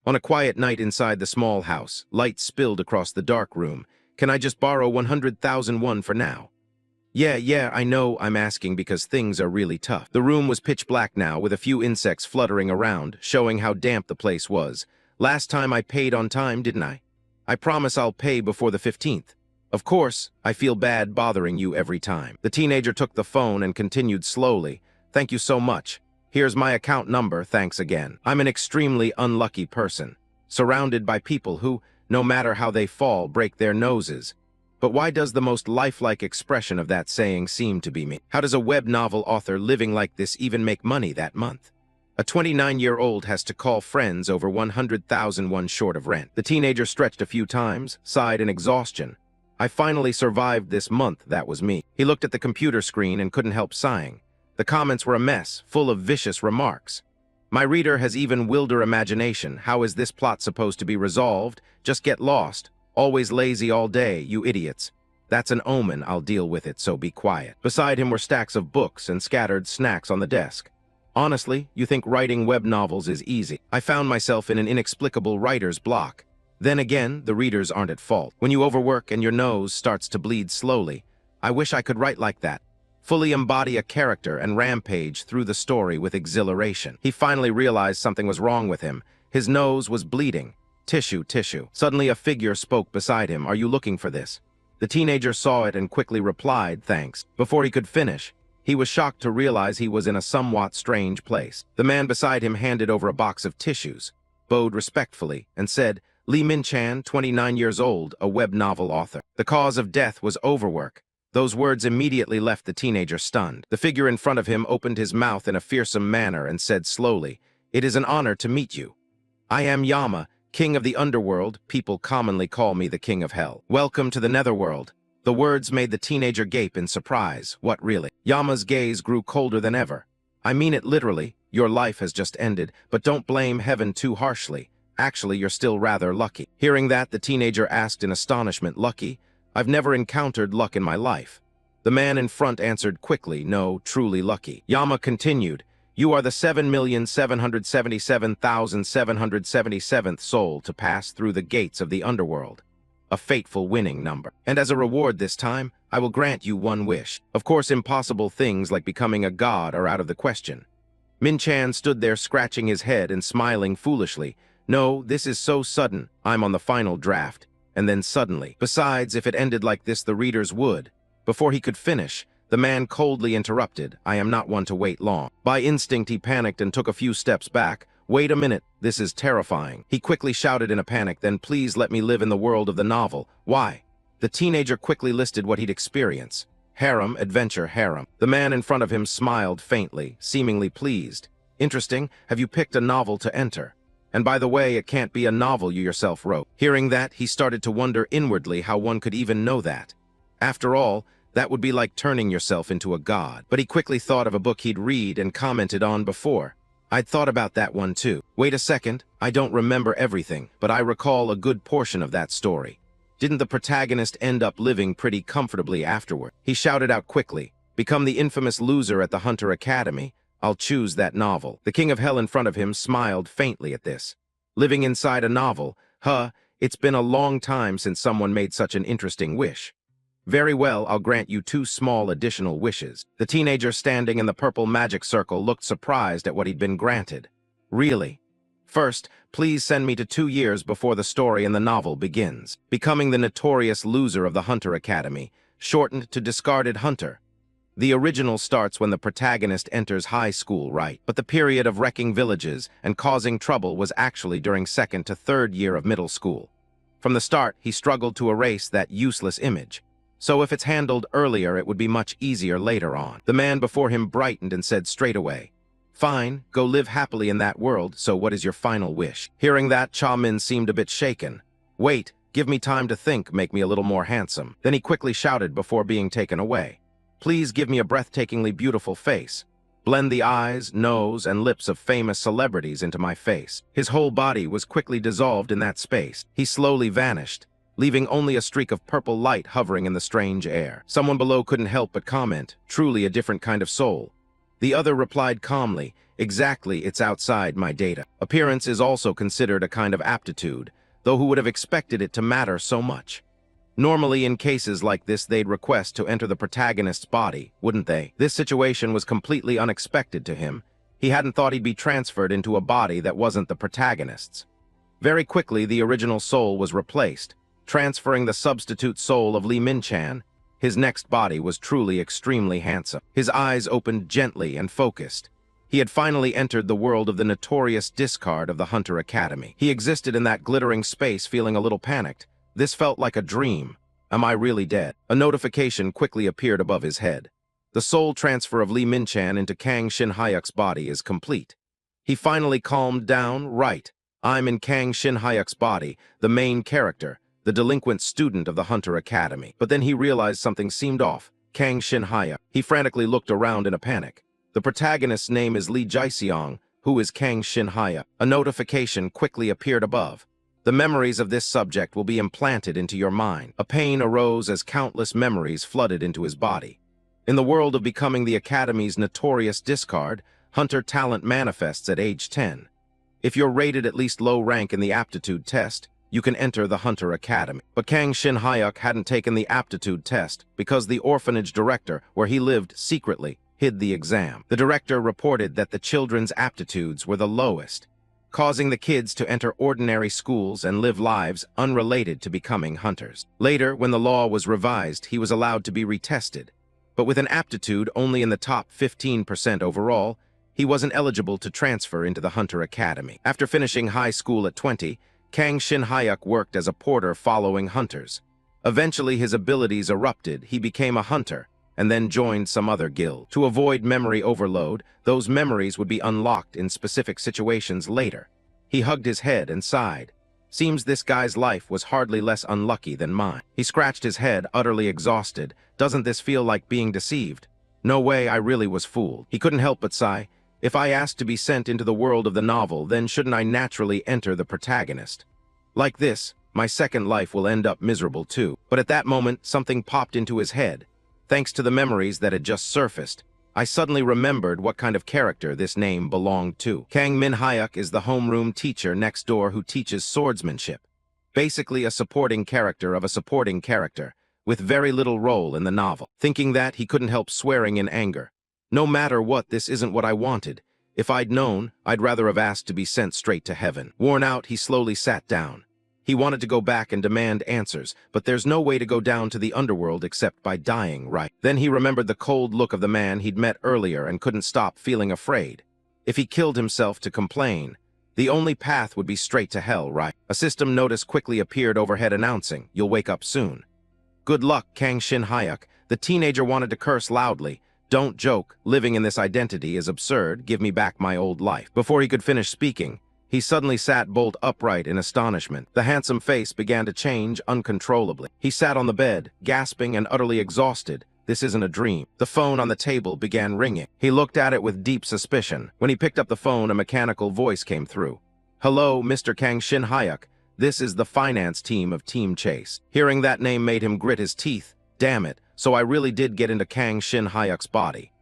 On a quiet night inside the small house, light spilled across the dark room. Can I just borrow 100,001 for now? Yeah, I know I'm asking because things are really tough. The room was pitch black now, with a few insects fluttering around, showing how damp the place was. Last time I paid on time, didn't I? I promise I'll pay before the 15th. Of course, I feel bad bothering you every time. The teenager took the phone and continued slowly. Thank you so much. Here's my account number, thanks again. I'm an extremely unlucky person, surrounded by people who, no matter how they fall, break their noses. But why does the most lifelike expression of that saying seem to be me? How does a web novel author living like this even make money that month? A 29-year-old has to call friends over 100,001 short of rent. The teenager stretched a few times, sighed in exhaustion. I finally survived this month, that was me. He looked at the computer screen and couldn't help sighing. The comments were a mess, full of vicious remarks. My reader has even wilder imagination. How is this plot supposed to be resolved? Just get lost. Always lazy all day, you idiots. That's an omen, I'll deal with it, so be quiet. Beside him were stacks of books and scattered snacks on the desk. Honestly, you think writing web novels is easy? I found myself in an inexplicable writer's block. Then again, the readers aren't at fault. When you overwork and your nose starts to bleed slowly, I wish I could write like that. Fully embody a character and rampage through the story with exhilaration. He finally realized something was wrong with him. His nose was bleeding. Tissue. Suddenly a figure spoke beside him. Are you looking for this? The teenager saw it and quickly replied, thanks. Before he could finish, he was shocked to realize he was in a somewhat strange place. The man beside him handed over a box of tissues, bowed respectfully, and said, Lee Min-chan, 29 years old, a web novel author. The cause of death was overwork. Those words immediately left the teenager stunned. The figure in front of him opened his mouth in a fearsome manner and said slowly, It is an honor to meet you. I am Yama, king of the underworld. People commonly call me the king of hell. Welcome to the netherworld. The words made the teenager gape in surprise. What really? Yama's gaze grew colder than ever. I mean it literally. Your life has just ended, but don't blame heaven too harshly. Actually, you're still rather lucky. Hearing that, the teenager asked in astonishment, Lucky? I've never encountered luck in my life. The man in front answered quickly, No, truly lucky. Yama continued, You are the 7,777,777th soul to pass through the gates of the underworld. A fateful winning number. And as a reward this time, I will grant you one wish. Of course, impossible things like becoming a god are out of the question. Min-chan stood there scratching his head and smiling foolishly. No, this is so sudden. I'm on the final draft. And then suddenly. Besides, if it ended like this, the readers would. Before he could finish, the man coldly interrupted. I am not one to wait long. By instinct, he panicked and took a few steps back. Wait a minute, this is terrifying. He quickly shouted in a panic, then please let me live in the world of the novel. Why? The teenager quickly listed what he'd experience. Harem, adventure, harem. The man in front of him smiled faintly, seemingly pleased. Interesting, have you picked a novel to enter? And by the way, it can't be a novel you yourself wrote. Hearing that, he started to wonder inwardly how one could even know that. After all, that would be like turning yourself into a god. But he quickly thought of a book he'd read and commented on before. I'd thought about that one too. Wait a second, I don't remember everything, but I recall a good portion of that story. Didn't the protagonist end up living pretty comfortably afterward? He shouted out quickly, Become the infamous loser at the Hunter Academy? I'll choose that novel. The king of hell in front of him smiled faintly at this. Living inside a novel? It's been a long time since someone made such an interesting wish. Very well, I'll grant you 2 small additional wishes. The teenager standing in the purple magic circle looked surprised at what he'd been granted. Really? First, please send me to 2 years before the story in the novel begins. Becoming the notorious loser of the Hunter Academy, shortened to discarded hunter. The original starts when the protagonist enters high school, right? But the period of wrecking villages and causing trouble was actually during 2nd to 3rd year of middle school. From the start, he struggled to erase that useless image. So if it's handled earlier, it would be much easier later on. The man before him brightened and said straight away, Fine, go live happily in that world, so what is your final wish? Hearing that, Cha-min seemed a bit shaken. Wait, give me time to think, make me a little more handsome. Then he quickly shouted before being taken away. Please give me a breathtakingly beautiful face. Blend the eyes, nose, and lips of famous celebrities into my face. His whole body was quickly dissolved in that space. He slowly vanished, leaving only a streak of purple light hovering in the strange air. Someone below couldn't help but comment, truly a different kind of soul. The other replied calmly, exactly, it's outside my data. Appearance is also considered a kind of aptitude, though who would have expected it to matter so much? Normally, in cases like this, they'd request to enter the protagonist's body, wouldn't they? This situation was completely unexpected to him. He hadn't thought he'd be transferred into a body that wasn't the protagonist's. Very quickly, the original soul was replaced, transferring the substitute soul of Lee Min-chan. His next body was truly extremely handsome. His eyes opened gently and focused. He had finally entered the world of the notorious discard of the Hunter Academy. He existed in that glittering space feeling a little panicked. This felt like a dream. Am I really dead? A notification quickly appeared above his head. The soul transfer of Lee Min-chan into Kang Shin-hyuk's body is complete. He finally calmed down. Right. I'm in Kang Shin-hyuk's body, the main character, the delinquent student of the Hunter Academy. But then he realized something seemed off. Kang Shin-hyuk. He frantically looked around in a panic. The protagonist's name is Lee Jae-seong, who is Kang Shin-hyuk. A notification quickly appeared above. The memories of this subject will be implanted into your mind. A pain arose as countless memories flooded into his body. In the world of becoming the Academy's notorious discard, Hunter talent manifests at age 10. If you're rated at least low rank in the aptitude test, you can enter the Hunter Academy. But Kang Shin-hyuk hadn't taken the aptitude test because the orphanage director, where he lived secretly, hid the exam. The director reported that the children's aptitudes were the lowest, causing the kids to enter ordinary schools and live lives unrelated to becoming hunters. Later, when the law was revised, he was allowed to be retested. But with an aptitude only in the top 15% overall, he wasn't eligible to transfer into the Hunter Academy. After finishing high school at 20, Kang Shin-hyuk worked as a porter following hunters. Eventually, his abilities erupted. He became a hunter, and then joined some other guild. To avoid memory overload, those memories would be unlocked in specific situations later. He hugged his head and sighed. Seems this guy's life was hardly less unlucky than mine. He scratched his head, utterly exhausted. Doesn't this feel like being deceived? No way, I really was fooled. He couldn't help but sigh. If I asked to be sent into the world of the novel, then shouldn't I naturally enter the protagonist? Like this, my second life will end up miserable too. But at that moment, something popped into his head. Thanks to the memories that had just surfaced, I suddenly remembered what kind of character this name belonged to. Kang Min-hyuk is the homeroom teacher next door who teaches swordsmanship. Basically a supporting character of a supporting character, with very little role in the novel. Thinking that, he couldn't help swearing in anger. No matter what, this isn't what I wanted. If I'd known, I'd rather have asked to be sent straight to heaven. Worn out, he slowly sat down. He wanted to go back and demand answers, but there's no way to go down to the underworld except by dying, right? Then he remembered the cold look of the man he'd met earlier and couldn't stop feeling afraid. If he killed himself to complain, the only path would be straight to hell, right? A system notice quickly appeared overhead announcing, "You'll wake up soon." Good luck, Kang Shin-hyuk. The teenager wanted to curse loudly. Don't joke, living in this identity is absurd, give me back my old life. Before he could finish speaking, he suddenly sat bolt upright in astonishment. The handsome face began to change uncontrollably. He sat on the bed, gasping and utterly exhausted. This isn't a dream. The phone on the table began ringing. He looked at it with deep suspicion. When he picked up the phone, a mechanical voice came through. "Hello, Mr. Kang Shin-hyuk. This is the finance team of Team Chase." Hearing that name made him grit his teeth. Damn it, so I really did get into Kang Shin-hyuk's body.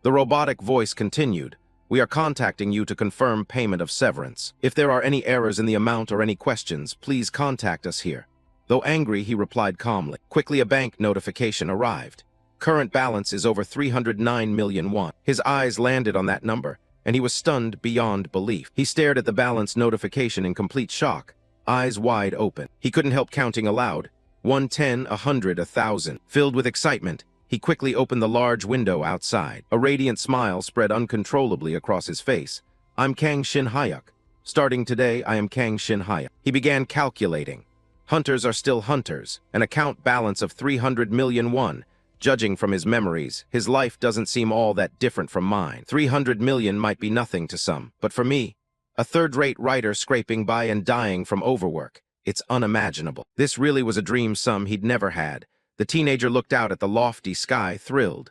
The robotic voice continued. "We are contacting you to confirm payment of severance. If there are any errors in the amount or any questions, please contact us here." Though angry, he replied calmly. Quickly, a bank notification arrived. Current balance is over 309 million won. His eyes landed on that number, and he was stunned beyond belief. He stared at the balance notification in complete shock, eyes wide open. He couldn't help counting aloud. 110, 100, 1,000. Filled with excitement, he quickly opened the large window outside. A radiant smile spread uncontrollably across his face. "I'm Kang Shin-hyuk. Starting today, I am Kang Shin-hyuk." He began calculating. Hunters are still hunters. An account balance of 300 million won. Judging from his memories, his life doesn't seem all that different from mine. 300 million might be nothing to some, but for me, a third-rate writer scraping by and dying from overwork, it's unimaginable. This really was a dream sum he'd never had. The teenager looked out at the lofty sky, thrilled.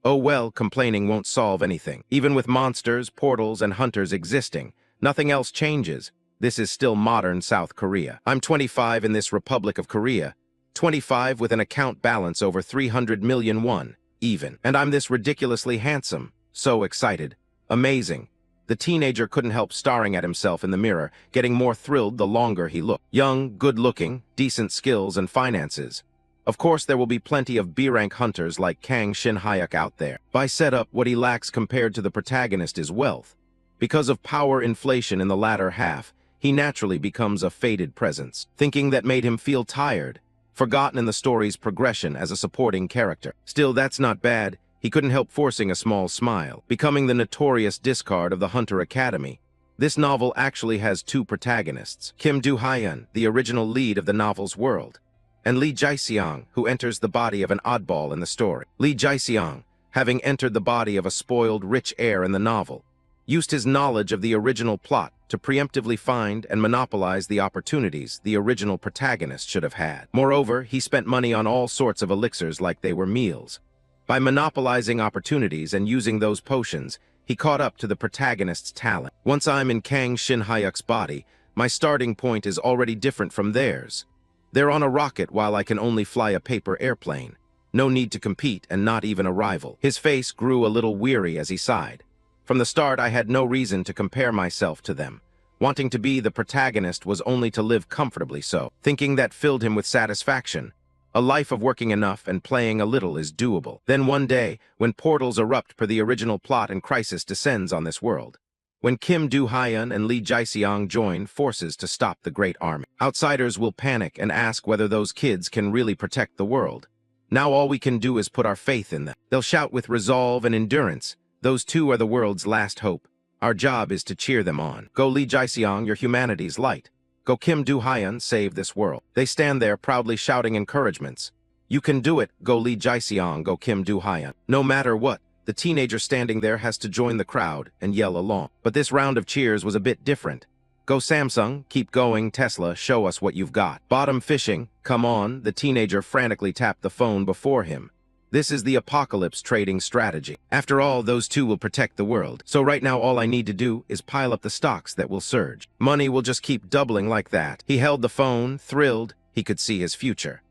Oh well, complaining won't solve anything. Even with monsters, portals, and hunters existing, nothing else changes. This is still modern South Korea. I'm 25 in this Republic of Korea, 25 with an account balance over 300 million won, even. And I'm this ridiculously handsome. so excited. Amazing. The teenager couldn't help staring at himself in the mirror, getting more thrilled the longer he looked. Young, good-looking, decent skills and finances. Of course, there will be plenty of B-rank hunters like Kang Shin-hyuk out there. By setup, what he lacks compared to the protagonist is wealth. Because of power inflation in the latter half, he naturally becomes a faded presence. Thinking that made him feel tired, forgotten in the story's progression as a supporting character. Still, that's not bad. He couldn't help forcing a small smile. Becoming the notorious discard of the Hunter Academy, this novel actually has two protagonists, Kim Do-hyun, the original lead of the novel's world, and Lee Jae-seong, who enters the body of an oddball in the story. Lee Jae-seong, having entered the body of a spoiled rich heir in the novel, used his knowledge of the original plot to preemptively find and monopolize the opportunities the original protagonist should have had. Moreover, he spent money on all sorts of elixirs like they were meals. By monopolizing opportunities and using those potions, he caught up to the protagonist's talent. Once I'm in Kang Shin-hyuk's body, my starting point is already different from theirs. They're on a rocket while I can only fly a paper airplane. No need to compete and not even a rival. His face grew a little weary as he sighed. From the start, I had no reason to compare myself to them. Wanting to be the protagonist was only to live comfortably so. Thinking that filled him with satisfaction. A life of working enough and playing a little is doable. Then one day, when portals erupt per the original plot and crisis descends on this world. When Kim Do-hyun and Lee Jae-seong join forces to stop the Great Army. Outsiders will panic and ask whether those kids can really protect the world. Now all we can do is put our faith in them. They'll shout with resolve and endurance. Those two are the world's last hope. Our job is to cheer them on. Go Lee Jae-seong, your humanity's light. Go Kim Do-hyun, save this world. They stand there proudly shouting encouragements. You can do it, go Lee Jae-seong, go Kim Do-hyun. No matter what, the teenager standing there has to join the crowd and yell along. But this round of cheers was a bit different. Go Samsung, keep going, Tesla, show us what you've got. Bottom fishing, come on, the teenager frantically tapped the phone before him. This is the apocalypse trading strategy. After all, those two will protect the world. So right now all I need to do is pile up the stocks that will surge. Money will just keep doubling like that. He held the phone, thrilled. He could see his future.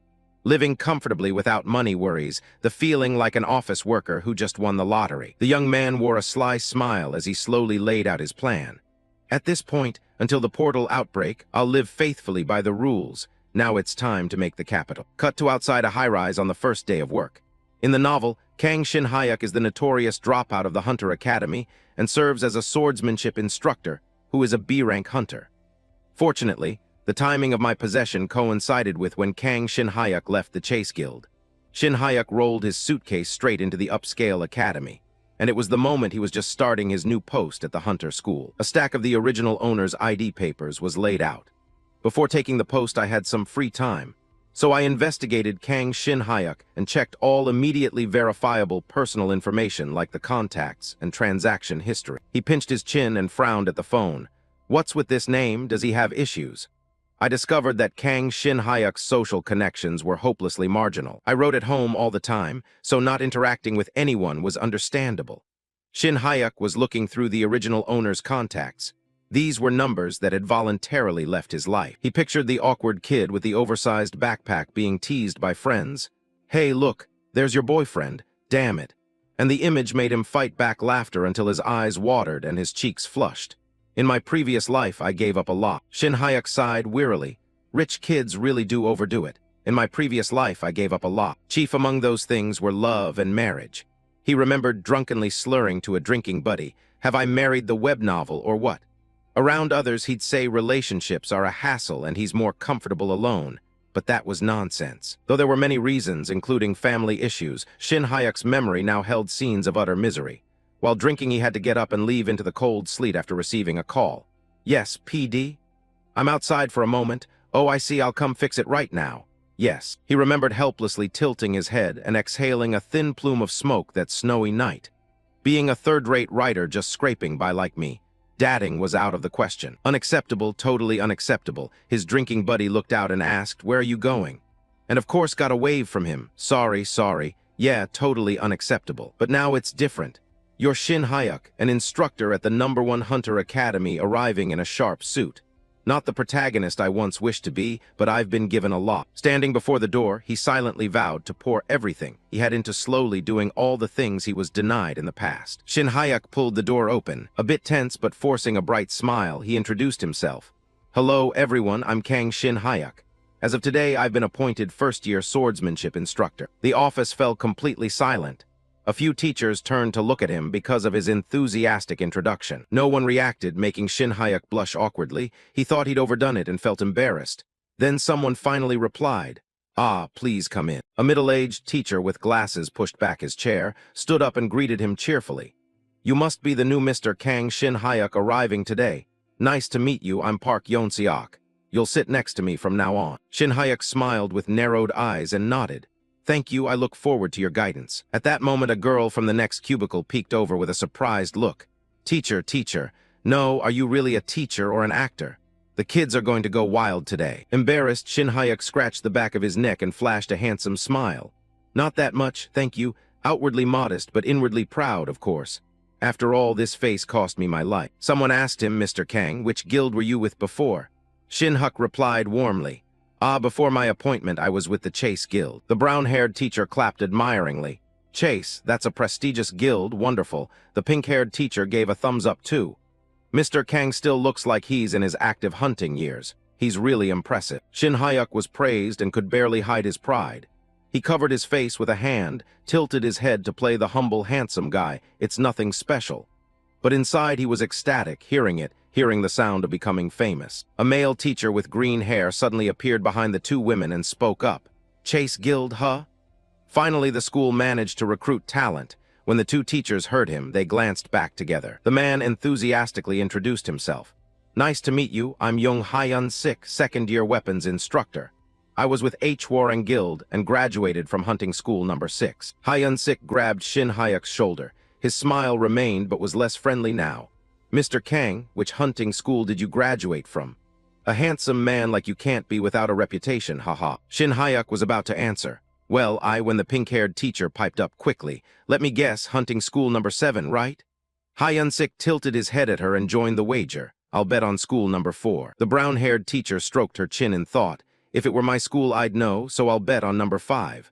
Living comfortably without money worries, the feeling like an office worker who just won the lottery. The young man wore a sly smile as he slowly laid out his plan. At this point, until the portal outbreak, I'll live faithfully by the rules. Now it's time to make the capital. Cut to outside a high-rise on the first day of work. In the novel, Kang Shin-hyuk is the notorious dropout of the Hunter Academy and serves as a swordsmanship instructor who is a B-rank hunter. Fortunately, the timing of my possession coincided with when Kang Shin-hyuk left the Chase Guild. Shin-hyuk rolled his suitcase straight into the upscale academy, and it was the moment he was just starting his new post at the hunter school. A stack of the original owner's ID papers was laid out. Before taking the post, I had some free time. So I investigated Kang Shin-hyuk and checked all immediately verifiable personal information like the contacts and transaction history. He pinched his chin and frowned at the phone. What's with this name? Does he have issues? I discovered that Kang Shin-hyuk's social connections were hopelessly marginal. I wrote at home all the time, so not interacting with anyone was understandable. Shin-hyuk was looking through the original owner's contacts. These were numbers that had voluntarily left his life. He pictured the awkward kid with the oversized backpack being teased by friends. Hey, look, there's your boyfriend. Damn it. And the image made him fight back laughter until his eyes watered and his cheeks flushed. In my previous life, I gave up a lot. Shin-hyuk sighed wearily. Rich kids really do overdo it. In my previous life, I gave up a lot. Chief among those things were love and marriage. He remembered drunkenly slurring to a drinking buddy, "Have I married the web novel or what?" Around others, he'd say relationships are a hassle and he's more comfortable alone. But that was nonsense. Though there were many reasons, including family issues, Shin-hyuk's memory now held scenes of utter misery. While drinking, he had to get up and leave into the cold sleet after receiving a call. "Yes, PD? I'm outside for a moment. Oh, I see, I'll come fix it right now." Yes. He remembered helplessly tilting his head and exhaling a thin plume of smoke that snowy night. Being a third-rate writer just scraping by like me. Dadding was out of the question. Unacceptable, totally unacceptable. His drinking buddy looked out and asked, "Where are you going?" And of course got a wave from him. Sorry. Yeah, totally unacceptable. But now it's different. You're Shin-hyuk, an instructor at the #1 Hunter Academy arriving in a sharp suit. Not the protagonist I once wished to be, but I've been given a lot. Standing before the door, he silently vowed to pour everything he had into slowly doing all the things he was denied in the past. Shin Hayuk pulled the door open. A bit tense but forcing a bright smile, he introduced himself. Hello, everyone, I'm Kang Shin Hayuk. As of today, I've been appointed first-year swordsmanship instructor. The office fell completely silent. A few teachers turned to look at him because of his enthusiastic introduction. No one reacted, making Shin Hayuk blush awkwardly. He thought he'd overdone it and felt embarrassed. Then someone finally replied, "Ah, please come in." A middle-aged teacher with glasses pushed back his chair, stood up and greeted him cheerfully. "You must be the new Mr. Kang Shin Hayuk arriving today. Nice to meet you, I'm Park Yeon-seok. You'll sit next to me from now on." Shin Hayuk smiled with narrowed eyes and nodded. "Thank you, I look forward to your guidance." At that moment, a girl from the next cubicle peeked over with a surprised look. Teacher, no, are you really a teacher or an actor? The kids are going to go wild today." Embarrassed, Shin Hayuk scratched the back of his neck and flashed a handsome smile. "Not that much, thank you. Outwardly modest, but inwardly proud, of course. After all, this face cost me my life." Someone asked him, "Mr. Kang, which guild were you with before?" Shin Hayuk replied warmly, Before my appointment, I was with the Chase Guild." The brown-haired teacher clapped admiringly. "Chase, that's a prestigious guild, wonderful." The pink-haired teacher gave a thumbs up too. "Mr. Kang still looks like he's in his active hunting years. He's really impressive." Shin Hayuk was praised and could barely hide his pride. He covered his face with a hand, tilted his head to play the humble, handsome guy. It's nothing special. But inside he was ecstatic, hearing the sound of becoming famous. A male teacher with green hair suddenly appeared behind the two women and spoke up. "Chase Guild, huh?" Finally, the school managed to recruit talent. When the two teachers heard him, they glanced back together. The man enthusiastically introduced himself. "Nice to meet you, I'm Young Hyun-sik, second-year weapons instructor. I was with H-Warring Guild and graduated from hunting school number 6. Hyun-sik grabbed Shin Hayuk's shoulder. His smile remained but was less friendly now. "Mr. Kang, which hunting school did you graduate from?" "A handsome man like you can't be without a reputation, haha." Shin Hayuk was about to answer. "Well, when the pink-haired teacher piped up quickly. "Let me guess, hunting school number 7, right?" Hyun-sik tilted his head at her and joined the wager. "I'll bet on school number 4. The brown-haired teacher stroked her chin in thought. "If it were my school, I'd know, so I'll bet on number 5.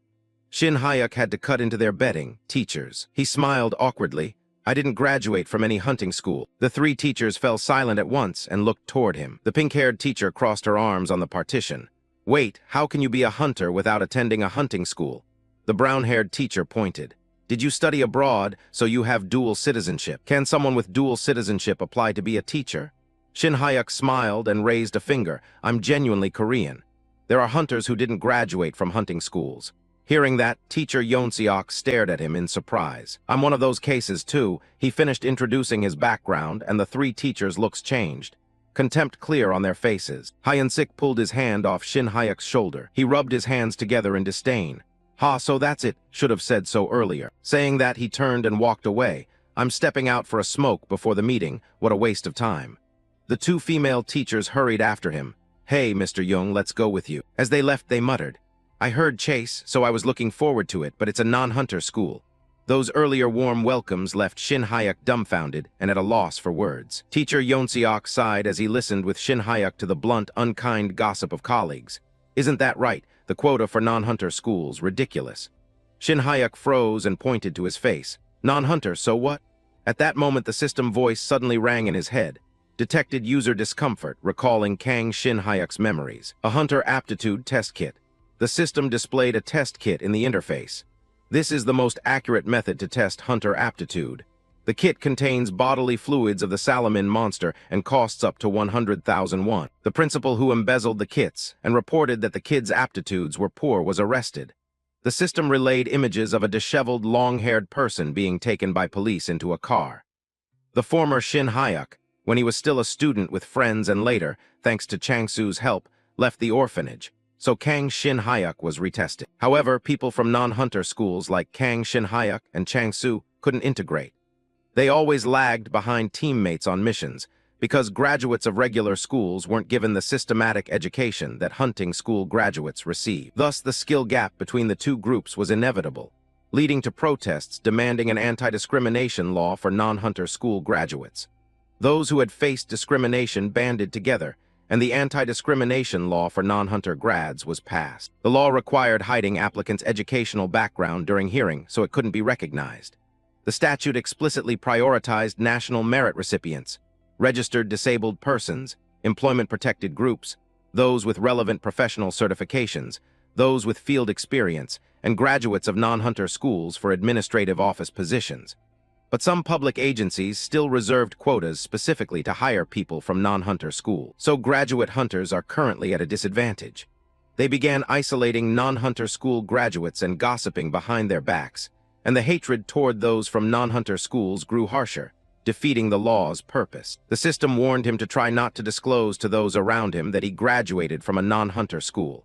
Shin Hayuk had to cut into their betting. Teachers. He smiled awkwardly. "I didn't graduate from any hunting school." The three teachers fell silent at once and looked toward him. The pink-haired teacher crossed her arms on the partition. "Wait, how can you be a hunter without attending a hunting school?" The brown-haired teacher pointed. "Did you study abroad, so you have dual citizenship? Can someone with dual citizenship apply to be a teacher?" Shin Hayuk smiled and raised a finger. "I'm genuinely Korean. There are hunters who didn't graduate from hunting schools." Hearing that, teacher Yeon-seok stared at him in surprise. "I'm one of those cases, too." He finished introducing his background, and the three teachers' looks changed. Contempt clear on their faces. Hyun-sik pulled his hand off Shin Hayuk's shoulder. He rubbed his hands together in disdain. "Ha, so that's it. Should have said so earlier." Saying that, he turned and walked away. "I'm stepping out for a smoke before the meeting. What a waste of time." The two female teachers hurried after him. "Hey, Mr. Young, let's go with you." As they left, they muttered. "I heard Chase, so I was looking forward to it, but it's a non-hunter school." Those earlier warm welcomes left Shin Hayuk dumbfounded and at a loss for words. Teacher Yeon-seok sighed as he listened with Shin Hayuk to the blunt, unkind gossip of colleagues. "Isn't that right? The quota for non-hunter schools, ridiculous." Shin Hayuk froze and pointed to his face. "Non-hunter, so what?" At that moment, the system voice suddenly rang in his head. Detected user discomfort, recalling Kang Shin Hayuk's memories. A hunter aptitude test kit. The system displayed a test kit in the interface. This is the most accurate method to test hunter aptitude. The kit contains bodily fluids of the Salamin monster and costs up to 100,000 won. The principal who embezzled the kits and reported that the kids' aptitudes were poor was arrested. The system relayed images of a disheveled, long-haired person being taken by police into a car. The former Shin Hayuk, when he was still a student with friends and later, thanks to Chang-soo's help, left the orphanage. So Kang Shin Hayuk was retested. However, people from non-hunter schools like Kang Shin Hayuk and Chang-soo couldn't integrate. They always lagged behind teammates on missions because graduates of regular schools weren't given the systematic education that hunting school graduates receive. Thus, the skill gap between the two groups was inevitable, leading to protests demanding an anti-discrimination law for non-hunter school graduates. Those who had faced discrimination banded together and the anti-discrimination law for non-hunter grads was passed. The law required hiding applicants' educational background during hearing so it couldn't be recognized. The statute explicitly prioritized national merit recipients, registered disabled persons, employment-protected groups, those with relevant professional certifications, those with field experience, and graduates of non-hunter schools for administrative office positions. But some public agencies still reserved quotas specifically to hire people from non-hunter schools. So graduate hunters are currently at a disadvantage. They began isolating non-hunter school graduates and gossiping behind their backs, and the hatred toward those from non-hunter schools grew harsher, defeating the law's purpose. The system warned him to try not to disclose to those around him that he graduated from a non-hunter school.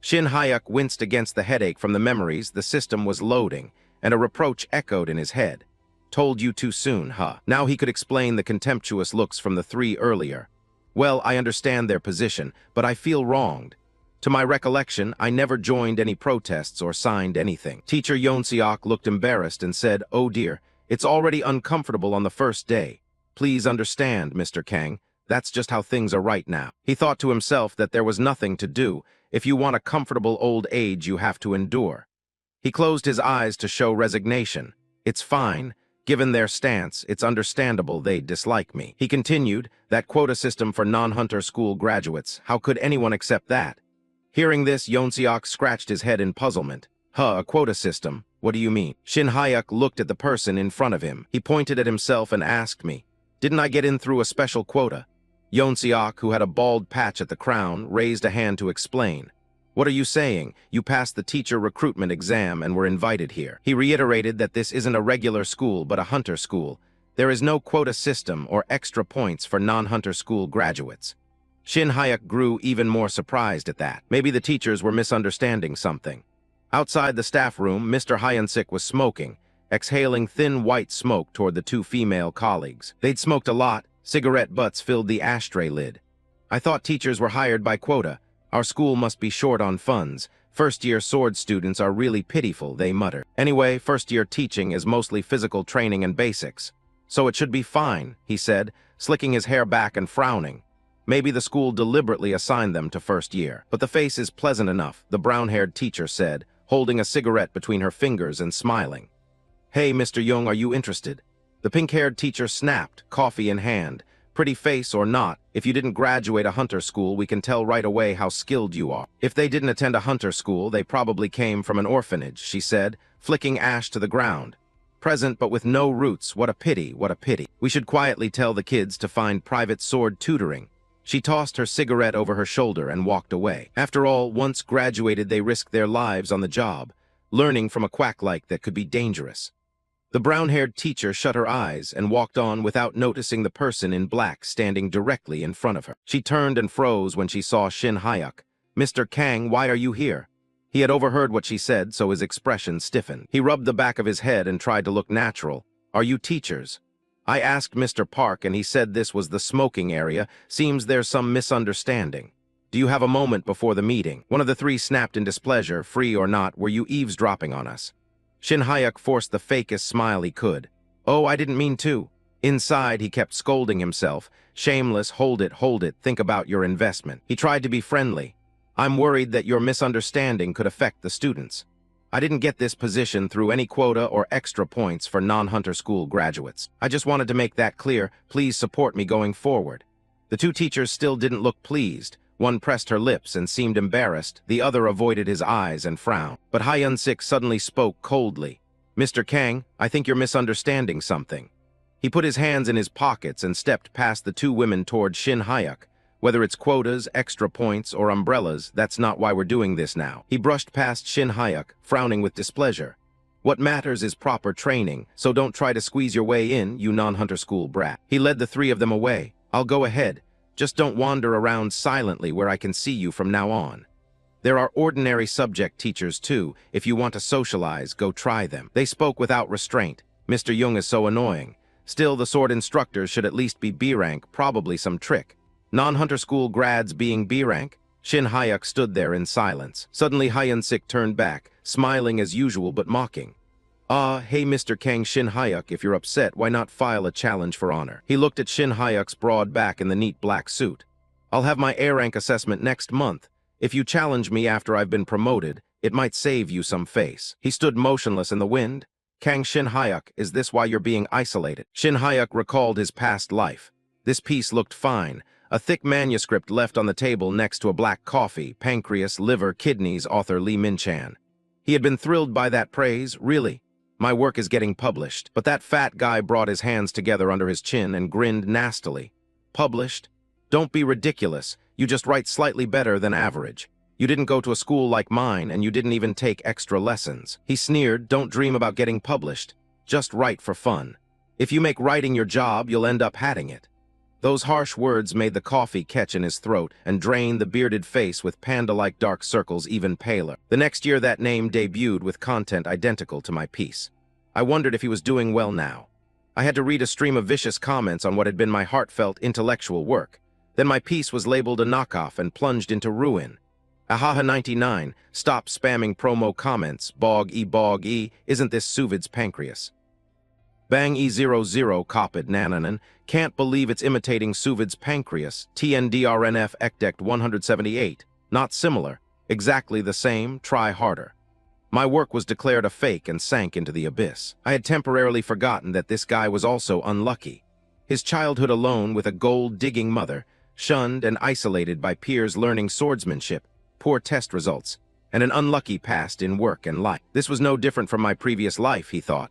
Shin Hyuk winced against the headache from the memories the system was loading, and a reproach echoed in his head. Told you too soon, huh? Now he could explain the contemptuous looks from the three earlier. Well, I understand their position, but I feel wronged. To my recollection, I never joined any protests or signed anything. Teacher Yeonseok looked embarrassed and said, "Oh dear, it's already uncomfortable on the first day. Please understand, Mr. Kang, that's just how things are right now." He thought to himself that there was nothing to do. If you want a comfortable old age, you have to endure. He closed his eyes to show resignation. It's fine. Given their stance, it's understandable they dislike me. He continued, that quota system for non-hunter school graduates, how could anyone accept that? Hearing this, Yeonseok scratched his head in puzzlement. A quota system? What do you mean? Shin Hyuk looked at the person in front of him. He pointed at himself and asked me, didn't I get in through a special quota? Yeonseok, who had a bald patch at the crown, raised a hand to explain. What are you saying? You passed the teacher recruitment exam and were invited here. He reiterated that this isn't a regular school but a hunter school. There is no quota system or extra points for non-hunter school graduates. Shin Hyuk grew even more surprised at that. Maybe the teachers were misunderstanding something. Outside the staff room, Mr. Hyun-sik was smoking, exhaling thin white smoke toward the two female colleagues. They'd smoked a lot. Cigarette butts filled the ashtray lid. I thought teachers were hired by quota. Our school must be short on funds. First-year sword students are really pitiful, they muttered. Anyway, first-year teaching is mostly physical training and basics. So it should be fine, he said, slicking his hair back and frowning. Maybe the school deliberately assigned them to first year. But the face is pleasant enough, the brown-haired teacher said, holding a cigarette between her fingers and smiling. Hey, Mr. Young, are you interested? The pink-haired teacher snapped, coffee in hand. Pretty face or not, if you didn't graduate a hunter school, we can tell right away how skilled you are. If they didn't attend a hunter school, they probably came from an orphanage, she said, flicking ash to the ground. Present but with no roots, what a pity, what a pity. We should quietly tell the kids to find private sword tutoring. She tossed her cigarette over her shoulder and walked away. After all, once graduated, they risked their lives on the job, learning from a quack-like that could be dangerous. The brown-haired teacher shut her eyes and walked on without noticing the person in black standing directly in front of her. She turned and froze when she saw Shin Hyuk. "Mr. Kang, why are you here?" He had overheard what she said, so his expression stiffened. He rubbed the back of his head and tried to look natural. "Are you teachers?" "I asked Mr. Park and he said this was the smoking area. Seems there's some misunderstanding. Do you have a moment before the meeting?" One of the three snapped in displeasure. "Free or not, were you eavesdropping on us?" Shin Hyuk forced the fakest smile he could. "Oh, I didn't mean to." Inside, he kept scolding himself. "Shameless, hold it, think about your investment." He tried to be friendly. "I'm worried that your misunderstanding could affect the students. I didn't get this position through any quota or extra points for non-hunter school graduates. I just wanted to make that clear. Please support me going forward." The two teachers still didn't look pleased. One pressed her lips and seemed embarrassed. The other avoided his eyes and frowned. But Hyun-sik suddenly spoke coldly. "Mr. Kang, I think you're misunderstanding something." He put his hands in his pockets and stepped past the two women toward Shin Hyuk. "Whether it's quotas, extra points, or umbrellas, that's not why we're doing this now." He brushed past Shin Hyuk, frowning with displeasure. "What matters is proper training, so don't try to squeeze your way in, you non-hunter school brat." He led the three of them away. "I'll go ahead. Just don't wander around silently where I can see you from now on. There are ordinary subject teachers too. If you want to socialize, go try them." They spoke without restraint. "Mr. Jung is so annoying. Still, the sword instructors should at least be B rank, probably some trick. Non-hunter school grads being B rank?" Shin Hyuk stood there in silence. Suddenly Hyun-sik turned back, smiling as usual but mocking. Hey Mr. Kang, Shin Hyuk, if you're upset, why not file a challenge for honor?" He looked at Shin Hyuk's broad back in the neat black suit. I'll have my A rank assessment next month. If you challenge me after I've been promoted, it might save you some face. He stood motionless in the wind. Kang Shin Hyuk, is this why you're being isolated? Shin Hyuk recalled his past life. This piece looked fine. A thick manuscript left on the table next to a black coffee, pancreas, liver, kidneys, author Lee Min-chan. He had been thrilled by that praise. Really? My work is getting published. But that fat guy brought his hands together under his chin and grinned nastily. Published? Don't be ridiculous. You just write slightly better than average. You didn't go to a school like mine, and you didn't even take extra lessons. He sneered, don't dream about getting published. Just write for fun. If you make writing your job, you'll end up hatting it. Those harsh words made the coffee catch in his throat and drain the bearded face with panda-like dark circles even paler. The next year that name debuted with content identical to my piece. I wondered if he was doing well now. I had to read a stream of vicious comments on what had been my heartfelt intellectual work. Then my piece was labeled a knockoff and plunged into ruin. Ahaha 99, stop spamming promo comments, bog e, isn't this Suvid's pancreas? Bang E00 copied Nananan, can't believe it's imitating Suvid's pancreas, TNDRNF Ekdect 178, not similar, exactly the same, try harder. My work was declared a fake and sank into the abyss. I had temporarily forgotten that this guy was also unlucky. His childhood alone with a gold-digging mother, shunned and isolated by peers learning swordsmanship, poor test results, and an unlucky past in work and life. This was no different from my previous life, he thought.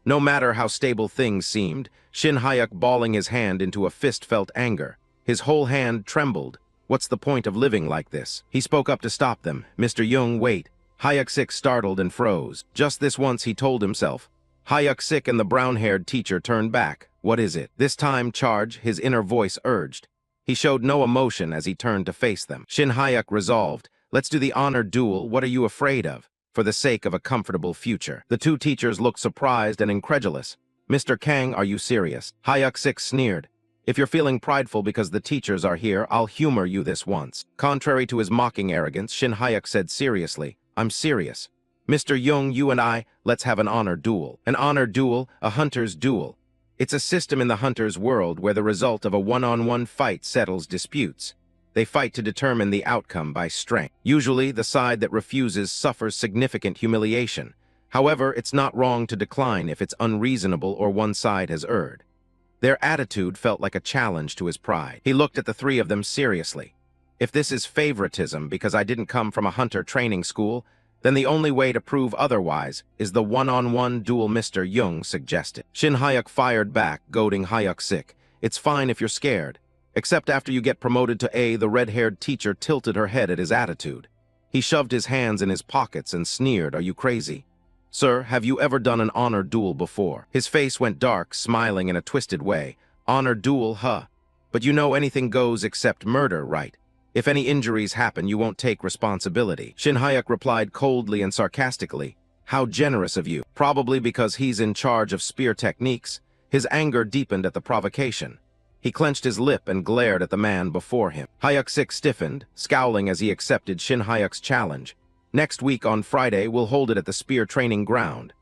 No matter how stable things seemed, Shin Hyuk balling his hand into a fist felt anger. His whole hand trembled. What's the point of living like this? He spoke up to stop them. Mr. Jung, wait. Hyuk Sik startled and froze. Just this once, he told himself. Hyuk Sik and the brown-haired teacher turned back. What is it? This time, charge, his inner voice urged. He showed no emotion as he turned to face them. Shin Hyuk resolved. Let's do the honor duel. What are you afraid of? For the sake of a comfortable future. The two teachers looked surprised and incredulous. Mr. Kang, are you serious? Hyuk Sik sneered. If you're feeling prideful because the teachers are here, I'll humor you this once. Contrary to his mocking arrogance, Shin Hyuk said seriously, I'm serious. Mr. Jung, you and I, let's have an honor duel. An honor duel, a hunter's duel. It's a system in the hunter's world where the result of a one-on-one fight settles disputes. They fight to determine the outcome by strength. Usually, the side that refuses suffers significant humiliation. However, it's not wrong to decline if it's unreasonable or one side has erred. Their attitude felt like a challenge to his pride. He looked at the three of them seriously. If this is favoritism because I didn't come from a hunter training school, then the only way to prove otherwise is the one-on-one duel Mr. Jung suggested. Shin Hyuk fired back, goading Hyuk Sik. It's fine if you're scared. Except after you get promoted to A, the red-haired teacher tilted her head at his attitude. He shoved his hands in his pockets and sneered, are you crazy? Sir, have you ever done an honor duel before? His face went dark, smiling in a twisted way. Honor duel, huh? But you know anything goes except murder, right? If any injuries happen, you won't take responsibility. Shin Hyuk replied coldly and sarcastically. How generous of you. Probably because he's in charge of spear techniques. His anger deepened at the provocation. He clenched his lip and glared at the man before him. Hyuk Sik stiffened, scowling as he accepted Shin Hyuk's challenge. Next week on Friday, we'll hold it at the spear training ground.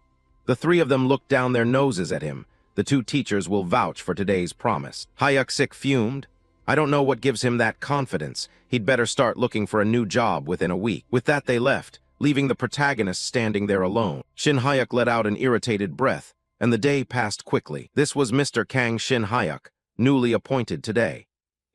The three of them looked down their noses at him. The two teachers will vouch for today's promise. Hyuk Sik fumed. I don't know what gives him that confidence. He'd better start looking for a new job within a week. With that, they left, leaving the protagonist standing there alone. Shin Hyuk let out an irritated breath, and the day passed quickly. This was Mr. Kang Shin Hyuk, newly appointed today.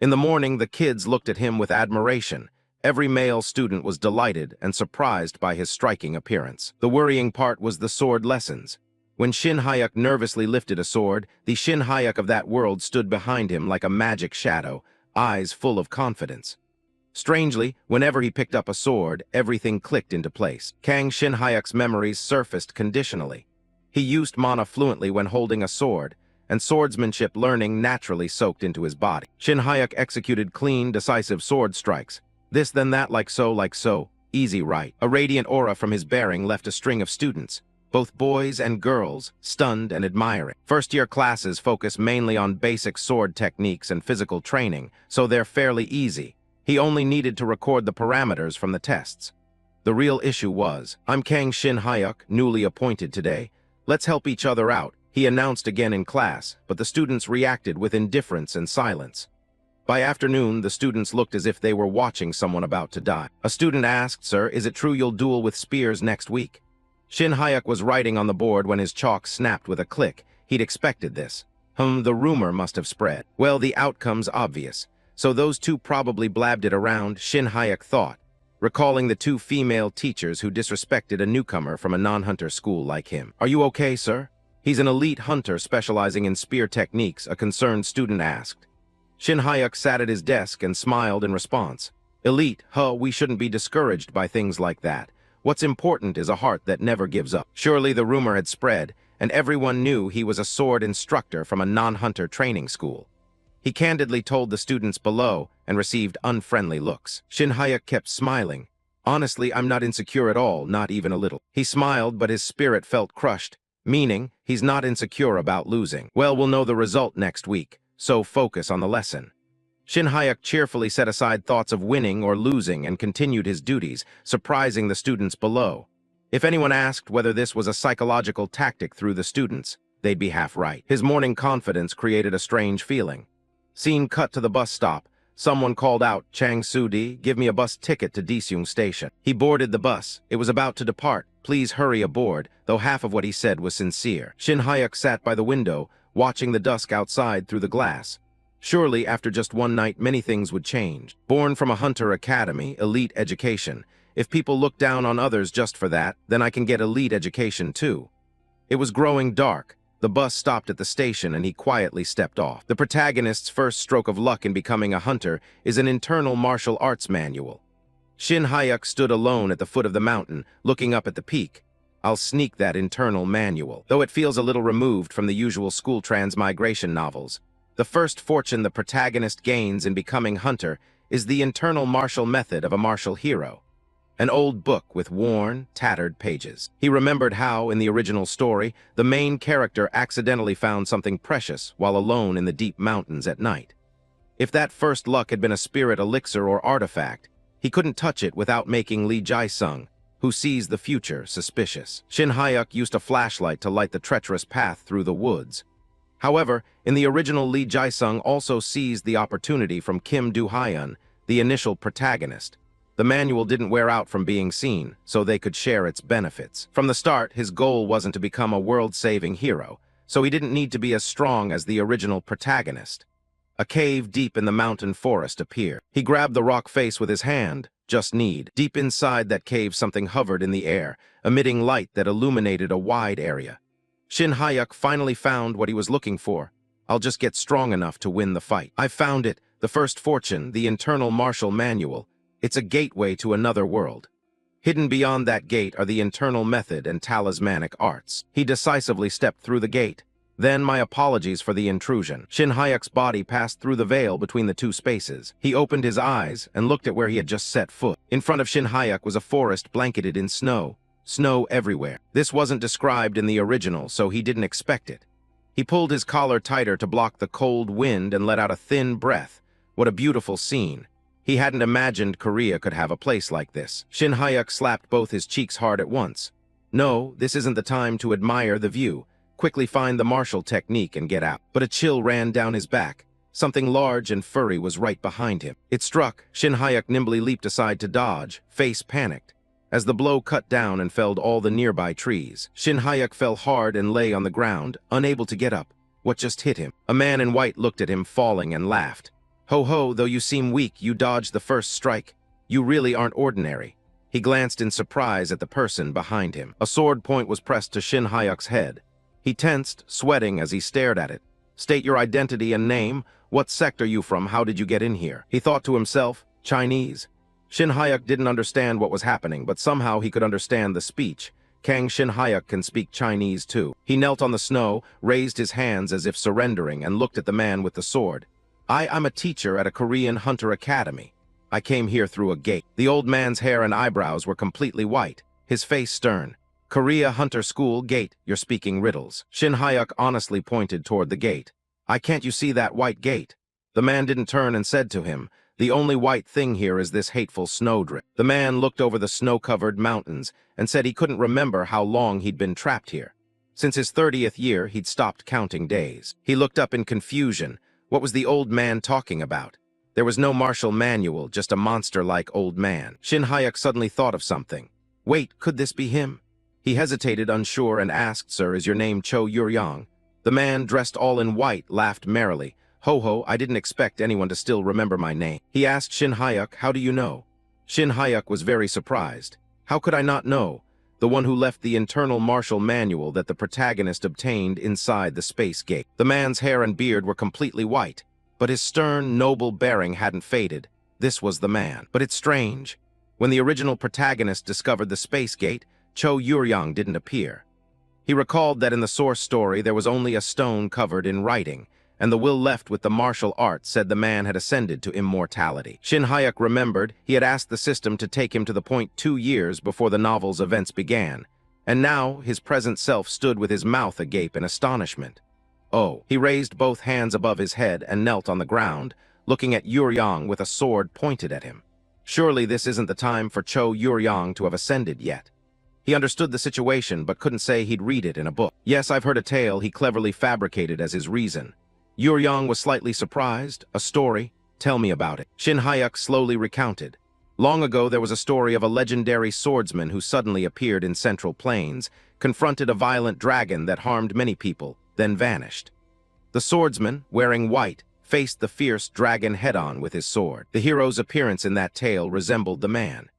In the morning, the kids looked at him with admiration. Every male student was delighted and surprised by his striking appearance. The worrying part was the sword lessons. When Shin Hyuk nervously lifted a sword, the Shin Hyuk of that world stood behind him like a magic shadow, eyes full of confidence. Strangely, whenever he picked up a sword, everything clicked into place. Kang Shin Hyuk's memories surfaced conditionally. He used mana fluently when holding a sword, and swordsmanship learning naturally soaked into his body. Shin Hyuk executed clean, decisive sword strikes. This then that, like so, easy right. A radiant aura from his bearing left a string of students, both boys and girls, stunned and admiring. First-year classes focus mainly on basic sword techniques and physical training, so they're fairly easy. He only needed to record the parameters from the tests. The real issue was, I'm Kang Shin Hyuk, newly appointed today. Let's help each other out, he announced again in class, but the students reacted with indifference and silence. By afternoon, the students looked as if they were watching someone about to die. A student asked, "Sir, is it true you'll duel with spears next week?" Shin Hyuk was writing on the board when his chalk snapped with a click. He'd expected this. The rumor must have spread. Well, the outcome's obvious. So those two probably blabbed it around, Shin Hyuk thought, recalling the two female teachers who disrespected a newcomer from a non-hunter school like him. "Are you okay, sir?" "He's an elite hunter specializing in spear techniques," a concerned student asked. Shin Hyuk sat at his desk and smiled in response. "Elite, we shouldn't be discouraged by things like that. What's important is a heart that never gives up." Surely the rumor had spread, and everyone knew he was a sword instructor from a non-hunter training school. He candidly told the students below and received unfriendly looks. Shin Hyuk kept smiling. "Honestly, I'm not insecure at all, not even a little." He smiled, but his spirit felt crushed, meaning he's not insecure about losing. "Well, we'll know the result next week, so focus on the lesson." Shin Hyuk cheerfully set aside thoughts of winning or losing and continued his duties, surprising the students below. If anyone asked whether this was a psychological tactic through the students, they'd be half right. His morning confidence created a strange feeling. Scene cut to the bus stop. Someone called out, "Chang Su-di, give me a bus ticket to Deseung Station." He boarded the bus. It was about to depart. "Please hurry aboard," though half of what he said was sincere. Shin Hyuk sat by the window, watching the dusk outside through the glass. Surely, after just one night, many things would change. Born from a hunter academy, elite education. If people look down on others just for that, then I can get elite education too. It was growing dark. The bus stopped at the station and he quietly stepped off. The protagonist's first stroke of luck in becoming a hunter is an internal martial arts manual. Shin Hyuk stood alone at the foot of the mountain, looking up at the peak. I'll sneak that internal manual, though it feels a little removed from the usual school transmigration novels. The first fortune the protagonist gains in becoming hunter is the internal martial method of a martial hero. An old book with worn, tattered pages. He remembered how, in the original story, the main character accidentally found something precious while alone in the deep mountains at night. If that first luck had been a spirit elixir or artifact, he couldn't touch it without making Lee Jae-sung, who sees the future, suspicious. Shin Hyuk used a flashlight to light the treacherous path through the woods. However, in the original, Lee Jae-sung also seized the opportunity from Kim Do-hyun, the initial protagonist. The manual didn't wear out from being seen, so they could share its benefits. From the start, his goal wasn't to become a world-saving hero, so he didn't need to be as strong as the original protagonist. A cave deep in the mountain forest appeared. He grabbed the rock face with his hand. Just need. Deep inside that cave, something hovered in the air, emitting light that illuminated a wide area. Shin Hyuk finally found what he was looking for. I'll just get strong enough to win the fight. I found it, the first fortune, the internal martial manual. It's a gateway to another world. Hidden beyond that gate are the internal method and talismanic arts. He decisively stepped through the gate. Then my apologies for the intrusion. Shin Hyuk's body passed through the veil between the two spaces. He opened his eyes and looked at where he had just set foot. In front of Shin Hyuk was a forest blanketed in snow. Snow everywhere. This wasn't described in the original, so he didn't expect it. He pulled his collar tighter to block the cold wind and let out a thin breath. What a beautiful scene. He hadn't imagined Korea could have a place like this. Shin Hyuk slapped both his cheeks hard at once. No, this isn't the time to admire the view. Quickly find the martial technique and get out. But a chill ran down his back. Something large and furry was right behind him. It struck. Shin Hyuk nimbly leaped aside to dodge, face panicked. As the blow cut down and felled all the nearby trees, Shin Hyuk fell hard and lay on the ground, unable to get up. What just hit him? A man in white looked at him, falling, and laughed. Ho ho, though you seem weak, you dodged the first strike. You really aren't ordinary. He glanced in surprise at the person behind him. A sword point was pressed to Shin Hyuk's head. He tensed, sweating as he stared at it. State your identity and name. What sect are you from? How did you get in here? He thought to himself, Chinese. Shin Hyuk didn't understand what was happening, but somehow he could understand the speech. Kang Shin Hyuk can speak Chinese too. He knelt on the snow, raised his hands as if surrendering, and looked at the man with the sword. I'm a teacher at a Korean hunter academy. I came here through a gate. The old man's hair and eyebrows were completely white, his face stern. Korea Hunter School Gate, you're speaking riddles. Shin Hyuk honestly pointed toward the gate. Can't you see that white gate? The man didn't turn and said to him, the only white thing here is this hateful snowdrift. The man looked over the snow-covered mountains and said he couldn't remember how long he'd been trapped here. Since his 30th year, he'd stopped counting days. He looked up in confusion. What was the old man talking about? There was no martial manual, just a monster-like old man. Shin Hayek suddenly thought of something. Wait, could this be him? He hesitated, unsure, and asked, "Sir, is your name Cho Yuryang?" The man, dressed all in white, laughed merrily. "Ho ho, I didn't expect anyone to still remember my name." He asked Shin Hayek, "How do you know?" Shin Hayek was very surprised. "How could I not know? The one who left the internal martial manual that the protagonist obtained inside the space gate." The man's hair and beard were completely white, but his stern, noble bearing hadn't faded. This was the man. But it's strange. When the original protagonist discovered the space gate, Cho Yuryang didn't appear. He recalled that in the source story there was only a stone covered in writing, and the will left with the martial arts said the man had ascended to immortality. Shin Hayek remembered he had asked the system to take him to the point 2 years before the novel's events began, and now his present self stood with his mouth agape in astonishment. Oh, he raised both hands above his head and knelt on the ground, looking at Yuryang with a sword pointed at him. Surely this isn't the time for Cho Yuryang to have ascended yet. He understood the situation but couldn't say he'd read it in a book. "Yes, I've heard a tale he cleverly fabricated as his reason." Yuryang was slightly surprised. "A story? Tell me about it." Shin Hayek slowly recounted. Long ago there was a story of a legendary swordsman who suddenly appeared in Central Plains, confronted a violent dragon that harmed many people, then vanished. The swordsman, wearing white, faced the fierce dragon head-on with his sword. The hero's appearance in that tale resembled the man.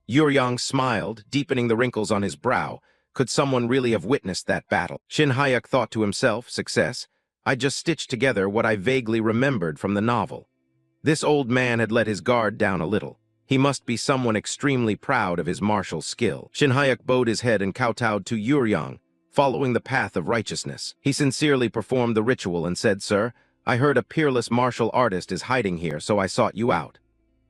Yuryang smiled, deepening the wrinkles on his brow. Could someone really have witnessed that battle? Shin Hayek thought to himself, success. I just stitched together what I vaguely remembered from the novel. This old man had let his guard down a little. He must be someone extremely proud of his martial skill. Shin Hayek bowed his head and kowtowed to Yuryang, following the path of righteousness. He sincerely performed the ritual and said, "Sir, I heard a peerless martial artist is hiding here, so I sought you out.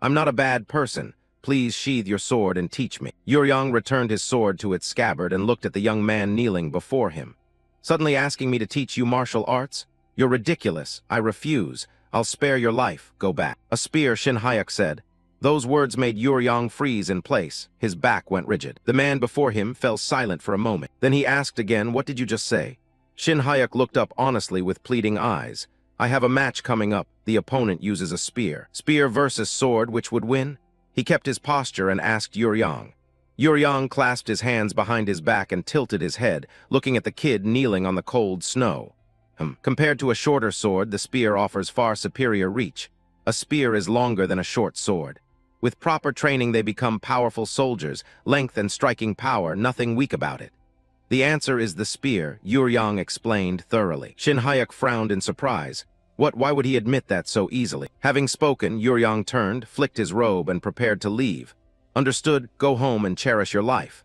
I'm not a bad person. Please sheathe your sword and teach me." Yuryang returned his sword to its scabbard and looked at the young man kneeling before him. "Suddenly asking me to teach you martial arts? You're ridiculous. I refuse. I'll spare your life. Go back." "A spear," Shin Hayek said. Those words made Yuryang freeze in place. His back went rigid. The man before him fell silent for a moment. Then he asked again, "What did you just say?" Shin Hayek looked up honestly with pleading eyes. "I have a match coming up. The opponent uses a spear. Spear versus sword, which would win?" He kept his posture and asked Yuryang. Yuryang clasped his hands behind his back and tilted his head, looking at the kid kneeling on the cold snow. Compared to a shorter sword, the spear offers far superior reach. A spear is longer than a short sword. With proper training, they become powerful soldiers, length and striking power, nothing weak about it. "The answer is the spear," Yuryang explained thoroughly. Shin Hayek frowned in surprise. Why would he admit that so easily? Having spoken, Yuryang turned, flicked his robe, and prepared to leave. "Understood, go home and cherish your life."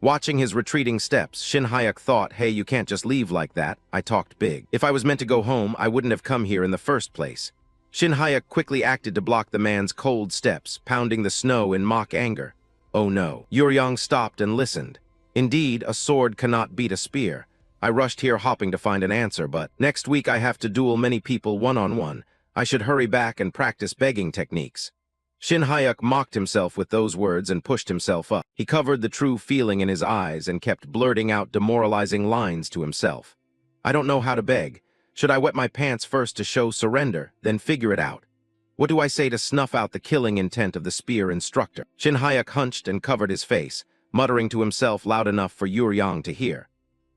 Watching his retreating steps, Shin Hayek thought, "Hey, you can't just leave like that. I talked big. If I was meant to go home, I wouldn't have come here in the first place." Shin Hayek quickly acted to block the man's cold steps, pounding the snow in mock anger. "Oh no." Yuryang stopped and listened. "Indeed, a sword cannot beat a spear. I rushed here hoping to find an answer, but next week I have to duel many people one-on-one. I should hurry back and practice begging techniques." Shin Hayek mocked himself with those words and pushed himself up. He covered the true feeling in his eyes and kept blurting out demoralizing lines to himself. "I don't know how to beg. Should I wet my pants first to show surrender, then figure it out? What do I say to snuff out the killing intent of the spear instructor?" Shin Hayek hunched and covered his face, muttering to himself loud enough for Yuryang to hear.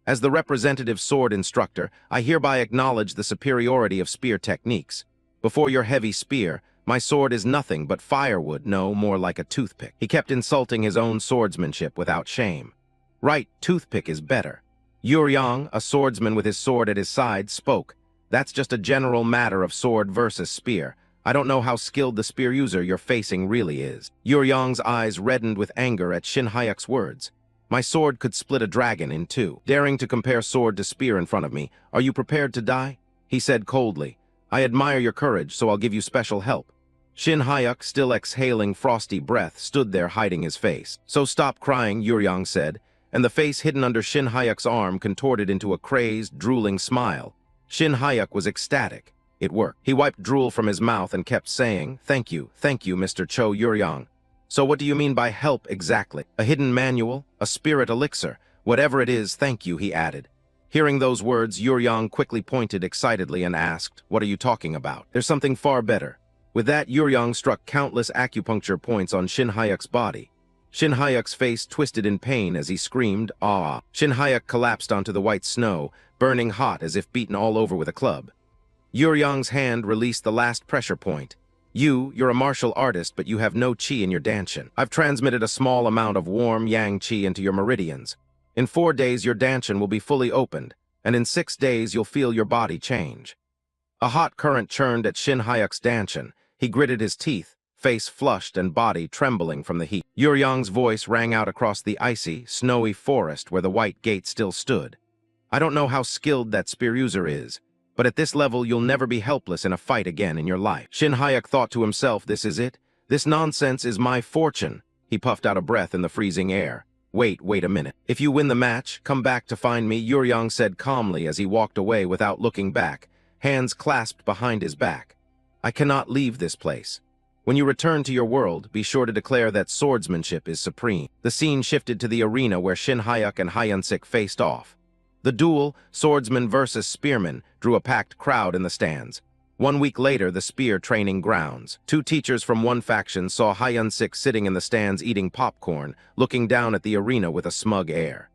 "As the representative sword instructor, I hereby acknowledge the superiority of spear techniques. Before your heavy spear, my sword is nothing but firewood, no, more like a toothpick." He kept insulting his own swordsmanship without shame. "Right, toothpick is better." Yuryang, a swordsman with his sword at his side, spoke. "That's just a general matter of sword versus spear. I don't know how skilled the spear user you're facing really is." Yuryang's eyes reddened with anger at Shin Hayek's words. "My sword could split a dragon in two. Daring to compare sword to spear in front of me, are you prepared to die?" He said coldly. "I admire your courage, so I'll give you special help." Shin Hayek, still exhaling frosty breath, stood there hiding his face. "So stop crying," Yuryang said, and the face hidden under Shin Hayek's arm contorted into a crazed, drooling smile. Shin Hayek was ecstatic. It worked. He wiped drool from his mouth and kept saying, thank you, Mr. Cho Yuryang." "So what do you mean by help exactly? A hidden manual? A spirit elixir? Whatever it is, thank you," he added. Hearing those words, Yuryang quickly pointed excitedly and asked, "What are you talking about?" "There's something far better. With that, Yuryong struck countless acupuncture points on Shin Hayek's body. Shin Hayek's face twisted in pain as he screamed, "Ah!" Shin Hayek collapsed onto the white snow, burning hot as if beaten all over with a club. Yuryong's hand released the last pressure point. You're a martial artist, but you have no qi in your danshin. I've transmitted a small amount of warm yang qi into your meridians. In 4 days, your danshin will be fully opened, and in 6 days, you'll feel your body change. A hot current churned at Shin Hayek's danshin. He gritted his teeth, face flushed and body trembling from the heat. Yuryong's voice rang out across the icy, snowy forest where the white gate still stood. I don't know how skilled that spear user is, but at this level you'll never be helpless in a fight again in your life. Shin Hayek thought to himself, this is it? This nonsense is my fortune. He puffed out a breath in the freezing air. Wait a minute. If you win the match, come back to find me, Yuryong said calmly as he walked away without looking back, hands clasped behind his back. I cannot leave this place. When you return to your world, be sure to declare that swordsmanship is supreme. The scene shifted to the arena where Shin Hayek and Hyun-sik faced off. The duel, swordsman versus spearman, drew a packed crowd in the stands. 1 week later, the spear training grounds. 2 teachers from one faction saw Hyun-sik sitting in the stands eating popcorn, looking down at the arena with a smug air.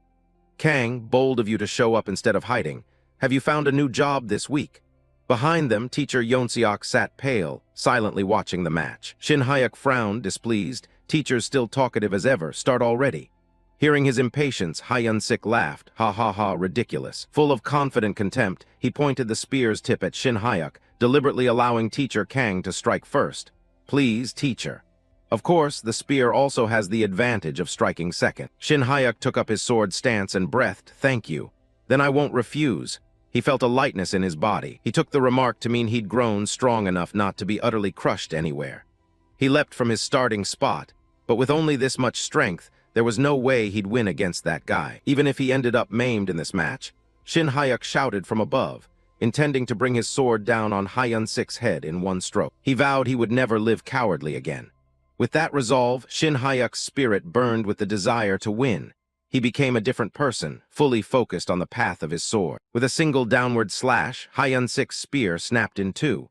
Kang, bold of you to show up instead of hiding. Have you found a new job this week? Behind them, teacher Yeon-seok sat pale, silently watching the match. Shin Hayek frowned, displeased. Teachers still talkative as ever, start already. Hearing his impatience, Hyun-sik laughed. Ha ha ha, ridiculous. Full of confident contempt, he pointed the spear's tip at Shin Hayek, deliberately allowing teacher Kang to strike first. Please, teacher. Of course, the spear also has the advantage of striking second. Shin Hayek took up his sword stance and breathed, thank you. Then I won't refuse. He felt a lightness in his body. He took the remark to mean he'd grown strong enough not to be utterly crushed anywhere. He leapt from his starting spot, but with only this much strength, there was no way he'd win against that guy. Even if he ended up maimed in this match, Shin Hayek shouted from above, intending to bring his sword down on Hyun-sik's head in one stroke. He vowed he would never live cowardly again. With that resolve, Shin Hayek's spirit burned with the desire to win. He became a different person, fully focused on the path of his sword. With a single downward slash, Hyun-sik's spear snapped in 2.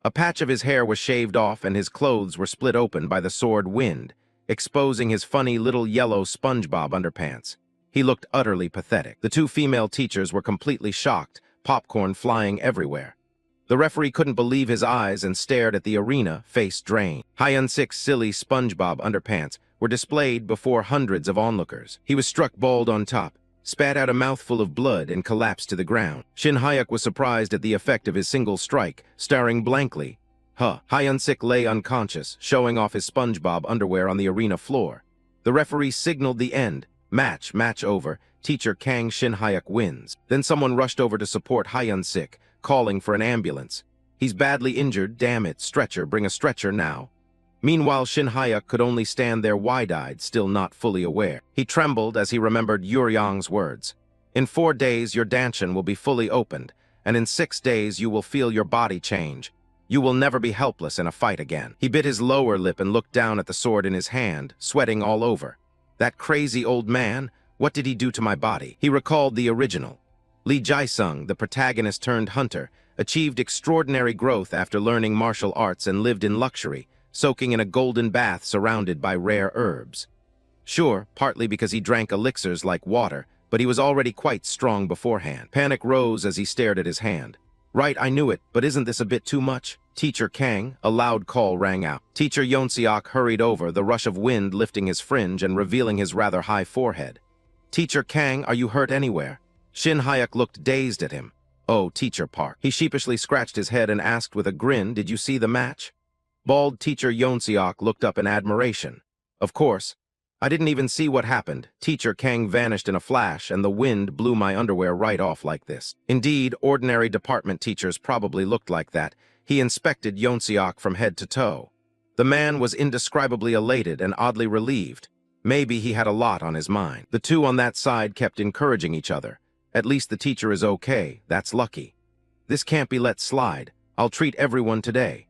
A patch of his hair was shaved off and his clothes were split open by the sword wind, exposing his funny little yellow SpongeBob underpants. He looked utterly pathetic. The 2 female teachers were completely shocked, popcorn flying everywhere. The referee couldn't believe his eyes and stared at the arena, face drained. Hyun-sik's silly SpongeBob underpants were displayed before hundreds of onlookers. He was struck bald on top, spat out a mouthful of blood, and collapsed to the ground. Shin Hayek was surprised at the effect of his single strike, staring blankly. Hyun-sik lay unconscious, showing off his SpongeBob underwear on the arena floor. The referee signaled the end. Match over. Teacher Kang Shin Hayek wins. Then someone rushed over to support Hyun-sik, calling for an ambulance. He's badly injured, damn it, stretcher, bring a stretcher now. Meanwhile, Shin Hayek could only stand there wide-eyed, still not fully aware. He trembled as he remembered Yuryong's words. In 4 days, your danshin will be fully opened, and in 6 days you will feel your body change. You will never be helpless in a fight again. He bit his lower lip and looked down at the sword in his hand, sweating all over. That crazy old man, what did he do to my body? He recalled the original. Lee Jae-sung, the protagonist-turned-hunter, achieved extraordinary growth after learning martial arts and lived in luxury, soaking in a golden bath surrounded by rare herbs. Sure, partly because he drank elixirs like water, but he was already quite strong beforehand. Panic rose as he stared at his hand. Right, I knew it, but isn't this a bit too much? Teacher Kang, a loud call rang out. Teacher Yeon-seok hurried over, the rush of wind lifting his fringe and revealing his rather high forehead. Teacher Kang, are you hurt anywhere? Shin Hayek looked dazed at him. Oh, Teacher Park. He sheepishly scratched his head and asked with a grin, did you see the match? Bald Teacher Yeon-seok looked up in admiration. Of course. I didn't even see what happened. Teacher Kang vanished in a flash, and the wind blew my underwear right off like this. Indeed, ordinary department teachers probably looked like that. He inspected Yeon-seok from head to toe. The man was indescribably elated and oddly relieved. Maybe he had a lot on his mind. The 2 on that side kept encouraging each other. At least the teacher is okay. That's lucky. This can't be let slide. I'll treat everyone today.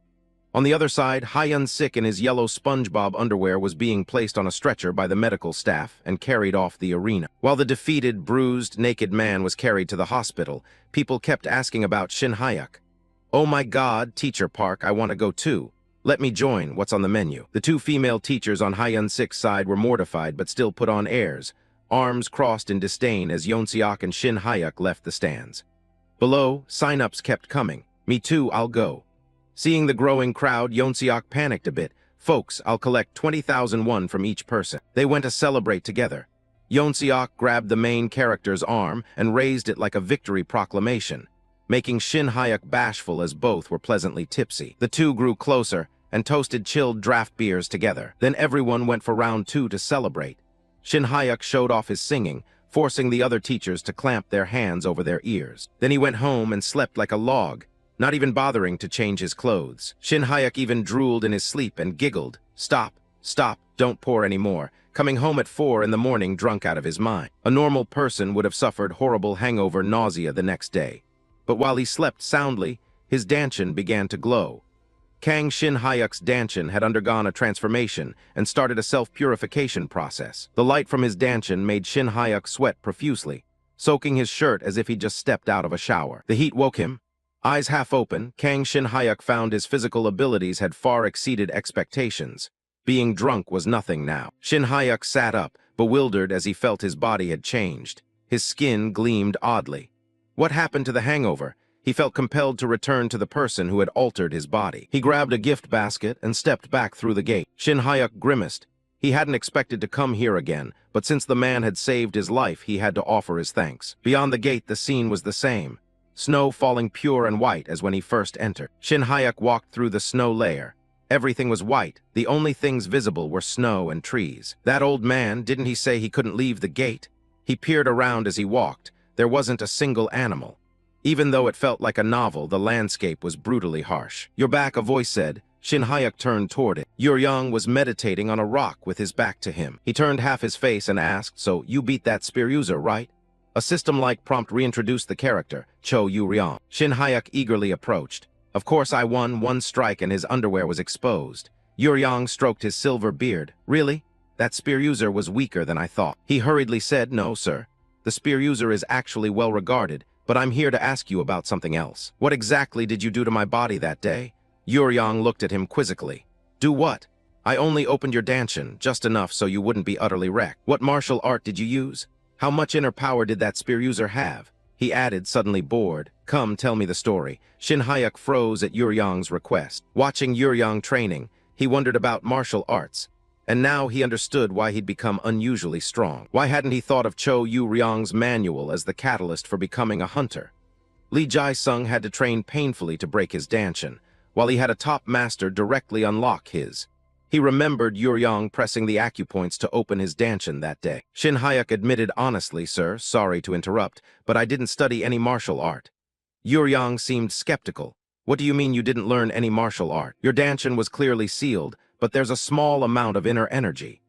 On the other side, Hyun-sik in his yellow SpongeBob underwear was being placed on a stretcher by the medical staff and carried off the arena. While the defeated, bruised, naked man was carried to the hospital, people kept asking about Shin Hayek. Oh my God, Teacher Park, I want to go too. Let me join. What's on the menu? The two female teachers on Hyun-sik's side were mortified but still put on airs, arms crossed in disdain as Yeon-seok and Shin Hyuk left the stands. Below, sign-ups kept coming. Me too, I'll go. Seeing the growing crowd, Yeon-seok panicked a bit. Folks, I'll collect 20,000 won from each person. They went to celebrate together. Yeon-seok grabbed the main character's arm and raised it like a victory proclamation, making Shin Hyuk bashful as both were pleasantly tipsy. The two grew closer and toasted chilled draft beers together. Then everyone went for round 2 to celebrate. Shin Hyuk showed off his singing, forcing the other teachers to clamp their hands over their ears. Then he went home and slept like a log, not even bothering to change his clothes. Shin Hyuk even drooled in his sleep and giggled. Stop, don't pour any more. Coming home at 4 in the morning drunk out of his mind. A normal person would have suffered horrible hangover nausea the next day. But while he slept soundly, his danchin began to glow. Kang Shin Hyuk's danchin had undergone a transformation and started a self-purification process. The light from his danchin made Shin Hyuk sweat profusely, soaking his shirt as if he'd just stepped out of a shower. The heat woke him. Eyes half open, Kang Shin Hyuk found his physical abilities had far exceeded expectations. Being drunk was nothing now. Shin Hyuk sat up, bewildered as he felt his body had changed. His skin gleamed oddly. What happened to the hangover? He felt compelled to return to the person who had altered his body. He grabbed a gift basket and stepped back through the gate. Shin Hyuk grimaced. He hadn't expected to come here again, but since the man had saved his life, he had to offer his thanks. Beyond the gate, the scene was the same. Snow falling pure and white as when he first entered. Shin Hyuk walked through the snow layer. Everything was white. The only things visible were snow and trees. That old man, didn't he say he couldn't leave the gate? He peered around as he walked. There wasn't a single animal. Even though it felt like a novel, the landscape was brutally harsh. "You're back," a voice said. Shin Hyuk turned toward it. Yuryong was meditating on a rock with his back to him. He turned half his face and asked, "So you beat that spear user, right?" A system-like prompt reintroduced the character, Cho Yuryong. Shin Hyuk eagerly approached. "Of course I won. One strike and his underwear was exposed." Yuryong stroked his silver beard. "Really? That spear user was weaker than I thought." He hurriedly said, "No, sir. The spear user is actually well regarded, but I'm here to ask you about something else. What exactly did you do to my body that day?" Yuryong looked at him quizzically. "Do what?" "I only opened your danchin, just enough so you wouldn't be utterly wrecked." "What martial art did you use? How much inner power did that spear user have?" He added, suddenly bored. "Come, tell me the story." Shin Hyuk froze at Yuryong's request. Watching Yuryong training, he wondered about martial arts, and now he understood why he'd become unusually strong. Why hadn't he thought of Cho Yuryong's manual as the catalyst for becoming a hunter? Lee Jae-sung had to train painfully to break his danchin, while he had a top master directly unlock his. He remembered Yuryong pressing the acupoints to open his danchin that day. Shin Hyuk admitted honestly, "Sir, sorry to interrupt, but I didn't study any martial art." Yuryong seemed skeptical. "What do you mean you didn't learn any martial art? Your danchin was clearly sealed, but there's a small amount of inner energy."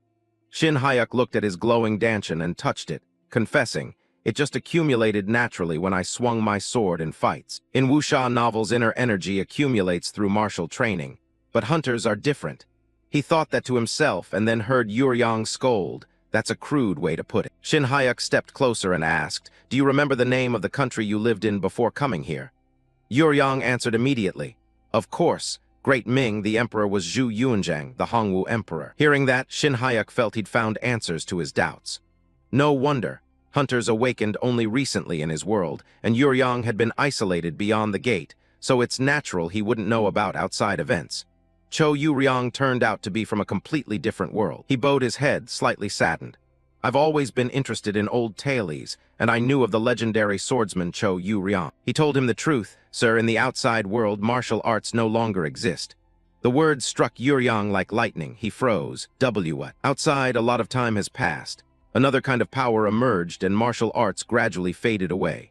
Shin Hyuk looked at his glowing danchin and touched it, confessing, "It just accumulated naturally when I swung my sword in fights." In wuxia novels, inner energy accumulates through martial training, but hunters are different. He thought that to himself and then heard Yuryong scold. "That's a crude way to put it." Shin Hyuk stepped closer and asked, "Do you remember the name of the country you lived in before coming here?" Yuryong answered immediately, "Of course. Great Ming, the emperor, was Zhu Yuanzhang, the Hongwu emperor." Hearing that, Shin Hyuk felt he'd found answers to his doubts. No wonder. Hunters awakened only recently in his world, and Yuryong had been isolated beyond the gate, so it's natural he wouldn't know about outside events. Cho Yuryong turned out to be from a completely different world. He bowed his head, slightly saddened. "I've always been interested in old tales, and I knew of the legendary swordsman Cho Yuryong." He told him the truth. "Sir, in the outside world, martial arts no longer exist." The words struck Yuryong like lightning. He froze. What? Outside, a lot of time has passed. Another kind of power emerged, and martial arts gradually faded away.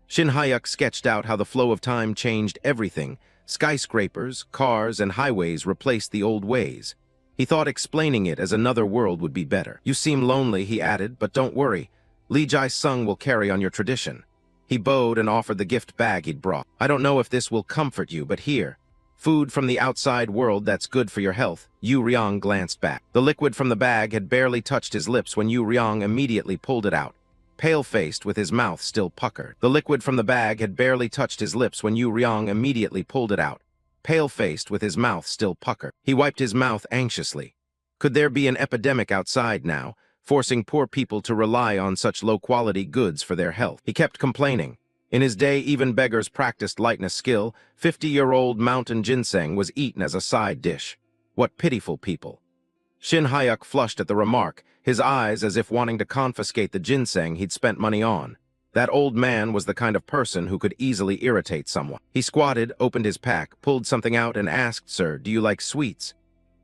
Shin Hyuk sketched out how the flow of time changed everything. Skyscrapers, cars, and highways replaced the old ways. He thought explaining it as another world would be better. "You seem lonely," he added, "but don't worry. Lee Jae-sung will carry on your tradition." He bowed and offered the gift bag he'd brought. "I don't know if this will comfort you, but here. Food from the outside world that's good for your health." Yu Ryong glanced back. The liquid from the bag had barely touched his lips when Yu Ryong immediately pulled it out, pale-faced with his mouth still puckered. The liquid from the bag had barely touched his lips when Yu Ryong immediately pulled it out, pale-faced with his mouth still puckered. He wiped his mouth anxiously. Could there be an epidemic outside now, forcing poor people to rely on such low-quality goods for their health? He kept complaining. In his day, even beggars practiced lightness skill. 50-year-old mountain ginseng was eaten as a side dish. What pitiful people. Shin Hyuk flushed at the remark, his eyes as if wanting to confiscate the ginseng he'd spent money on. That old man was the kind of person who could easily irritate someone. He squatted, opened his pack, pulled something out, and asked, "Sir, do you like sweets?"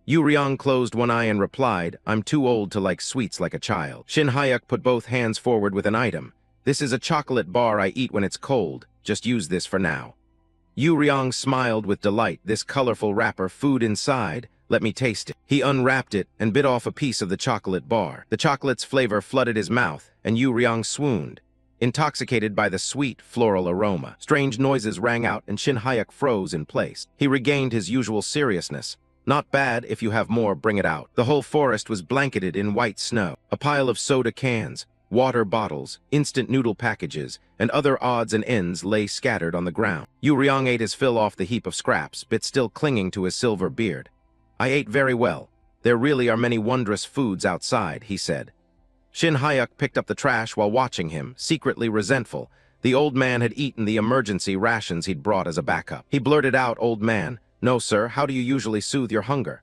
Yu Ryong closed one eye and replied, "I'm too old to like sweets like a child." Shin Hyuk put both hands forward with an item. "This is a chocolate bar I eat when it's cold. Just use this for now." Yu Ryong smiled with delight. "This colorful wrapper, food inside? Let me taste it." He unwrapped it and bit off a piece of the chocolate bar. The chocolate's flavor flooded his mouth, and Yu Ryong swooned, intoxicated by the sweet, floral aroma. Strange noises rang out, and Shin Hyuk froze in place. He regained his usual seriousness. "Not bad. If you have more, bring it out." The whole forest was blanketed in white snow. A pile of soda cans, water bottles, instant noodle packages, and other odds and ends lay scattered on the ground. Yu Ryong ate his fill off the heap of scraps, bits still clinging to his silver beard. "I ate very well. There really are many wondrous foods outside," he said. Shin Hyuk picked up the trash while watching him, secretly resentful. The old man had eaten the emergency rations he'd brought as a backup. He blurted out, "Old man, no sir, how do you usually soothe your hunger?"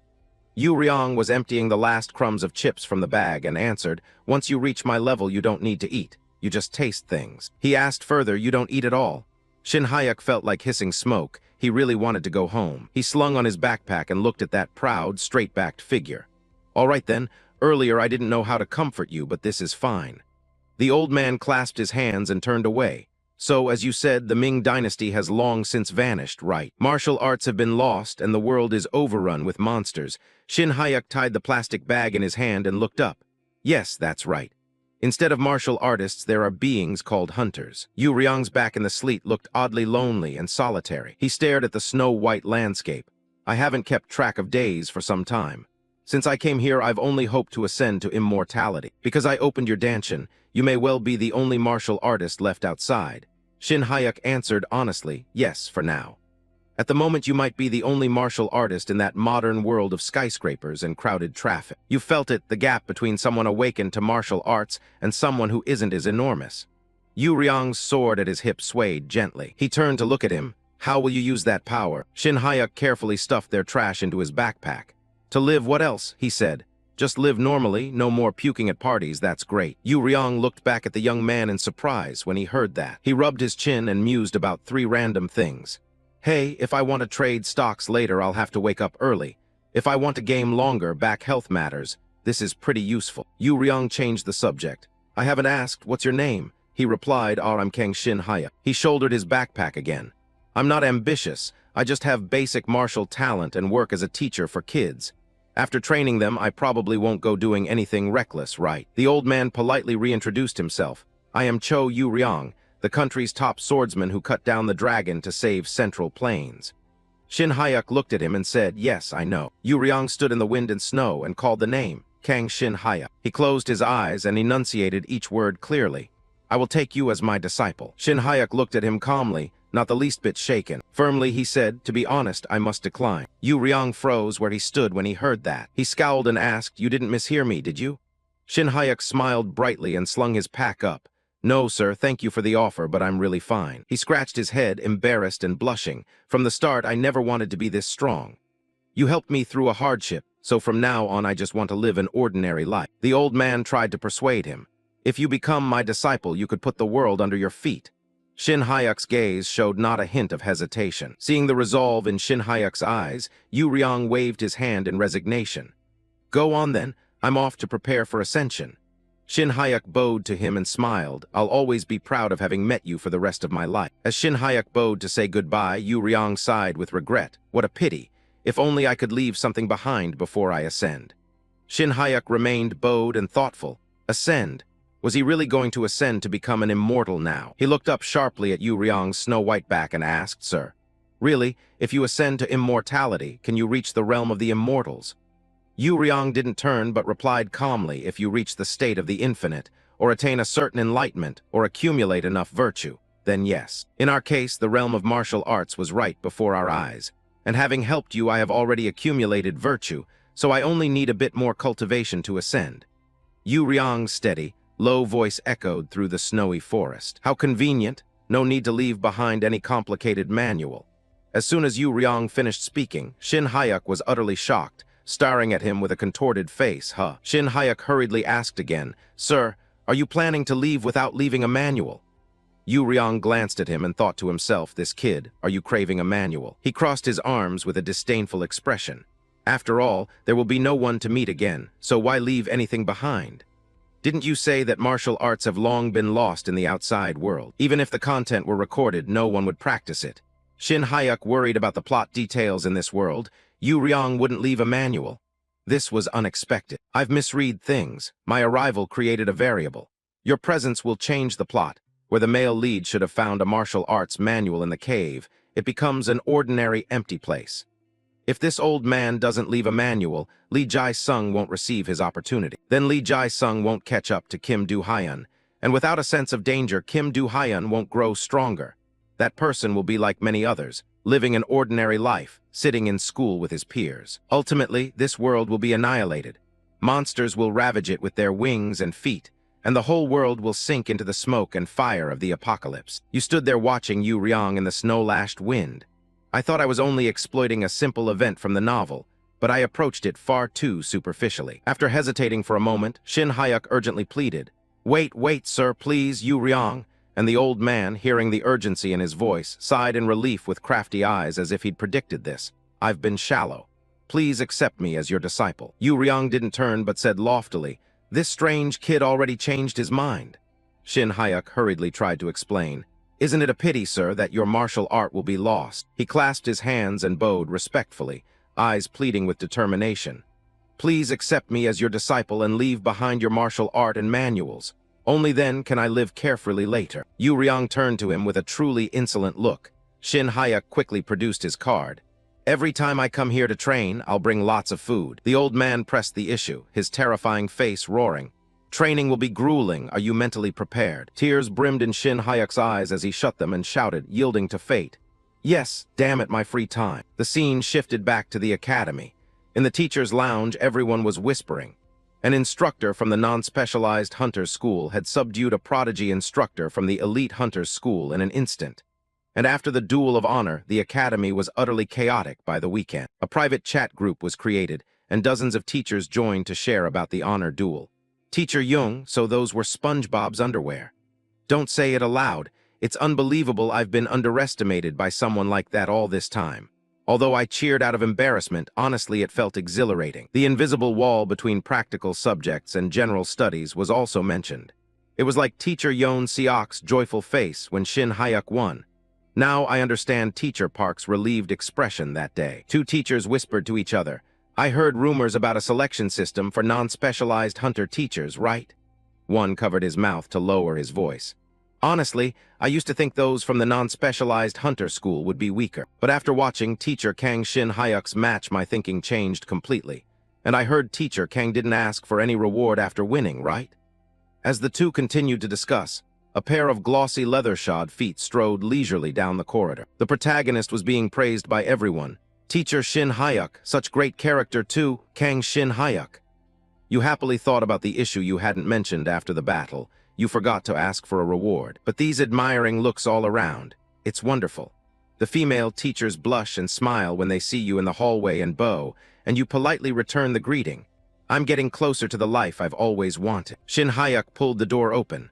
Yu Ryong was emptying the last crumbs of chips from the bag and answered, "Once you reach my level, you don't need to eat. You just taste things." He asked further, "You don't eat at all?" Shin Hyuk felt like hissing smoke. He really wanted to go home. He slung on his backpack and looked at that proud, straight-backed figure. "All right then. Earlier I didn't know how to comfort you, but this is fine." The old man clasped his hands and turned away. "So, as you said, the Ming dynasty has long since vanished, right? Martial arts have been lost, and the world is overrun with monsters." Shin Hyuk tied the plastic bag in his hand and looked up. "Yes, that's right. Instead of martial artists, there are beings called hunters." Yu Ryong's back in the sleet looked oddly lonely and solitary. He stared at the snow-white landscape. "I haven't kept track of days for some time. Since I came here, I've only hoped to ascend to immortality. Because I opened your danchan, you may well be the only martial artist left outside." Shin Hyuk answered honestly, "Yes, for now. At the moment, you might be the only martial artist in that modern world of skyscrapers and crowded traffic. You felt it, the gap between someone awakened to martial arts and someone who isn't is enormous." Yu Ryong's sword at his hip swayed gently. He turned to look at him. "How will you use that power?" Shin Hyuk carefully stuffed their trash into his backpack. "To live, what else?" he said. "Just live normally, no more puking at parties, that's great." Yu Ryong looked back at the young man in surprise when he heard that. He rubbed his chin and mused about 3 random things. "Hey, if I want to trade stocks later, I'll have to wake up early. If I want to game longer, back health matters. This is pretty useful." Yu Ryong changed the subject. "I haven't asked, what's your name?" He replied, I'm Kang Shin Hyuk." He shouldered his backpack again. "I'm not ambitious. I just have basic martial talent and work as a teacher for kids. After training them, I probably won't go doing anything reckless, right?" The old man politely reintroduced himself. "I am Cho Yu Ryong, the country's top swordsman who cut down the dragon to save Central Plains." Shin Hyuk looked at him and said, "Yes, I know." Yu Ryong stood in the wind and snow and called the name, Kang Shin Hyuk. He closed his eyes and enunciated each word clearly. "I will take you as my disciple." Shin Hyuk looked at him calmly, not the least bit shaken. Firmly, he said, "To be honest, I must decline." Yu Ryong froze where he stood when he heard that. He scowled and asked, "You didn't mishear me, did you?" Shin Hyuk smiled brightly and slung his pack up. "No, sir, thank you for the offer, but I'm really fine." He scratched his head, embarrassed and blushing. "From the start, I never wanted to be this strong. You helped me through a hardship, so from now on I just want to live an ordinary life." The old man tried to persuade him. "If you become my disciple, you could put the world under your feet." Shin Hyuk's gaze showed not a hint of hesitation. Seeing the resolve in Shin Hyuk's eyes, Yu Ryong waved his hand in resignation. "Go on then, I'm off to prepare for ascension." Shin Hyuk bowed to him and smiled. "I'll always be proud of having met you for the rest of my life." As Shin Hyuk bowed to say goodbye, Yu Ryong sighed with regret. "What a pity. If only I could leave something behind before I ascend." Shin Hyuk remained bowed and thoughtful. Ascend? Was he really going to ascend to become an immortal now? He looked up sharply at Yu Ryong's snow-white back and asked, "Sir, really, if you ascend to immortality, can you reach the realm of the immortals?" Yu Ryong didn't turn but replied calmly, "If you reach the state of the infinite, or attain a certain enlightenment, or accumulate enough virtue, then yes. In our case, the realm of martial arts was right before our eyes. And having helped you, I have already accumulated virtue, so I only need a bit more cultivation to ascend. Yu Ryong's steady, low voice echoed through the snowy forest. How convenient, no need to leave behind any complicated manual. As soon as Yu Ryong finished speaking, Shin Hyuk was utterly shocked, staring at him with a contorted face. Shin Hyuk hurriedly asked again, "Sir, are you planning to leave without leaving a manual?" Yu Ryong glanced at him and thought to himself, "This kid, are you craving a manual?" He crossed his arms with a disdainful expression. After all, there will be no one to meet again, so why leave anything behind? Didn't you say that martial arts have long been lost in the outside world? Even if the content were recorded, no one would practice it. Shin Hyuk worried about the plot details in this world. Yu Ryong wouldn't leave a manual. This was unexpected. I've misread things. My arrival created a variable. Your presence will change the plot. Where the male lead should have found a martial arts manual in the cave, it becomes an ordinary empty place. If this old man doesn't leave a manual, Lee Jae-sung won't receive his opportunity. Then Lee Jae-sung won't catch up to Kim Do-hyun, and without a sense of danger, Kim Do-hyun won't grow stronger. That person will be like many others, living an ordinary life, sitting in school with his peers. Ultimately, this world will be annihilated. Monsters will ravage it with their wings and feet, and the whole world will sink into the smoke and fire of the apocalypse. You stood there watching Yu Ryong in the snow-lashed wind. I thought I was only exploiting a simple event from the novel, but I approached it far too superficially. After hesitating for a moment, Shin Hyuk urgently pleaded, Wait, sir, please, Yu Ryong." And the old man, hearing the urgency in his voice, sighed in relief with crafty eyes as if he'd predicted this. "I've been shallow. Please accept me as your disciple." Yu Ryong didn't turn but said loftily, "This strange kid already changed his mind." Shin Hyuk hurriedly tried to explain, "Isn't it a pity, sir, that your martial art will be lost?" He clasped his hands and bowed respectfully, eyes pleading with determination. "Please accept me as your disciple and leave behind your martial art and manuals. Only then can I live carefully later." Yu Ryong turned to him with a truly insolent look. Shin Hyuk quickly produced his card. "Every time I come here to train, I'll bring lots of food." The old man pressed the issue, his terrifying face roaring. "Training will be grueling. Are you mentally prepared?" Tears brimmed in Shin Hyuk's eyes as he shut them and shouted, yielding to fate, "Yes, damn it, my free time." The scene shifted back to the academy. In the teacher's lounge, everyone was whispering. An instructor from the non-specialized hunter's school had subdued a prodigy instructor from the elite hunter's school in an instant. And after the duel of honor, the academy was utterly chaotic by the weekend. A private chat group was created, and dozens of teachers joined to share about the honor duel. "Teacher Jung, so those were SpongeBob's underwear." "Don't say it aloud. It's unbelievable I've been underestimated by someone like that all this time." Although I cheered out of embarrassment, honestly it felt exhilarating. The invisible wall between practical subjects and general studies was also mentioned. It was like Teacher Yoon Seok's joyful face when Shin Hyuk won. Now I understand Teacher Park's relieved expression that day. Two teachers whispered to each other, "I heard rumors about a selection system for non-specialized hunter teachers, right?" One covered his mouth to lower his voice. "Honestly, I used to think those from the non-specialized hunter school would be weaker. But after watching Teacher Kang Shin Hyuk's match, my thinking changed completely. And I heard Teacher Kang didn't ask for any reward after winning, right?" As the two continued to discuss, a pair of glossy leather-shod feet strode leisurely down the corridor. The protagonist was being praised by everyone. "Teacher Shin Hyuk, such great character too, Kang Shin Hyuk." You happily thought about the issue you hadn't mentioned after the battle. You forgot to ask for a reward. But these admiring looks all around. It's wonderful. The female teachers blush and smile when they see you in the hallway and bow, and you politely return the greeting. I'm getting closer to the life I've always wanted. Shin Hyuk pulled the door open.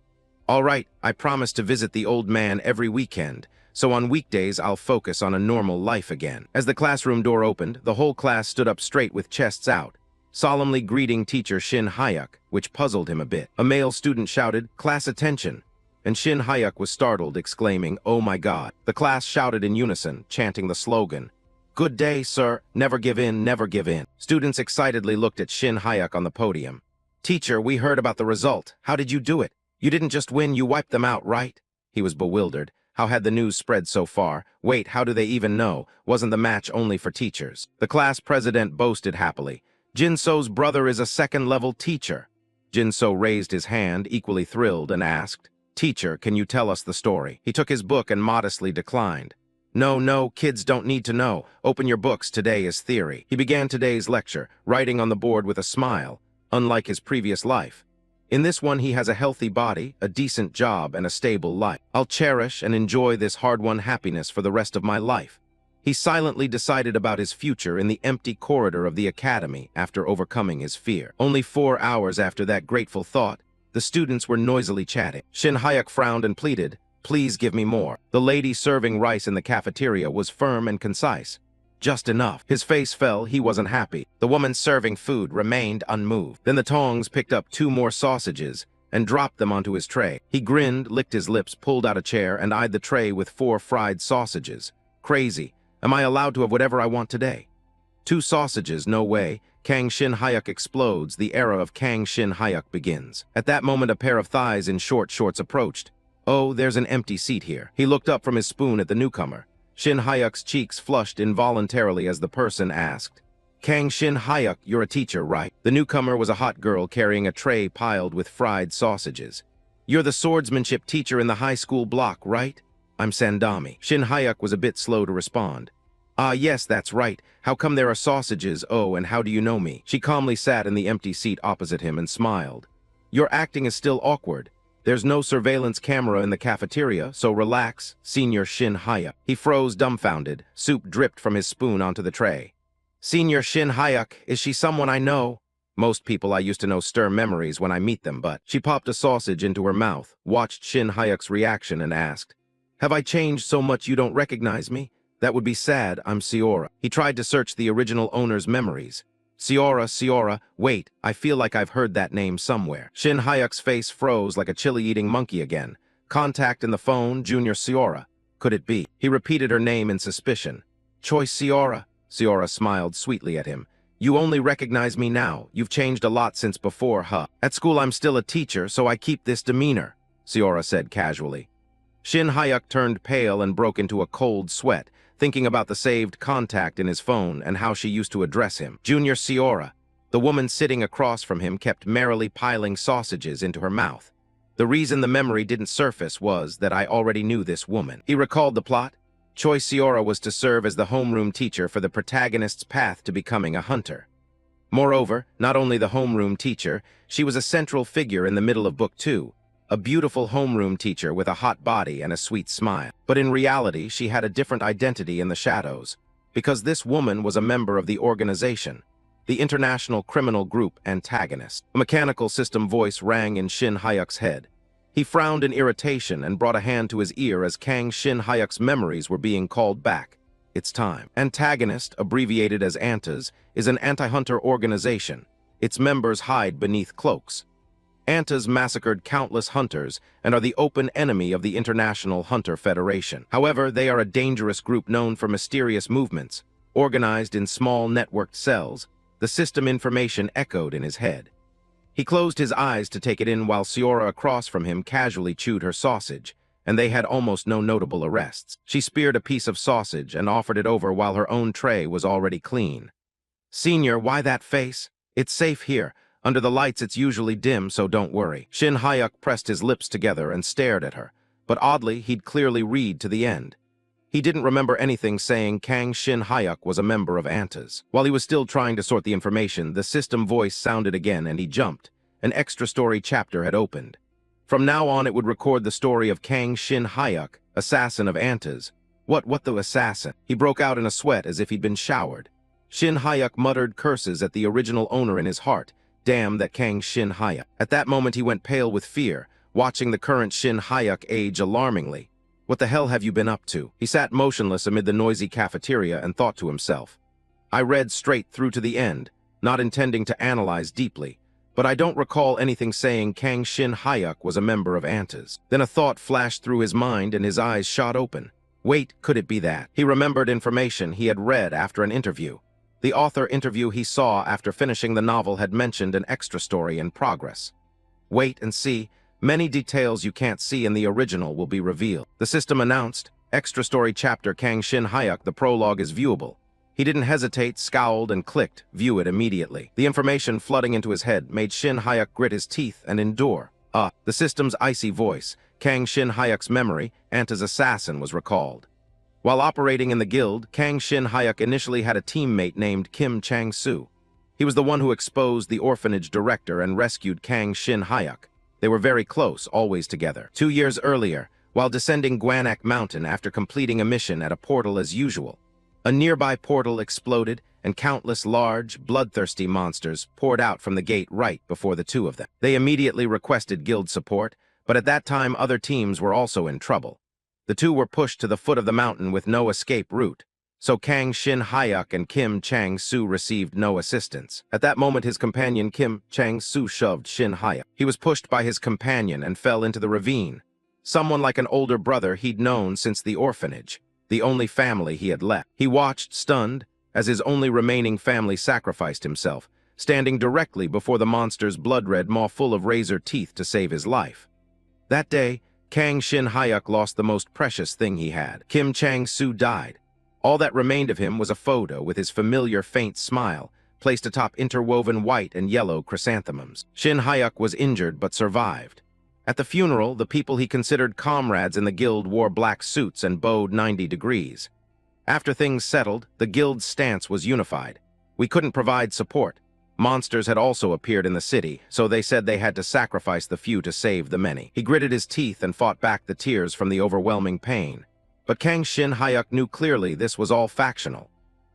"All right, I promise to visit the old man every weekend, so on weekdays I'll focus on a normal life again." As the classroom door opened, the whole class stood up straight with chests out, solemnly greeting Teacher Shin Hyuk, which puzzled him a bit. A male student shouted, "Class attention!" And Shin Hyuk was startled, exclaiming, "Oh my God." The class shouted in unison, chanting the slogan, "Good day, sir. Never give in, never give in." Students excitedly looked at Shin Hyuk on the podium. "Teacher, we heard about the result. How did you do it? You didn't just win, you wiped them out, right?" He was bewildered. How had the news spread so far? Wait, how do they even know? Wasn't the match only for teachers? The class president boasted happily, "Jinso's brother is a second-level teacher." Jinso raised his hand, equally thrilled, and asked, "Teacher, can you tell us the story?" He took his book and modestly declined. No, no, kids don't need to know. Open your books, today is theory. He began today's lecture, writing on the board with a smile, unlike his previous life. In this one, he has a healthy body, a decent job, and a stable life. I'll cherish and enjoy this hard-won happiness for the rest of my life. He silently decided about his future in the empty corridor of the academy after overcoming his fear. Only 4 hours after that grateful thought, the students were noisily chatting. Shin Hayek frowned and pleaded, "Please give me more." The lady serving rice in the cafeteria was firm and concise. Just enough. His face fell, he wasn't happy. The woman serving food remained unmoved. Then the tongs picked up 2 more sausages and dropped them onto his tray. He grinned, licked his lips, pulled out a chair, and eyed the tray with 4 fried sausages. Crazy. Am I allowed to have whatever I want today? 2 sausages, no way. Kang Shin Hayek explodes. The era of Kang Shin Hayek begins. At that moment, a pair of thighs in short shorts approached. Oh, there's an empty seat here. He looked up from his spoon at the newcomer. Shin Hayek's cheeks flushed involuntarily as the person asked, "Kang Shin Hayek, you're a teacher, right?" The newcomer was a hot girl carrying a tray piled with fried sausages. "You're the swordsmanship teacher in the high school block, right?" "I'm Sandami." Shin Hayek was a bit slow to respond. "Ah, yes, that's right. How come there are sausages? Oh, and how do you know me?" She calmly sat in the empty seat opposite him and smiled. "Your acting is still awkward. There's no surveillance camera in the cafeteria, so relax, Senior Shin Hayek." He froze dumbfounded. Soup dripped from his spoon onto the tray. "Senior Shin Hayek, is she someone I know?" "Most people I used to know stir memories when I meet them, but..." She popped a sausage into her mouth, watched Shin Hayek's reaction, and asked, "Have I changed so much you don't recognize me? That would be sad. I'm Siora." He tried to search the original owner's memories. Siora, wait, I feel like I've heard that name somewhere." Shin Hayek's face froze like a chili-eating monkey again. Contact in the phone, Junior Siora. Could it be? He repeated her name in suspicion. "Choice Siora." Siora smiled sweetly at him. "You only recognize me now. You've changed a lot since before, huh?" "At school I'm still a teacher, so I keep this demeanor," Siora said casually. Shin Hayek turned pale and broke into a cold sweat, thinking about the saved contact in his phone and how she used to address him. Junior Siora. The woman sitting across from him kept merrily piling sausages into her mouth. The reason the memory didn't surface was that I already knew this woman. He recalled the plot. Choi Siora was to serve as the homeroom teacher for the protagonist's path to becoming a hunter. Moreover, not only the homeroom teacher, she was a central figure in the middle of Book 2. A beautiful homeroom teacher with a hot body and a sweet smile. But in reality, she had a different identity in the shadows, because this woman was a member of the organization, the international criminal group antagonist. A mechanical system voice rang in Shin Hayek's head. He frowned in irritation and brought a hand to his ear as Kang Shin Hayek's memories were being called back. It's time. Antagonist, abbreviated as ANTAs, is an anti-hunter organization. Its members hide beneath cloaks. ANTAs massacred countless hunters and are the open enemy of the International Hunter Federation. However, they are a dangerous group known for mysterious movements, organized in small networked cells. The system information echoed in his head. He closed his eyes to take it in while Siora across from him casually chewed her sausage, and they had almost no notable arrests. She speared a piece of sausage and offered it over while her own tray was already clean. "Senior, why that face? It's safe here. Under the lights it's usually dim, so don't worry." Shin Hayek pressed his lips together and stared at her, but oddly he'd clearly read to the end. He didn't remember anything saying Kang Shin Hayek was a member of ANTAs. While he was still trying to sort the information, the system voice sounded again and he jumped. An extra story chapter had opened. From now on it would record the story of Kang Shin Hayek, assassin of ANTAs. What the assassin? He broke out in a sweat as if he'd been showered. Shin Hayek muttered curses at the original owner in his heart. Damn that Kang Shin Hayek. At that moment he went pale with fear, watching the current Shin Hayek age alarmingly. What the hell have you been up to? He sat motionless amid the noisy cafeteria and thought to himself. I read straight through to the end, not intending to analyze deeply, but I don't recall anything saying Kang Shin Hayek was a member of ANTAs. Then a thought flashed through his mind and his eyes shot open. Wait, could it be that? He remembered information he had read after an interview. The author interview he saw after finishing the novel had mentioned an extra story in progress. Wait and see. Many details you can't see in the original will be revealed. The system announced, extra story chapter Kang Shin Hayek, the prologue is viewable. He didn't hesitate, scowled, and clicked, view it immediately. The information flooding into his head made Shin Hayek grit his teeth and endure. The system's icy voice, Kang Shin Hayek's memory, ANTA's assassin, was recalled. While operating in the guild, Kang Shin Hyuk initially had a teammate named Kim Chang-soo. He was the one who exposed the orphanage director and rescued Kang Shin Hyuk. They were very close, always together. 2 years earlier, while descending Gwanak Mountain after completing a mission at a portal as usual, a nearby portal exploded and countless large, bloodthirsty monsters poured out from the gate right before the two of them. They immediately requested guild support, but at that time other teams were also in trouble. The two were pushed to the foot of the mountain with no escape route, so Kang Shin Hyuk and Kim Chang-soo received no assistance. At that moment his companion Kim Chang-soo shoved Shin Hyuk. He was pushed by his companion and fell into the ravine. Someone like an older brother he'd known since the orphanage, the only family he had left. He watched, stunned, as his only remaining family sacrificed himself, standing directly before the monster's blood-red maw full of razor teeth to save his life. That day, Kang Shin Hyuk lost the most precious thing he had. Kim Chang-soo died. All that remained of him was a photo with his familiar faint smile, placed atop interwoven white and yellow chrysanthemums. Shin Hyuk was injured but survived. At the funeral, the people he considered comrades in the guild wore black suits and bowed 90 degrees. After things settled, the guild's stance was unified. We couldn't provide support. Monsters had also appeared in the city, so they said they had to sacrifice the few to save the many. He gritted his teeth and fought back the tears from the overwhelming pain. But Kang Shin Hyuk knew clearly this was all factional.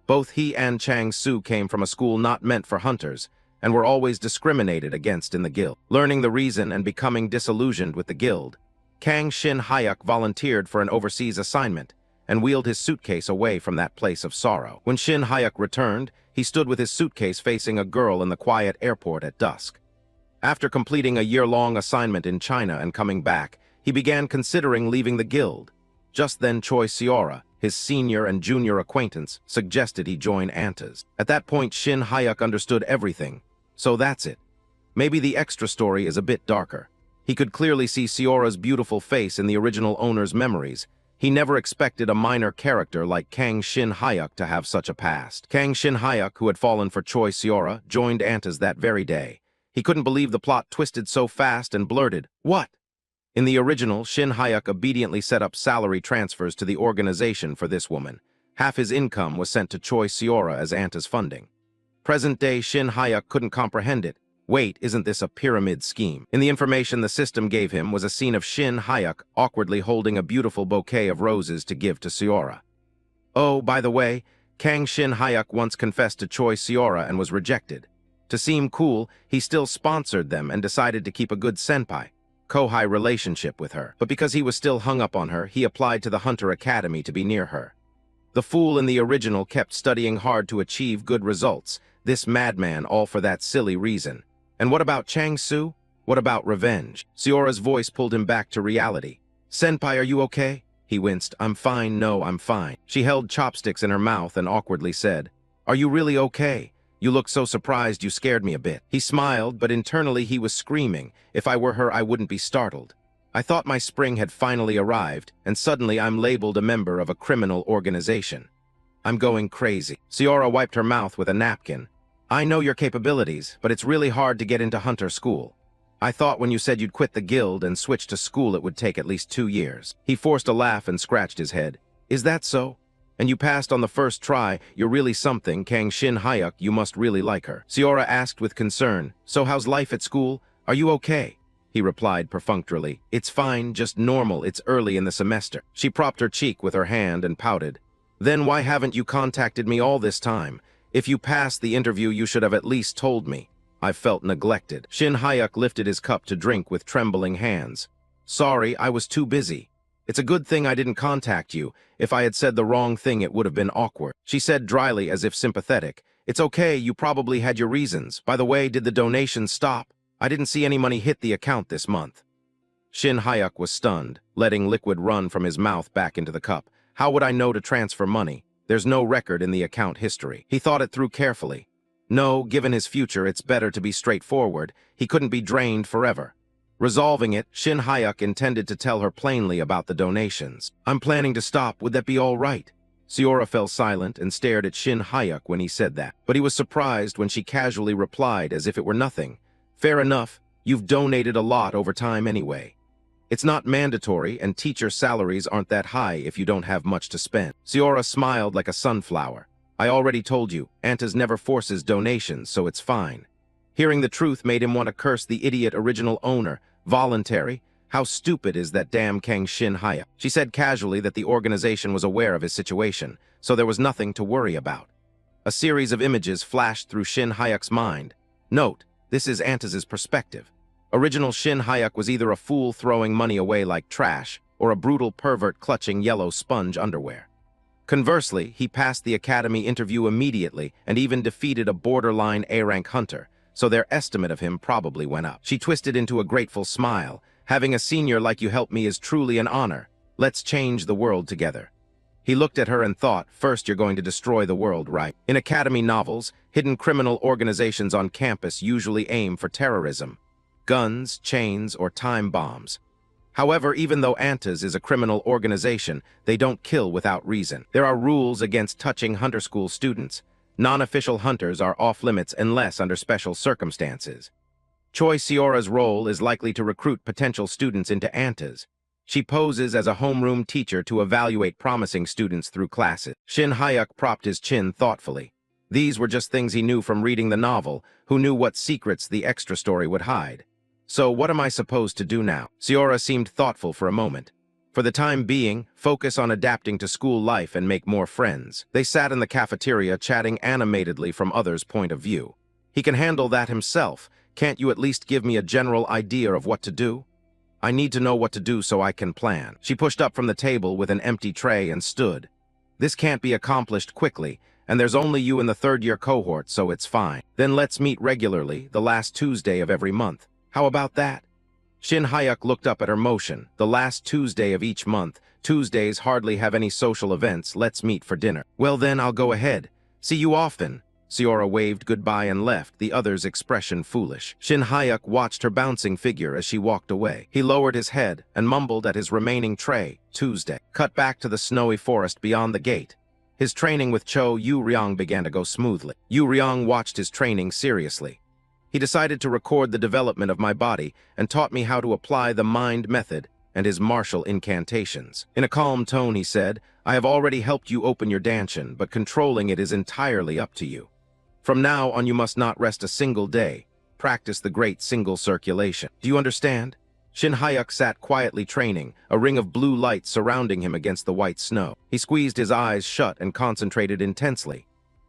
Both he and Chang-soo came from a school not meant for hunters, and were always discriminated against in the guild. Learning the reason and becoming disillusioned with the guild, Kang Shin Hyuk volunteered for an overseas assignment and wheeled his suitcase away from that place of sorrow. When Shin Hyuk returned, he stood with his suitcase facing a girl in the quiet airport at dusk. After completing a year-long assignment in China and coming back, he began considering leaving the guild. Just then Choi Seora, his senior and junior acquaintance, suggested he join Anta's. At that point Shin Hyuk understood everything. So that's it. Maybe the extra story is a bit darker. He could clearly see Seora's beautiful face in the original owner's memories. He never expected a minor character like Kang Shin Hyuk to have such a past. Kang Shin Hyuk, who had fallen for Choi Seora, joined Anta's that very day. He couldn't believe the plot twisted so fast and blurted, "What?" In the original, Shin Hyuk obediently set up salary transfers to the organization for this woman. Half his income was sent to Choi Seora as Anta's funding. Present-day Shin Hyuk couldn't comprehend it. Wait, isn't this a pyramid scheme? In the information the system gave him was a scene of Shin Hyuk awkwardly holding a beautiful bouquet of roses to give to Seora. Oh, by the way, Kang Shin Hyuk once confessed to Choi Seora and was rejected. To seem cool, he still sponsored them and decided to keep a good senpai, kohai relationship with her. But because he was still hung up on her, he applied to the Hunter Academy to be near her. The fool in the original kept studying hard to achieve good results, this madman all for that silly reason. And what about Chang-soo? What about revenge? Seora's voice pulled him back to reality. "Senpai, are you okay?" He winced. "I'm fine, no, I'm fine." She held chopsticks in her mouth and awkwardly said, "Are you really okay? You look so surprised you scared me a bit." He smiled, but internally he was screaming. If I were her, I wouldn't be startled. I thought my spring had finally arrived, and suddenly I'm labeled a member of a criminal organization. I'm going crazy. Seora wiped her mouth with a napkin. "I know your capabilities, but it's really hard to get into Hunter School. I thought when you said you'd quit the guild and switch to school it would take at least 2 years. He forced a laugh and scratched his head. "Is that so? And you passed on the first try. You're really something, Kang Shin Hyuk. You must really like her." Seora asked with concern, "So how's life at school? Are you okay?" He replied perfunctorily, "It's fine, just normal. It's early in the semester." She propped her cheek with her hand and pouted. "Then why haven't you contacted me all this time? If you passed the interview, you should have at least told me. I've felt neglected." Shin Hyuk lifted his cup to drink with trembling hands. "Sorry, I was too busy. It's a good thing I didn't contact you. If I had said the wrong thing, it would have been awkward." She said dryly, as if sympathetic, "It's okay, you probably had your reasons. By the way, did the donations stop? I didn't see any money hit the account this month." Shin Hyuk was stunned, letting liquid run from his mouth back into the cup. "How would I know to transfer money? There's no record in the account history." He thought it through carefully. No, given his future, it's better to be straightforward. He couldn't be drained forever. Resolving it, Shin Hyuk intended to tell her plainly about the donations. "I'm planning to stop. Would that be all right?" Seora fell silent and stared at Shin Hyuk when he said that. But he was surprised when she casually replied as if it were nothing. "Fair enough. You've donated a lot over time anyway. It's not mandatory, and teacher salaries aren't that high if you don't have much to spend. Siora smiled like a sunflower. I already told you, Antas never forces donations, so it's fine. Hearing the truth made him want to curse the idiot original owner. Voluntary? How stupid is that damn Kang Shin Haya? She said casually that the organization was aware of his situation, so there was nothing to worry about. A series of images flashed through Shin Hayek's mind. Note, this is Antas's perspective. Original Shin Hayek was either a fool throwing money away like trash, or a brutal pervert clutching yellow sponge underwear. Conversely, he passed the academy interview immediately and even defeated a borderline A-rank hunter, so their estimate of him probably went up. She twisted into a grateful smile. Having a senior like you help me is truly an honor. Let's change the world together. He looked at her and thought, first you're going to destroy the world, right? In academy novels, hidden criminal organizations on campus usually aim for terrorism. Guns, chains, or time bombs. However, even though Antas is a criminal organization, they don't kill without reason. There are rules against touching hunter school students. Non-official hunters are off-limits unless under special circumstances. Choi Siora's role is likely to recruit potential students into Antas. She poses as a homeroom teacher to evaluate promising students through classes. Shin Hayek propped his chin thoughtfully. These were just things he knew from reading the novel, who knew what secrets the extra story would hide. So what am I supposed to do now? Siora seemed thoughtful for a moment. For the time being, focus on adapting to school life and make more friends. They sat in the cafeteria chatting animatedly from others' point of view. He can handle that himself. Can't you at least give me a general idea of what to do? I need to know what to do so I can plan. She pushed up from the table with an empty tray and stood. This can't be accomplished quickly, and there's only you in the third-year cohort, so it's fine. Then let's meet regularly, the last Tuesday of every month. How about that? Shin Hayek looked up at her motion. The last Tuesday of each month. Tuesdays hardly have any social events. Let's meet for dinner. Well then, I'll go ahead. See you often. Siora waved goodbye and left, the other's expression foolish. Shin Hayek watched her bouncing figure as she walked away. He lowered his head and mumbled at his remaining tray. Tuesday. Cut back to the snowy forest beyond the gate. His training with Cho Yu-ryong began to go smoothly. Yu-ryong watched his training seriously. He decided to record the development of my body and taught me how to apply the mind method and his martial incantations. In a calm tone, he said, I have already helped you open your danshin, but controlling it is entirely up to you. From now on, you must not rest a single day. Practice the great single circulation. Do you understand? Shin Hayek sat quietly training, a ring of blue light surrounding him against the white snow. He squeezed his eyes shut and concentrated intensely.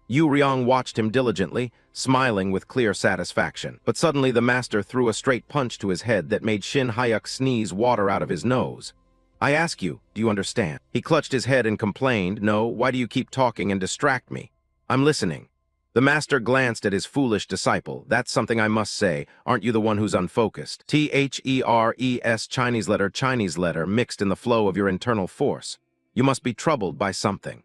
Yu-ryong watched him diligently, smiling with clear satisfaction. But suddenly the master threw a straight punch to his head that made Shin Hayek sneeze water out of his nose. I ask you, do you understand? He clutched his head and complained, no, why do you keep talking and distract me? I'm listening. The master glanced at his foolish disciple. That's something I must say. Aren't you the one who's unfocused? T-H-E-R-E-S Chinese letter mixed in the flow of your internal force. You must be troubled by something.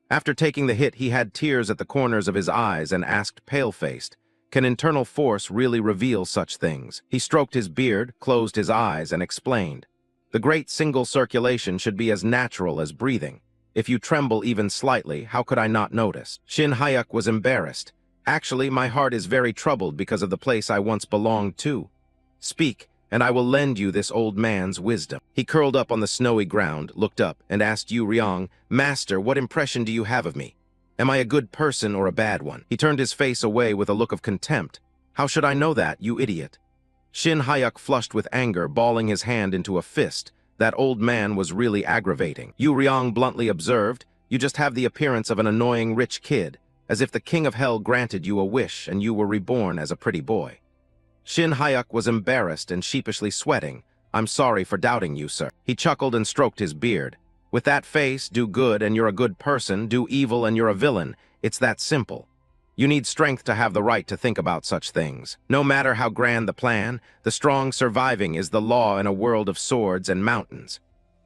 After taking the hit, he had tears at the corners of his eyes and asked, pale-faced, can internal force really reveal such things? He stroked his beard, closed his eyes, and explained. The great single circulation should be as natural as breathing. If you tremble even slightly, how could I not notice? Shin Hayek was embarrassed. Actually, my heart is very troubled because of the place I once belonged to. Speak, and I will lend you this old man's wisdom. He curled up on the snowy ground, looked up, and asked Yu-ryong, Master, what impression do you have of me? Am I a good person or a bad one? He turned his face away with a look of contempt. How should I know that, you idiot? Shin Hayek flushed with anger, balling his hand into a fist. That old man was really aggravating. Yu-ryong bluntly observed, you just have the appearance of an annoying rich kid, as if the king of hell granted you a wish and you were reborn as a pretty boy. Shin Hayek was embarrassed and sheepishly sweating. I'm sorry for doubting you, sir. He chuckled and stroked his beard. With that face, do good and you're a good person, do evil and you're a villain. It's that simple. You need strength to have the right to think about such things. No matter how grand the plan, the strong surviving is the law in a world of swords and mountains.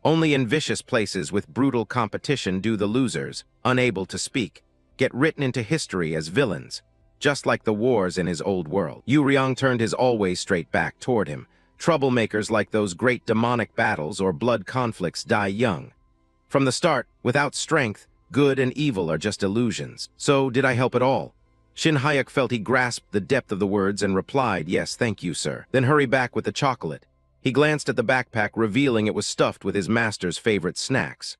Only in vicious places with brutal competition do the losers, unable to speak, get written into history as villains, just like the wars in his old world. Yu-ryong turned his always straight back toward him. Troublemakers like those great demonic battles or blood conflicts die young. From the start, without strength, good and evil are just illusions. So, did I help at all? Shin Hayek felt he grasped the depth of the words and replied, yes, thank you, sir. Then hurry back with the chocolate. He glanced at the backpack, revealing it was stuffed with his master's favorite snacks.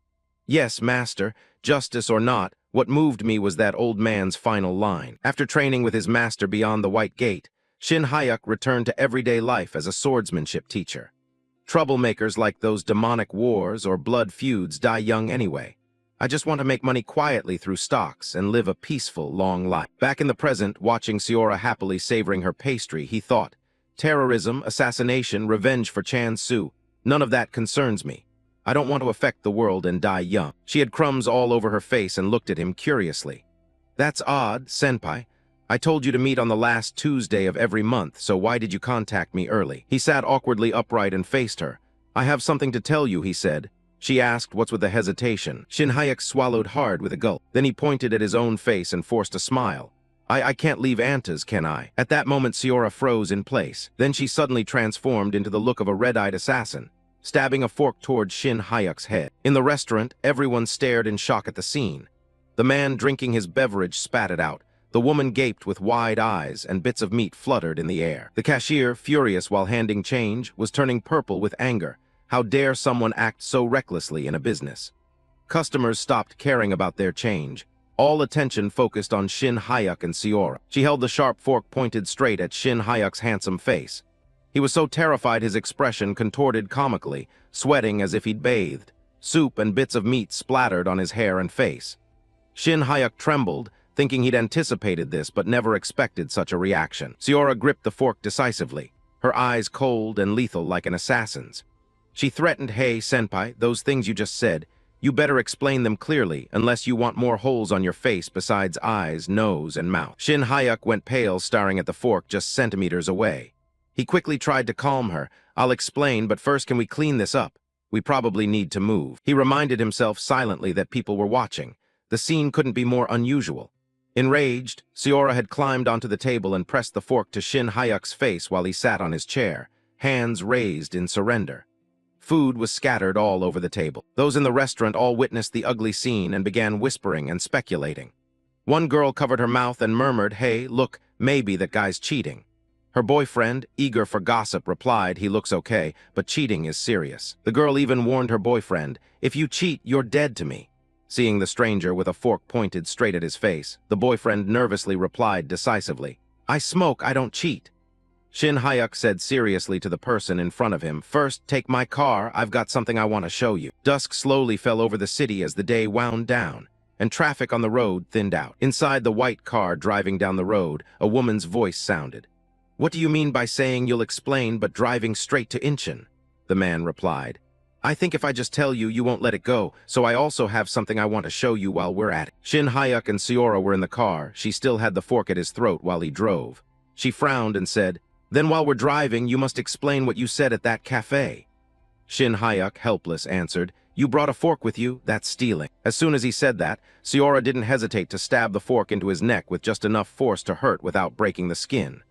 Yes, master, justice or not, what moved me was that old man's final line. After training with his master beyond the White Gate, Shin Hyuk returned to everyday life as a swordsmanship teacher. Troublemakers like those demonic wars or blood feuds die young anyway. I just want to make money quietly through stocks and live a peaceful, long life. Back in the present, watching Seora happily savoring her pastry, he thought, terrorism, assassination, revenge for Chan Su, none of that concerns me. I don't want to affect the world and die young. She had crumbs all over her face and looked at him curiously. That's odd, senpai. I told you to meet on the last Tuesday of every month, so why did you contact me early? He sat awkwardly upright and faced her. I have something to tell you, he said. She asked, what's with the hesitation? Shin Hyuk swallowed hard with a gulp. Then he pointed at his own face and forced a smile. I can't leave Anta's, can I? At that moment, Seora froze in place. Then she suddenly transformed into the look of a red-eyed assassin, stabbing a fork toward Shin Hyuk's head. In the restaurant, everyone stared in shock at the scene. The man drinking his beverage spat it out. The woman gaped with wide eyes, and bits of meat fluttered in the air. The cashier, furious while handing change, was turning purple with anger. How dare someone act so recklessly in a business? Customers stopped caring about their change. All attention focused on Shin Hyuk and Seora. She held the sharp fork pointed straight at Shin Hyuk's handsome face. He was so terrified his expression contorted comically, sweating as if he'd bathed. Soup and bits of meat splattered on his hair and face. Shin Hyuk trembled, thinking he'd anticipated this but never expected such a reaction. Seora gripped the fork decisively, her eyes cold and lethal like an assassin's. She threatened, hey, senpai, those things you just said, you better explain them clearly unless you want more holes on your face besides eyes, nose, and mouth. Shin Hyuk went pale, staring at the fork just centimeters away. He quickly tried to calm her. I'll explain, but first can we clean this up? We probably need to move. He reminded himself silently that people were watching. The scene couldn't be more unusual. Enraged, Seora had climbed onto the table and pressed the fork to Shin Hyuk's face while he sat on his chair, hands raised in surrender. Food was scattered all over the table. Those in the restaurant all witnessed the ugly scene and began whispering and speculating. One girl covered her mouth and murmured, hey, look, maybe that guy's cheating. Her boyfriend, eager for gossip, replied, he looks okay, but cheating is serious. The girl even warned her boyfriend, if you cheat, you're dead to me. Seeing the stranger with a fork pointed straight at his face, the boyfriend nervously replied decisively, I smoke, I don't cheat. Shin Hyuk said seriously to the person in front of him, first, take my car, I've got something I want to show you. Dusk slowly fell over the city as the day wound down, and traffic on the road thinned out. Inside the white car driving down the road, a woman's voice sounded. What do you mean by saying you'll explain but driving straight to Incheon? The man replied. I think if I just tell you, you won't let it go, so I also have something I want to show you while we're at it. Shin Hyuk and Seora were in the car. She still had the fork at his throat while he drove. She frowned and said, then while we're driving, you must explain what you said at that cafe. Shin Hyuk, helpless, answered, you brought a fork with you, that's stealing. As soon as he said that, Seora didn't hesitate to stab the fork into his neck with just enough force to hurt without breaking the skin.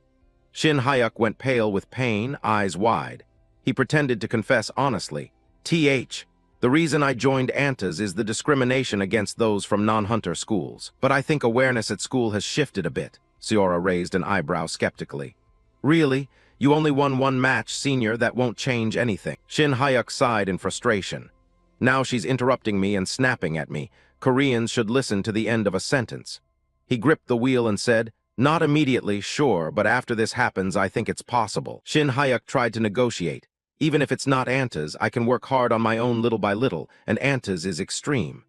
Shin Hyuk went pale with pain, eyes wide. He pretended to confess honestly, the reason I joined Anta's is the discrimination against those from non-hunter schools. But I think awareness at school has shifted a bit. Seora raised an eyebrow skeptically. Really? You only won one match, senior, that won't change anything. Shin Hyuk sighed in frustration. Now she's interrupting me and snapping at me. Koreans should listen to the end of a sentence. He gripped the wheel and said, not immediately, sure, but after this happens, I think it's possible. Shin Hyuk tried to negotiate. Even if it's not Anta's, I can work hard on my own little by little, and Anta's is extreme.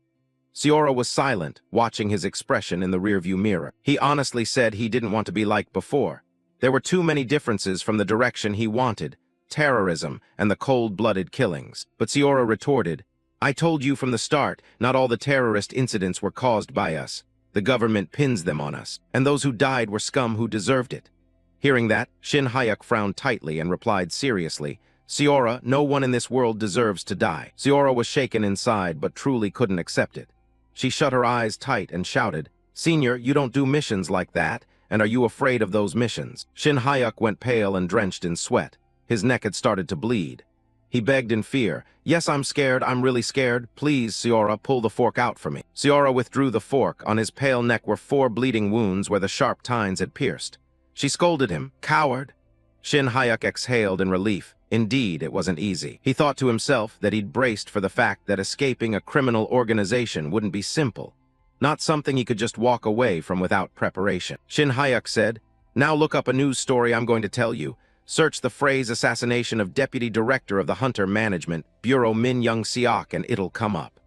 Seora was silent, watching his expression in the rearview mirror. He honestly said he didn't want to be like before. There were too many differences from the direction he wanted, terrorism and the cold-blooded killings. But Seora retorted, I told you from the start, not all the terrorist incidents were caused by us. The government pins them on us, and those who died were scum who deserved it. Hearing that, Shin Hyuk frowned tightly and replied seriously, Seora, no one in this world deserves to die. Seora was shaken inside but truly couldn't accept it. She shut her eyes tight and shouted, Senior, you don't do missions like that. And are you afraid of those missions? Shin Hyuk went pale and drenched in sweat. His neck had started to bleed. He begged in fear, yes, I'm scared, I'm really scared. Please, Seora, pull the fork out for me. Seora withdrew the fork. On his pale neck were 4 bleeding wounds where the sharp tines had pierced. She scolded him, coward. Shin Hyuk exhaled in relief. Indeed, it wasn't easy. He thought to himself that he'd braced for the fact that escaping a criminal organization wouldn't be simple, not something he could just walk away from without preparation. Shin Hayuk said, "Now look up a news story I'm going to tell you. Search the phrase assassination of Deputy Director of the Hunter Management Bureau Min Young-seok and it'll come up."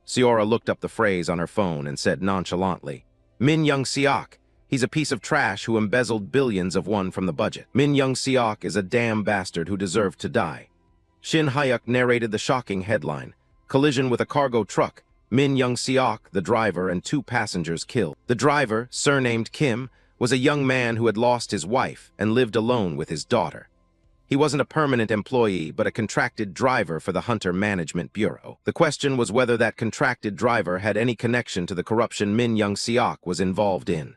Seora looked up the phrase on her phone and said nonchalantly, "Min Young-seok. He's a piece of trash who embezzled billions of won from the budget. Min Young-seok is a damn bastard who deserved to die." Shin Hayuk narrated the shocking headline, "Collision with a cargo truck. Min Young-seok, the driver, and 2 passengers killed." The driver, surnamed Kim, was a young man who had lost his wife and lived alone with his daughter. He wasn't a permanent employee, but a contracted driver for the Hunter Management Bureau. The question was whether that contracted driver had any connection to the corruption Min Young-seok was involved in.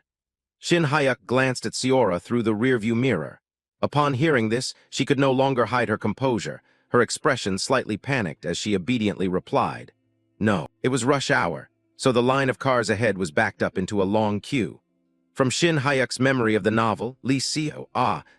Shin Hayuk glanced at Seora through the rearview mirror. Upon hearing this, she could no longer hide her composure, her expression slightly panicked as she obediently replied, "No." It was rush hour, so the line of cars ahead was backed up into a long queue. From Shin Hayuk's memory of the novel, Lee Seo,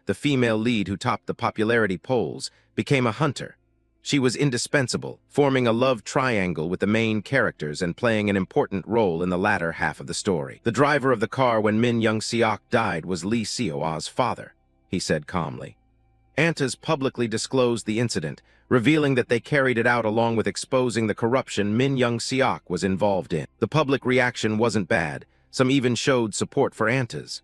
the female lead who topped the popularity polls, became a hunter. She was indispensable, forming a love triangle with the main characters and playing an important role in the latter half of the story. "The driver of the car when Min Young-seok died was Lee Seo's father," he said calmly. Antas publicly disclosed the incident, revealing that they carried it out along with exposing the corruption Min Young-seok was involved in. The public reaction wasn't bad. Some even showed support for Antas.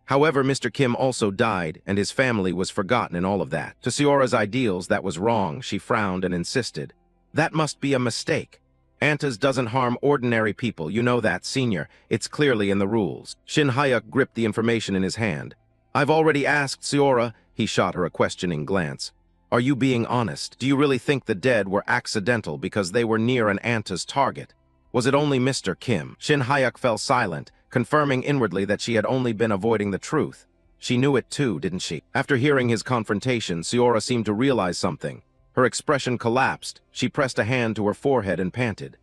However, Mr. Kim also died, and his family was forgotten in all of that. To Seora's ideals, that was wrong. She frowned and insisted, "That must be a mistake. Antas doesn't harm ordinary people, you know that, Senior. It's clearly in the rules." Shin Hayuk gripped the information in his hand. "I've already asked Seora," he shot her a questioning glance. "Are you being honest? Do you really think the dead were accidental because they were near an Antas target? Was it only Mr. Kim?" Shin Hayuk fell silent, confirming inwardly that she had only been avoiding the truth. She knew it too, didn't she? After hearing his confrontation, Seora seemed to realize something. Her expression collapsed. She pressed a hand to her forehead and panted.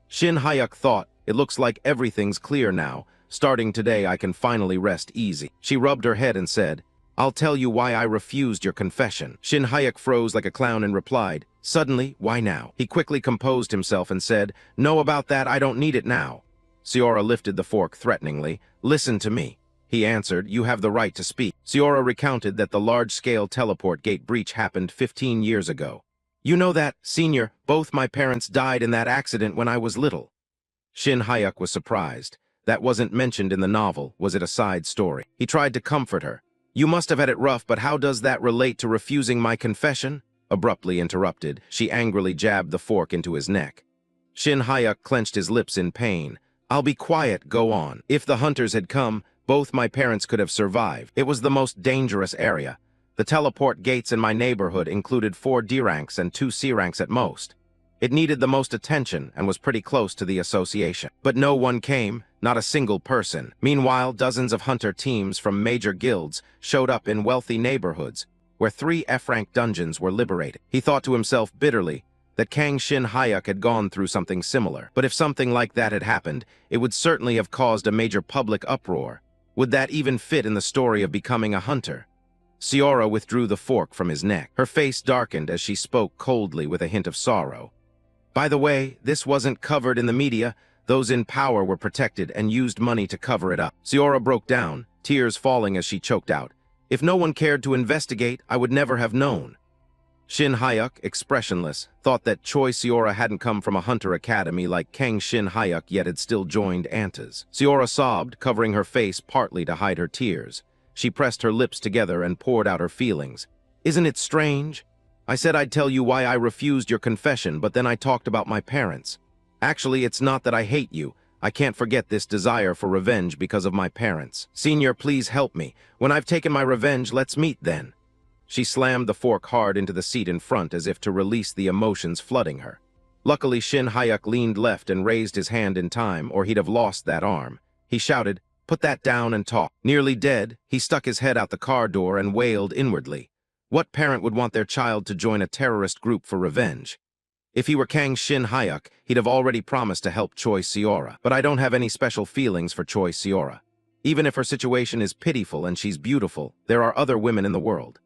Shin Hayuk thought, "It looks like everything's clear now. Starting today, I can finally rest easy." She rubbed her head and said, "I'll tell you why I refused your confession." Shin Hayuk froze like a clown and replied, "Suddenly, why now?" He quickly composed himself and said, "No, about that, I don't need it now." Seora lifted the fork threateningly. "Listen to me." He answered, "You have the right to speak." Seora recounted that the large-scale teleport gate breach happened 15 years ago. "You know that, Senior, both my parents died in that accident when I was little." Shin Hayuk was surprised. That wasn't mentioned in the novel. Was it a side story? He tried to comfort her. "You must have had it rough, but how does that relate to refusing my confession?" Abruptly interrupted, she angrily jabbed the fork into his neck. Shin Hayuk clenched his lips in pain. "I'll be quiet, go on. If the hunters had come, both my parents could have survived. It was the most dangerous area. The teleport gates in my neighborhood included 4 D ranks and 2 C ranks at most. It needed the most attention and was pretty close to the association. But no one came, not a single person. Meanwhile, dozens of hunter teams from major guilds showed up in wealthy neighborhoods, where 3 F-rank dungeons were liberated." He thought to himself bitterly that Kang Shin Hayuk had gone through something similar. But if something like that had happened, it would certainly have caused a major public uproar. Would that even fit in the story of becoming a hunter? Seora withdrew the fork from his neck. Her face darkened as she spoke coldly with a hint of sorrow. "By the way, this wasn't covered in the media. Those in power were protected and used money to cover it up." Seora broke down, tears falling as she choked out, "If no one cared to investigate, I would never have known." Shin Hayuk, expressionless, thought that Choi Seora hadn't come from a hunter academy like Kang Shin Hayuk yet had still joined Antas. Seora sobbed, covering her face partly to hide her tears. She pressed her lips together and poured out her feelings. "Isn't it strange? I said I'd tell you why I refused your confession, but then I talked about my parents. Actually, it's not that I hate you. I can't forget this desire for revenge because of my parents. Senior, please help me. When I've taken my revenge, let's meet then." She slammed the fork hard into the seat in front as if to release the emotions flooding her. Luckily, Shin Hayuk leaned left and raised his hand in time, or he'd have lost that arm. He shouted, "Put that down and talk." Nearly dead, he stuck his head out the car door and wailed inwardly. What parent would want their child to join a terrorist group for revenge? If he were Kang Shin Hayuk, he'd have already promised to help Choi Seora. But I don't have any special feelings for Choi Seora. Even if her situation is pitiful and she's beautiful, there are other women in the world.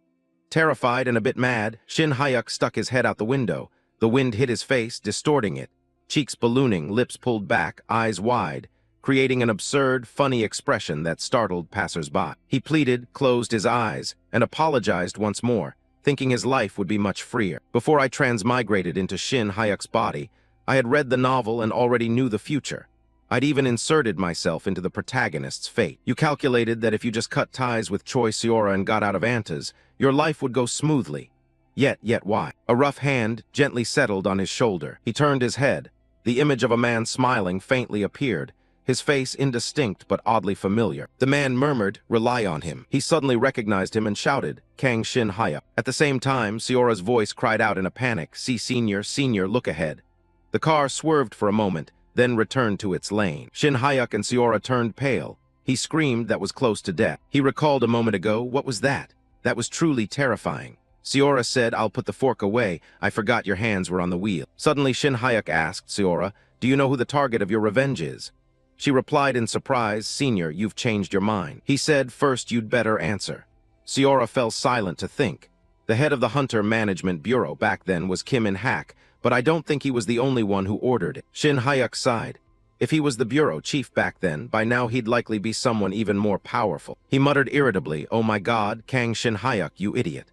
Terrified and a bit mad, Shin Hyuk stuck his head out the window. The wind hit his face, distorting it. Cheeks ballooning, lips pulled back, eyes wide, creating an absurd, funny expression that startled passers-by. He pleaded, closed his eyes, and apologized once more, thinking his life would be much freer. Before I transmigrated into Shin Hyuk's body, I had read the novel and already knew the future. I'd even inserted myself into the protagonist's fate. You calculated that if you just cut ties with Choi Seora and got out of Anta's, your life would go smoothly. Yet why? A rough hand gently settled on his shoulder. He turned his head. The image of a man smiling faintly appeared, his face indistinct but oddly familiar. The man murmured, "Rely on him." He suddenly recognized him and shouted, "Kang Shin Hyuk." At the same time, Seora's voice cried out in a panic, "See, senior, look ahead." The car swerved for a moment, then returned to its lane. Shin Hyuk and Seora turned pale. He screamed that was close to death. He recalled a moment ago, what was that? That was truly terrifying. Seora said, "I'll put the fork away. I forgot your hands were on the wheel." Suddenly Shin Hyuk asked Seora, "Do you know who the target of your revenge is?" She replied in surprise, "Senior, you've changed your mind." He said, "First you'd better answer." Seora fell silent to think. The head of the Hunter Management Bureau back then was Kim In-hak, but I don't think he was the only one who ordered it. Shin Hyuk sighed. If he was the bureau chief back then, by now he'd likely be someone even more powerful. He muttered irritably, "Oh my God, Kang Shin Hyuk, you idiot."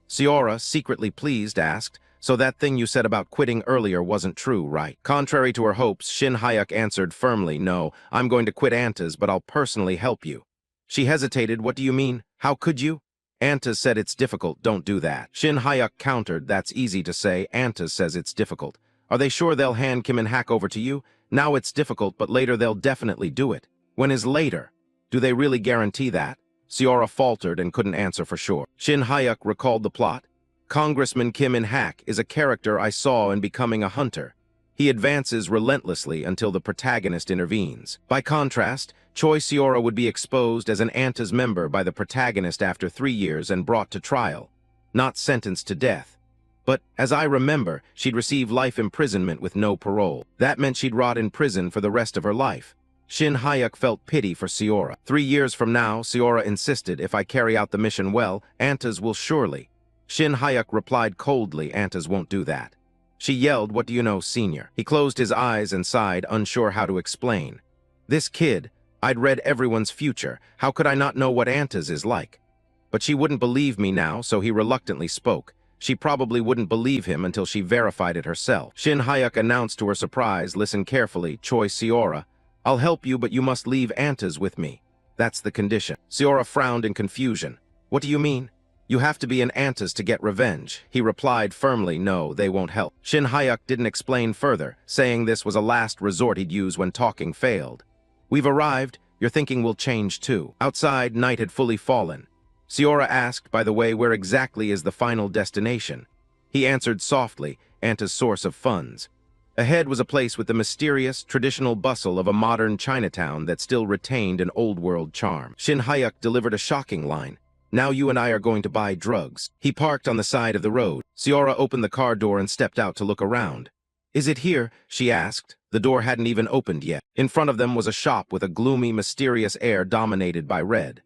Seora, secretly pleased, asked, "So that thing you said about quitting earlier wasn't true, right?" Contrary to her hopes, Shin Hyuk answered firmly, "No, I'm going to quit Anta's, but I'll personally help you." She hesitated. "What do you mean? How could you?" "Anta's said it's difficult, don't do that." Shin Hyuk countered, "That's easy to say, Anta's says it's difficult. Are they sure they'll hand Kim In-hak over to you? Now it's difficult, but later they'll definitely do it." "When is later? Do they really guarantee that?" Seora faltered and couldn't answer for sure. Shin Hyuk recalled the plot. "Congressman Kim In-hak is a character I saw in Becoming a Hunter. He advances relentlessly until the protagonist intervenes. By contrast, Choi Seora would be exposed as an Anta's member by the protagonist after 3 years and brought to trial, not sentenced to death. But, as I remember, she'd receive life imprisonment with no parole. That meant she'd rot in prison for the rest of her life." Shin Hyuk felt pity for Seora. 3 years from now, Seora insisted, "If I carry out the mission well, Anta's will surely." Shin Hyuk replied coldly, "Anta's won't do that." She yelled, "What do you know, senior?" He closed his eyes and sighed, unsure how to explain. "This kid, I'd read everyone's future. How could I not know what Anta's is like?" But she wouldn't believe me now, so he reluctantly spoke. She probably wouldn't believe him until she verified it herself. Shin Hyuk announced to her surprise, "Listen carefully, Choi Seora. I'll help you, but you must leave Anta's with me. That's the condition." Seora frowned in confusion. "What do you mean?" "You have to be an Anta's to get revenge." He replied firmly, "No, they won't help." Shin Hyuk didn't explain further, saying this was a last resort he'd use when talking failed. "We've arrived. Your thinking will change too." Outside, night had fully fallen. Seora asked, "By the way, where exactly is the final destination?" He answered softly, "Anta's source of funds." Ahead was a place with the mysterious, traditional bustle of a modern Chinatown that still retained an old-world charm. Shin Hyuk delivered a shocking line. "Now you and I are going to buy drugs." He parked on the side of the road. Seora opened the car door and stepped out to look around. "Is it here?" she asked. The door hadn't even opened yet. In front of them was a shop with a gloomy, mysterious air dominated by red.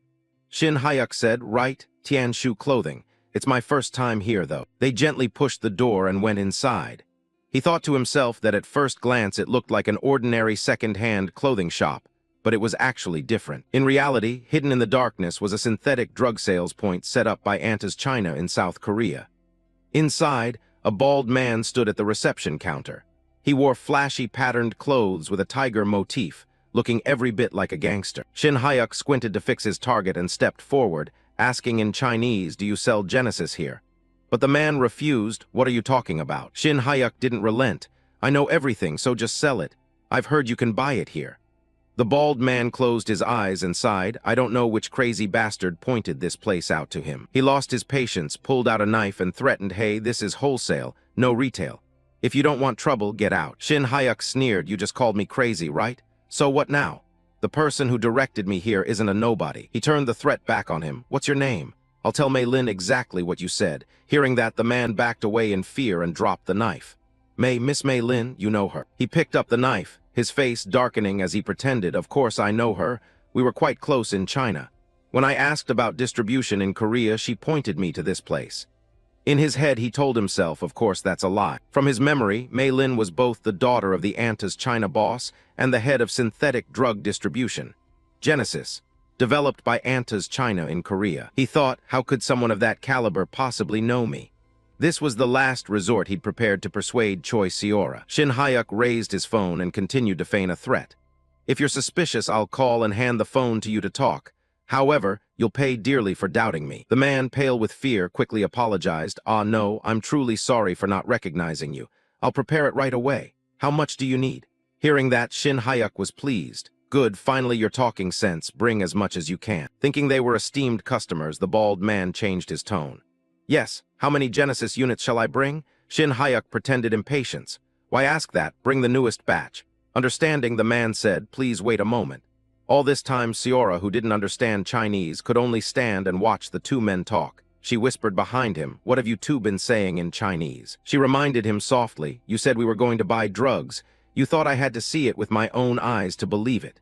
Shin Hyuk said, "Right, Tianshu clothing. It's my first time here, though." They gently pushed the door and went inside. He thought to himself that at first glance it looked like an ordinary second-hand clothing shop, but it was actually different. In reality, hidden in the darkness was a synthetic drug sales point set up by Anta's China in South Korea. Inside, a bald man stood at the reception counter. He wore flashy patterned clothes with a tiger motif, looking every bit like a gangster. Shin Hyuk squinted to fix his target and stepped forward, asking in Chinese, "Do you sell Genesis here?" But the man refused. "What are you talking about?" Shin Hyuk didn't relent. "I know everything, so just sell it. I've heard you can buy it here." The bald man closed his eyes and sighed. I don't know which crazy bastard pointed this place out to him. He lost his patience, pulled out a knife, and threatened, "Hey, this is wholesale, no retail. If you don't want trouble, get out." Shin Hyuk sneered, "You just called me crazy, right? So what now? The person who directed me here isn't a nobody." He turned the threat back on him. "What's your name? I'll tell Mei Lin exactly what you said." Hearing that, the man backed away in fear and dropped the knife. Miss Mei Lin, you know her." He picked up the knife, his face darkening as he pretended, "Of course I know her. We were quite close in China." When I asked about distribution in Korea, she pointed me to this place. In his head, he told himself, of course, that's a lie. From his memory, Mei Lin was both the daughter of the Anta's China boss and the head of synthetic drug distribution, Genesis, developed by Anta's China in Korea. He thought, how could someone of that caliber possibly know me? This was the last resort he'd prepared to persuade Choi Seora. Shin Hyuk raised his phone and continued to feign a threat. If you're suspicious, I'll call and hand the phone to you to talk. However, you'll pay dearly for doubting me. The man, pale with fear, quickly apologized. Ah, no, I'm truly sorry for not recognizing you. I'll prepare it right away. How much do you need? Hearing that, Shin Hyuk was pleased. Good, finally you're talking sense. Bring as much as you can. Thinking they were esteemed customers, the bald man changed his tone. Yes, how many Genesis units shall I bring? Shin Hyuk pretended impatience. Why ask that? Bring the newest batch. Understanding, the man said, please wait a moment. All this time, Seora, who didn't understand Chinese, could only stand and watch the two men talk. She whispered behind him, what have you two been saying in Chinese? She reminded him softly, you said we were going to buy drugs. You thought I had to see it with my own eyes to believe it.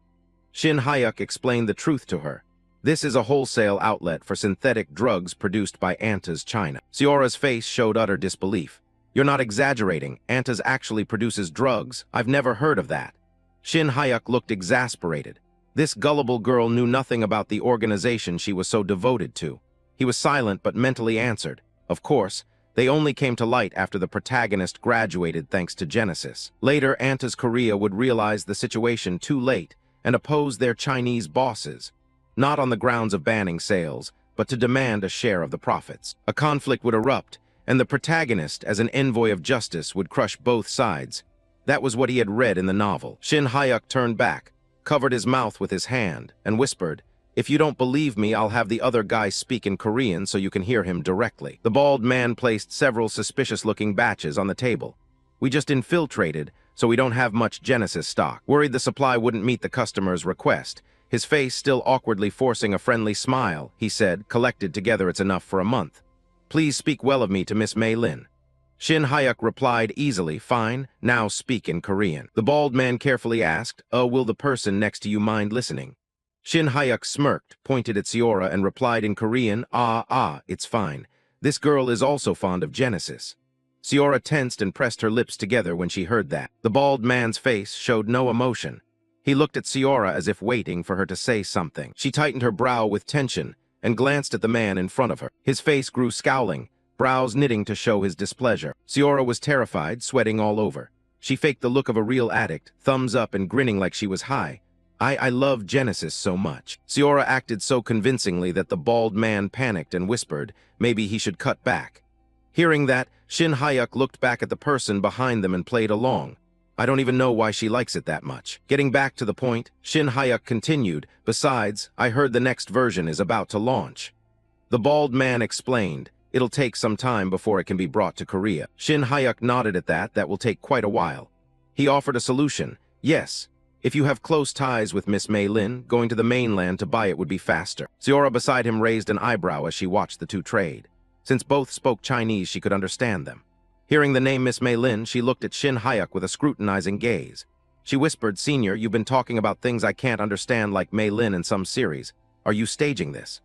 Shin Hyuk explained the truth to her. This is a wholesale outlet for synthetic drugs produced by Anta's China. Seora's face showed utter disbelief. You're not exaggerating. Anta's actually produces drugs. I've never heard of that. Shin Hyuk looked exasperated. This gullible girl knew nothing about the organization she was so devoted to. He was silent but mentally answered. Of course, they only came to light after the protagonist graduated thanks to Genesis. Later, Anta's Korea would realize the situation too late and oppose their Chinese bosses, not on the grounds of banning sales, but to demand a share of the profits. A conflict would erupt, and the protagonist, as an envoy of justice, would crush both sides. That was what he had read in the novel. Shin Hyuk turned back, covered his mouth with his hand, and whispered, if you don't believe me, I'll have the other guy speak in Korean so you can hear him directly. The bald man placed several suspicious-looking batches on the table. We just infiltrated, so we don't have much Genesis stock. Worried the supply wouldn't meet the customer's request. His face still awkwardly forcing a friendly smile, he said, collected together it's enough for a month. Please speak well of me to Miss Mei Lin. Shin Hyuk replied easily, fine, now speak in Korean. The bald man carefully asked, will the person next to you mind listening? Shin Hyuk smirked, pointed at Seora, and replied in Korean, it's fine. This girl is also fond of Genesis. Seora tensed and pressed her lips together when she heard that. The bald man's face showed no emotion. He looked at Seora as if waiting for her to say something. She tightened her brow with tension and glanced at the man in front of her. His face grew scowling, brows knitting to show his displeasure. Seora was terrified, sweating all over. She faked the look of a real addict, thumbs up and grinning like she was high. I love Genesis so much. Seora acted so convincingly that the bald man panicked and whispered, maybe he should cut back. Hearing that, Shin Hyuk looked back at the person behind them and played along. I don't even know why she likes it that much. Getting back to the point, Shin Hyuk continued, besides, I heard the next version is about to launch. The bald man explained, it'll take some time before it can be brought to Korea. Shin Hyuk nodded at that will take quite a while. He offered a solution. Yes, if you have close ties with Miss Mei Lin, going to the mainland to buy it would be faster. Seora beside him raised an eyebrow as she watched the two trade. Since both spoke Chinese, she could understand them. Hearing the name Miss Mei Lin, she looked at Shin Hyuk with a scrutinizing gaze. She whispered, Senior, you've been talking about things I can't understand like Mei Lin in some series. Are you staging this?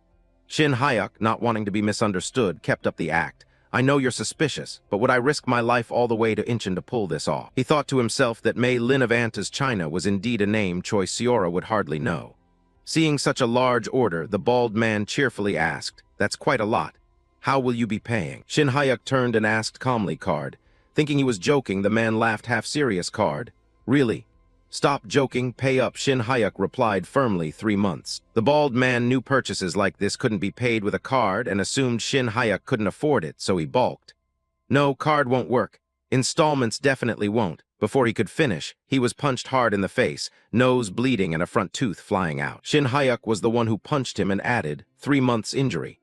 Shin Hyuk, not wanting to be misunderstood, kept up the act. I know you're suspicious, but would I risk my life all the way to Incheon to pull this off? He thought to himself that Mei Lin of Anta's China was indeed a name Choi Seora would hardly know. Seeing such a large order, the bald man cheerfully asked, That's quite a lot. How will you be paying? Shin Hyuk turned and asked calmly, Card. Thinking he was joking, the man laughed half-serious. Card. Really? Stop joking, pay up, Shin Hyuk replied firmly, 3 months. The bald man knew purchases like this couldn't be paid with a card and assumed Shin Hyuk couldn't afford it, so he balked. No, card won't work. Installments definitely won't. Before he could finish, he was punched hard in the face, nose bleeding and a front tooth flying out. Shin Hyuk was the one who punched him and added, 3 months injury.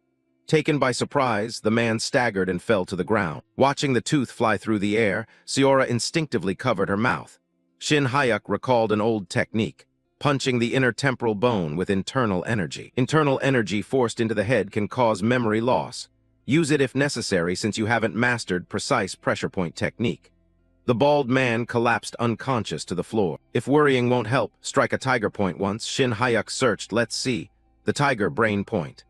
Taken by surprise, the man staggered and fell to the ground. Watching the tooth fly through the air, Seora instinctively covered her mouth. Shin Hyuk recalled an old technique, punching the inner temporal bone with internal energy. Internal energy forced into the head can cause memory loss. Use it if necessary since you haven't mastered precise pressure point technique. The bald man collapsed unconscious to the floor. If worrying won't help, strike a tiger point once. Shin Hyuk searched, let's see. The tiger brain point.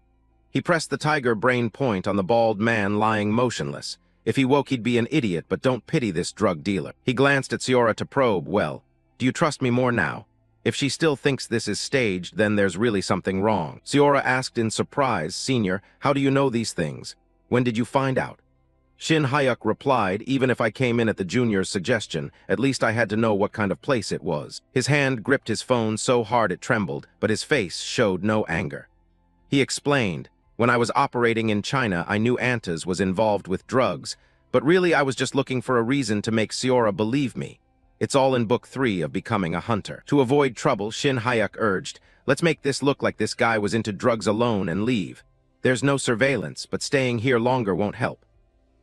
He pressed the tiger brain point on the bald man lying motionless. If he woke, he'd be an idiot, but don't pity this drug dealer. He glanced at Siora to probe, well, do you trust me more now? If she still thinks this is staged, then there's really something wrong. Siora asked in surprise, Senior, how do you know these things? When did you find out? Shin Hyuk replied, even if I came in at the junior's suggestion, at least I had to know what kind of place it was. His hand gripped his phone so hard it trembled, but his face showed no anger. He explained, when I was operating in China, I knew Antas was involved with drugs, but really I was just looking for a reason to make Siora believe me. It's all in Book 3 of Becoming a Hunter. To avoid trouble, Shin Hyuk urged, let's make this look like this guy was into drugs alone and leave. There's no surveillance, but staying here longer won't help.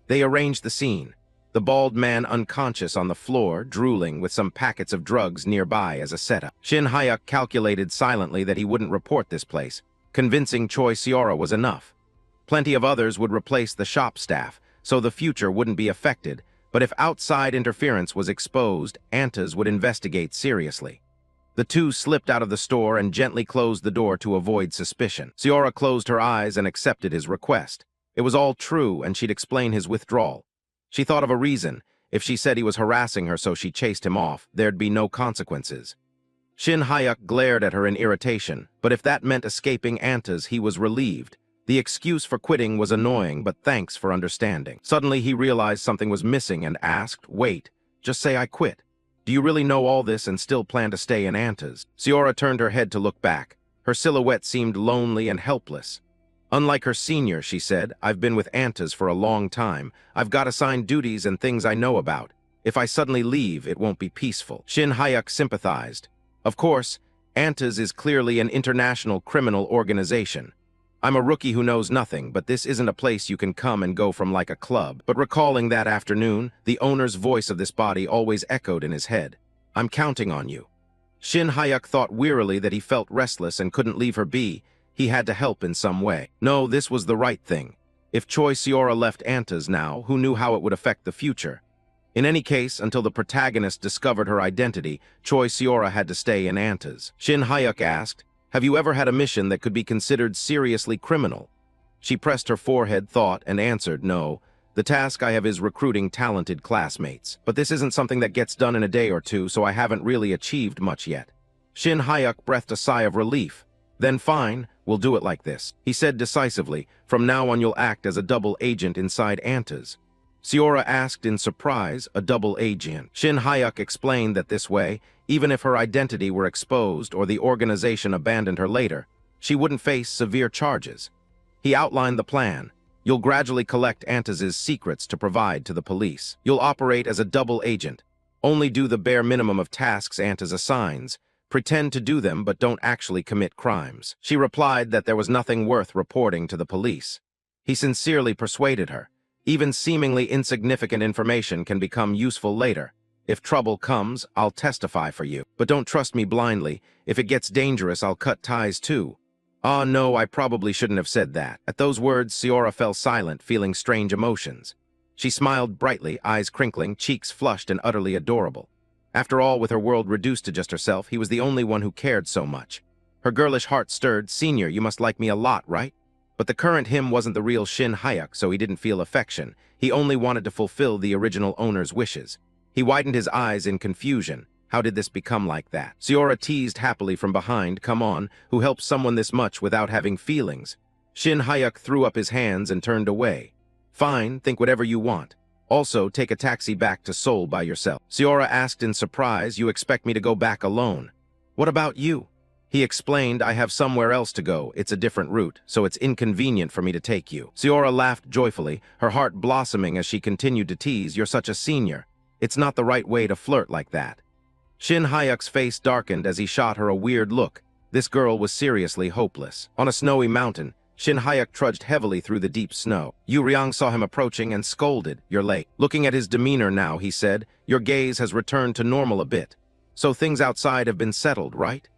They arranged the scene. The bald man unconscious on the floor, drooling with some packets of drugs nearby as a setup. Shin Hyuk calculated silently that he wouldn't report this place. Convincing Choi Siora was enough. Plenty of others would replace the shop staff, so the future wouldn't be affected, but if outside interference was exposed, Antas would investigate seriously. The two slipped out of the store and gently closed the door to avoid suspicion. Siora closed her eyes and accepted his request. It was all true, and she'd explain his withdrawal. She thought of a reason. If she said he was harassing her so she chased him off, there'd be no consequences. Shin Hyuk glared at her in irritation, but if that meant escaping Antas, he was relieved. The excuse for quitting was annoying, but thanks for understanding. Suddenly he realized something was missing and asked, wait, just say I quit. Do you really know all this and still plan to stay in Antas? Siora turned her head to look back. Her silhouette seemed lonely and helpless. Unlike her senior, she said, I've been with Antas for a long time. I've got assigned duties and things I know about. If I suddenly leave, it won't be peaceful. Shin Hyuk sympathized. Of course, Antas is clearly an international criminal organization. I'm a rookie who knows nothing, but this isn't a place you can come and go from like a club. But recalling that afternoon, the owner's voice of this body always echoed in his head. I'm counting on you. Shin Hyuk thought wearily that he felt restless and couldn't leave her be. He had to help in some way. No, this was the right thing. If Choi Siora left Antas now, who knew how it would affect the future? In any case, until the protagonist discovered her identity, Choi Siora had to stay in Antas. Shin Hyuk asked, have you ever had a mission that could be considered seriously criminal? She pressed her forehead, thought, and answered, no. The task I have is recruiting talented classmates. But this isn't something that gets done in a day or two, so I haven't really achieved much yet. Shin Hyuk breathed a sigh of relief. Then fine, we'll do it like this. He said decisively, from now on you'll act as a double agent inside Antas. Siora asked in surprise, a double agent. Shin Hyuk explained that this way, even if her identity were exposed or the organization abandoned her later, she wouldn't face severe charges. He outlined the plan. You'll gradually collect Antas's secrets to provide to the police. You'll operate as a double agent. Only do the bare minimum of tasks Antas assigns. Pretend to do them but don't actually commit crimes. She replied that there was nothing worth reporting to the police. He sincerely persuaded her. Even seemingly insignificant information can become useful later. If trouble comes, I'll testify for you. But don't trust me blindly. If it gets dangerous, I'll cut ties too. Ah, no, I probably shouldn't have said that. At those words, Siora fell silent, feeling strange emotions. She smiled brightly, eyes crinkling, cheeks flushed and utterly adorable. After all, with her world reduced to just herself, he was the only one who cared so much. Her girlish heart stirred. Senior, you must like me a lot, right? But the current him wasn't the real Shin Hyuk, so he didn't feel affection. He only wanted to fulfill the original owner's wishes. He widened his eyes in confusion. How did this become like that? Siora teased happily from behind, come on, who helps someone this much without having feelings? Shin Hyuk threw up his hands and turned away. Fine, think whatever you want. Also, take a taxi back to Seoul by yourself. Siora asked in surprise, you expect me to go back alone? What about you? He explained, I have somewhere else to go. It's a different route, so it's inconvenient for me to take you. Siora laughed joyfully, her heart blossoming as she continued to tease, you're such a senior. It's not the right way to flirt like that. Shin Hyuk's face darkened as he shot her a weird look. This girl was seriously hopeless. On a snowy mountain, Shin Hyuk trudged heavily through the deep snow. Yu Ryang saw him approaching and scolded, you're late. Looking at his demeanor now, he said, your gaze has returned to normal a bit. So things outside have been settled, right?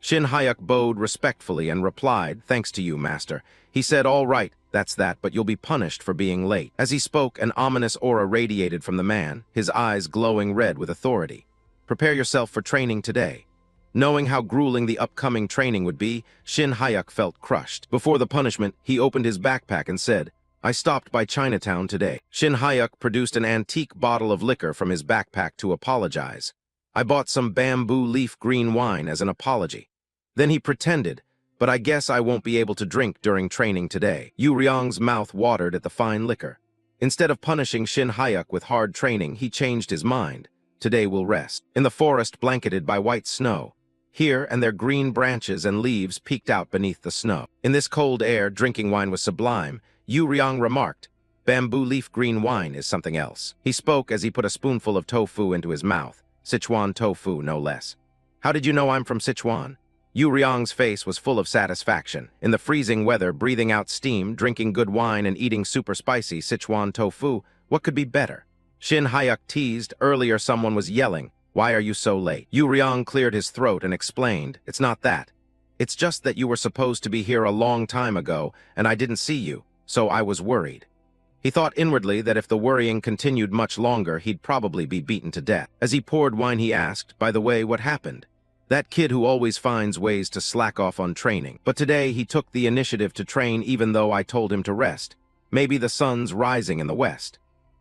Shin Hyuk bowed respectfully and replied, thanks to you, master. He said, all right, that's that, but you'll be punished for being late. As he spoke, an ominous aura radiated from the man, his eyes glowing red with authority. Prepare yourself for training today. Knowing how grueling the upcoming training would be, Shin Hayuk felt crushed. Before the punishment, he opened his backpack and said, "I stopped by Chinatown today." Shin Hayuk produced an antique bottle of liquor from his backpack to apologize. "I bought some bamboo leaf green wine as an apology." Then he pretended, "But I guess I won't be able to drink during training today." Yu Ryong's mouth watered at the fine liquor. Instead of punishing Shin Hayuk with hard training, he changed his mind. Today we'll rest. In the forest blanketed by white snow, here and there green branches and leaves peeked out beneath the snow. In this cold air, drinking wine was sublime. Yu Ryong remarked, "Bamboo leaf green wine is something else." He spoke as he put a spoonful of tofu into his mouth. Sichuan tofu, no less. "How did you know I'm from Sichuan?" Yu Ryong's face was full of satisfaction. In the freezing weather, breathing out steam, drinking good wine, and eating super spicy Sichuan tofu, what could be better? Shin Hayuk teased. Earlier someone was yelling, "Why are you so late?" Yu Ryong cleared his throat and explained, "It's not that. It's just that you were supposed to be here a long time ago, and I didn't see you, so I was worried." He thought inwardly that if the worrying continued much longer, he'd probably be beaten to death. As he poured wine, he asked, "By the way, what happened?" "That kid who always finds ways to slack off on training. But today he took the initiative to train even though I told him to rest. Maybe the sun's rising in the west."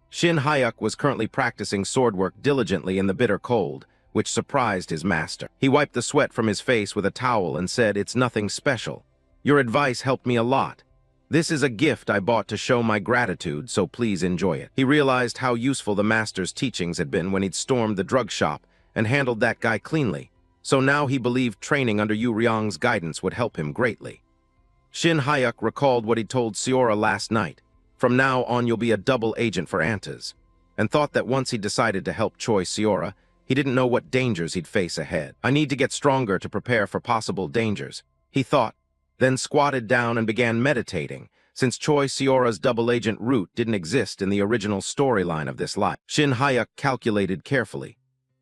Shin Hayuk was currently practicing sword work diligently in the bitter cold, which surprised his master. He wiped the sweat from his face with a towel and said, "It's nothing special. Your advice helped me a lot. This is a gift I bought to show my gratitude, so please enjoy it." He realized how useful the master's teachings had been when he'd stormed the drug shop and handled that guy cleanly. So now he believed training under Yu Ryong's guidance would help him greatly. Shin Hayuk recalled what he'd told Seora last night. "From now on you'll be a double agent for Antas," and thought that once he decided to help Choi Seora, he didn't know what dangers he'd face ahead. "I need to get stronger to prepare for possible dangers," he thought, then squatted down and began meditating, since Choi Seora's double agent route didn't exist in the original storyline of this life. Shin Hayuk calculated carefully.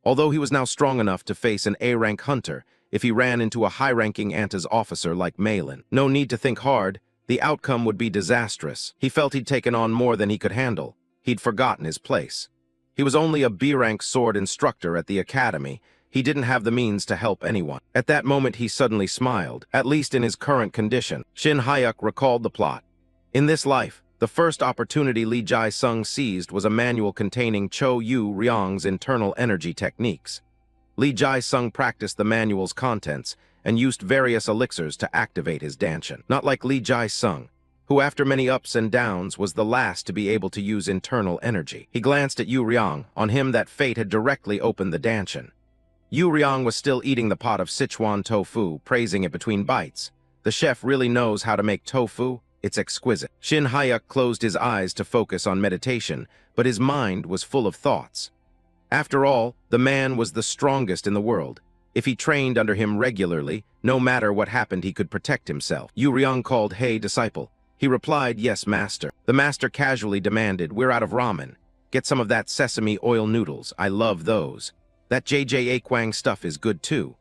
Although he was now strong enough to face an A-rank hunter if he ran into a high-ranking Antas officer like Malin. No need to think hard. The outcome would be disastrous. He felt he'd taken on more than he could handle. He'd forgotten his place. He was only a B-rank sword instructor at the academy. He didn't have the means to help anyone. At that moment he suddenly smiled, at least in his current condition. Shin Hayuk recalled the plot. In this life, the first opportunity Li Jai-sung seized was a manual containing Cho Yu Ryong's internal energy techniques. Li Jai-sung practiced the manual's contents and used various elixirs to activate his danshin. Not like Li Jai-sung, who after many ups and downs was the last to be able to use internal energy. He glanced at Yu Ryong. On him that fate had directly opened the danshin. Yu Ryong was still eating the pot of Sichuan tofu, praising it between bites. "The chef really knows how to make tofu. It's exquisite." Shin Hayuk closed his eyes to focus on meditation, but his mind was full of thoughts. After all, the man was the strongest in the world. If he trained under him regularly, no matter what happened, he could protect himself. Yu Ryong called, "Hey, disciple." He replied, "Yes, master." The master casually demanded, "We're out of ramen. Get some of that sesame oil noodles. I love those. That JJ Akwang stuff is good too.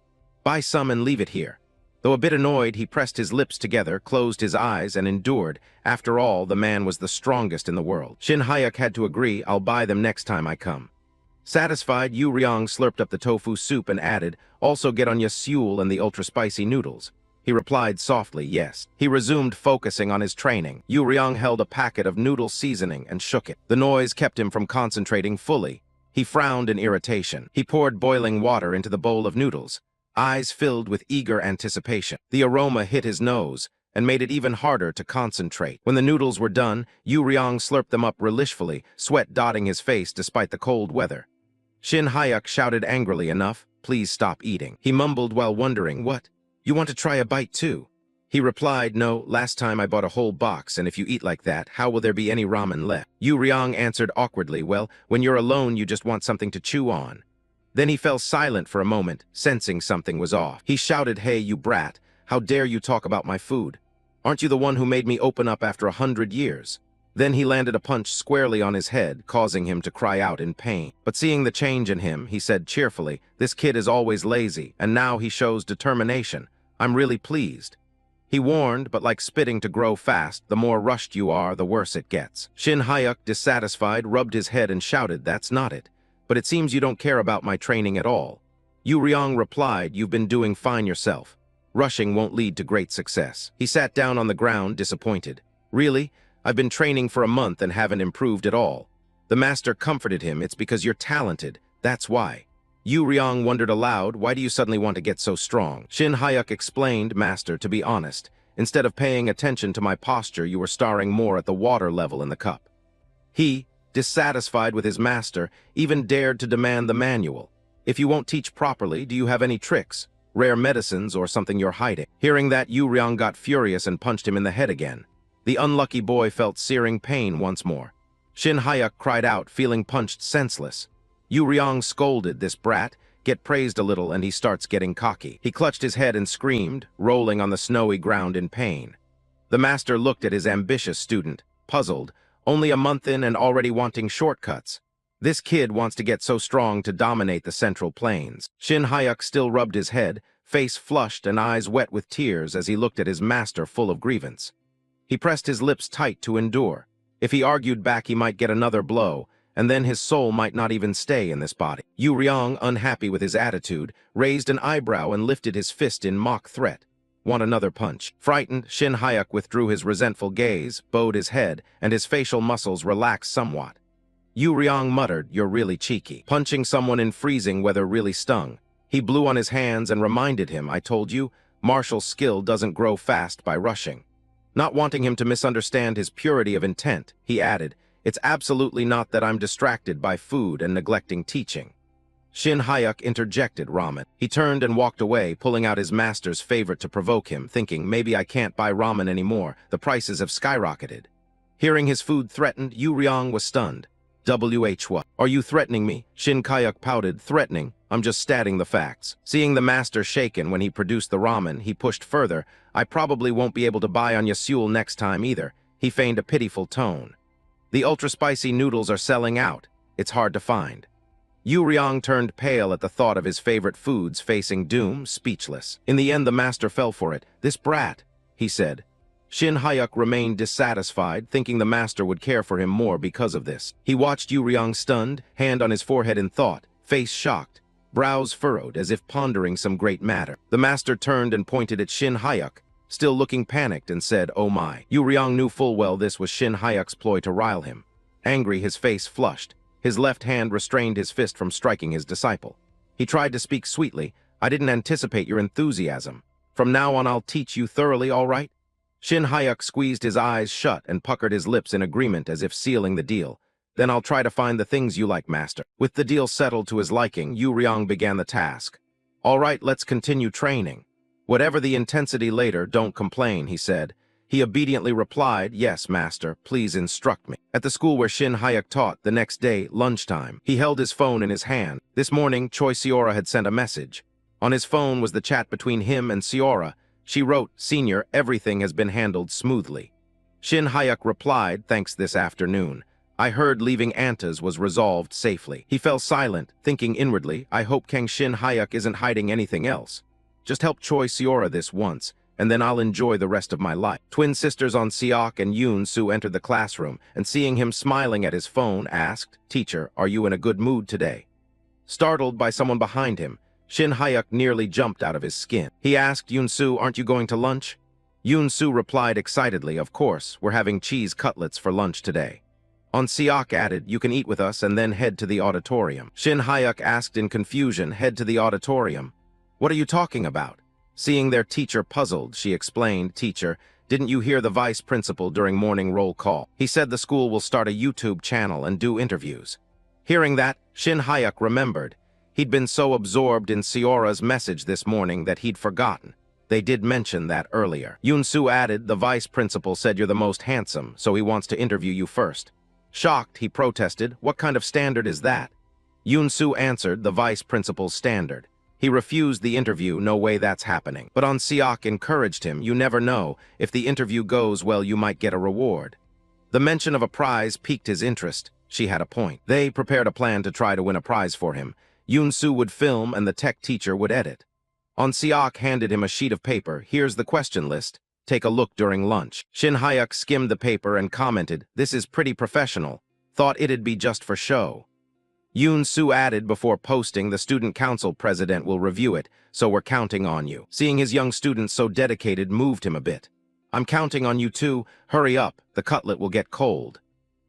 Buy some and leave it here." Though a bit annoyed, he pressed his lips together, closed his eyes, and endured. After all, the man was the strongest in the world. Shin Hayuk had to agree, "I'll buy them next time I come." Satisfied, Yu Ryong slurped up the tofu soup and added, "Also get on your seul and the ultra-spicy noodles." He replied softly, "Yes." He resumed focusing on his training. Yu Ryong held a packet of noodle seasoning and shook it. The noise kept him from concentrating fully. He frowned in irritation. He poured boiling water into the bowl of noodles, eyes filled with eager anticipation. The aroma hit his nose and made it even harder to concentrate. When the noodles were done, Yu Ryong slurped them up relishfully, sweat dotting his face despite the cold weather. Shin Hayuk shouted angrily, "Enough, please stop eating." He mumbled while wondering, "What? You want to try a bite too?" He replied, "No, last time I bought a whole box, and if you eat like that, how will there be any ramen left?" Yu Ryong answered awkwardly, "Well, when you're alone, you just want something to chew on." Then he fell silent for a moment, sensing something was off. He shouted, "Hey, you brat, how dare you talk about my food? Aren't you the one who made me open up after 100 years? Then he landed a punch squarely on his head, causing him to cry out in pain. But seeing the change in him, he said cheerfully, "This kid is always lazy, and now he shows determination. I'm really pleased." He warned, but like spitting to grow fast, the more rushed you are, the worse it gets. Shin Hayuk, dissatisfied, rubbed his head and shouted, "That's not it. But it seems you don't care about my training at all." Yu Ryong replied, "You've been doing fine yourself. Rushing won't lead to great success." He sat down on the ground, disappointed. "Really? I've been training for a month and haven't improved at all." The master comforted him. "It's because you're talented. That's why." Yu Ryong wondered aloud, "Why do you suddenly want to get so strong?" Shin Hyuk explained, "Master, to be honest, instead of paying attention to my posture, you were staring more at the water level in the cup." He, dissatisfied with his master, even dared to demand the manual. "If you won't teach properly, do you have any tricks, rare medicines, or something you're hiding?" Hearing that, Yu Ryong got furious and punched him in the head again. The unlucky boy felt searing pain once more. Shin Hyuk cried out, feeling punched senseless. Yu Ryong scolded, "This brat, get praised a little," and he starts getting cocky. He clutched his head and screamed, rolling on the snowy ground in pain. The master looked at his ambitious student, puzzled, only a month in and already wanting shortcuts. This kid wants to get so strong to dominate the Central Plains. Shin Hyuk still rubbed his head, face flushed and eyes wet with tears as he looked at his master full of grievance. He pressed his lips tight to endure. If he argued back, he might get another blow, and then his soul might not even stay in this body. Yu Ryong, unhappy with his attitude, raised an eyebrow and lifted his fist in mock threat. "Want another punch?" Frightened, Shin Hyuk withdrew his resentful gaze, bowed his head, and his facial muscles relaxed somewhat. Yu Ryong muttered, "You're really cheeky." Punching someone in freezing weather really stung. He blew on his hands and reminded him, "I told you, martial skill doesn't grow fast by rushing." Not wanting him to misunderstand his purity of intent, he added, "It's absolutely not that I'm distracted by food and neglecting teaching." Shin Hyuk interjected, "Ramen." He turned and walked away, pulling out his master's favorite to provoke him, thinking, maybe I can't buy ramen anymore, the prices have skyrocketed. Hearing his food threatened, Yu Ryong was stunned. "What? Are you threatening me?" Shin Hyuk pouted, "Threatening? I'm just stating the facts." Seeing the master shaken when he produced the ramen, he pushed further, "I probably won't be able to buy on Yasul next time either." He feigned a pitiful tone. "The ultra-spicy noodles are selling out. It's hard to find." Yu Ryong turned pale at the thought of his favorite foods facing doom, speechless. In the end, the master fell for it. "This brat," he said. Shin Hyuk remained dissatisfied, thinking the master would care for him more because of this. He watched Yu Ryong stunned, hand on his forehead in thought, face shocked, brows furrowed as if pondering some great matter. The master turned and pointed at Shin Hyuk, still looking panicked, and said, "Oh my." Yu Ryong knew full well this was Shin Hyuk's ploy to rile him. Angry, his face flushed. His left hand restrained his fist from striking his disciple. He tried to speak sweetly. "I didn't anticipate your enthusiasm. From now on I'll teach you thoroughly, all right?" Shin Hyuk squeezed his eyes shut and puckered his lips in agreement as if sealing the deal. "Then I'll try to find the things you like, master." With the deal settled to his liking, Yu Ryong began the task. "All right, let's continue training. Whatever the intensity later, don't complain," he said. He obediently replied, "Yes, master, please instruct me." At the school where Shin Hyuk taught, the next day, lunchtime, he held his phone in his hand. This morning, Choi Seora had sent a message. On his phone was the chat between him and Seora. She wrote, "Senior, everything has been handled smoothly." Shin Hyuk replied, "Thanks this afternoon. I heard leaving Anta's was resolved safely." He fell silent, thinking inwardly, "I hope Kang Shin Hyuk isn't hiding anything else. Just help Choi Seora this once, and then I'll enjoy the rest of my life." Twin sisters On Seok and Yoon Soo entered the classroom, and seeing him smiling at his phone, asked, "Teacher, are you in a good mood today?" Startled by someone behind him, Shin Hyuk nearly jumped out of his skin. He asked Yoon Soo, "Aren't you going to lunch?" Yoon Soo replied excitedly, "Of course, we're having cheese cutlets for lunch today." On Seok added, "You can eat with us and then head to the auditorium." Shin Hyuk asked in confusion, "Head to the auditorium? What are you talking about?" Seeing their teacher puzzled, she explained, "Teacher, didn't you hear the vice principal during morning roll call? He said the school will start a YouTube channel and do interviews." Hearing that, Shin Hyuk remembered. He'd been so absorbed in Seora's message this morning that he'd forgotten. They did mention that earlier. Yoon Soo added, "The vice principal said you're the most handsome, so he wants to interview you first." Shocked, he protested, "What kind of standard is that?" Yoon Soo answered, "The vice principal's standard. He refused the interview, no way that's happening." But On Seok encouraged him, "You never know, if the interview goes well you might get a reward." The mention of a prize piqued his interest. She had a point. They prepared a plan to try to win a prize for him. Yoon Soo would film and the tech teacher would edit. On Seok handed him a sheet of paper. "Here's the question list. Take a look during lunch." Shin Hyuk skimmed the paper and commented, "This is pretty professional. Thought it'd be just for show." Yoon Soo added before posting, the student council president will review it, so we're counting on you. Seeing his young students so dedicated moved him a bit. I'm counting on you too. Hurry up, the cutlet will get cold.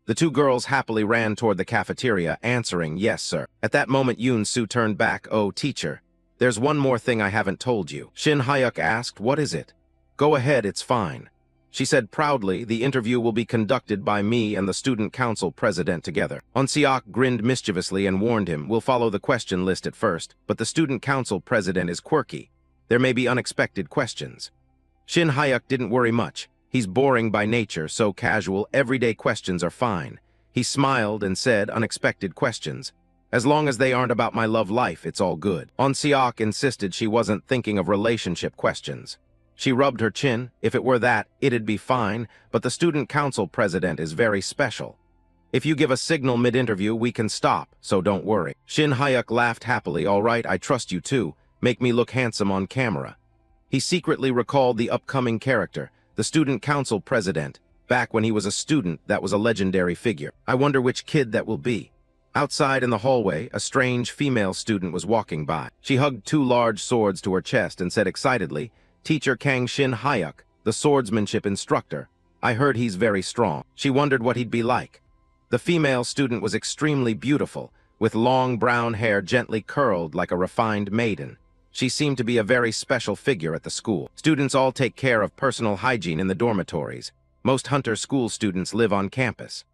The two girls happily ran toward the cafeteria, answering, yes, sir. At that moment, Yoon Soo turned back. Oh, teacher, there's one more thing I haven't told you. Shin Hyuk asked, what is it? Go ahead, it's fine. She said proudly, the interview will be conducted by me and the student council president together. On Seok grinned mischievously and warned him, we'll follow the question list at first, but the student council president is quirky. There may be unexpected questions. Shin Hyuk didn't worry much. He's boring by nature, so casual, everyday questions are fine. He smiled and said, unexpected questions. As long as they aren't about my love life, it's all good. On Seok insisted she wasn't thinking of relationship questions. She rubbed her chin. If it were that, it'd be fine, but the student council president is very special. If you give a signal mid-interview, we can stop, so don't worry. Shin Hyuk laughed happily. All right, I trust you too. Make me look handsome on camera. He secretly recalled the upcoming character, the student council president. Back when he was a student, that was a legendary figure. I wonder which kid that will be. Outside in the hallway, a strange female student was walking by. She hugged two large swords to her chest and said excitedly, Teacher Kang Shin Hyuk, the swordsmanship instructor. I heard he's very strong. She wondered what he'd be like. The female student was extremely beautiful, with long brown hair gently curled like a refined maiden. She seemed to be a very special figure at the school. Students all take care of personal hygiene in the dormitories. Most Hunter School students live on campus.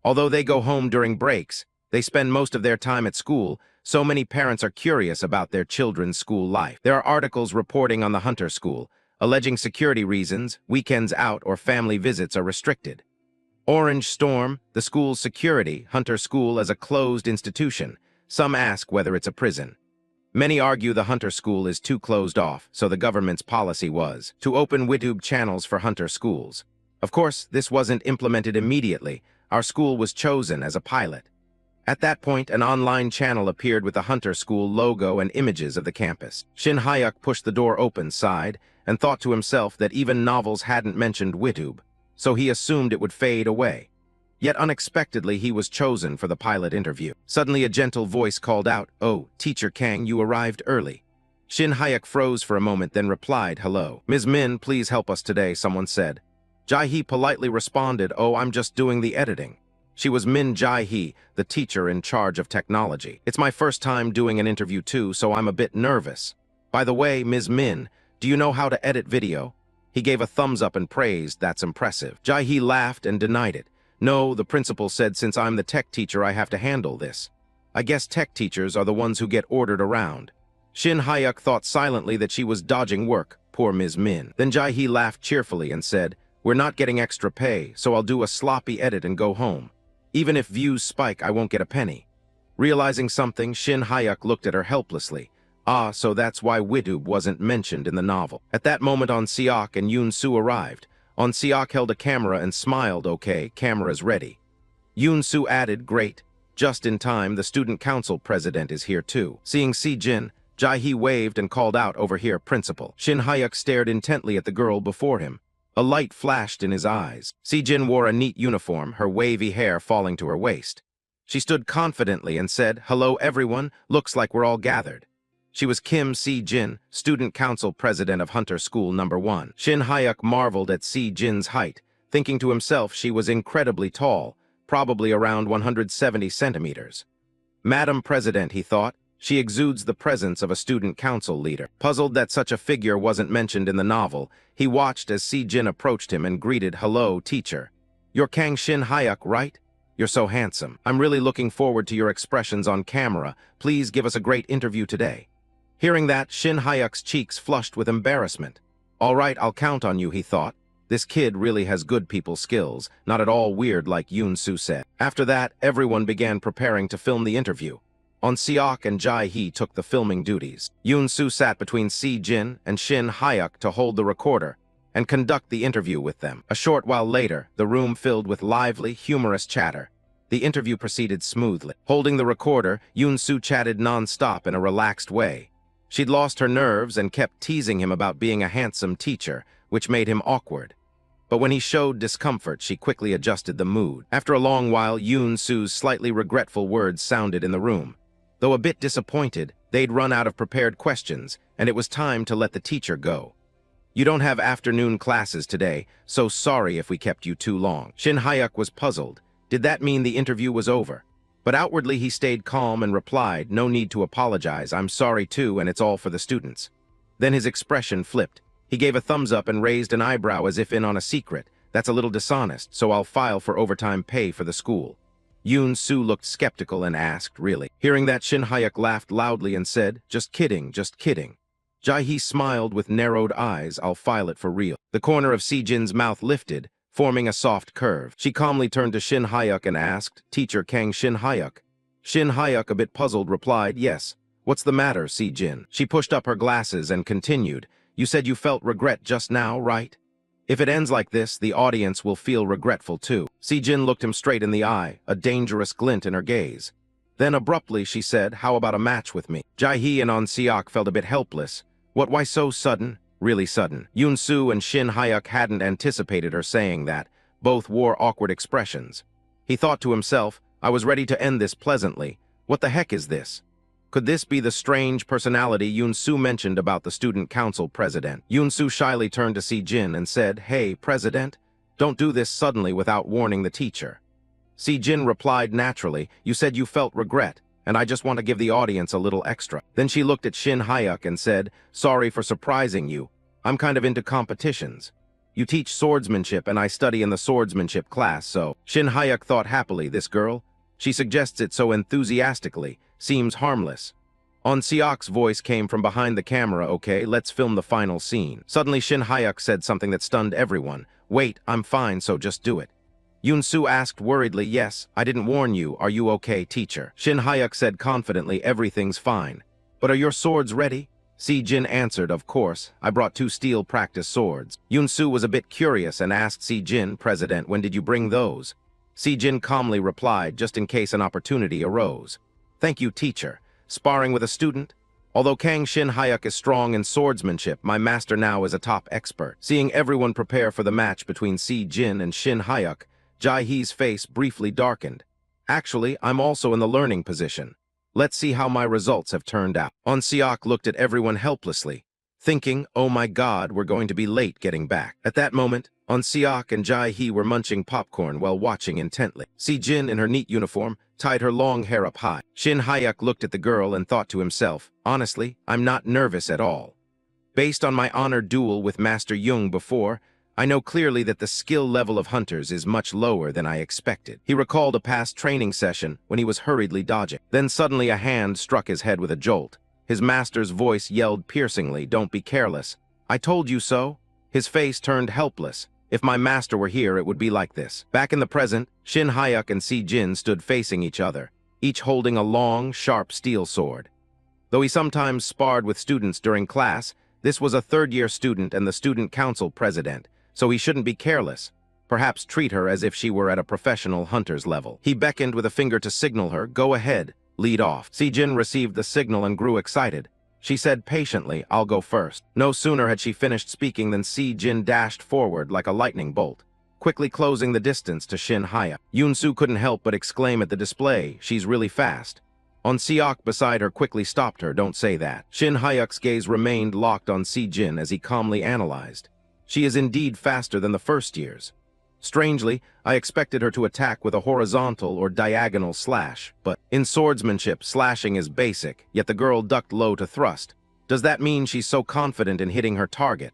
Although they go home during breaks, they spend most of their time at school. So many parents are curious about their children's school life. There are articles reporting on the Hunter School, alleging security reasons, weekends out, or family visits are restricted. Orange Storm, the school's security, Hunter School as a closed institution. Some ask whether it's a prison. Many argue the Hunter School is too closed off, so the government's policy was to open YouTube channels for Hunter schools. Of course, this wasn't implemented immediately. Our school was chosen as a pilot. At that point, an online channel appeared with the Hunter School logo and images of the campus. Shin Hyuk pushed the door open, sighed, and thought to himself that even novels hadn't mentioned YouTube, so he assumed it would fade away. Yet unexpectedly, he was chosen for the pilot interview. Suddenly, a gentle voice called out, Oh, Teacher Kang, you arrived early. Shin Hyuk froze for a moment, then replied, Hello. Ms. Min, please help us today, someone said. Jae-hee politely responded, Oh, I'm just doing the editing. She was Min Jae-hee, the teacher in charge of technology. It's my first time doing an interview too, so I'm a bit nervous. By the way, Ms. Min, do you know how to edit video? He gave a thumbs up and praised, that's impressive. Jae-hee laughed and denied it. No, the principal said since I'm the tech teacher I have to handle this. I guess tech teachers are the ones who get ordered around. Shin Hyuk thought silently that she was dodging work, poor Ms. Min. Then Jae-hee laughed cheerfully and said, We're not getting extra pay, so I'll do a sloppy edit and go home. Even if views spike, I won't get a penny. Realizing something, Shin Hyuk looked at her helplessly. Ah, so that's why YouTube wasn't mentioned in the novel. At that moment, On Seok and Yoon Soo arrived. On Seok held a camera and smiled, Okay, camera's ready. Yoon Soo added, Great. Just in time, the student council president is here too. Seeing Si-jin, Jae-hee waved and called out, Over here, principal. Shin Hyuk stared intently at the girl before him. A light flashed in his eyes. Si-jin wore a neat uniform, her wavy hair falling to her waist. She stood confidently and said, Hello everyone, looks like we're all gathered. She was Kim Si-jin, student council president of Hunter School No. 1. Shin Hyuk marveled at Si-jin's height, thinking to himself she was incredibly tall, probably around 170 centimeters. Madam President, he thought, she exudes the presence of a student council leader. Puzzled that such a figure wasn't mentioned in the novel, he watched as Si-jin approached him and greeted, Hello, teacher. You're Kang Shin Hyuk, right? You're so handsome. I'm really looking forward to your expressions on camera. Please give us a great interview today. Hearing that, Shin Hyuk's cheeks flushed with embarrassment. All right, I'll count on you, he thought. This kid really has good people skills, not at all weird like Yoon Soo said. After that, everyone began preparing to film the interview. On Seok and Jae-hee took the filming duties. Yoon Soo sat between Si-jin and Shin Hyuk to hold the recorder and conduct the interview with them. A short while later, the room filled with lively, humorous chatter. The interview proceeded smoothly. Holding the recorder, Yoon Soo chatted non-stop in a relaxed way. She'd lost her nerves and kept teasing him about being a handsome teacher, which made him awkward. but when he showed discomfort, she quickly adjusted the mood. After a long while, Yoon Soo's slightly regretful words sounded in the room. Though a bit disappointed, they'd run out of prepared questions, and it was time to let the teacher go. You don't have afternoon classes today, so sorry if we kept you too long. Shin Hyuk was puzzled. Did that mean the interview was over? But outwardly he stayed calm and replied, no need to apologize, I'm sorry too, and it's all for the students. Then his expression flipped. He gave a thumbs up and raised an eyebrow as if in on a secret. That's a little dishonest, so I'll file for overtime pay for the school. Yoon Soo looked skeptical and asked, really? Hearing that, Shin Hyuk laughed loudly and said, just kidding, just kidding. Jae-hee smiled with narrowed eyes, I'll file it for real. The corner of Si-jin's mouth lifted, forming a soft curve. She calmly turned to Shin Hyuk and asked, Teacher Kang Shin Hyuk. Shin Hyuk, a bit puzzled, replied, yes. What's the matter, Si-jin? She pushed up her glasses and continued, you said you felt regret just now, right? If it ends like this, the audience will feel regretful too. Si-jin looked him straight in the eye, a dangerous glint in her gaze. Then abruptly she said, how about a match with me? Jae-hee and On Seok felt a bit helpless. What, why so sudden? Really sudden. Yoon Soo and Shin Hyuk hadn't anticipated her saying that. Both wore awkward expressions. He thought to himself, I was ready to end this pleasantly. What the heck is this? Could this be the strange personality Yoon Soo mentioned about the student council president? Yoon Soo shyly turned to Si-jin and said, hey, president, don't do this suddenly without warning the teacher. Si-jin replied naturally, you said you felt regret, and I just want to give the audience a little extra. Then she looked at Shin Hyuk and said, sorry for surprising you. I'm kind of into competitions. You teach swordsmanship and I study in the swordsmanship class, so. Shin Hyuk thought happily, this girl? She suggests it so enthusiastically, seems harmless. On Seok's voice came from behind the camera, okay, let's film the final scene. Suddenly Shin Hyuk said something that stunned everyone. Wait, I'm fine, so just do it. Yoon Soo asked worriedly, yes, I didn't warn you, are you okay, teacher? Shin Hyuk said confidently, everything's fine. But are your swords ready? Si-jin answered, of course, I brought 2 steel practice swords. Yoon Soo was a bit curious and asked Si-jin, President, when did you bring those? Si-jin calmly replied, just in case an opportunity arose. Thank you, teacher. Sparring with a student? Although Kang Shin Hyuk is strong in swordsmanship, my master now is a top expert. Seeing everyone prepare for the match between Si-jin and Shin Hyuk, Jae-hee's face briefly darkened. Actually, I'm also in the learning position. Let's see how my results have turned out. On Seok looked at everyone helplessly, thinking, oh my god, we're going to be late getting back. At that moment, On Seok and Jae-hee were munching popcorn while watching intently. Si-jin, in her neat uniform, tied her long hair up high. Shin Hyuk looked at the girl and thought to himself, honestly, I'm not nervous at all. Based on my honored duel with Master Jung before, I know clearly that the skill level of hunters is much lower than I expected. He recalled a past training session when he was hurriedly dodging. Then suddenly a hand struck his head with a jolt. His master's voice yelled piercingly, don't be careless. I told you so. His face turned helpless. If my master were here, it would be like this. Back in the present, Shin Hyuk and Si-jin stood facing each other, each holding a long, sharp steel sword. Though he sometimes sparred with students during class, this was a third-year student and the student council president, so he shouldn't be careless. Perhaps treat her as if she were at a professional hunter's level. He beckoned with a finger to signal her, go ahead, lead off. Si-jin received the signal and grew excited. She said patiently, I'll go first. No sooner had she finished speaking than Si-jin dashed forward like a lightning bolt, quickly closing the distance to Shin Hyuk. Yoon Soo couldn't help but exclaim at the display, she's really fast. On Seok beside her quickly stopped her, don't say that. Shin Hyuk's gaze remained locked on Si-jin as he calmly analyzed. She is indeed faster than the first years. Strangely, I expected her to attack with a horizontal or diagonal slash, but in swordsmanship, slashing is basic, yet the girl ducked low to thrust. Does that mean she's so confident in hitting her target?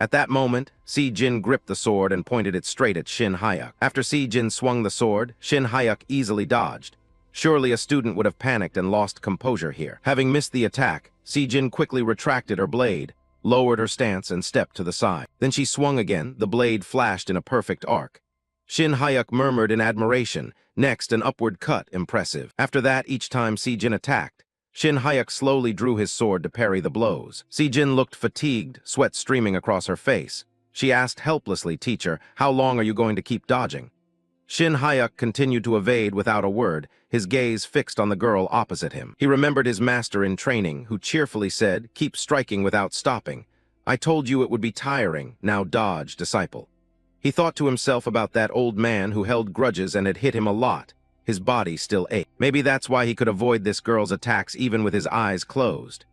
At that moment, Si-jin gripped the sword and pointed it straight at Shin Hyuk. After Si-jin swung the sword, Shin Hyuk easily dodged. Surely a student would have panicked and lost composure here. Having missed the attack, Si-jin quickly retracted her blade, lowered her stance and stepped to the side. Then she swung again, the blade flashed in a perfect arc. Shin Hyuk murmured in admiration, next an upward cut, impressive. After that, each time Si-jin attacked, Shin Hyuk slowly drew his sword to parry the blows. Si-jin looked fatigued, sweat streaming across her face. She asked helplessly, teacher, how long are you going to keep dodging? Shin Hyuk continued to evade without a word, his gaze fixed on the girl opposite him. He remembered his master in training, who cheerfully said, keep striking without stopping. I told you it would be tiring, now dodge, disciple. He thought to himself about that old man who held grudges and had hit him a lot. His body still ached. Maybe that's why he could avoid this girl's attacks even with his eyes closed.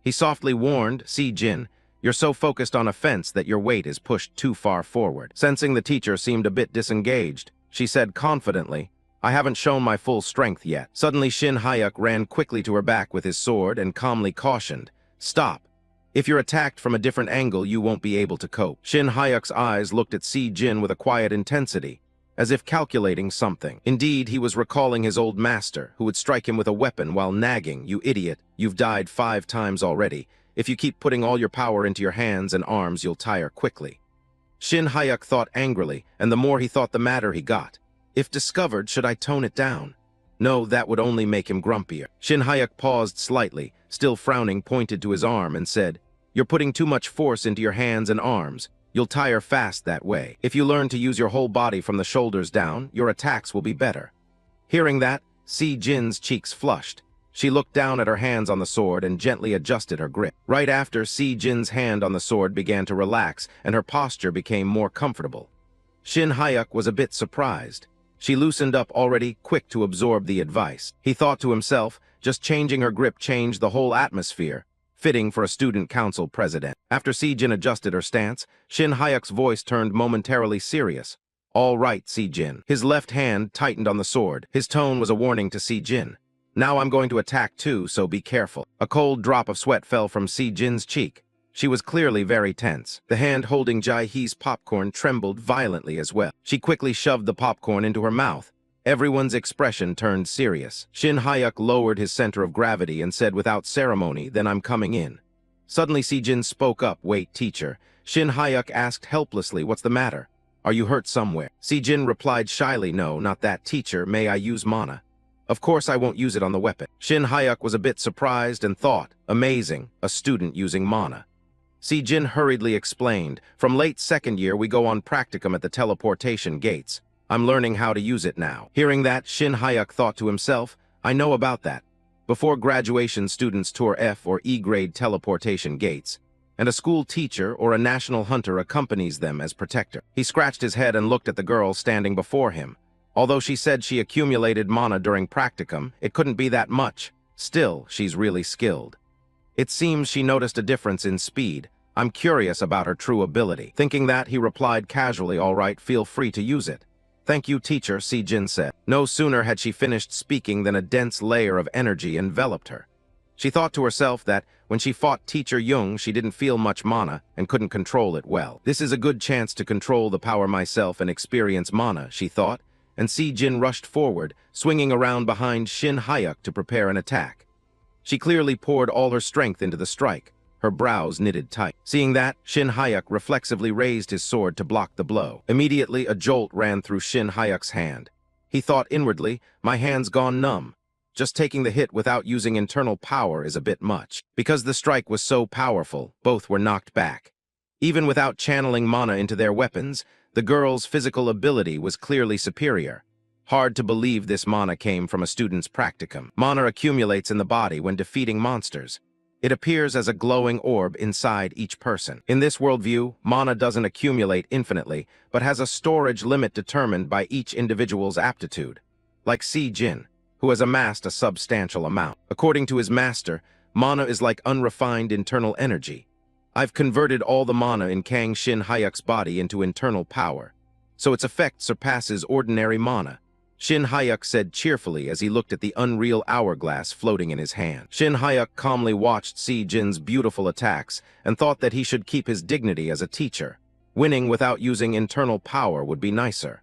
He softly warned Si-jin, "You're so focused on offense that your weight is pushed too far forward." Sensing the teacher seemed a bit disengaged, she said confidently, "I haven't shown my full strength yet." Suddenly Shin Hyuk ran quickly to her back with his sword and calmly cautioned, "Stop. If you're attacked from a different angle, you won't be able to cope." Shin Hyuk's eyes looked at Si-jin with a quiet intensity, as if calculating something. Indeed, he was recalling his old master, who would strike him with a weapon while nagging, "You idiot, you've died 5 times already. If you keep putting all your power into your hands and arms, you'll tire quickly." Shin Hyuk thought angrily, and the more he thought the madder he got. If discovered, should I tone it down? No, that would only make him grumpier. Shin Hyuk paused slightly, still frowning, pointed to his arm and said, "You're putting too much force into your hands and arms. You'll tire fast that way. If you learn to use your whole body from the shoulders down, your attacks will be better." Hearing that, Si-jin's cheeks flushed. She looked down at her hands on the sword and gently adjusted her grip. Right after, Si-jin's hand on the sword began to relax and her posture became more comfortable. Shin Hyuk was a bit surprised. She loosened up already, quick to absorb the advice. He thought to himself, just changing her grip changed the whole atmosphere. Fitting for a student council president. After Si-jin adjusted her stance, Shin Hyuk's voice turned momentarily serious. "All right, Si-jin." His left hand tightened on the sword. His tone was a warning to Si-jin. "Now I'm going to attack too, so be careful." A cold drop of sweat fell from Si-jin's cheek. She was clearly very tense. The hand holding Jae-hee's popcorn trembled violently as well. She quickly shoved the popcorn into her mouth. Everyone's expression turned serious. Shin Hyuk lowered his center of gravity and said without ceremony, "Then I'm coming in." Suddenly Si-jin spoke up, "Wait, teacher." Shin Hyuk asked helplessly, "What's the matter? Are you hurt somewhere?" Si-jin replied shyly, "No, not that, teacher. May I use mana?" "Of course I won't use it on the weapon." Shin Hyuk was a bit surprised and thought, amazing, a student using mana. Si-jin hurriedly explained, "From late second year we go on practicum at the teleportation gates. I'm learning how to use it now." Hearing that, Shin Hyuk thought to himself, "I know about that. Before graduation, students tour F or E grade teleportation gates, and a school teacher or a national hunter accompanies them as protector." He scratched his head and looked at the girl standing before him. Although she said she accumulated mana during practicum, it couldn't be that much. Still, she's really skilled. It seems she noticed a difference in speed. "I'm curious about her true ability." Thinking that, he replied casually, "All right, feel free to use it." "Thank you, teacher," Si-jin said. No sooner had she finished speaking than a dense layer of energy enveloped her. She thought to herself that when she fought Teacher Jung, she didn't feel much mana and couldn't control it well. "This is a good chance to control the power myself and experience mana," she thought, and Si-jin rushed forward, swinging around behind Shin Hyuk to prepare an attack. She clearly poured all her strength into the strike, her brows knitted tight. Seeing that, Shin Hyuk reflexively raised his sword to block the blow. Immediately, a jolt ran through Shin Hyuk's hand. He thought inwardly, "My hand's gone numb. Just taking the hit without using internal power is a bit much." Because the strike was so powerful, both were knocked back. Even without channeling mana into their weapons, the girl's physical ability was clearly superior. Hard to believe this mana came from a student's practicum. Mana accumulates in the body when defeating monsters. It appears as a glowing orb inside each person. In this worldview, mana doesn't accumulate infinitely, but has a storage limit determined by each individual's aptitude. Like Si-jin, who has amassed a substantial amount. According to his master, mana is like unrefined internal energy. I've converted all the mana in Kang Shin Hyuk's body into internal power, so its effect surpasses ordinary mana. Shin Hyuk said cheerfully as he looked at the unreal hourglass floating in his hand. Shin Hyuk calmly watched Si-jin's beautiful attacks and thought that he should keep his dignity as a teacher. Winning without using internal power would be nicer.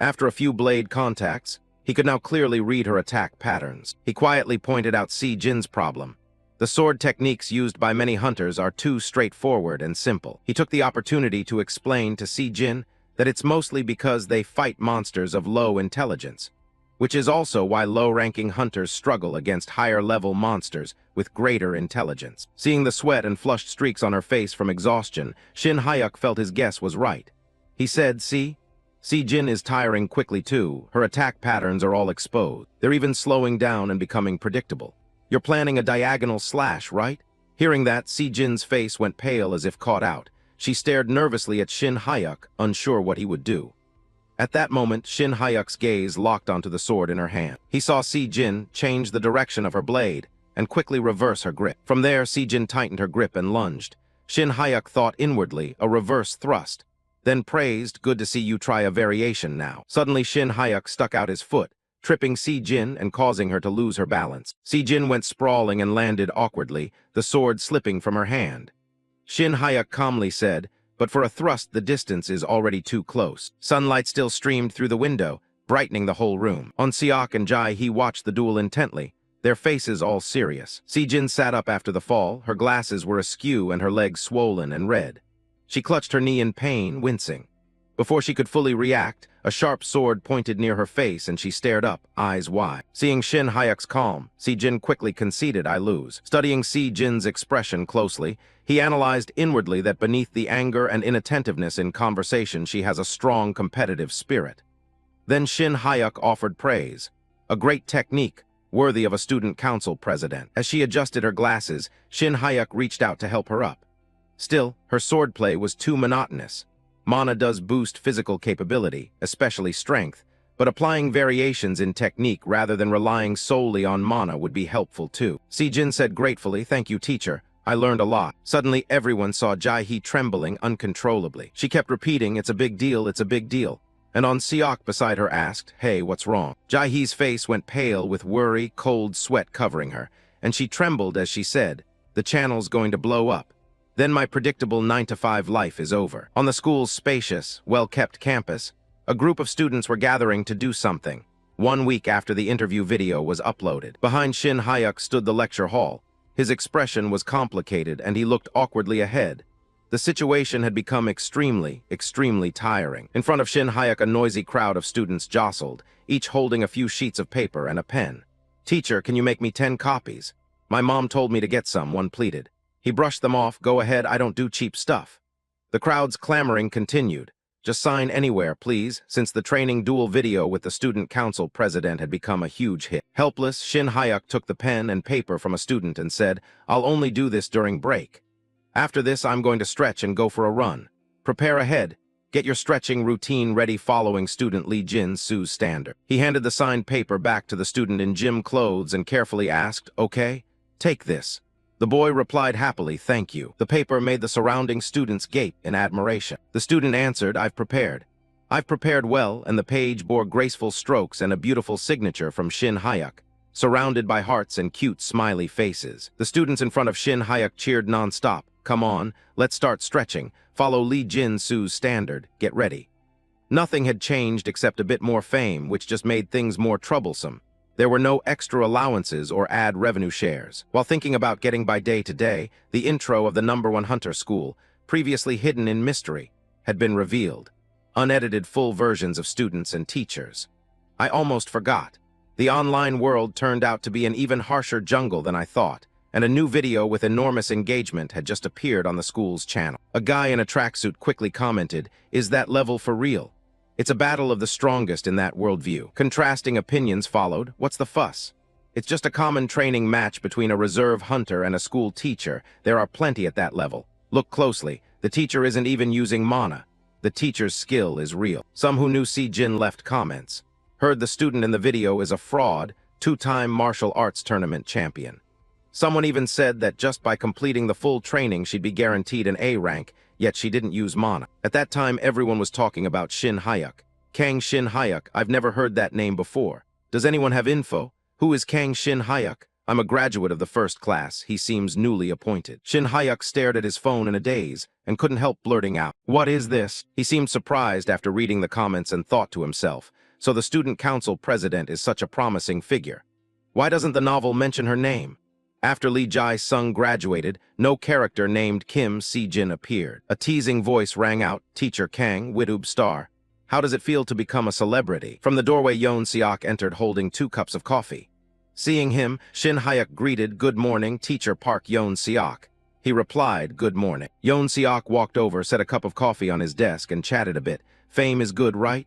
After a few blade contacts, he could now clearly read her attack patterns. He quietly pointed out Si-jin's problem. The sword techniques used by many hunters are too straightforward and simple. He took the opportunity to explain to Si-jin that it's mostly because they fight monsters of low intelligence, which is also why low-ranking hunters struggle against higher-level monsters with greater intelligence. Seeing the sweat and flushed streaks on her face from exhaustion, Shin Hyuk felt his guess was right. He said, "See? Si-jin is tiring quickly too. Her attack patterns are all exposed. They're even slowing down and becoming predictable. You're planning a diagonal slash, right?" Hearing that, Si-jin's face went pale as if caught out. She stared nervously at Shin Hyuk, unsure what he would do. At that moment, Shin Hyuk's gaze locked onto the sword in her hand. He saw Si-jin change the direction of her blade and quickly reverse her grip. From there, Si-jin tightened her grip and lunged. Shin Hyuk thought inwardly, a reverse thrust, then praised, good to see you try a variation now. Suddenly, Shin Hyuk stuck out his foot, tripping Si-jin and causing her to lose her balance. Si-jin went sprawling and landed awkwardly, the sword slipping from her hand. Shin Hyuk calmly said, "But for a thrust, the distance is already too close." Sunlight still streamed through the window, brightening the whole room. On Seok and Jae-hee watched the duel intently, their faces all serious. Si-jin sat up after the fall, her glasses were askew and her legs swollen and red. She clutched her knee in pain, wincing. Before she could fully react, a sharp sword pointed near her face and she stared up, eyes wide. Seeing Shin Hyuk's calm, Si-jin quickly conceded, "I lose." Studying Si-jin's expression closely, he analyzed inwardly that beneath the anger and inattentiveness in conversation she has a strong competitive spirit. Then Shin Hyuk offered praise. A great technique, worthy of a student council president. As she adjusted her glasses, Shin Hyuk reached out to help her up. Still, her swordplay was too monotonous. Mana does boost physical capability, especially strength, but applying variations in technique rather than relying solely on mana would be helpful too. Si-jin said gratefully, "Thank you, teacher. I learned a lot." Suddenly, everyone saw Jae-hee trembling uncontrollably. She kept repeating, "It's a big deal, it's a big deal." And on Seok beside her asked, "Hey, what's wrong?" Jae-hee's face went pale with worry, cold sweat covering her, and she trembled as she said, "The channel's going to blow up. Then my predictable 9-to-5 life is over." On the school's spacious, well-kept campus, a group of students were gathering to do something, 1 week after the interview video was uploaded. Behind Shin Hyuk stood the lecture hall. His expression was complicated and he looked awkwardly ahead. The situation had become extremely tiring. In front of Shin Hyuk, a noisy crowd of students jostled, each holding a few sheets of paper and a pen. "Teacher, can you make me 10 copies? My mom told me to get some," one pleaded. He brushed them off. "Go ahead, I don't do cheap stuff." The crowd's clamoring continued. "Just sign anywhere, please," since the training duel video with the student council president had become a huge hit. Helpless, Shin Hyuk took the pen and paper from a student and said, "I'll only do this during break. After this, I'm going to stretch and go for a run. Prepare ahead. Get your stretching routine ready following student Lee Jin-soo's standard." He handed the signed paper back to the student in gym clothes and carefully asked, "Okay, take this." The boy replied happily, "Thank you." The paper made the surrounding students gape in admiration. The student answered, "I've prepared. I've prepared well," and the page bore graceful strokes and a beautiful signature from Shin Hyuk, surrounded by hearts and cute, smiley faces. The students in front of Shin Hyuk cheered non-stop. "Come on, let's start stretching. Follow Lee Jin-soo's standard. Get ready." Nothing had changed except a bit more fame, which just made things more troublesome. There were no extra allowances or ad revenue shares. While thinking about getting by day to day, the intro of the #1 Hunter School, previously hidden in mystery, had been revealed. Unedited full versions of students and teachers. I almost forgot. The online world turned out to be an even harsher jungle than I thought, and a new video with enormous engagement had just appeared on the school's channel. A guy in a tracksuit quickly commented, "Is that level for real? It's a battle of the strongest in that worldview." Contrasting opinions followed. "What's the fuss? It's just a common training match between a reserve hunter and a school teacher. There are plenty at that level. Look closely. The teacher isn't even using mana. The teacher's skill is real." Some who knew Si-jin left comments. "Heard the student in the video is a fraud, 2-time martial arts tournament champion." Someone even said that just by completing the full training she'd be guaranteed an A rank, yet she didn't use mana. At that time, everyone was talking about Shin Hyuk. Kang Shin Hyuk, I've never heard that name before. Does anyone have info? Who is Kang Shin Hyuk? I'm a graduate of the first class. He seems newly appointed. Shin Hyuk stared at his phone in a daze and couldn't help blurting out, "What is this?" He seemed surprised after reading the comments and thought to himself, so the student council president is such a promising figure. Why doesn't the novel mention her name? After Lee Jae-sung graduated, no character named Kim Si-jin appeared. A teasing voice rang out, "Teacher Kang, Widoob star. How does it feel to become a celebrity?" From the doorway, Yoon Seok entered holding 2 cups of coffee. Seeing him, Shin Hyuk greeted, "Good morning, Teacher Park Yoon Seok." He replied, "Good morning." Yoon Seok walked over, set a cup of coffee on his desk, and chatted a bit. "Fame is good, right?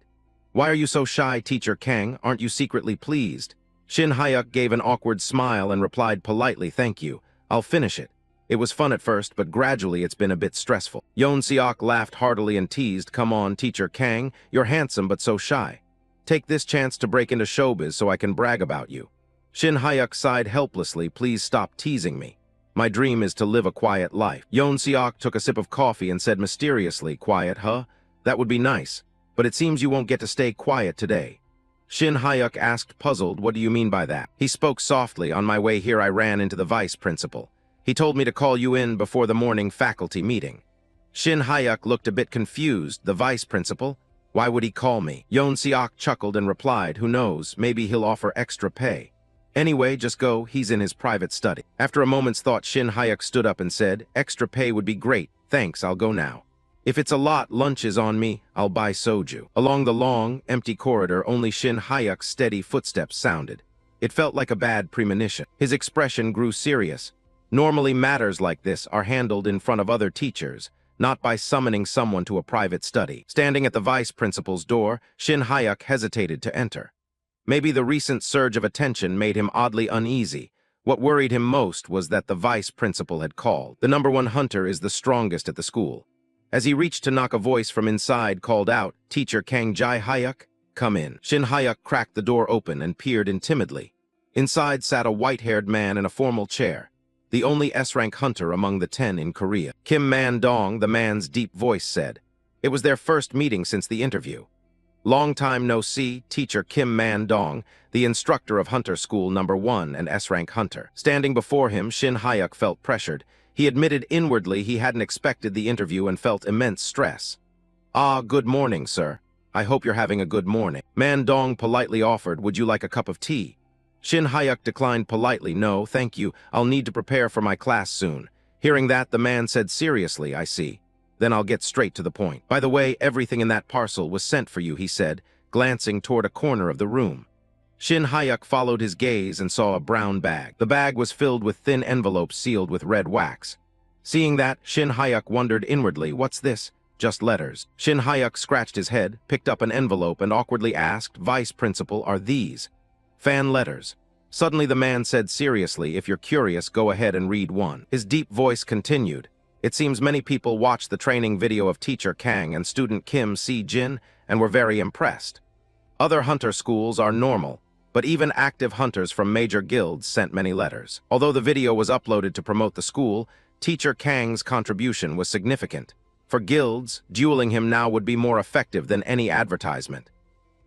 Why are you so shy, Teacher Kang? Aren't you secretly pleased?" Shin Hyuk gave an awkward smile and replied politely, "Thank you. I'll finish it." It was fun at first, but gradually it's been a bit stressful. Yeon Seok laughed heartily and teased, "Come on, Teacher Kang, you're handsome but so shy. Take this chance to break into showbiz so I can brag about you." Shin Hyuk sighed helplessly, "Please stop teasing me. My dream is to live a quiet life." Yeon Seok took a sip of coffee and said mysteriously, "Quiet, huh? That would be nice. But it seems you won't get to stay quiet today." Shin Hyuk asked, puzzled, "What do you mean by that?" He spoke softly. "On my way here I ran into the vice principal. He told me to call you in before the morning faculty meeting." Shin Hyuk looked a bit confused. "The vice principal? Why would he call me?" Yeon Seok chuckled and replied, "Who knows, maybe he'll offer extra pay. Anyway, just go, he's in his private study." After a moment's thought, Shin Hyuk stood up and said, "Extra pay would be great. Thanks, I'll go now. If it's a lot, lunch is on me, I'll buy soju." Along the long, empty corridor, only Shin Hyuk's steady footsteps sounded. It felt like a bad premonition. His expression grew serious. Normally matters like this are handled in front of other teachers, not by summoning someone to a private study. Standing at the vice principal's door, Shin Hyuk hesitated to enter. Maybe the recent surge of attention made him oddly uneasy. What worried him most was that the vice principal had called. The #1 hunter is the strongest at the school. As he reached to knock, a voice from inside called out, "Teacher Kang Jae Hyuk, come in." Shin Hyuk cracked the door open and peered in timidly. Inside sat a white-haired man in a formal chair, the only S-rank hunter among the 10 in Korea. "Kim Man-dong," the man's deep voice said. It was their first meeting since the interview. "Long time no see, Teacher Kim Man-dong, the instructor of Hunter School #1 and S-rank hunter." Standing before him, Shin Hyuk felt pressured. He admitted inwardly he hadn't expected the interview and felt immense stress. "Ah, good morning, sir. I hope you're having a good morning." Man-dong politely offered, "Would you like a cup of tea?" Shin Hyuk declined politely, "No, thank you. I'll need to prepare for my class soon." Hearing that, the man said seriously, "I see. Then I'll get straight to the point. By the way, everything in that parcel was sent for you," he said, glancing toward a corner of the room. Shin Hyuk followed his gaze and saw a brown bag. The bag was filled with thin envelopes sealed with red wax. Seeing that, Shin Hyuk wondered inwardly, "What's this? Just letters." Shin Hyuk scratched his head, picked up an envelope, and awkwardly asked, "Vice Principal, are these fan letters?" Suddenly the man said seriously, "If you're curious, go ahead and read one." His deep voice continued, "It seems many people watched the training video of Teacher Kang and student Kim Si-jin and were very impressed. Other hunter schools are normal, but even active hunters from major guilds sent many letters. Although the video was uploaded to promote the school, Teacher Kang's contribution was significant. For guilds, dueling him now would be more effective than any advertisement."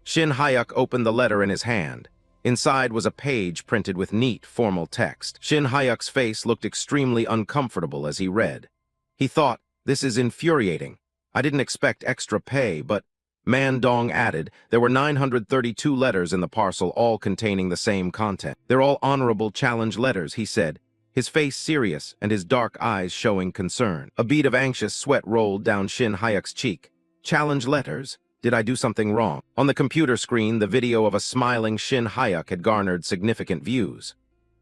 Shin Hyuk opened the letter in his hand. Inside was a page printed with neat, formal text. Shin Hyuk's face looked extremely uncomfortable as he read. He thought, "This is infuriating. I didn't expect extra pay, but..." Man-dong added, "There were 932 letters in the parcel, all containing the same content. They're all honorable challenge letters," he said, his face serious and his dark eyes showing concern. A bead of anxious sweat rolled down Shin Hyuk's cheek. "Challenge letters? Did I do something wrong?" On the computer screen, the video of a smiling Shin Hyuk had garnered significant views.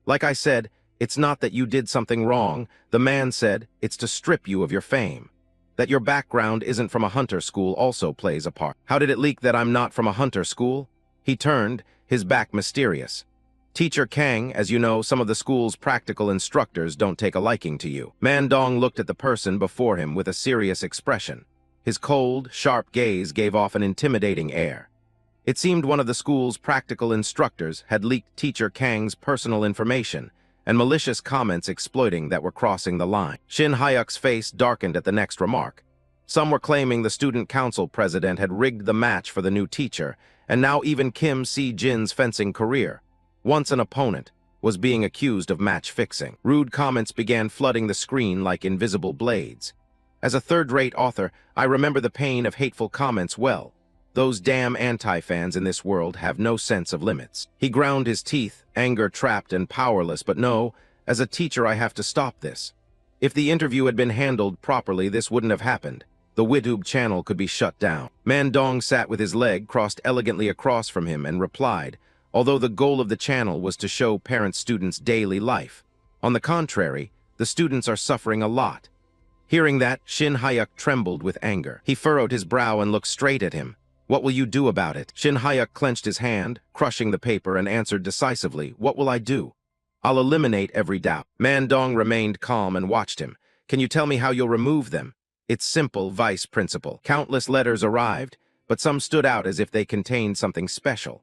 "Like I said, it's not that you did something wrong," the man said, "it's to strip you of your fame. That your background isn't from a hunter school also plays a part." "How did it leak that I'm not from a hunter school?" He turned, his back mysterious. "Teacher Kang, as you know, some of the school's practical instructors don't take a liking to you." Man-dong looked at the person before him with a serious expression. His cold, sharp gaze gave off an intimidating air. It seemed one of the school's practical instructors had leaked Teacher Kang's personal information, and malicious comments exploiting that were crossing the line. Shin Hyuk's face darkened at the next remark. Some were claiming the student council president had rigged the match for the new teacher, and now even Kim Si-jin's fencing career, once an opponent, was being accused of match fixing. Rude comments began flooding the screen like invisible blades. As a third-rate author, I remember the pain of hateful comments well. Those damn anti-fans in this world have no sense of limits. He ground his teeth, anger trapped and powerless, but no, as a teacher I have to stop this. If the interview had been handled properly, this wouldn't have happened. The YouTube channel could be shut down. Man-dong sat with his leg crossed elegantly across from him and replied, although the goal of the channel was to show parent-students' daily life. On the contrary, the students are suffering a lot. Hearing that, Shin Hyuk trembled with anger. He furrowed his brow and looked straight at him. "What will you do about it?" Shin Hyuk clenched his hand, crushing the paper, and answered decisively, "What will I do? I'll eliminate every doubt. Mandong remained calm and watched him. Can you tell me how you'll remove them? It's simple, Vice Principal. Countless letters arrived, but some stood out as if they contained something special.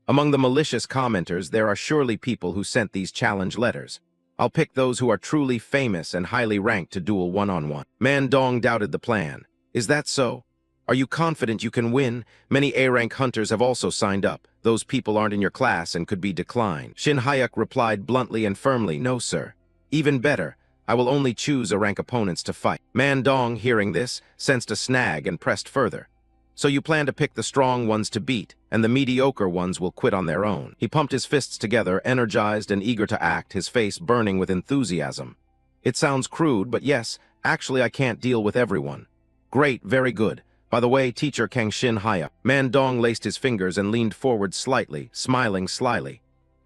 Among the malicious commenters, there are surely people who sent these challenge letters. I'll pick those who are truly famous and highly ranked to duel one-on-one. Mandong doubted the plan. Is that so? Are you confident you can win? Many A-rank hunters have also signed up. Those people aren't in your class and could be declined. Shin Hayek replied bluntly and firmly, no, sir. Even better, I will only choose A-rank opponents to fight. Mandong, hearing this, sensed a snag and pressed further. So you plan to pick the strong ones to beat, and the mediocre ones will quit on their own. He pumped his fists together, energized and eager to act, his face burning with enthusiasm. It sounds crude, but yes, actually I can't deal with everyone. Great, very good. By the way, Teacher Kang Shin Haya. Mandong laced his fingers and leaned forward slightly, smiling slyly.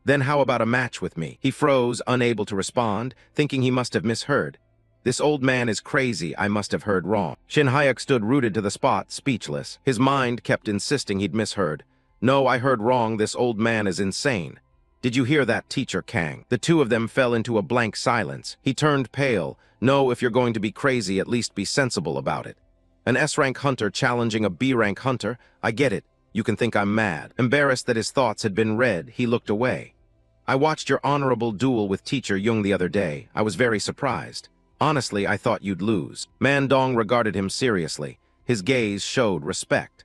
Then how about a match with me? He froze, unable to respond, thinking he must have misheard. This old man is crazy, I must have heard wrong. Shin Hayek stood rooted to the spot, speechless. His mind kept insisting he'd misheard. No, I heard wrong, this old man is insane. Did you hear that, Teacher Kang? The two of them fell into a blank silence. He turned pale. No, if you're going to be crazy, at least be sensible about it. An S-rank hunter challenging a B-rank hunter? I get it. You can think I'm mad. Embarrassed that his thoughts had been read, he looked away. I watched your honorable duel with Teacher Jung the other day. I was very surprised. Honestly, I thought you'd lose. Mandong regarded him seriously. His gaze showed respect.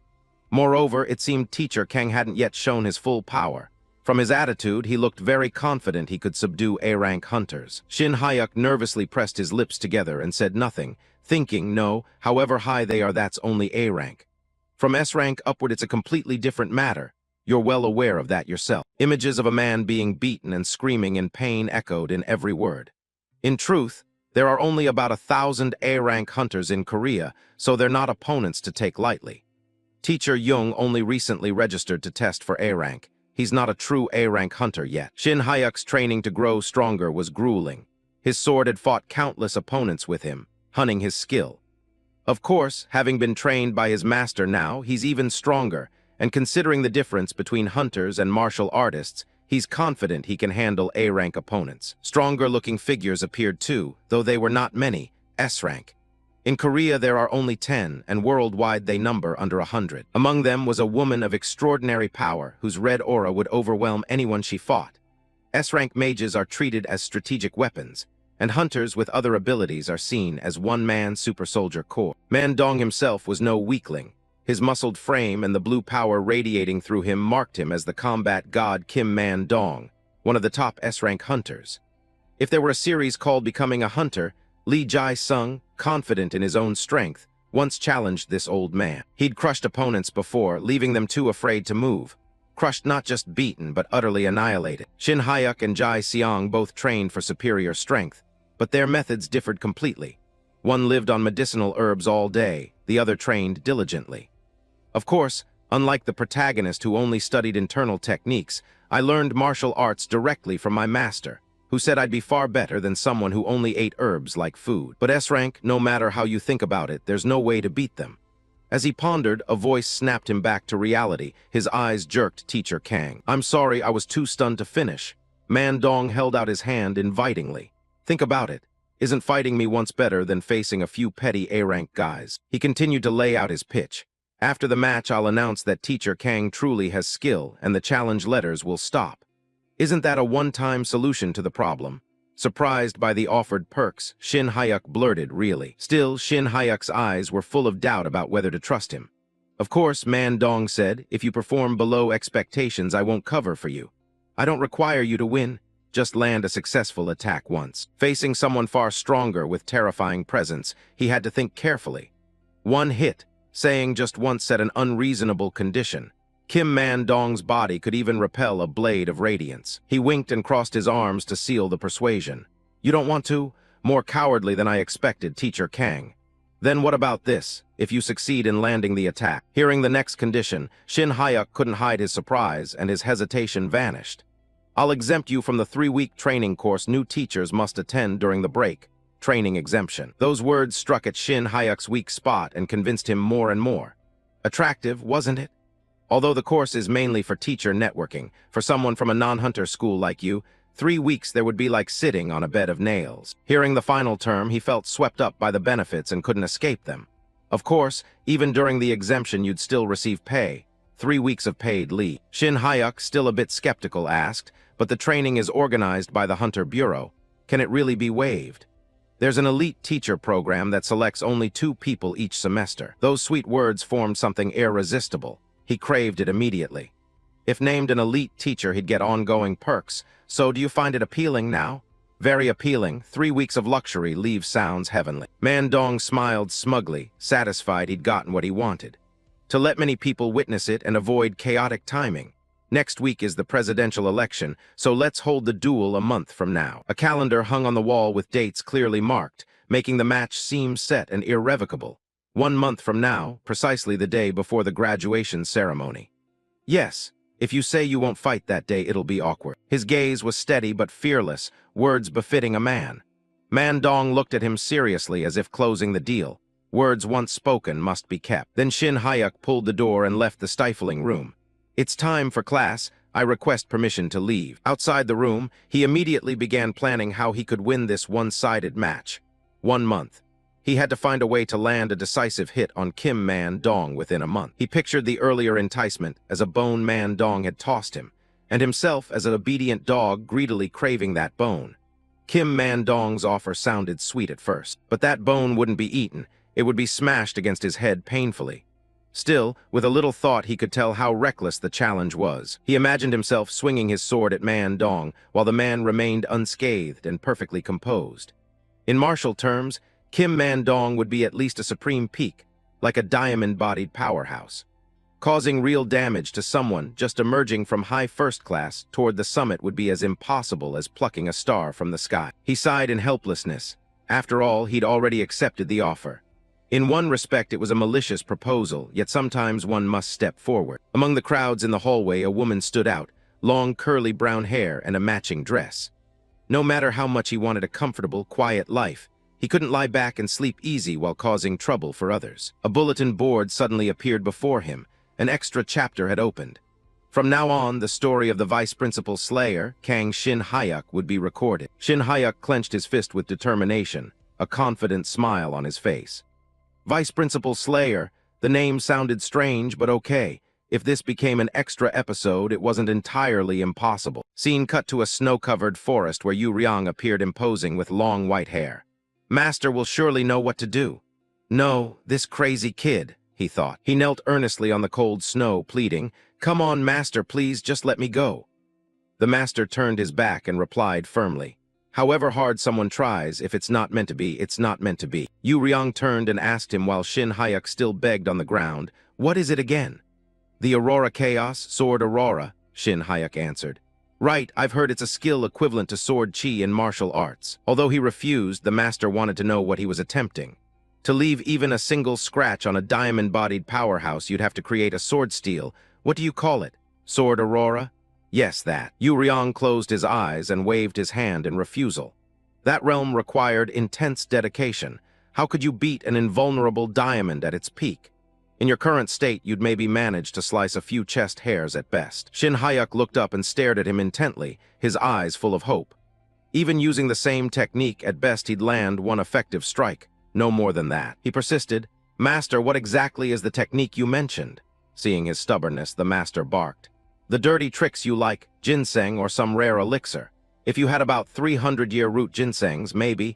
Moreover, it seemed Teacher Kang hadn't yet shown his full power. From his attitude, he looked very confident he could subdue A-rank hunters. Shin Hayek nervously pressed his lips together and said nothing, thinking, no, however high they are, that's only A-rank. From S-rank upward, it's a completely different matter. You're well aware of that yourself. Images of a man being beaten and screaming in pain echoed in every word. In truth, there are only about 1,000 A-rank hunters in Korea, so they're not opponents to take lightly. Teacher Jung only recently registered to test for A-rank. He's not a true A-rank hunter yet. Shin Hayek's training to grow stronger was grueling. His sword had fought countless opponents with him, hunting his skill. Of course, having been trained by his master now, he's even stronger, and considering the difference between hunters and martial artists, he's confident he can handle A-rank opponents. Stronger-looking figures appeared too, though they were not many, S-rank. In Korea there are only 10, and worldwide they number under 100. Among them was a woman of extraordinary power, whose red aura would overwhelm anyone she fought. S-rank mages are treated as strategic weapons, and hunters with other abilities are seen as one-man super-soldier corps. Mandong himself was no weakling. His muscled frame and the blue power radiating through him marked him as the combat god Kim Man-dong, one of the top S-rank hunters. If there were a series called Becoming a Hunter, Lee Jae-sung, confident in his own strength, once challenged this old man. He'd crushed opponents before, leaving them too afraid to move. Crushed, not just beaten, but utterly annihilated. Shin Hayek and Jae-seong both trained for superior strength, but their methods differed completely. One lived on medicinal herbs all day, the other trained diligently. Of course, unlike the protagonist who only studied internal techniques, I learned martial arts directly from my master, who said I'd be far better than someone who only ate herbs like food. But S-rank, no matter how you think about it, there's no way to beat them. As he pondered, a voice snapped him back to reality. His eyes jerked Teacher Kang. I'm sorry, I was too stunned to finish. Mandong held out his hand invitingly. Think about it. Isn't fighting me once better than facing a few petty A-rank guys? He continued to lay out his pitch. After the match, I'll announce that Teacher Kang truly has skill, and the challenge letters will stop. Isn't that a one-time solution to the problem? Surprised by the offered perks, Shin Hayek blurted, really. Still, Shin Hayek's eyes were full of doubt about whether to trust him. Of course, Mandong said, if you perform below expectations, I won't cover for you. I don't require you to win. Just land a successful attack once. Facing someone far stronger with terrifying presence, he had to think carefully. One hit, saying just once, set an unreasonable condition. Kim Man-dong's body could even repel a blade of radiance. He winked and crossed his arms to seal the persuasion. You don't want to? More cowardly than I expected, Teacher Kang. Then what about this, if you succeed in landing the attack? Hearing the next condition, Shin Hayek couldn't hide his surprise, and his hesitation vanished. I'll exempt you from the 3-week training course new teachers must attend during the break. Training exemption. Those words struck at Shin Hayek's weak spot and convinced him more and more. Attractive, wasn't it? Although the course is mainly for teacher networking, for someone from a non-hunter school like you, 3 weeks there would be like sitting on a bed of nails. Hearing the final term, he felt swept up by the benefits and couldn't escape them. Of course, even during the exemption you'd still receive pay. 3 weeks of paid leave. Shin Hyuk, still a bit skeptical, asked, but the training is organized by the Hunter Bureau. Can it really be waived? There's an elite teacher program that selects only 2 people each semester. Those sweet words formed something irresistible. He craved it immediately. If named an elite teacher, he'd get ongoing perks. So do you find it appealing now? Very appealing. 3 weeks of luxury leave sounds heavenly. Man Dong smiled smugly, satisfied he'd gotten what he wanted. To let many people witness it and avoid chaotic timing. Next week is the presidential election, so let's hold the duel a month from now. A calendar hung on the wall with dates clearly marked, making the match seem set and irrevocable. 1 month from now, precisely the day before the graduation ceremony. Yes. If you say you won't fight that day, it'll be awkward. His gaze was steady but fearless, words befitting a man. Man Dong looked at him seriously as if closing the deal. Words once spoken must be kept. Then Shin Hyuk pulled the door and left the stifling room. It's time for class. I request permission to leave. Outside the room, he immediately began planning how he could win this one-sided match. 1 month. He had to find a way to land a decisive hit on Kim Man Dong within a month. He pictured the earlier enticement as a bone Man Dong had tossed him, and himself as an obedient dog greedily craving that bone. Kim Man Dong's offer sounded sweet at first, but that bone wouldn't be eaten. It would be smashed against his head painfully. Still, with a little thought, he could tell how reckless the challenge was. He imagined himself swinging his sword at Man Dong, while the man remained unscathed and perfectly composed. In martial terms, Kim Man Dong would be at least a supreme peak, like a diamond-bodied powerhouse. Causing real damage to someone just emerging from high first class toward the summit would be as impossible as plucking a star from the sky. He sighed in helplessness. After all, he'd already accepted the offer. In one respect, it was a malicious proposal, yet sometimes one must step forward. Among the crowds in the hallway, a woman stood out, long curly brown hair and a matching dress. No matter how much he wanted a comfortable, quiet life, he couldn't lie back and sleep easy while causing trouble for others. A bulletin board suddenly appeared before him. An extra chapter had opened. From now on, the story of the vice principal slayer, Kang Shin Hyuk, would be recorded. Shin Hyuk clenched his fist with determination, a confident smile on his face. Vice principal slayer, the name sounded strange, but okay. If this became an extra episode, it wasn't entirely impossible. Scene cut to a snow-covered forest where Yu Ryong appeared imposing with long white hair. Master will surely know what to do. No, this crazy kid, he thought. He knelt earnestly on the cold snow, pleading, "Come on, Master, please, just let me go." The Master turned his back and replied firmly, "However hard someone tries, if it's not meant to be, it's not meant to be." Yu Ryong turned and asked him while Shin Hyuk still begged on the ground, "What is it again?" "The Aurora Chaos, Sword Aurora," Shin Hyuk answered. "Right, I've heard it's a skill equivalent to sword chi in martial arts." Although he refused, the Master wanted to know what he was attempting. To leave even a single scratch on a diamond-bodied powerhouse, you'd have to create a sword steel. What do you call it? Sword Aurora? Yes, that. Yu Ryong closed his eyes and waved his hand in refusal. That realm required intense dedication. How could you beat an invulnerable diamond at its peak? In your current state, you'd maybe manage to slice a few chest hairs at best. Shin Hyuk looked up and stared at him intently, his eyes full of hope. Even using the same technique, at best he'd land one effective strike. No more than that. He persisted, "Master, what exactly is the technique you mentioned?" Seeing his stubbornness, the Master barked. "The dirty tricks you like, ginseng or some rare elixir. If you had about 300-year root ginsengs, maybe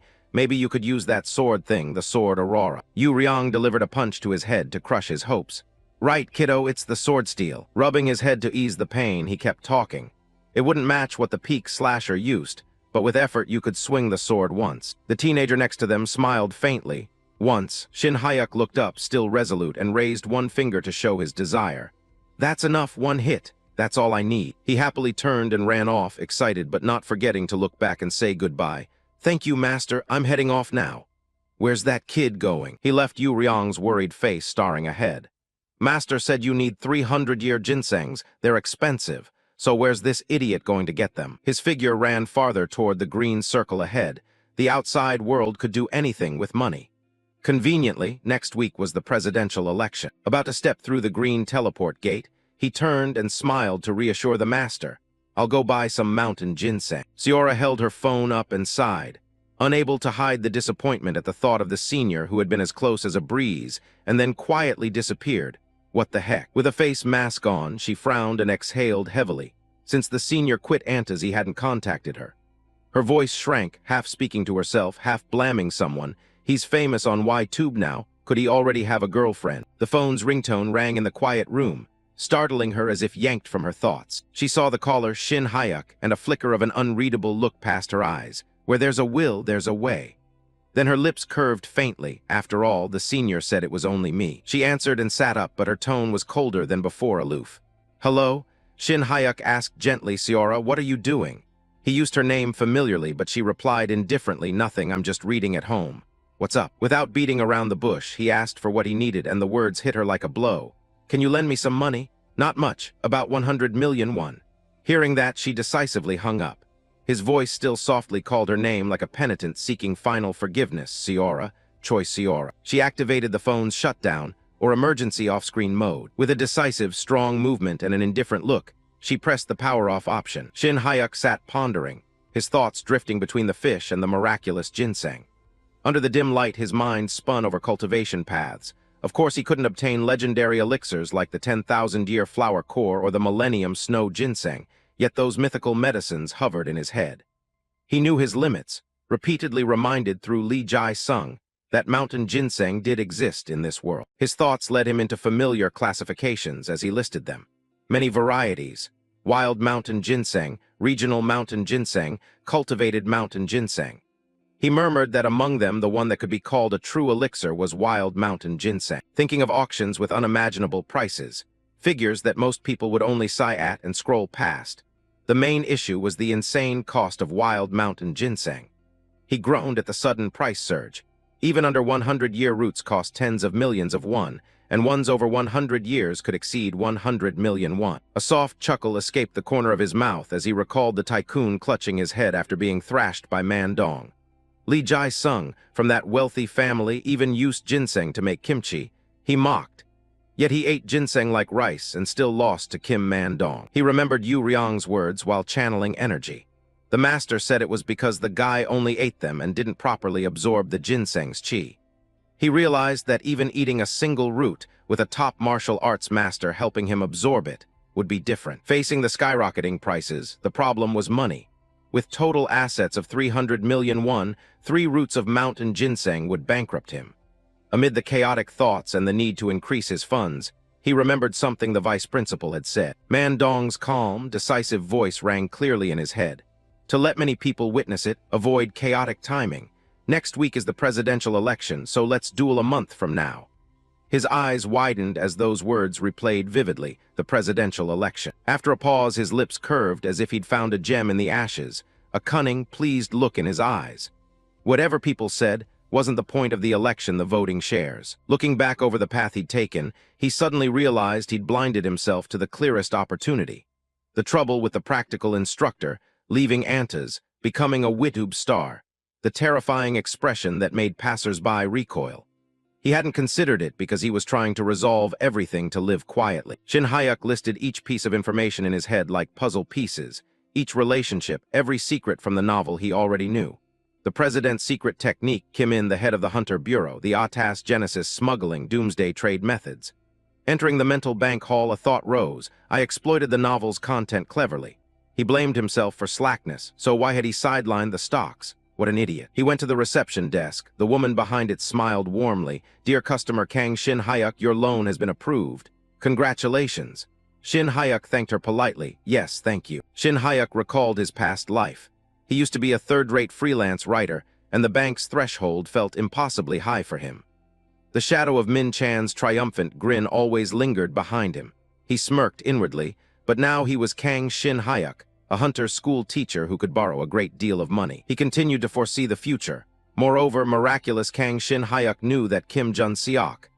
you could use that sword thing, the Sword Aurora." Yu Ryong delivered a punch to his head to crush his hopes. "Right, kiddo, it's the sword steel." Rubbing his head to ease the pain, he kept talking. "It wouldn't match what the peak slasher used, but with effort you could swing the sword once." The teenager next to them smiled faintly. Once, Shin Hyuk looked up, still resolute, and raised one finger to show his desire. "That's enough, one hit. That's all I need." He happily turned and ran off, excited but not forgetting to look back and say goodbye. "Thank you, Master. I'm heading off now." "Where's that kid going?" He left Yu Ryong's worried face staring ahead. "Master said you need 300-year ginsengs. They're expensive. So where's this idiot going to get them?" His figure ran farther toward the green circle ahead. The outside world could do anything with money. Conveniently, next week was the presidential election. About to step through the green teleport gate, he turned and smiled to reassure the Master. I'll go buy some mountain ginseng. Seora held her phone up and sighed, unable to hide the disappointment at the thought of the senior who had been as close as a breeze and then quietly disappeared. What the heck? With a face mask on, she frowned and exhaled heavily. Since the senior quit Antas, he hadn't contacted her. Her voice shrank, half speaking to herself, half blaming someone. He's famous on YTube now. Could he already have a girlfriend? The phone's ringtone rang in the quiet room, startling her as if yanked from her thoughts. She saw the caller Shin Hyuk, and a flicker of an unreadable look passed her eyes. Where there's a will, there's a way. Then her lips curved faintly. After all, the senior said it was only me. She answered and sat up, but her tone was colder than before, aloof. Hello? Shin Hyuk asked gently. Seora, what are you doing? He used her name familiarly, but she replied indifferently, nothing, I'm just reading at home. What's up? Without beating around the bush, he asked for what he needed, and the words hit her like a blow. Can you lend me some money? Not much, about 100 million won. Hearing that, she decisively hung up. His voice still softly called her name like a penitent seeking final forgiveness. Seora, Choi Seora. She activated the phone's shutdown, or emergency off-screen mode. With a decisive, strong movement and an indifferent look, she pressed the power-off option. Shin Hyuk sat pondering, his thoughts drifting between the fish and the miraculous ginseng. Under the dim light, his mind spun over cultivation paths. Of course, he couldn't obtain legendary elixirs like the 10,000-year flower core or the millennium snow ginseng, yet those mythical medicines hovered in his head. He knew his limits, repeatedly reminded through Li Jai-sung that mountain ginseng did exist in this world. His thoughts led him into familiar classifications as he listed them. Many varieties: wild mountain ginseng, regional mountain ginseng, cultivated mountain ginseng. He murmured that among them the one that could be called a true elixir was wild mountain ginseng, thinking of auctions with unimaginable prices, figures that most people would only sigh at and scroll past. The main issue was the insane cost of wild mountain ginseng. He groaned at the sudden price surge. Even under 100-year roots cost tens of millions of won, and ones over 100 years could exceed 100 million won. A soft chuckle escaped the corner of his mouth as he recalled the tycoon clutching his head after being thrashed by Man Dong. Li Jai-sung, from that wealthy family, even used ginseng to make kimchi. He mocked. Yet he ate ginseng like rice and still lost to Kim Man Dong. He remembered Yu Ryong's words while channeling energy. The master said it was because the guy only ate them and didn't properly absorb the ginseng's qi. He realized that even eating a single root, with a top martial arts master helping him absorb it, would be different. Facing the skyrocketing prices, the problem was money. With total assets of 300 million won, 3 roots of mountain ginseng would bankrupt him. Amid the chaotic thoughts and the need to increase his funds, he remembered something the vice principal had said. Man Dong's calm, decisive voice rang clearly in his head. To let many people witness it, avoid chaotic timing. Next week is the presidential election, so let's duel a month from now. His eyes widened as those words replayed vividly, the presidential election. After a pause, his lips curved as if he'd found a gem in the ashes, a cunning, pleased look in his eyes. Whatever people said, wasn't the point of the election the voting shares. Looking back over the path he'd taken, he suddenly realized he'd blinded himself to the clearest opportunity. The trouble with the practical instructor, leaving Antas, becoming a YouTube star, the terrifying expression that made passers-by recoil. He hadn't considered it because he was trying to resolve everything to live quietly. Shin Hyuk listed each piece of information in his head like puzzle pieces, each relationship, every secret from the novel he already knew. The president's secret technique, Kim In, the head of the Hunter Bureau, the Atas Genesis smuggling, doomsday trade methods. Entering the mental bank hall, a thought rose. I exploited the novel's content cleverly. He blamed himself for slackness, so why had he sidelined the stocks? What an idiot. He went to the reception desk. The woman behind it smiled warmly. Dear customer Kang Shin Hyuk, your loan has been approved. Congratulations. Shin Hyuk thanked her politely. Yes, thank you. Shin Hyuk recalled his past life. He used to be a third-rate freelance writer, and the bank's threshold felt impossibly high for him. The shadow of Min Chan's triumphant grin always lingered behind him. He smirked inwardly, but now he was Kang Shin Hyuk, a Hunter school teacher who could borrow a great deal of money. He continued to foresee the future. Moreover, miraculous Kang Shin Hyuk knew that Kim Jun-seok.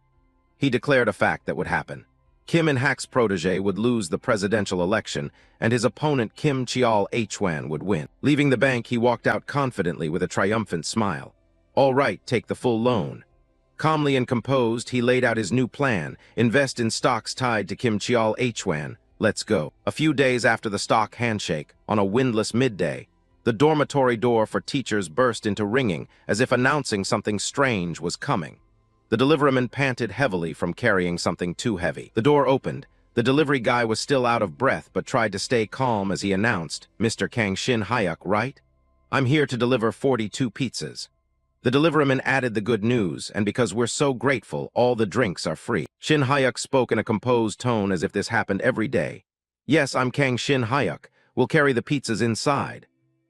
He declared a fact that would happen. Kim In-hak's protege would lose the presidential election, and his opponent Kim Cheol-hwan would win. Leaving the bank, he walked out confidently with a triumphant smile. All right, take the full loan. Calmly and composed, he laid out his new plan: invest in stocks tied to Kim Cheol-hwan, Let's go. A few days after the stock handshake, on a windless midday, the dormitory door for teachers burst into ringing as if announcing something strange was coming. The deliveryman panted heavily from carrying something too heavy. The door opened. The delivery guy was still out of breath but tried to stay calm as he announced, "Mr. Kang Shin Hyuk, right? I'm here to deliver 42 pizzas." The deliveryman added the good news, and because we're so grateful, all the drinks are free. Shin Hyuk spoke in a composed tone as if this happened every day. "Yes, I'm Kang Shin Hyuk. We'll carry the pizzas inside."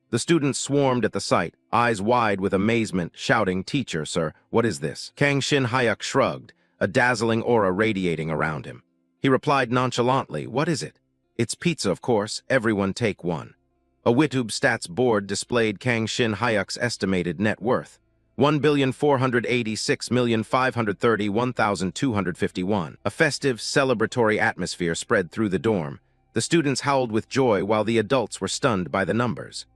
The students swarmed at the sight, eyes wide with amazement, shouting, "Teacher, sir, what is this?" Kang Shin Hyuk shrugged, a dazzling aura radiating around him. He replied nonchalantly, "What is it?" "It's pizza, of course. Everyone take one." A WITUB stats board displayed Kang Shin Hyuk's estimated net worth. 1,486,530,1,251. A festive, celebratory atmosphere spread through the dorm. The students howled with joy while the adults were stunned by the numbers.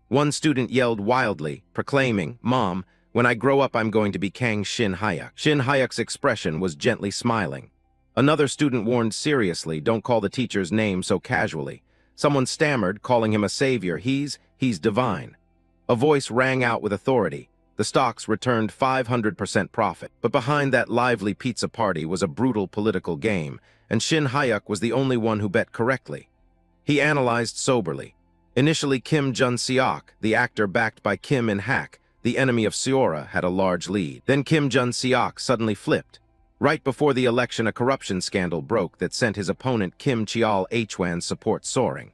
One student yelled wildly, proclaiming, "Mom, when I grow up I'm going to be Kang Shin Hyuk." Shin Hyuk's expression was gently smiling. Another student warned seriously, "Don't call the teacher's name so casually." Someone stammered, calling him a savior. He's divine." A voice rang out with authority. The stocks returned 500% profit. But behind that lively pizza party was a brutal political game, and Shin Hyuk was the only one who bet correctly. He analyzed soberly. Initially, Kim Jun-seok, the actor backed by Kim In-hak, the enemy of Seora, had a large lead. Then Kim Jun-seok suddenly flipped. Right before the election, a corruption scandal broke that sent his opponent Kim Cheol-hwan's support soaring.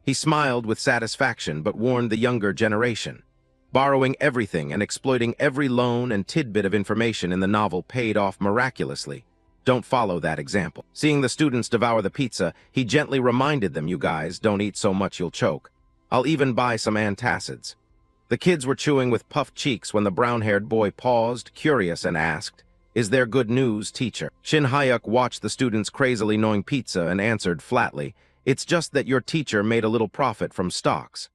He smiled with satisfaction but warned the younger generation. Borrowing everything and exploiting every loan and tidbit of information in the novel paid off miraculously. Don't follow that example. Seeing the students devour the pizza, he gently reminded them, "You guys, don't eat so much you'll choke. I'll even buy some antacids." The kids were chewing with puffed cheeks when the brown-haired boy paused, curious, and asked, "Is there good news, teacher?" Shin Hyuk watched the students crazily gnawing pizza and answered flatly, "It's just that your teacher made a little profit from stocks."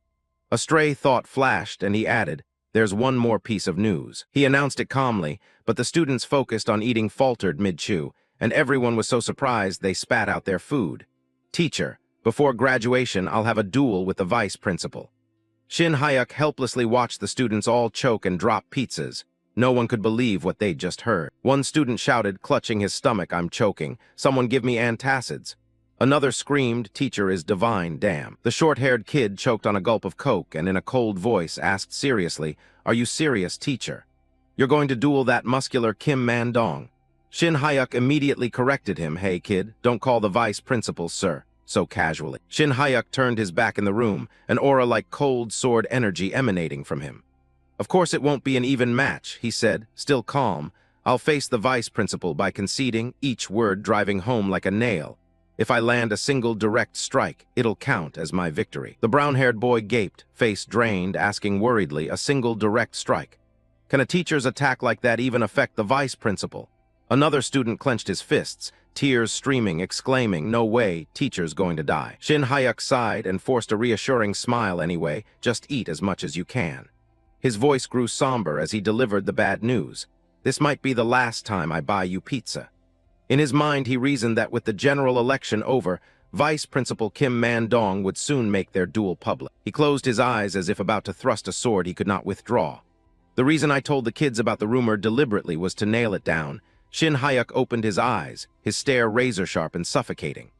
A stray thought flashed, and he added, "There's one more piece of news." He announced it calmly, but the students focused on eating faltered mid-chew, and everyone was so surprised they spat out their food. "Teacher, before graduation I'll have a duel with the vice principal." Shin Hyuk helplessly watched the students all choke and drop pizzas. No one could believe what they'd just heard. One student shouted, clutching his stomach, "I'm choking. Someone give me antacids." Another screamed, "Teacher is divine, damn." The short-haired kid choked on a gulp of Coke and in a cold voice asked seriously, "Are you serious, teacher? You're going to duel that muscular Kim Man-dong?" Shin Hyuk immediately corrected him, "Hey kid, don't call the vice principal sir," so casually. Shin Hyuk turned his back in the room, an aura like cold sword energy emanating from him. "Of course it won't be an even match," he said, still calm. "I'll face the vice principal by conceding, each word driving home like a nail. If I land a single direct strike, it'll count as my victory." The brown-haired boy gaped, face drained, asking worriedly, "A single direct strike? Can a teacher's attack like that even affect the vice principal?" Another student clenched his fists, tears streaming, exclaiming, "No way, teacher's going to die." Shin Hyuk sighed and forced a reassuring smile anyway, "Just eat as much as you can." His voice grew somber as he delivered the bad news. "This might be the last time I buy you pizza." In his mind, he reasoned that with the general election over, Vice Principal Kim Man-dong would soon make their duel public. He closed his eyes as if about to thrust a sword he could not withdraw. "The reason I told the kids about the rumor deliberately was to nail it down." Shin Hyuk opened his eyes, his stare razor-sharp and suffocating.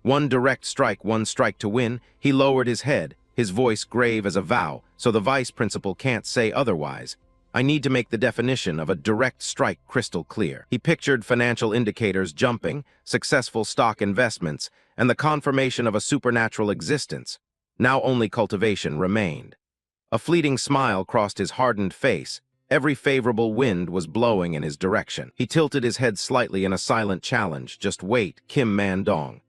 "One direct strike, one strike to win." He lowered his head, his voice grave as a vow, "So the vice principal can't say otherwise. I need to make the definition of a direct strike crystal clear." He pictured financial indicators jumping, successful stock investments, and the confirmation of a supernatural existence. Now only cultivation remained. A fleeting smile crossed his hardened face. Every favorable wind was blowing in his direction. He tilted his head slightly in a silent challenge. "Just wait, Kim Man-dong."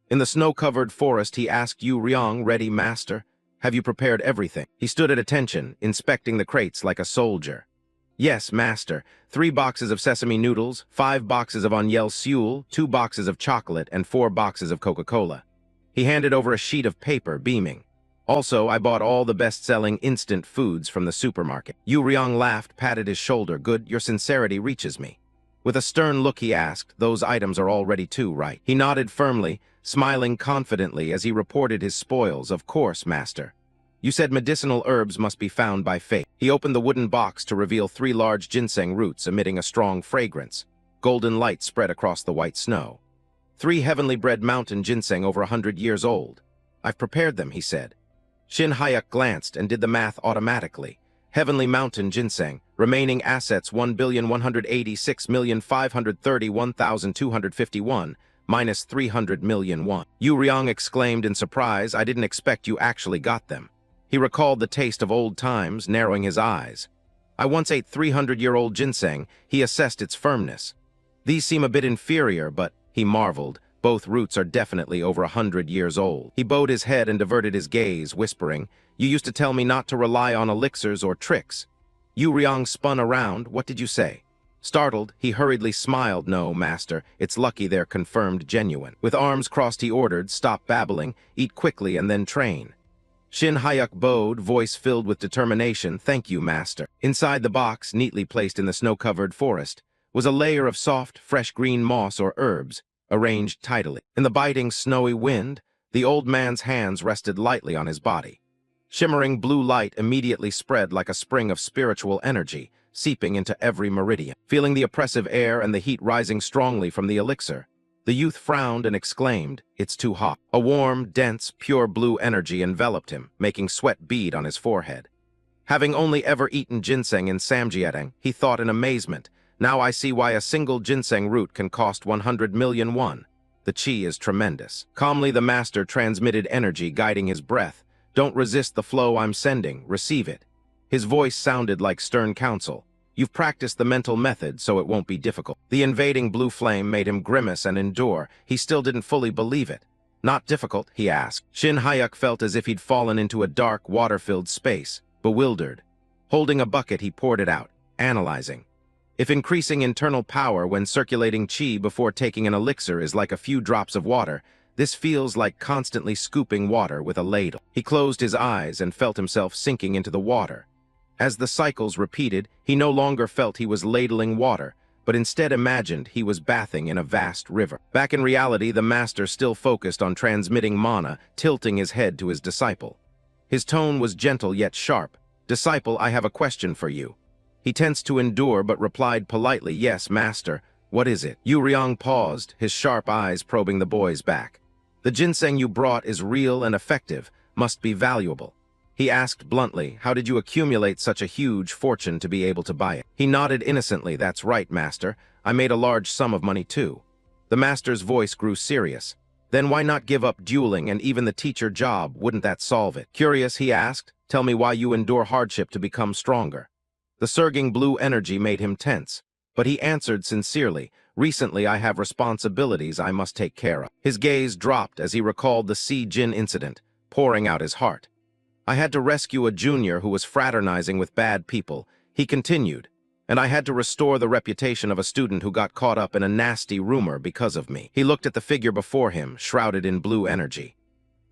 In the snow-covered forest, he asked, "You Ryong, ready, master? Have you prepared everything?" He stood at attention, inspecting the crates like a soldier. "Yes, master. 3 boxes of sesame noodles, 5 boxes of onyel seul, 2 boxes of chocolate, and 4 boxes of Coca-Cola." He handed over a sheet of paper, beaming. "Also, I bought all the best-selling instant foods from the supermarket." Yu Ryong laughed, patted his shoulder. "Good, your sincerity reaches me." With a stern look he asked, "Those items are all ready too, right?" He nodded firmly, smiling confidently as he reported his spoils. Of course, master. You said medicinal herbs must be found by faith. He opened the wooden box to reveal 3 large ginseng roots emitting a strong fragrance. Golden light spread across the white snow. 3 heavenly bred mountain ginseng over 100 years old. I've prepared them, he said. Shin Hayek glanced and did the math automatically. Heavenly mountain ginseng, remaining assets 1,186,531,251, minus 300 million won. Yu Ryong exclaimed in surprise, I didn't expect you actually got them. He recalled the taste of old times, narrowing his eyes. I once ate 300-year-old ginseng. He assessed its firmness. These seem a bit inferior, but, he marveled, both roots are definitely over 100 years old. He bowed his head and diverted his gaze, whispering, You used to tell me not to rely on elixirs or tricks. Yu Ryong spun around. What did you say? Startled, he hurriedly smiled. No, master, it's lucky they're confirmed genuine. With arms crossed he ordered, Stop babbling, eat quickly and then train. Shin Hayek bowed, voice filled with determination. Thank you, master. Inside the box, neatly placed in the snow-covered forest, was a layer of soft, fresh green moss or herbs, arranged tidily. In the biting, snowy wind, the old man's hands rested lightly on his body. Shimmering blue light immediately spread like a spring of spiritual energy, seeping into every meridian. Feeling the oppressive air and the heat rising strongly from the elixir, the youth frowned and exclaimed, It's too hot. A warm, dense, pure blue energy enveloped him, making sweat bead on his forehead. Having only ever eaten ginseng in Samjietang, he thought in amazement, Now I see why a single ginseng root can cost 100 million won. The chi is tremendous. Calmly the master transmitted energy, guiding his breath. Don't resist the flow I'm sending, receive it. His voice sounded like stern counsel. You've practiced the mental method, so it won't be difficult. The invading blue flame made him grimace and endure. He still didn't fully believe it. Not difficult, he asked. Shin Hayek felt as if he'd fallen into a dark, water-filled space, bewildered. Holding a bucket, he poured it out, analyzing. If increasing internal power when circulating chi before taking an elixir is like a few drops of water, this feels like constantly scooping water with a ladle. He closed his eyes and felt himself sinking into the water. As the cycles repeated, he no longer felt he was ladling water, but instead imagined he was bathing in a vast river. Back in reality, the master still focused on transmitting mana, tilting his head to his disciple. His tone was gentle yet sharp. Disciple, I have a question for you. He tensed to endure but replied politely, Yes, master. What is it? Yu Ryong paused, his sharp eyes probing the boy's back. The ginseng you brought is real and effective, must be valuable. He asked bluntly, How did you accumulate such a huge fortune to be able to buy it? He nodded innocently, That's right, master. I made a large sum of money too. The master's voice grew serious. Then why not give up dueling and even the teacher job? Wouldn't that solve it? Curious, he asked, Tell me why you endure hardship to become stronger. The surging blue energy made him tense, but he answered sincerely, Recently I have responsibilities I must take care of. His gaze dropped as he recalled the Si Jin incident, pouring out his heart. I had to rescue a junior who was fraternizing with bad people, he continued, and I had to restore the reputation of a student who got caught up in a nasty rumor because of me. He looked at the figure before him, shrouded in blue energy.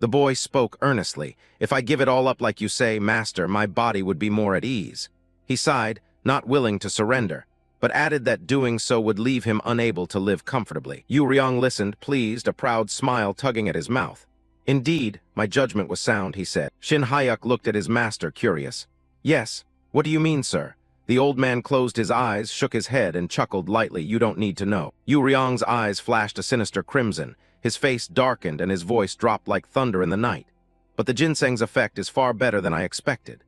The boy spoke earnestly, If I give it all up like you say, master, my body would be more at ease. He sighed, not willing to surrender, but added that doing so would leave him unable to live comfortably. Yu Ryong listened, pleased, a proud smile tugging at his mouth. Indeed, my judgment was sound, he said. Shin Hayek looked at his master, curious. Yes, what do you mean, sir? The old man closed his eyes, shook his head, and chuckled lightly. You don't need to know. Yu Ryong's eyes flashed a sinister crimson. His face darkened and his voice dropped like thunder in the night. But the ginseng's effect is far better than I expected.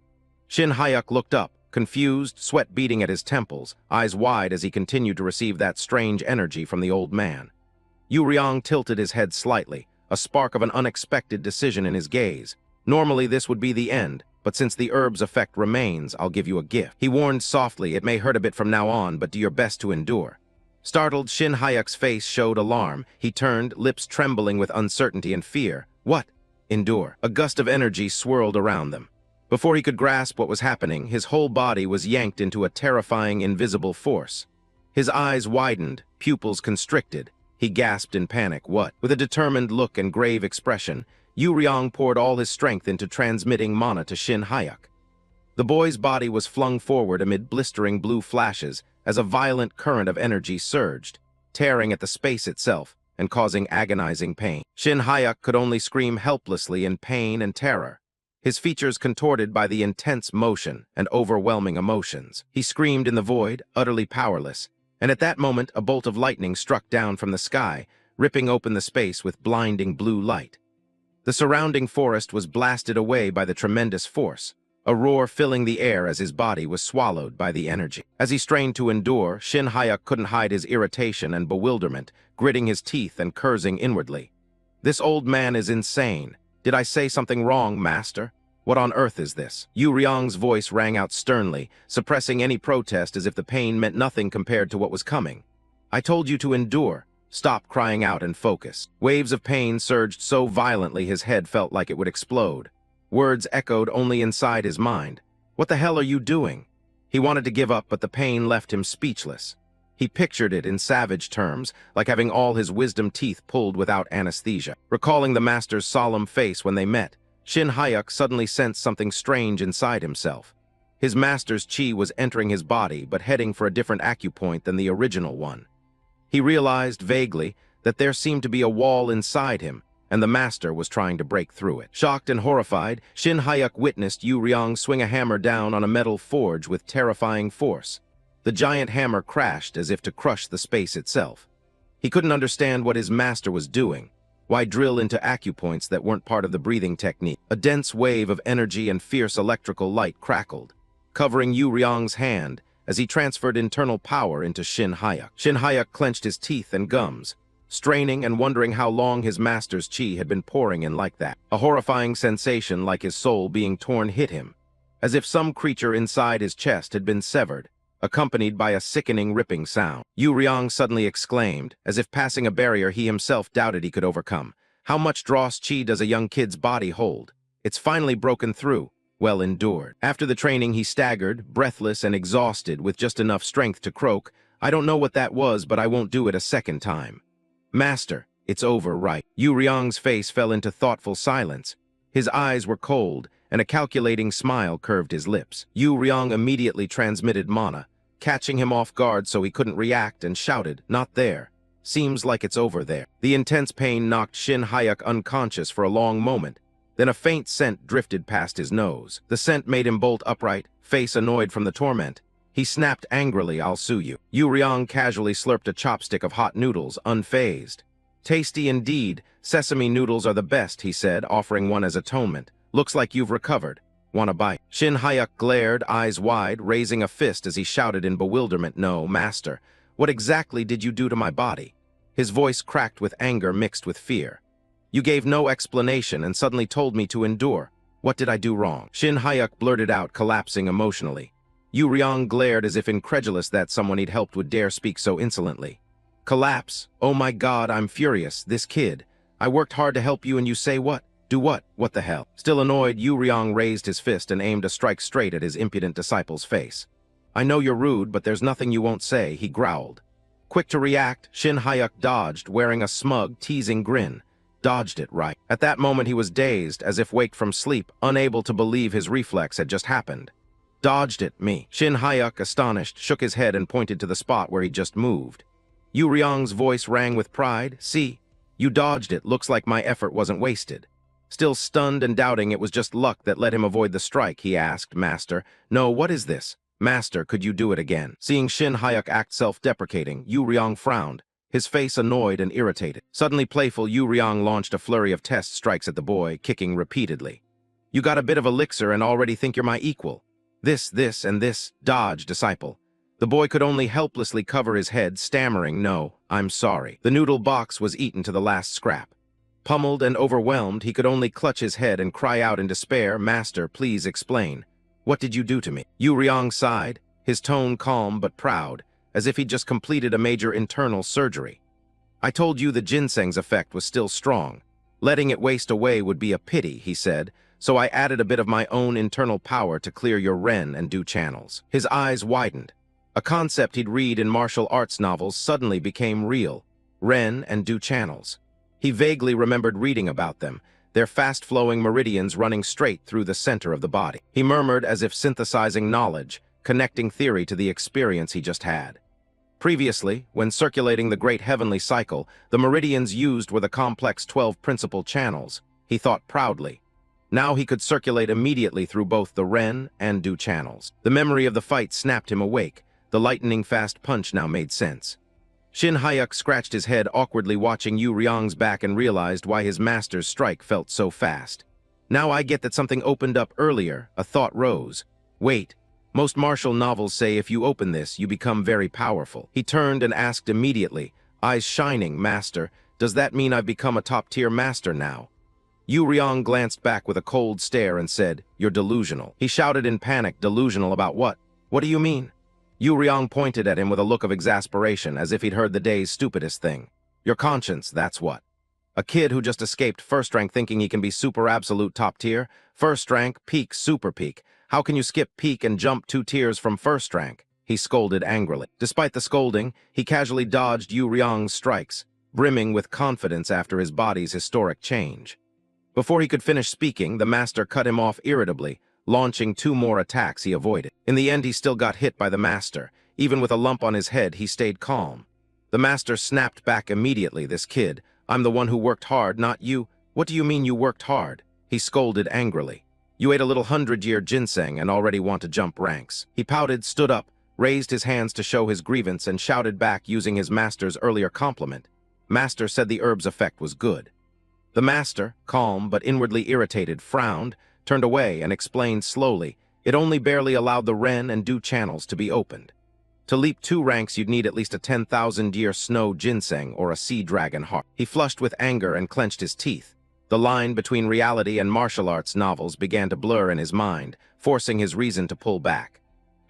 Shin Hayek looked up, confused, sweat beading at his temples, eyes wide as he continued to receive that strange energy from the old man. Yu Ryong tilted his head slightly, a spark of an unexpected decision in his gaze. Normally this would be the end, but since the herb's effect remains, I'll give you a gift. He warned softly, It may hurt a bit from now on, but do your best to endure. Startled, Shin Hayek's face showed alarm. He turned, lips trembling with uncertainty and fear. What? Endure. A gust of energy swirled around them. Before he could grasp what was happening, his whole body was yanked into a terrifying, invisible force. His eyes widened, pupils constricted. He gasped in panic. What? With a determined look and grave expression, Yu Ryong poured all his strength into transmitting mana to Shin Hayek. The boy's body was flung forward amid blistering blue flashes as a violent current of energy surged, tearing at the space itself, and causing agonizing pain. Shin Hayuk could only scream helplessly in pain and terror, his features contorted by the intense motion and overwhelming emotions. He screamed in the void, utterly powerless, and at that moment a bolt of lightning struck down from the sky, ripping open the space with blinding blue light. The surrounding forest was blasted away by the tremendous force, a roar filling the air as his body was swallowed by the energy. As he strained to endure, Shin Hayuk couldn't hide his irritation and bewilderment, gritting his teeth and cursing inwardly. "This old man is insane. Did I say something wrong, master? What on earth is this?" Yu Ryong's voice rang out sternly, suppressing any protest as if the pain meant nothing compared to what was coming. "I told you to endure. Stop crying out and focus." Waves of pain surged so violently his head felt like it would explode. Words echoed only inside his mind. "What the hell are you doing?" He wanted to give up, but the pain left him speechless. He pictured it in savage terms, like having all his wisdom teeth pulled without anesthesia. Recalling the master's solemn face when they met, Shin Hayuk suddenly sensed something strange inside himself. His master's chi was entering his body, but heading for a different acupoint than the original one. He realized vaguely that there seemed to be a wall inside him, and the master was trying to break through it. Shocked and horrified, Shin Hayuk witnessed Yu Ryong swing a hammer down on a metal forge with terrifying force. The giant hammer crashed as if to crush the space itself. He couldn't understand what his master was doing. Why drill into acupoints that weren't part of the breathing technique? A dense wave of energy and fierce electrical light crackled, covering Yu Ryong's hand as he transferred internal power into Shin Hayuk. Shin Hayuk clenched his teeth and gums, straining and wondering how long his master's chi had been pouring in like that. A horrifying sensation like his soul being torn hit him, as if some creature inside his chest had been severed, accompanied by a sickening ripping sound. Yu Ryong suddenly exclaimed, as if passing a barrier he himself doubted he could overcome. "How much dross chi does a young kid's body hold? It's finally broken through. Well endured." After the training he staggered, breathless and exhausted, with just enough strength to croak, "I don't know what that was, but I won't do it a second time." "Master, it's over, right?" Yu Ryong's face fell into thoughtful silence. His eyes were cold, and a calculating smile curved his lips. Yu Ryong immediately transmitted mana, catching him off guard so he couldn't react, and shouted, "Not there. Seems like it's over there." The intense pain knocked Shin Hayuk unconscious for a long moment. Then a faint scent drifted past his nose. The scent made him bolt upright, face annoyed from the torment. He snapped angrily, "I'll sue you." Yu Ryong casually slurped a chopstick of hot noodles, unfazed. "Tasty indeed. Sesame noodles are the best," he said, offering one as atonement. "Looks like you've recovered. Want a bite?" Shin Hayuk glared, eyes wide, raising a fist as he shouted in bewilderment, "No, master. What exactly did you do to my body?" His voice cracked with anger mixed with fear. "You gave no explanation and suddenly told me to endure. What did I do wrong?" Shin Hayuk blurted out, collapsing emotionally. Yu Ryong glared as if incredulous that someone he'd helped would dare speak so insolently. "Collapse? Oh my God, I'm furious. This kid. I worked hard to help you and you say what? Do what? What the hell?" Still annoyed, Yu Ryong raised his fist and aimed a strike straight at his impudent disciple's face. "I know you're rude, but there's nothing you won't say," he growled. Quick to react, Shin Hayuk dodged, wearing a smug, teasing grin. Dodged it right. At that moment he was dazed, as if waked from sleep, unable to believe his reflex had just happened. "Dodged it, me." Shin Hayuk, astonished, shook his head and pointed to the spot where he'd just moved. Yu Ryong's voice rang with pride. "See? You dodged it. Looks like my effort wasn't wasted." Still stunned and doubting it was just luck that let him avoid the strike, he asked, "Master, no, what is this? Master, could you do it again?" Seeing Shin Hayuk act self-deprecating, Yu Ryong frowned, his face annoyed and irritated. Suddenly playful, Yu Ryong launched a flurry of test strikes at the boy, kicking repeatedly. "You got a bit of elixir and already think you're my equal. This, and this. Dodge, disciple." The boy could only helplessly cover his head, stammering, "No, I'm sorry." The noodle box was eaten to the last scrap. Pummeled and overwhelmed, he could only clutch his head and cry out in despair, "Master, please explain. What did you do to me?" Yu Ryong sighed, his tone calm but proud, as if he'd just completed a major internal surgery. "I told you the ginseng's effect was still strong. Letting it waste away would be a pity," he said, "so I added a bit of my own internal power to clear your Ren and Du channels." His eyes widened. A concept he'd read in martial arts novels suddenly became real. Ren and Du channels. He vaguely remembered reading about them, their fast-flowing meridians running straight through the center of the body. He murmured as if synthesizing knowledge, connecting theory to the experience he just had. Previously, when circulating the great heavenly cycle, the meridians used were the complex 12 principal channels, he thought proudly. Now he could circulate immediately through both the Ren and Du channels. The memory of the fight snapped him awake. The lightning-fast punch now made sense. Shin Hyuk scratched his head awkwardly watching Yu Ryong's back and realized why his master's strike felt so fast. Now I get that something opened up earlier, a thought rose. Wait, most martial novels say if you open this, you become very powerful. He turned and asked immediately, eyes shining, Master, does that mean I've become a top-tier master now? Yu Ryong glanced back with a cold stare and said, you're delusional. He shouted in panic, delusional about what? What do you mean? Yu Ryong pointed at him with a look of exasperation, as if he'd heard the day's stupidest thing. Your conscience, that's what. A kid who just escaped first rank thinking he can be super absolute top tier? First rank, peak, super peak. How can you skip peak and jump 2 tiers from first rank? He scolded angrily. Despite the scolding, he casually dodged Yu Ryong's strikes, brimming with confidence after his body's historic change. Before he could finish speaking, the master cut him off irritably, launching 2 more attacks he avoided. In the end, he still got hit by the master. Even with a lump on his head, he stayed calm. The master snapped back immediately, this kid. I'm the one who worked hard, not you. What do you mean you worked hard? He scolded angrily. You ate a little 100-year ginseng and already want to jump ranks. He pouted, stood up, raised his hands to show his grievance, and shouted back using his master's earlier compliment. Master said the herb's effect was good. The master, calm but inwardly irritated, frowned, turned away, and explained slowly, it only barely allowed the Ren and Du channels to be opened. To leap 2 ranks, you'd need at least a 10,000-year snow ginseng or a sea dragon heart. He flushed with anger and clenched his teeth. The line between reality and martial arts novels began to blur in his mind, forcing his reason to pull back.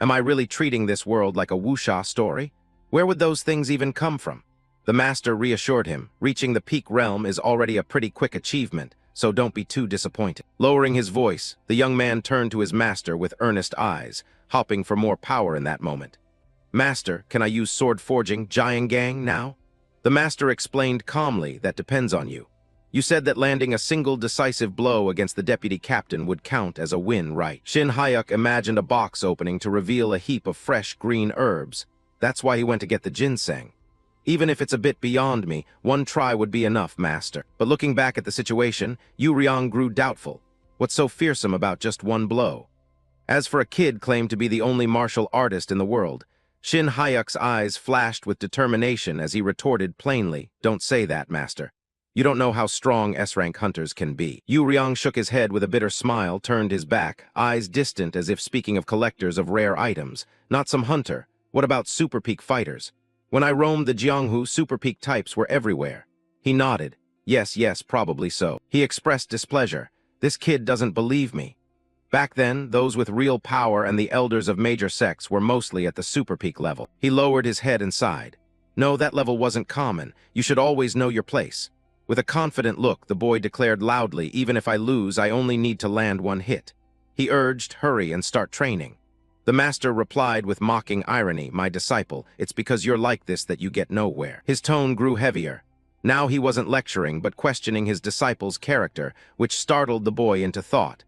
Am I really treating this world like a wuxia story? Where would those things even come from? The master reassured him, reaching the peak realm is already a pretty quick achievement, so don't be too disappointed. Lowering his voice, the young man turned to his master with earnest eyes, hoping for more power in that moment. Master, can I use sword forging, Jiangang, now? The master explained calmly, that depends on you. You said that landing a single decisive blow against the deputy captain would count as a win, right? Shin Hyuk imagined a box opening to reveal a heap of fresh green herbs. That's why he went to get the ginseng. Even if it's a bit beyond me, 1 try would be enough, master. But looking back at the situation, Yu Ryong grew doubtful. What's so fearsome about just 1 blow? As for a kid claimed to be the only martial artist in the world, Shin Hyuk's eyes flashed with determination as he retorted plainly, don't say that, master. You don't know how strong S-rank hunters can be. Yu Ryong shook his head with a bitter smile, turned his back, eyes distant as if speaking of collectors of rare items. Not some hunter. What about super peak fighters? When I roamed the Jianghu, super peak types were everywhere. He nodded. Yes, probably so. He expressed displeasure. This kid doesn't believe me. Back then, those with real power and the elders of major sects were mostly at the super peak level. He lowered his head and sighed. No, that level wasn't common. You should always know your place. With a confident look, the boy declared loudly, even if I lose, I only need to land 1 hit. He urged, hurry and start training. The master replied with mocking irony, my disciple, it's because you're like this that you get nowhere. His tone grew heavier. Now he wasn't lecturing, but questioning his disciple's character, which startled the boy into thought.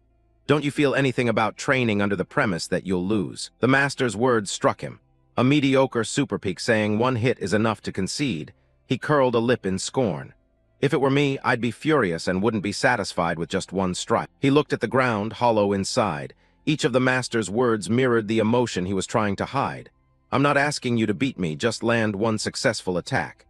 Don't you feel anything about training under the premise that you'll lose? The master's words struck him. A mediocre super peak saying 1 hit is enough to concede. He curled a lip in scorn. If it were me, I'd be furious and wouldn't be satisfied with just 1 strike. He looked at the ground, hollow inside. Each of the master's words mirrored the emotion he was trying to hide. I'm not asking you to beat me, just land 1 successful attack.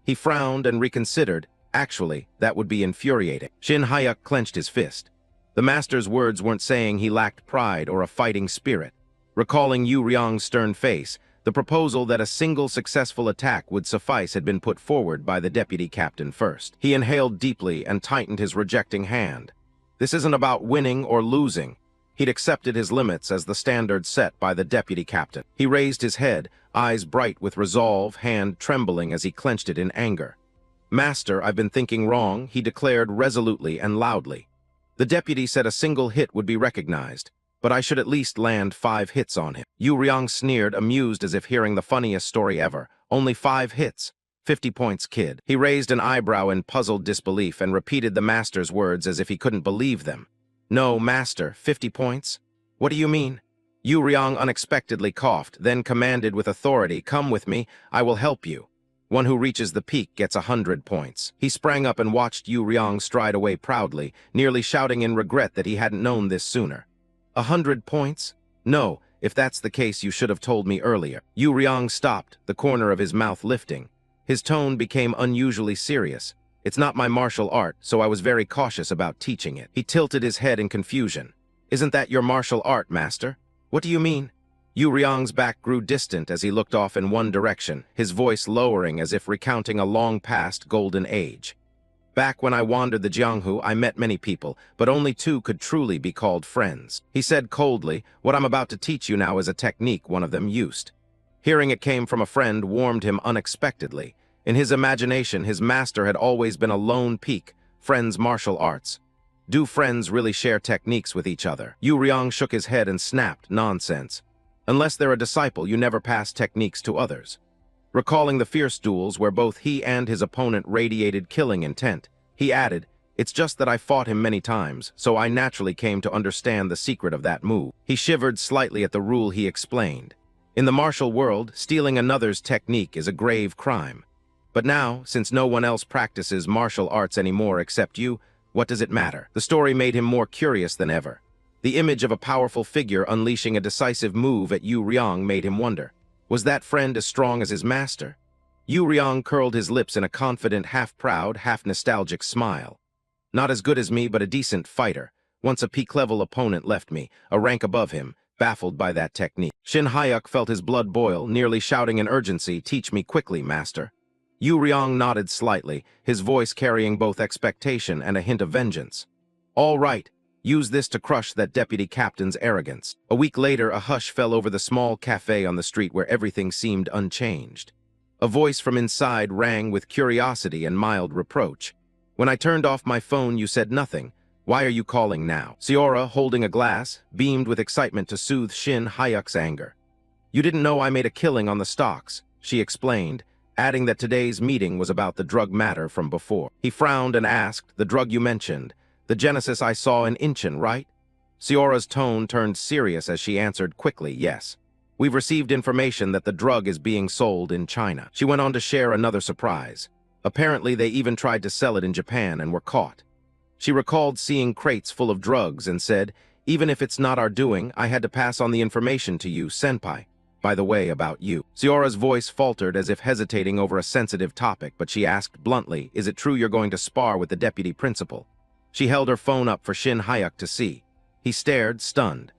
He frowned and reconsidered. Actually, that would be infuriating. Shin Hyuk clenched his fist. The master's words weren't saying he lacked pride or a fighting spirit. Recalling Yu Ryong's stern face, the proposal that a single successful attack would suffice had been put forward by the deputy captain first. He inhaled deeply and tightened his rejecting hand. This isn't about winning or losing. He'd accepted his limits as the standard set by the deputy captain. He raised his head, eyes bright with resolve, hand trembling as he clenched it in anger. Master, I've been thinking wrong, he declared resolutely and loudly. The deputy said a single hit would be recognized, but I should at least land 5 hits on him. Yu Ryong sneered, amused as if hearing the funniest story ever. Only 5 hits. 50 points, kid. He raised an eyebrow in puzzled disbelief and repeated the master's words as if he couldn't believe them. No, master, 50 points? What do you mean? Yu Riang unexpectedly coughed, then commanded with authority, "Come with me, I will help you. One who reaches the peak gets 100 points." He sprang up and watched Yu Riang stride away proudly, nearly shouting in regret that he hadn't known this sooner. 100 points? No, if that's the case you should have told me earlier. Yu Riang stopped, the corner of his mouth lifting. His tone became unusually serious. "It's not my martial art, so I was very cautious about teaching it." He tilted his head in confusion. "Isn't that your martial art, master?" "What do you mean?" Yu Riang's back grew distant as he looked off in one direction, his voice lowering as if recounting a long-past golden age. "Back when I wandered the Jianghu, I met many people, but only two could truly be called friends." He said coldly, "What I'm about to teach you now is a technique one of them used." Hearing it came from a friend warmed him unexpectedly. In his imagination, his master had always been a lone peak, friends' martial arts. Do friends really share techniques with each other? Yu Riang shook his head and snapped, "Nonsense. Unless they're a disciple, you never pass techniques to others." Recalling the fierce duels where both he and his opponent radiated killing intent, he added, "It's just that I fought him many times, so I naturally came to understand the secret of that move." He shivered slightly at the rule he explained. In the martial world, stealing another's technique is a grave crime. But now, since no one else practices martial arts anymore except you, what does it matter? The story made him more curious than ever. The image of a powerful figure unleashing a decisive move at Yu Riang made him wonder. Was that friend as strong as his master? Yu Riang curled his lips in a confident, half-proud, half-nostalgic smile. "Not as good as me, but a decent fighter. Once a peak-level opponent left me, a rank above him, baffled by that technique." Shin Hyuk felt his blood boil, nearly shouting in urgency, "Teach me quickly, master." Yu Riang nodded slightly, his voice carrying both expectation and a hint of vengeance. "All right. Use this to crush that deputy captain's arrogance." A week later, a hush fell over the small cafe on the street where everything seemed unchanged. A voice from inside rang with curiosity and mild reproach. "When I turned off my phone, you said nothing. Why are you calling now?" Seora, holding a glass, beamed with excitement to soothe Shin Hyuk's anger. "You didn't know I made a killing on the stocks," she explained, adding that today's meeting was about the drug matter from before. He frowned and asked, "The drug you mentioned? The Genesis I saw in Incheon, right?" Seora's tone turned serious as she answered quickly, "Yes. We've received information that the drug is being sold in China." She went on to share another surprise. Apparently, they even tried to sell it in Japan and were caught. She recalled seeing crates full of drugs and said, "Even if it's not our doing, I had to pass on the information to you, senpai. By the way, about you." Seora's voice faltered as if hesitating over a sensitive topic, but she asked bluntly, "Is it true you're going to spar with the deputy principal?" She held her phone up for Shin Hyuk to see. He stared, stunned.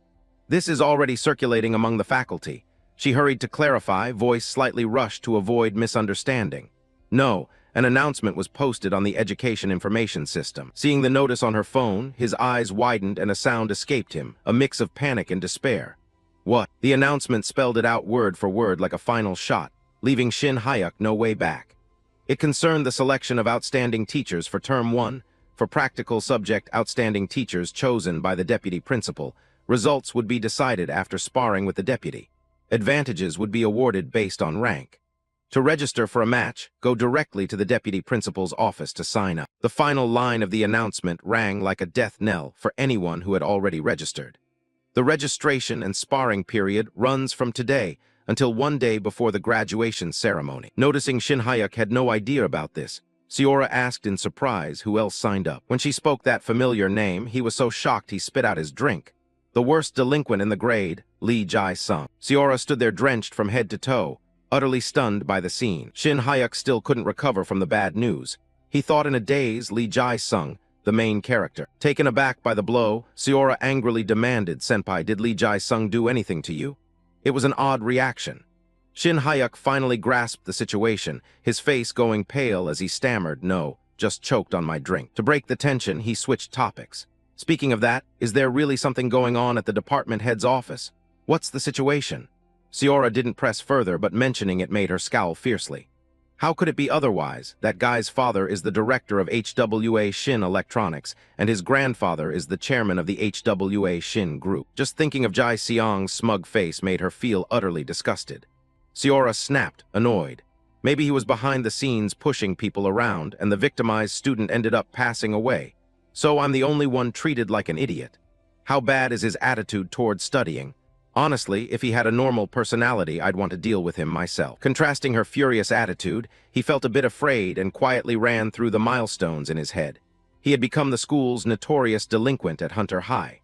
"This is already circulating among the faculty." She hurried to clarify, voice slightly rushed to avoid misunderstanding. "No, an announcement was posted on the education information system." Seeing the notice on her phone, his eyes widened and a sound escaped him, a mix of panic and despair. "What?" The announcement spelled it out word for word like a final shot, leaving Shin Hyuk no way back. It concerned the selection of outstanding teachers for Term 1, for practical subject outstanding teachers chosen by the deputy principal. Results would be decided after sparring with the deputy. Advantages would be awarded based on rank. To register for a match, go directly to the deputy principal's office to sign up. The final line of the announcement rang like a death knell for anyone who had already registered. The registration and sparring period runs from today until one day before the graduation ceremony. Noticing Shin Hyuk had no idea about this, Seora asked in surprise who else signed up. When she spoke that familiar name, he was so shocked he spit out his drink. The worst delinquent in the grade, Lee Jae-sung. Seora stood there drenched from head to toe, utterly stunned by the scene. Shin Hyuk still couldn't recover from the bad news. He thought in a daze Lee Jae-sung, the main character. Taken aback by the blow, Seora angrily demanded, "Senpai, did Lee Jae-sung do anything to you?" It was an odd reaction. Shin Hyuk finally grasped the situation, his face going pale as he stammered, "No, just choked on my drink." To break the tension, he switched topics. "Speaking of that, is there really something going on at the department head's office? What's the situation?" Seora didn't press further, but mentioning it made her scowl fiercely. How could it be otherwise? That guy's father is the director of HWA Shin Electronics, and his grandfather is the chairman of the HWA Shin Group. Just thinking of Jai Seong's smug face made her feel utterly disgusted. Seora snapped, annoyed. Maybe he was behind the scenes pushing people around, and the victimized student ended up passing away. So I'm the only one treated like an idiot. How bad is his attitude toward studying? Honestly, if he had a normal personality, I'd want to deal with him myself. Contrasting her furious attitude, he felt a bit afraid and quietly ran through the milestones in his head. He had become the school's notorious delinquent at Hunter High.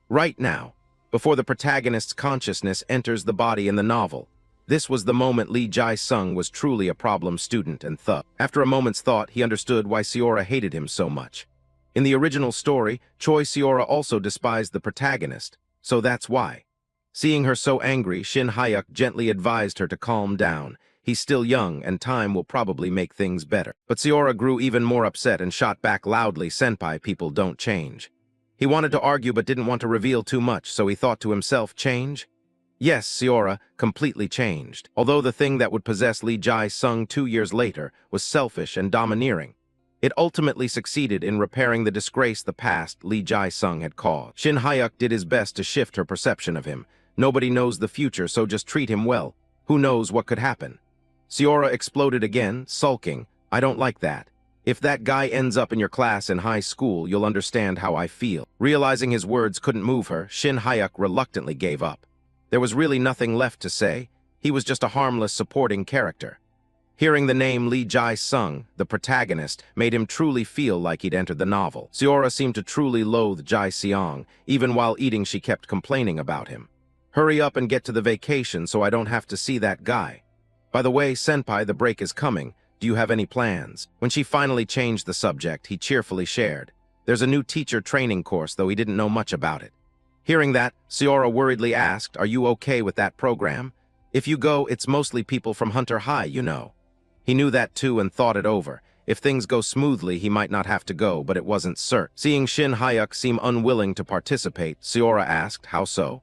Right now, before the protagonist's consciousness enters the body in the novel, this was the moment Lee Jae-sung was truly a problem student and thug. After a moment's thought, he understood why Seora hated him so much. In the original story, Choi Seora also despised the protagonist, so that's why. Seeing her so angry, Shin Hyuk gently advised her to calm down. He's still young, and time will probably make things better. But Seora grew even more upset and shot back loudly, "Senpai, people don't change." He wanted to argue but didn't want to reveal too much, so he thought to himself, change? Yes, Seora completely changed. Although the thing that would possess Lee Jae-sung 2 years later was selfish and domineering, it ultimately succeeded in repairing the disgrace the past Lee Jae-sung had caused. Shin Hyuk did his best to shift her perception of him. Nobody knows the future, so just treat him well. Who knows what could happen? Seora exploded again, sulking. I don't like that. If that guy ends up in your class in high school, you'll understand how I feel. Realizing his words couldn't move her, Shin Hyuk reluctantly gave up. There was really nothing left to say. He was just a harmless supporting character. Hearing the name Lee Jae-sung, the protagonist, made him truly feel like he'd entered the novel. Seora seemed to truly loathe Jae-seong. Even while eating, she kept complaining about him. Hurry up and get to the vacation so I don't have to see that guy. By the way, Senpai, the break is coming. Do you have any plans? When she finally changed the subject, he cheerfully shared. There's a new teacher training course, though he didn't know much about it. Hearing that, Seora worriedly asked, are you okay with that program? If you go, it's mostly people from Hunter High, you know. He knew that too and thought it over. If things go smoothly, he might not have to go, but it wasn't certain. Seeing Shin Hyuk seem unwilling to participate, Seora asked, how so?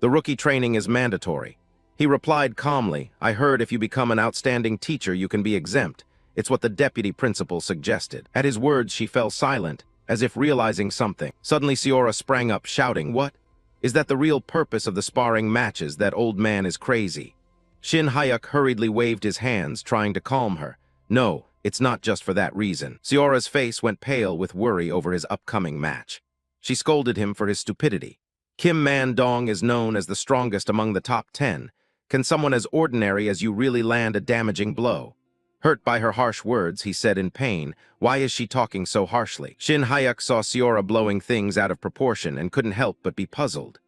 The rookie training is mandatory. He replied calmly, I heard if you become an outstanding teacher, you can be exempt. It's what the deputy principal suggested. At his words, she fell silent, as if realizing something. Suddenly, Seora sprang up, shouting, what? Is that the real purpose of the sparring matches? That old man is crazy. Shin Hyuk hurriedly waved his hands, trying to calm her. No, it's not just for that reason. Seora's face went pale with worry over his upcoming match. She scolded him for his stupidity. Kim Man-dong is known as the strongest among the top 10. Can someone as ordinary as you really land a damaging blow? Hurt by her harsh words, he said in pain, why is she talking so harshly? Shin Hyuk saw Seora blowing things out of proportion and couldn't help but be puzzled.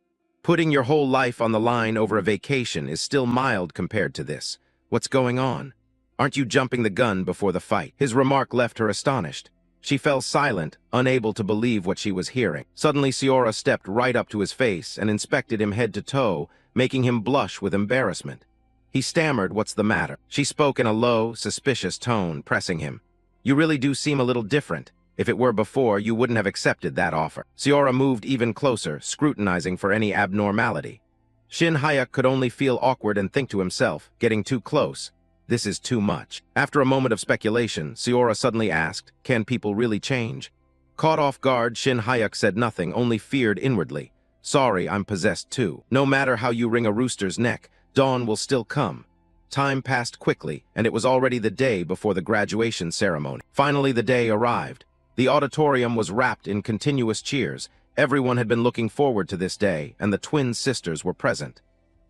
Putting your whole life on the line over a vacation is still mild compared to this. What's going on? Aren't you jumping the gun before the fight? His remark left her astonished. She fell silent, unable to believe what she was hearing. Suddenly, Seora stepped right up to his face and inspected him head to toe, making him blush with embarrassment. He stammered, what's the matter? She spoke in a low, suspicious tone, pressing him. You really do seem a little different. If it were before, you wouldn't have accepted that offer. Seora moved even closer, scrutinizing for any abnormality. Shin Hyuk could only feel awkward and think to himself, getting too close. This is too much. After a moment of speculation, Seora suddenly asked, can people really change? Caught off guard, Shin Hyuk said nothing, only feared inwardly. Sorry, I'm possessed too. No matter how you wring a rooster's neck, dawn will still come. Time passed quickly, and it was already the day before the graduation ceremony. Finally, the day arrived. The auditorium was wrapped in continuous cheers. Everyone had been looking forward to this day, and the twin sisters were present.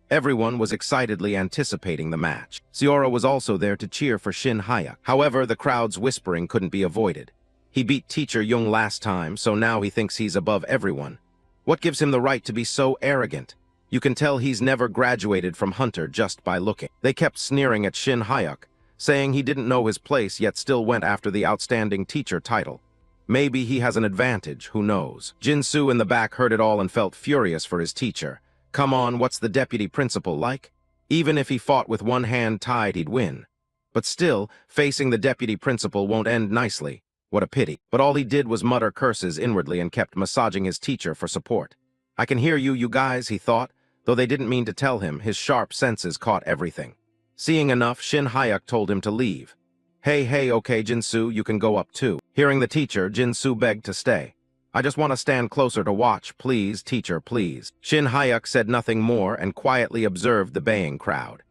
Everyone was excitedly anticipating the match. Seora was also there to cheer for Shin Hyuk. However, the crowd's whispering couldn't be avoided. He beat Teacher Jung last time, so now he thinks he's above everyone. What gives him the right to be so arrogant? You can tell he's never graduated from Hunter just by looking. They kept sneering at Shin Hyuk, saying he didn't know his place yet still went after the outstanding teacher title. Maybe he has an advantage, who knows? Jin-soo in the back heard it all and felt furious for his teacher. Come on, what's the deputy principal like? Even if he fought with one hand tied, he'd win. But still, facing the deputy principal won't end nicely. What a pity. But all he did was mutter curses inwardly and kept massaging his teacher for support. I can hear you guys, he thought. Though they didn't mean to tell him, his sharp senses caught everything. Seeing enough, Shin Hyuk told him to leave. Hey, okay, Jin-soo, you can go up too. Hearing the teacher, Jin-soo begged to stay. I just want to stand closer to watch, please, teacher, please. Shin Hyuk said nothing more and quietly observed the baying crowd.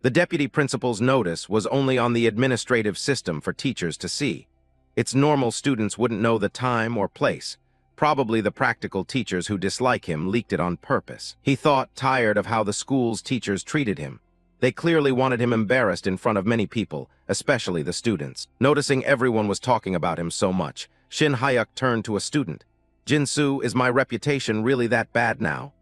The deputy principal's notice was only on the administrative system for teachers to see. Its normal students wouldn't know the time or place, Probably the practical teachers who dislike him leaked it on purpose. He thought, tired of how the school's teachers treated him. They clearly wanted him embarrassed in front of many people, especially the students. Noticing everyone was talking about him so much, Shin Hyuk turned to a student. "Jinsu, is my reputation really that bad now?"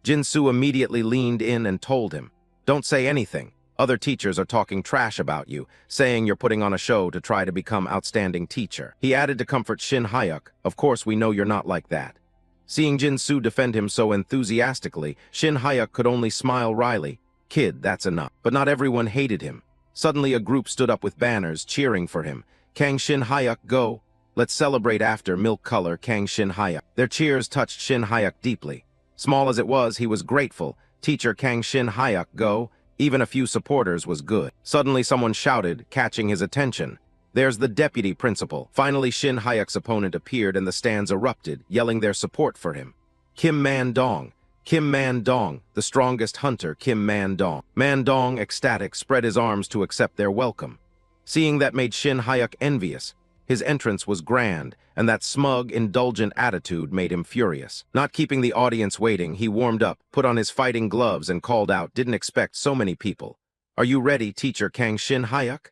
Jinsu immediately leaned in and told him, "Don't say anything. Other teachers are talking trash about you, saying you're putting on a show to try to become outstanding teacher." He added to comfort Shin Hyuk, "Of course we know you're not like that." Seeing Jinsu defend him so enthusiastically, Shin Hyuk could only smile wryly. "Kid, that's enough." But not everyone hated him. Suddenly a group stood up with banners, cheering for him. "Kang Shin Hyuk, go! Let's celebrate after milk color Kang Shin Hyuk." Their cheers touched Shin Hyuk deeply. Small as it was, he was grateful. "Teacher Kang Shin Hyuk, go!" Even a few supporters was good. Suddenly someone shouted, catching his attention. "There's the deputy principal." Finally Shin Hyuk's opponent appeared and the stands erupted, yelling their support for him. "Kim Man-dong! Kim Man-dong! The strongest hunter, Kim Man-dong!" Man-dong, ecstatic, spread his arms to accept their welcome. Seeing that made Shin Hyuk envious. His entrance was grand, and that smug, indulgent attitude made him furious. Not keeping the audience waiting, he warmed up, put on his fighting gloves, and called out, "Didn't expect so many people. Are you ready, Teacher Kang Shin Hyuk?"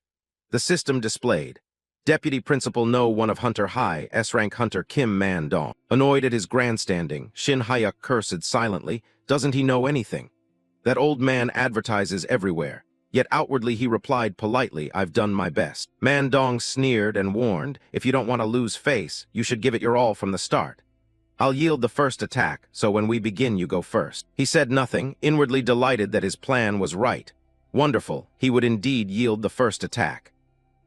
The system displayed. Deputy Principal No. 1 of Hunter High, S-rank Hunter Kim Man-dong. Annoyed at his grandstanding, Shin Hyuk cursed silently. Doesn't he know anything? That old man advertises everywhere. Yet outwardly he replied politely, "I've done my best." Man-dong sneered and warned, "If you don't want to lose face, you should give it your all from the start. I'll yield the first attack, so when we begin you go first." He said nothing, inwardly delighted that his plan was right. Wonderful, he would indeed yield the first attack.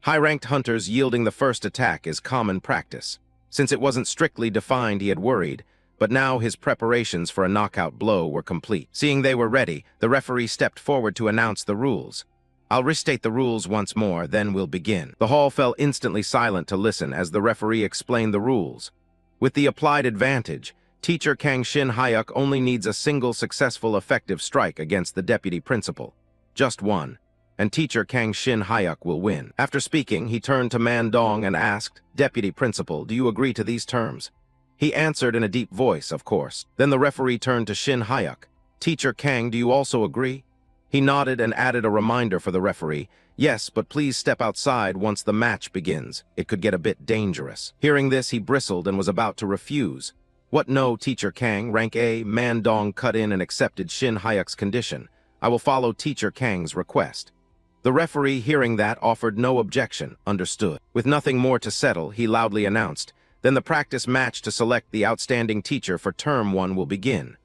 High-ranked hunters yielding the first attack is common practice. Since it wasn't strictly defined, he had worried, but now his preparations for a knockout blow were complete. Seeing they were ready, the referee stepped forward to announce the rules. "I'll restate the rules once more, then we'll begin." The hall fell instantly silent to listen as the referee explained the rules. With the applied advantage, Teacher Kang Shin Hyuk only needs a single successful effective strike against the deputy principal. Just one. And Teacher Kang Shin Hyuk will win. After speaking, he turned to Man-dong and asked, "Deputy Principal, do you agree to these terms?" He answered in a deep voice, "Of course." Then the referee turned to Shin Hyuk. "Teacher Kang, do you also agree?" He nodded and added a reminder for the referee, "Yes, but please step outside once the match begins. It could get a bit dangerous." Hearing this, he bristled and was about to refuse. "What no, Teacher Kang, rank A." Man-dong cut in and accepted Shin Hyuk's condition. "I will follow Teacher Kang's request." The referee, hearing that, offered no objection. Understood. With nothing more to settle, he loudly announced, "Then the practice match to select the outstanding teacher for Term 1 will begin."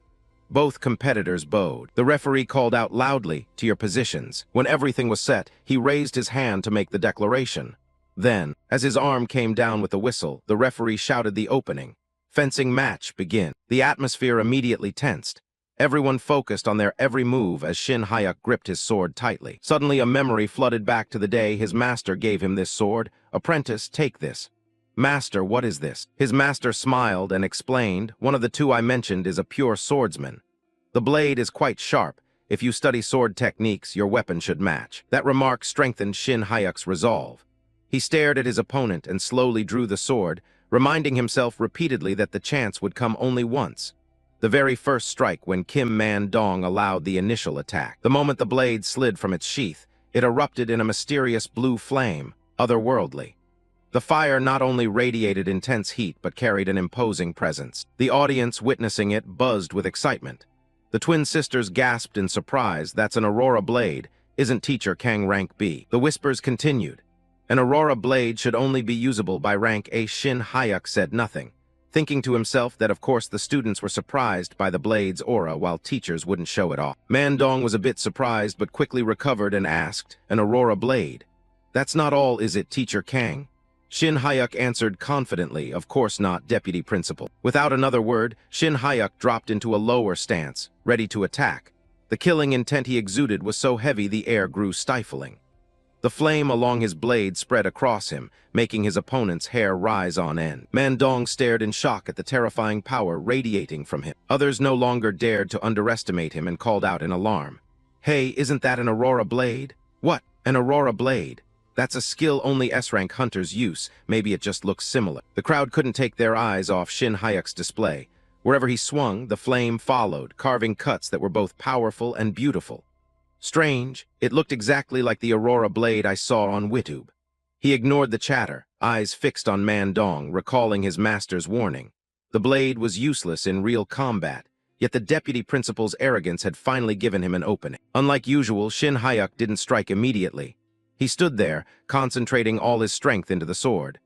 Both competitors bowed. The referee called out loudly, "To your positions." When everything was set, he raised his hand to make the declaration. Then, as his arm came down with a whistle, the referee shouted the opening. "Fencing match, begin." The atmosphere immediately tensed. Everyone focused on their every move as Shin Hyuk gripped his sword tightly. Suddenly a memory flooded back to the day his master gave him this sword. "Apprentice, take this." "Master, what is this?" His master smiled and explained, "One of the two I mentioned is a pure swordsman. The blade is quite sharp. If you study sword techniques, your weapon should match." That remark strengthened Shin Hyuk's resolve. He stared at his opponent and slowly drew the sword, reminding himself repeatedly that the chance would come only once. The very first strike when Kim Man-dong allowed the initial attack. The moment the blade slid from its sheath, it erupted in a mysterious blue flame, otherworldly. The fire not only radiated intense heat but carried an imposing presence. The audience witnessing it buzzed with excitement. The twin sisters gasped in surprise. "That's an Aurora blade. Isn't Teacher Kang rank B?" The whispers continued. An Aurora blade should only be usable by rank A. Shin Hyuk said nothing, thinking to himself that of course the students were surprised by the blade's aura while teachers wouldn't show it off. Man-dong was a bit surprised but quickly recovered and asked, "An Aurora blade? That's not all, is it, Teacher Kang?" Shin Hyuk answered confidently, "Of course not, Deputy Principal." Without another word, Shin Hyuk dropped into a lower stance, ready to attack. The killing intent he exuded was so heavy the air grew stifling. The flame along his blade spread across him, making his opponent's hair rise on end. Man-dong stared in shock at the terrifying power radiating from him. Others no longer dared to underestimate him and called out in alarm, "Hey, isn't that an Aurora blade?" "What? An Aurora blade? That's a skill only S-rank hunters use. Maybe it just looks similar. The crowd couldn't take their eyes off Shin Hayek's display. Wherever he swung, the flame followed, carving cuts that were both powerful and beautiful. Strange, it looked exactly like the Aurora blade I saw on Witube. He ignored the chatter, eyes fixed on Mandong, recalling his master's warning. The blade was useless in real combat, yet the deputy principal's arrogance had finally given him an opening. Unlike usual, Shin Hayek didn't strike immediately. He stood there, concentrating all his strength into the sword.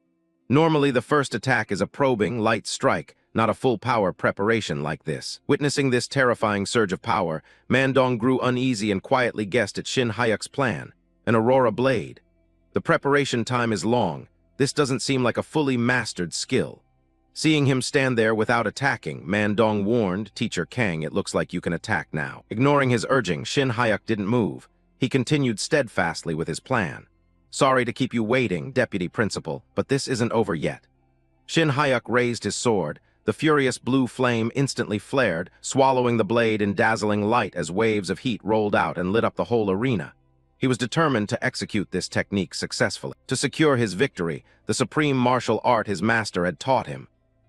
Normally, the first attack is a probing, light strike, not a full-power preparation like this. Witnessing this terrifying surge of power, Mandong grew uneasy and quietly guessed at Shin Hayek's plan, an Aurora blade. The preparation time is long. This doesn't seem like a fully mastered skill. Seeing him stand there without attacking, Mandong warned Teacher Kang, "It looks like you can attack now." Ignoring his urging, Shin Hayek didn't move. He continued steadfastly with his plan. "Sorry to keep you waiting, Deputy Principal, but this isn't over yet." Shin Hayek raised his sword. The furious blue flame instantly flared, swallowing the blade in dazzling light as waves of heat rolled out and lit up the whole arena. He was determined to execute this technique successfully, to secure his victory, the supreme martial art his master had taught him.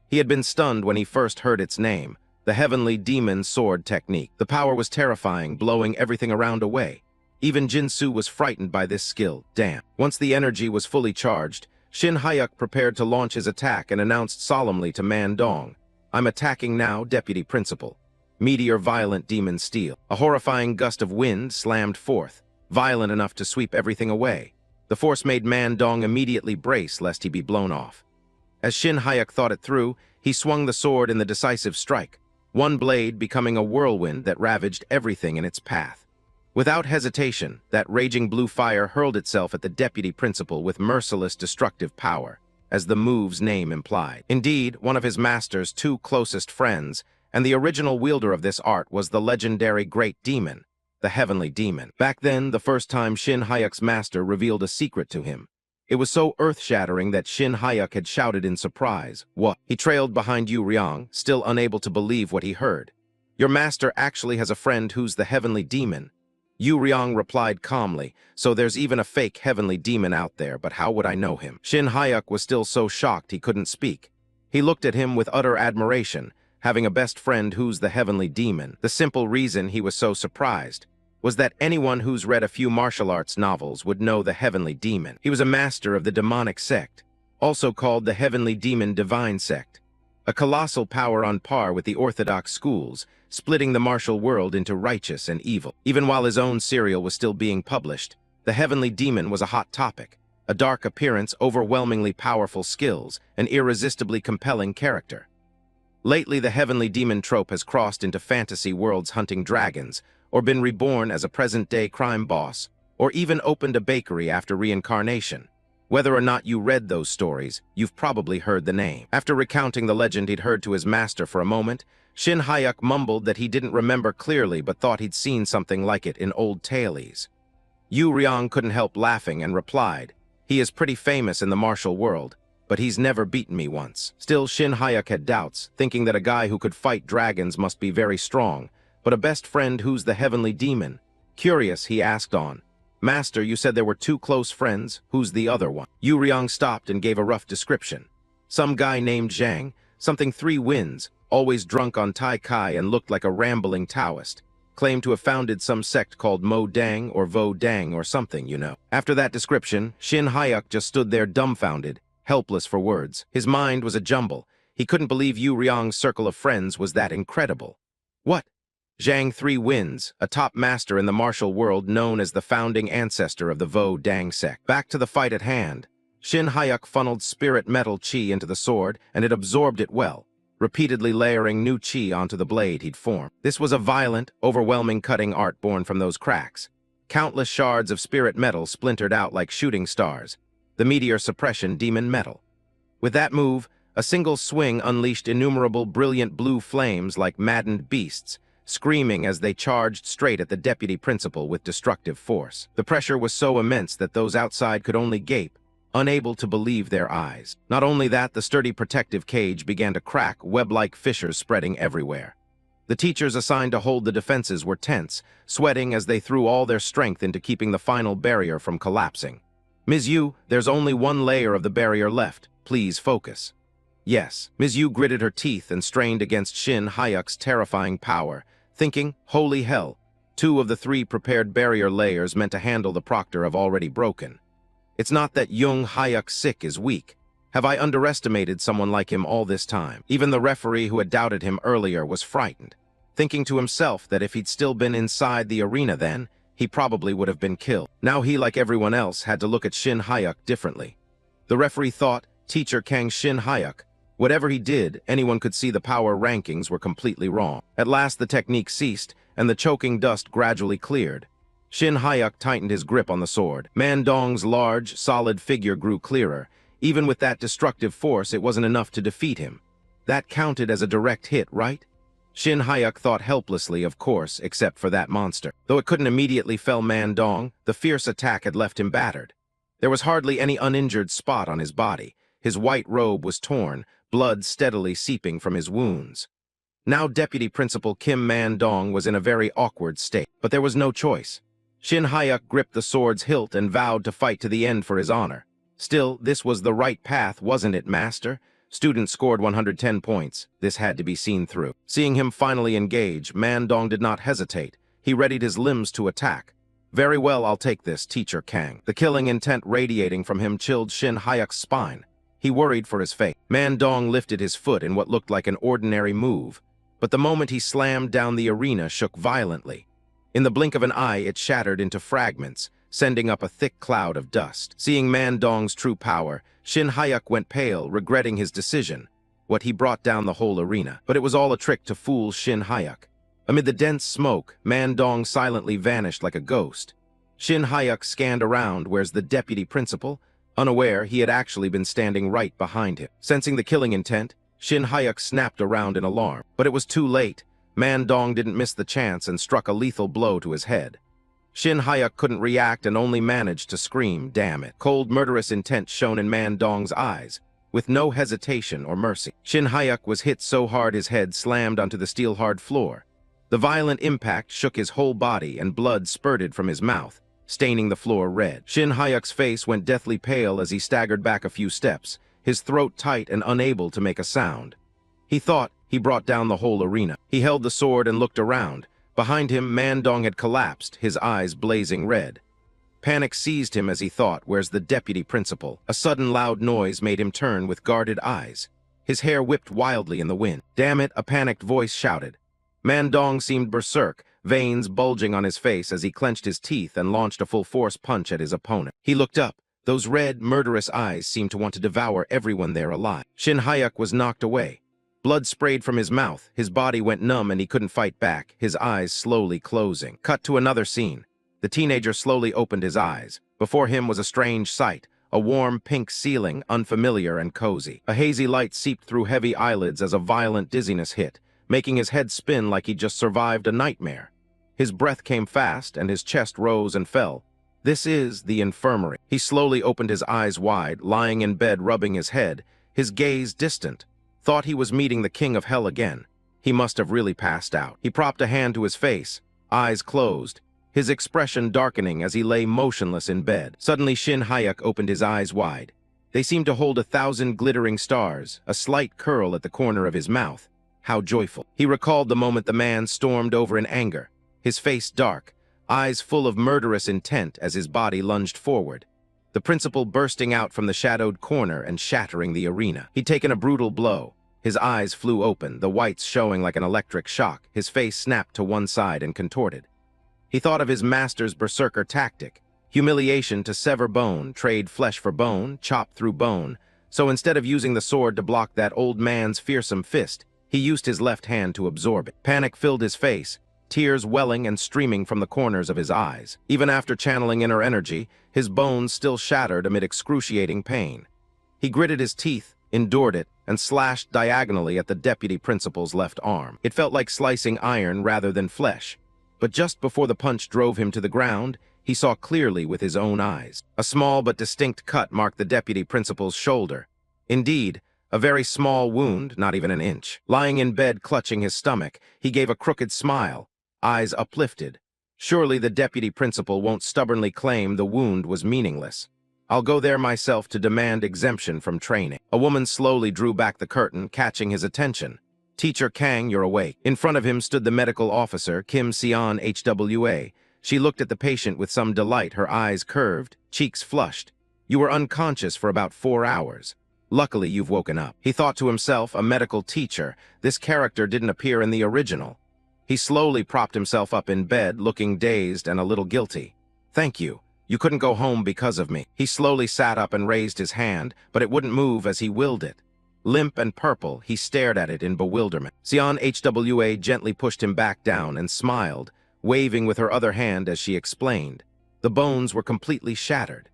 He had been stunned when he first heard its name, the Heavenly Demon Sword Technique. The power was terrifying, blowing everything around away. Even Jinsu was frightened by this skill. Damn. Once the energy was fully charged, Shin Hayek prepared to launch his attack and announced solemnly to Mandong, "I'm attacking now, Deputy Principal." Meteor violent demon steel. A horrifying gust of wind slammed forth, violent enough to sweep everything away. The force made Mandong immediately brace lest he be blown off. As Shin Hayek thought it through, he swung the sword in the decisive strike, one blade becoming a whirlwind that ravaged everything in its path. Without hesitation, that raging blue fire hurled itself at the deputy principal with merciless destructive power, as the move's name implied. Indeed, one of his master's two closest friends, and the original wielder of this art was the legendary Great Demon, the Heavenly Demon. Back then, the first time Shin Hayek's master revealed a secret to him. It was so earth-shattering that Shin Hayek had shouted in surprise, "What?" He trailed behind Yu Ryong, still unable to believe what he heard. "Your master actually has a friend who's the Heavenly Demon." Yu Ryong replied calmly, "So there's even a fake Heavenly Demon out there, but how would I know him?" Shin Hayek was still so shocked he couldn't speak. He looked at him with utter admiration, having a best friend who's the Heavenly Demon. The simple reason he was so surprised was that anyone who's read a few martial arts novels would know the Heavenly Demon. He was a master of the demonic sect, also called the Heavenly Demon Divine Sect, a colossal power on par with the orthodox schools, splitting the martial world into righteous and evil. Even while his own serial was still being published, the Heavenly Demon was a hot topic. A dark appearance, overwhelmingly powerful skills, an irresistibly compelling character. Lately, the Heavenly Demon trope has crossed into fantasy worlds hunting dragons, or been reborn as a present-day crime boss, or even opened a bakery after reincarnation. Whether or not you read those stories, you've probably heard the name. After recounting the legend he'd heard to his master for a moment, Shin Hayek mumbled that he didn't remember clearly but thought he'd seen something like it in old tailies. Yu Ryong couldn't help laughing and replied, "He is pretty famous in the martial world, but he's never beaten me once." Still, Shin Hayek had doubts, thinking that a guy who could fight dragons must be very strong, but a best friend who's the Heavenly Demon. Curious, he asked on, "Master, you said there were two close friends. Who's the other one?" Yu Ryong stopped and gave a rough description. "Some guy named Zhang, something 3 wins, always drunk on Tai Kai and looked like a rambling Taoist. Claimed to have founded some sect called Mo Dang or Vo Dang or something, you know." After that description, Shin Hayek just stood there dumbfounded, helpless for words. His mind was a jumble. He couldn't believe Yu Ryong's circle of friends was that incredible. What? Zhang 3 wins, a top master in the martial world known as the founding ancestor of the Vo Dang sect. Back to the fight at hand. Shin Hayek funneled spirit metal chi into the sword, and it absorbed it well, repeatedly layering new chi onto the blade he'd formed. This was a violent, overwhelming cutting art born from those cracks. Countless shards of spirit metal splintered out like shooting stars, the meteor suppression demon metal. With that move, a single swing unleashed innumerable brilliant blue flames like maddened beasts, screaming as they charged straight at the deputy principal with destructive force. The pressure was so immense that those outside could only gape, unable to believe their eyes. Not only that, the sturdy protective cage began to crack, web-like fissures spreading everywhere. The teachers assigned to hold the defenses were tense, sweating as they threw all their strength into keeping the final barrier from collapsing. Ms. Yu, there's only one layer of the barrier left. Please focus. Yes. Ms. Yu gritted her teeth and strained against Shin Hyuk's terrifying power, thinking, holy hell, 2 of the 3 prepared barrier layers meant to handle the proctor have already broken. It's not that Jung Hyuk's sick is weak. Have I underestimated someone like him all this time? Even the referee who had doubted him earlier was frightened, thinking to himself that if he'd still been inside the arena then, he probably would have been killed. Now he, like everyone else, had to look at Shin Hyuk differently. The referee thought, Teacher Kang Shin Hyuk. Whatever he did, anyone could see the power rankings were completely wrong. At last the technique ceased, and the choking dust gradually cleared. Shin Hyuk tightened his grip on the sword. Man Dong's large, solid figure grew clearer. Even with that destructive force, it wasn't enough to defeat him. That counted as a direct hit, right? Shin Hyuk thought helplessly, of course, except for that monster. Though it couldn't immediately fell Man Dong, the fierce attack had left him battered. There was hardly any uninjured spot on his body. His white robe was torn, blood steadily seeping from his wounds. Now Deputy Principal Kim Man Dong was in a very awkward state, but there was no choice. Shin Hyuk gripped the sword's hilt and vowed to fight to the end for his honor. Still, this was the right path, wasn't it, Master? Student scored 110 points. This had to be seen through. Seeing him finally engage, Man Dong did not hesitate. He readied his limbs to attack. Very well, I'll take this, Teacher Kang. The killing intent radiating from him chilled Shin Hyuk's spine. He worried for his fate. Man Dong lifted his foot in what looked like an ordinary move, but the moment he slammed down the arena shook violently. In the blink of an eye, it shattered into fragments, sending up a thick cloud of dust. Seeing Man Dong's true power, Shin Hyuk went pale, regretting his decision. What he brought down the whole arena. But it was all a trick to fool Shin Hyuk. Amid the dense smoke, Man Dong silently vanished like a ghost. Shin Hyuk scanned around, where's the deputy principal? Unaware, he had actually been standing right behind him. Sensing the killing intent, Shin Hyuk snapped around in alarm. But it was too late. Man Dong didn't miss the chance and struck a lethal blow to his head. Shin Hyuk couldn't react and only managed to scream, damn it. Cold, murderous intent shone in Man Dong's eyes, with no hesitation or mercy. Shin Hyuk was hit so hard his head slammed onto the steel-hard floor. The violent impact shook his whole body and blood spurted from his mouth, staining the floor red. Shin Hyuk's face went deathly pale as he staggered back a few steps, his throat tight and unable to make a sound. He thought he brought down the whole arena. He held the sword and looked around. Behind him, Man Dong had collapsed, his eyes blazing red. Panic seized him as he thought, where's the deputy principal? A sudden loud noise made him turn with guarded eyes. His hair whipped wildly in the wind. Damn it, a panicked voice shouted. Man Dong seemed berserk, veins bulging on his face as he clenched his teeth and launched a full-force punch at his opponent. He looked up. Those red, murderous eyes seemed to want to devour everyone there alive. Shin Hyuk was knocked away. Blood sprayed from his mouth, his body went numb and he couldn't fight back, his eyes slowly closing. Cut to another scene. The teenager slowly opened his eyes. Before him was a strange sight, a warm pink ceiling, unfamiliar and cozy. A hazy light seeped through heavy eyelids as a violent dizziness hit, making his head spin like he'd just survived a nightmare. His breath came fast and his chest rose and fell. This is the infirmary. He slowly opened his eyes wide, lying in bed rubbing his head, his gaze distant. Thought he was meeting the king of hell again. He must have really passed out. He propped a hand to his face, eyes closed, his expression darkening as he lay motionless in bed. Suddenly Shin Hyuk opened his eyes wide. They seemed to hold 1,000 glittering stars, a slight curl at the corner of his mouth. How joyful. He recalled the moment the man stormed over in anger, his face dark, eyes full of murderous intent as his body lunged forward. The principal bursting out from the shadowed corner and shattering the arena. He'd taken a brutal blow. His eyes flew open, the whites showing like an electric shock. His face snapped to one side and contorted. He thought of his master's berserker tactic. Humiliation to sever bone, trade flesh for bone, chop through bone. So instead of using the sword to block that old man's fearsome fist, he used his left hand to absorb it. Panic filled his face, tears welling and streaming from the corners of his eyes. Even after channeling inner energy, his bones still shattered amid excruciating pain. He gritted his teeth, endured it, and slashed diagonally at the deputy principal's left arm. It felt like slicing iron rather than flesh. But just before the punch drove him to the ground, he saw clearly with his own eyes. A small but distinct cut marked the deputy principal's shoulder. Indeed, a very small wound, not even an inch. Lying in bed clutching his stomach, he gave a crooked smile, eyes uplifted. Surely the deputy principal won't stubbornly claim the wound was meaningless. I'll go there myself to demand exemption from training. A woman slowly drew back the curtain, catching his attention. Teacher Kang, you're awake. In front of him stood the medical officer, Kim Seon HWA. She looked at the patient with some delight, her eyes curved, cheeks flushed. You were unconscious for about 4 hours. Luckily, you've woken up. He thought to himself, a medical teacher. This character didn't appear in the original. He slowly propped himself up in bed, looking dazed and a little guilty. Thank you. You couldn't go home because of me. He slowly sat up and raised his hand, but it wouldn't move as he willed it. Limp and purple, he stared at it in bewilderment. Seon HWA gently pushed him back down and smiled, waving with her other hand as she explained. The bones were completely shattered.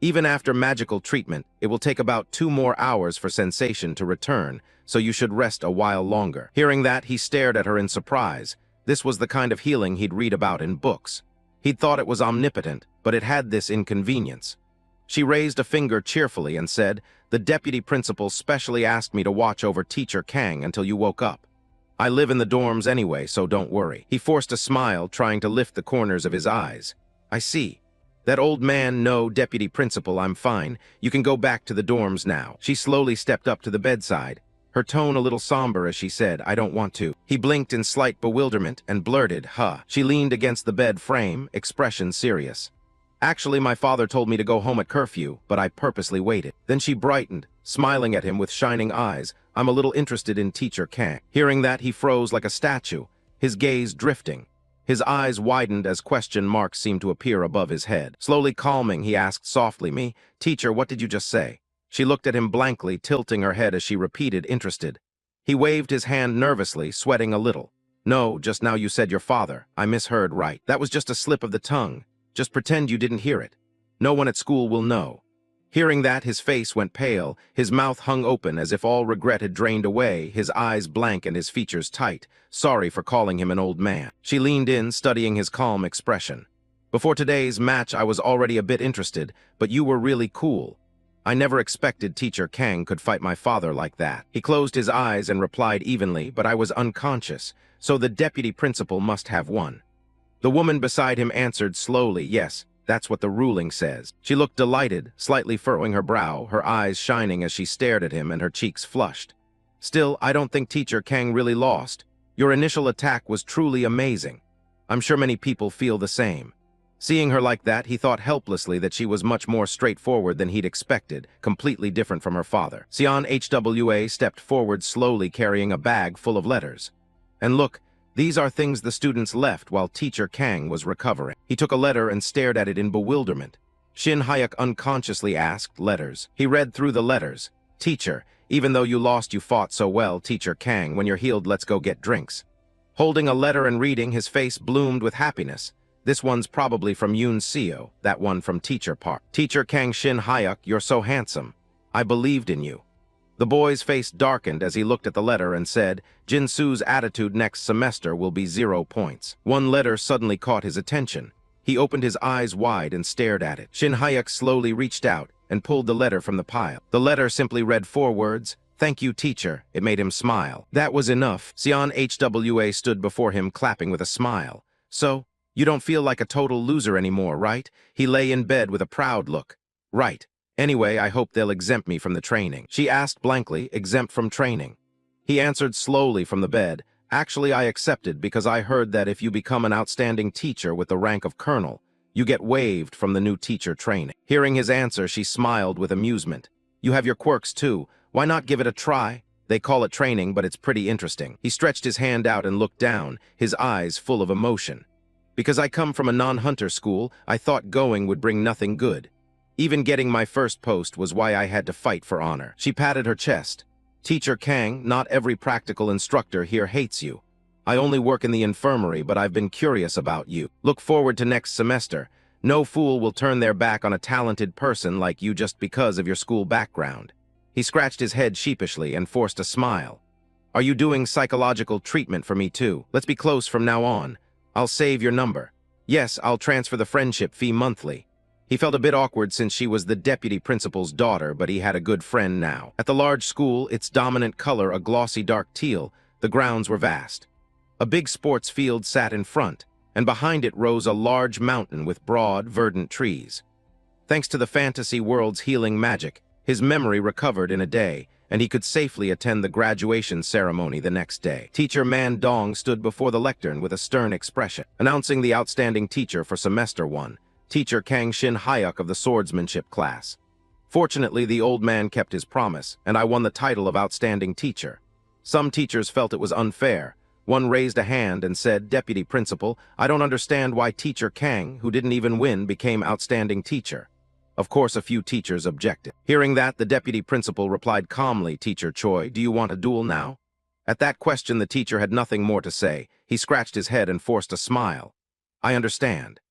Even after magical treatment, it will take about 2 more hours for sensation to return, so you should rest a while longer. Hearing that, he stared at her in surprise. This was the kind of healing he'd read about in books. He'd thought it was omnipotent, but it had this inconvenience. She raised a finger cheerfully and said, "The deputy principal specially asked me to watch over Teacher Kang until you woke up. I live in the dorms anyway, so don't worry." He forced a smile, trying to lift the corners of his eyes. "I see. That old man, no, deputy principal, I'm fine. You can go back to the dorms now." She slowly stepped up to the bedside, her tone a little somber as she said, "I don't want to." He blinked in slight bewilderment and blurted, "Huh." She leaned against the bed frame, expression serious. "Actually, my father told me to go home at curfew, but I purposely waited." Then she brightened, smiling at him with shining eyes. "I'm a little interested in Teacher Kang." Hearing that, he froze like a statue, his gaze drifting. His eyes widened as question marks seemed to appear above his head. Slowly calming, he asked softly, "Teacher, what did you just say?" She looked at him blankly, tilting her head as she repeated, interested. He waved his hand nervously, sweating a little. "No, just now you said your father. I misheard, right? That was just a slip of the tongue. Just pretend you didn't hear it. No one at school will know." Hearing that, his face went pale, his mouth hung open as if all regret had drained away, his eyes blank and his features tight, sorry for calling him an old man. She leaned in, studying his calm expression. "Before today's match, I was already a bit interested, but you were really cool. I never expected Teacher Kang could fight my father like that." He closed his eyes and replied evenly, "But I was unconscious, so the deputy principal must have won." The woman beside him answered slowly, "Yes, that's what the ruling says." She looked delighted, slightly furrowing her brow, her eyes shining as she stared at him and her cheeks flushed. "Still, I don't think Teacher Kang really lost. Your initial attack was truly amazing. I'm sure many people feel the same." Seeing her like that, he thought helplessly that she was much more straightforward than he'd expected, completely different from her father. Seon HWA stepped forward slowly, carrying a bag full of letters. "And look, these are things the students left while Teacher Kang was recovering." He took a letter and stared at it in bewilderment. Shin Hyuk unconsciously asked, "Letters?" He read through the letters. "Teacher, even though you lost, you fought so well, Teacher Kang. When you're healed, let's go get drinks." Holding a letter and reading, his face bloomed with happiness. "This one's probably from Yoon Seo, that one from Teacher Park. Teacher Kang Shin Hyuk, you're so handsome. I believed in you." The boy's face darkened as he looked at the letter and said, "Jinsu's attitude next semester will be 0 points." One letter suddenly caught his attention. He opened his eyes wide and stared at it. Shin Hyuk slowly reached out and pulled the letter from the pile. The letter simply read 4 words, "Thank you, teacher." It made him smile. That was enough. Seon HWA stood before him, clapping with a smile. "So, you don't feel like a total loser anymore, right?" He lay in bed with a proud look. "Right. Anyway, I hope they'll exempt me from the training." She asked blankly, "Exempt from training?" He answered slowly from the bed, "Actually, I accepted because I heard that if you become an outstanding teacher with the rank of colonel, you get waived from the new teacher training." Hearing his answer, she smiled with amusement. "You have your quirks too. Why not give it a try? They call it training, but it's pretty interesting." He stretched his hand out and looked down, his eyes full of emotion. "Because I come from a non-hunter school, I thought going would bring nothing good. Even getting my first post was why I had to fight for honor." She patted her chest. "Teacher Kang, not every practical instructor here hates you. I only work in the infirmary, but I've been curious about you. Look forward to next semester. No fool will turn their back on a talented person like you just because of your school background." He scratched his head sheepishly and forced a smile. "Are you doing psychological treatment for me too? Let's be close from now on. I'll save your number. Yes, I'll transfer the friendship fee monthly." He felt a bit awkward since she was the deputy principal's daughter, but he had a good friend now. At the large school, its dominant color a glossy dark teal, the grounds were vast. A big sports field sat in front, and behind it rose a large mountain with broad, verdant trees. Thanks to the fantasy world's healing magic, his memory recovered in a day, and he could safely attend the graduation ceremony the next day. Teacher Man Dong stood before the lectern with a stern expression, announcing the outstanding teacher for semester 1, Teacher Kang Shin Hyuk of the swordsmanship class. Fortunately, the old man kept his promise, and I won the title of outstanding teacher. Some teachers felt it was unfair. One raised a hand and said, "Deputy Principal, I don't understand why Teacher Kang, who didn't even win, became outstanding teacher." Of course, a few teachers objected. Hearing that, the deputy principal replied calmly, "Teacher Choi, do you want a duel now?" At that question, the teacher had nothing more to say. He scratched his head and forced a smile. "I understand."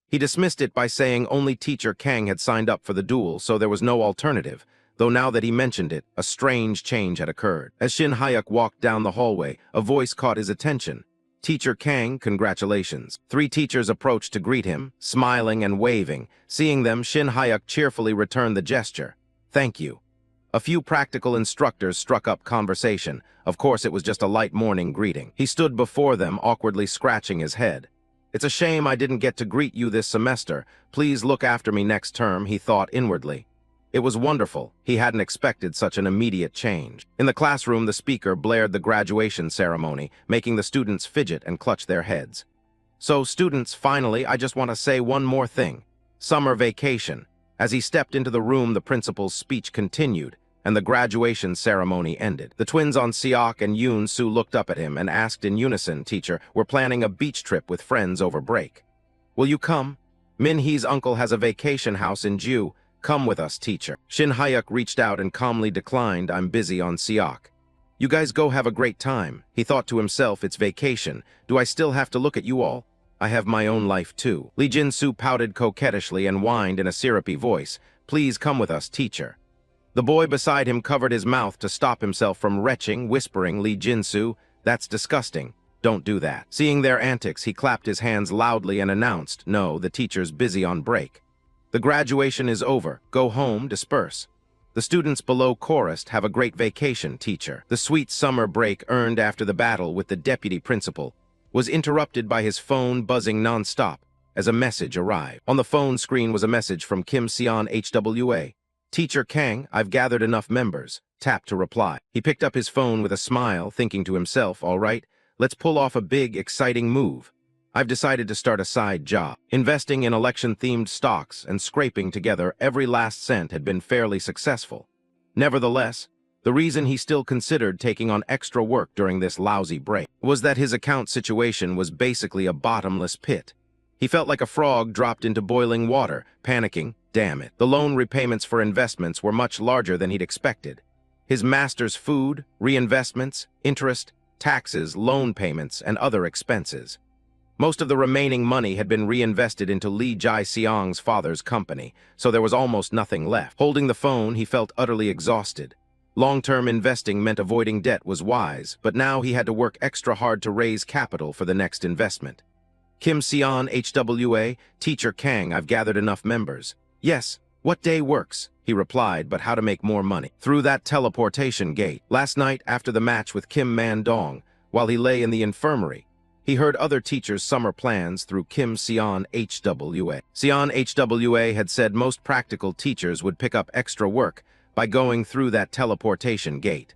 He dismissed it by saying only Teacher Kang had signed up for the duel, so there was no alternative, though now that he mentioned it, a strange change had occurred. As Shin Hyuk walked down the hallway, a voice caught his attention. "Teacher Kang, congratulations." 3 teachers approached to greet him, smiling and waving. Seeing them, Shin Hyuk cheerfully returned the gesture. "Thank you." A few practical instructors struck up conversation. Of course, it was just a light morning greeting. He stood before them, awkwardly scratching his head. "It's a shame I didn't get to greet you this semester. Please look after me next term," he thought inwardly. It was wonderful. He hadn't expected such an immediate change. In the classroom, the speaker blared the graduation ceremony, making the students fidget and clutch their heads. "So, students, finally, I just want to say one more thing. Summer vacation." As he stepped into the room, the principal's speech continued, and the graduation ceremony ended. The twins on Seok and Yoon Soo looked up at him and asked in unison, "Teacher, we're planning a beach trip with friends over break. Will you come? Min Hee's uncle has a vacation house in Jew. Come with us, teacher." Shin Hyuk reached out and calmly declined, "I'm busy on Seok." "You guys go have a great time." He thought to himself, "It's vacation. Do I still have to look at you all? I have my own life too." Lee Jin-soo pouted coquettishly and whined in a syrupy voice, "Please come with us, teacher." The boy beside him covered his mouth to stop himself from retching, whispering, "Lee Jin-soo, that's disgusting. Don't do that." Seeing their antics, he clapped his hands loudly and announced, "No, the teacher's busy on break. The graduation is over. Go home, disperse." The students below chorused, "Have a great vacation, teacher." The sweet summer break earned after the battle with the deputy principal was interrupted by his phone buzzing non-stop as a message arrived. On the phone screen was a message from Kim Seon HWA. "Teacher Kang, I've gathered enough members." Tap to reply. He picked up his phone with a smile, thinking to himself, "All right, let's pull off a big, exciting move. I've decided to start a side job." Investing in election-themed stocks and scraping together every last cent had been fairly successful. Nevertheless, the reason he still considered taking on extra work during this lousy break was that his account situation was basically a bottomless pit. He felt like a frog dropped into boiling water, panicking, damn it. The loan repayments for investments were much larger than he'd expected. His master's food, reinvestments, interest, taxes, loan payments, and other expenses. Most of the remaining money had been reinvested into Lee Jae-seong's father's company, so there was almost nothing left. Holding the phone, he felt utterly exhausted. Long-term investing meant avoiding debt was wise, but now he had to work extra hard to raise capital for the next investment. Kim Seon HWA, "Teacher Kang, I've gathered enough members." "Yes, what day works?" he replied, "but how to make more money?" "Through that teleportation gate." Last night, after the match with Kim Man Dong, while he lay in the infirmary, he heard other teachers' summer plans through Kim Seon HWA. Seon HWA had said most practical teachers would pick up extra work by going through that teleportation gate.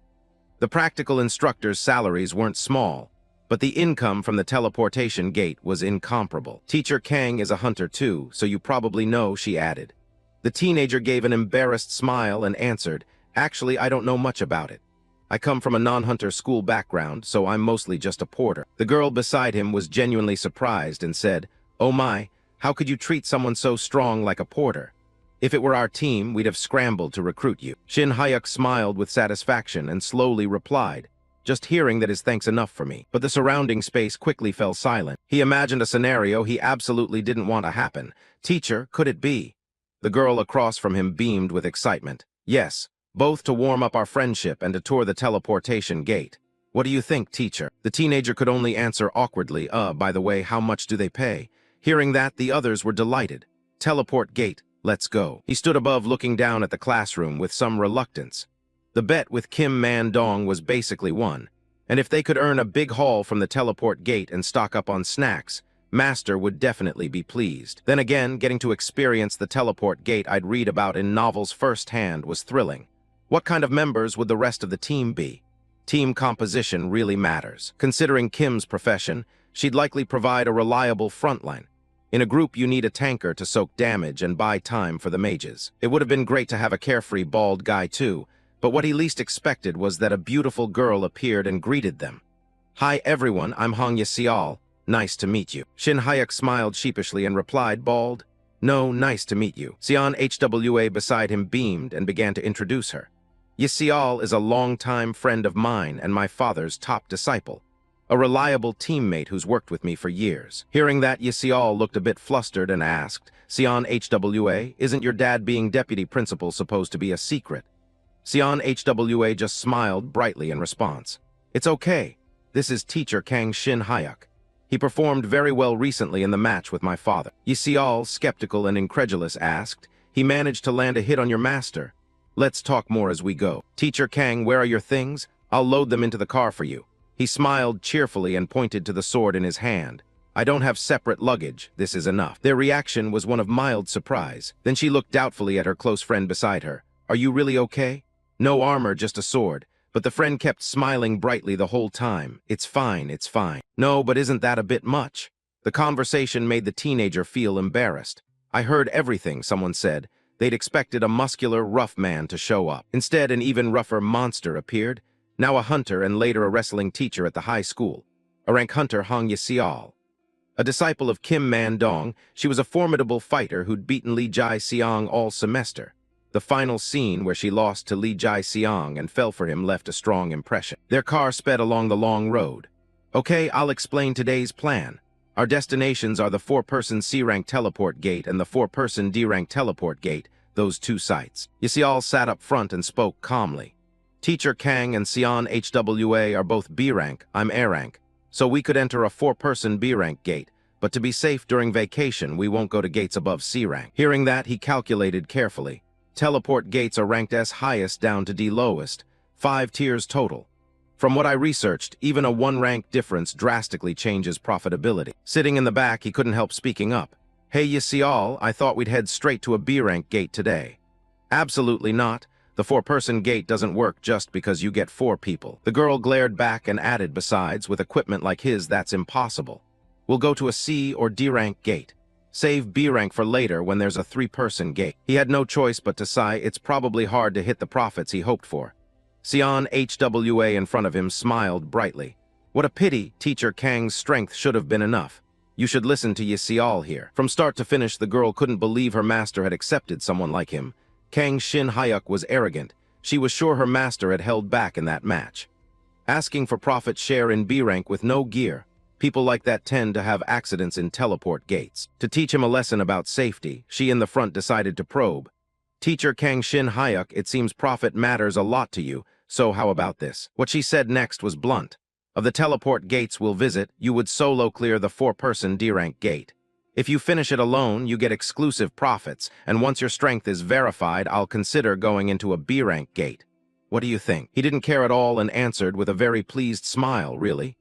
The practical instructors' salaries weren't small, but the income from the teleportation gate was incomparable. "Teacher Kang is a hunter too, so you probably know," she added. The teenager gave an embarrassed smile and answered, "Actually, I don't know much about it. I come from a non-hunter school background, so I'm mostly just a porter." The girl beside him was genuinely surprised and said, "Oh my, how could you treat someone so strong like a porter? If it were our team, we'd have scrambled to recruit you." Shin Hyuk smiled with satisfaction and slowly replied, "Just hearing that is thanks enough for me." But the surrounding space quickly fell silent. He imagined a scenario he absolutely didn't want to happen. "Teacher, could it be?" The girl across from him beamed with excitement. "Yes, both to warm up our friendship and to tour the teleportation gate. What do you think, teacher?" The teenager could only answer awkwardly, by the way, how much do they pay?" Hearing that, the others were delighted. "Teleport gate, let's go." He stood above looking down at the classroom with some reluctance. The bet with Kim Man Dong was basically won, and if they could earn a big haul from the teleport gate and stock up on snacks, Master would definitely be pleased. Then again, getting to experience the teleport gate I'd read about in novels firsthand was thrilling. What kind of members would the rest of the team be? Team composition really matters. Considering Kim's profession, she'd likely provide a reliable frontline. In a group, you need a tanker to soak damage and buy time for the mages. It would have been great to have a carefree bald guy too, but what he least expected was that a beautiful girl appeared and greeted them. "Hi everyone, I'm Hong Yasial. Nice to meet you." Shin Hayek smiled sheepishly and replied, "Bald? No, nice to meet you." Sion Hwa beside him beamed and began to introduce her. "Yasial is a longtime friend of mine and my father's top disciple. A reliable teammate who's worked with me for years." Hearing that, Yasial looked a bit flustered and asked, "Sion Hwa, isn't your dad being deputy principal supposed to be a secret?" Sion Hwa just smiled brightly in response. "It's okay. This is teacher Kang Shin Hayek. He performed very well recently in the match with my father." Yasial, skeptical and incredulous, asked, "He managed to land a hit on your master. Let's talk more as we go. Teacher Kang, where are your things? I'll load them into the car for you." He smiled cheerfully and pointed to the sword in his hand. "I don't have separate luggage. This is enough." Their reaction was one of mild surprise. Then she looked doubtfully at her close friend beside her. "Are you really okay?" "No armor, just a sword." But the friend kept smiling brightly the whole time. "It's fine, it's fine." "No, but isn't that a bit much?" The conversation made the teenager feel embarrassed. "I heard everything," someone said. They'd expected a muscular, rough man to show up. Instead, an even rougher monster appeared, now a hunter and later a wrestling teacher at the high school. A rank hunter, Hong Yasial. A disciple of Kim Man-dong, she was a formidable fighter who'd beaten Li Jai-seong all semester. The final scene where she lost to Li Jai-seong and fell for him left a strong impression. Their car sped along the long road. "Okay, I'll explain today's plan. Our destinations are the 4-person C-rank teleport gate and the 4-person D-rank teleport gate, those two sites." Yasial sat up front and spoke calmly. "Teacher Kang and Sion Hwa are both B-rank, I'm A-rank, so we could enter a 4-person B-rank gate, but to be safe during vacation, we won't go to gates above C-rank." Hearing that, he calculated carefully. Teleport gates are ranked S highest down to D lowest, 5 tiers total. From what I researched, even a 1-rank difference drastically changes profitability. Sitting in the back, he couldn't help speaking up. "Hey Yasial, I thought we'd head straight to a B-rank gate today." "Absolutely not. The 4-person gate doesn't work just because you get 4 people." The girl glared back and added, "Besides, with equipment like his, that's impossible. We'll go to a C or D-rank gate. Save B-rank for later when there's a 3-person gate." He had no choice but to sigh. It's probably hard to hit the profits he hoped for. Sion Hwa in front of him smiled brightly. "What a pity. Teacher Kang's strength should have been enough. You should listen to Yasial here." From start to finish, the girl couldn't believe her master had accepted someone like him. Kang Shin Hayek was arrogant. She was sure her master had held back in that match. Asking for profit share in B-rank with no gear. People like that tend to have accidents in teleport gates. To teach him a lesson about safety, she in the front decided to probe. "Teacher Kang Shin Hayek, it seems profit matters a lot to you, so how about this?" What she said next was blunt. "Of the teleport gates we'll visit, you would solo clear the 4-person D-rank gate. If you finish it alone, you get exclusive profits, and once your strength is verified, I'll consider going into a B-rank gate. What do you think?" He didn't care at all and answered with a very pleased smile, "Really?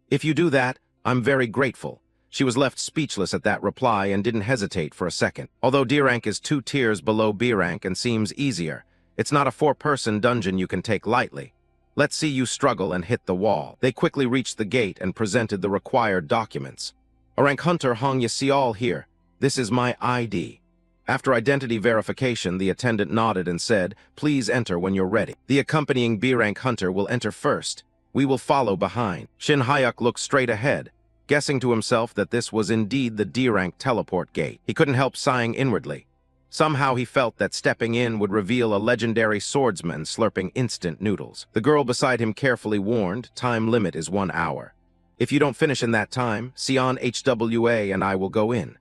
If you do that, I'm very grateful." She was left speechless at that reply and didn't hesitate for a second. Although D-rank is 2 tiers below B-rank and seems easier, it's not a 4-person dungeon you can take lightly. "Let's see you struggle and hit the wall." They quickly reached the gate and presented the required documents. "A rank hunter Hong Yasial here. This is my ID." After identity verification, the attendant nodded and said, "Please enter when you're ready. The accompanying B-rank hunter will enter first. We will follow behind." Shin Hayek looked straight ahead, guessing to himself that this was indeed the D-rank teleport gate. He couldn't help sighing inwardly. Somehow he felt that stepping in would reveal a legendary swordsman slurping instant noodles. The girl beside him carefully warned, "Time limit is 1 hour. If you don't finish in that time, Sion Hwa and I will go in."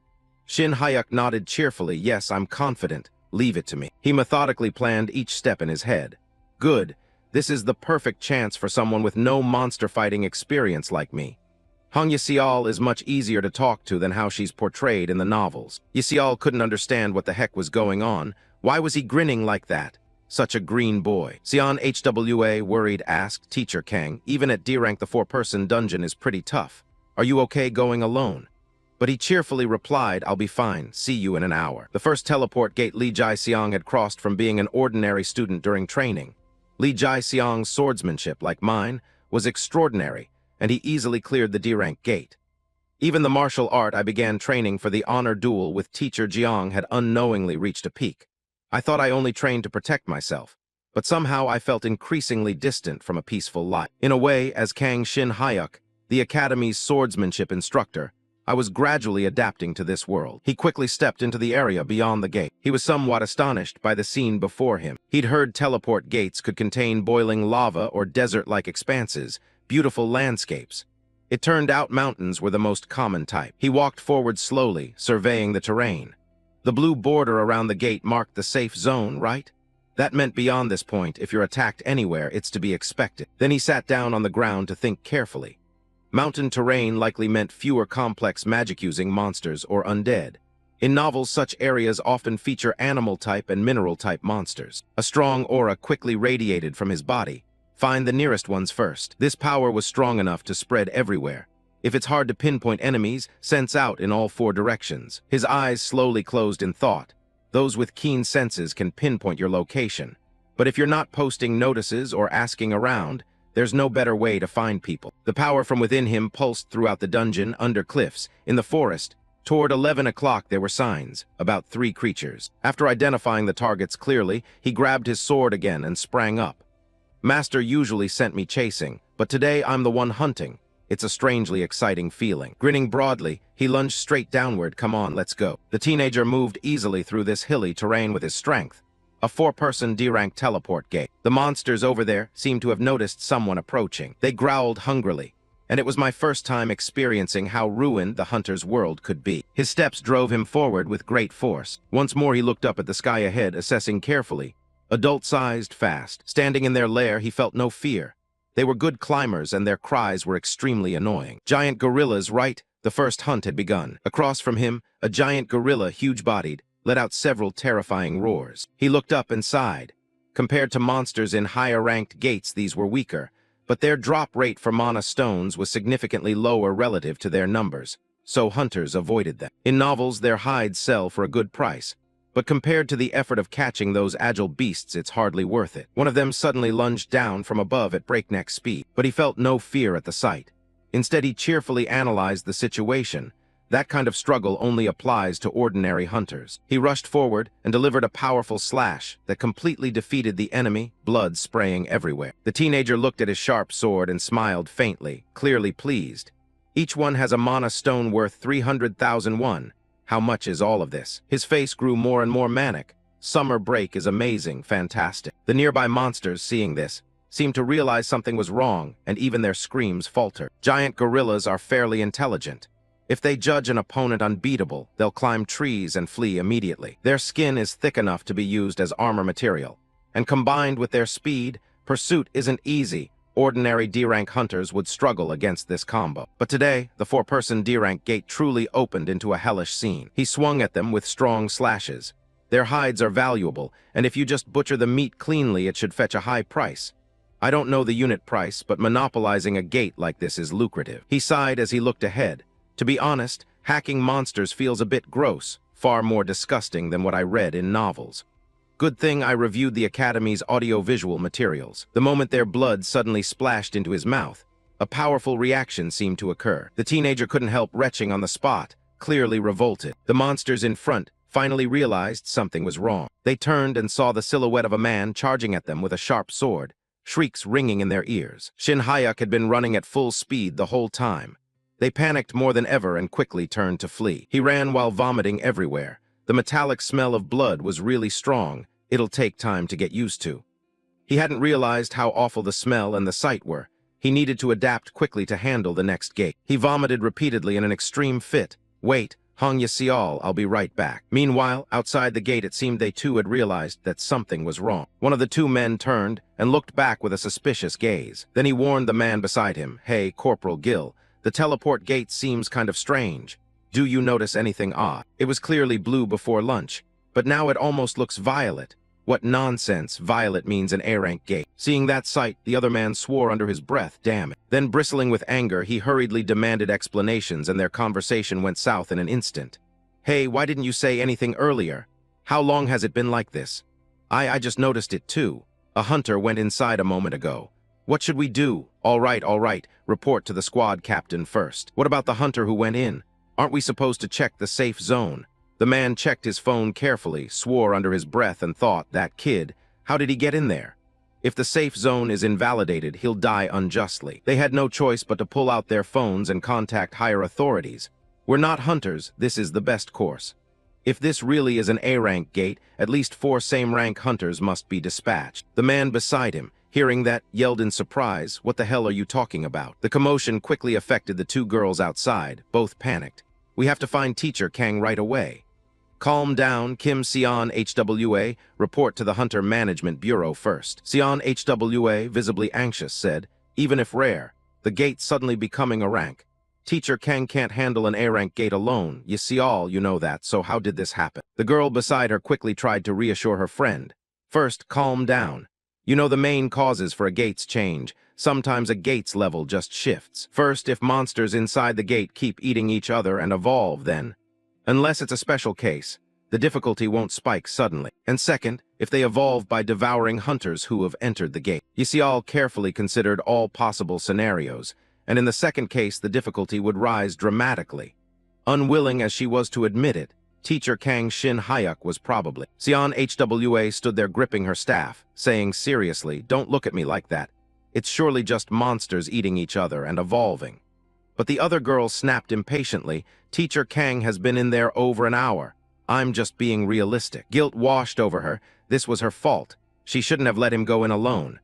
Shin Hayek nodded cheerfully. "Yes, I'm confident. Leave it to me." He methodically planned each step in his head. "Good. This is the perfect chance for someone with no monster fighting experience like me. Hong Yasial is much easier to talk to than how she's portrayed in the novels." Yasial couldn't understand what the heck was going on. Why was he grinning like that? Such a green boy. Sion Hwa, worried, asked, "Teacher Kang, even at D-rank the 4-person dungeon is pretty tough. Are you okay going alone?" But he cheerfully replied, "I'll be fine. See you in an hour." The first teleport gate Li Jaixiang had crossed from being an ordinary student during training. Li Jaixiang's swordsmanship, like mine, was extraordinary, and he easily cleared the D-rank gate. Even the martial art I began training for the honor duel with teacher Jiang had unknowingly reached a peak. I thought I only trained to protect myself, but somehow I felt increasingly distant from a peaceful life. In a way, as Kang Shin Hyuk, the Academy's swordsmanship instructor, I was gradually adapting to this world. He quickly stepped into the area beyond the gate. He was somewhat astonished by the scene before him. He'd heard teleport gates could contain boiling lava or desert-like expanses, beautiful landscapes. It turned out mountains were the most common type. He walked forward slowly, surveying the terrain. The blue border around the gate marked the safe zone, right? That meant beyond this point, if you're attacked anywhere, it's to be expected. Then he sat down on the ground to think carefully. Mountain terrain likely meant fewer complex magic-using monsters or undead. In novels, such areas often feature animal-type and mineral-type monsters. A strong aura quickly radiated from his body. Find the nearest ones first. This power was strong enough to spread everywhere. If it's hard to pinpoint enemies, sense out in all four directions. His eyes slowly closed in thought. Those with keen senses can pinpoint your location. But if you're not posting notices or asking around, there's no better way to find people. The power from within him pulsed throughout the dungeon, under cliffs, in the forest. Toward 11 o'clock there were signs, about 3 creatures. After identifying the targets clearly, he grabbed his sword again and sprang up. Master usually sent me chasing, but today I'm the one hunting. It's a strangely exciting feeling. Grinning broadly, he lunged straight downward. "Come on, let's go." The teenager moved easily through this hilly terrain with his strength. A 4-person D-rank teleport gate. The monsters over there seemed to have noticed someone approaching. They growled hungrily, and it was my first time experiencing how ruined the hunter's world could be. His steps drove him forward with great force. Once more he looked up at the sky ahead, assessing carefully. Adult-sized, fast. Standing in their lair, he felt no fear. They were good climbers, and their cries were extremely annoying. Giant gorillas, right? The first hunt had begun. Across from him, a giant gorilla, huge-bodied, let out several terrifying roars. He looked up and sighed. Compared to monsters in higher-ranked gates, these were weaker, but their drop rate for mana stones was significantly lower relative to their numbers, so hunters avoided them. In novels, their hides sell for a good price, but compared to the effort of catching those agile beasts, it's hardly worth it. One of them suddenly lunged down from above at breakneck speed, but he felt no fear at the sight. Instead, he cheerfully analyzed the situation. That kind of struggle only applies to ordinary hunters. He rushed forward and delivered a powerful slash that completely defeated the enemy, blood spraying everywhere. The teenager looked at his sharp sword and smiled faintly, clearly pleased. Each one has a mana stone worth 300,000 won. How much is all of this? His face grew more and more manic. Summer break is amazing, fantastic. The nearby monsters, seeing this, seemed to realize something was wrong, and even their screams faltered. Giant gorillas are fairly intelligent. If they judge an opponent unbeatable, they'll climb trees and flee immediately. Their skin is thick enough to be used as armor material, and combined with their speed, pursuit isn't easy. Ordinary D-rank hunters would struggle against this combo. But today, the 4-person D-rank gate truly opened into a hellish scene. He swung at them with strong slashes. Their hides are valuable, and if you just butcher the meat cleanly, it should fetch a high price. I don't know the unit price, but monopolizing a gate like this is lucrative. He sighed as he looked ahead. To be honest, hacking monsters feels a bit gross, far more disgusting than what I read in novels. Good thing I reviewed the Academy's audio-visual materials. The moment their blood suddenly splashed into his mouth, a powerful reaction seemed to occur. The teenager couldn't help retching on the spot, clearly revolted. The monsters in front finally realized something was wrong. They turned and saw the silhouette of a man charging at them with a sharp sword, shrieks ringing in their ears. Shin Hyuk had been running at full speed the whole time. They panicked more than ever and quickly turned to flee. He ran while vomiting everywhere. The metallic smell of blood was really strong. It'll take time to get used to. He hadn't realized how awful the smell and the sight were. He needed to adapt quickly to handle the next gate. He vomited repeatedly in an extreme fit. "Wait, Hong Yasial, I'll be right back." Meanwhile, outside the gate, it seemed they too had realized that something was wrong. One of the 2 men turned and looked back with a suspicious gaze. Then he warned the man beside him, "Hey, Corporal Gill, the teleport gate seems kind of strange. Do you notice anything odd?" It was clearly blue before lunch, but now it almost looks violet. What nonsense, Violet means an A-rank gate. Seeing that sight, the other man swore under his breath, damn it. Then bristling with anger, he hurriedly demanded explanations and their conversation went south in an instant. Hey, why didn't you say anything earlier? How long has it been like this? I just noticed it too. A hunter went inside a moment ago. What should we do? All right. Report to the squad captain first. What about the hunter who went in? Aren't we supposed to check the safe zone? The man checked his phone carefully, swore under his breath and thought, that kid, how did he get in there? If the safe zone is invalidated, he'll die unjustly. They had no choice but to pull out their phones and contact higher authorities. We're not hunters, this is the best course. If this really is an A-rank gate, at least 4 same-rank hunters must be dispatched. The man beside him, hearing that, yelled in surprise, what the hell are you talking about? The commotion quickly affected the 2 girls outside, both panicked. We have to find Teacher Kang right away. Calm down, Kim Sion HWA, report to the Hunter Management Bureau first. Sion HWA, visibly anxious, said, even if rare, the gate's suddenly becoming a rank. Teacher Kang can't handle an A-rank gate alone. You see all, you know that, so how did this happen? The girl beside her quickly tried to reassure her friend. First, calm down. You know the main causes for a gate's change. Sometimes a gate's level just shifts. First, if monsters inside the gate keep eating each other and evolve, then. Unless it's a special case, the difficulty won't spike suddenly. And second, if they evolve by devouring hunters who have entered the gate. You see all carefully considered all possible scenarios, and in the second case the difficulty would rise dramatically. Unwilling as she was to admit it, Teacher Kang Shin Hyuk was probably. Sion HWA stood there gripping her staff, saying seriously, don't look at me like that. It's surely just monsters eating each other and evolving. But the other girl snapped impatiently, Teacher Kang has been in there over an hour. I'm just being realistic. Guilt washed over her. This was her fault. She shouldn't have let him go in alone.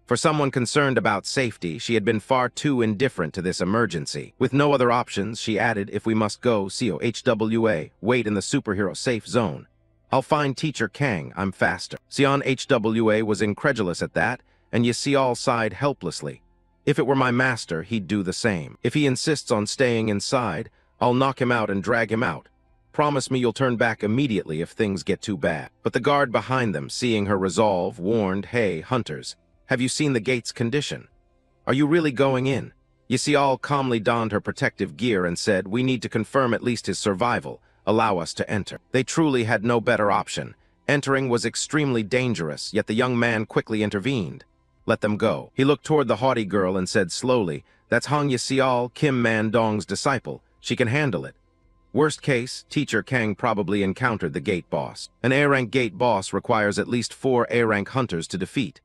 For someone concerned about safety, she had been far too indifferent to this emergency. With no other options, she added, if we must go, COHWA, wait in the superhero safe zone. I'll find Teacher Kang, I'm faster. Sion HWA was incredulous at that, and Yseol sighed helplessly. If it were my master, he'd do the same. If he insists on staying inside, I'll knock him out and drag him out. Promise me you'll turn back immediately if things get too bad. But the guard behind them, seeing her resolve, warned, hey, hunters, have you seen the gate's condition? Are you really going in? Yseol calmly donned her protective gear and said, we need to confirm at least his survival. Allow us to enter. They truly had no better option. Entering was extremely dangerous, yet the young man quickly intervened. Let them go. He looked toward the haughty girl and said slowly, that's Hong Yseol, Kim Man-dong's disciple. She can handle it. Worst case, Teacher Kang probably encountered the gate boss. An A-rank gate boss requires at least 4 A-rank hunters to defeat.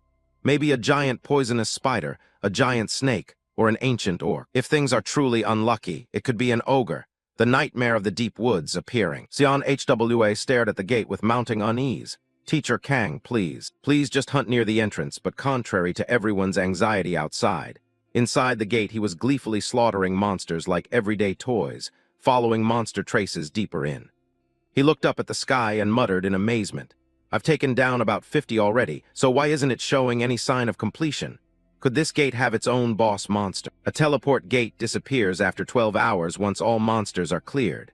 Maybe a giant poisonous spider, a giant snake, or an ancient orc. If things are truly unlucky, it could be an ogre, the nightmare of the deep woods, appearing. Sion HWA stared at the gate with mounting unease. Teacher Kang, please just hunt near the entrance, but contrary to everyone's anxiety outside. Inside the gate he was gleefully slaughtering monsters like everyday toys, following monster traces deeper in. He looked up at the sky and muttered in amazement. I've taken down about 50 already, so why isn't it showing any sign of completion? Could this gate have its own boss monster? A teleport gate disappears after 12 hours once all monsters are cleared.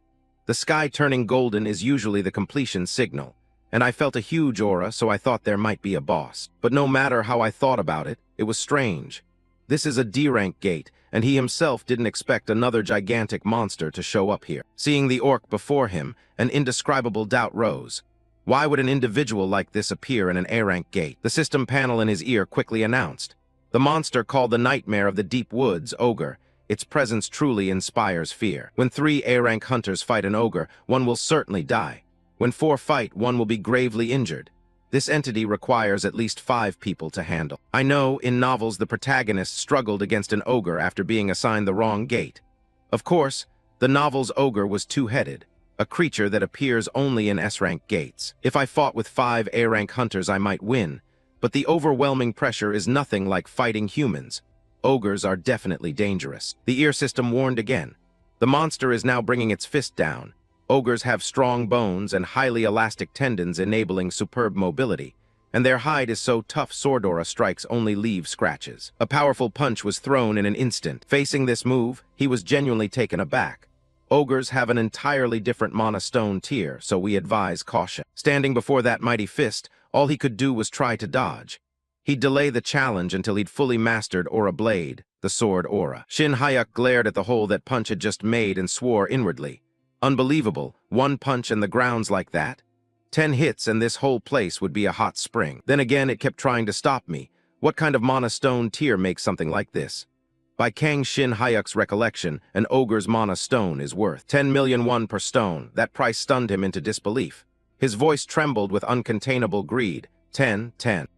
The sky turning golden is usually the completion signal, and I felt a huge aura, so I thought there might be a boss. But no matter how I thought about it, it was strange. This is a D-rank gate, and he himself didn't expect another gigantic monster to show up here. Seeing the orc before him, an indescribable doubt rose. Why would an individual like this appear in an A-rank gate? The system panel in his ear quickly announced. The monster called the nightmare of the deep woods, ogre. Its presence truly inspires fear. When 3 A-rank hunters fight an ogre, one will certainly die. When 4 fight, one will be gravely injured. This entity requires at least 5 people to handle. I know, in novels the protagonist struggled against an ogre after being assigned the wrong gate. Of course, the novel's ogre was 2-headed, a creature that appears only in S-rank gates. If I fought with 5 A-rank hunters I might win, but the overwhelming pressure is nothing like fighting humans. Ogres are definitely dangerous. The ear system warned again. The monster is now bringing its fist down. Ogres have strong bones and highly elastic tendons enabling superb mobility, and their hide is so tough Swordora strikes only leave scratches. A powerful punch was thrown in an instant. Facing this move, he was genuinely taken aback. Ogres have an entirely different mana stone tier, so we advise caution. Standing before that mighty fist, All he could do was try to dodge. He'd delay the challenge until he'd fully mastered Aura Blade, the sword Aura. Shin Hayuk glared at the hole that Punch had just made and swore inwardly. Unbelievable, one punch and the ground's like that? 10 hits and this whole place would be a hot spring. Then again it kept trying to stop me. What kind of mana stone tier makes something like this? By Kang Shin Hayuk's recollection, an ogre's mana stone is worth 10 million won per stone. That price stunned him into disbelief. His voice trembled with uncontainable greed. 10.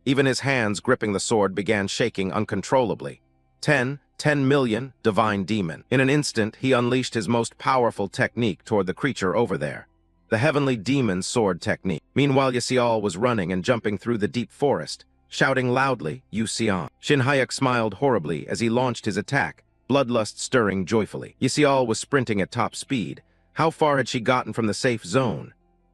Even his hands gripping the sword began shaking uncontrollably. 10 million, divine demon. In an instant, he unleashed his most powerful technique toward the creature over there. The heavenly demon sword technique. Meanwhile, Yasial was running and jumping through the deep forest, shouting loudly, Yuxian. Shin Hayuk smiled horribly as he launched his attack, bloodlust stirring joyfully. Yasial was sprinting at top speed. How far had she gotten from the safe zone?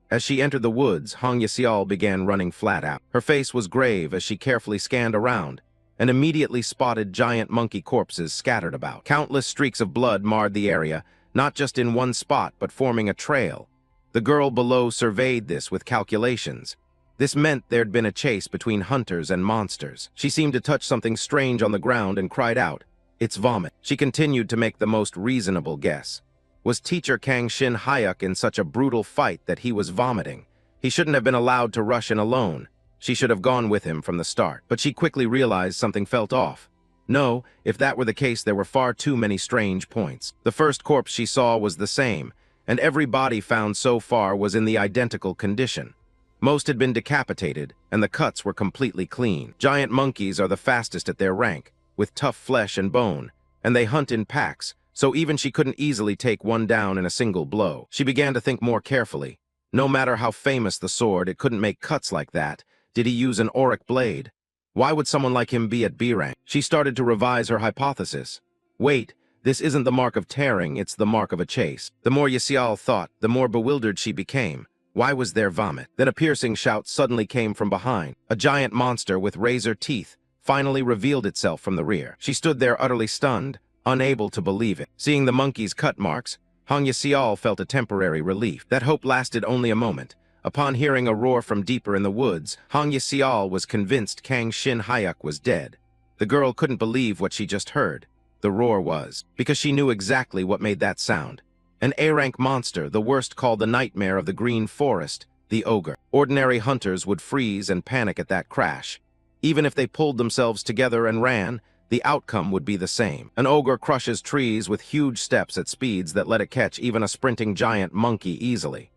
As she entered the woods, Hong Yasial began running flat out. Her face was grave as she carefully scanned around, and immediately spotted giant monkey corpses scattered about. Countless streaks of blood marred the area, not just in one spot, but forming a trail. The girl below surveyed this with calculations. This meant there'd been a chase between hunters and monsters. She seemed to touch something strange on the ground and cried out, "It's vomit." She continued to make the most reasonable guess. Was teacher Kang Shin Hayuk in such a brutal fight that he was vomiting? He shouldn't have been allowed to rush in alone. She should have gone with him from the start. But she quickly realized something felt off. No, if that were the case, there were far too many strange points. The first corpse she saw was the same, and every body found so far was in the identical condition. Most had been decapitated, and the cuts were completely clean. Giant monkeys are the fastest at their rank, with tough flesh and bone, and they hunt in packs, so even she couldn't easily take one down in a single blow. She began to think more carefully. No matter how famous the sword, it couldn't make cuts like that. Did he use an auric blade? Why would someone like him be at B rank? She started to revise her hypothesis. Wait, this isn't the mark of tearing, it's the mark of a chase. The more Yasial thought, the more bewildered she became. Why was there vomit? Then a piercing shout suddenly came from behind. A giant monster with razor teeth finally revealed itself from the rear. She stood there utterly stunned, unable to believe it. Seeing the monkey's cut marks, Hong Yasial felt a temporary relief. That hope lasted only a moment. Upon hearing a roar from deeper in the woods, Hong Yasial was convinced Kang Shin Hayuk was dead. The girl couldn't believe what she just heard. The roar was, because she knew exactly what made that sound. An A-rank monster, the worst, called the nightmare of the green forest, the ogre. Ordinary hunters would freeze and panic at that crash. Even if they pulled themselves together and ran, the outcome would be the same. An ogre crushes trees with huge steps at speeds that let it catch even a sprinting giant monkey easily.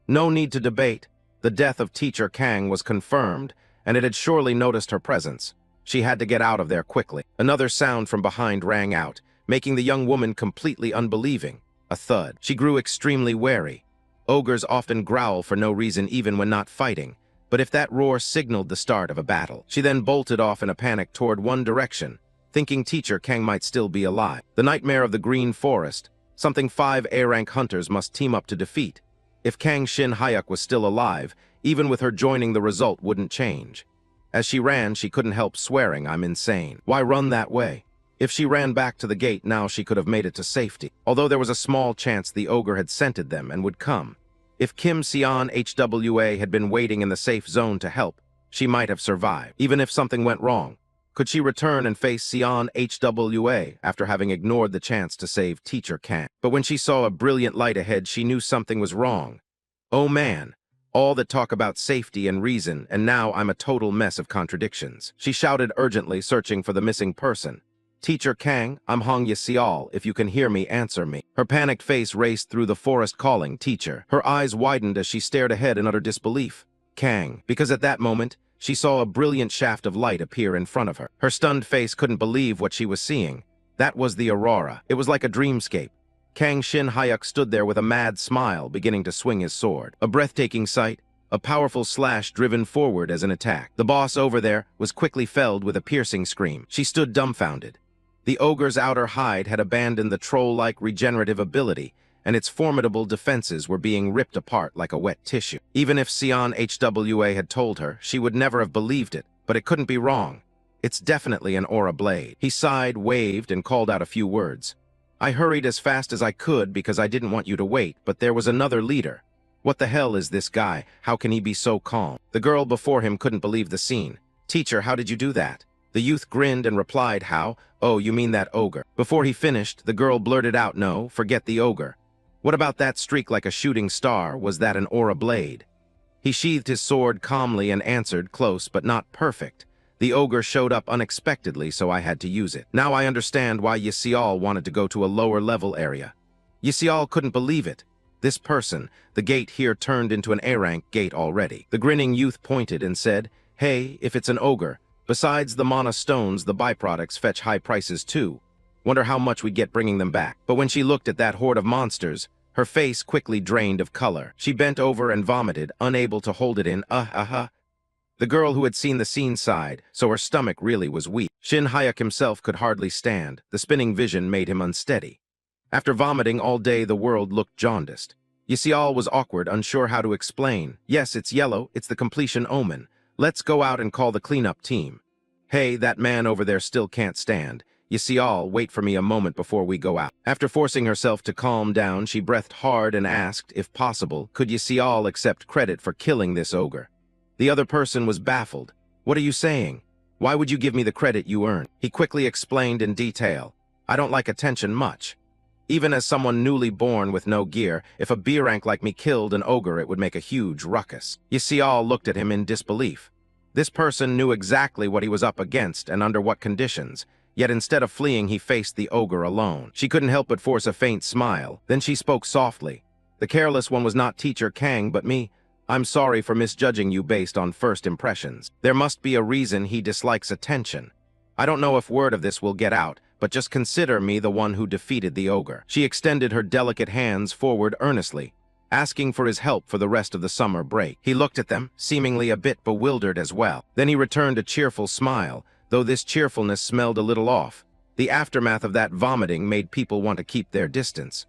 No need to debate. The death of teacher Kang was confirmed, and it had surely noticed her presence. She had to get out of there quickly. Another sound from behind rang out, making the young woman completely unbelieving. A thud. She grew extremely wary. Ogres often growl for no reason even when not fighting, but if that roar signaled the start of a battle. She then bolted off in a panic toward one direction, thinking teacher Kang might still be alive. The nightmare of the green forest, something 5 A-rank hunters must team up to defeat. If Kang Shin Hayuk was still alive, even with her joining, the result wouldn't change. As she ran, she couldn't help swearing, "I'm insane. Why run that way?" If she ran back to the gate now, she could have made it to safety. Although there was a small chance the ogre had scented them and would come. If Kim Seon HWA had been waiting in the safe zone to help, she might have survived. Even if something went wrong, could she return and face Seon HWA after having ignored the chance to save teacher Kang? But when she saw a brilliant light ahead, she knew something was wrong. Oh man, all that talk about safety and reason, and now I'm a total mess of contradictions. She shouted urgently, searching for the missing person. "Teacher Kang, I'm Hong Yasial. If you can hear me, answer me." Her panicked face raced through the forest calling, "Teacher." Her eyes widened as she stared ahead in utter disbelief. Kang, because at that moment, she saw a brilliant shaft of light appear in front of her. Her stunned face couldn't believe what she was seeing. That was the aurora. It was like a dreamscape. Kang Shin Hayuk stood there with a mad smile, beginning to swing his sword. A breathtaking sight, a powerful slash driven forward as an attack. The boss over there was quickly felled with a piercing scream. She stood dumbfounded. The ogre's outer hide had abandoned the troll-like regenerative ability, and its formidable defenses were being ripped apart like a wet tissue. Even if Seon HWA had told her, she would never have believed it, but it couldn't be wrong. It's definitely an aura blade. He sighed, waved, and called out a few words. I hurried as fast as I could because I didn't want you to wait, but there was another leader. What the hell is this guy? How can he be so calm? The girl before him couldn't believe the scene. Teacher, how did you do that? The youth grinned and replied, how? Oh, you mean that ogre. Before he finished, the girl blurted out, no, forget the ogre. What about that streak like a shooting star? Was that an aura blade? He sheathed his sword calmly and answered, close but not perfect. The ogre showed up unexpectedly, so I had to use it. Now I understand why Yisial wanted to go to a lower level area. Yisial couldn't believe it. This person, the gate here turned into an A-rank gate already. The grinning youth pointed and said, hey, if it's an ogre, besides the mana stones, the byproducts fetch high prices too. Wonder how much we get bringing them back. But when she looked at that horde of monsters, her face quickly drained of color. She bent over and vomited, unable to hold it in. The girl who had seen the scene sighed, so her stomach really was weak. Shin Hayek himself could hardly stand. The spinning vision made him unsteady. After vomiting all day, the world looked jaundiced. Yisial was awkward, unsure how to explain. Yes, it's yellow. It's the completion omen. Let's go out and call the cleanup team. Hey, that man over there still can't stand. Yisial, wait for me a moment before we go out. After forcing herself to calm down, she breathed hard and asked, if possible, could Yisial accept credit for killing this ogre? The other person was baffled. What are you saying? Why would you give me the credit you earned? He quickly explained in detail. I don't like attention much. Even as someone newly born with no gear, if a B-rank like me killed an ogre, it would make a huge ruckus. Yisial looked at him in disbelief. This person knew exactly what he was up against and under what conditions, yet instead of fleeing, he faced the ogre alone. She couldn't help but force a faint smile. Then she spoke softly. The careless one was not Teacher Kang, but me. I'm sorry for misjudging you based on first impressions. There must be a reason he dislikes attention. I don't know if word of this will get out, but just consider me the one who defeated the ogre. She extended her delicate hands forward earnestly, asking for his help for the rest of the summer break. He looked at them, seemingly a bit bewildered as well. Then he returned a cheerful smile, though this cheerfulness smelled a little off. The aftermath of that vomiting made people want to keep their distance.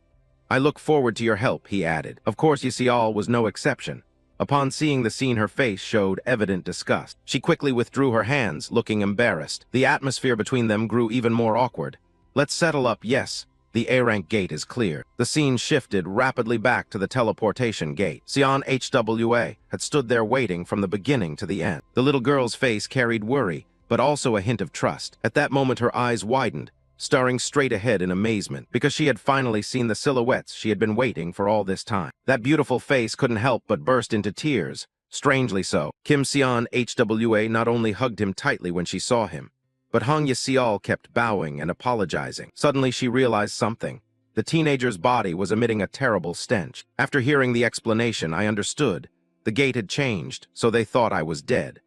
I look forward to your help, he added. Of course, Yisial was no exception. Upon seeing the scene, her face showed evident disgust. She quickly withdrew her hands, looking embarrassed. The atmosphere between them grew even more awkward. Let's settle up, yes. The A-rank gate is clear. The scene shifted rapidly back to the teleportation gate. Sion HWA had stood there waiting from the beginning to the end. The little girl's face carried worry, but also a hint of trust. At that moment, her eyes widened, staring straight ahead in amazement, because she had finally seen the silhouettes she had been waiting for all this time. That beautiful face couldn't help but burst into tears, strangely so. Kim Sion HWA not only hugged him tightly when she saw him, but Hong Yisial kept bowing and apologizing. Suddenly she realized something. The teenager's body was emitting a terrible stench. After hearing the explanation, I understood. The gate had changed, so they thought I was dead.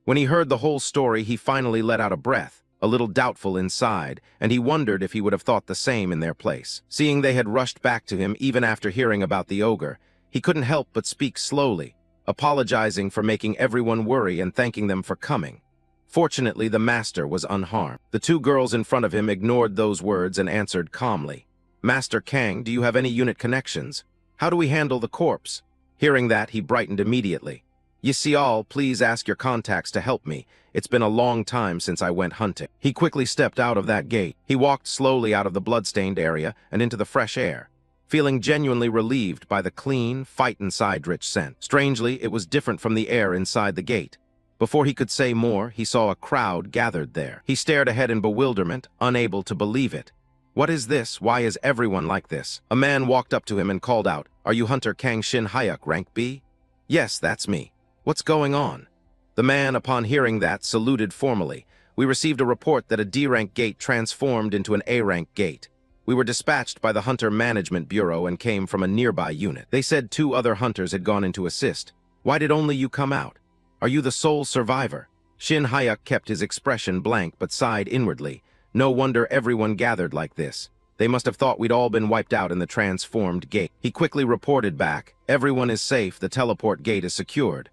When he heard the whole story, he finally let out a breath, a little doubtful inside, and he wondered if he would have thought the same in their place. Seeing they had rushed back to him even after hearing about the ogre, he couldn't help but speak slowly, apologizing for making everyone worry and thanking them for coming. Fortunately, the master was unharmed. The two girls in front of him ignored those words and answered calmly. Master Kang, do you have any unit connections? How do we handle the corpse? Hearing that, he brightened immediately. Yisial, please ask your contacts to help me. It's been a long time since I went hunting. He quickly stepped out of that gate. He walked slowly out of the bloodstained area and into the fresh air, feeling genuinely relieved by the clean, fight-inside-rich scent. Strangely, it was different from the air inside the gate. Before he could say more, he saw a crowd gathered there. He stared ahead in bewilderment, unable to believe it. What is this? Why is everyone like this? A man walked up to him and called out, Are you Hunter Kang Shin Hayuk, rank B? Yes, that's me. What's going on? The man, upon hearing that, saluted formally. We received a report that a D-rank gate transformed into an A-rank gate. We were dispatched by the Hunter Management Bureau and came from a nearby unit. They said 2 other hunters had gone in to assist. Why did only you come out? Are you the sole survivor? Shin Hayuk kept his expression blank but sighed inwardly. No wonder everyone gathered like this. They must have thought we'd all been wiped out in the transformed gate. He quickly reported back. Everyone is safe. The teleport gate is secured.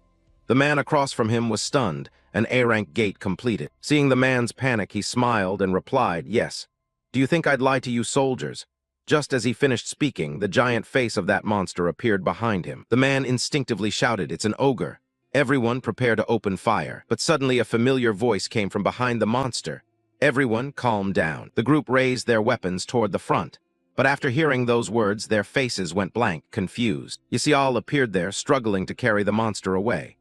The man across from him was stunned, an A-rank gate completed. Seeing the man's panic, he smiled and replied, Yes. Do you think I'd lie to you soldiers? Just as he finished speaking, the giant face of that monster appeared behind him. The man instinctively shouted, It's an ogre. Everyone prepare to open fire. But suddenly a familiar voice came from behind the monster. Everyone calm down. The group raised their weapons toward the front. But after hearing those words, their faces went blank, confused. Yasial appeared there, struggling to carry the monster away.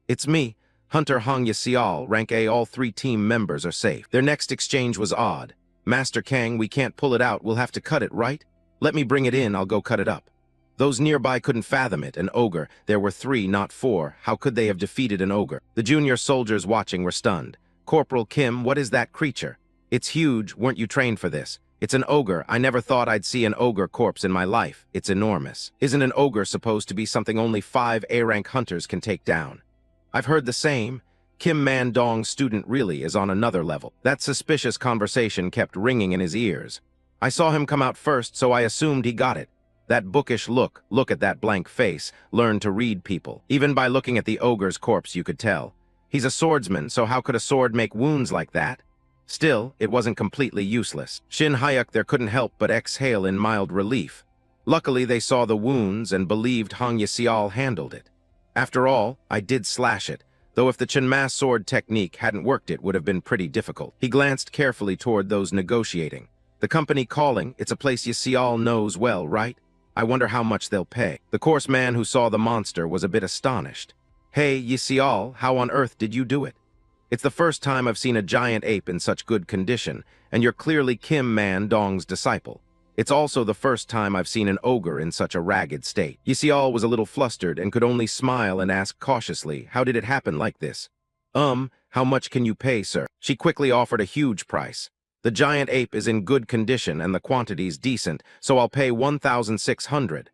"It's me, Hunter Hong Yasial, rank A. All 3 team members are safe." Their next exchange was odd. "Master Kang, we can't pull it out, we'll have to cut it, right? Let me bring it in, I'll go cut it up." Those nearby couldn't fathom it. An ogre. There were 3, not 4. How could they have defeated an ogre? The junior soldiers watching were stunned. "Corporal Kim, what is that creature?" "It's huge. Weren't you trained for this?" "It's an ogre. I never thought I'd see an ogre corpse in my life. It's enormous." "Isn't an ogre supposed to be something only 5 A-rank hunters can take down?" "I've heard the same. Kim Man-dong's student really is on another level." That suspicious conversation kept ringing in his ears. "I saw him come out first, so I assumed he got it. That bookish look at that blank face, learn to read people. Even by looking at the ogre's corpse you could tell. He's a swordsman, so how could a sword make wounds like that?" Still, it wasn't completely useless. Shin Hayek there couldn't help but exhale in mild relief. Luckily they saw the wounds and believed Hong Yasial handled it. "After all, I did slash it, though if the Chenma sword technique hadn't worked it would have been pretty difficult." He glanced carefully toward those negotiating. "The company calling, it's a place Yasial knows well, right? I wonder how much they'll pay." The coarse man who saw the monster was a bit astonished. "Hey, Yasial, how on earth did you do it? It's the first time I've seen a giant ape in such good condition, and you're clearly Kim Man-dong's disciple. It's also the first time I've seen an ogre in such a ragged state." Yasial was a little flustered and could only smile and ask cautiously, "How did it happen like this?" How much can you pay, sir?" She quickly offered a huge price. "The giant ape is in good condition and the quantity's decent, so I'll pay 1,600.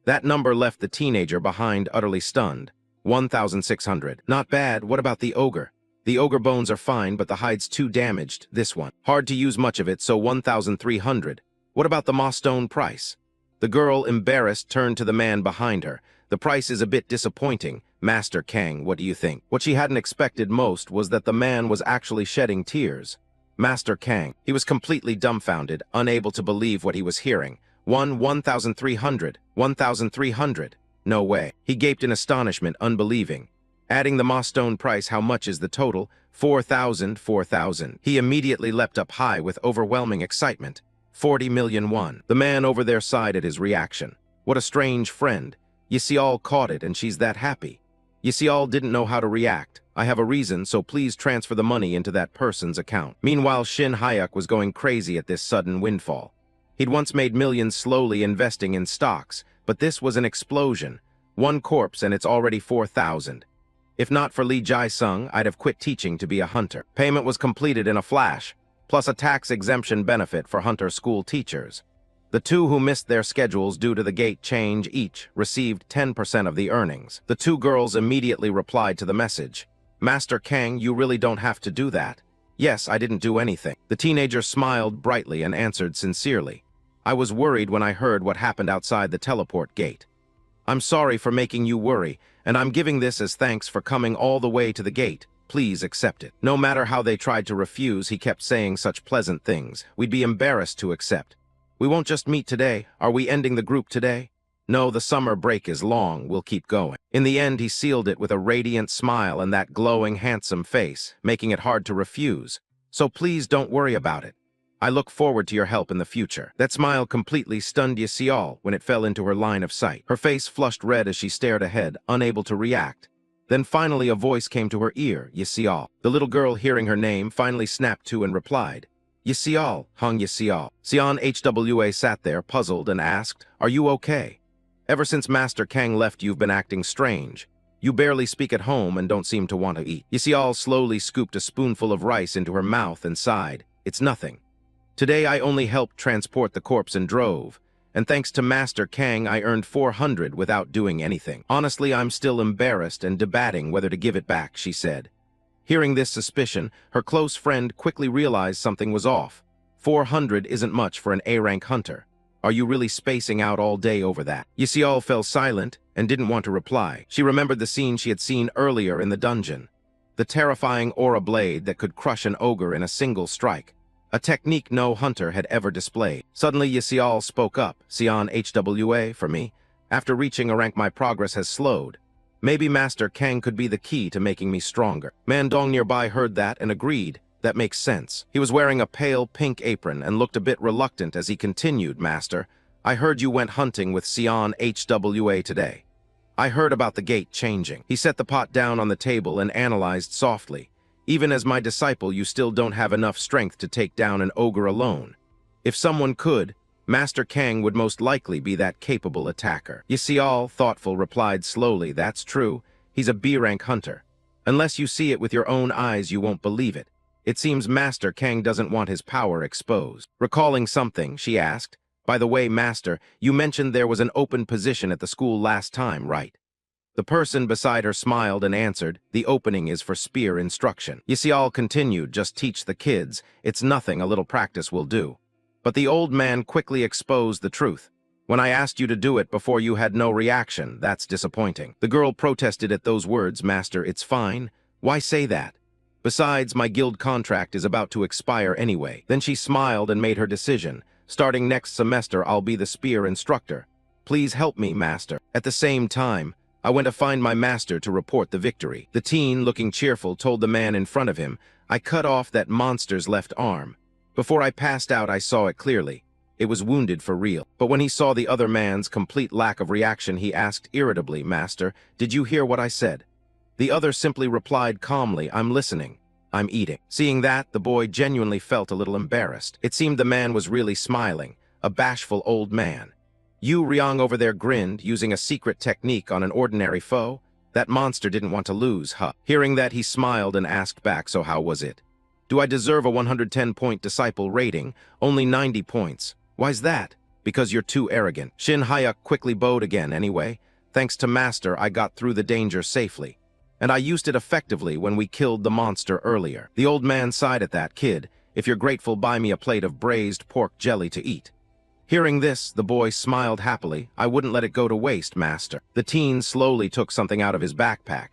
That number left the teenager behind, utterly stunned. 1,600. Not bad. What about the ogre? The ogre bones are fine, but the hide's too damaged, this one. Hard to use much of it, so 1,300. What about the moss stone price? The girl, embarrassed, turned to the man behind her. "The price is a bit disappointing. Master Kang, what do you think?" What she hadn't expected most was that the man was actually shedding tears. Master Kang. He was completely dumbfounded, unable to believe what he was hearing. 1,300. 1,300. No way. He gaped in astonishment, unbelieving. Adding the moss stone price, how much is the total? 4,000, 4,000. He immediately leapt up high with overwhelming excitement. 40 million won. The man over there sighed at his reaction. What a strange friend. Yasial caught it and she's that happy. Yasial didn't know how to react. "I have a reason, so please transfer the money into that person's account." Meanwhile, Shin Hayek was going crazy at this sudden windfall. He'd once made millions slowly investing in stocks, but this was an explosion. 1 corpse and it's already 4,000. If not for Li Jai-sung, I'd have quit teaching to be a hunter. Payment was completed in a flash, plus a tax exemption benefit for hunter school teachers. The 2 who missed their schedules due to the gate change each received 10% of the earnings. The 2 girls immediately replied to the message. "Master Kang, you really don't have to do that." "Yes, I didn't do anything." The teenager smiled brightly and answered sincerely. "I was worried when I heard what happened outside the teleport gate. I'm sorry for making you worry, and I'm giving this as thanks for coming all the way to the gate. Please accept it." No matter how they tried to refuse, he kept saying such pleasant things. "We'd be embarrassed to accept. We won't just meet today. Are we ending the group today?" "No, the summer break is long. We'll keep going." In the end, he sealed it with a radiant smile and that glowing, handsome face, making it hard to refuse. "So please don't worry about it. I look forward to your help in the future." That smile completely stunned Yasial when it fell into her line of sight. Her face flushed red as she stared ahead, unable to react. Then finally a voice came to her ear, "Yasial." The little girl, hearing her name, finally snapped to and replied. "Yasial, Hong Yasial." Xian Hwa sat there, puzzled, and asked, "Are you okay? Ever since Master Kang left, you've been acting strange. You barely speak at home and don't seem to want to eat." Yasial slowly scooped a spoonful of rice into her mouth and sighed. "It's nothing. Today I only helped transport the corpse and drove, and thanks to Master Kang I earned 400 without doing anything. Honestly, I'm still embarrassed and debating whether to give it back," she said. Hearing this suspicion, her close friend quickly realized something was off. 400 isn't much for an A-rank hunter. Are you really spacing out all day over that? Yasial fell silent and didn't want to reply. She remembered the scene she had seen earlier in the dungeon. The terrifying aura blade that could crush an ogre in a single strike. A technique no hunter had ever displayed. Suddenly Yasial spoke up. "Xian Hwa, for me. After reaching a rank my progress has slowed. Maybe Master Kang could be the key to making me stronger." Man-dong nearby heard that and agreed. That makes sense. He was wearing a pale pink apron and looked a bit reluctant as he continued, Master. I heard you went hunting with Sion HWA today. I heard about the gate changing. He set the pot down on the table and analyzed softly. Even as my disciple, you still don't have enough strength to take down an ogre alone. If someone could, Master Kang would most likely be that capable attacker. Yisial, thoughtful, replied slowly, that's true. He's a B-rank hunter. Unless you see it with your own eyes, you won't believe it. It seems Master Kang doesn't want his power exposed. Recalling something, she asked, by the way, Master, you mentioned there was an open position at the school last time, right? The person beside her smiled and answered, the opening is for spear instruction. Yisial continued, just teach the kids. It's nothing, a little practice will do. But the old man quickly exposed the truth. When I asked you to do it before, you had no reaction. That's disappointing. The girl protested at those words. Master, it's fine. Why say that? Besides, my guild contract is about to expire anyway. Then she smiled and made her decision. Starting next semester, I'll be the spear instructor. Please help me, Master. At the same time, I went to find my master to report the victory. The teen, looking cheerful, told the man in front of him, I cut off that monster's left arm. Before I passed out, I saw it clearly. It was wounded for real. But when he saw the other man's complete lack of reaction, he asked irritably, Master, did you hear what I said? The other simply replied calmly, I'm listening. I'm eating. Seeing that, the boy genuinely felt a little embarrassed. It seemed the man was really smiling, a bashful old man. Yu Ryong over there grinned, using a secret technique on an ordinary foe. That monster didn't want to lose, huh? Hearing that, he smiled and asked back, so how was it? Do I deserve a 110-point disciple rating? Only 90 points. Why's that? Because you're too arrogant. Shin Hyuk quickly bowed again anyway. Thanks to Master, I got through the danger safely. And I used it effectively when we killed the monster earlier. The old man sighed at that. Kid, if you're grateful, buy me a plate of braised pork jelly to eat. Hearing this, the boy smiled happily. I wouldn't let it go to waste, Master. The teen slowly took something out of his backpack.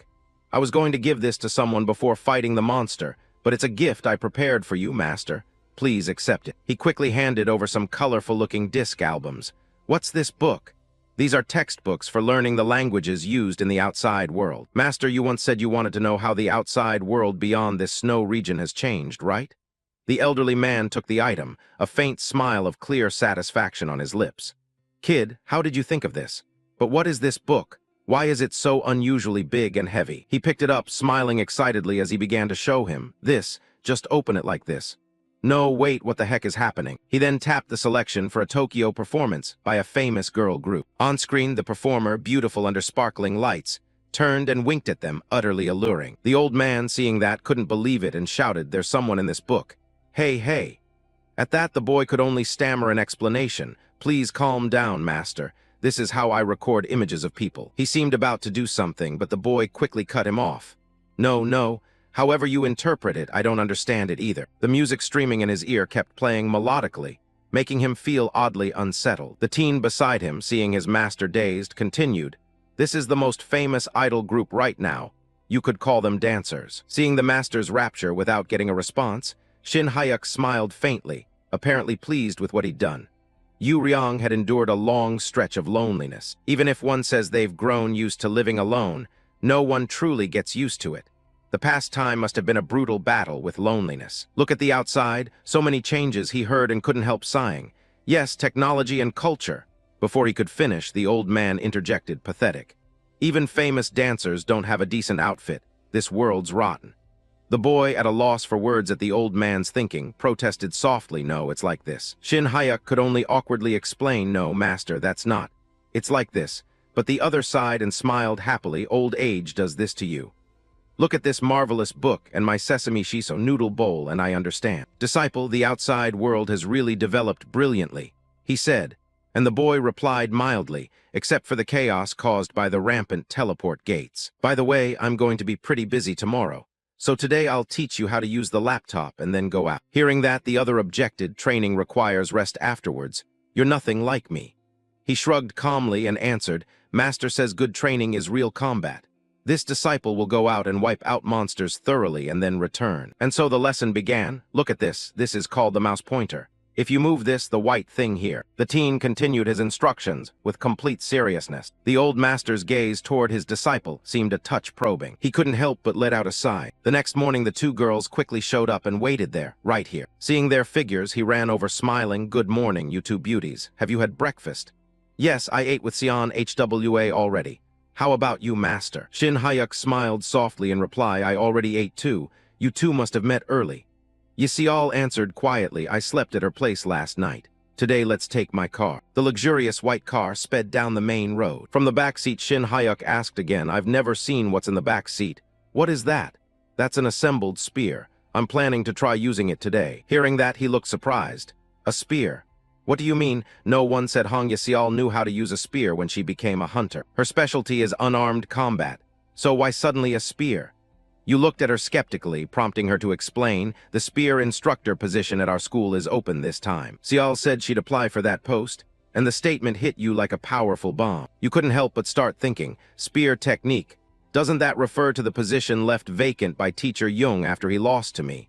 I was going to give this to someone before fighting the monster, but it's a gift I prepared for you, Master. Please accept it. He quickly handed over some colorful-looking disc albums. What's this book? These are textbooks for learning the languages used in the outside world. Master, you once said you wanted to know how the outside world beyond this snow region has changed, right? The elderly man took the item, a faint smile of clear satisfaction on his lips. Kid, how did you think of this? But what is this book? Why is it so unusually big and heavy? He picked it up, smiling excitedly as he began to show him. This, just open it like this. No, wait, what the heck is happening? He then tapped the selection for a Tokyo performance by a famous girl group. On screen, the performer, beautiful under sparkling lights, turned and winked at them, utterly alluring. The old man, seeing that, couldn't believe it and shouted, there's someone in this book. Hey, hey. At that, the boy could only stammer an explanation. Please calm down, Master. This is how I record images of people. He seemed about to do something, but the boy quickly cut him off. No. However you interpret it, I don't understand it either. The music streaming in his ear kept playing melodically, making him feel oddly unsettled. The teen beside him, seeing his master dazed, continued, this is the most famous idol group right now. You could call them dancers. Seeing the master's rapture without getting a response, Shin Hyuk smiled faintly, apparently pleased with what he'd done. Yu Ryong had endured a long stretch of loneliness. Even if one says they've grown used to living alone, no one truly gets used to it. The past time must have been a brutal battle with loneliness. Look at the outside, so many changes he heard and couldn't help sighing. Yes, technology and culture. Before he could finish, the old man interjected, pathetic. Even famous dancers don't have a decent outfit. This world's rotten. The boy, at a loss for words at the old man's thinking, protested softly, no, it's like this. Shin Hyuk could only awkwardly explain, no, Master, that's not. It's like this. But the other sighed and smiled happily, old age does this to you. Look at this marvelous book and my sesame shiso noodle bowl and I understand. Disciple, the outside world has really developed brilliantly, he said, and the boy replied mildly, except for the chaos caused by the rampant teleport gates. By the way, I'm going to be pretty busy tomorrow, so today I'll teach you how to use the laptop and then go out. Hearing that, the other objected, training requires rest afterwards. You're nothing like me. He shrugged calmly and answered, Master says good training is real combat. This disciple will go out and wipe out monsters thoroughly and then return. And so the lesson began. Look at this. This is called the mouse pointer. If you move this, the white thing here. The teen continued his instructions with complete seriousness. The old master's gaze toward his disciple seemed a touch probing. He couldn't help but let out a sigh. The next morning, the two girls quickly showed up and waited there, right here. Seeing their figures, he ran over smiling, "Good morning, you two beauties. Have you had breakfast?" "Yes, I ate with Sion HWA already. How about you, master?" Shin Hayuk smiled softly in reply, "I already ate too. You two must have met early." Yisial answered quietly, "I slept at her place last night. Today let's take my car." The luxurious white car sped down the main road. From the back seat, Shin Hayuk asked again, "I've never seen what's in the back seat. What is that?" "That's an assembled spear. I'm planning to try using it today." Hearing that, he looked surprised. "A spear? What do you mean?" "No one," said Hong Yisial, "knew how to use a spear when she became a hunter. Her specialty is unarmed combat. So why suddenly a spear?" You looked at her skeptically, prompting her to explain. "The spear instructor position at our school is open this time. Sial said she'd apply for that post, and the statement hit you like a powerful bomb. You couldn't help but start thinking, spear technique. Doesn't that refer to the position left vacant by teacher Jung after he lost to me?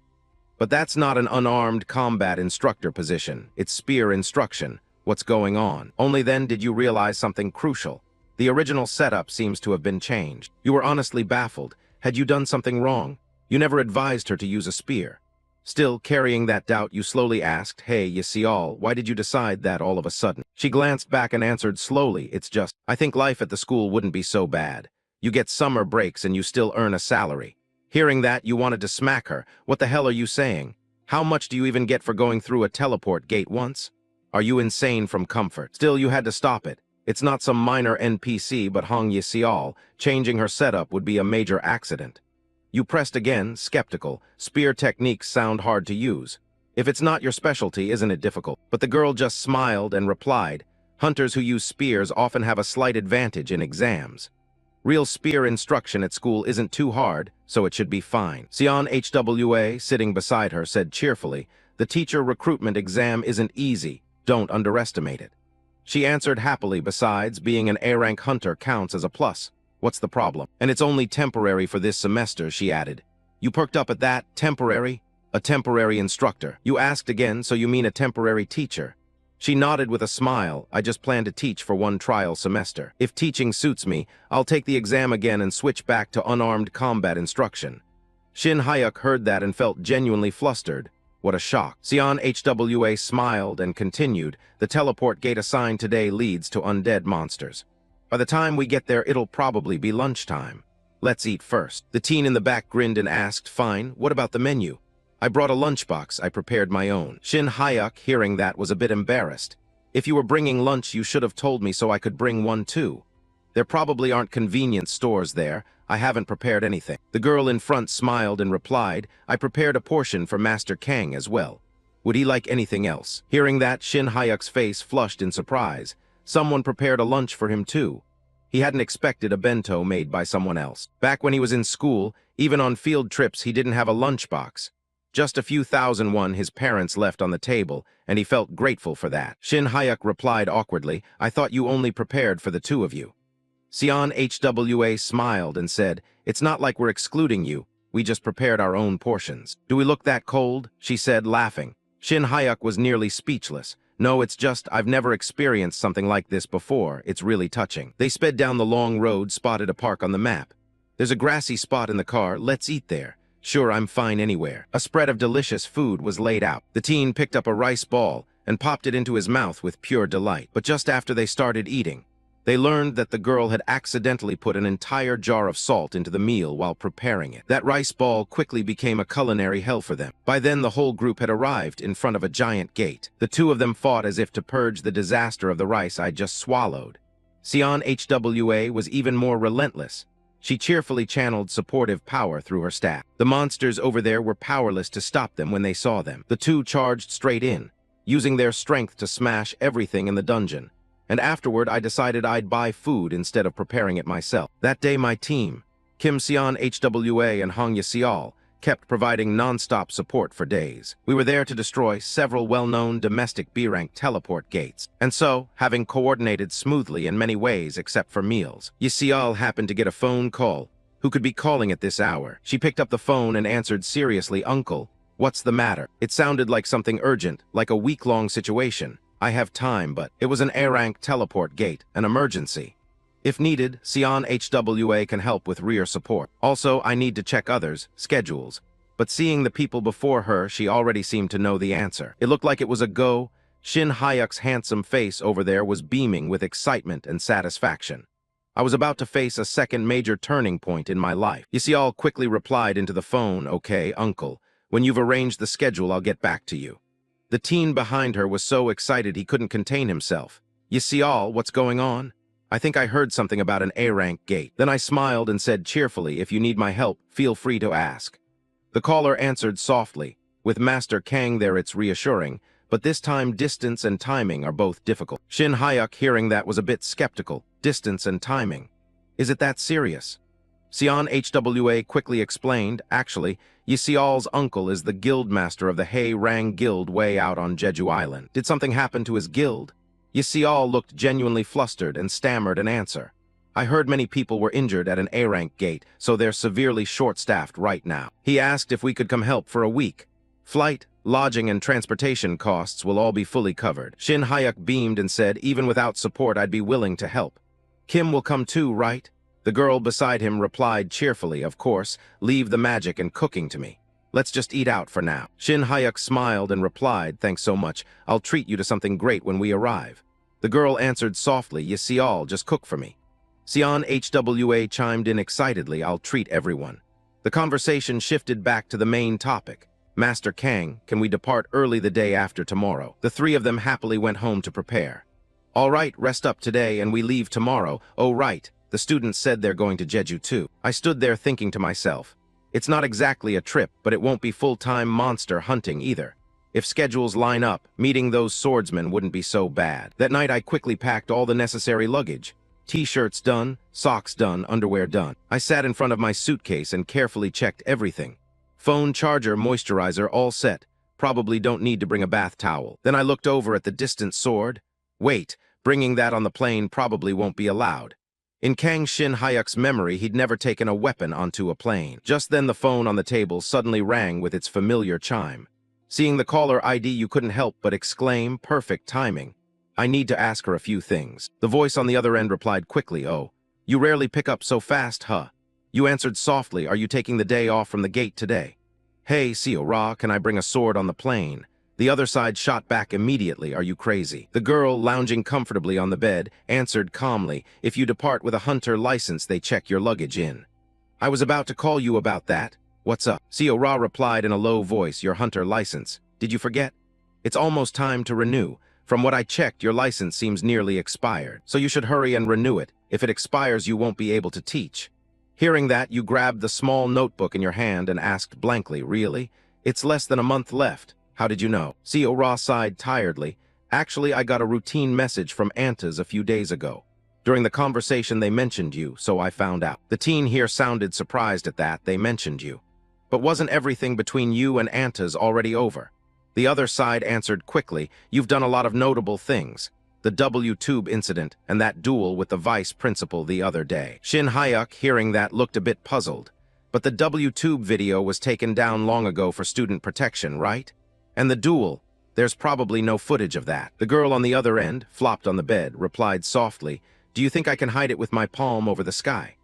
But that's not an unarmed combat instructor position. It's spear instruction. What's going on?" Only then did you realize something crucial. The original setup seems to have been changed. You were honestly baffled. Had you done something wrong? You never advised her to use a spear. Still, carrying that doubt, you slowly asked, "Hey, Yisial, why did you decide that all of a sudden?" She glanced back and answered slowly, "It's just, I think life at the school wouldn't be so bad. You get summer breaks and you still earn a salary." Hearing that, you wanted to smack her. "What the hell are you saying? How much do you even get for going through a teleport gate once? Are you insane from comfort?" Still, you had to stop it. It's not some minor NPC, but Hong Yisial. Changing her setup would be a major accident. You pressed again, skeptical. "Spear techniques sound hard to use. If it's not your specialty, isn't it difficult?" But the girl just smiled and replied, "Hunters who use spears often have a slight advantage in exams. Real spear instruction at school isn't too hard, so it should be fine." Sion HWA, sitting beside her, said cheerfully, "The teacher recruitment exam isn't easy. Don't underestimate it." She answered happily, "Besides, being an A-rank hunter counts as a plus. What's the problem? And it's only temporary for this semester," she added. You perked up at that. "Temporary? A temporary instructor." You asked again, "So you mean a temporary teacher?" She nodded with a smile. "I just plan to teach for one trial semester. If teaching suits me, I'll take the exam again and switch back to unarmed combat instruction." Shin Hayuk heard that and felt genuinely flustered. What a shock. Sion HWA smiled and continued, "The teleport gate assigned today leads to undead monsters. By the time we get there, it'll probably be lunchtime. Let's eat first." The teen in the back grinned and asked, "Fine, what about the menu?" "I brought a lunchbox. I prepared my own." Shin Hayuk, hearing that, was a bit embarrassed. "If you were bringing lunch, you should have told me so I could bring one too. There probably aren't convenience stores there. I haven't prepared anything." The girl in front smiled and replied, "I prepared a portion for Master Kang as well. Would he like anything else?" Hearing that, Shin Hayuk's face flushed in surprise. Someone prepared a lunch for him too. He hadn't expected a bento made by someone else. Back when he was in school, even on field trips, he didn't have a lunchbox. Just a few thousand won his parents left on the table, and he felt grateful for that. Shin Hayuk replied awkwardly, "I thought you only prepared for the two of you." Sion HWA smiled and said, "It's not like we're excluding you. We just prepared our own portions." "Do we look that cold?" she said, laughing. Shin Hayuk was nearly speechless. "No, it's just, I've never experienced something like this before. It's really touching." They sped down the long road, spotted a park on the map. "There's a grassy spot in the car. Let's eat there." "Sure, I'm fine anywhere." A spread of delicious food was laid out. The teen picked up a rice ball and popped it into his mouth with pure delight. But just after they started eating, they learned that the girl had accidentally put an entire jar of salt into the meal while preparing it. That rice ball quickly became a culinary hell for them. By then, the whole group had arrived in front of a giant gate. The two of them fought as if to purge the disaster of the rice I'd just swallowed. Sion HWA was even more relentless. She cheerfully channeled supportive power through her staff. The monsters over there were powerless to stop them when they saw them. The two charged straight in, using their strength to smash everything in the dungeon. And afterward, I decided I'd buy food instead of preparing it myself. That day, my team, Kim Sion HWA and Hong Yisial, kept providing non-stop support for days. We were there to destroy several well-known domestic B-rank teleport gates. And so, having coordinated smoothly in many ways except for meals, Yisial happened to get a phone call. Who could be calling at this hour? She picked up the phone and answered seriously, "Uncle, What's the matter? It sounded like something urgent, like a week-long situation. I have time, but it was an A-rank teleport gate, an emergency. If needed, Sion HWA can help with rear support. Also, I need to check others' schedules. But seeing the people before her, she already seemed to know the answer. It looked like it was a go. Shin Hyuk's handsome face over there was beaming with excitement and satisfaction. I was about to face a second major turning point in my life. Yseol quickly replied into the phone, "Okay, uncle. When you've arranged the schedule, I'll get back to you." The teen behind her was so excited he couldn't contain himself. "Yseol, what's going on? I think I heard something about an A-rank gate." Then I smiled and said cheerfully, "If you need my help, feel free to ask." The caller answered softly. With Master Kang there, it's reassuring, but this time distance and timing are both difficult. Shin Hyuk, hearing that, was a bit skeptical. Distance and timing. Is it that serious? Sion HWA quickly explained, "Actually, Yseol's uncle is the guild master of the Hei Rang Guild way out on Jeju Island. Did something happen to his guild?" Yseol looked genuinely flustered and stammered an answer. "I heard many people were injured at an A-rank gate, so they're severely short-staffed right now. He asked if we could come help for a week. Flight, lodging, and transportation costs will all be fully covered." Shin Hyuk beamed and said, "Even without support, I'd be willing to help." "Kim will come too, right?" The girl beside him replied cheerfully, "Of course, leave the magic and cooking to me. Let's just eat out for now." Shin Hyuk smiled and replied, "Thanks so much. I'll treat you to something great when we arrive." The girl answered softly, "Yseol, just cook for me." Sion HWA chimed in excitedly, "I'll treat everyone." The conversation shifted back to the main topic. "Master Kang, can we depart early the day after tomorrow?" The three of them happily went home to prepare. "All right, rest up today and we leave tomorrow." "Oh right, the students said they're going to Jeju too." I stood there thinking to myself, it's not exactly a trip, but it won't be full-time monster hunting either. If schedules line up, meeting those swordsmen wouldn't be so bad. That night I quickly packed all the necessary luggage. T-shirts done, socks done, underwear done. I sat in front of my suitcase and carefully checked everything. Phone, charger, moisturizer, all set. Probably don't need to bring a bath towel. Then I looked over at the distant sword. Wait, bringing that on the plane probably won't be allowed. In Kang Shin Hyuk's memory, he'd never taken a weapon onto a plane. Just then the phone on the table suddenly rang with its familiar chime. Seeing the caller ID, you couldn't help but exclaim, "Perfect timing. I need to ask her a few things." The voice on the other end replied quickly, "Oh, you rarely pick up so fast, huh?" You answered softly, "Are you taking the day off from the gate today?" "Hey, Seo-ra, can I bring a sword on the plane?" The other side shot back immediately, "Are you crazy?" The girl, lounging comfortably on the bed, answered calmly, "If you depart with a hunter license, they check your luggage in." "I was about to call you about that. What's up?" Seo-ra replied in a low voice, "Your hunter license. Did you forget? It's almost time to renew. From what I checked, your license seems nearly expired, so you should hurry and renew it. If it expires, you won't be able to teach." Hearing that, you grabbed the small notebook in your hand and asked blankly, "Really? It's less than a month left. How did you know?" Seo-ra sighed tiredly. "Actually, I got a routine message from Antas a few days ago. During the conversation, they mentioned you, so I found out." The teen here sounded surprised at that. "They mentioned you. But wasn't everything between you and Antas already over?" The other side answered quickly, "You've done a lot of notable things. The W-tube incident and that duel with the vice principal the other day." Shin Hyuk, hearing that, looked a bit puzzled. "But the W-tube video was taken down long ago for student protection, right? And the duel, there's probably no footage of that." The girl on the other end, flopped on the bed, replied softly, "Do you think I can hide it with my palm over the sky?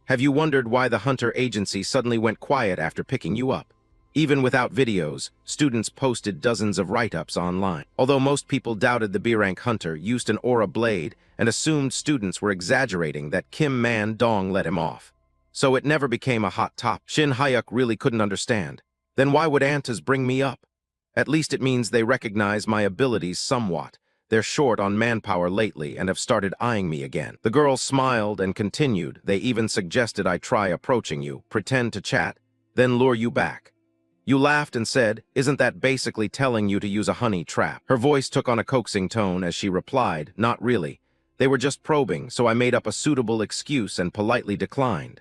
Have you wondered why the hunter agency suddenly went quiet after picking you up? Even without videos, students posted dozens of write-ups online. Although most people doubted the B-rank hunter used an aura blade and assumed students were exaggerating that Kim Man Dong let him off. So it never became a hot topic." Shin Hyuk really couldn't understand. "Then why would Antas bring me up? At least it means they recognize my abilities somewhat. They're short on manpower lately and have started eyeing me again." The girl smiled and continued, "They even suggested I try approaching you, pretend to chat, then lure you back. You laughed and said, isn't that basically telling you to use a honey trap?" Her voice took on a coaxing tone as she replied, "Not really. They were just probing, so I made up a suitable excuse and politely declined.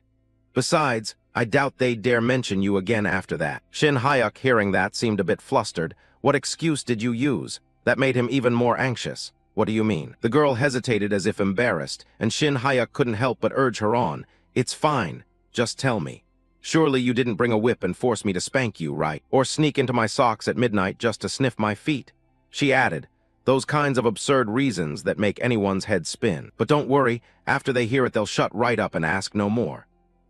Besides, I doubt they'd dare mention you again after that." Shin Hyuk, hearing that, seemed a bit flustered. "What excuse did you use?" That made him even more anxious. "What do you mean?" The girl hesitated as if embarrassed, and Shin Hyuk couldn't help but urge her on. "It's fine. Just tell me." Surely you didn't bring a whip and force me to spank you, right? Or sneak into my socks at midnight just to sniff my feet. She added, those kinds of absurd reasons that make anyone's head spin. But don't worry, after they hear it they'll shut right up and ask no more.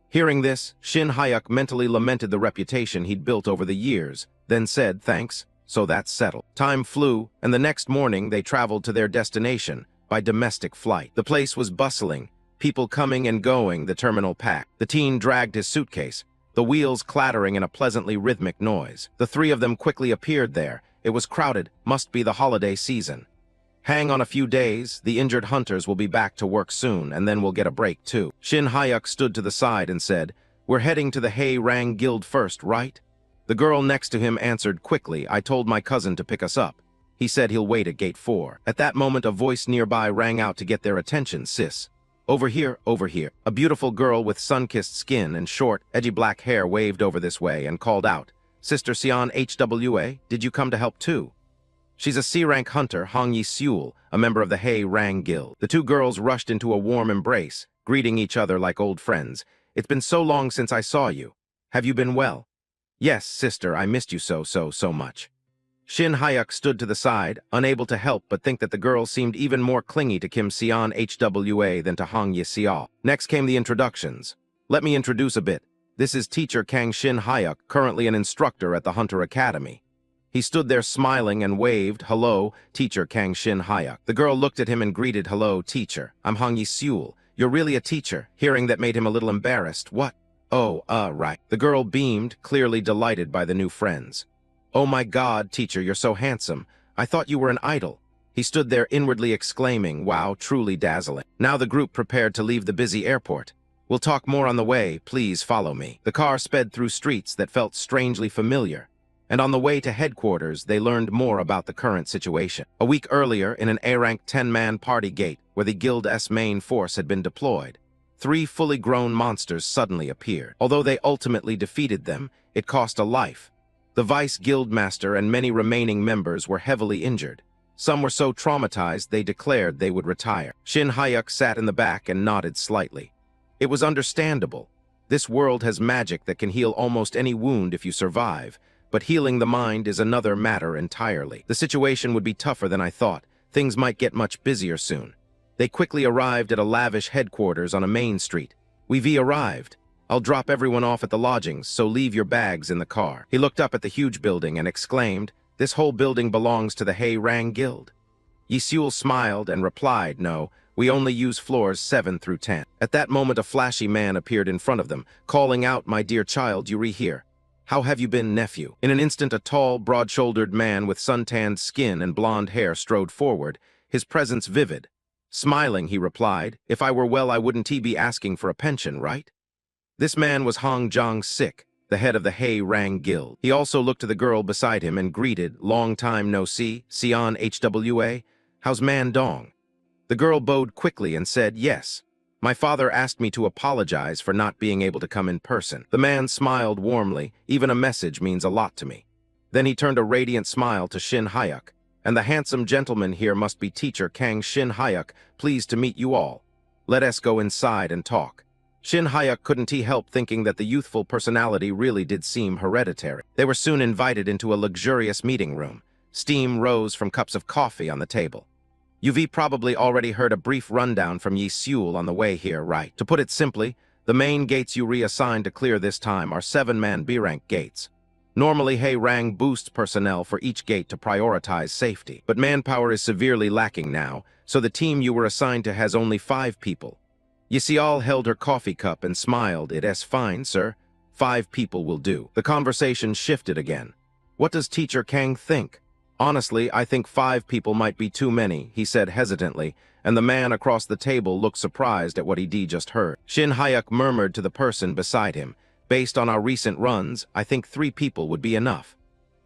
Hearing this, Shin Hyuk mentally lamented the reputation he'd built over the years, then said thanks, so that's settled. Time flew, and the next morning they traveled to their destination by domestic flight. The place was bustling, people coming and going, the terminal packed. The teen dragged his suitcase, the wheels clattering in a pleasantly rhythmic noise. The three of them quickly appeared there. It was crowded, must be the holiday season. Hang on a few days, the injured hunters will be back to work soon, and then we'll get a break too. Shin Hyuk stood to the side and said, we're heading to the Hei Rang Guild first, right? The girl next to him answered quickly, I told my cousin to pick us up. He said he'll wait at gate 4. At that moment a voice nearby rang out to get their attention, sis. Over here, over here. A beautiful girl with sun-kissed skin and short, edgy black hair waved over this way and called out, Sister Sion HWA, did you come to help too? She's a C-rank hunter, Hong Yi-seul, a member of the Hei Rang Guild. The two girls rushed into a warm embrace, greeting each other like old friends. It's been so long since I saw you. Have you been well? Yes, sister, I missed you so much. Shin Hyuk stood to the side, unable to help but think that the girl seemed even more clingy to Kim Sion HWA than to Hong Yi-seul. Next came the introductions. Let me introduce a bit. This is teacher Kang Shin Hyuk, currently an instructor at the Hunter Academy. He stood there smiling and waved, hello, teacher Kang Shin Hyuk. The girl looked at him and greeted, hello, teacher. I'm Hong Yi-seul. You're really a teacher. Hearing that made him a little embarrassed. What? Oh, right. The girl beamed, clearly delighted by the new friends. Oh my God, teacher, you're so handsome. I thought you were an idol. He stood there inwardly exclaiming, wow, truly dazzling. Now the group prepared to leave the busy airport. We'll talk more on the way, please follow me. The car sped through streets that felt strangely familiar. And on the way to headquarters, they learned more about the current situation. A week earlier, in an A-rank 10-man party gate, where the Guild's main force had been deployed, 3 fully grown monsters suddenly appeared. Although they ultimately defeated them, it cost a life. The Vice Guildmaster and many remaining members were heavily injured. Some were so traumatized they declared they would retire. Shin Hyuk sat in the back and nodded slightly. It was understandable. This world has magic that can heal almost any wound if you survive, but healing the mind is another matter entirely. The situation would be tougher than I thought. Things might get much busier soon. They quickly arrived at a lavish headquarters on a main street. We've arrived. I'll drop everyone off at the lodgings, so leave your bags in the car. He looked up at the huge building and exclaimed, this whole building belongs to the Hei Rang Guild. Yi-seul smiled and replied, no, we only use floors 7 through 10. At that moment a flashy man appeared in front of them, calling out, my dear child, Yuri here. How have you been, nephew? In an instant a tall, broad-shouldered man with suntanned skin and blonde hair strode forward, his presence vivid. Smiling, he replied, if I were well I wouldn't be asking for a pension, right? This man was Hong Jong-sik, the head of the Hei Rang Guild. He also looked to the girl beside him and greeted, long time no see, Sion HWA, how's Man Dong? The girl bowed quickly and said, yes. My father asked me to apologize for not being able to come in person. The man smiled warmly, even a message means a lot to me. Then he turned a radiant smile to Shin Hyuk, and the handsome gentleman here must be teacher Kang Shin Hyuk, pleased to meet you all. Let us go inside and talk. Shin Hyuk couldn't help thinking that the youthful personality really did seem hereditary. They were soon invited into a luxurious meeting room. Steam rose from cups of coffee on the table. You've probably already heard a brief rundown from Yi-seul on the way here, right? To put it simply, the main gates you reassigned to clear this time are 7-man B-rank gates. Normally, Hei Rang boosts personnel for each gate to prioritize safety, but manpower is severely lacking now, so the team you were assigned to has only 5 people. Yi-seul held her coffee cup and smiled. It's fine, sir. 5 people will do. The conversation shifted again. What does teacher Kang think? Honestly, I think 5 people might be too many, he said hesitantly, and the man across the table looked surprised at what he just heard. Shin Hyuk murmured to the person beside him, based on our recent runs, I think 3 people would be enough.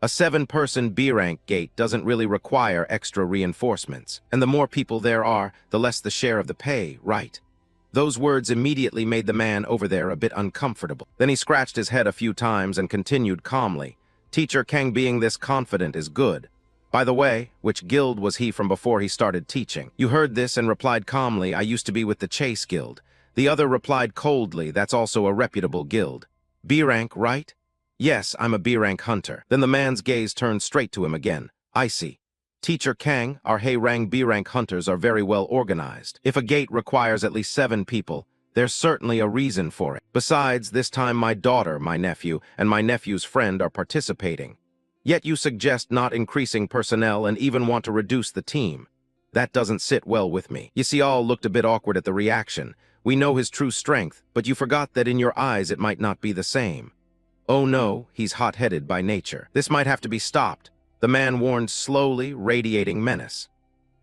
A 7-person B-rank gate doesn't really require extra reinforcements, and the more people there are, the less the share of the pay, right? Those words immediately made the man over there a bit uncomfortable. Then he scratched his head a few times and continued calmly. Teacher Kang being this confident is good. By the way, which guild was he from before he started teaching? You heard this and replied calmly, I used to be with the Chase Guild. The other replied coldly, that's also a reputable guild. B rank, right? Yes, I'm a B rank hunter. Then the man's gaze turned straight to him again. I see. Teacher Kang, our Hae-Rang B rank hunters are very well organized. If a gate requires at least 7 people, there's certainly a reason for it. Besides, this time my daughter, my nephew, and my nephew's friend are participating. Yet you suggest not increasing personnel and even want to reduce the team. That doesn't sit well with me. You see, all looked a bit awkward at the reaction. We know his true strength, but you forgot that in your eyes it might not be the same. Oh no, he's hot-headed by nature. This might have to be stopped. The man warned slowly, radiating menace.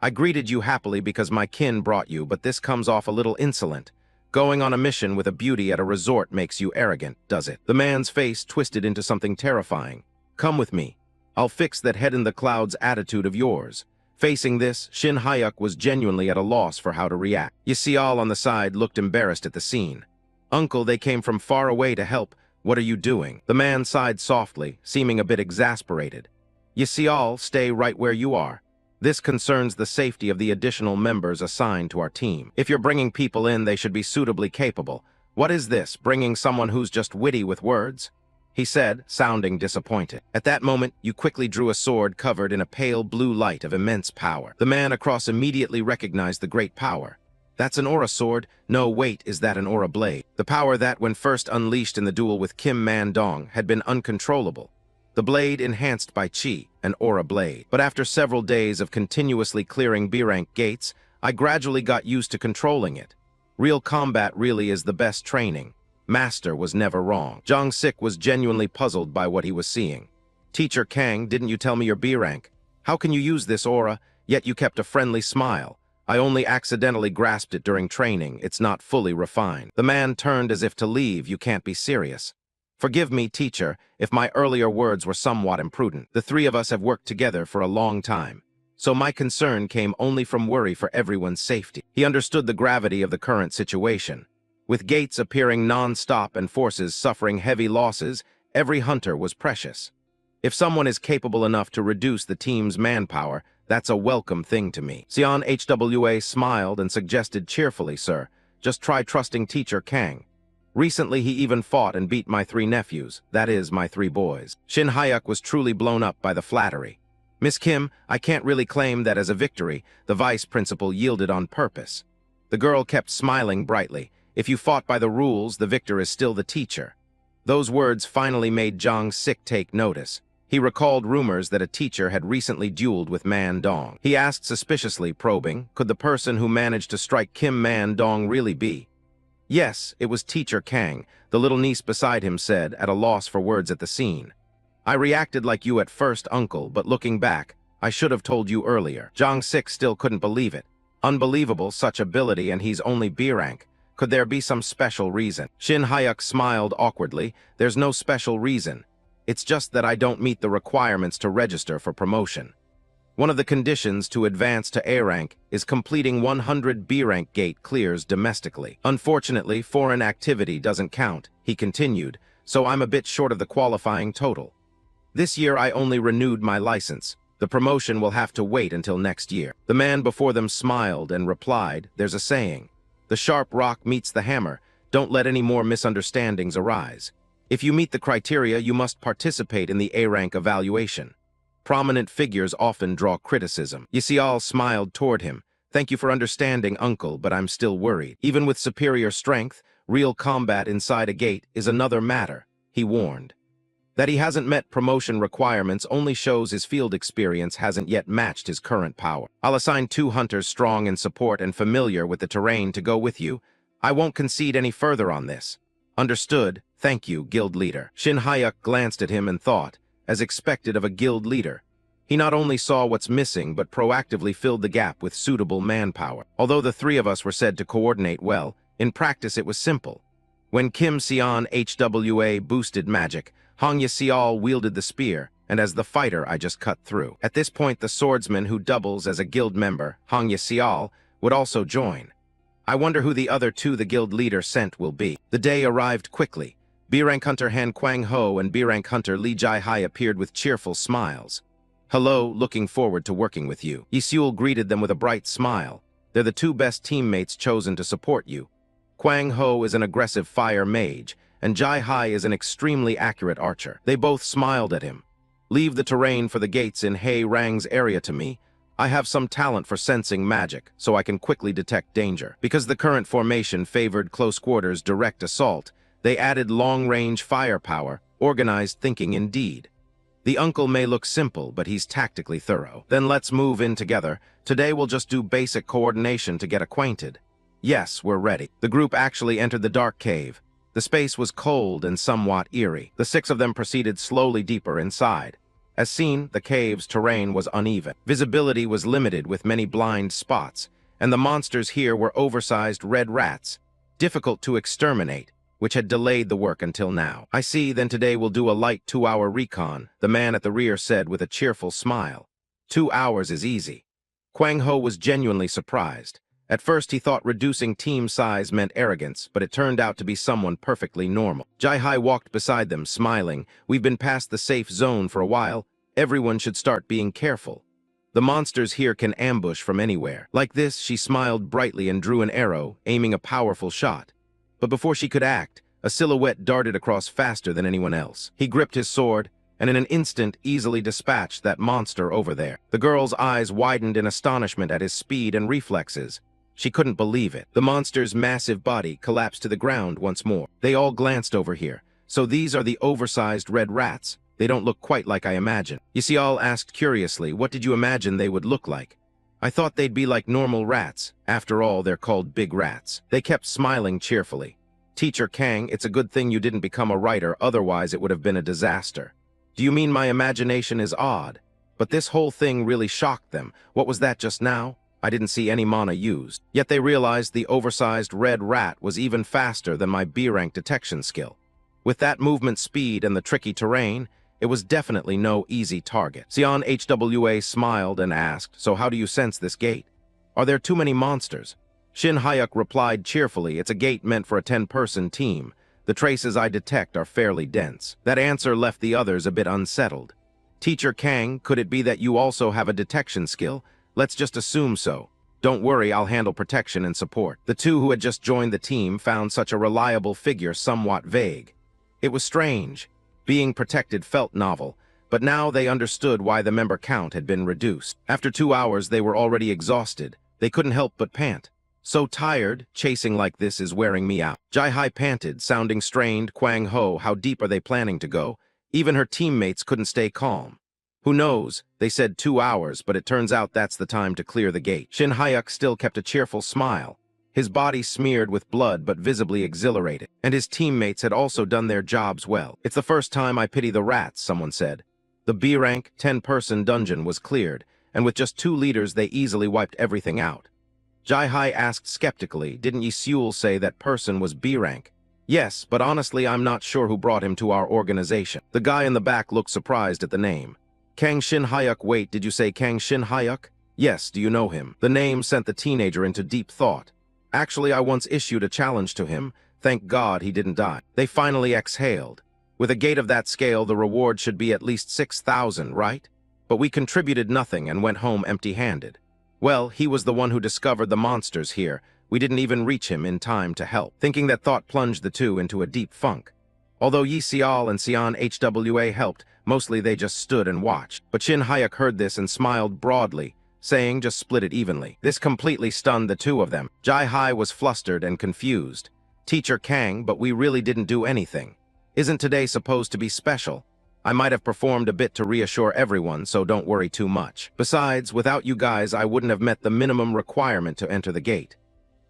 I greeted you happily because my kin brought you, but this comes off a little insolent. Going on a mission with a beauty at a resort makes you arrogant, does it? The man's face twisted into something terrifying. Come with me. I'll fix that head-in-the-clouds attitude of yours. Facing this, Shin Hyuk was genuinely at a loss for how to react. Yasial on the side looked embarrassed at the scene. Uncle, they came from far away to help. What are you doing? The man sighed softly, seeming a bit exasperated. Yasial, stay right where you are. This concerns the safety of the additional members assigned to our team. If you're bringing people in, they should be suitably capable. What is this, bringing someone who's just witty with words? He said, sounding disappointed. At that moment, you quickly drew a sword covered in a pale blue light of immense power. The man across immediately recognized the great power. That's an aura sword. No, wait, is that an aura blade? The power that, when first unleashed in the duel with Kim Man-dong, had been uncontrollable. The blade enhanced by Chi, an aura blade. But after several days of continuously clearing B-rank gates, I gradually got used to controlling it. Real combat really is the best training. Master was never wrong. Jang Sik was genuinely puzzled by what he was seeing. Teacher Kang, didn't you tell me your B rank? How can you use this aura, yet you kept a friendly smile? I only accidentally grasped it during training. It's not fully refined. The man turned as if to leave. You can't be serious. Forgive me, teacher, if my earlier words were somewhat imprudent. The 3 of us have worked together for a long time. So my concern came only from worry for everyone's safety. He understood the gravity of the current situation. With gates appearing non-stop and forces suffering heavy losses, every hunter was precious. If someone is capable enough to reduce the team's manpower, that's a welcome thing to me. Sion HWA smiled and suggested cheerfully, sir, just try trusting Teacher Kang. Recently he even fought and beat my 3 nephews, that is, my 3 boys. Shin Hyuk was truly blown up by the flattery. Miss Kim, I can't really claim that as a victory. The vice principal yielded on purpose. The girl kept smiling brightly. If you fought by the rules, the victor is still the teacher. Those words finally made Jang Sik take notice. He recalled rumors that a teacher had recently dueled with Man-dong. He asked suspiciously, probing, could the person who managed to strike Kim Man-dong really be? Yes, it was Teacher Kang, the little niece beside him said, at a loss for words at the scene. I reacted like you at first, uncle, but looking back, I should have told you earlier. Jang Sik still couldn't believe it. Unbelievable, such ability, and he's only B rank. Could there be some special reason? Shin Hyuk smiled awkwardly. There's no special reason. It's just that I don't meet the requirements to register for promotion. One of the conditions to advance to A rank is completing 100 B rank gate clears domestically. Unfortunately, foreign activity doesn't count, he continued, so I'm a bit short of the qualifying total. This year I only renewed my license. The promotion will have to wait until next year. The man before them smiled and replied, there's a saying. The sharp rock meets the hammer. Don't let any more misunderstandings arise. If you meet the criteria, you must participate in the A-rank evaluation. Prominent figures often draw criticism. Yasial smiled toward him. Thank you for understanding, uncle, but I'm still worried. Even with superior strength, real combat inside a gate is another matter, he warned. That he hasn't met promotion requirements only shows his field experience hasn't yet matched his current power. I'll assign 2 hunters strong in support and familiar with the terrain to go with you. I won't concede any further on this. Understood. Thank you, guild leader. Shin Hyuk glanced at him and thought, as expected of a guild leader. He not only saw what's missing, but proactively filled the gap with suitable manpower. Although the 3 of us were said to coordinate well, in practice it was simple. When Kim Sion HWA boosted magic, Hong Yasial wielded the spear, and as the fighter I just cut through. At this point, the swordsman who doubles as a guild member, Hong Yasial, would also join. I wonder who the other 2 the guild leader sent will be. The day arrived quickly. B-rank hunter Han Kwang-ho and B-rank hunter Lee Jai-hai appeared with cheerful smiles. Hello, looking forward to working with you. Yiseul greeted them with a bright smile. They're the 2 best teammates chosen to support you. Kwang-ho is an aggressive fire mage, and Jai-Hai is an extremely accurate archer. They both smiled at him. Leave the terrain for the gates in Hei Rang's area to me. I have some talent for sensing magic, so I can quickly detect danger. Because the current formation favored close quarters direct assault, they added long-range firepower, organized thinking indeed. The uncle may look simple, but he's tactically thorough. Then let's move in together. Today we'll just do basic coordination to get acquainted. Yes, we're ready. The group actually entered the dark cave. The space was cold and somewhat eerie. The six of them proceeded slowly deeper inside. As seen, the cave's terrain was uneven. Visibility was limited with many blind spots, and the monsters here were oversized red rats, difficult to exterminate, which had delayed the work until now. I see, then today we'll do a light 2-hour recon, the man at the rear said with a cheerful smile. 2 hours is easy. Kwang Ho was genuinely surprised. At first he thought reducing team size meant arrogance, but it turned out to be someone perfectly normal. Jai-Hai walked beside them, smiling. We've been past the safe zone for a while. Everyone should start being careful. The monsters here can ambush from anywhere. Like this, she smiled brightly and drew an arrow, aiming a powerful shot. But before she could act, a silhouette darted across faster than anyone else. He gripped his sword, and in an instant easily dispatched that monster over there. The girl's eyes widened in astonishment at his speed and reflexes. She couldn't believe it. The monster's massive body collapsed to the ground once more. They all glanced over here. So these are the oversized red rats. They don't look quite like I imagined. Yisial asked curiously, what did you imagine they would look like? I thought they'd be like normal rats. After all, they're called big rats. They kept smiling cheerfully. Teacher Kang, it's a good thing you didn't become a writer, otherwise it would have been a disaster. Do you mean my imagination is odd? But this whole thing really shocked them. What was that just now? I didn't see any mana used. Yet they realized the oversized red rat was even faster than my B-rank detection skill. With that movement speed and the tricky terrain, it was definitely no easy target. Xian HWA smiled and asked, so how do you sense this gate? Are there too many monsters? Shin Hyuk replied cheerfully, it's a gate meant for a 10-person team. The traces I detect are fairly dense. That answer left the others a bit unsettled. Teacher Kang, could it be that you also have a detection skill? Let's just assume so. Don't worry, I'll handle protection and support. The two who had just joined the team found such a reliable figure somewhat vague. It was strange. Being protected felt novel, but now they understood why the member count had been reduced. After 2 hours, they were already exhausted. They couldn't help but pant. So tired, chasing like this is wearing me out. Jai-Hai panted, sounding strained. Kwang Ho, how deep are they planning to go? Even her teammates couldn't stay calm. Who knows? They said 2 hours, but it turns out that's the time to clear the gate. Shin Hyuk still kept a cheerful smile. His body smeared with blood but visibly exhilarated, and his teammates had also done their jobs well. It's the first time I pity the rats, someone said. The B-rank, 10-person dungeon was cleared, and with just 2 leaders they easily wiped everything out. Jai-Hai asked skeptically, didn't Yisiul say that person was B-rank? Yes, but honestly I'm not sure who brought him to our organization. The guy in the back looked surprised at the name. Kang Shin Hyuk, wait, did you say Kang Shin Hyuk? Yes, do you know him? The name sent the teenager into deep thought. Actually, I once issued a challenge to him. Thank God he didn't die. They finally exhaled. With a gate of that scale, the reward should be at least 6,000, right? But we contributed nothing and went home empty-handed. Well, he was the one who discovered the monsters here. We didn't even reach him in time to help. Thinking that thought plunged the two into a deep funk. Although Yi Xial and Xian HWA helped, mostly they just stood and watched. But Shin Hyuk heard this and smiled broadly, saying just split it evenly. This completely stunned the two of them. Jai-Hai was flustered and confused. Teacher Kang, but we really didn't do anything. Isn't today supposed to be special? I might have performed a bit to reassure everyone, so don't worry too much. Besides, without you guys, I wouldn't have met the minimum requirement to enter the gate.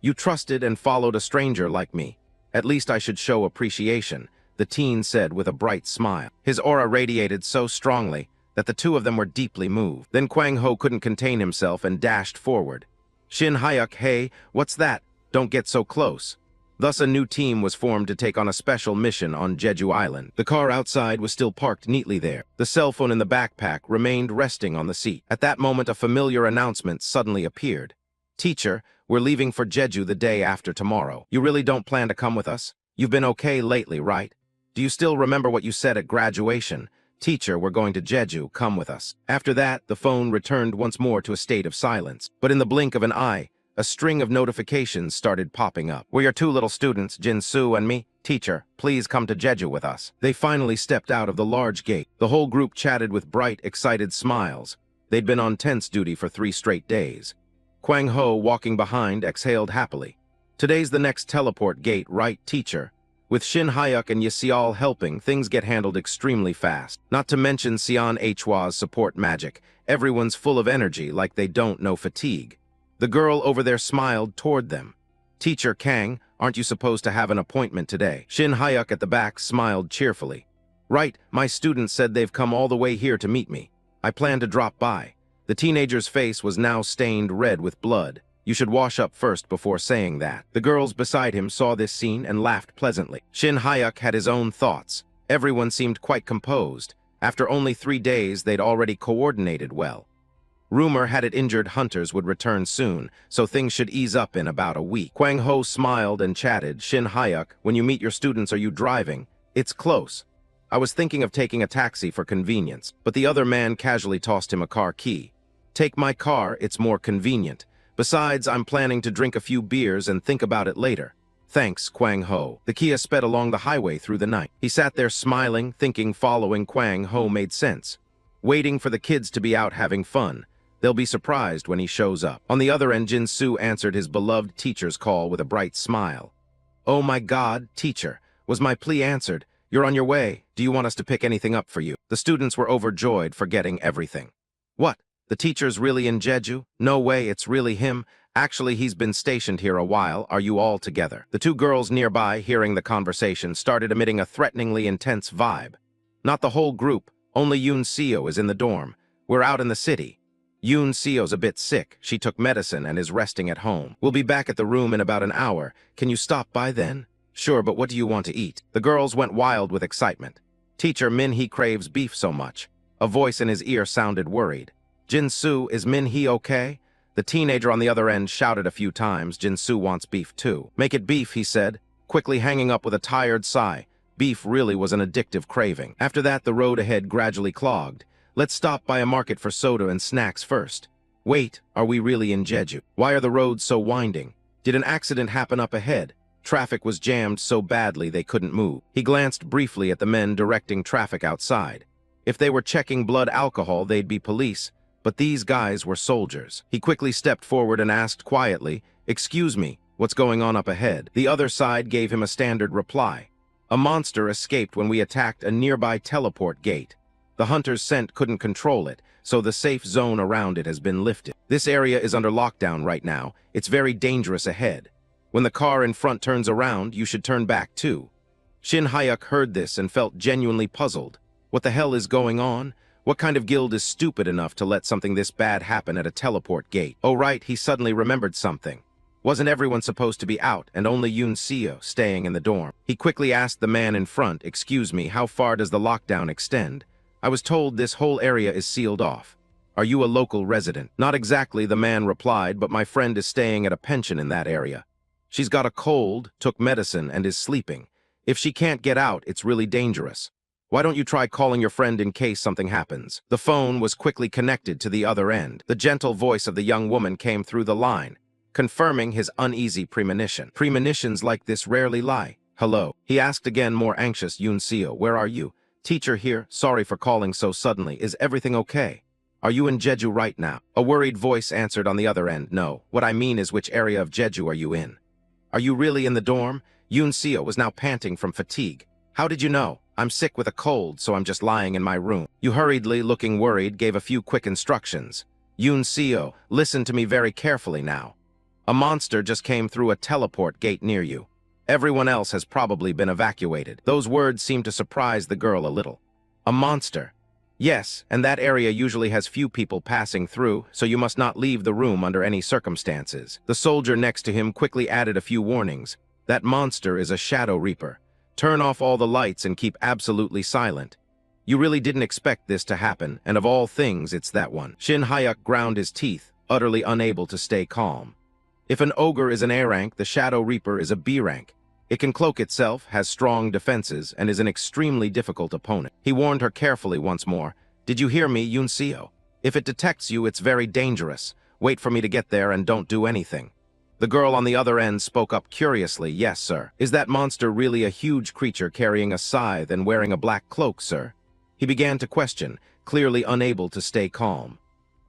You trusted and followed a stranger like me. At least I should show appreciation, the teen said with a bright smile. His aura radiated so strongly that the two of them were deeply moved. Then Kwang Ho couldn't contain himself and dashed forward. Shin Hyuk, hey, what's that? Don't get so close. Thus a new team was formed to take on a special mission on Jeju Island. The car outside was still parked neatly there. The cell phone in the backpack remained resting on the seat. At that moment, a familiar announcement suddenly appeared. Teacher, we're leaving for Jeju the day after tomorrow. You really don't plan to come with us? You've been okay lately, right? Do you still remember what you said at graduation? Teacher, we're going to Jeju, come with us. After that, the phone returned once more to a state of silence. But in the blink of an eye, a string of notifications started popping up. "We're your two little students, Jin-soo and me. Teacher, please come to Jeju with us." They finally stepped out of the large gate. The whole group chatted with bright, excited smiles. They'd been on tense duty for 3 straight days. Kwang Ho, walking behind, exhaled happily. "Today's the next teleport gate, right, teacher?" With Shin Hyuk and Yseol helping, things get handled extremely fast. Not to mention Sion Hwa's support magic. Everyone's full of energy, like they don't know fatigue. The girl over there smiled toward them. "Teacher Kang, aren't you supposed to have an appointment today?" Shin Hyuk at the back smiled cheerfully. "Right, my students said they've come all the way here to meet me. I plan to drop by." The teenager's face was now stained red with blood. "You should wash up first before saying that." The girls beside him saw this scene and laughed pleasantly. Shin Hyuk had his own thoughts. Everyone seemed quite composed. After only 3 days, they'd already coordinated well. Rumor had it injured hunters would return soon, so things should ease up in about a week. Kwang Ho smiled and chatted. "Shin Hyuk, when you meet your students, are you driving?" "It's close. I was thinking of taking a taxi for convenience," but the other man casually tossed him a car key. "Take my car, it's more convenient. Besides, I'm planning to drink a few beers and think about it later." "Thanks, Kwang Ho." The Kia sped along the highway through the night. He sat there smiling, thinking following Kwang Ho made sense. Waiting for the kids to be out having fun. They'll be surprised when he shows up. On the other end, Jin-soo answered his beloved teacher's call with a bright smile. "Oh my God, teacher, was my plea answered? You're on your way. Do you want us to pick anything up for you?" The students were overjoyed, forgetting everything. "What? The teacher's really in Jeju? No way, it's really him. Actually, he's been stationed here a while. Are you all together?" The 2 girls nearby, hearing the conversation, started emitting a threateningly intense vibe. "Not the whole group. Only Yoon Seo is in the dorm. We're out in the city. Yoon Seo's a bit sick. She took medicine and is resting at home. We'll be back at the room in about an hour. Can you stop by then?" "Sure, but what do you want to eat?" The girls went wild with excitement. "Teacher, Min-hee craves beef so much." A voice in his ear sounded worried. "Jin-soo, is Min-hee okay?" The teenager on the other end shouted a few times. "Jin-soo wants beef too." "Make it beef," he said, quickly hanging up with a tired sigh. Beef really was an addictive craving. After that, the road ahead gradually clogged. "Let's stop by a market for soda and snacks first." "Wait, are we really in Jeju? Why are the roads so winding? Did an accident happen up ahead?" Traffic was jammed so badly they couldn't move. He glanced briefly at the men directing traffic outside. If they were checking blood alcohol, they'd be police. But these guys were soldiers. He quickly stepped forward and asked quietly, "Excuse me, what's going on up ahead?" The other side gave him a standard reply. "A monster escaped when we attacked a nearby teleport gate. The hunter's scent couldn't control it, so the safe zone around it has been lifted. This area is under lockdown right now. It's very dangerous ahead. When the car in front turns around, you should turn back too." Shin Hyuk heard this and felt genuinely puzzled. What the hell is going on? What kind of guild is stupid enough to let something this bad happen at a teleport gate? Oh right, he suddenly remembered something. Wasn't everyone supposed to be out and only Yoon Seo staying in the dorm? He quickly asked the man in front, "Excuse me, how far does the lockdown extend? I was told this whole area is sealed off. Are you a local resident?" "Not exactly," the man replied, "but my friend is staying at a pension in that area. She's got a cold, took medicine, and is sleeping. If she can't get out, it's really dangerous. Why don't you try calling your friend in case something happens?" The phone was quickly connected to the other end. The gentle voice of the young woman came through the line, confirming his uneasy premonition. "Premonitions like this rarely lie." "Hello?" He asked again, more anxious. "Yoon Seo, where are you?" "Teacher here. Sorry for calling so suddenly. Is everything okay? Are you in Jeju right now?" A worried voice answered on the other end. "No. What I mean is, which area of Jeju are you in?" "Are you really in the dorm?" Yoon Seo was now panting from fatigue. "How did you know?" "I'm sick with a cold, so I'm just lying in my room." You hurriedly, looking worried, gave a few quick instructions. "Yoon Seo, listen to me very carefully now. A monster just came through a teleport gate near you. Everyone else has probably been evacuated." Those words seemed to surprise the girl a little. "A monster?" "Yes, and that area usually has few people passing through, so you must not leave the room under any circumstances." The soldier next to him quickly added a few warnings. "That monster is a shadow reaper. Turn off all the lights and keep absolutely silent. You really didn't expect this to happen, and of all things, it's that one." Shin Hyuk ground his teeth, utterly unable to stay calm. If an ogre is an A rank, the Shadow Reaper is a B rank. It can cloak itself, has strong defenses, and is an extremely difficult opponent. He warned her carefully once more. "Did you hear me, Yoon Seo? If it detects you, it's very dangerous. Wait for me to get there and don't do anything." The girl on the other end spoke up curiously. Yes, sir. Is that monster really a huge creature carrying a scythe and wearing a black cloak, sir? He began to question, clearly unable to stay calm.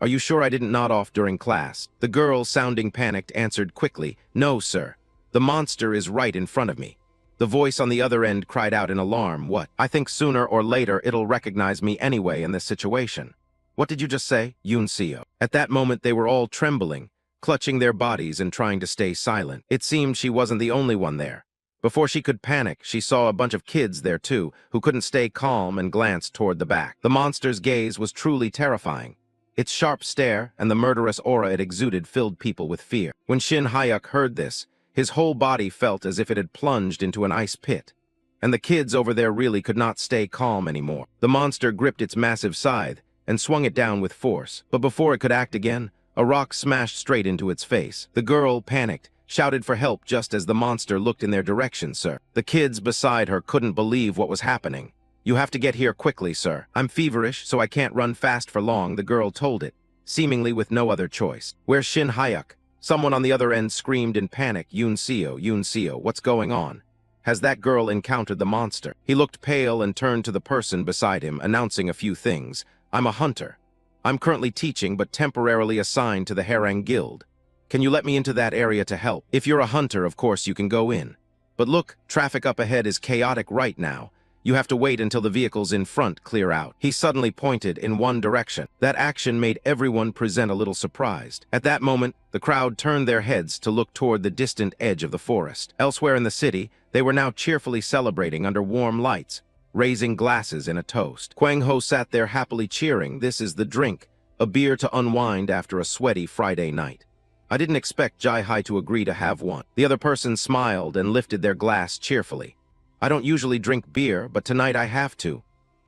Are you sure I didn't nod off during class? The girl, sounding panicked, answered quickly, No, sir. The monster is right in front of me. The voice on the other end cried out in alarm. What? I think sooner or later it'll recognize me anyway in this situation. What did you just say, Yoon-seo? At that moment they were all trembling, clutching their bodies and trying to stay silent. It seemed she wasn't the only one there. Before she could panic, she saw a bunch of kids there too, who couldn't stay calm and glanced toward the back. The monster's gaze was truly terrifying. Its sharp stare and the murderous aura it exuded filled people with fear. When Shin Hyuk heard this, his whole body felt as if it had plunged into an ice pit. And the kids over there really could not stay calm anymore. The monster gripped its massive scythe and swung it down with force. But before it could act again, a rock smashed straight into its face. The girl, panicked, shouted for help just as the monster looked in their direction, sir. The kids beside her couldn't believe what was happening. You have to get here quickly, sir. I'm feverish, so I can't run fast for long, the girl told it, seemingly with no other choice. Where's Shin Hyuk? Someone on the other end screamed in panic. Yoon-seo, what's going on? Has that girl encountered the monster? He looked pale and turned to the person beside him, announcing a few things. I'm a hunter. I'm currently teaching, but temporarily assigned to the Harang Guild. Can you let me into that area to help? If you're a hunter, of course you can go in. But look, traffic up ahead is chaotic right now. You have to wait until the vehicles in front clear out. He suddenly pointed in one direction. That action made everyone present a little surprised. At that moment, the crowd turned their heads to look toward the distant edge of the forest. Elsewhere in the city, they were now cheerfully celebrating under warm lights, raising glasses in a toast. Kwang Ho sat there happily cheering. This is the drink, a beer to unwind after a sweaty Friday night. I didn't expect Jai Hai to agree to have one. The other person smiled and lifted their glass cheerfully. I don't usually drink beer, but tonight I have to.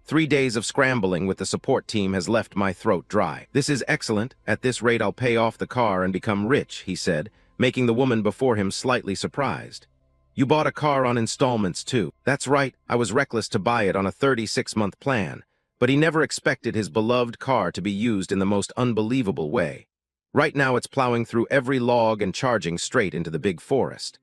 3 days of scrambling with the support team has left my throat dry. This is excellent. At this rate I'll pay off the car and become rich, he said, making the woman before him slightly surprised. You bought a car on installments too. That's right, I was reckless to buy it on a 36-month plan, but he never expected his beloved car to be used in the most unbelievable way. Right now it's plowing through every log and charging straight into the big forest.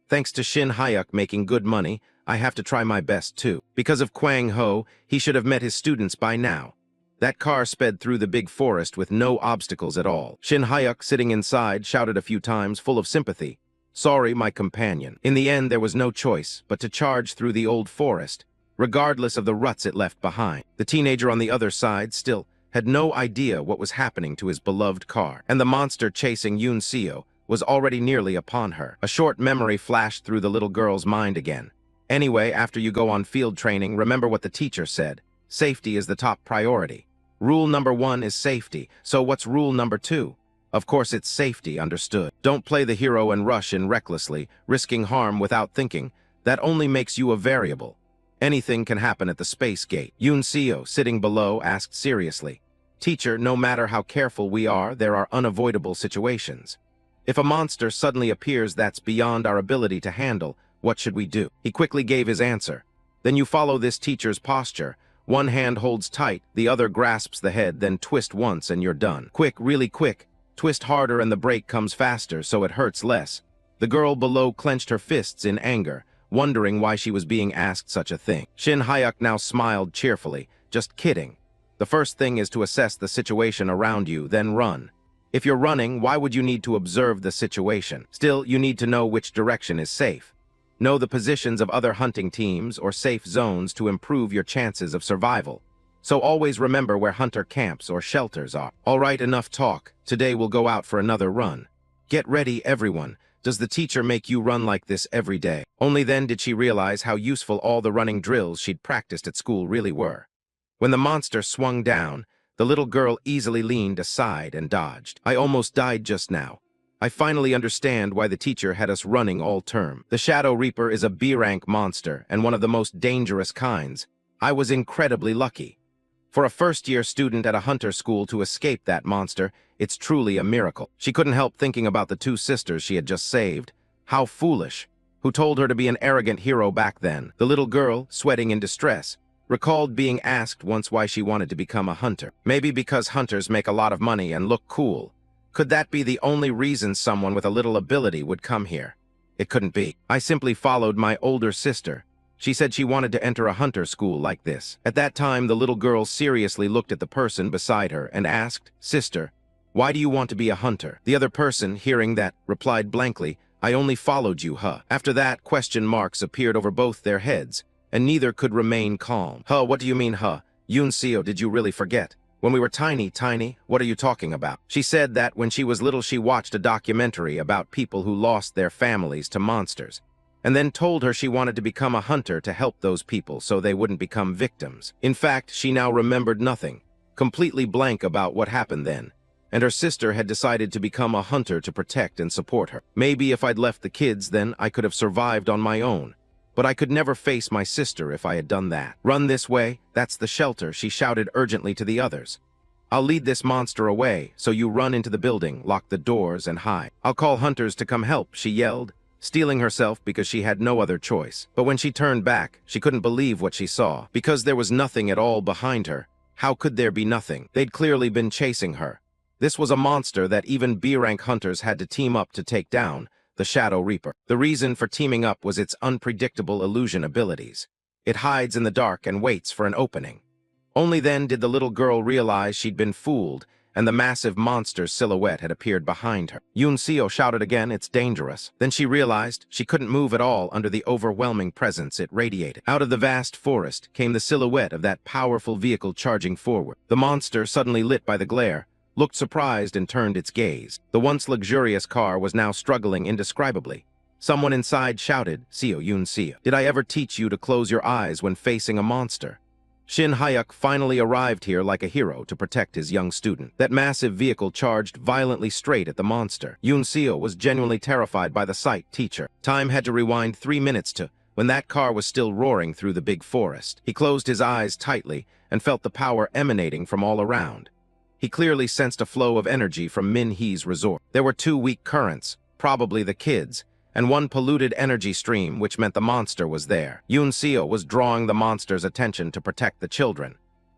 Thanks to Shin Hyuk making good money, I have to try my best too. Because of Kwang Ho, he should have met his students by now. That car sped through the big forest with no obstacles at all. Shin Hyuk, sitting inside, shouted a few times, full of sympathy. Sorry, my companion. In the end, there was no choice but to charge through the old forest, regardless of the ruts it left behind. The teenager on the other side still had no idea what was happening to his beloved car, and the monster chasing Yoon-seo was already nearly upon her. A short memory flashed through the little girl's mind again. Anyway, after you go on field training, remember what the teacher said. Safety is the top priority. Rule number 1 is safety, so what's rule number 2? Of course it's safety, understood. Don't play the hero and rush in recklessly, risking harm without thinking. That only makes you a variable. Anything can happen at the space gate. Yoon-seo, sitting below, asked seriously. Teacher, no matter how careful we are, there are unavoidable situations. If a monster suddenly appears that's beyond our ability to handle, what should we do? He quickly gave his answer. Then you follow this teacher's posture. One hand holds tight, the other grasps the head, then twist once and you're done. Quick, really quick. Twist harder and the break comes faster, so it hurts less. The girl below clenched her fists in anger, wondering why she was being asked such a thing. Shin Hyuk now smiled cheerfully. Just kidding. The first thing is to assess the situation around you, then run. If you're running, why would you need to observe the situation? Still, you need to know which direction is safe. Know the positions of other hunting teams or safe zones to improve your chances of survival. So always remember where hunter camps or shelters are. All right, enough talk. Today we'll go out for another run. Get ready, everyone. Does the teacher make you run like this every day? Only then did she realize how useful all the running drills she'd practiced at school really were. When the monster swung down, the little girl easily leaned aside and dodged. I almost died just now. I finally understand why the teacher had us running all term. The Shadow Reaper is a B-rank monster and one of the most dangerous kinds. I was incredibly lucky. For a first-year student at a hunter school to escape that monster, it's truly a miracle. She couldn't help thinking about the 2 sisters she had just saved. How foolish. Who told her to be an arrogant hero back then? The little girl, sweating in distress, recalled being asked once why she wanted to become a hunter. Maybe because hunters make a lot of money and look cool. Could that be the only reason someone with a little ability would come here? It couldn't be. I simply followed my older sister. She said she wanted to enter a hunter school like this. At that time, the little girl seriously looked at the person beside her and asked, "Sister, why do you want to be a hunter?" The other person, hearing that, replied blankly, "I only followed you, huh?" After that, question marks appeared over both their heads, and neither could remain calm. "Huh, what do you mean, huh? Yoon Seo, did you really forget? When we were tiny, what are you talking about?" She said that when she was little she watched a documentary about people who lost their families to monsters, and then told her she wanted to become a hunter to help those people so they wouldn't become victims. In fact, she now remembered nothing, completely blank about what happened then, and her sister had decided to become a hunter to protect and support her. Maybe if I'd left the kids then I could have survived on my own, but I could never face my sister if I had done that. "Run this way, that's the shelter," she shouted urgently to the others. "I'll lead this monster away, so you run into the building, lock the doors, and hide. I'll call hunters to come help," she yelled, steeling herself because she had no other choice. But when she turned back, she couldn't believe what she saw, because there was nothing at all behind her. How could there be nothing? They'd clearly been chasing her. This was a monster that even B-rank hunters had to team up to take down, the Shadow Reaper. The reason for teaming up was its unpredictable illusion abilities. It hides in the dark and waits for an opening. Only then did the little girl realize she'd been fooled, and the massive monster's silhouette had appeared behind her. Yoon Seo shouted again, "It's dangerous." Then she realized she couldn't move at all under the overwhelming presence it radiated. Out of the vast forest came the silhouette of that powerful vehicle charging forward. The monster, suddenly lit by the glare, looked surprised and turned its gaze. The once luxurious car was now struggling indescribably. Someone inside shouted, "Seo, Yoon Seo, did I ever teach you to close your eyes when facing a monster?" Shin Hyuk finally arrived here like a hero to protect his young student. That massive vehicle charged violently straight at the monster. Yoon Seo was genuinely terrified by the sight. Teacher. Time had to rewind 3 minutes to when that car was still roaring through the big forest. He closed his eyes tightly and felt the power emanating from all around. He clearly sensed a flow of energy from Min Hee's resort. There were 2 weak currents, probably the kids, and 1 polluted energy stream, which meant the monster was there. Yoon Seo was drawing the monster's attention to protect the children.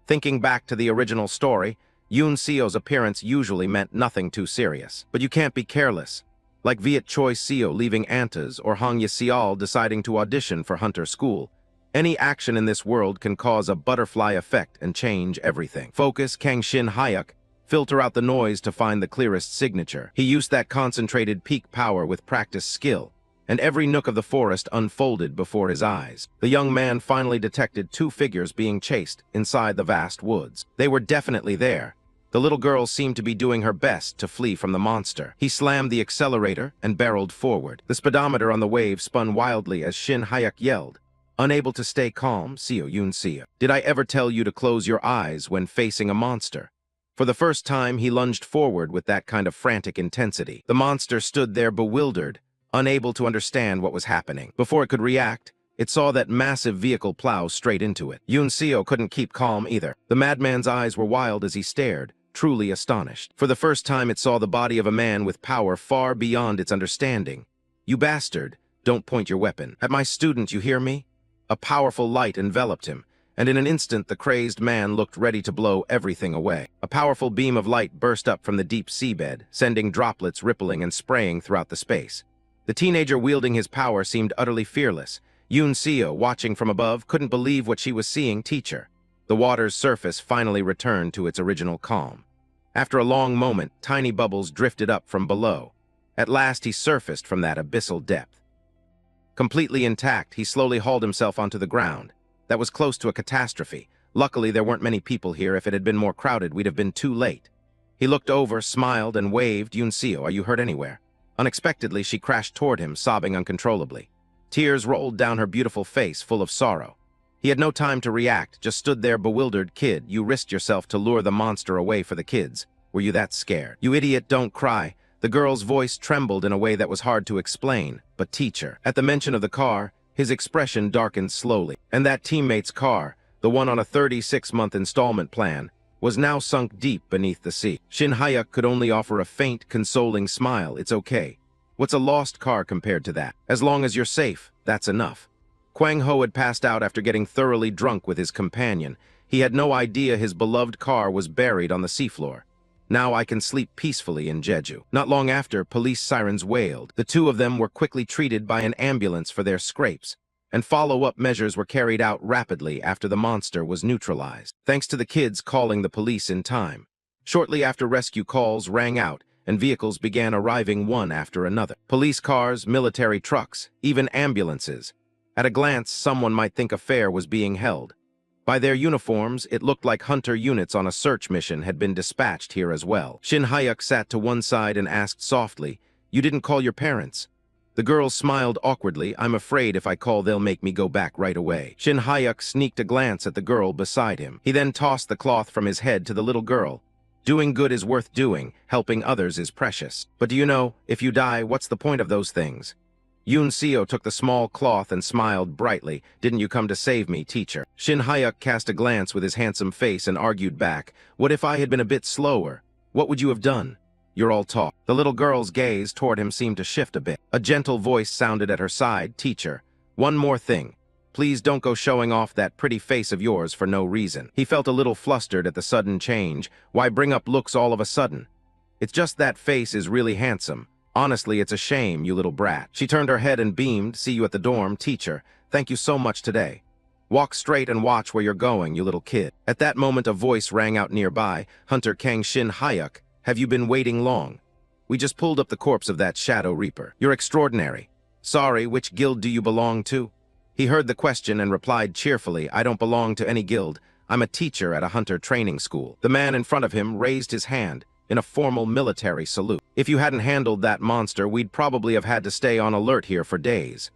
Thinking back to the original story, Yoon Seo's appearance usually meant nothing too serious. But you can't be careless. Like Viet Choi Seo leaving Antas or Hong Ye-seol deciding to audition for Hunter School. Any action in this world can cause a butterfly effect and change everything. Focus, Kang Shin Hyuk. Filter out the noise to find the clearest signature. He used that concentrated peak power with practiced skill, and every nook of the forest unfolded before his eyes. The young man finally detected 2 figures being chased inside the vast woods. They were definitely there. The little girl seemed to be doing her best to flee from the monster. He slammed the accelerator and barreled forward. The speedometer on the wave spun wildly as Shin Hyuk yelled, unable to stay calm, "Seo, Yoon Seo, did I ever tell you to close your eyes when facing a monster?" For the first time, he lunged forward with that kind of frantic intensity. The monster stood there bewildered, unable to understand what was happening. Before it could react, it saw that massive vehicle plow straight into it. Yoon Seo couldn't keep calm either. The madman's eyes were wild as he stared, truly astonished. For the first time, it saw the body of a man with power far beyond its understanding. "You bastard, don't point your weapon. At my student, you hear me?" A powerful light enveloped him, and in an instant the crazed man looked ready to blow everything away. A powerful beam of light burst up from the deep seabed, sending droplets rippling and spraying throughout the space. The teenager wielding his power seemed utterly fearless. Yoon Seo, watching from above, couldn't believe what she was seeing. Teacher. The water's surface finally returned to its original calm. After a long moment, tiny bubbles drifted up from below. At last he surfaced from that abyssal depth. Completely intact, he slowly hauled himself onto the ground. That was close to a catastrophe. Luckily, there weren't many people here. If it had been more crowded, we'd have been too late. He looked over, smiled, and waved. "Yoon Seo, are you hurt anywhere?" Unexpectedly, she crashed toward him, sobbing uncontrollably. Tears rolled down her beautiful face, full of sorrow. He had no time to react, just stood there bewildered. "Kid, you risked yourself to lure the monster away for the kids. Were you that scared?" "You idiot, don't cry." The girl's voice trembled in a way that was hard to explain. "But teacher." At the mention of the car, his expression darkened slowly. And that teammate's car, the one on a 36-month installment plan, was now sunk deep beneath the sea. Shin Hyuk could only offer a faint, consoling smile. "It's okay. What's a lost car compared to that? As long as you're safe, that's enough." Kwang Ho had passed out after getting thoroughly drunk with his companion. He had no idea his beloved car was buried on the seafloor. Now I can sleep peacefully in Jeju. Not long after, police sirens wailed. The two of them were quickly treated by an ambulance for their scrapes, and follow-up measures were carried out rapidly after the monster was neutralized, thanks to the kids calling the police in time. Shortly after, rescue calls rang out, and vehicles began arriving one after another. Police cars, military trucks, even ambulances. At a glance, someone might think a fair was being held. By their uniforms, it looked like hunter units on a search mission had been dispatched here as well. Shin Hyuk sat to one side and asked softly, "You didn't call your parents?" The girl smiled awkwardly. "I'm afraid if I call, they'll make me go back right away." Shin Hyuk sneaked a glance at the girl beside him. He then tossed the cloth from his head to the little girl. "Doing good is worth doing. Helping others is precious. But do you know, if you die, what's the point of those things?" Yoon Seo took the small cloth and smiled brightly. "Didn't you come to save me, teacher?" Shin Hyuk cast a glance with his handsome face and argued back, "What if I had been a bit slower? What would you have done? You're all talk." The little girl's gaze toward him seemed to shift a bit. A gentle voice sounded at her side. "Teacher, one more thing. Please don't go showing off that pretty face of yours for no reason." He felt a little flustered at the sudden change. Why bring up looks all of a sudden? "It's just that face is really handsome. Honestly, it's a shame, you little brat." She turned her head and beamed. "See you at the dorm, teacher. Thank you so much today. Walk straight and watch where you're going, you little kid." At that moment, a voice rang out nearby. "Hunter Kang Shin Hyuk, have you been waiting long? We just pulled up the corpse of that Shadow Reaper. You're extraordinary. Sorry, which guild do you belong to?" He heard the question and replied cheerfully, "I don't belong to any guild. I'm a teacher at a hunter training school." The man in front of him raised his hand in a formal military salute. "If you hadn't handled that monster, we'd probably have had to stay on alert here for days."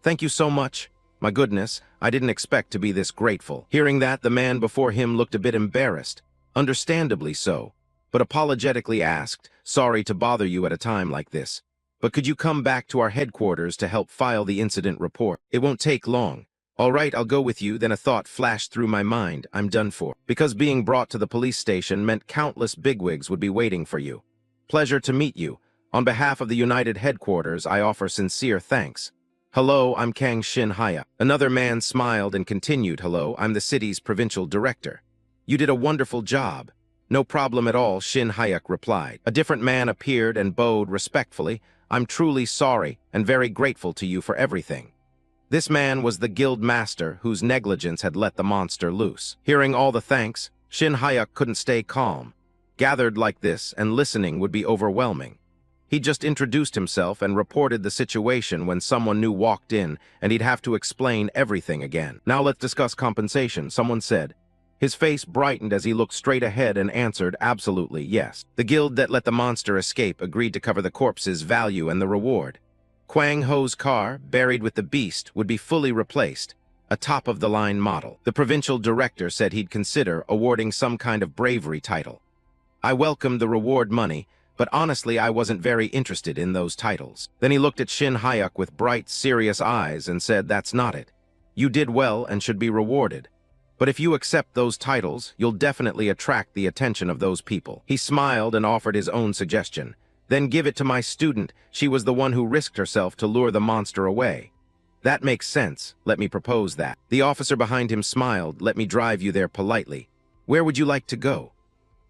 "Thank you so much. My goodness, I didn't expect to be this grateful." Hearing that, the man before him looked a bit embarrassed, understandably so, but apologetically asked, "Sorry to bother you at a time like this, but could you come back to our headquarters to help file the incident report? It won't take long." "All right, I'll go with you." Then a thought flashed through my mind. I'm done for. Because being brought to the police station meant countless bigwigs would be waiting for you. "Pleasure to meet you. On behalf of the United Headquarters, I offer sincere thanks." "Hello, I'm Kang Shin Hyuk." Another man smiled and continued, "Hello, I'm the city's provincial director." "You did a wonderful job." "No problem at all," Shin Hyuk replied. A different man appeared and bowed respectfully. "I'm truly sorry and very grateful to you for everything." This man was the guild master whose negligence had let the monster loose. Hearing all the thanks, Shin Hyuk couldn't stay calm. Gathered like this and listening would be overwhelming. He just introduced himself and reported the situation when someone new walked in, and he'd have to explain everything again. "Now let's discuss compensation," someone said. His face brightened as he looked straight ahead and answered, "Absolutely, yes." The guild that let the monster escape agreed to cover the corpse's value and the reward. Kwang Ho's car, buried with the beast, would be fully replaced, a top-of-the-line model. The provincial director said he'd consider awarding some kind of bravery title. I welcomed the reward money, but honestly I wasn't very interested in those titles. Then he looked at Shin Hyuk with bright, serious eyes and said, "That's not it. You did well and should be rewarded. But if you accept those titles, you'll definitely attract the attention of those people." He smiled and offered his own suggestion. "Then give it to my student. She was the one who risked herself to lure the monster away." "That makes sense. Let me propose that." The officer behind him smiled. "Let me drive you there politely. Where would you like to go?"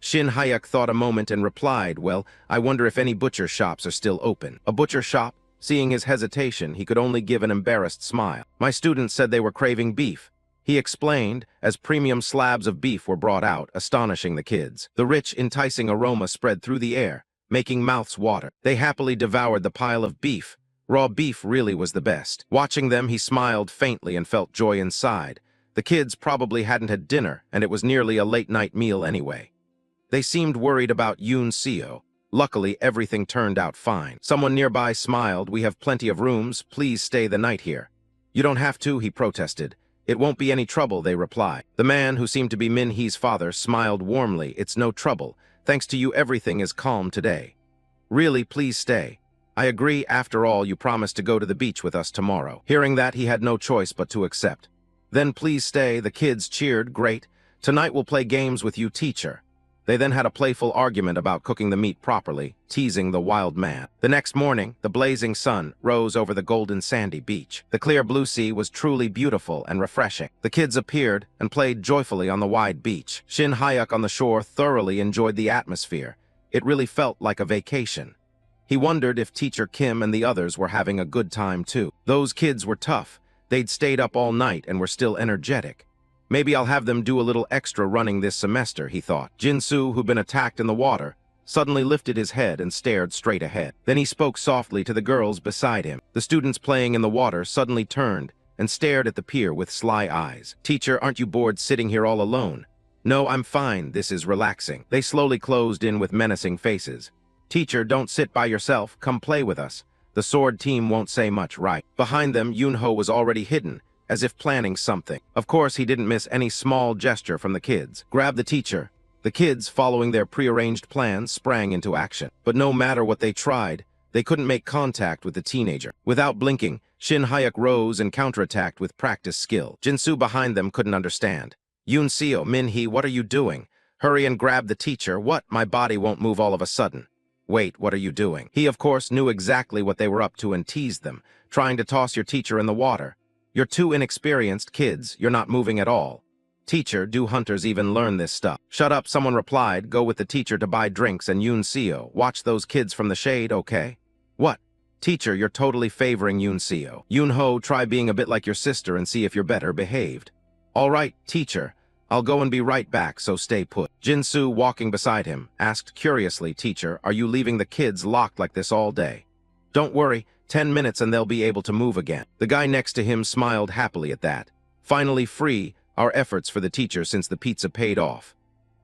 Shin Hyuk thought a moment and replied, "Well, I wonder if any butcher shops are still open." "A butcher shop?" Seeing his hesitation, he could only give an embarrassed smile. "My students said they were craving beef," he explained, as premium slabs of beef were brought out, astonishing the kids. The rich, enticing aroma spread through the air, making mouths water. They happily devoured the pile of beef. Raw beef really was the best. Watching them, he smiled faintly and felt joy inside. The kids probably hadn't had dinner, and it was nearly a late-night meal anyway. They seemed worried about Yoon Seo. Luckily, everything turned out fine. Someone nearby smiled. "We have plenty of rooms. Please stay the night here." "You don't have to," he protested. "It won't be any trouble," they replied. The man, who seemed to be Min Hee's father, smiled warmly. "It's no trouble. Thanks to you, everything is calm today. Really, please stay. I agree. After all, you promised to go to the beach with us tomorrow." Hearing that, he had no choice but to accept. "Then please stay." The kids cheered. "Great. Tonight we'll play games with you, teacher." They then had a playful argument about cooking the meat properly, teasing the wild man. The next morning, the blazing sun rose over the golden sandy beach. The clear blue sea was truly beautiful and refreshing. The kids appeared and played joyfully on the wide beach. Shin Hyuk on the shore thoroughly enjoyed the atmosphere. It really felt like a vacation. He wondered if Teacher Kim and the others were having a good time too. Those kids were tough. They'd stayed up all night and were still energetic. Maybe I'll have them do a little extra running this semester, he thought. Jinsu, who'd been attacked in the water, suddenly lifted his head and stared straight ahead. Then he spoke softly to the girls beside him. The students playing in the water suddenly turned and stared at the pier with sly eyes. Teacher, aren't you bored sitting here all alone? No, I'm fine. This is relaxing. They slowly closed in with menacing faces. Teacher, don't sit by yourself. Come play with us. The sword team won't say much, right? Behind them, Yunho was already hidden, as if planning something. Of course, he didn't miss any small gesture from the kids. Grab the teacher. The kids, following their prearranged plans, sprang into action. But no matter what they tried, they couldn't make contact with the teenager. Without blinking, Shin Hyuk rose and counterattacked with practiced skill. Jinsu behind them couldn't understand. Yoon Seo, Min Hee, what are you doing? Hurry and grab the teacher. What? My body won't move all of a sudden. Wait, what are you doing? He, of course, knew exactly what they were up to and teased them, trying to toss your teacher in the water. You're too inexperienced, kids. You're not moving at all. Teacher, do hunters even learn this stuff? Shut up, someone replied. Go with the teacher to buy drinks, and Yoon Seo, watch those kids from the shade, okay? What? Teacher, you're totally favoring Yoon Seo. Yoon Ho, try being a bit like your sister and see if you're better behaved. All right, teacher. I'll go and be right back, so stay put. Jinsu, walking beside him, asked curiously, Teacher, are you leaving the kids locked like this all day? Don't worry, 10 minutes and they'll be able to move again. The guy next to him smiled happily at that. Finally free, our efforts for the teacher since the pizza paid off.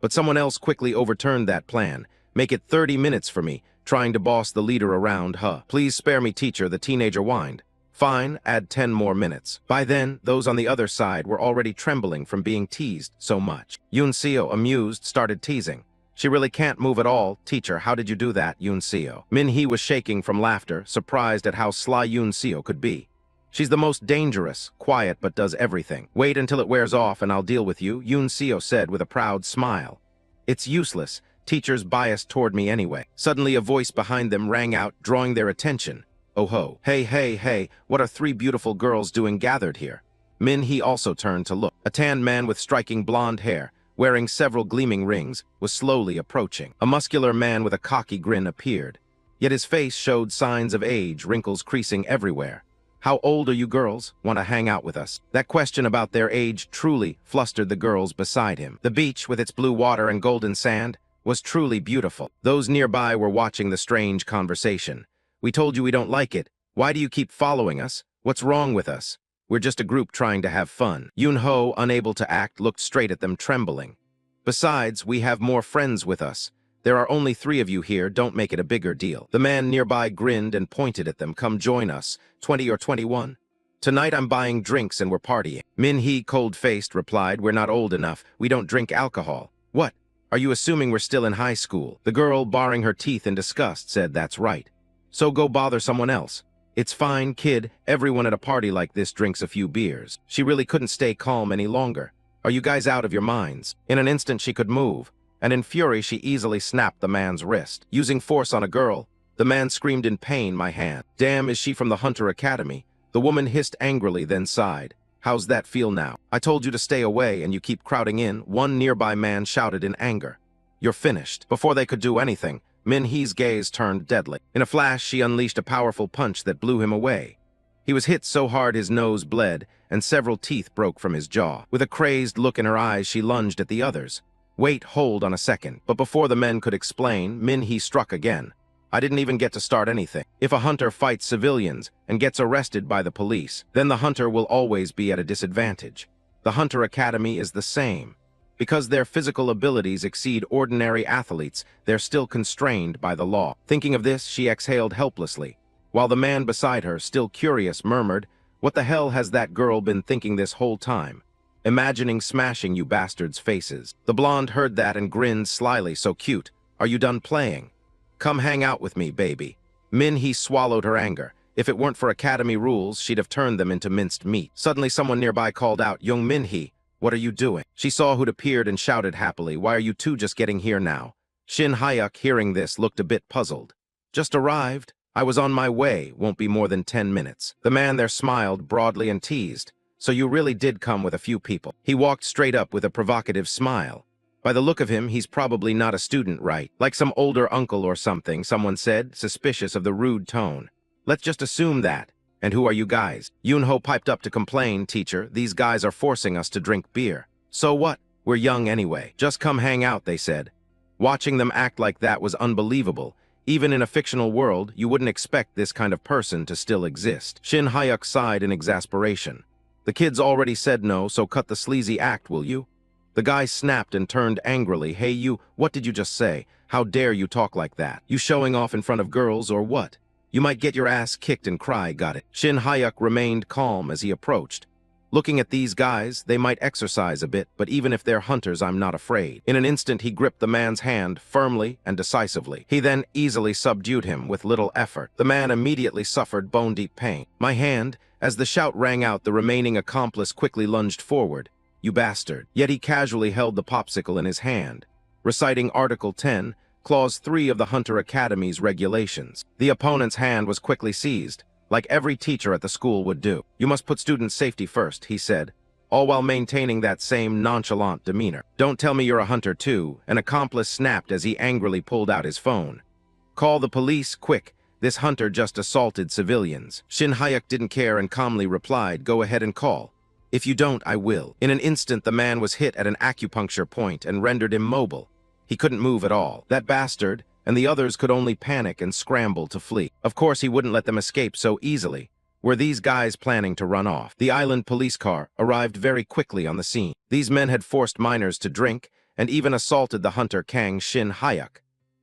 But someone else quickly overturned that plan. Make it 30 minutes for me, trying to boss the leader around, huh? Please spare me, teacher, the teenager whined. Fine, add 10 more minutes. By then, those on the other side were already trembling from being teased so much. Yoon Seo, amused, started teasing. She really can't move at all. Teacher, how did you do that, Yoon Seo? Min Hee was shaking from laughter, surprised at how sly Yoon Seo could be. She's the most dangerous, quiet but does everything. Wait until it wears off and I'll deal with you, Yoon Seo said with a proud smile. It's useless. Teacher's biased toward me anyway. Suddenly a voice behind them rang out, drawing their attention. Oh ho. Hey, what are three beautiful girls doing gathered here? Min Hee also turned to look. A tanned man with striking blonde hair, wearing several gleaming rings, was slowly approaching. A muscular man with a cocky grin appeared. Yet his face showed signs of age, wrinkles creasing everywhere. How old are you girls? Want to hang out with us? That question about their age truly flustered the girls beside him. The beach, with its blue water and golden sand, was truly beautiful. Those nearby were watching the strange conversation. We told you we don't like it. Why do you keep following us? What's wrong with us? We're just a group trying to have fun. Yoon Ho, unable to act, looked straight at them, trembling. Besides, we have more friends with us. There are only 3 of you here, don't make it a bigger deal. The man nearby grinned and pointed at them. Come join us, 20 or 21. Tonight I'm buying drinks and we're partying. Min Hee, cold-faced, replied, we're not old enough. We don't drink alcohol. What? Are you assuming we're still in high school? The girl, baring her teeth in disgust, said, that's right. So go bother someone else. It's fine, kid. Everyone at a party like this drinks a few beers. She really couldn't stay calm any longer. Are you guys out of your minds? In an instant she could move, and in fury she easily snapped the man's wrist. Using force on a girl, the man screamed in pain, my hand. Damn, is she from the Hunter Academy? The woman hissed angrily, then sighed. How's that feel now? I told you to stay away and you keep crowding in, one nearby man shouted in anger. You're finished. Before they could do anything, Min Hee's gaze turned deadly. In a flash, she unleashed a powerful punch that blew him away. He was hit so hard his nose bled, and several teeth broke from his jaw. With a crazed look in her eyes, she lunged at the others. Wait, hold on a second. But before the men could explain, Min Hee struck again. I didn't even get to start anything. If a hunter fights civilians and gets arrested by the police, then the hunter will always be at a disadvantage. The Hunter Academy is the same. Because their physical abilities exceed ordinary athletes, they're still constrained by the law. Thinking of this, she exhaled helplessly, while the man beside her, still curious, murmured, what the hell has that girl been thinking this whole time? Imagining smashing you bastards' faces. The blonde heard that and grinned slyly, so cute. Are you done playing? Come hang out with me, baby. Min Hee swallowed her anger. If it weren't for Academy rules, she'd have turned them into minced meat. Suddenly someone nearby called out, Young Min Hee. What are you doing? She saw who'd appeared and shouted happily, why are you two just getting here now? Shin Hyuk, hearing this, looked a bit puzzled. Just arrived. I was on my way, won't be more than 10 minutes. The man there smiled broadly and teased. So you really did come with a few people. He walked straight up with a provocative smile. By the look of him, he's probably not a student, right? Like some older uncle or something, someone said, suspicious of the rude tone. Let's just assume that. And who are you guys? Yunho piped up to complain, teacher. These guys are forcing us to drink beer. So what? We're young anyway. Just come hang out, they said. Watching them act like that was unbelievable. Even in a fictional world, you wouldn't expect this kind of person to still exist. Shin Hyuk sighed in exasperation. The kids already said no, so cut the sleazy act, will you? The guy snapped and turned angrily. Hey you, what did you just say? How dare you talk like that? You showing off in front of girls or what? You might get your ass kicked and cry, got it? Shin Hyuk remained calm as he approached. Looking at these guys, they might exercise a bit, but even if they're hunters, I'm not afraid. In an instant, he gripped the man's hand firmly and decisively. He then easily subdued him with little effort. The man immediately suffered bone-deep pain. My hand, as the shout rang out, the remaining accomplice quickly lunged forward. You bastard. Yet he casually held the popsicle in his hand, reciting Article 10, Clause 3 of the Hunter Academy's regulations. The opponent's hand was quickly seized, like every teacher at the school would do. You must put student safety first, he said, all while maintaining that same nonchalant demeanor. Don't tell me you're a hunter too, an accomplice snapped as he angrily pulled out his phone. Call the police, quick. This hunter just assaulted civilians. Shin Hyuk didn't care and calmly replied, go ahead and call. If you don't, I will. In an instant, the man was hit at an acupuncture point and rendered immobile. He couldn't move at all. That bastard and the others could only panic and scramble to flee. Of course, he wouldn't let them escape so easily. Were these guys planning to run off? The island police car arrived very quickly on the scene. These men had forced minors to drink and even assaulted the hunter Kang Shin Hyuk.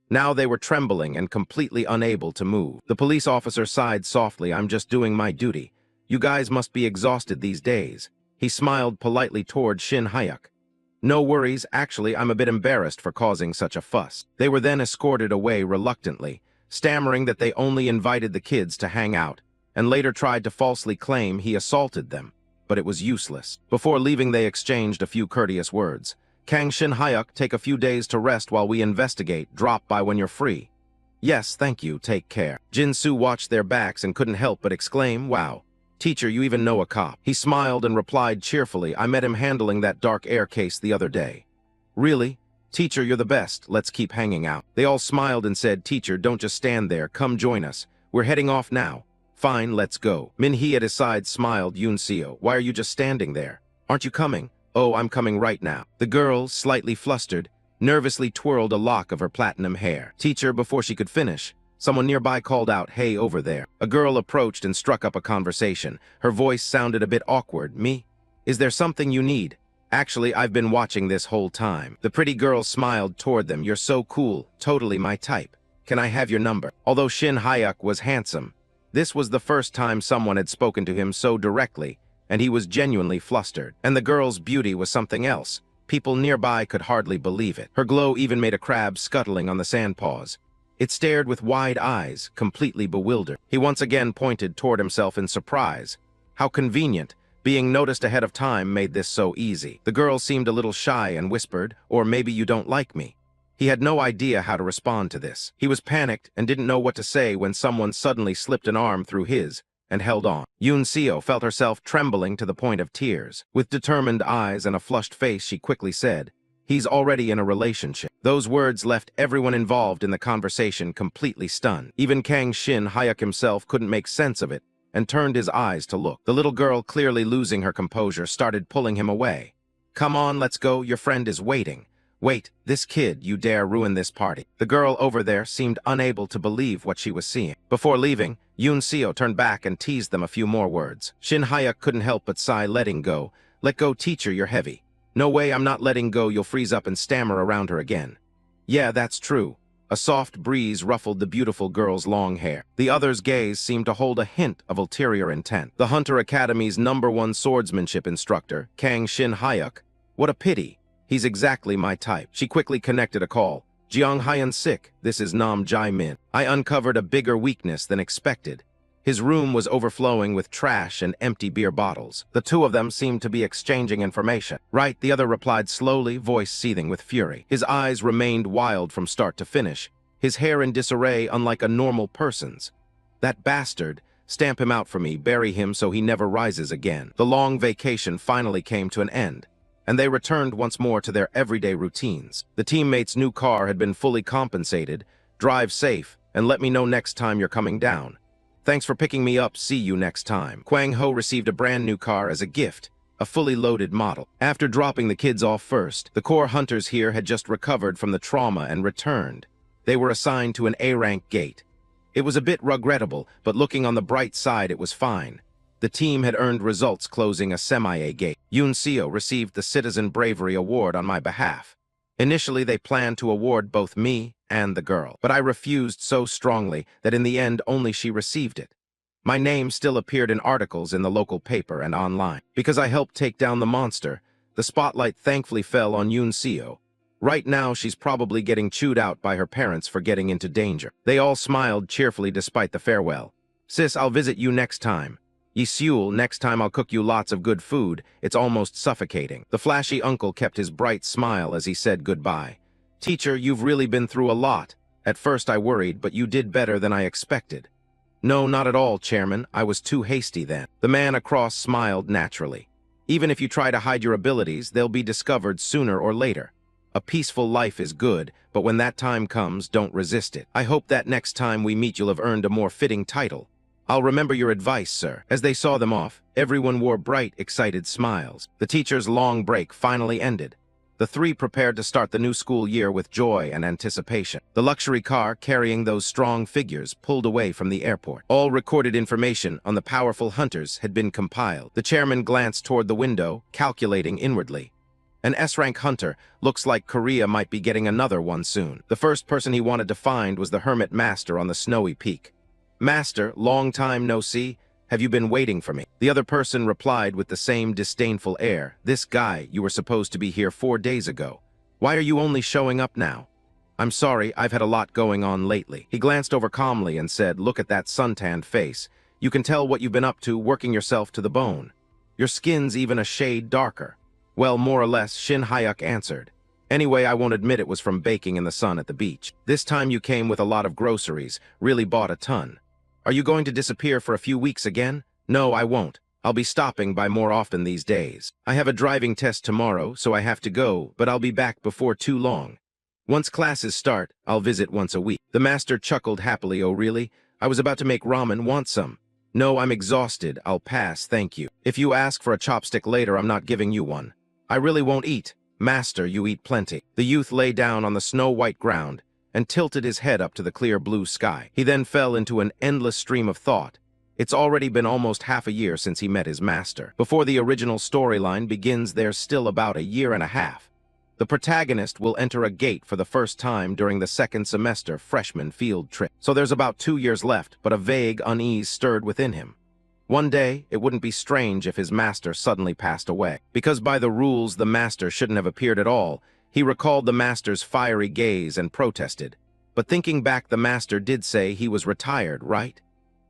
Now they were trembling and completely unable to move. The police officer sighed softly. I'm just doing my duty. You guys must be exhausted these days. He smiled politely toward Shin Hyuk. No worries, actually, I'm a bit embarrassed for causing such a fuss. They were then escorted away reluctantly, stammering that they only invited the kids to hang out, and later tried to falsely claim he assaulted them, but it was useless. Before leaving, they exchanged a few courteous words. Kang Shin Hyuk, take a few days to rest while we investigate. Drop by when you're free. Yes, thank you, take care. Jin-soo watched their backs and couldn't help but exclaim, wow. Teacher, you even know a cop. He smiled and replied cheerfully, I met him handling that dark air case the other day. Really? Teacher, you're the best. Let's keep hanging out. They all smiled and said, Teacher, don't just stand there. Come join us. We're heading off now. Fine, let's go. Min-hee at his side smiled. Yoon-seo, why are you just standing there? Aren't you coming? Oh, I'm coming right now. The girl, slightly flustered, nervously twirled a lock of her platinum hair. Teacher, before she could finish, someone nearby called out, hey, over there. A girl approached and struck up a conversation. Her voice sounded a bit awkward. Me? Is there something you need? Actually, I've been watching this whole time. The pretty girl smiled toward them. You're so cool. Totally my type. Can I have your number? Although Shin Hyuk was handsome, this was the first time someone had spoken to him so directly, and he was genuinely flustered. And the girl's beauty was something else. People nearby could hardly believe it. Her glow even made a crab scuttling on the sandpaws. It stared with wide eyes, completely bewildered. He once again pointed toward himself in surprise. How convenient. Being noticed ahead of time made this so easy. The girl seemed a little shy and whispered, or maybe you don't like me. He had no idea how to respond to this. He was panicked and didn't know what to say when someone suddenly slipped an arm through his and held on. Yoon-seo felt herself trembling to the point of tears. With determined eyes and a flushed face, she quickly said, he's already in a relationship. Those words left everyone involved in the conversation completely stunned. Even Kang Shin Hyuk himself couldn't make sense of it and turned his eyes to look. The little girl, clearly losing her composure, started pulling him away. Come on, let's go. Your friend is waiting. Wait, this kid, you dare ruin this party. The girl over there seemed unable to believe what she was seeing. Before leaving, Yoon-seo turned back and teased them a few more words. Shin Hyuk couldn't help but sigh, letting go. Let go, teacher, you're heavy. No way, I'm not letting go. You'll freeze up and stammer around her again. Yeah, that's true. A soft breeze ruffled the beautiful girl's long hair. The other's gaze seemed to hold a hint of ulterior intent. The Hunter Academy's #1 swordsmanship instructor, Kang Shin Hyuk. What a pity. He's exactly my type. She quickly connected a call. Jeong Hyun Sik, this is Nam Jai Min. I uncovered a bigger weakness than expected. His room was overflowing with trash and empty beer bottles. The two of them seemed to be exchanging information. Right, the other replied slowly, voice seething with fury. His eyes remained wild from start to finish, his hair in disarray unlike a normal person's. That bastard, stamp him out for me, bury him so he never rises again. The long vacation finally came to an end. and they returned once more to their everyday routines. The teammates' new car had been fully compensated. Drive safe, and let me know next time you're coming down. Thanks for picking me up. See you next time. Kwang Ho received a brand new car as a gift, a fully loaded model. After dropping the kids off first, the core hunters here had just recovered from the trauma and returned. They were assigned to an A-rank gate. It was a bit regrettable, but looking on the bright side, it was fine. The team had earned results closing a semi-A gate. Yoon Seo received the Citizen Bravery Award on my behalf. Initially, they planned to award both me and the girl, but I refused so strongly that in the end only she received it. My name still appeared in articles in the local paper and online. Because I helped take down the monster, the spotlight thankfully fell on Yoon Seo. Right now, she's probably getting chewed out by her parents for getting into danger. They all smiled cheerfully despite the farewell. Sis, I'll visit you next time. Yi Seul, next time I'll cook you lots of good food. It's almost suffocating. The flashy uncle kept his bright smile as he said goodbye. Teacher, you've really been through a lot. At first I worried, but you did better than I expected. No, not at all, Chairman. I was too hasty then. The man across smiled naturally. Even if you try to hide your abilities, they'll be discovered sooner or later. A peaceful life is good, but when that time comes, don't resist it. I hope that next time we meet you'll have earned a more fitting title. I'll remember your advice, sir. As they saw them off, everyone wore bright, excited smiles. The teacher's long break finally ended. The three prepared to start the new school year with joy and anticipation. The luxury car carrying those strong figures pulled away from the airport. All recorded information on the powerful hunters had been compiled. The chairman glanced toward the window, calculating inwardly. An S-rank hunter. Looks like Korea might be getting another one soon. The first person he wanted to find was the Hermit Master on the snowy peak. Master, long time no see. Have you been waiting for me? The other person replied with the same disdainful air. This guy, you were supposed to be here 4 days ago. Why are you only showing up now? I'm sorry, I've had a lot going on lately. He glanced over calmly and said, look at that suntanned face. You can tell what you've been up to, working yourself to the bone. Your skin's even a shade darker. Well, more or less, Shin Hyuk answered. Anyway, I won't admit it was from baking in the sun at the beach. This time you came with a lot of groceries, really bought a ton. Are you going to disappear for a few weeks again? No, I won't. I'll be stopping by more often these days. I have a driving test tomorrow, so I have to go, but I'll be back before too long. Once classes start, I'll visit once a week. The master chuckled happily. Oh, really? I was about to make ramen. Want some? No, I'm exhausted. I'll pass, thank you. If you ask for a chopstick later, I'm not giving you one. I really won't eat. Master, you eat plenty. The youth lay down on the snow-white ground and tilted his head up to the clear blue sky. He then fell into an endless stream of thought. It's already been almost half a year since he met his master. Before the original storyline begins, there's still about a year and a half. The protagonist will enter a gate for the first time during the second semester freshman field trip. So there's about 2 years left, but a vague unease stirred within him. One day, it wouldn't be strange if his master suddenly passed away. Because by the rules, the master shouldn't have appeared at all. He recalled the master's fiery gaze and protested. But thinking back, the master did say he was retired, right?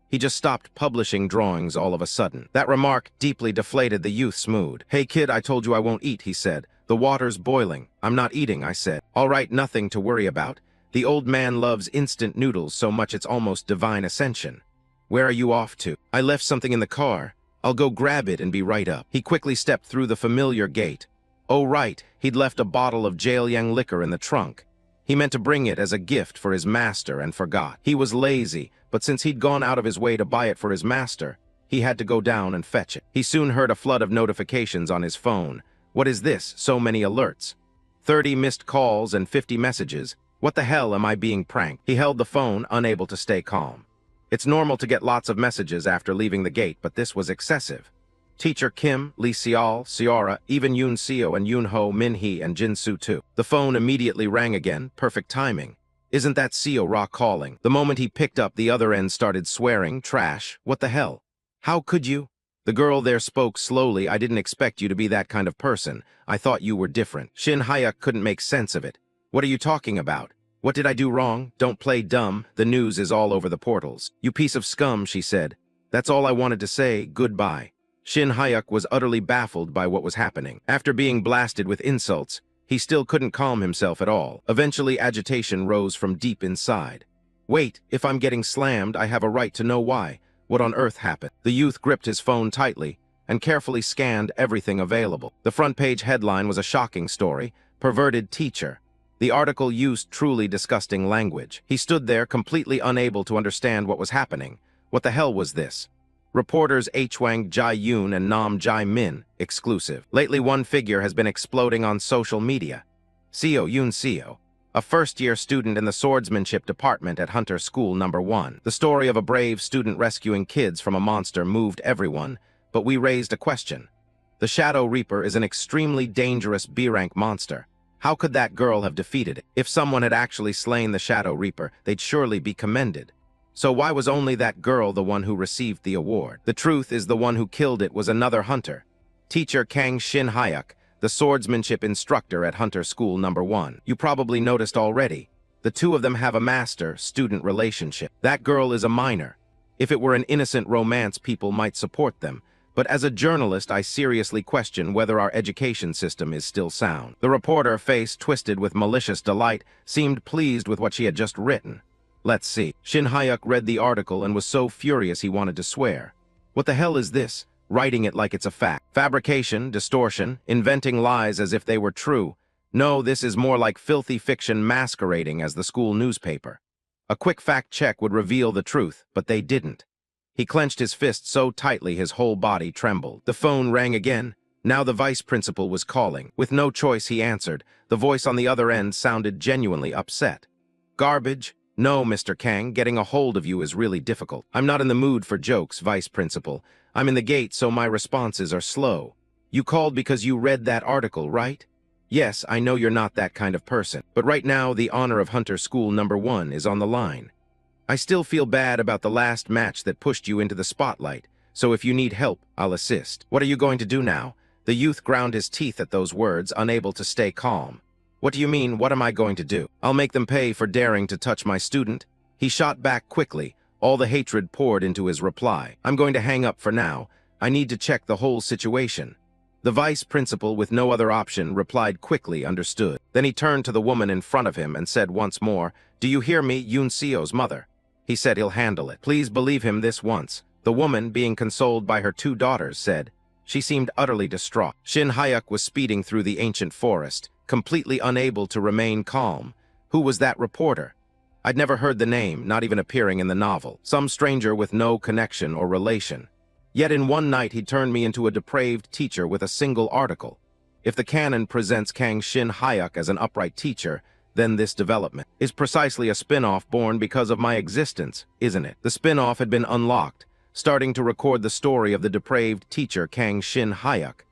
He just stopped publishing drawings all of a sudden. That remark deeply deflated the youth's mood. Hey kid, I told you I won't eat, he said. The water's boiling. I'm not eating, I said. All right, nothing to worry about. The old man loves instant noodles so much it's almost divine ascension. Where are you off to? I left something in the car. I'll go grab it and be right up. He quickly stepped through the familiar gate. Oh right, he'd left a bottle of Jaelyang liquor in the trunk. He meant to bring it as a gift for his master and forgot. He was lazy, but since he'd gone out of his way to buy it for his master, he had to go down and fetch it. He soon heard a flood of notifications on his phone. What is this? So many alerts. 30 missed calls and 50 messages. What the hell am I being pranked? He held the phone, unable to stay calm. It's normal to get lots of messages after leaving the gate, but this was excessive. Teacher Kim, Lee Seol, Seora, even Yoon Seo and Yoon Ho, Min Hee, and Jin Soo too. The phone immediately rang again, perfect timing. Isn't that Seo Ra calling? The moment he picked up, the other end started swearing, trash, what the hell? How could you? The girl there spoke slowly. I didn't expect you to be that kind of person. I thought you were different. Shin Hyuk couldn't make sense of it. What are you talking about? What did I do wrong? Don't play dumb. The news is all over the portals. You piece of scum, she said. That's all I wanted to say. Goodbye. Shin Hyuk was utterly baffled by what was happening. After being blasted with insults, he still couldn't calm himself at all. Eventually, agitation rose from deep inside. Wait, if I'm getting slammed, I have a right to know why. What on earth happened? The youth gripped his phone tightly. and carefully scanned everything available. The front page headline was a shocking story: "Perverted Teacher." The article used truly disgusting language. He stood there, completely unable to understand what was happening. What the hell was this? Reporters Hwang Jae-yoon and Nam Jae-min, exclusive. Lately, one figure has been exploding on social media. Seo Yoon-seo, a first-year student in the swordsmanship department at Hunter School No. 1. The story of a brave student rescuing kids from a monster moved everyone, but we raised a question. The Shadow Reaper is an extremely dangerous B-rank monster. How could that girl have defeated it? If someone had actually slain the Shadow Reaper, they'd surely be commended. So why was only that girl the one who received the award? The truth is the one who killed it was another hunter. Teacher Kang Shin-hyuk, the swordsmanship instructor at Hunter School No. 1. You probably noticed already. The two of them have a master-student relationship. That girl is a minor. If it were an innocent romance, people might support them. But as a journalist, I seriously question whether our education system is still sound. The reporter, face twisted with malicious delight, seemed pleased with what she had just written. Let's see. Shin-hyuk read the article and was so furious he wanted to swear. What the hell is this? Writing it like it's a fact. Fabrication, distortion, inventing lies as if they were true. No, this is more like filthy fiction masquerading as the school newspaper. A quick fact check would reveal the truth, but they didn't. He clenched his fist so tightly his whole body trembled. The phone rang again. Now the vice principal was calling. With no choice, he answered. The voice on the other end sounded genuinely upset. Garbage? No, Mr. Kang, getting a hold of you is really difficult. I'm not in the mood for jokes, vice principal. I'm in the gate, so my responses are slow. You called because you read that article, right? Yes, I know you're not that kind of person. But right now, the honor of Hunter School No. 1 is on the line. I still feel bad about the last match that pushed you into the spotlight, so if you need help, I'll assist. What are you going to do now? The youth ground his teeth at those words, unable to stay calm. What do you mean, what am I going to do? I'll make them pay for daring to touch my student. He shot back quickly. All the hatred poured into his reply. I'm going to hang up for now. I need to check the whole situation. The vice principal, with no other option, replied quickly, understood. Then he turned to the woman in front of him and said once more, "Do you hear me, Yoon-seo's mother?" He said he'll handle it. Please believe him this once. The woman, being consoled by her two daughters, said. She seemed utterly distraught. Shin-hyuk was speeding through the ancient forest, completely unable to remain calm. Who was that reporter? I'd never heard the name, not even appearing in the novel. Some stranger with no connection or relation. Yet in one night he turned me into a depraved teacher with a single article. If the canon presents Kang Shin-hyuk as an upright teacher, then this development is precisely a spin-off born because of my existence, isn't it? The spin-off had been unlocked, starting to record the story of the depraved teacher Kang Shin-hyuk.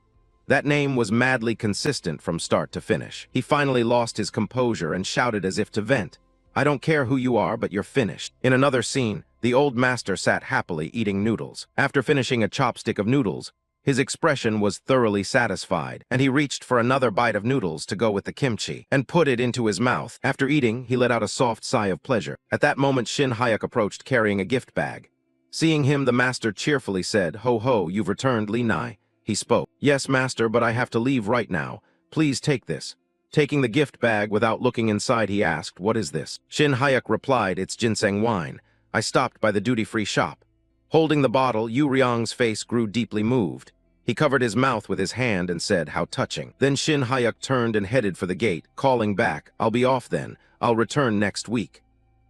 That name was madly consistent from start to finish. He finally lost his composure and shouted as if to vent. I don't care who you are, but you're finished. In another scene, the old master sat happily eating noodles. After finishing a chopstick of noodles, his expression was thoroughly satisfied, and he reached for another bite of noodles to go with the kimchi, and put it into his mouth. After eating, he let out a soft sigh of pleasure. At that moment, Shin-hyuk approached carrying a gift bag. Seeing him, the master cheerfully said, "Ho ho, you've returned, Li-nai." He spoke. "Yes, master, but I have to leave right now. Please take this." Taking the gift bag without looking inside, he asked, "What is this?" Shin-hyuk replied, "It's ginseng wine. I stopped by the duty-free shop." Holding the bottle, Yu Ryong's face grew deeply moved. He covered his mouth with his hand and said, "How touching." Then Shin-hyuk turned and headed for the gate, calling back, "I'll be off then. I'll return next week."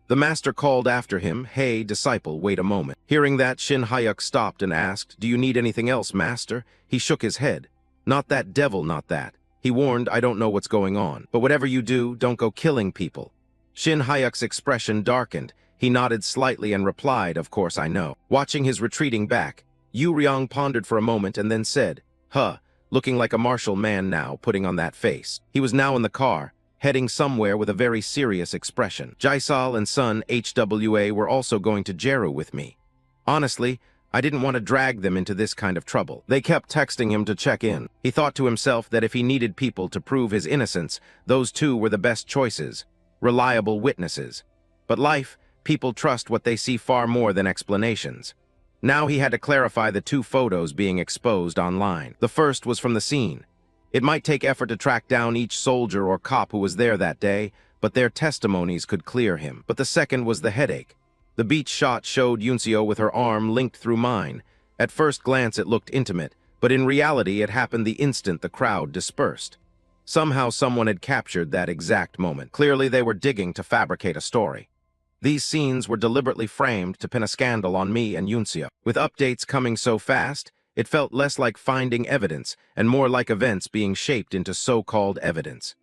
The master called after him, "Hey, disciple, wait a moment." Hearing that, Shin-hyuk stopped and asked, "Do you need anything else, master?" He shook his head. "Not that devil, not that." He warned, "I don't know what's going on. But whatever you do, don't go killing people." Shin-hyuk's expression darkened. He nodded slightly and replied, "Of course I know." Watching his retreating back, Yu Ryong pondered for a moment and then said, "Huh," looking like a martial man now, putting on that face. He was now in the car, heading somewhere with a very serious expression. Jaisal and son HWA were also going to Jeru with me. Honestly, I didn't want to drag them into this kind of trouble. They kept texting him to check in. He thought to himself that if he needed people to prove his innocence, those two were the best choices, reliable witnesses. But life, people trust what they see far more than explanations. Now he had to clarify the two photos being exposed online. The first was from the scene. It might take effort to track down each soldier or cop who was there that day, but their testimonies could clear him. But the second was the headache. The beach shot showed Yoon-seo with her arm linked through mine. At first glance it looked intimate, But in reality, it happened the instant the crowd dispersed. Somehow someone had captured that exact moment. Clearly they were digging to fabricate a story. These scenes were deliberately framed to pin a scandal on me and Yunseo. With updates coming so fast, it felt less like finding evidence and more like events being shaped into so-called evidence.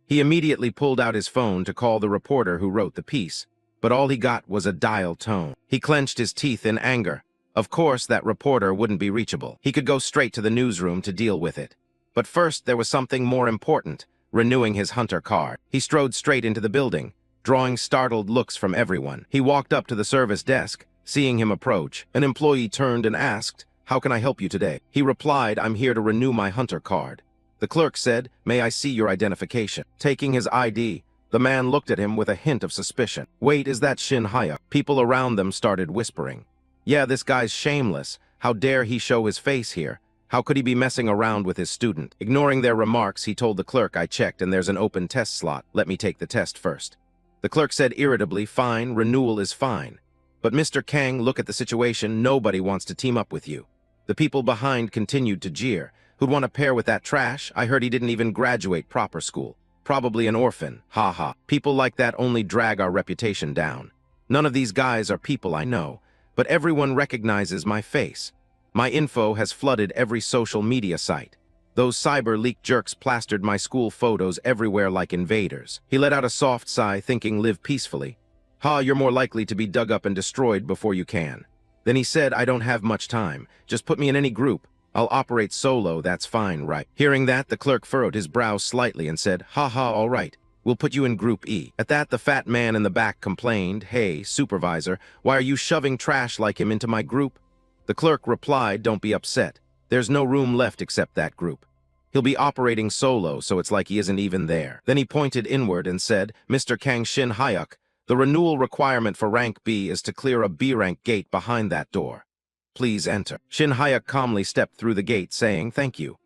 He immediately pulled out his phone to call the reporter who wrote the piece, but all he got was a dial tone. He clenched his teeth in anger. Of course, that reporter wouldn't be reachable. He could go straight to the newsroom to deal with it. But first, there was something more important, renewing his hunter card. He strode straight into the building, drawing startled looks from everyone. He walked up to the service desk. Seeing him approach, an employee turned and asked, "How can I help you today?" He replied, "I'm here to renew my hunter card." The clerk said, "May I see your identification?" Taking his ID, the man looked at him with a hint of suspicion. "Wait, is that Shin Hyuk?" People around them started whispering. "Yeah, this guy's shameless. How dare he show his face here? How could he be messing around with his student?" Ignoring their remarks, he told the clerk, "I checked and there's an open test slot. Let me take the test first." The clerk said irritably, "Fine, renewal is fine. But Mr. Kang, look at the situation. Nobody wants to team up with you." The people behind continued to jeer. "Who'd want to pair with that trash? I heard he didn't even graduate proper school. Probably an orphan. Ha ha. People like that only drag our reputation down. None of these guys are people I know, but everyone recognizes my face. My info has flooded every social media site. Those cyber leak jerks plastered my school photos everywhere like invaders." He let out a soft sigh, thinking, "Live peacefully. Ha, you're more likely to be dug up and destroyed before you can." Then he said, "I don't have much time. Just put me in any group. I'll operate solo, that's fine, right?" Hearing that, the clerk furrowed his brow slightly and said, "Ha ha, all right. We'll put you in Group E." At that, the fat man in the back complained, "Hey, supervisor, why are you shoving trash like him into my group?" The clerk replied, "Don't be upset. There's no room left except that group. He'll be operating solo, so it's like he isn't even there." Then he pointed inward and said, "Mr. Kang Shin Hyuk, the renewal requirement for rank B is to clear a B-rank gate behind that door. Please enter." Shin Hyuk calmly stepped through the gate, saying, "Thank you."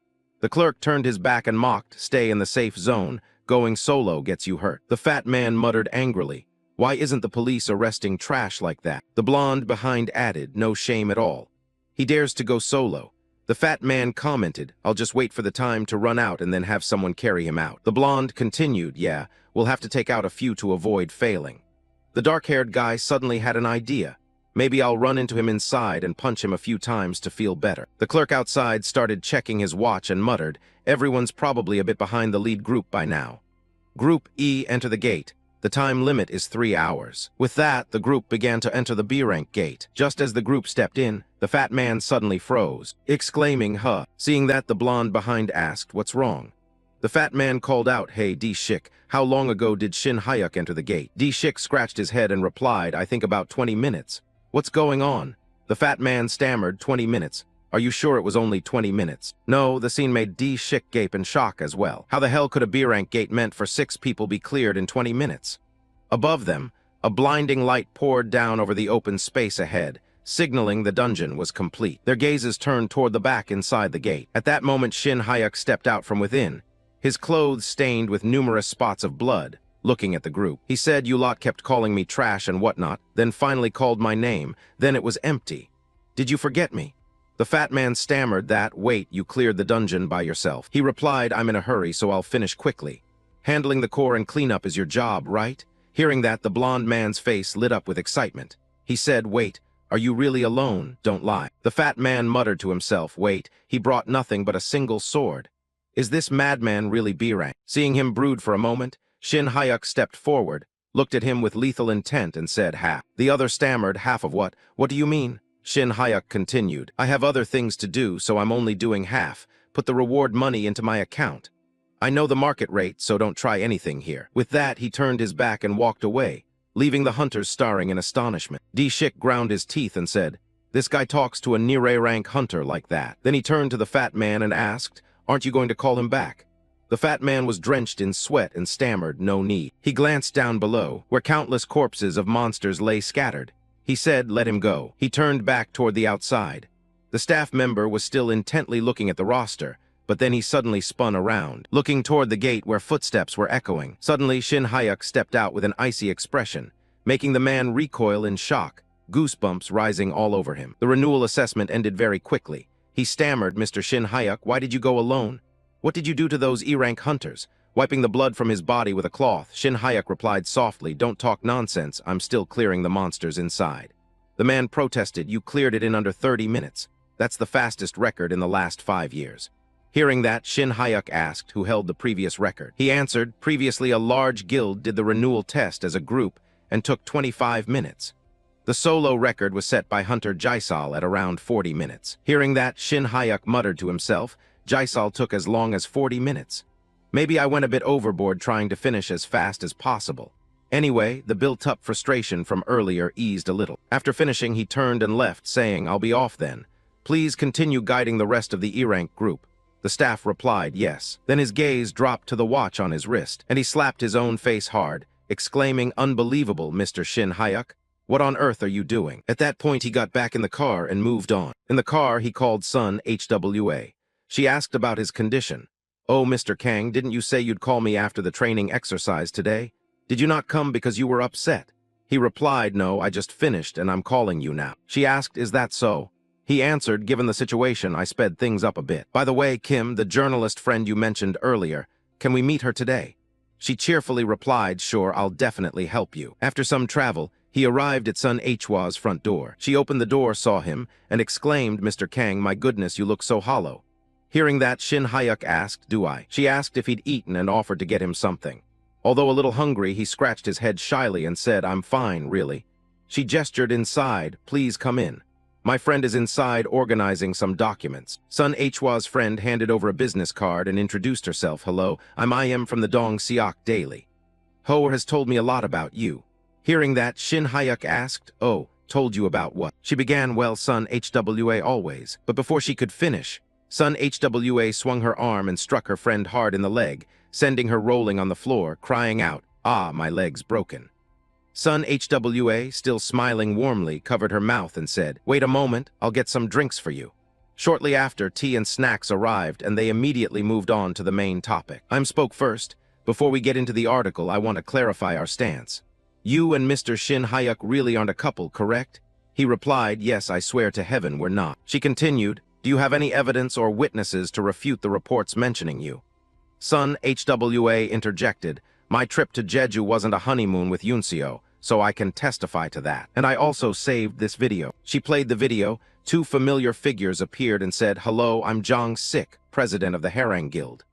The clerk turned his back and mocked, "Stay in the safe zone. Going solo gets you hurt." The fat man muttered angrily, "Why isn't the police arresting trash like that?" The blonde behind added, "No shame at all. He dares to go solo." The fat man commented, "I'll just wait for the time to run out and then have someone carry him out." The blonde continued, "Yeah, we'll have to take out a few to avoid failing." The dark-haired guy suddenly had an idea. "Maybe I'll run into him inside and punch him a few times to feel better." The clerk outside started checking his watch and muttered, "Everyone's probably a bit behind the lead group by now. Group E, enter the gate. The time limit is 3 hours." With that, the group began to enter the B-rank gate. Just as the group stepped in, the fat man suddenly froze, exclaiming, "Huh." Seeing that, the blonde behind asked, "What's wrong?" The fat man called out, "Hey, D-Shik, how long ago did Shin Hyuk enter the gate?" D-Shik scratched his head and replied, "I think about 20 minutes. "What's going on?" The fat man stammered, 20 minutes. "Are you sure it was only 20 minutes?" No, the scene made D-Shik gape in shock as well. How the hell could a B-rank gate meant for 6 people be cleared in 20 minutes? Above them, a blinding light poured down over the open space ahead, signaling the dungeon was complete. Their gazes turned toward the back inside the gate. At that moment, Shin Hyuk stepped out from within, his clothes stained with numerous spots of blood. Looking at the group, he said, "You lot kept calling me trash and whatnot, then finally called my name. Then it was empty. Did you forget me?" The fat man stammered that, "Wait, you cleared the dungeon by yourself." He replied, "I'm in a hurry, so I'll finish quickly. Handling the core and cleanup is your job, right?" Hearing that, the blonde man's face lit up with excitement. He said, "Wait, are you really alone? Don't lie." The fat man muttered to himself, "Wait, he brought nothing but a single sword. Is this madman really B-rank?" Seeing him brood for a moment, Shin Hyuk stepped forward, looked at him with lethal intent and said, "Half." The other stammered, "Half of what? What do you mean?" Shin Hyuk continued, "I have other things to do, so I'm only doing half. Put the reward money into my account. I know the market rate, so don't try anything here." With that, he turned his back and walked away, leaving the hunters staring in astonishment. D-Shik ground his teeth and said, "This guy talks to a near-A-rank hunter like that." Then he turned to the fat man and asked, "Aren't you going to call him back?" The fat man was drenched in sweat and stammered, "No need." He glanced down below, where countless corpses of monsters lay scattered. He said, "Let him go." He turned back toward the outside. The staff member was still intently looking at the roster, but then he suddenly spun around, looking toward the gate where footsteps were echoing. Suddenly, Shin Hyuk stepped out with an icy expression, making the man recoil in shock, goosebumps rising all over him. The renewal assessment ended very quickly. He stammered, Mr. Shin Hyuk, why did you go alone? What did you do to those E-rank hunters? Wiping the blood from his body with a cloth, Shin Hyuk replied softly, don't talk nonsense, I'm still clearing the monsters inside. The man protested, you cleared it in under 30 minutes. That's the fastest record in the last 5 years. Hearing that, Shin Hyuk asked who held the previous record. He answered, previously a large guild did the renewal test as a group and took 25 minutes. The solo record was set by Hunter Jaisal at around 40 minutes. Hearing that, Shin Hyuk muttered to himself, Jaisal took as long as 40 minutes. Maybe I went a bit overboard trying to finish as fast as possible. Anyway, the built-up frustration from earlier eased a little. After finishing, he turned and left, saying, I'll be off then. Please continue guiding the rest of the E-rank group. The staff replied, yes. Then his gaze dropped to the watch on his wrist, and he slapped his own face hard, exclaiming, unbelievable, Mr. Shin Hyuk. What on earth are you doing? At that point, he got back in the car and moved on. In the car, he called Sun HWA. She asked about his condition. Oh, Mr. Kang, didn't you say you'd call me after the training exercise today? Did you not come because you were upset? He replied, no, I just finished and I'm calling you now. She asked, is that so? He answered, given the situation, I sped things up a bit. By the way, Kim, the journalist friend you mentioned earlier, can we meet her today? She cheerfully replied, sure, I'll definitely help you. After some travel, he arrived at Sun Hwa's front door. She opened the door, saw him, and exclaimed, Mr. Kang, my goodness, you look so hollow. Hearing that, Shin Hyuk asked, do I? She asked if he'd eaten and offered to get him something. Although a little hungry, he scratched his head shyly and said, I'm fine, really. She gestured inside, please come in. My friend is inside organizing some documents. Sun Hwa's friend handed over a business card and introduced herself. Hello, I am from the Dong Siak Daily. Ho has told me a lot about you. Hearing that, Shin Hyuk asked, oh, told you about what? She began, well, Sun Hwa always. But before she could finish, Sun Hwa swung her arm and struck her friend hard in the leg, sending her rolling on the floor, crying out, ah, my leg's broken. Sun Hwa, still smiling warmly, covered her mouth and said, wait a moment, I'll get some drinks for you. Shortly after, tea and snacks arrived, and they immediately moved on to the main topic. I spoke first. Before we get into the article, I want to clarify our stance. You and Mr. Shin Hyuk really aren't a couple, correct? He replied, yes, I swear to heaven we're not. She continued, do you have any evidence or witnesses to refute the reports mentioning you? Sun Hwa interjected, my trip to Jeju wasn't a honeymoon with Yunseo, so I can testify to that. And I also saved this video. She played the video, 2 familiar figures appeared and said, hello, I'm Jong Sik, president of the Harang Guild.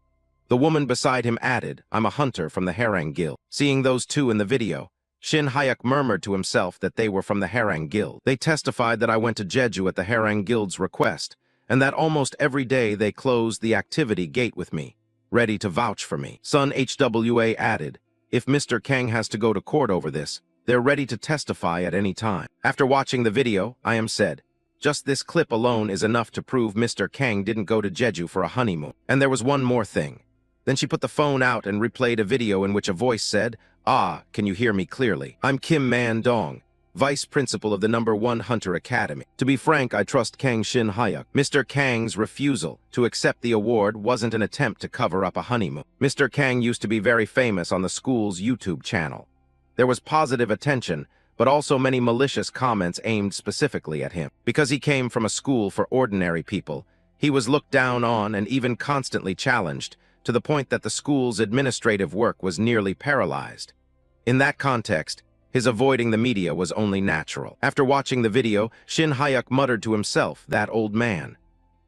The woman beside him added, I'm a hunter from the Harang Guild. Seeing those 2 in the video, Shin Hyuk murmured to himself that they were from the Harang Guild. They testified that I went to Jeju at the Harang Guild's request, and that almost every day they closed the activity gate with me, ready to vouch for me. Sun Hwa added, if Mr. Kang has to go to court over this, they're ready to testify at any time. After watching the video, I am said, just this clip alone is enough to prove Mr. Kang didn't go to Jeju for a honeymoon. And there was one more thing. Then she put the phone out and replayed a video in which a voice said, ah, can you hear me clearly? I'm Kim Man-dong, Vice Principal of the #1 Hunter Academy. To be frank, I trust Kang Shin Hyuk. Mr. Kang's refusal to accept the award wasn't an attempt to cover up a honeymoon. Mr. Kang used to be very famous on the school's YouTube channel. There was positive attention, but also many malicious comments aimed specifically at him. Because he came from a school for ordinary people, he was looked down on and even constantly challenged, to the point that the school's administrative work was nearly paralyzed. In that context, his avoiding the media was only natural. After watching the video, Shin Hyuk muttered to himself, that old man.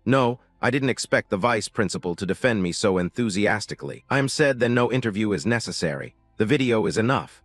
No, I didn't expect the vice principal to defend me so enthusiastically. I am said then no interview is necessary. The video is enough.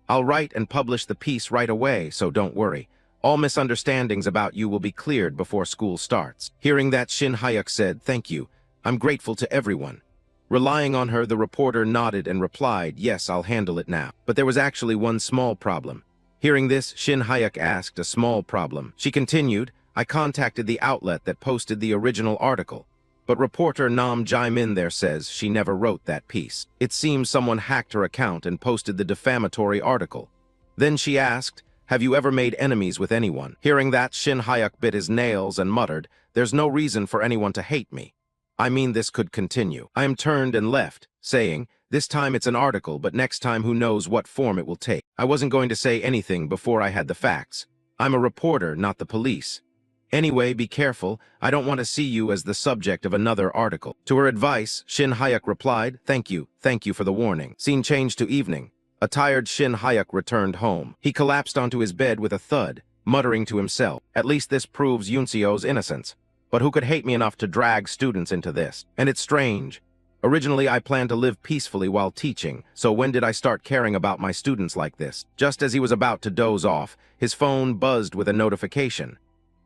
I'll write and publish the piece right away, so don't worry. All misunderstandings about you will be cleared before school starts. Hearing that, Shin Hyuk said, thank you. I'm grateful to everyone. Relying on her, the reporter nodded and replied, yes, I'll handle it now. But there was actually one small problem. Hearing this, Shin Hyuk asked, a small problem. She continued, I contacted the outlet that posted the original article. But reporter Nam Jae-min there says she never wrote that piece. It seems someone hacked her account and posted the defamatory article. Then she asked, have you ever made enemies with anyone? Hearing that, Shin Hyuk bit his nails and muttered, there's no reason for anyone to hate me. I mean, this could continue. I am turned and left, saying, this time it's an article, but next time who knows what form it will take. I wasn't going to say anything before I had the facts. I'm a reporter, not the police. Anyway, be careful. I don't want to see you as the subject of another article. To her advice, Shin Hayek replied, thank you for the warning. Scene changed to evening. A tired Shin Hayek returned home. He collapsed onto his bed with a thud, muttering to himself, at least this proves Yunseo's innocence. But who could hate me enough to drag students into this? And it's strange. Originally, I planned to live peacefully while teaching, so when did I start caring about my students like this? Just as he was about to doze off, his phone buzzed with a notification.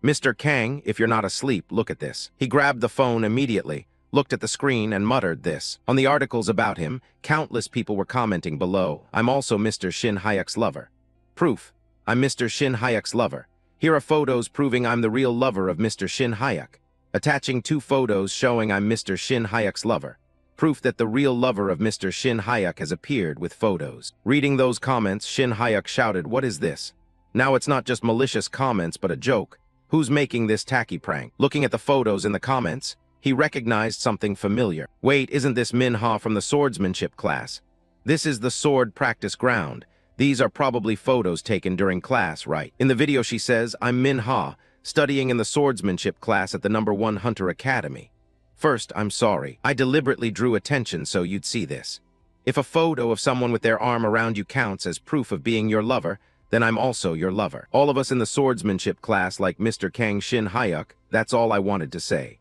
Mr. Kang, if you're not asleep, look at this. He grabbed the phone immediately, looked at the screen and muttered this. On the articles about him, countless people were commenting below, I'm also Mr. Shin Hayek's lover. Proof. I'm Mr. Shin Hayek's lover. Here are photos proving I'm the real lover of Mr. Shin Hayek. Attaching 2 photos showing I'm Mr. Shin Hayek's lover. Proof that the real lover of Mr. Shin Hayek has appeared with photos. Reading those comments, Shin Hayek shouted, what is this? Now it's not just malicious comments but a joke. Who's making this tacky prank? Looking at the photos in the comments, he recognized something familiar. Wait, isn't this Manhwa from the swordsmanship class? This is the sword practice ground. These are probably photos taken during class, right? In the video she says, I'm Manhwa, studying in the swordsmanship class at the #1 Hunter Academy. First, I'm sorry. I deliberately drew attention so you'd see this. If a photo of someone with their arm around you counts as proof of being your lover, then I'm also your lover. All of us in the swordsmanship class like Mr. Kang Shin Hayek, that's all I wanted to say.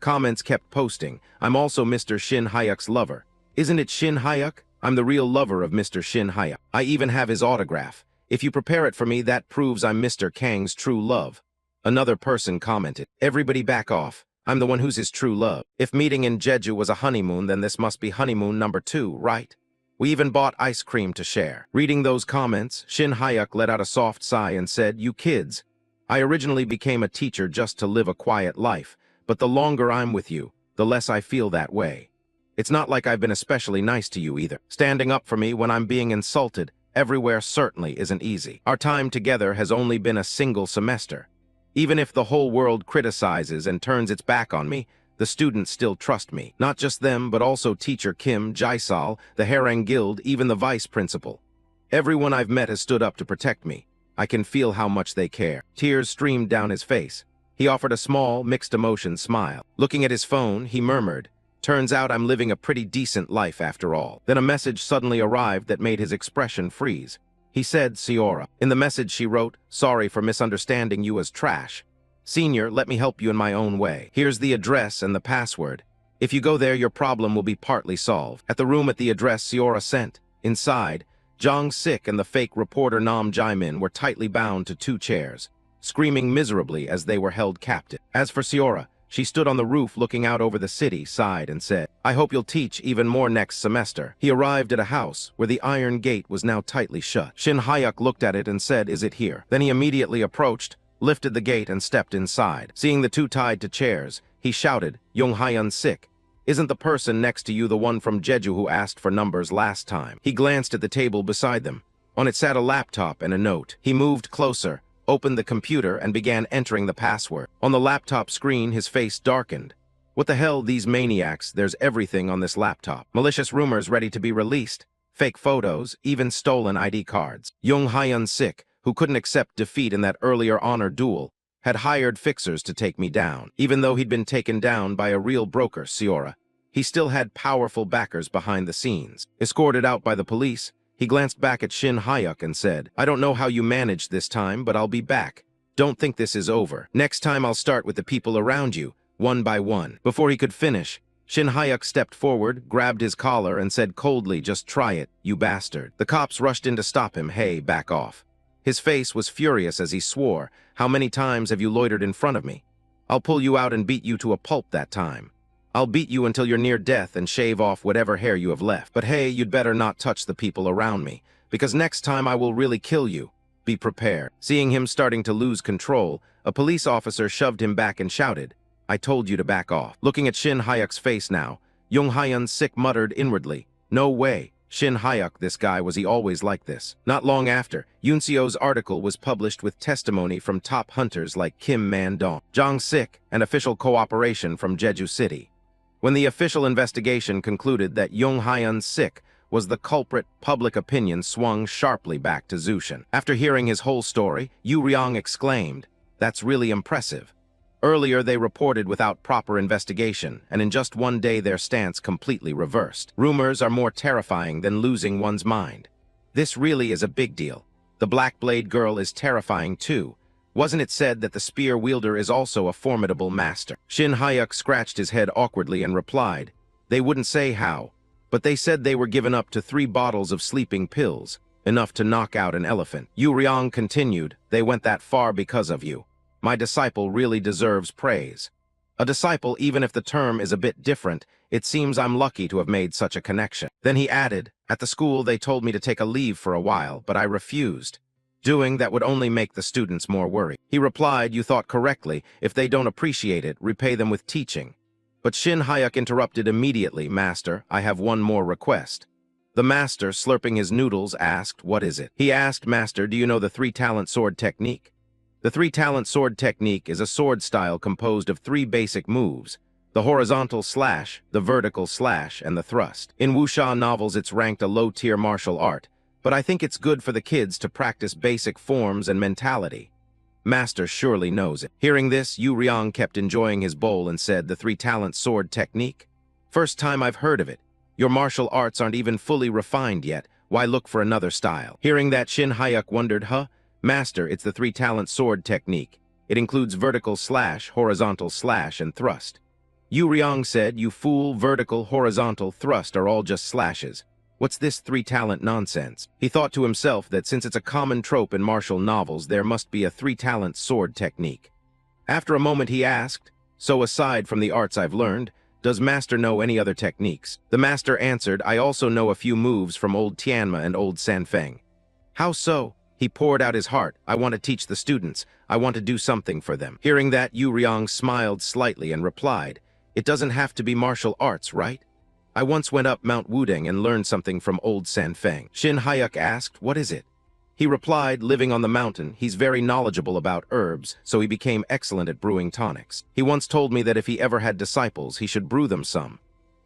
Comments kept posting, I'm also Mr. Shin Hayek's lover. Isn't it Shin Hayek? I'm the real lover of Mr. Shin Hayek. I even have his autograph. If you prepare it for me, that proves I'm Mr. Kang's true love. Another person commented, everybody back off. I'm the one who's his true love. If meeting in Jeju was a honeymoon, then this must be honeymoon #2, right? We even bought ice cream to share. Reading those comments, Shin Hayek let out a soft sigh and said, you kids, I originally became a teacher just to live a quiet life, but the longer I'm with you, the less I feel that way. It's not like I've been especially nice to you either. Standing up for me when I'm being insulted everywhere certainly isn't easy. Our time together has only been a single semester. Even if the whole world criticizes and turns its back on me, the students still trust me. Not just them, but also teacher Kim, Jaisal, the Harang Guild, even the vice principal. Everyone I've met has stood up to protect me. I can feel how much they care. Tears streamed down his face. He offered a small, mixed emotion smile. Looking at his phone, he murmured, turns out I'm living a pretty decent life after all. Then a message suddenly arrived that made his expression freeze. He said, Seora. In the message she wrote, sorry for misunderstanding you as trash. Senior, let me help you in my own way. Here's the address and the password. If you go there, your problem will be partly solved. At the room at the address Seora sent, inside, Jong Sik and the fake reporter Nam Jae-min were tightly bound to 2 chairs, screaming miserably as they were held captive. As for Seora, she stood on the roof looking out over the city, sighed and said, I hope you'll teach even more next semester. He arrived at a house where the iron gate was now tightly shut. Shin Hayek looked at it and said, is it here? Then he immediately approached, lifted the gate and stepped inside. Seeing the 2 tied to chairs, he shouted, Yong Hyun Sik, isn't the person next to you the one from Jeju who asked for numbers last time? He glanced at the table beside them. On it sat a laptop and a note. He moved closer, opened the computer and began entering the password. On the laptop screen, his face darkened. What the hell, these maniacs, there's everything on this laptop. Malicious rumors ready to be released, fake photos, even stolen ID cards. Yong Hyun Sik, who couldn't accept defeat in that earlier honor duel, had hired fixers to take me down. Even though he'd been taken down by a real broker, Seora, he still had powerful backers behind the scenes. Escorted out by the police, he glanced back at Shin Hayek and said, I don't know how you managed this time, but I'll be back. Don't think this is over. Next time I'll start with the people around you, one by one. Before he could finish, Shin Hayek stepped forward, grabbed his collar and said coldly, just try it, you bastard. The cops rushed in to stop him. Hey, back off. His face was furious as he swore, how many times have you loitered in front of me? I'll pull you out and beat you to a pulp that time. I'll beat you until you're near death and shave off whatever hair you have left. But hey, you'd better not touch the people around me, because next time I will really kill you. Be prepared. Seeing him starting to lose control, a police officer shoved him back and shouted, I told you to back off. Looking at Shin Hayek's face now, Yong Hyun Sik muttered inwardly, no way. Shin Hayek, this guy, was he always like this? Not long after, Yunseo's article was published with testimony from top hunters like Kim Man-dong, Jong Sik, and official cooperation from Jeju City. When the official investigation concluded that Yong Hyun Sik was the culprit, public opinion swung sharply back to Zushin. After hearing his whole story, Yu Ryong exclaimed, that's really impressive. Earlier, they reported without proper investigation, and in just one day their stance completely reversed. Rumors are more terrifying than losing one's mind. This really is a big deal. The Black Blade girl is terrifying too. Wasn't it said that the spear wielder is also a formidable master? Shin Hyuk scratched his head awkwardly and replied, "They wouldn't say how, but they said they were given up to 3 bottles of sleeping pills, enough to knock out an elephant." Yu Ryong continued, "They went that far because of you. My disciple really deserves praise." A disciple, even if the term is a bit different, it seems I'm lucky to have made such a connection. Then he added, "At the school they told me to take a leave for a while, but I refused. Doing that would only make the students more worried." He replied, "You thought correctly. If they don't appreciate it, repay them with teaching." But Shin Hyuk interrupted immediately, "Master, I have one more request." The master, slurping his noodles, asked, "What is it?" He asked, "Master, do you know the 3-talent sword technique?" The 3-talent sword technique is a sword style composed of 3 basic moves: the horizontal slash, the vertical slash, and the thrust. In wuxia novels it's ranked a low-tier martial art, but I think it's good for the kids to practice basic forms and mentality. Master surely knows it. Hearing this, Yu Ryong kept enjoying his bowl and said, "The 3-talent sword technique? First time I've heard of it. Your martial arts aren't even fully refined yet. Why look for another style?" Hearing that, Shin Hyuk wondered, Master, it's the 3-talent sword technique. It includes vertical slash, horizontal slash, and thrust." Yu Ryong said, "You fool, vertical, horizontal, thrust are all just slashes. What's this 3-talent nonsense?" He thought to himself that since it's a common trope in martial novels, there must be a 3-talent sword technique. After a moment he asked, "So aside from the arts I've learned, does Master know any other techniques?" The Master answered, "I also know a few moves from old Tianma and old Sanfeng." "How so?" He poured out his heart. "I want to teach the students. I want to do something for them." Hearing that, Yu Ryong smiled slightly and replied, "It doesn't have to be martial arts, right? I once went up Mount Wudang and learned something from old Sanfeng." Shin Hyuk asked, "What is it?" He replied, "Living on the mountain, he's very knowledgeable about herbs, so he became excellent at brewing tonics. He once told me that if he ever had disciples, he should brew them some."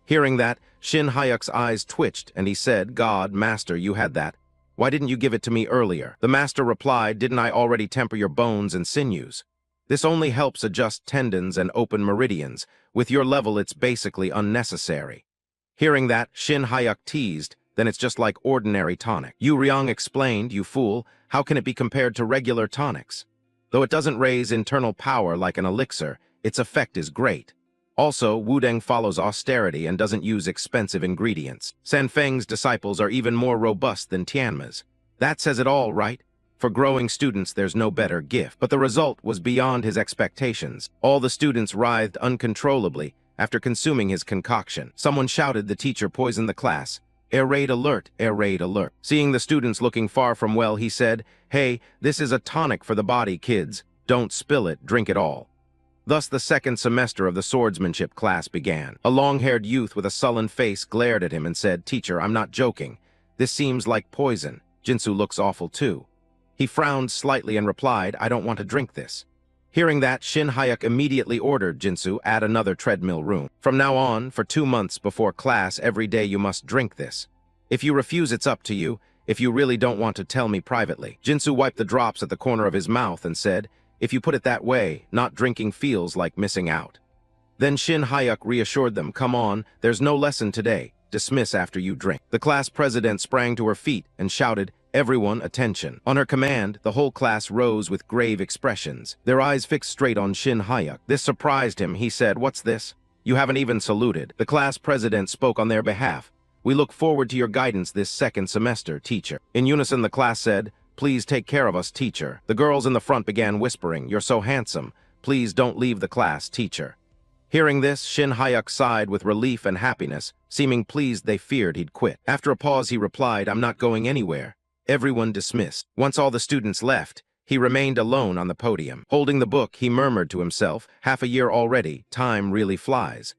Hearing that, Shin Hyuk's eyes twitched, and he said, "God, Master, you had that. Why didn't you give it to me earlier?" The Master replied, "Didn't I already temper your bones and sinews? This only helps adjust tendons and open meridians. With your level, it's basically unnecessary." Hearing that, Shin Hyuk teased, "Then it's just like ordinary tonic." Yu Ryong explained, "You fool, how can it be compared to regular tonics? Though it doesn't raise internal power like an elixir, its effect is great. Also, Wudang follows austerity and doesn't use expensive ingredients. Sanfeng's disciples are even more robust than Tianma's. That says it all, right? For growing students, there's no better gift." But the result was beyond his expectations. All the students writhed uncontrollably after consuming his concoction. Someone shouted, "The teacher poisoned the class. Air raid alert, air raid alert." Seeing the students looking far from well, he said, "Hey, this is a tonic for the body, kids. Don't spill it, drink it all." Thus the 2nd semester of the swordsmanship class began. A long-haired youth with a sullen face glared at him and said, "Teacher, I'm not joking. This seems like poison. Jinsu looks awful too." He frowned slightly and replied, "I don't want to drink this." Hearing that, Shin Hyuk immediately ordered Jinsu add another treadmill room. "From now on, for 2 months before class, every day you must drink this. If you refuse, it's up to you. If you really don't want to, tell me privately." Jinsu wiped the drops at the corner of his mouth and said, "If you put it that way, not drinking feels like missing out." Then Shin Hyuk reassured them, "Come on, there's no lesson today. Dismiss after you drink." The class president sprang to her feet and shouted, "Everyone, attention." On her command, the whole class rose with grave expressions, their eyes fixed straight on Shin Hyuk. This surprised him. He said, "What's this? You haven't even saluted." The class president spoke on their behalf. "We look forward to your guidance this 2nd semester, teacher." In unison, the class said, "Please take care of us, teacher." The girls in the front began whispering, "You're so handsome. Please don't leave the class, teacher." Hearing this, Shin Hyuk sighed with relief and happiness, seeming pleased they feared he'd quit. After a pause, he replied, "I'm not going anywhere." Everyone dismissed. Once all the students left, he remained alone on the podium. Holding the book, he murmured to himself, "Half a year already. Time really flies.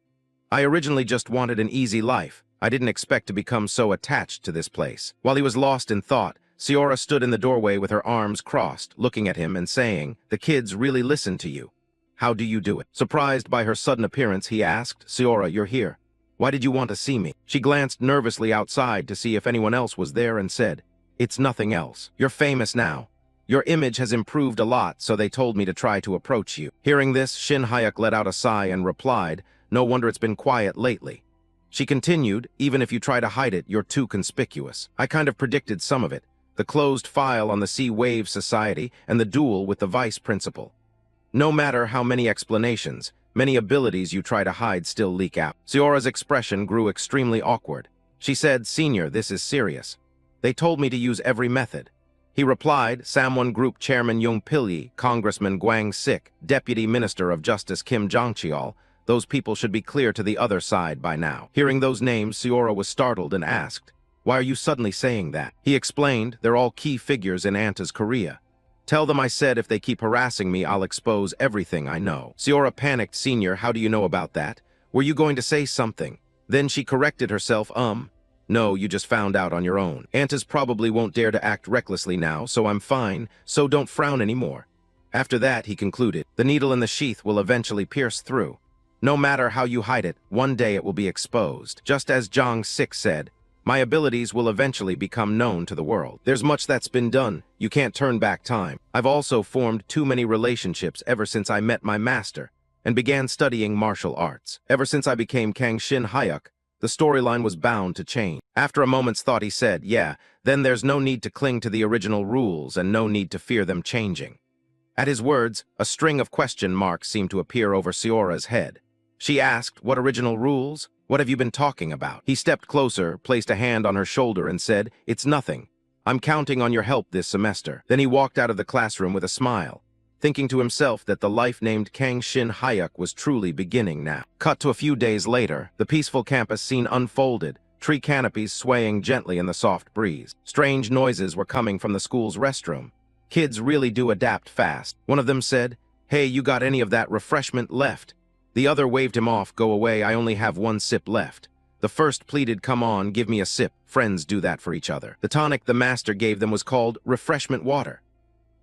I originally just wanted an easy life. I didn't expect to become so attached to this place." While he was lost in thought, Seora stood in the doorway with her arms crossed, looking at him and saying, "The kids really listen to you. How do you do it?" Surprised by her sudden appearance, he asked, "Seora, you're here. Why did you want to see me?" She glanced nervously outside to see if anyone else was there and said, "It's nothing else. You're famous now. Your image has improved a lot, so they told me to try to approach you. Hearing this, Shin Hayek let out a sigh and replied, no wonder it's been quiet lately. She continued, even if you try to hide it, you're too conspicuous. I kind of predicted some of it. The closed file on the Sea Wave Society and the duel with the vice principal. No matter how many explanations, many abilities you try to hide still leak out. Siora's expression grew extremely awkward. She said, Senior, this is serious. They told me to use every method. He replied, Samwon Group Chairman Young Pilyi, Congressman Gwang Sik, Deputy Minister of Justice Kim Jong-cheol, those people should be clear to the other side by now. Hearing those names, Siora was startled and asked, why are you suddenly saying that? He explained, they're all key figures in Anta's career. Tell them I said if they keep harassing me, I'll expose everything I know. Siora panicked, Senior, how do you know about that? Were you going to say something? Then she corrected herself, No, you just found out on your own. Antas probably won't dare to act recklessly now, so I'm fine, so don't frown anymore. After that, he concluded, the needle in the sheath will eventually pierce through. No matter how you hide it, one day it will be exposed. Just as Jong Sik said, my abilities will eventually become known to the world. There's much that's been done. You can't turn back time. I've also formed too many relationships ever since I met my master and began studying martial arts. Ever since I became Kang Shin Hayuk, the storyline was bound to change. After a moment's thought, he said, yeah, then there's no need to cling to the original rules and no need to fear them changing. At his words, a string of question marks seemed to appear over Siora's head. She asked, what original rules? What have you been talking about? He stepped closer, placed a hand on her shoulder and said, it's nothing. I'm counting on your help this semester. Then he walked out of the classroom with a smile, thinking to himself that the life named Kang Shin Hayuk was truly beginning now. Cut to a few days later, the peaceful campus scene unfolded, tree canopies swaying gently in the soft breeze. Strange noises were coming from the school's restroom. Kids really do adapt fast. One of them said, hey, you got any of that refreshment left? The other waved him off, go away, I only have one sip left. The first pleaded, come on, give me a sip. Friends do that for each other. The tonic the master gave them was called refreshment water.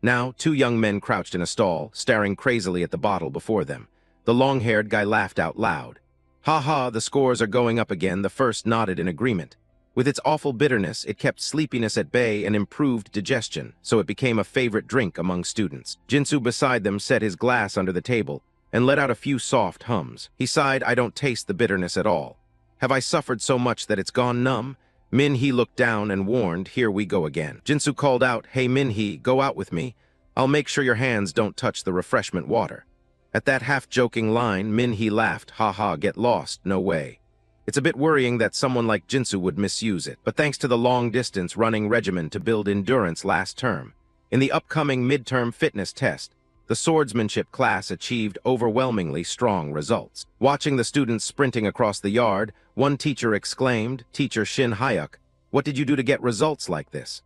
Now, two young men crouched in a stall, staring crazily at the bottle before them. The long-haired guy laughed out loud. Ha ha, the scores are going up again, the first nodded in agreement. With its awful bitterness, it kept sleepiness at bay and improved digestion, so it became a favorite drink among students. Jinsu beside them set his glass under the table and let out a few soft hums. He sighed, I don't taste the bitterness at all. Have I suffered so much that it's gone numb? Min-hee looked down and warned, here we go again. Jinsu called out, hey Min-hee, go out with me. I'll make sure your hands don't touch the refreshment water. At that half-joking line, Min-hee laughed, ha ha, get lost, no way. It's a bit worrying that someone like Jinsu would misuse it, but thanks to the long-distance running regimen to build endurance last term, in the upcoming midterm fitness test, the swordsmanship class achieved overwhelmingly strong results. Watching the students sprinting across the yard, one teacher exclaimed, Teacher Shin Hayuk, what did you do to get results like this?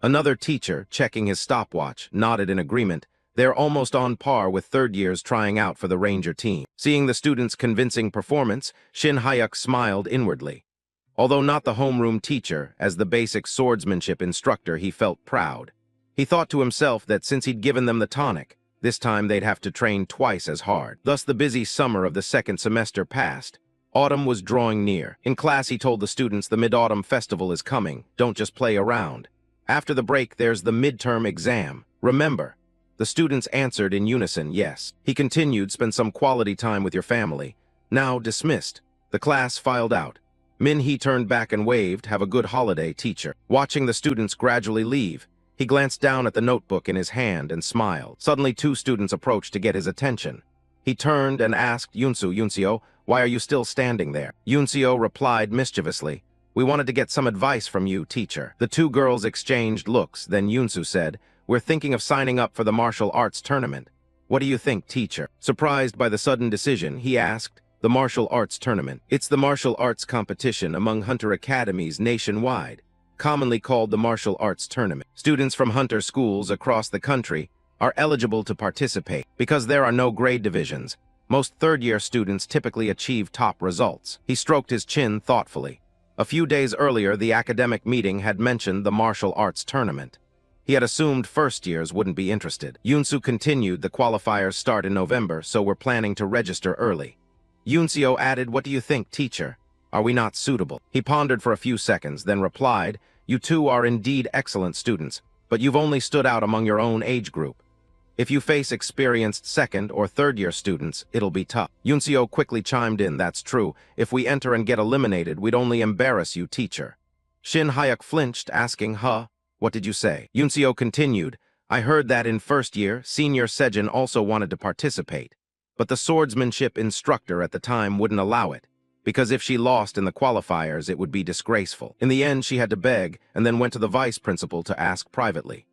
Another teacher, checking his stopwatch, nodded in agreement. They're almost on par with third years trying out for the Ranger team. Seeing the students' convincing performance, Shin Hayuk smiled inwardly. Although not the homeroom teacher, as the basic swordsmanship instructor, he felt proud. He thought to himself that since he'd given them the tonic, this time they'd have to train twice as hard. Thus the busy summer of the second semester passed. Autumn was drawing near. In class he told the students the Mid-Autumn Festival is coming, don't just play around. After the break there's the midterm exam, remember? The students answered in unison, yes. He continued, spend some quality time with your family. Now dismissed. The class filed out. Min-hee turned back and waved, have a good holiday, teacher. Watching the students gradually leave, he glanced down at the notebook in his hand and smiled. Suddenly, two students approached to get his attention. He turned and asked Yunseo, why are you still standing there? Yunseo replied mischievously, we wanted to get some advice from you, teacher. The two girls exchanged looks, then Yunsu said, we're thinking of signing up for the martial arts tournament. What do you think, teacher? Surprised by the sudden decision, he asked, the martial arts tournament. It's the martial arts competition among hunter academies nationwide, commonly called the martial arts tournament. Students from hunter schools across the country are eligible to participate. Because there are no grade divisions, most third-year students typically achieve top results. He stroked his chin thoughtfully. A few days earlier, the academic meeting had mentioned the martial arts tournament. He had assumed first years wouldn't be interested. Yunsu continued, the qualifiers start in November, so we're planning to register early. Yunseo added, what do you think, teacher? Are we not suitable? He pondered for a few seconds, then replied, you two are indeed excellent students, but you've only stood out among your own age group. If you face experienced second or third-year students, it'll be tough. Yunseo quickly chimed in, that's true. If we enter and get eliminated, we'd only embarrass you, teacher. Shin Hyuk flinched, asking, huh? What did you say? Yunseo continued, I heard that in first year, Senior Sejin also wanted to participate, but the swordsmanship instructor at the time wouldn't allow it, because if she lost in the qualifiers, it would be disgraceful. In the end, she had to beg, and then went to the vice principal to ask privately.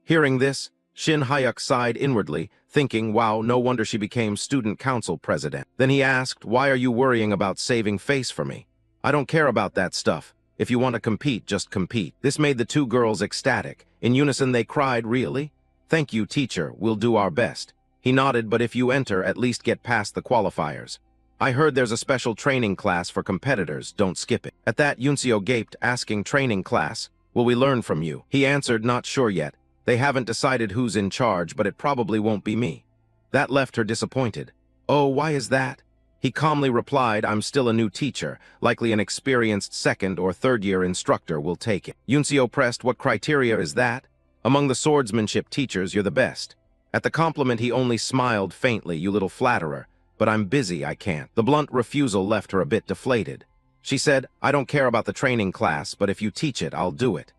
Hearing this, Shin Hyuk sighed inwardly, thinking, wow, no wonder she became student council president. Then he asked, why are you worrying about saving face for me? I don't care about that stuff. If you want to compete, just compete. This made the two girls ecstatic. In unison, they cried, really? Thank you, teacher. We'll do our best. He nodded, but if you enter, at least get past the qualifiers. I heard there's a special training class for competitors. Don't skip it. At that, Yunseo gaped, asking, training class? Will we learn from you? He answered, not sure yet. They haven't decided who's in charge, but it probably won't be me. That left her disappointed. Oh, why is that? He calmly replied, I'm still a new teacher. Likely an experienced second or third-year instructor will take it. Yunseo pressed, what criteria is that? Among the swordsmanship teachers, you're the best. At the compliment, he only smiled faintly, you little flatterer. But I'm busy, I can't. The blunt refusal left her a bit deflated. She said, I don't care about the training class, but if you teach it, I'll do it.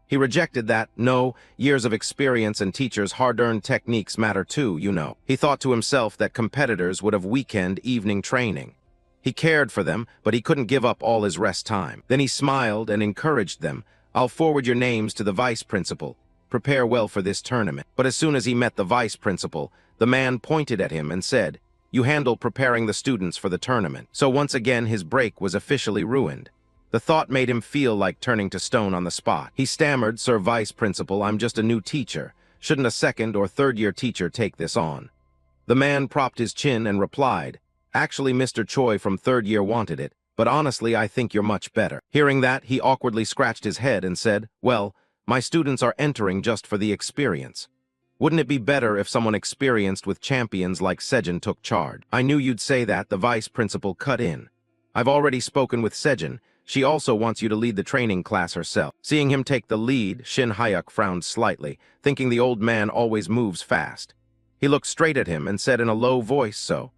He rejected that, no, years of experience and teachers' hard-earned techniques matter too, you know. He thought to himself that competitors would have weekend evening training. He cared for them, but he couldn't give up all his rest time. Then he smiled and encouraged them. I'll forward your names to the vice principal. Prepare well for this tournament. But as soon as he met the vice principal, the man pointed at him and said, you handle preparing the students for the tournament. So once again, his break was officially ruined. The thought made him feel like turning to stone on the spot. He stammered, Sir Vice Principal, I'm just a new teacher. Shouldn't a second or third-year teacher take this on? The man propped his chin and replied, actually, Mr. Choi from third year wanted it, but honestly, I think you're much better. Hearing that, he awkwardly scratched his head and said, well, my students are entering just for the experience. Wouldn't it be better if someone experienced with champions like Sejin took charge? I knew you'd say that, the vice principal cut in. I've already spoken with Sejin. She also wants you to lead the training class herself. Seeing him take the lead, Shin Hyuk frowned slightly, thinking the old man always moves fast. He looked straight at him and said in a low voice, so,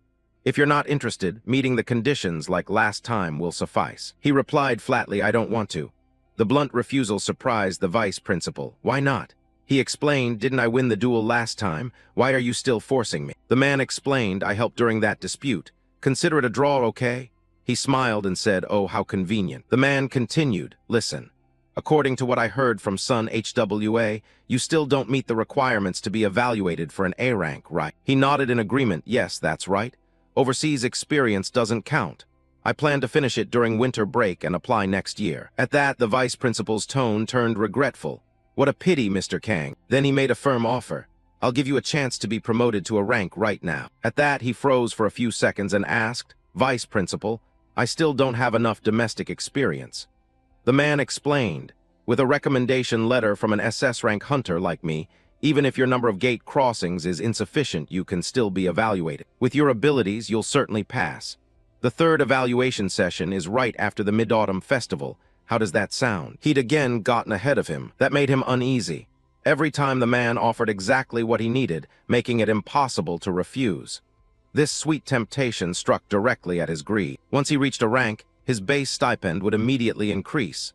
if you're not interested, meeting the conditions like last time will suffice. He replied flatly, I don't want to. The blunt refusal surprised the vice principal. Why not? He explained, didn't I win the duel last time? Why are you still forcing me? The man explained, I helped during that dispute. Consider it a draw, okay? He smiled and said, oh, how convenient. The man continued, listen. According to what I heard from Sun HWA, you still don't meet the requirements to be evaluated for an A rank, right? He nodded in agreement, yes, that's right. Overseas experience doesn't count. I plan to finish it during winter break and apply next year. At that, the vice principal's tone turned regretful. What a pity, Mr. Kang. Then he made a firm offer. I'll give you a chance to be promoted to a rank right now. At that, he froze for a few seconds and asked, Vice Principal, I still don't have enough domestic experience. The man explained, with a recommendation letter from an SS rank hunter like me, even if your number of gate crossings is insufficient, you can still be evaluated. With your abilities, you'll certainly pass. The third evaluation session is right after the Mid-Autumn Festival. How does that sound? He'd again gotten ahead of him. That made him uneasy. Every time the man offered exactly what he needed, making it impossible to refuse. This sweet temptation struck directly at his greed. Once he reached a rank, his base stipend would immediately increase.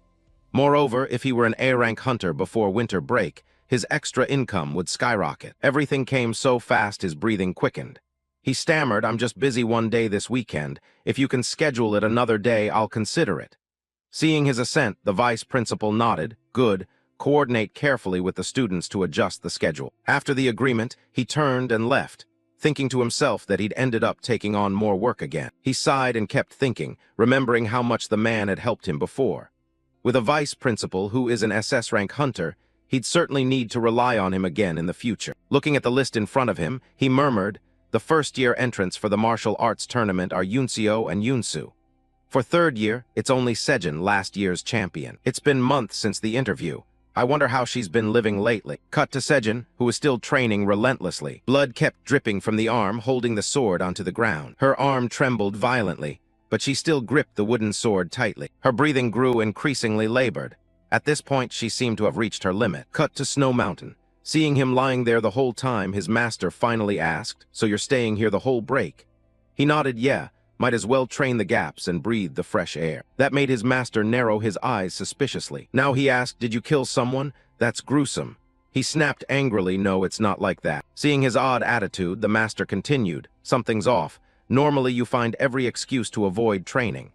Moreover, if he were an A-rank hunter before winter break, his extra income would skyrocket. Everything came so fast his breathing quickened. He stammered, I'm just busy one day this weekend. If you can schedule it another day, I'll consider it. Seeing his assent, the vice principal nodded, good, coordinate carefully with the students to adjust the schedule. After the agreement, he turned and left, thinking to himself that he'd ended up taking on more work again. He sighed and kept thinking, remembering how much the man had helped him before. With a vice principal who is an SS rank hunter, he'd certainly need to rely on him again in the future. Looking at the list in front of him, he murmured, the first-year entrants for the martial arts tournament are Yunseo and Yunsu. For third year, it's only Sejin, last year's champion. It's been months since the interview. I wonder how she's been living lately. Cut to Sejin, who was still training relentlessly. Blood kept dripping from the arm holding the sword onto the ground. Her arm trembled violently, but she still gripped the wooden sword tightly. Her breathing grew increasingly labored. At this point, she seemed to have reached her limit. Cut to Snow Mountain. Seeing him lying there the whole time, his master finally asked, "So you're staying here the whole break?" He nodded, "Yeah, might as well train the gaps and breathe the fresh air." That made his master narrow his eyes suspiciously. Now he asked, "Did you kill someone? That's gruesome." He snapped angrily, "No, it's not like that." Seeing his odd attitude, the master continued, "Something's off. Normally you find every excuse to avoid training.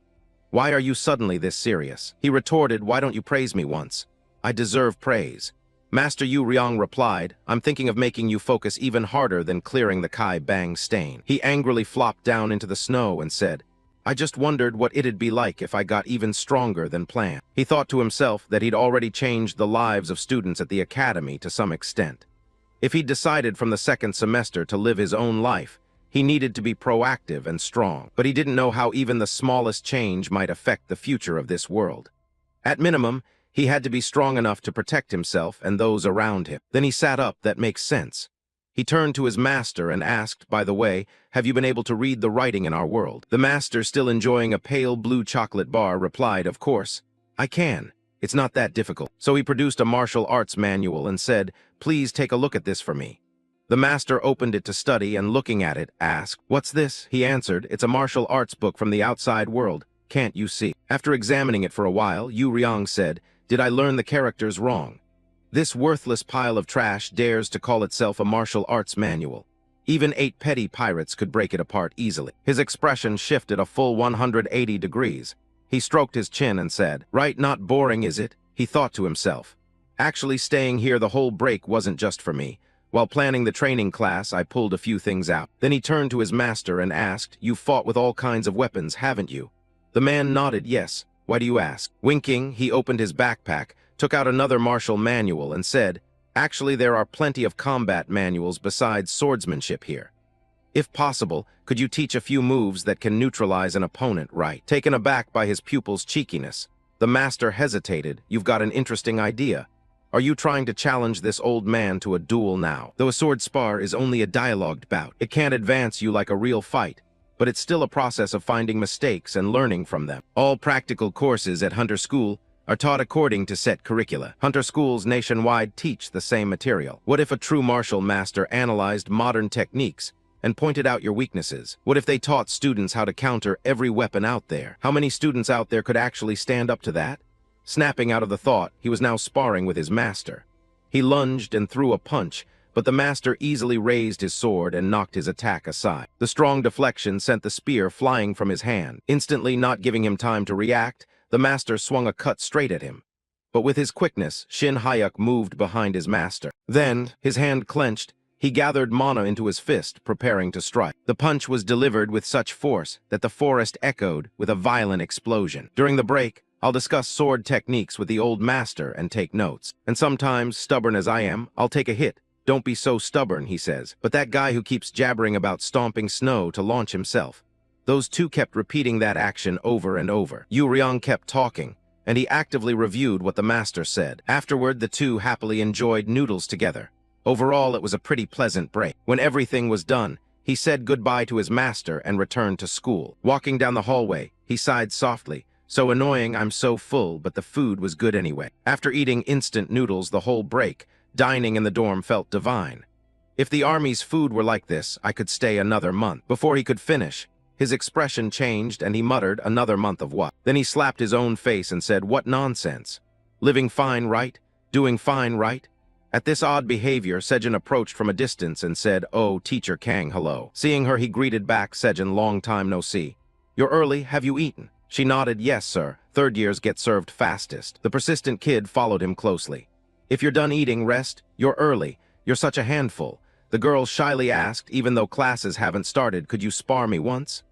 Why are you suddenly this serious?" He retorted, "Why don't you praise me once? I deserve praise." Master Yu Ryong replied, "I'm thinking of making you focus even harder than clearing the Kai Bang stain." He angrily flopped down into the snow and said, "I just wondered what it'd be like if I got even stronger than planned." He thought to himself that he'd already changed the lives of students at the academy to some extent. If he'd decided from the second semester to live his own life, he needed to be proactive and strong, but he didn't know how even the smallest change might affect the future of this world. At minimum, he had to be strong enough to protect himself and those around him. Then he sat up. That makes sense. He turned to his master and asked, "By the way, have you been able to read the writing in our world?" The master, still enjoying a pale blue chocolate bar, replied, "Of course, I can. It's not that difficult." So he produced a martial arts manual and said, "Please take a look at this for me." The master opened it to study and, looking at it, asked, "What's this?" He answered, "It's a martial arts book from the outside world. Can't you see?" After examining it for a while, Yu Ryong said, "Did I learn the characters wrong? This worthless pile of trash dares to call itself a martial arts manual. Even 8 petty pirates could break it apart easily." His expression shifted a full 180 degrees. He stroked his chin and said, "Right, not boring, is it?" He thought to himself, "Actually, staying here the whole break wasn't just for me. While planning the training class, I pulled a few things out." Then he turned to his master and asked, "You've fought with all kinds of weapons, haven't you?" The man nodded, "Yes. Why do you ask?" Winking, he opened his backpack, took out another martial manual, and said, "Actually, there are plenty of combat manuals besides swordsmanship here. If possible, could you teach a few moves that can neutralize an opponent right?" Taken aback by his pupil's cheekiness, the master hesitated. "You've got an interesting idea. Are you trying to challenge this old man to a duel now? Though a sword spar is only a dialogued bout, it can't advance you like a real fight, but it's still a process of finding mistakes and learning from them. All practical courses at Hunter School are taught according to set curricula. Hunter schools nationwide teach the same material. What if a true martial master analyzed modern techniques and pointed out your weaknesses? What if they taught students how to counter every weapon out there? How many students out there could actually stand up to that?" Snapping out of the thought, he was now sparring with his master. He lunged and threw a punch, but the master easily raised his sword and knocked his attack aside. The strong deflection sent the spear flying from his hand. Instantly, not giving him time to react, the master swung a cut straight at him. But with his quickness, Shin Hayuk moved behind his master. Then, his hand clenched, he gathered mana into his fist, preparing to strike. The punch was delivered with such force that the forest echoed with a violent explosion. During the break, I'll discuss sword techniques with the old master and take notes. And sometimes, stubborn as I am, I'll take a hit. "Don't be so stubborn," he says. But that guy who keeps jabbering about stomping snow to launch himself. Those two kept repeating that action over and over. Yu Ryong kept talking, and he actively reviewed what the master said. Afterward, the two happily enjoyed noodles together. Overall, it was a pretty pleasant break. When everything was done, he said goodbye to his master and returned to school. Walking down the hallway, he sighed softly. "So annoying, I'm so full, but the food was good anyway." After eating instant noodles the whole break, dining in the dorm felt divine. "If the army's food were like this, I could stay another month." Before he could finish, his expression changed and he muttered, "Another month of what?" Then he slapped his own face and said, "What nonsense. Living fine, right? Doing fine, right?" At this odd behavior, Sejin approached from a distance and said, "Oh, Teacher Kang, hello." Seeing her, he greeted back, "Sejin, long time no see. You're early, have you eaten?" She nodded, "Yes, sir. Third years get served fastest." The persistent kid followed him closely. "If you're done eating, rest. You're early. You're such a handful." The girl shyly asked, "Even though classes haven't started, could you spar me once?"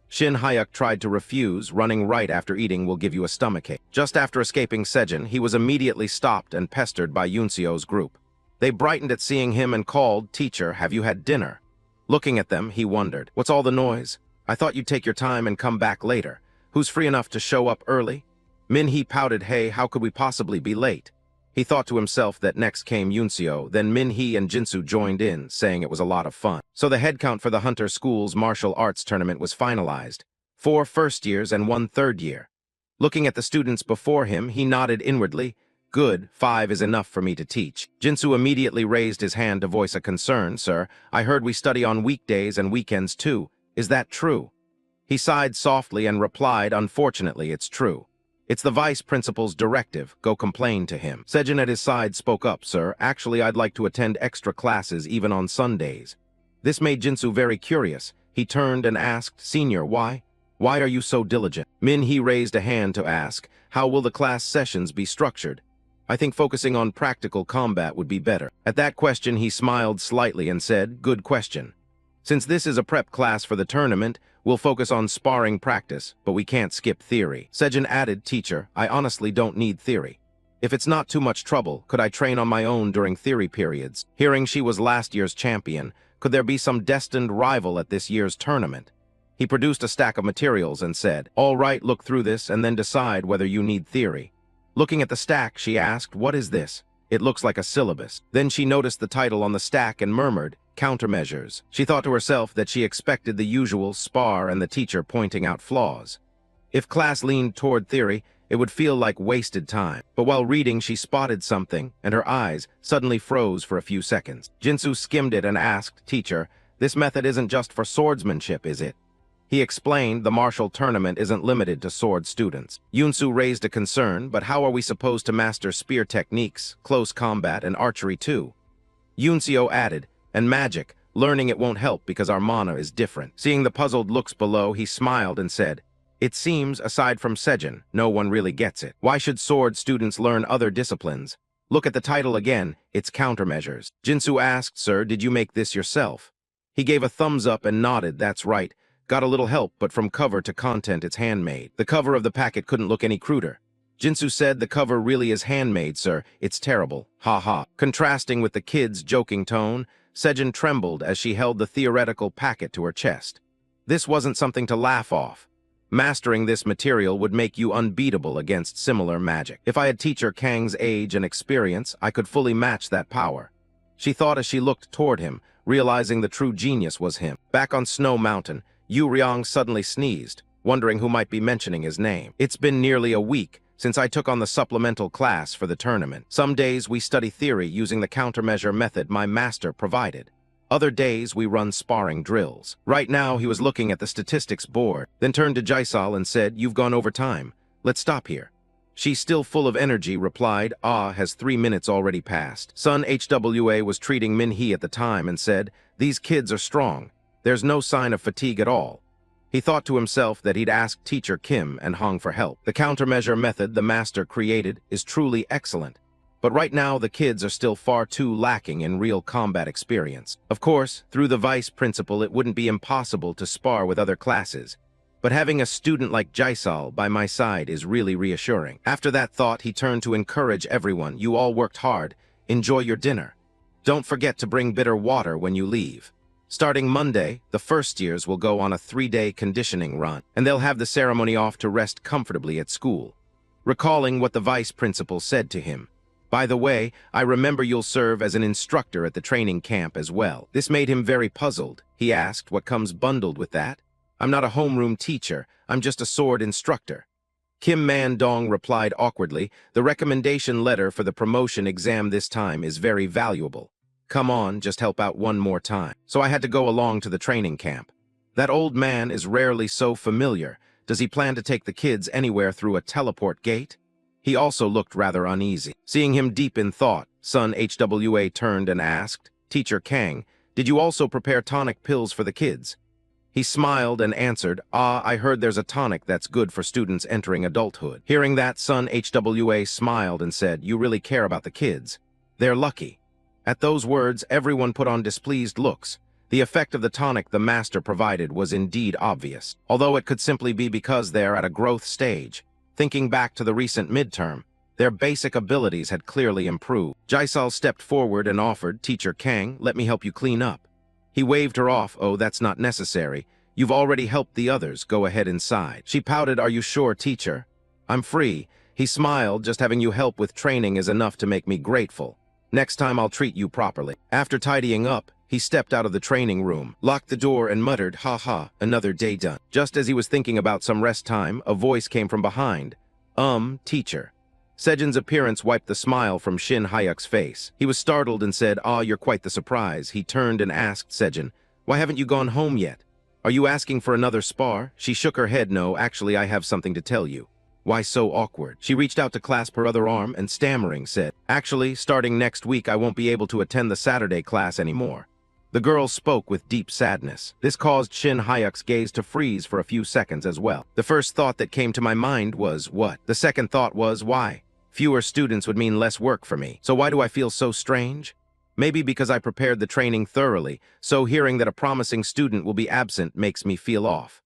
Shin Hayuk tried to refuse. "Running right after eating will give you a stomachache." Just after escaping Sejin, he was immediately stopped and pestered by Yunseo's group. They brightened at seeing him and called, "Teacher, have you had dinner?" Looking at them, he wondered, "What's all the noise? I thought you'd take your time and come back later. Who's free enough to show up early?" Min-hee pouted, "Hey, how could we possibly be late?" He thought to himself that next came Yunseo, then Min-hee and Jinsu joined in, saying it was a lot of fun. So the head count for the Hunter School's martial arts tournament was finalized. 4 first years and 1 third year. Looking at the students before him, he nodded inwardly. Good, 5 is enough for me to teach. Jinsu immediately raised his hand to voice a concern. Sir, I heard we study on weekdays and weekends too. Is that true? He sighed softly and replied, unfortunately, it's true. It's the vice principal's directive. Go complain to him. Sejin at his side spoke up. Sir, actually I'd like to attend extra classes even on Sundays. This made Jinsu very curious. He turned and asked, Senior, why? Why are you so diligent? Min-hee raised a hand to ask, how will the class sessions be structured? I think focusing on practical combat would be better. At that question, he smiled slightly and said, good question. Since this is a prep class for the tournament, we'll focus on sparring practice, but we can't skip theory. Sejin added, Teacher, I honestly don't need theory. If it's not too much trouble, could I train on my own during theory periods? Hearing she was last year's champion, could there be some destined rival at this year's tournament? He produced a stack of materials and said, all right, look through this and then decide whether you need theory. Looking at the stack, she asked, what is this? It looks like a syllabus. Then she noticed the title on the stack and murmured, Countermeasures. She thought to herself that she expected the usual spar and the teacher pointing out flaws. If class leaned toward theory, it would feel like wasted time. But while reading, she spotted something, and her eyes suddenly froze for a few seconds. Jinsu skimmed it and asked, Teacher, this method isn't just for swordsmanship, is it? He explained the martial tournament isn't limited to sword students. Yunsu raised a concern, but how are we supposed to master spear techniques, close combat, and archery too? Yunseo added, and magic, learning it won't help because our mana is different. Seeing the puzzled looks below, he smiled and said, it seems, aside from Sejin, no one really gets it. Why should sword students learn other disciplines? Look at the title again, it's Countermeasures. Jinsu asked, Sir, did you make this yourself? He gave a thumbs up and nodded, that's right. Got a little help, but from cover to content it's handmade. The cover of the packet couldn't look any cruder. Jinsu said, the cover really is handmade, sir. It's terrible. Ha ha. Contrasting with the kid's joking tone, Sejin trembled as she held the theoretical packet to her chest. This wasn't something to laugh off. Mastering this material would make you unbeatable against similar magic. If I had teacher Kang's age and experience, I could fully match that power. She thought as she looked toward him, realizing the true genius was him. Back on Snow Mountain, Yu Ryong suddenly sneezed, wondering who might be mentioning his name. It's been nearly a week since I took on the supplemental class for the tournament. Some days we study theory using the countermeasure method my master provided. Other days we run sparring drills. Right now he was looking at the statistics board, then turned to Jaisal and said, you've gone over time. Let's stop here. She, still full of energy, replied, has 3 minutes already passed. Son HWA was treating Min-hee at the time and said, these kids are strong. There's no sign of fatigue at all. He thought to himself that he'd ask teacher Kim and Hong for help. The countermeasure method the master created is truly excellent. But right now the kids are still far too lacking in real combat experience. Of course, through the vice principal it wouldn't be impossible to spar with other classes. But having a student like Jaisal by my side is really reassuring. After that thought, he turned to encourage everyone. You all worked hard. Enjoy your dinner. Don't forget to bring bitter water when you leave. Starting Monday, the first years will go on a 3-day conditioning run, and they'll have the ceremony off to rest comfortably at school. Recalling what the vice principal said to him. By the way, I remember you'll serve as an instructor at the training camp as well. This made him very puzzled. He asked what comes bundled with that. I'm not a homeroom teacher, I'm just a sword instructor. Kim Man-dong replied awkwardly, the recommendation letter for the promotion exam this time is very valuable. Come on, just help out one more time. So I had to go along to the training camp. That old man is rarely so familiar. Does he plan to take the kids anywhere through a teleport gate? He also looked rather uneasy. Seeing him deep in thought, son HWA turned and asked, Teacher Kang, did you also prepare tonic pills for the kids? He smiled and answered, I heard there's a tonic that's good for students entering adulthood. Hearing that, son HWA smiled and said, you really care about the kids. They're lucky. At those words, everyone put on displeased looks. The effect of the tonic the master provided was indeed obvious, although it could simply be because they're at a growth stage. Thinking back to the recent midterm, their basic abilities had clearly improved. Jaisal stepped forward and offered, Teacher Kang, let me help you clean up. He waved her off, that's not necessary. You've already helped the others, go ahead inside. She pouted, are you sure, teacher? I'm free. He smiled, just having you help with training is enough to make me grateful. Next time I'll treat you properly. After tidying up, he stepped out of the training room, locked the door and muttered, ha ha, another day done. Just as he was thinking about some rest time, a voice came from behind. Teacher. Sejin's appearance wiped the smile from Shin Hyuk's face. He was startled and said, "Ah, you're quite the surprise." He turned and asked Sejin, "Why haven't you gone home yet? Are you asking for another spar?" She shook her head. "No, actually I have something to tell you." Why so awkward? She reached out to clasp her other arm and stammering said, "Actually, starting next week I won't be able to attend the Saturday class anymore." The girl spoke with deep sadness. This caused Shin Hyuk's gaze to freeze for a few seconds as well. The first thought that came to my mind was, what? The second thought was, why? Fewer students would mean less work for me. So why do I feel so strange? Maybe because I prepared the training thoroughly, so hearing that a promising student will be absent makes me feel off.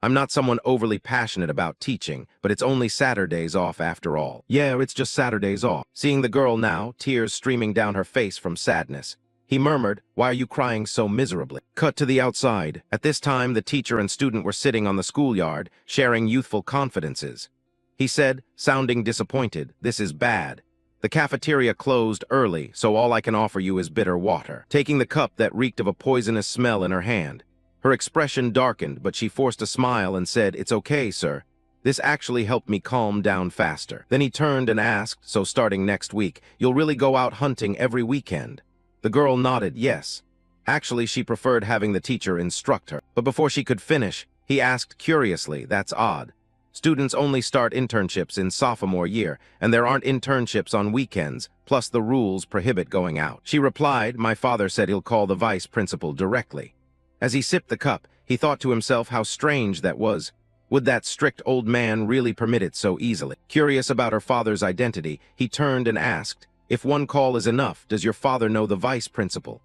I'm not someone overly passionate about teaching, but it's only Saturdays off after all. Yeah, it's just Saturdays off. Seeing the girl now, tears streaming down her face from sadness, he murmured, "Why are you crying so miserably?" Cut to the outside. At this time, the teacher and student were sitting on the schoolyard, sharing youthful confidences. He said, sounding disappointed, "This is bad. The cafeteria closed early, so all I can offer you is bitter water." Taking the cup that reeked of a poisonous smell in her hand, her expression darkened, but she forced a smile and said, "It's okay, sir. This actually helped me calm down faster." Then he turned and asked, "So starting next week, you'll really go out hunting every weekend?" The girl nodded yes. Actually, she preferred having the teacher instruct her. But before she could finish, he asked curiously, "That's odd. Students only start internships in sophomore year, and there aren't internships on weekends, plus the rules prohibit going out." She replied, "My father said he'll call the vice principal directly." As he sipped the cup, he thought to himself how strange that was. Would that strict old man really permit it so easily? Curious about her father's identity, he turned and asked, "If one call is enough, does your father know the vice principal?"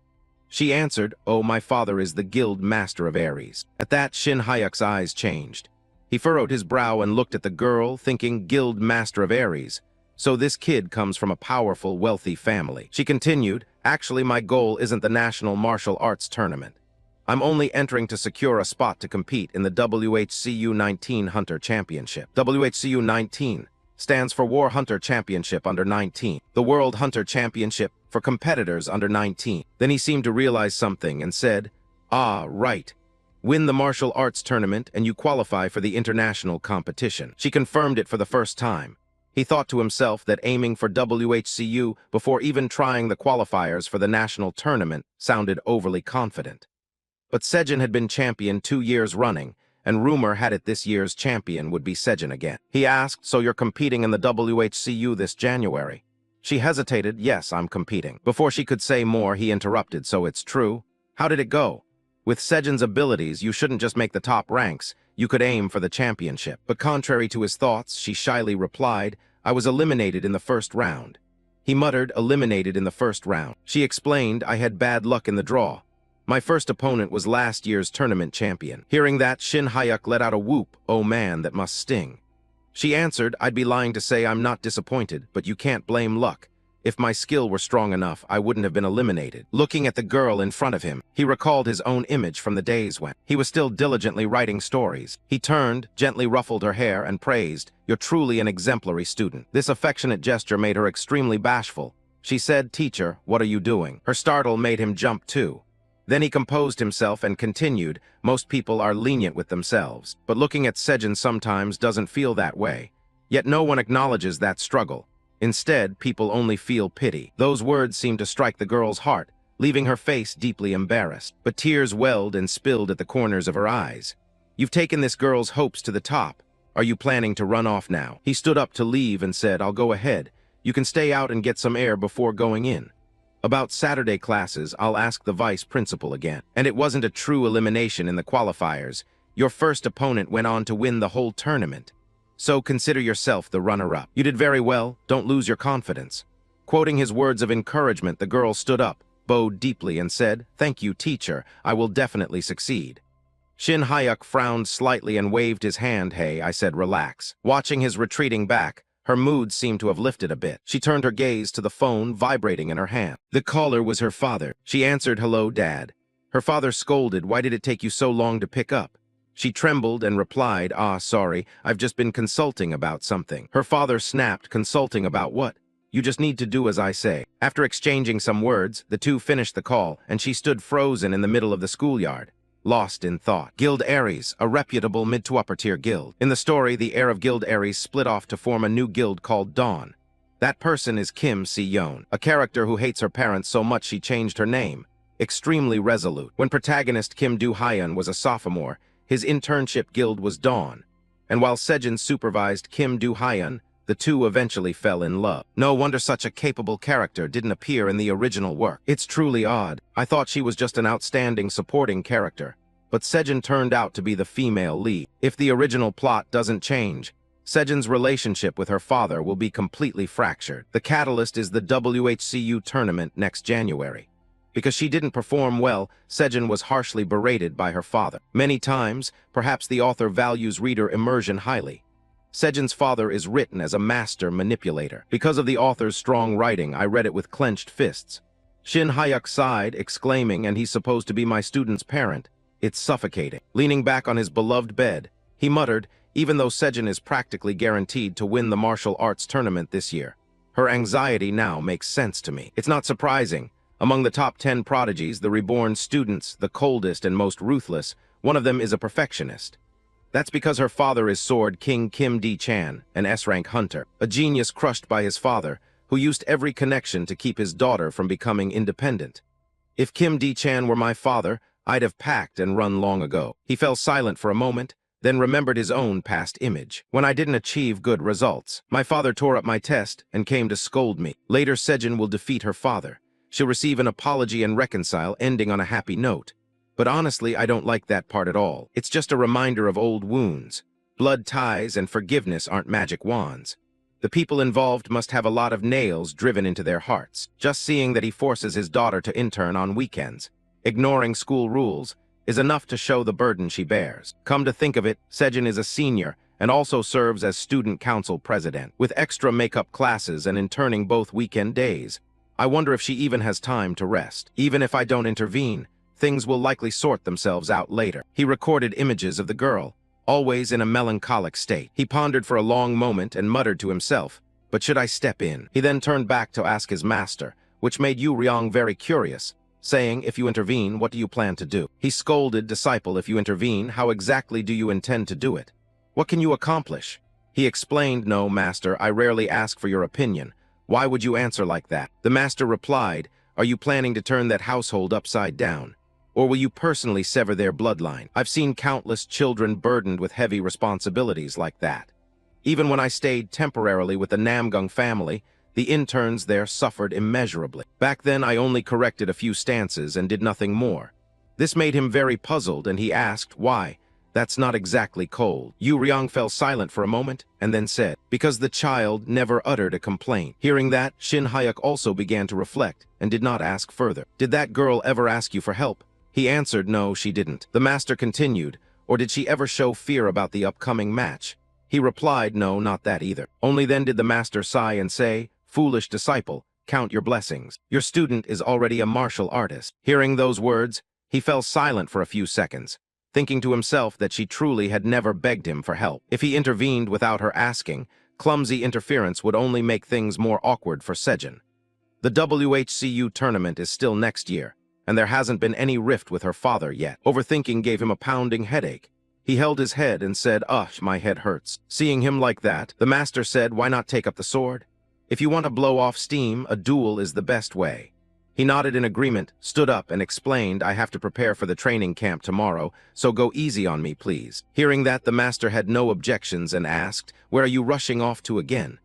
She answered, "Oh, my father is the guild master of Aries." At that, Shin Hyuk's eyes changed. He furrowed his brow and looked at the girl, thinking, guild master of Aries. So this kid comes from a powerful, wealthy family. She continued, "Actually, my goal isn't the National Martial Arts Tournament. I'm only entering to secure a spot to compete in the WHCU 19 Hunter Championship." WHCU 19 stands for War Hunter Championship under 19, the World Hunter Championship for competitors under 19. Then he seemed to realize something and said, "Ah, right. Win the martial arts tournament and you qualify for the international competition." She confirmed it for the first time. He thought to himself that aiming for WHCU before even trying the qualifiers for the national tournament sounded overly confident. But Sejin had been champion 2 years running, and rumor had it this year's champion would be Sejin again. He asked, "So you're competing in the WHCU this January?" She hesitated, "Yes, I'm competing." Before she could say more, he interrupted, "So it's true? How did it go? With Sejin's abilities, you shouldn't just make the top ranks, you could aim for the championship." But contrary to his thoughts, she shyly replied, "I was eliminated in the first round." He muttered, "Eliminated in the first round." She explained, "I had bad luck in the draw. My first opponent was last year's tournament champion." Hearing that, Shin Hyuk let out a whoop. "Oh man, that must sting." She answered, "I'd be lying to say I'm not disappointed, but you can't blame luck. If my skill were strong enough, I wouldn't have been eliminated." Looking at the girl in front of him, he recalled his own image from the days when he was still diligently writing stories. He turned, gently ruffled her hair, and praised, "You're truly an exemplary student." This affectionate gesture made her extremely bashful. She said, "Teacher, what are you doing?" Her startle made him jump too. Then he composed himself and continued, "Most people are lenient with themselves, but looking at Sejin sometimes doesn't feel that way. Yet no one acknowledges that struggle. Instead, people only feel pity." Those words seemed to strike the girl's heart, leaving her face deeply embarrassed. But tears welled and spilled at the corners of her eyes. "You've taken this girl's hopes to the top. Are you planning to run off now?" He stood up to leave and said, "I'll go ahead. You can stay out and get some air before going in. About Saturday classes, I'll ask the vice principal again." And it wasn't a true elimination in the qualifiers. Your first opponent went on to win the whole tournament. So consider yourself the runner-up. You did very well, don't lose your confidence. Quoting his words of encouragement, the girl stood up, bowed deeply, and said, "Thank you, teacher, I will definitely succeed." Shin Hyuk frowned slightly and waved his hand. "Hey," I said, "relax." Watching his retreating back, her mood seemed to have lifted a bit. She turned her gaze to the phone vibrating in her hand. The caller was her father. She answered, "Hello, Dad." Her father scolded, "Why did it take you so long to pick up?" She trembled and replied, "Ah, sorry, I've just been consulting about something." Her father snapped, "Consulting about what?" "You just need to do as I say." After exchanging some words, the two finished the call, and she stood frozen in the middle of the schoolyard, lost in thought. Guild Aries, a reputable mid to upper tier guild. In the story, the heir of Guild Aries split off to form a new guild called Dawn. That person is Kim Si-yeon, a character who hates her parents so much she changed her name. Extremely resolute. When protagonist Kim Do-hyun was a sophomore, his internship guild was Dawn. And while Sejin supervised Kim Do-hyun, the two eventually fell in love. No wonder such a capable character didn't appear in the original work. It's truly odd. I thought she was just an outstanding supporting character, but Sejin turned out to be the female lead. If the original plot doesn't change, Sejin's relationship with her father will be completely fractured. The catalyst is the WHCU tournament next January. Because she didn't perform well, Sejin was harshly berated by her father. Many times, perhaps the author values reader immersion highly. Sejin's father is written as a master manipulator. Because of the author's strong writing, I read it with clenched fists. Shin Hyuk sighed, exclaiming, "And he's supposed to be my student's parent. It's suffocating." Leaning back on his beloved bed, he muttered, even though Sejin is practically guaranteed to win the martial arts tournament this year. Her anxiety now makes sense to me. It's not surprising. Among the top 10 prodigies, the reborn students, the coldest and most ruthless, one of them is a perfectionist. That's because her father is Sword King Kim D-chan, an S-rank hunter, a genius crushed by his father, who used every connection to keep his daughter from becoming independent. If Kim D-chan were my father, I'd have packed and run long ago. He fell silent for a moment, then remembered his own past image. When I didn't achieve good results, my father tore up my test and came to scold me. Later, Sejin will defeat her father. She'll receive an apology and reconcile, ending on a happy note. But honestly, I don't like that part at all. It's just a reminder of old wounds. Blood ties and forgiveness aren't magic wands. The people involved must have a lot of nails driven into their hearts. Just seeing that he forces his daughter to intern on weekends, ignoring school rules, is enough to show the burden she bears. Come to think of it, Sejin is a senior and also serves as student council president, with extra makeup classes and interning both weekend days. I wonder if she even has time to rest. Even if I don't intervene, things will likely sort themselves out later. He recorded images of the girl, always in a melancholic state. He pondered for a long moment and muttered to himself, "But should I step in?" He then turned back to ask his master, which made Yu Ryong very curious, saying, "If you intervene, what do you plan to do?" He scolded, "Disciple, if you intervene, how exactly do you intend to do it? What can you accomplish?" He explained, "No, master, I rarely ask for your opinion. Why would you answer like that?" The master replied, "Are you planning to turn that household upside down? Or will you personally sever their bloodline? I've seen countless children burdened with heavy responsibilities like that. Even when I stayed temporarily with the Namgung family, the interns there suffered immeasurably. Back then, I only corrected a few stances and did nothing more." This made him very puzzled, and he asked, "Why? That's not exactly cold." Yu Ryong fell silent for a moment and then said, "Because the child never uttered a complaint." Hearing that, Shin Hyuk also began to reflect and did not ask further. "Did that girl ever ask you for help?" He answered, "No, she didn't." The master continued, "Or did she ever show fear about the upcoming match?" He replied, "No, not that either." Only then did the master sigh and say, "Foolish disciple, count your blessings. Your student is already a martial artist." Hearing those words, he fell silent for a few seconds, thinking to himself that she truly had never begged him for help. If he intervened without her asking, clumsy interference would only make things more awkward for Sejin. The WHCU tournament is still next year, and there hasn't been any rift with her father yet. Overthinking gave him a pounding headache. He held his head and said, "Ugh, my head hurts." Seeing him like that, the master said, "Why not take up the sword? If you want to blow off steam, a duel is the best way." He nodded in agreement, stood up, and explained, "I have to prepare for the training camp tomorrow, so go easy on me, please." Hearing that, the master had no objections and asked, "Where are you rushing off to again?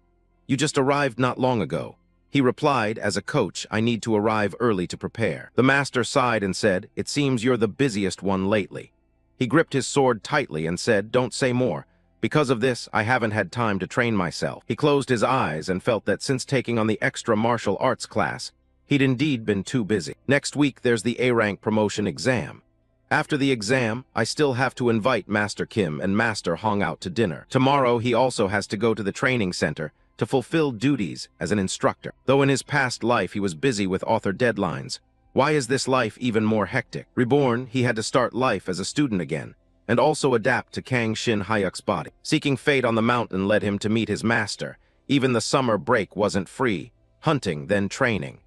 You just arrived not long ago." He replied, "As a coach, I need to arrive early to prepare." The master sighed and said, "It seems you're the busiest one lately." He gripped his sword tightly and said, "Don't say more. Because of this, I haven't had time to train myself." He closed his eyes and felt that since taking on the extra martial arts class, he'd indeed been too busy. Next week, there's the A-rank promotion exam. After the exam, I still have to invite Master Kim and Master Hong out to dinner. Tomorrow, he also has to go to the training center to fulfill duties as an instructor. Though in his past life he was busy with author deadlines, why is this life even more hectic? Reborn, he had to start life as a student again, and also adapt to Kang Shin Hyuk's body. Seeking fate on the mountain led him to meet his master. Even the summer break wasn't free. Hunting, then training.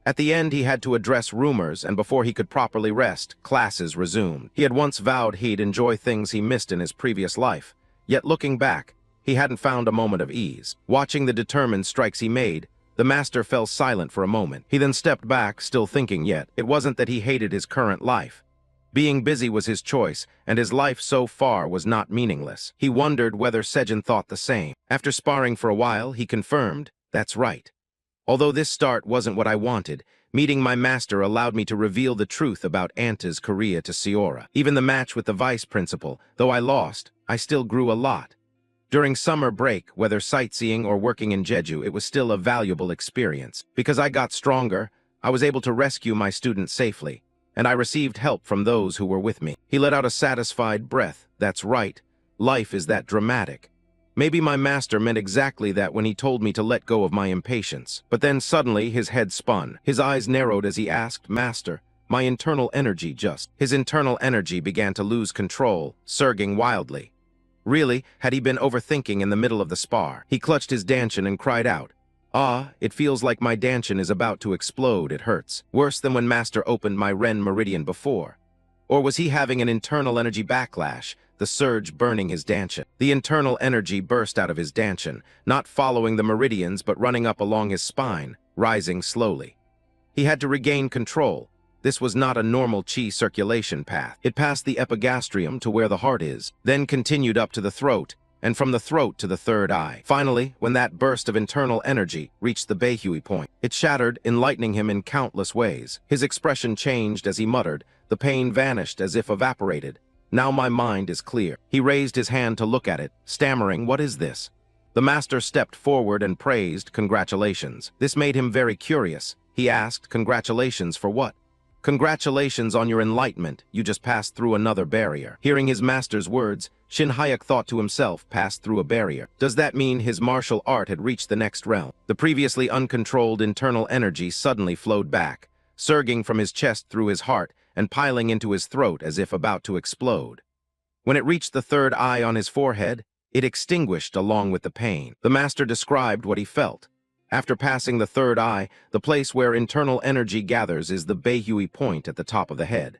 At the end, he had to address rumors, and before he could properly rest, classes resumed. He had once vowed he'd enjoy things he missed in his previous life, yet looking back, He hadn't found a moment of ease. Watching the determined strikes he made, the master fell silent for a moment. He then stepped back, still thinking yet. It wasn't that he hated his current life. Being busy was his choice, and his life so far was not meaningless. He wondered whether Sejin thought the same. After sparring for a while, he confirmed, "That's right. Although this start wasn't what I wanted, meeting my master allowed me to reveal the truth about Anta's Korea to Seora. Even the match with the vice principal, though I lost, I still grew a lot. During summer break, whether sightseeing or working in Jeju, it was still a valuable experience. Because I got stronger, I was able to rescue my students safely, and I received help from those who were with me." He let out a satisfied breath. That's right. Life is that dramatic. Maybe my master meant exactly that when he told me to let go of my impatience. But then suddenly his head spun. His eyes narrowed as he asked, "Master, my internal energy just..." His internal energy began to lose control, surging wildly. Really, had he been overthinking in the middle of the spar? He clutched his dantian and cried out, "Ah, it feels like my dantian is about to explode, it hurts. Worse than when Master opened my Ren meridian before." Or was he having an internal energy backlash, the surge burning his dantian? The internal energy burst out of his dantian, not following the meridians but running up along his spine, rising slowly. He had to regain control. This was not a normal qi circulation path. It passed the epigastrium to where the heart is, then continued up to the throat, and from the throat to the third eye. Finally, when that burst of internal energy reached the Beihui point, it shattered, enlightening him in countless ways. His expression changed as he muttered. The pain vanished as if evaporated. "Now my mind is clear." He raised his hand to look at it, stammering, "What is this?" The master stepped forward and praised, "Congratulations." This made him very curious. He asked, "Congratulations for what?" "Congratulations on your enlightenment. You just passed through another barrier." Hearing his master's words, Shin Hayek thought to himself, passed through a barrier. Does that mean his martial art had reached the next realm? The previously uncontrolled internal energy suddenly flowed back, surging from his chest through his heart and piling into his throat as if about to explode. When it reached the third eye on his forehead, it extinguished along with the pain. The master described what he felt. After passing the third eye, the place where internal energy gathers is the Beihui point at the top of the head.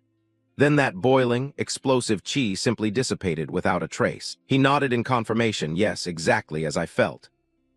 Then that boiling, explosive qi simply dissipated without a trace. He nodded in confirmation, "Yes, exactly as I felt."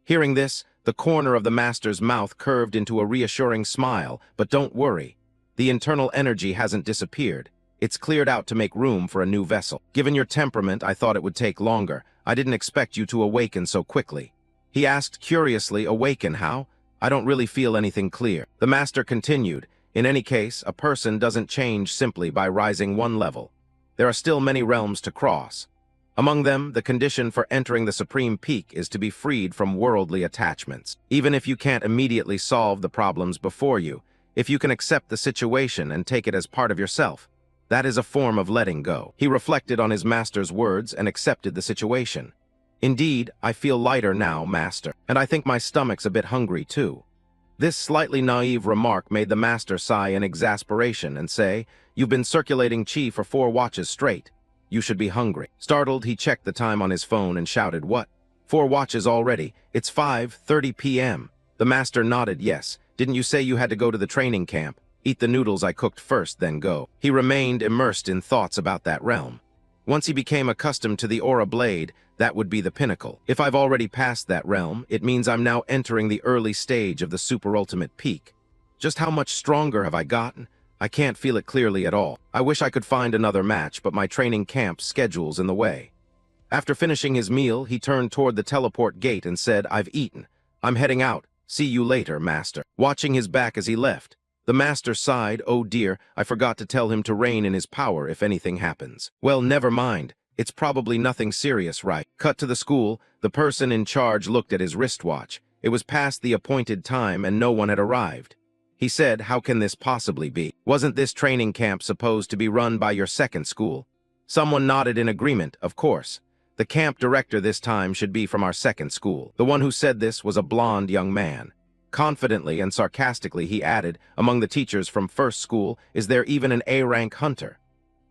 Hearing this, the corner of the master's mouth curved into a reassuring smile. "But don't worry. The internal energy hasn't disappeared. It's cleared out to make room for a new vessel. Given your temperament, I thought it would take longer. I didn't expect you to awaken so quickly." He asked curiously, "Awaken how? I don't really feel anything clear." The master continued, "In any case, a person doesn't change simply by rising one level. There are still many realms to cross. Among them, the condition for entering the supreme peak is to be freed from worldly attachments. Even if you can't immediately solve the problems before you, if you can accept the situation and take it as part of yourself, that is a form of letting go." He reflected on his master's words and accepted the situation. "Indeed, I feel lighter now, master, and I think my stomach's a bit hungry too." This slightly naive remark made the master sigh in exasperation and say, "You've been circulating qi for 4 watches straight. You should be hungry." Startled, he checked the time on his phone and shouted, "What? 4 watches already? It's 5:30 p.m. The master nodded, "Yes. Didn't you say you had to go to the training camp? Eat the noodles I cooked first, then go." He remained immersed in thoughts about that realm. Once he became accustomed to the aura blade, that would be the pinnacle. If I've already passed that realm, it means I'm now entering the early stage of the super-ultimate peak. Just how much stronger have I gotten? I can't feel it clearly at all. I wish I could find another match, but my training camp schedule's in the way. After finishing his meal, he turned toward the teleport gate and said, "I've eaten. I'm heading out. See you later, master." Watching his back as he left, the master sighed, "Oh dear, I forgot to tell him to rein in his power if anything happens." "Well, never mind. It's probably nothing serious, right?" Cut to the school, the person in charge looked at his wristwatch. It was past the appointed time and no one had arrived. He said, "How can this possibly be? Wasn't this training camp supposed to be run by your second school?" Someone nodded in agreement, "Of course. The camp director this time should be from our second school." The one who said this was a blond young man. Confidently and sarcastically he added, "Among the teachers from first school, is there even an A-rank hunter?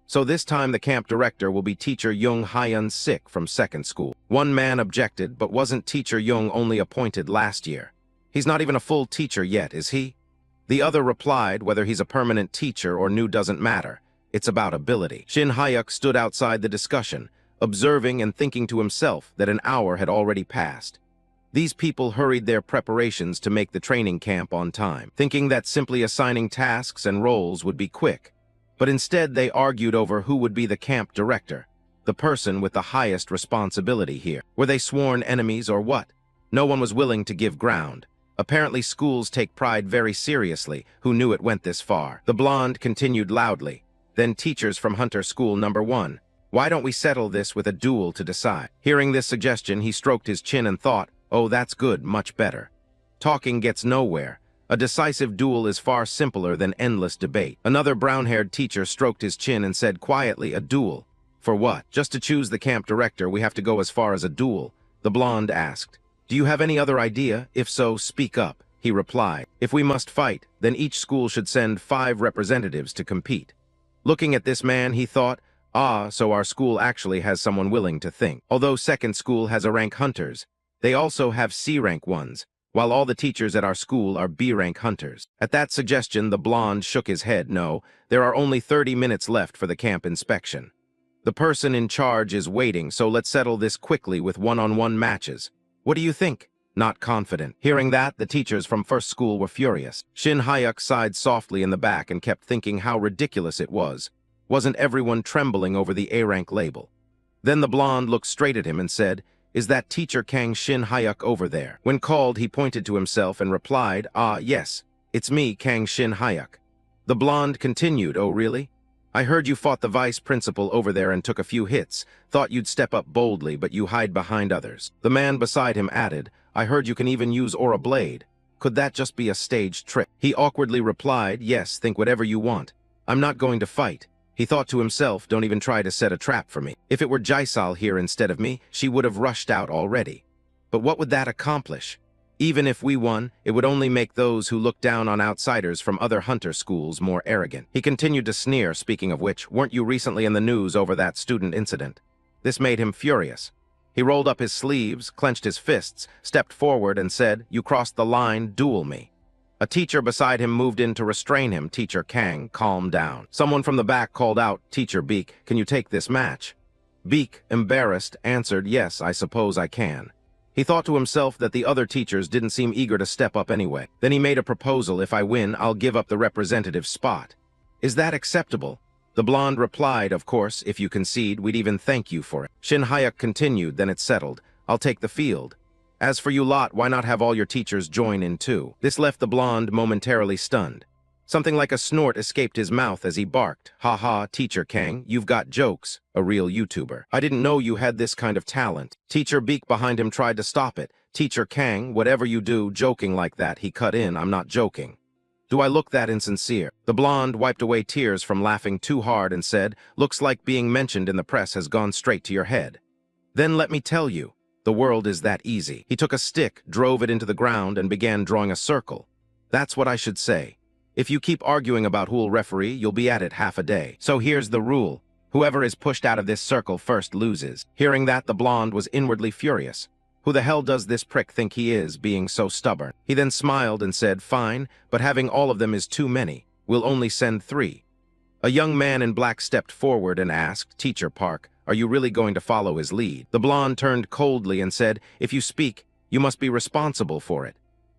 So this time the camp director will be teacher Jung Hyun Sik from second school." One man objected, "But wasn't teacher Jung only appointed last year? He's not even a full teacher yet, is he?" The other replied, "Whether he's a permanent teacher or new doesn't matter. It's about ability." Shin Hayek stood outside the discussion. observing and thinking to himself that an hour had already passed. These people hurried their preparations to make the training camp on time, thinking that simply assigning tasks and roles would be quick. But instead they argued over who would be the camp director, the person with the highest responsibility here. Were they sworn enemies or what? No one was willing to give ground. Apparently schools take pride very seriously. Who knew it went this far? The blonde continued loudly. Then teachers from Hunter School number 1. Why don't we settle this with a duel to decide? Hearing this suggestion, he stroked his chin and thought, oh, that's good, much better. Talking gets nowhere. A decisive duel is far simpler than endless debate. Another brown-haired teacher stroked his chin and said quietly, a duel? For what? Just to choose the camp director, we have to go as far as a duel? The blonde asked. Do you have any other idea? If so, speak up, he replied. If we must fight, then each school should send 5 representatives to compete. Looking at this man, he thought, ah, so our school actually has someone willing to think. Although second school has A-rank hunters, they also have C-rank ones, while all the teachers at our school are B-rank hunters. At that suggestion, the blonde shook his head. No, there are only 30 minutes left for the camp inspection. The person in charge is waiting, so let's settle this quickly with one-on-one matches. What do you think? Not confident. Hearing that, the teachers from first school were furious. Shin Hyuk sighed softly in the back and kept thinking how ridiculous it was. Wasn't everyone trembling over the A-rank label? Then the blonde looked straight at him and said, is that teacher Kang Shin Hyuk over there? When called, he pointed to himself and replied, ah, yes, it's me, Kang Shin Hyuk. The blonde continued, oh, really? I heard you fought the vice principal over there and took a few hits. Thought you'd step up boldly, but you hide behind others. The man beside him added, I heard you can even use Aura Blade. Could that just be a staged trick? He awkwardly replied, yes, think whatever you want. I'm not going to fight. He thought to himself, don't even try to set a trap for me. If it were Jaisal here instead of me, she would have rushed out already. But what would that accomplish? Even if we won, it would only make those who look down on outsiders from other hunter schools more arrogant. He continued to sneer, speaking of which, weren't you recently in the news over that student incident? This made him furious. He rolled up his sleeves, clenched his fists, stepped forward and said, you crossed the line, duel me. A teacher beside him moved in to restrain him. Teacher Kang, calm down. Someone from the back called out, Teacher Beak, can you take this match? Beak, embarrassed, answered, yes, I suppose I can. He thought to himself that the other teachers didn't seem eager to step up anyway. Then he made a proposal, if I win, I'll give up the representative spot. Is that acceptable? The blonde replied, of course, if you concede, we'd even thank you for it. Shin Hyuk continued, then it's settled. I'll take the field. As for you lot, why not have all your teachers join in too? This left the blonde momentarily stunned. Something like a snort escaped his mouth as he barked. Ha ha, Teacher Kang, you've got jokes. A real YouTuber. I didn't know you had this kind of talent. Teacher Beak behind him tried to stop it. Teacher Kang, whatever you do, joking like that, he cut in, I'm not joking. Do I look that insincere? The blonde wiped away tears from laughing too hard and said, looks like being mentioned in the press has gone straight to your head. Then let me tell you. The world is that easy. He took a stick, drove it into the ground, and began drawing a circle. That's what I should say. If you keep arguing about who'll referee, you'll be at it half a day. So here's the rule. Whoever is pushed out of this circle first loses. Hearing that, the blonde was inwardly furious. Who the hell does this prick think he is, being so stubborn? He then smiled and said, fine, but having all of them is too many. We'll only send 3. A young man in black stepped forward and asked, Teacher Park, are you really going to follow his lead? The blonde turned coldly and said, if you speak, you must be responsible for it.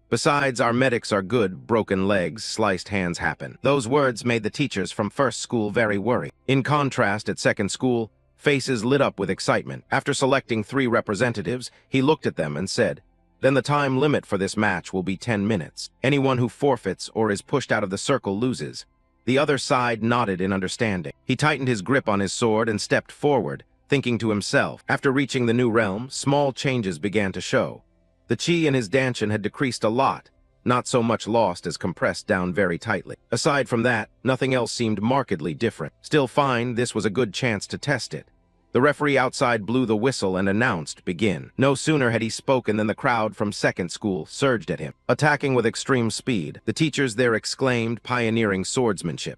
Besides, our medics are good, broken legs, sliced hands happen. Those words made the teachers from first school very worried. In contrast, at second school, faces lit up with excitement. After selecting 3 representatives, he looked at them and said, then the time limit for this match will be 10 minutes. Anyone who forfeits or is pushed out of the circle loses. The other side nodded in understanding. He tightened his grip on his sword and stepped forward, thinking to himself. After reaching the new realm, small changes began to show. The chi in his danshin had decreased a lot, not so much lost as compressed down very tightly. Aside from that, nothing else seemed markedly different. Still fine, this was a good chance to test it. The referee outside blew the whistle and announced, begin. No sooner had he spoken than the crowd from second school surged at him. Attacking with extreme speed, the teachers there exclaimed, pioneering swordsmanship.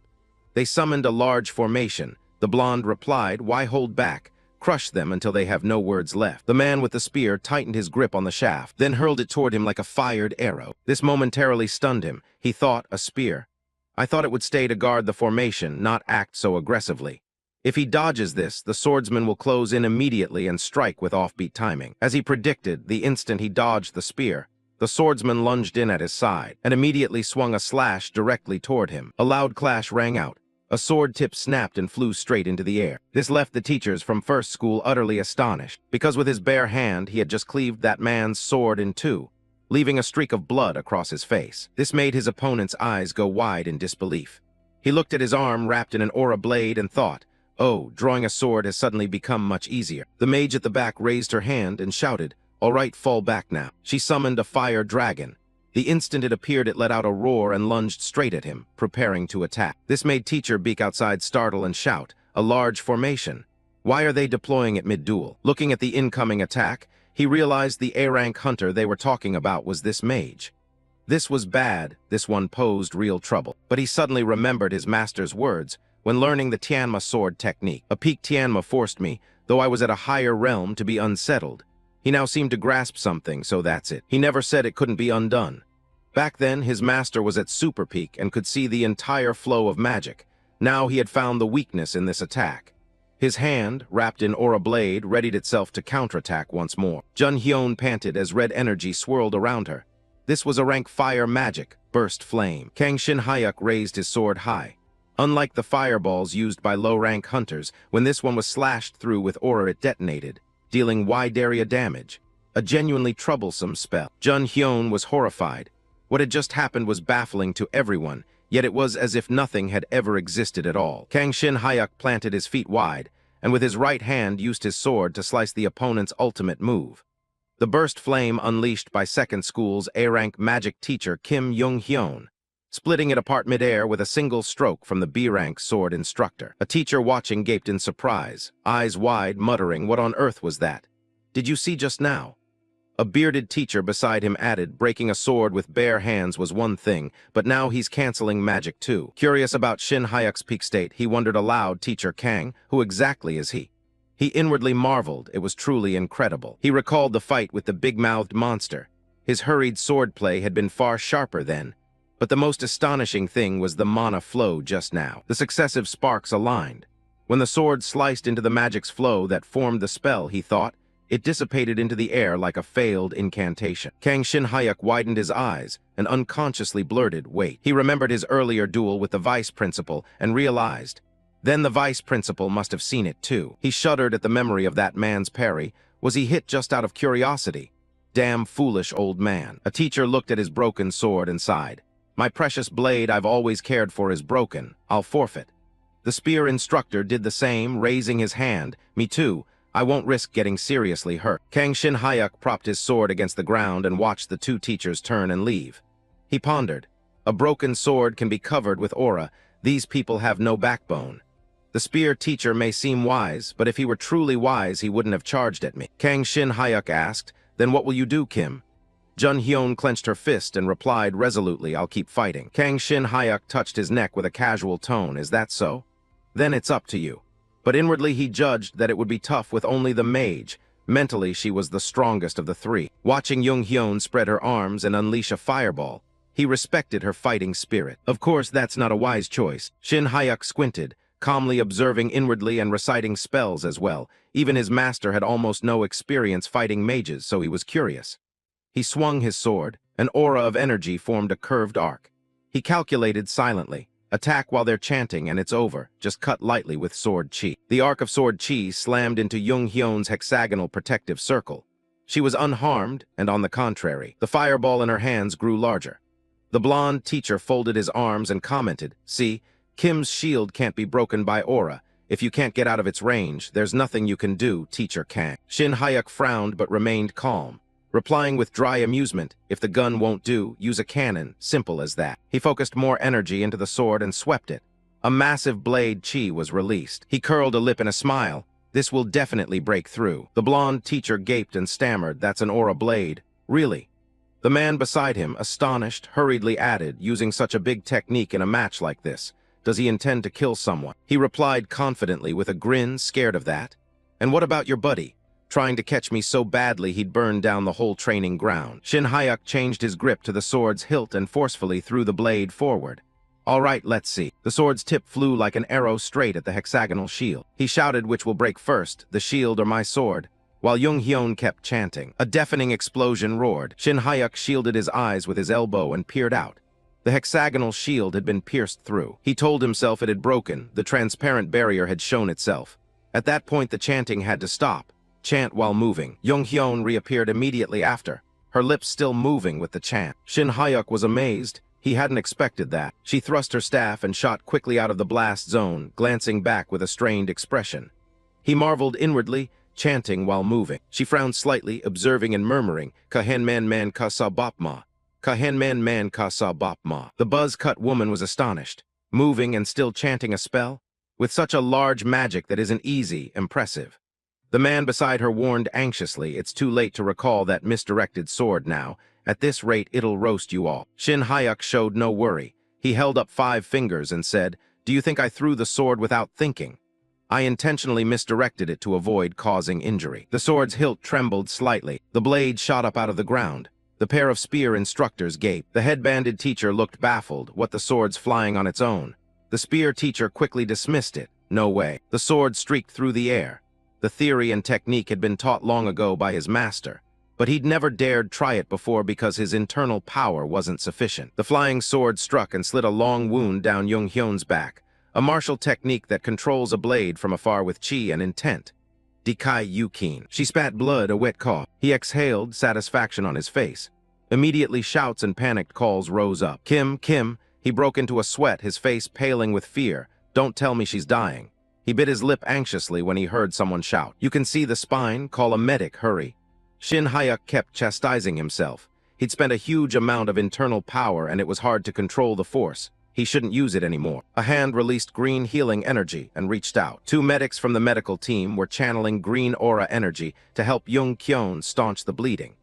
They summoned a large formation. The blonde replied, why hold back? Crush them until they have no words left. The man with the spear tightened his grip on the shaft, then hurled it toward him like a fired arrow. This momentarily stunned him. He thought, a spear. I thought it would stay to guard the formation, not act so aggressively. If he dodges this, the swordsman will close in immediately and strike with offbeat timing. As he predicted, the instant he dodged the spear, the swordsman lunged in at his side and immediately swung a slash directly toward him. A loud clash rang out. A sword tip snapped and flew straight into the air. This left the teachers from first school utterly astonished, because with his bare hand he had just cleaved that man's sword in two, leaving a streak of blood across his face. This made his opponent's eyes go wide in disbelief. He looked at his arm wrapped in an aura blade and thought, "Oh, drawing a sword has suddenly become much easier." The mage at the back raised her hand and shouted, "All right, fall back now." She summoned a fire dragon. The instant it appeared, it let out a roar and lunged straight at him, preparing to attack. This made Teacher Beak outside startle and shout, "A large formation. Why are they deploying it mid-duel?" Looking at the incoming attack, he realized the A-rank hunter they were talking about was this mage. This was bad. This one posed real trouble. But he suddenly remembered his master's words when learning the Tianma sword technique. A peak Tianma forced me, though I was at a higher realm, to be unsettled. He now seemed to grasp something, so that's it. He never said it couldn't be undone. Back then, his master was at super peak and could see the entire flow of magic. Now he had found the weakness in this attack. His hand, wrapped in aura blade, readied itself to counterattack once more. Jun Hyun panted as red energy swirled around her. This was a rank fire magic, burst flame. Kang Shin Hyuk raised his sword high. Unlike the fireballs used by low-rank hunters, when this one was slashed through with aura, it detonated, dealing wide area damage. A genuinely troublesome spell. Jun Hyun was horrified. What had just happened was baffling to everyone, yet it was as if nothing had ever existed at all. Kang Shin Hyuk planted his feet wide, and with his right hand used his sword to slice the opponent's ultimate move. The burst flame unleashed by second school's A-rank magic teacher Kim Young-hyun, splitting it apart mid-air with a single stroke from the B-rank sword instructor. A teacher watching gaped in surprise, eyes wide, muttering, "What on earth was that? Did you see just now?" A bearded teacher beside him added, "Breaking a sword with bare hands was one thing, but now he's canceling magic too." Curious about Shin Hyuk's peak state, he wondered aloud, "Teacher Kang, who exactly is he?" He inwardly marveled. It was truly incredible. He recalled the fight with the big-mouthed monster. His hurried swordplay had been far sharper then. But the most astonishing thing was the mana flow just now. The successive sparks aligned. When the sword sliced into the magic's flow that formed the spell, he thought, it dissipated into the air like a failed incantation. Kang Shin Hyuk widened his eyes and unconsciously blurted, "Wait." He remembered his earlier duel with the vice principal and realized, then the vice principal must have seen it too. He shuddered at the memory of that man's parry. Was he hit just out of curiosity? Damn foolish old man. A teacher looked at his broken sword and sighed. "My precious blade I've always cared for is broken. I'll forfeit." The spear instructor did the same, raising his hand. "Me too. I won't risk getting seriously hurt." Kang Shin Hyuk propped his sword against the ground and watched the two teachers turn and leave. He pondered. A broken sword can be covered with aura. These people have no backbone. The spear teacher may seem wise, but if he were truly wise, he wouldn't have charged at me. Kang Shin Hyuk asked, "Then what will you do, Kim?" Jun Hyun clenched her fist and replied resolutely, "I'll keep fighting." Kang Shin Hyuk touched his neck with a casual tone. "Is that so? Then it's up to you." But inwardly he judged that it would be tough with only the mage. Mentally, she was the strongest of the three. Watching Young Hyun spread her arms and unleash a fireball, he respected her fighting spirit. Of course, that's not a wise choice. Shin Hyuk squinted, calmly observing inwardly and reciting spells as well. Even his master had almost no experience fighting mages, so he was curious. He swung his sword. An aura of energy formed a curved arc. He calculated silently. Attack while they're chanting and it's over. Just cut lightly with sword chi. The arc of sword chi slammed into Young Hyun's hexagonal protective circle. She was unharmed, and on the contrary, the fireball in her hands grew larger. The blonde teacher folded his arms and commented, "See, Kim's shield can't be broken by aura. If you can't get out of its range, there's nothing you can do, Teacher Kang." Shin Hyuk frowned but remained calm, replying with dry amusement, "If the gun won't do, use a cannon. Simple as that." He focused more energy into the sword and swept it. A massive blade chi was released. He curled a lip in a smile. "This will definitely break through." The blonde teacher gaped and stammered, "That's an aura blade." "Really?" The man beside him, astonished, hurriedly added, "Using such a big technique in a match like this, does he intend to kill someone?" He replied confidently with a grin, "Scared of that? And what about your buddy? Trying to catch me so badly he'd burn down the whole training ground." Shin Hyuk changed his grip to the sword's hilt and forcefully threw the blade forward. All right, let's see. The sword's tip flew like an arrow straight at the hexagonal shield. He shouted, which will break first, the shield or my sword? While Jung Hyun kept chanting. A deafening explosion roared. Shin Hyuk shielded his eyes with his elbow and peered out. The hexagonal shield had been pierced through. He told himself it had broken. The transparent barrier had shown itself. At that point, the chanting had to stop. Chant while moving. Jung Hyun reappeared immediately after, her lips still moving with the chant. Shin Hyuk was amazed. He hadn't expected that. She thrust her staff and shot quickly out of the blast zone, glancing back with a strained expression. He marveled inwardly, chanting while moving. She frowned slightly, observing and murmuring, "Kahen man ka sa bapma. Kahen man ka sa bapma." The buzz-cut woman was astonished. Moving and still chanting a spell? With such a large magic that isn't easy, impressive. The man beside her warned anxiously, "It's too late to recall that misdirected sword now. At this rate, it'll roast you all." Shin Hyuk showed no worry. He held up 5 fingers and said, "Do you think I threw the sword without thinking? I intentionally misdirected it to avoid causing injury." The sword's hilt trembled slightly. The blade shot up out of the ground. The pair of spear instructors gaped. The headbanded teacher looked baffled. What, the sword's flying on its own? The spear teacher quickly dismissed it. No way. The sword streaked through the air. The theory and technique had been taught long ago by his master, but he'd never dared try it before because his internal power wasn't sufficient. The flying sword struck and slit a long wound down Jung Hyun's back, a martial technique that controls a blade from afar with chi and intent. Dikai Yukin. She spat blood, a wet cough. He exhaled, satisfaction on his face. Immediately shouts and panicked calls rose up. "Kim, Kim." He broke into a sweat, his face paling with fear. "Don't tell me she's dying." He bit his lip anxiously when he heard someone shout, "You can see the spine, call a medic, hurry." Shin Hyuk kept chastising himself. He'd spent a huge amount of internal power and it was hard to control the force. He shouldn't use it anymore. A hand released green healing energy and reached out. 2 medics from the medical team were channeling green aura energy to help Jung Hyun staunch the bleeding.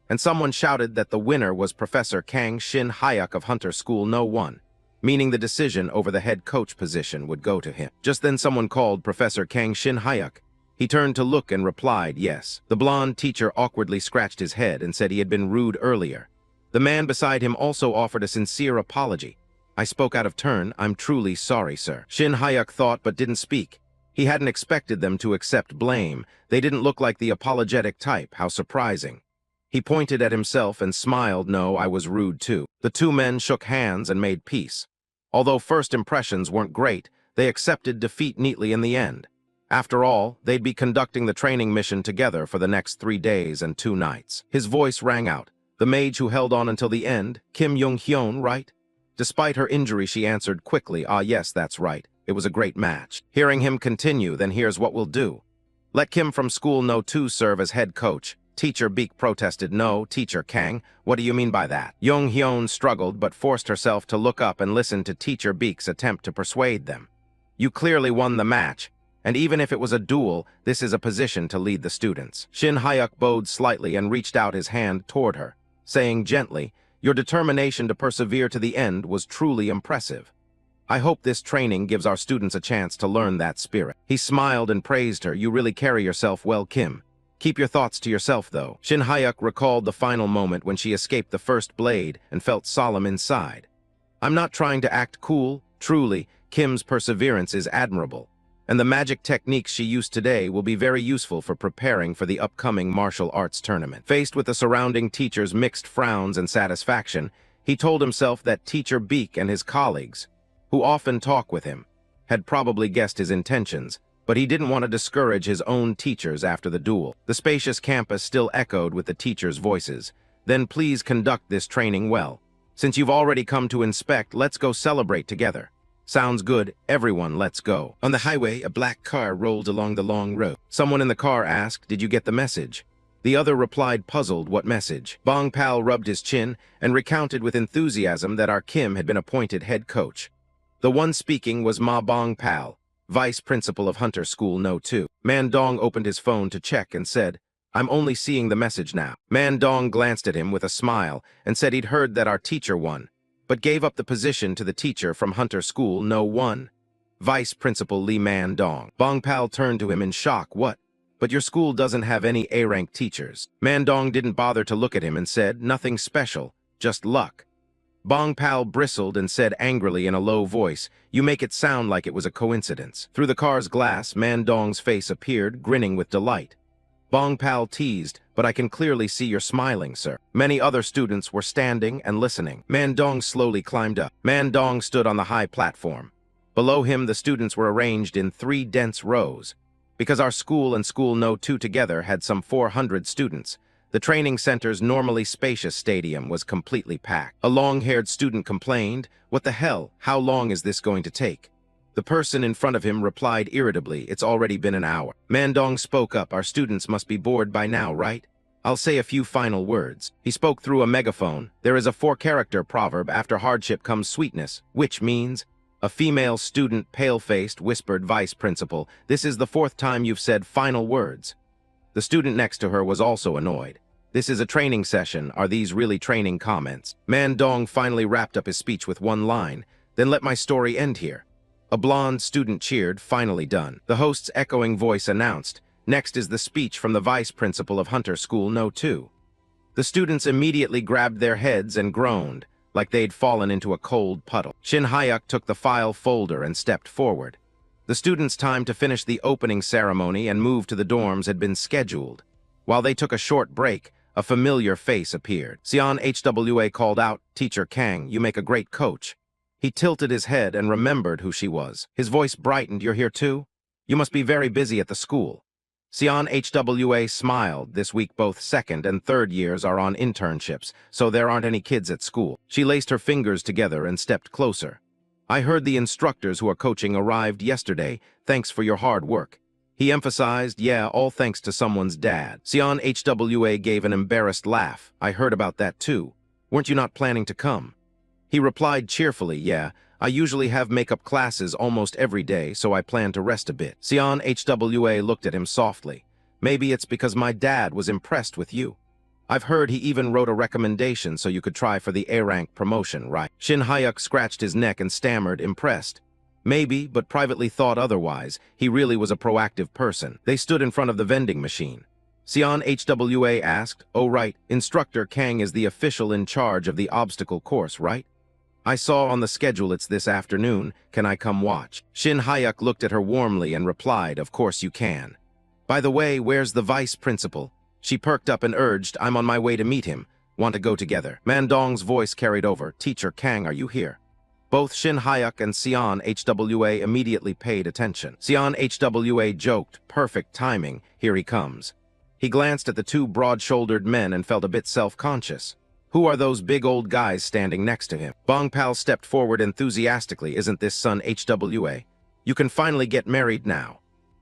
And someone shouted that the winner was Professor Kang Shin Hyuk of Hunter School No. 1, meaning the decision over the head coach position would go to him. Just then someone called Professor Kang Shin Hyuk. He turned to look and replied, "Yes." The blonde teacher awkwardly scratched his head and said he had been rude earlier. The man beside him also offered a sincere apology. "I spoke out of turn. I'm truly sorry, sir." Shin Hyuk thought but didn't speak. He hadn't expected them to accept blame. They didn't look like the apologetic type. How surprising. He pointed at himself and smiled. "No, I was rude too." The 2 men shook hands and made peace. Although first impressions weren't great, they accepted defeat neatly in the end. After all, they'd be conducting the training mission together for the next 3 days and 2 nights. His voice rang out. "The mage who held on until the end, Kim Jung Hyun, right?" Despite her injury, she answered quickly, "Ah, yes, that's right. It was a great match." Hearing him continue, "Then here's what we'll do. Let Kim from School No. 2 serve as head coach." Teacher Beek protested. "No, Teacher Kang, what do you mean by that?" Jung Hyun struggled but forced herself to look up and listen to Teacher Beek's attempt to persuade them. "You clearly won the match, and even if it was a duel, this is a position to lead the students." Shin Hyuk bowed slightly and reached out his hand toward her, saying gently, "Your determination to persevere to the end was truly impressive. I hope this training gives our students a chance to learn that spirit." He smiled and praised her. "You really carry yourself well, Kim. Keep your thoughts to yourself, though." Shin Hyuk recalled the final moment when she escaped the first blade and felt solemn inside. "I'm not trying to act cool. Truly, Kim's perseverance is admirable, and the magic techniques she used today will be very useful for preparing for the upcoming martial arts tournament." Faced with the surrounding teachers' mixed frowns and satisfaction, he told himself that Teacher Beek and his colleagues, who often talk with him, had probably guessed his intentions, but he didn't want to discourage his own teachers after the duel. The spacious campus still echoed with the teachers' voices. "Then please conduct this training well. Since you've already come to inspect, let's go celebrate together." "Sounds good. Everyone, let's go." On the highway, a black car rolled along the long road. Someone in the car asked, "Did you get the message?" The other replied, puzzled, "What message?" Bong Pal rubbed his chin and recounted with enthusiasm that our Kim had been appointed head coach. The one speaking was Ma Bong Pal, vice principal of Hunter School No. 2. Man Dong opened his phone to check and said, "I'm only seeing the message now." Man Dong glanced at him with a smile and said he'd heard that our teacher won, but gave up the position to the teacher from Hunter School No. 1. Vice Principal Lee Man Dong. Bong Pal turned to him in shock. "What? But your school doesn't have any A-rank teachers." Man Dong didn't bother to look at him and said, "Nothing special, just luck." Bong Pal bristled and said angrily in a low voice, "You make it sound like it was a coincidence." Through the car's glass, Man Dong's face appeared, grinning with delight. Bong Pal teased, "But I can clearly see you're smiling, sir." Many other students were standing and listening. Man Dong slowly climbed up. Man Dong stood on the high platform. Below him, the students were arranged in 3 dense rows. Because our school and School No. 2 together had some 400 students, the training center's normally spacious stadium was completely packed. A long-haired student complained, "What the hell? How long is this going to take?" The person in front of him replied irritably, "It's already been an hour." Man Dong spoke up, "Our students must be bored by now, right? I'll say a few final words." He spoke through a megaphone. "There is a 4-character proverb, after hardship comes sweetness, which means..." A female student, pale-faced, whispered, "Vice Principal, this is the 4th time you've said final words." The student next to her was also annoyed. "This is a training session. Are these really training comments?" Man Dong finally wrapped up his speech with one line, "Then let my story end here." A blonde student cheered, "Finally done." The host's echoing voice announced, "Next is the speech from the vice principal of Hunter School No. 2. The students immediately grabbed their heads and groaned, like they'd fallen into a cold puddle. Shin Hyuk took the file folder and stepped forward. The students' time to finish the opening ceremony and move to the dorms had been scheduled. While they took a short break, a familiar face appeared. Sion Hwa called out, "Teacher Kang, you make a great coach." He tilted his head and remembered who she was. His voice brightened, "You're here too? You must be very busy at the school." Sion Hwa smiled. "This week both 2nd and 3rd years are on internships, so there aren't any kids at school." She laced her fingers together and stepped closer. "I heard the instructors who are coaching arrived yesterday. Thanks for your hard work." He emphasized, "Yeah, all thanks to someone's dad." Sion Hwa gave an embarrassed laugh. "I heard about that too. Weren't you not planning to come?" He replied cheerfully, "Yeah, I usually have makeup classes almost every day, so I plan to rest a bit." Sion Hwa looked at him softly. "Maybe it's because my dad was impressed with you. I've heard he even wrote a recommendation so you could try for the A-rank promotion, right?" Shin Hyuk scratched his neck and stammered, impressed. Maybe, but privately thought otherwise. He really was a proactive person. They stood in front of the vending machine. Sion Hwa asked, "Oh right, Instructor Kang is the official in charge of the obstacle course, right? I saw on the schedule it's this afternoon. Can I come watch?" Shin Hyuk looked at her warmly and replied, "Of course you can. By the way, where's the vice principal?" She perked up and urged, "I'm on my way to meet him. Want to go together?" Man Dong's voice carried over, "Teacher Kang, are you here?" Both Shin Hyuk and Sion Hwa immediately paid attention. Sion Hwa joked, "Perfect timing, here he comes." He glanced at the 2 broad-shouldered men and felt a bit self-conscious. Who are those big old guys standing next to him? Bong Pal stepped forward enthusiastically. "Isn't this son Hwa? You can finally get married now."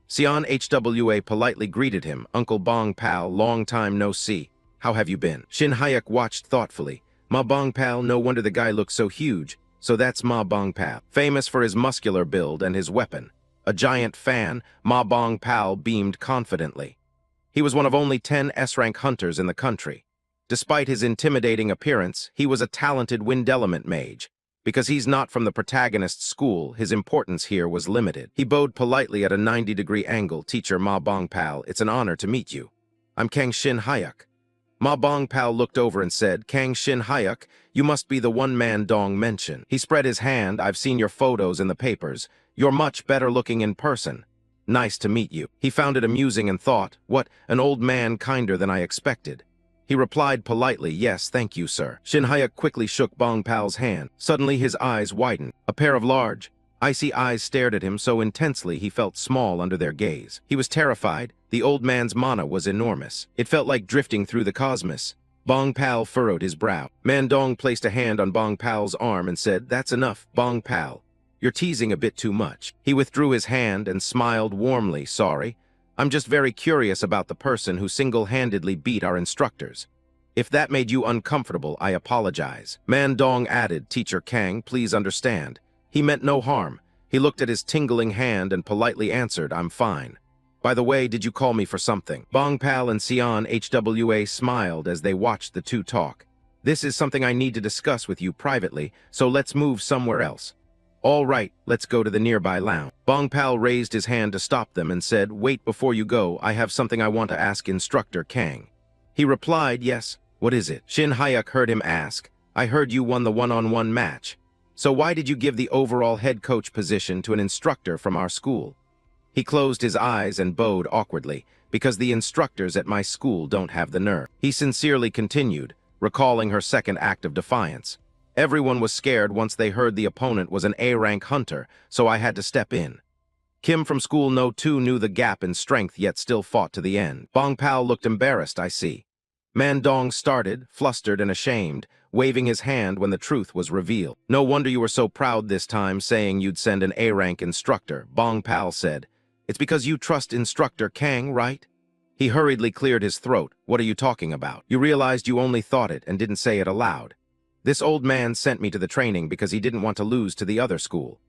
Sion Hwa politely greeted him, "Uncle Bong Pal, long time no see. How have you been?" Shin Hyuk watched thoughtfully. "Ma Bong Pal, no wonder the guy looks so huge. So that's Ma Bong Pal. Famous for his muscular build and his weapon. A giant fan, Ma Bong Pal beamed confidently. He was one of only 10 S-rank hunters in the country. Despite his intimidating appearance, he was a talented wind element mage. Because he's not from the protagonist's school, his importance here was limited. He bowed politely at a 90-degree angle. "Teacher Ma Bong Pal, it's an honor to meet you. I'm Kang Shin Hyuk." Ma Bong Pal looked over and said, "Kang Shin Hyuk, you must be the one Man Dong mentioned." He spread his hand. "I've seen your photos in the papers. You're much better looking in person. Nice to meet you." He found it amusing and thought, "What, an old man kinder than I expected." He replied politely, "Yes, thank you, sir." Shin Hyuk quickly shook Bong Pal's hand. Suddenly his eyes widened. A pair of large, icy eyes stared at him so intensely he felt small under their gaze. He was terrified. The old man's mana was enormous. It felt like drifting through the cosmos. Bong Pal furrowed his brow. Man Dong placed a hand on Bong Pal's arm and said, "That's enough, Bong Pal. You're teasing a bit too much." He withdrew his hand and smiled warmly. "Sorry. I'm just very curious about the person who single-handedly beat our instructors. If that made you uncomfortable, I apologize." Man Dong added, "Teacher Kang, please understand. He meant no harm." He looked at his tingling hand and politely answered, "I'm fine. By the way, did you call me for something?" Bong Pal and Sion Hwa smiled as they watched the 2 talk. "This is something I need to discuss with you privately, so let's move somewhere else." "All right, let's go to the nearby lounge." Bong Pal raised his hand to stop them and said, "Wait before you go, I have something I want to ask Instructor Kang." He replied, "Yes, what is it?" Shin Hyuk heard him ask, I heard you won the one-on-one match. So why did you give the overall head coach position to an instructor from our school? He closed his eyes and bowed awkwardly, because the instructors at my school don't have the nerve. He sincerely continued, recalling her second act of defiance. Everyone was scared once they heard the opponent was an A-rank hunter, so I had to step in. Kim from school No. 2 knew the gap in strength yet still fought to the end. Bong Pal looked embarrassed, I see. Man Dong started, flustered and ashamed, waving his hand when the truth was revealed. No wonder you were so proud this time, saying you'd send an A-rank instructor, Bong Pal said. It's because you trust Instructor Kang, right? He hurriedly cleared his throat. What are you talking about? You realized you only thought it and didn't say it aloud. This old man sent me to the training because he didn't want to lose to the other school.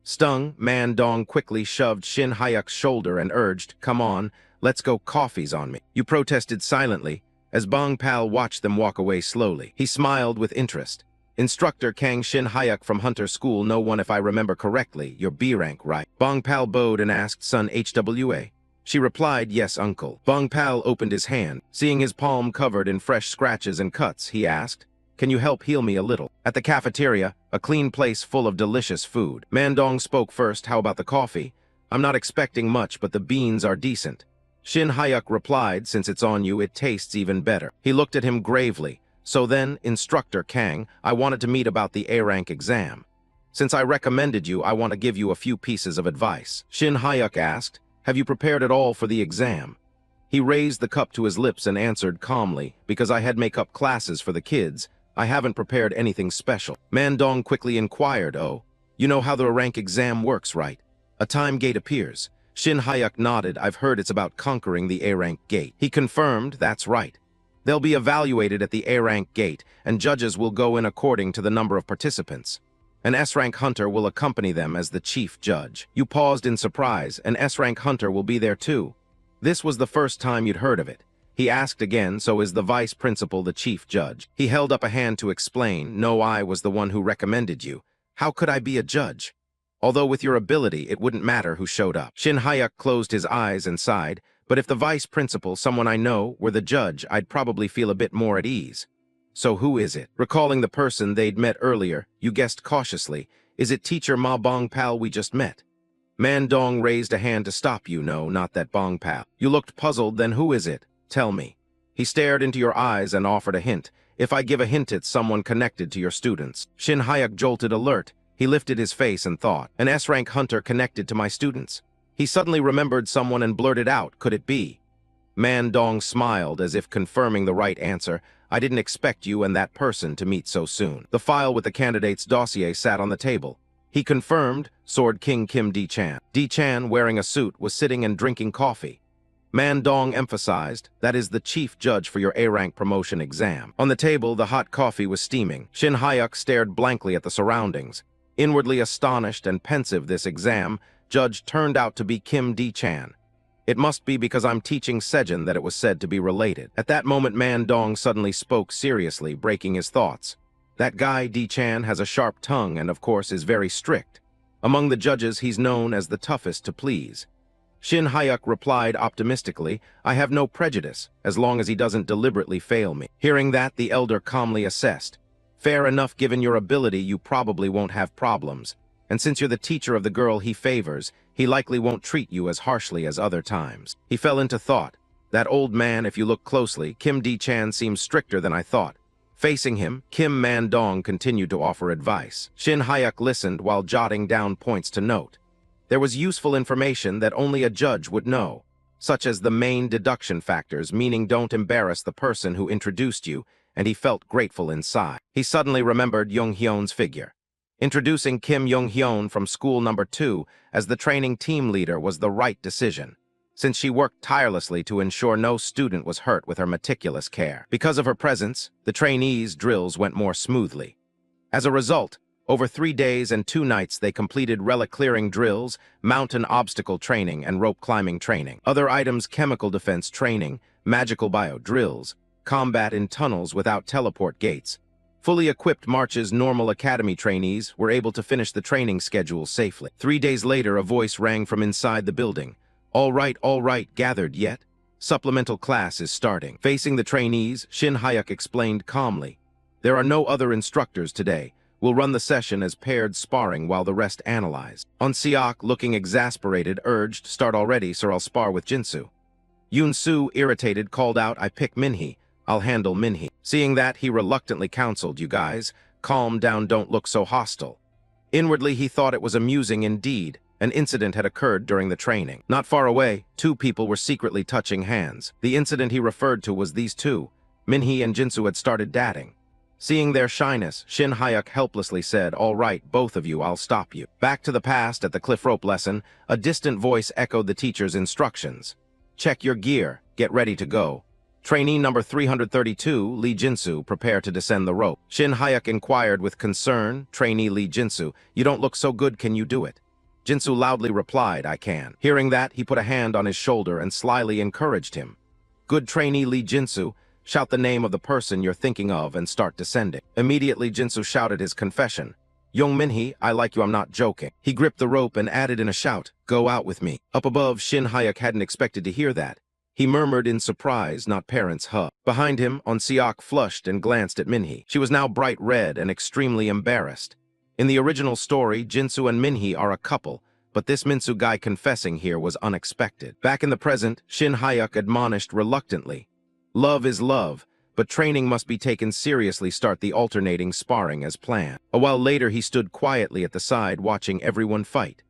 Stung, Man Dong quickly shoved Shin Hyuk's shoulder and urged, come on, let's go, coffee's on me. You protested silently, as Bong Pal watched them walk away slowly. He smiled with interest. Instructor Kang Shin Hyuk from Hunter School, no one if I remember correctly, you're B-rank, right? Bong Pal bowed and asked, son HWA? She replied, yes, uncle. Bong Pal opened his hand. Seeing his palm covered in fresh scratches and cuts, he asked, can you help heal me a little? At the cafeteria, a clean place full of delicious food. Man Dong spoke first, how about the coffee? I'm not expecting much, but the beans are decent. Shin Hyuk replied, since it's on you, it tastes even better. He looked at him gravely. So then, Instructor Kang, I wanted to meet about the A-rank exam. Since I recommended you, I want to give you a few pieces of advice. Shin Hyuk asked, have you prepared at all for the exam? He raised the cup to his lips and answered calmly, because I had make-up classes for the kids, I haven't prepared anything special. Man Dong quickly inquired, oh, you know how the A-rank exam works, right? A time gate appears. Shin Hyuk nodded, I've heard it's about conquering the A-rank gate. He confirmed, that's right. They'll be evaluated at the A-rank gate, and judges will go in according to the number of participants. An S-rank hunter will accompany them as the chief judge. You paused in surprise, an S-rank hunter will be there too. This was the first time you'd heard of it. He asked again, so is the vice principal the chief judge? He held up a hand to explain, no, I was the one who recommended you. How could I be a judge? Although with your ability, it wouldn't matter who showed up. Shin Hyuk closed his eyes and sighed, but if the vice principal, someone I know, were the judge, I'd probably feel a bit more at ease. So who is it? Recalling the person they'd met earlier, you guessed cautiously, is it teacher Ma Bong Pal we just met? Man Dong raised a hand to stop you, no, not that Bong Pal. You looked puzzled, then who is it? Tell me. He stared into your eyes and offered a hint. If I give a hint, it's someone connected to your students. Shin Hyuk jolted alert. He lifted his face and thought, an S-rank hunter connected to my students. He suddenly remembered someone and blurted out, could it be? Man Dong smiled as if confirming the right answer. I didn't expect you and that person to meet so soon. The file with the candidate's dossier sat on the table. He confirmed, Sword King Kim D-chan. D-chan, wearing a suit, was sitting and drinking coffee. Man Dong emphasized, that is the chief judge for your A-rank promotion exam. On the table, the hot coffee was steaming. Shin Hyuk stared blankly at the surroundings. Inwardly astonished and pensive this exam, judge turned out to be Kim D-chan. It must be because I'm teaching Sejin that it was said to be related. At that moment, Man Dong suddenly spoke seriously, breaking his thoughts. That guy, D-chan, has a sharp tongue and, of course, is very strict. Among the judges, he's known as the toughest to please. Shin Hyuk replied optimistically, I have no prejudice, as long as he doesn't deliberately fail me. Hearing that, the elder calmly assessed. Fair enough, given your ability, you probably won't have problems. And since you're the teacher of the girl he favors, he likely won't treat you as harshly as other times. He fell into thought. That old man, if you look closely, Kim D-chan seems stricter than I thought. Facing him, Kim Man Dong continued to offer advice. Shin Hyuk listened while jotting down points to note. There was useful information that only a judge would know, such as the main deduction factors, meaning don't embarrass the person who introduced you, and he felt grateful inside. He suddenly remembered Young Hyun's figure. Introducing Kim Young Hyun from school number 2 as the training team leader was the right decision, since she worked tirelessly to ensure no student was hurt with her meticulous care. Because of her presence, the trainees' drills went more smoothly. As a result, over 3 days and 2 nights they completed relic clearing drills, mountain obstacle training, and rope climbing training. Other items: chemical defense training, magical bio drills, combat in tunnels without teleport gates. Fully equipped marches. Normal academy trainees were able to finish the training schedule safely. 3 days later, a voice rang from inside the building. All right, gathered yet? Supplemental class is starting. Facing the trainees, Shin Hyuk explained calmly. There are no other instructors today. We'll run the session as paired sparring while the rest analyze. On Siak, looking exasperated, urged, "Start already, sir, I'll spar with Jinsu." Yoon-soo, irritated, called out, "I pick Minhee. I'll handle Minhee." Seeing that, he reluctantly counseled, "You guys, calm down, don't look so hostile." Inwardly, he thought it was amusing indeed. An incident had occurred during the training. Not far away, two people were secretly touching hands. The incident he referred to was these two. Minhee and Jinsu had started dating. Seeing their shyness, Shin Hyuk helplessly said, "All right, both of you, I'll stop you." Back to the past at the cliff rope lesson, a distant voice echoed the teacher's instructions. "Check your gear. Get ready to go." Trainee number 332, Lee Jinsu, prepare to descend the rope. Shin Hyuk inquired with concern, "Trainee Lee Jinsu, you don't look so good, can you do it?" Jinsu loudly replied, "I can." Hearing that, he put a hand on his shoulder and slyly encouraged him. "Good trainee Lee Jinsu, shout the name of the person you're thinking of and start descending." Immediately, Jinsu shouted his confession. "Young Minhee, I like you, I'm not joking." He gripped the rope and added in a shout, "Go out with me." Up above, Shin Hyuk hadn't expected to hear that. He murmured in surprise, not parents, huh. Behind him, On Siak flushed and glanced at Minhee. She was now bright red and extremely embarrassed. In the original story, Jinsu and Minhee are a couple, but this Minsu guy confessing here was unexpected. Back in the present, Shin Hyuk admonished reluctantly. "Love is love, but training must be taken seriously. Start the alternating sparring as planned." A while later, he stood quietly at the side watching everyone fight.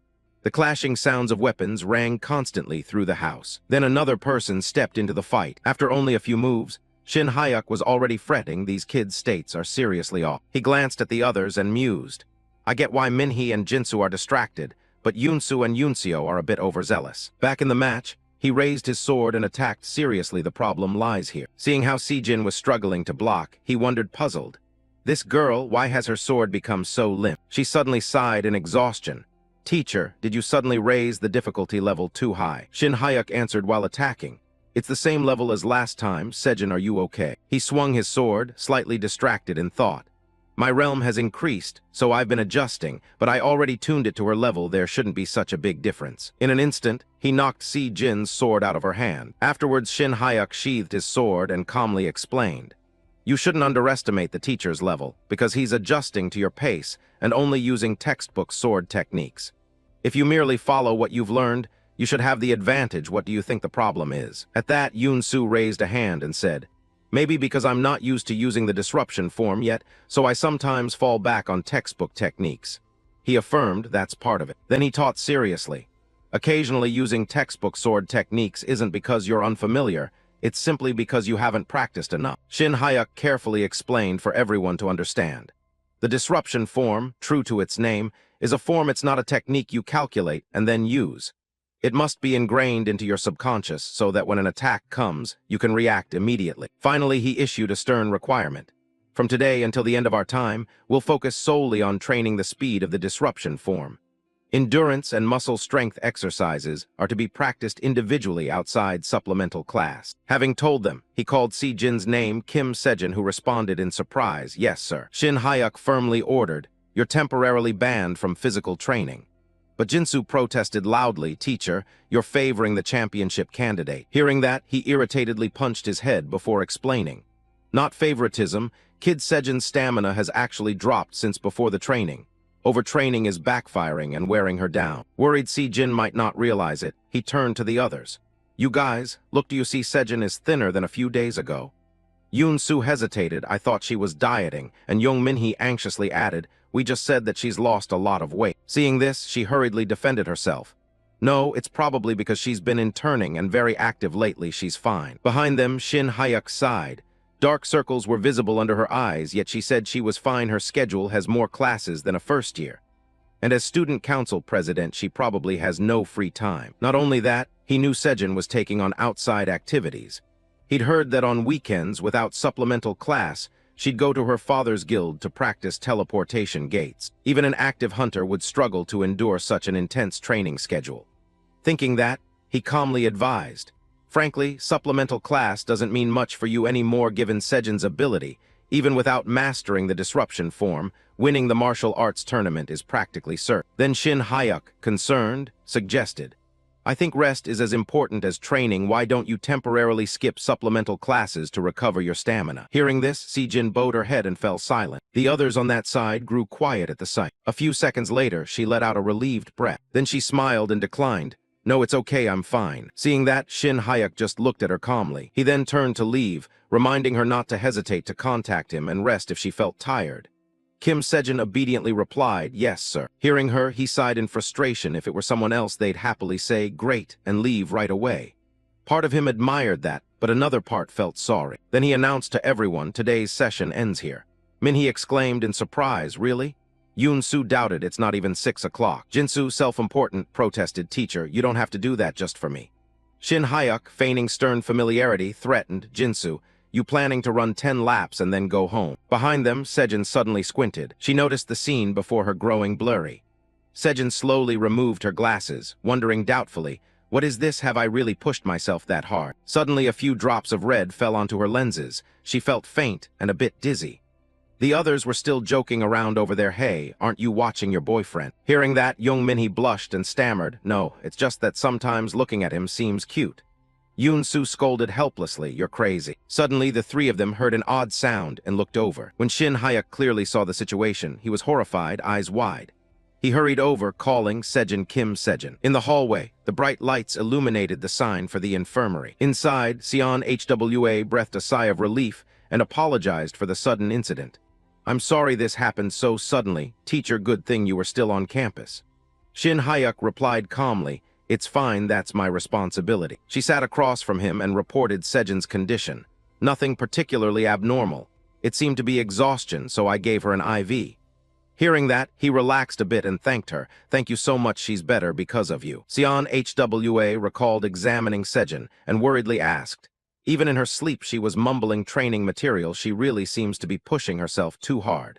The clashing sounds of weapons rang constantly through the house. Then another person stepped into the fight. After only a few moves, Shin Hyuk was already fretting. These kids' states are seriously off. He glanced at the others and mused. "I get why Minhee and Jinsu are distracted, but Yoon-soo and Yoon-seo are a bit overzealous." Back in the match, he raised his sword and attacked seriously. The problem lies here. Seeing how Si-jin was struggling to block, he wondered, puzzled. This girl, why has her sword become so limp? She suddenly sighed in exhaustion. "Teacher, did you suddenly raise the difficulty level too high?" Shin Hyuk answered while attacking. "It's the same level as last time. Sejin, are you okay?" He swung his sword, slightly distracted in thought. "My realm has increased, so I've been adjusting, but I already tuned it to her level. There shouldn't be such a big difference." In an instant, he knocked Si-jin's sword out of her hand. Afterwards, Shin Hyuk sheathed his sword and calmly explained. "You shouldn't underestimate the teacher's level, because he's adjusting to your pace and only using textbook sword techniques. If you merely follow what you've learned, you should have the advantage. What do you think the problem is?" At that, Yoon-soo raised a hand and said, "Maybe because I'm not used to using the disruption form yet, so I sometimes fall back on textbook techniques." He affirmed that's part of it. Then he taught seriously. "Occasionally using textbook sword techniques isn't because you're unfamiliar, it's simply because you haven't practiced enough." Shin Hyuk carefully explained for everyone to understand. The disruption form, true to its name, is a form. It's not a technique you calculate and then use. It must be ingrained into your subconscious so that when an attack comes, you can react immediately. Finally, he issued a stern requirement. From today until the end of our time, we'll focus solely on training the speed of the disruption form. Endurance and muscle strength exercises are to be practiced individually outside supplemental class. Having told them, he called Si-jin's name, Kim Sejin, who responded in surprise, "Yes, sir." Shin Hyuk firmly ordered, "You're temporarily banned from physical training." But Jinsu protested loudly, "Teacher, you're favoring the championship candidate." Hearing that, he irritatedly punched his head before explaining. "Not favoritism, Kid Sejin's stamina has actually dropped since before the training. Overtraining is backfiring and wearing her down." Worried Si-jin might not realize it, he turned to the others. "You guys, look, do you see Sejin is thinner than a few days ago?" Yoon-soo hesitated. "I thought she was dieting," and Young Minhee anxiously added, "We just said that she's lost a lot of weight." Seeing this, she hurriedly defended herself. "No, it's probably because she's been interning and very active lately. She's fine." Behind them, Shin Hyuk sighed. Dark circles were visible under her eyes, yet she said she was fine. Her schedule has more classes than a first year. And as student council president, she probably has no free time. Not only that, he knew Sejin was taking on outside activities. He'd heard that on weekends, without supplemental class, she'd go to her father's guild to practice teleportation gates. Even an active hunter would struggle to endure such an intense training schedule. Thinking that, he calmly advised, "Frankly, supplemental class doesn't mean much for you anymore given Sejin's ability. Even without mastering the disruption form, winning the martial arts tournament is practically certain." Then Shin Hyuk, concerned, suggested, I think rest is as important as training. Why don't you temporarily skip supplemental classes to recover your stamina? Hearing this, Sejin bowed her head and fell silent. The others on that side grew quiet at the sight. A few seconds later, she let out a relieved breath. Then she smiled and declined. No, it's okay, I'm fine. Seeing that, Shin Hyuk just looked at her calmly. He then turned to leave, reminding her not to hesitate to contact him and rest if she felt tired. Kim Sejin obediently replied, yes, sir. Hearing her, he sighed in frustration. If it were someone else, they'd happily say, great, and leave right away. Part of him admired that, but another part felt sorry. Then he announced to everyone, today's session ends here. Minhee exclaimed in surprise, really? Yoon-soo doubted, it's not even 6 o'clock. Jin-soo, self-important, protested, teacher, you don't have to do that just for me. Shin Hyuk, feigning stern familiarity, threatened, Jin-soo, you planning to run 10 laps and then go home? Behind them, Sejin suddenly squinted. She noticed the scene before her growing blurry. Sejin slowly removed her glasses, wondering doubtfully, what is this? Have I really pushed myself that hard? Suddenly a few drops of red fell onto her lenses. She felt faint and a bit dizzy. The others were still joking around over their hey, aren't you watching your boyfriend? Hearing that, Young Minhee blushed and stammered, no, it's just that sometimes looking at him seems cute. Yoon-soo scolded helplessly, you're crazy. Suddenly, the three of them heard an odd sound and looked over. When Shin Hyuk clearly saw the situation, he was horrified, eyes wide. He hurried over, calling Sejin Kim Sejin. In the hallway, the bright lights illuminated the sign for the infirmary. Inside, Sion Hwa breathed a sigh of relief and apologized for the sudden incident. I'm sorry this happened so suddenly. Teacher, good thing you were still on campus. Shin Hyuk replied calmly, it's fine, that's my responsibility. She sat across from him and reported Sejin's condition. Nothing particularly abnormal. It seemed to be exhaustion, so I gave her an IV. Hearing that, he relaxed a bit and thanked her. Thank you so much, she's better because of you. Sion Hwa recalled examining Sejin and worriedly asked, even in her sleep she was mumbling training material. She really seems to be pushing herself too hard.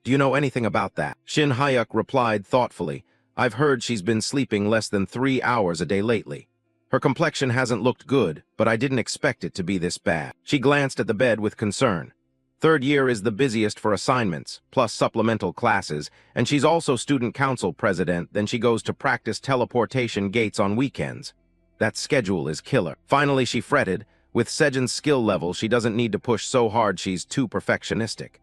Do you know anything about that? Shin Hyuk replied thoughtfully, I've heard she's been sleeping less than 3 hours a day lately. Her complexion hasn't looked good, but I didn't expect it to be this bad. She glanced at the bed with concern. Third year is the busiest for assignments, plus supplemental classes, and she's also student council president, then she goes to practice teleportation gates on weekends. That schedule is killer. Finally, she fretted, with Sejin's skill level, she doesn't need to push so hard, she's too perfectionistic.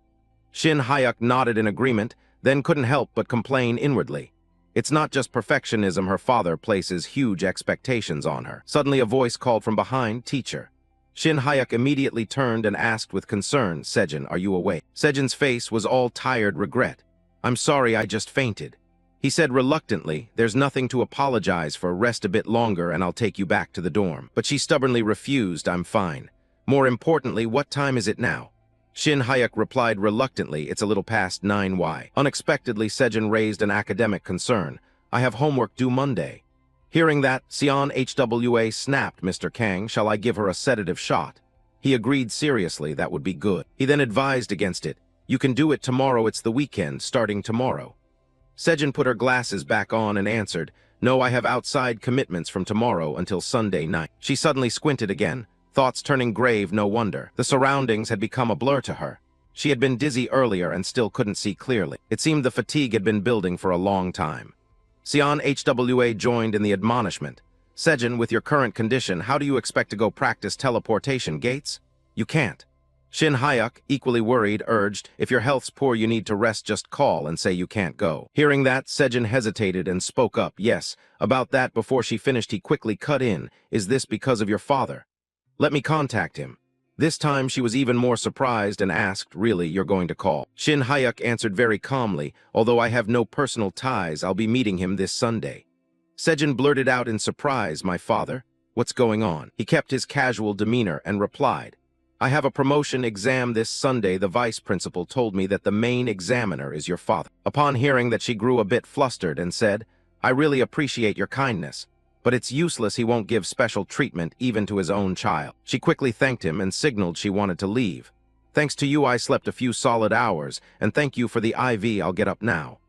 Shin Hyuk nodded in agreement, then couldn't help but complain inwardly. It's not just perfectionism, her father places huge expectations on her. Suddenly a voice called from behind, teacher. Shin Hyuk immediately turned and asked with concern, Sejin, are you awake? Sejin's face was all tired regret. I'm sorry, I just fainted. He said reluctantly, there's nothing to apologize for, rest a bit longer and I'll take you back to the dorm. But she stubbornly refused, I'm fine. More importantly, what time is it now? Shin Hyuk replied reluctantly, it's a little past 9. Why? Unexpectedly, Sejin raised an academic concern. I have homework due Monday. Hearing that, Sion Hwa snapped, Mr. Kang, shall I give her a sedative shot? He agreed seriously, that would be good. He then advised against it. You can do it tomorrow, it's the weekend, starting tomorrow. Sejin put her glasses back on and answered, no, I have outside commitments from tomorrow until Sunday night. She suddenly squinted again, thoughts turning grave, no wonder. The surroundings had become a blur to her. She had been dizzy earlier and still couldn't see clearly. It seemed the fatigue had been building for a long time. Sion Hwa joined in the admonishment. Sejin, with your current condition, how do you expect to go practice teleportation gates? You can't. Shin Hyuk, equally worried, urged, if your health's poor you need to rest, just call and say you can't go. Hearing that, Sejin hesitated and spoke up, yes, about that. Before she finished, he quickly cut in, is this because of your father? Let me contact him. This time she was even more surprised and asked, really, you're going to call? Shin Hyuk answered very calmly, although I have no personal ties, I'll be meeting him this Sunday. Sejin blurted out in surprise, my father? What's going on? He kept his casual demeanor and replied, I have a promotion exam this Sunday. The vice principal told me that the main examiner is your father. Upon hearing that, she grew a bit flustered and said, I really appreciate your kindness, but it's useless, he won't give special treatment even to his own child. She quickly thanked him and signaled she wanted to leave. Thanks to you I slept a few solid hours, and thank you for the IV, I'll get up now.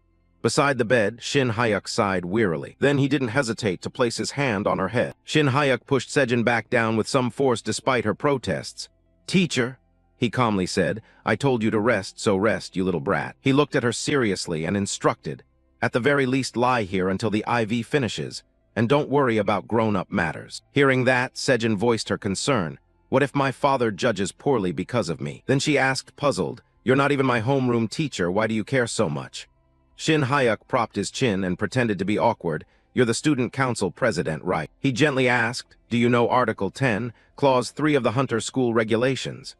Beside the bed, Shin Hyuk sighed wearily. Then he didn't hesitate to place his hand on her head. Shin Hyuk pushed Sejin back down with some force despite her protests. Teacher, he calmly said, I told you to rest, so rest, you little brat. He looked at her seriously and instructed, at the very least lie here until the IV finishes, and don't worry about grown-up matters. Hearing that, Sejin voiced her concern. What if my father judges poorly because of me? Then she asked, puzzled, you're not even my homeroom teacher, why do you care so much? Shin Hyuk propped his chin and pretended to be awkward. You're the student council president, right? He gently asked, do you know Article 10, Clause 3 of the Hunter School Regulations?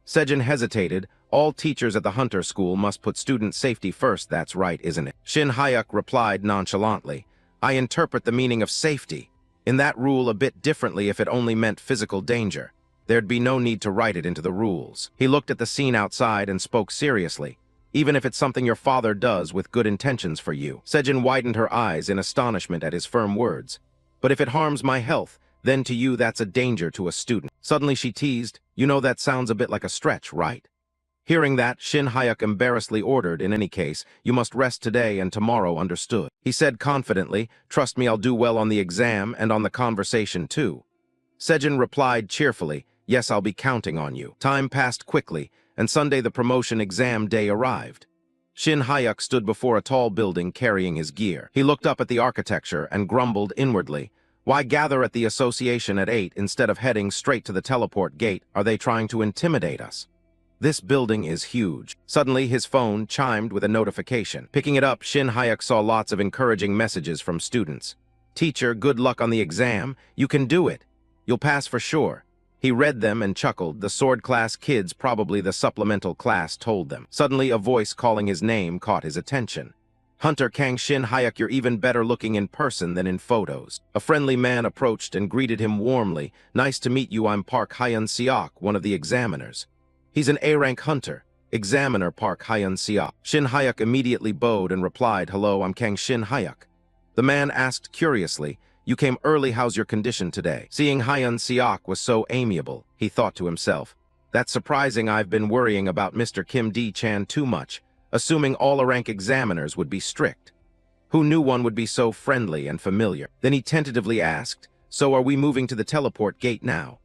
Sejin hesitated. All teachers at the Hunter School must put student safety first, that's right, isn't it? Shin Hyuk replied nonchalantly, I interpret the meaning of safety in that rule a bit differently if it only meant physical danger. There'd be no need to write it into the rules. He looked at the scene outside and spoke seriously. Even if it's something your father does with good intentions for you. Sejin widened her eyes in astonishment at his firm words. But if it harms my health, then to you that's a danger to a student. Suddenly she teased, you know that sounds a bit like a stretch, right? Hearing that, Shin Hyuk embarrassedly ordered, in any case, you must rest today and tomorrow, understood. He said confidently, trust me, I'll do well on the exam and on the conversation too. Sejin replied cheerfully, yes, I'll be counting on you. Time passed quickly, and Sunday the promotion exam day arrived. Shin Hyuk stood before a tall building carrying his gear. He looked up at the architecture and grumbled inwardly, why gather at the association at 8 instead of heading straight to the teleport gate? Are they trying to intimidate us? This building is huge. Suddenly, his phone chimed with a notification. Picking it up, Shin Hyuk saw lots of encouraging messages from students. Teacher, good luck on the exam. You can do it. You'll pass for sure. He read them and chuckled. The sword class kids, probably the supplemental class, told them. Suddenly, a voice calling his name caught his attention. Hunter Kang Shin Hyuk, you're even better looking in person than in photos. A friendly man approached and greeted him warmly. Nice to meet you, I'm Park Hyun Seok, one of the examiners. He's an A-rank hunter. Examiner Park Hyun Seok. Shin Hyuk immediately bowed and replied, hello, I'm Kang Shin Hyuk. The man asked curiously, you came early, how's your condition today? Seeing Hyun Seok was so amiable, he thought to himself, that's surprising, I've been worrying about Mr. Kim D-chan too much, assuming all A-rank examiners would be strict. Who knew one would be so friendly and familiar? Then he tentatively asked, so are we moving to the teleport gate now?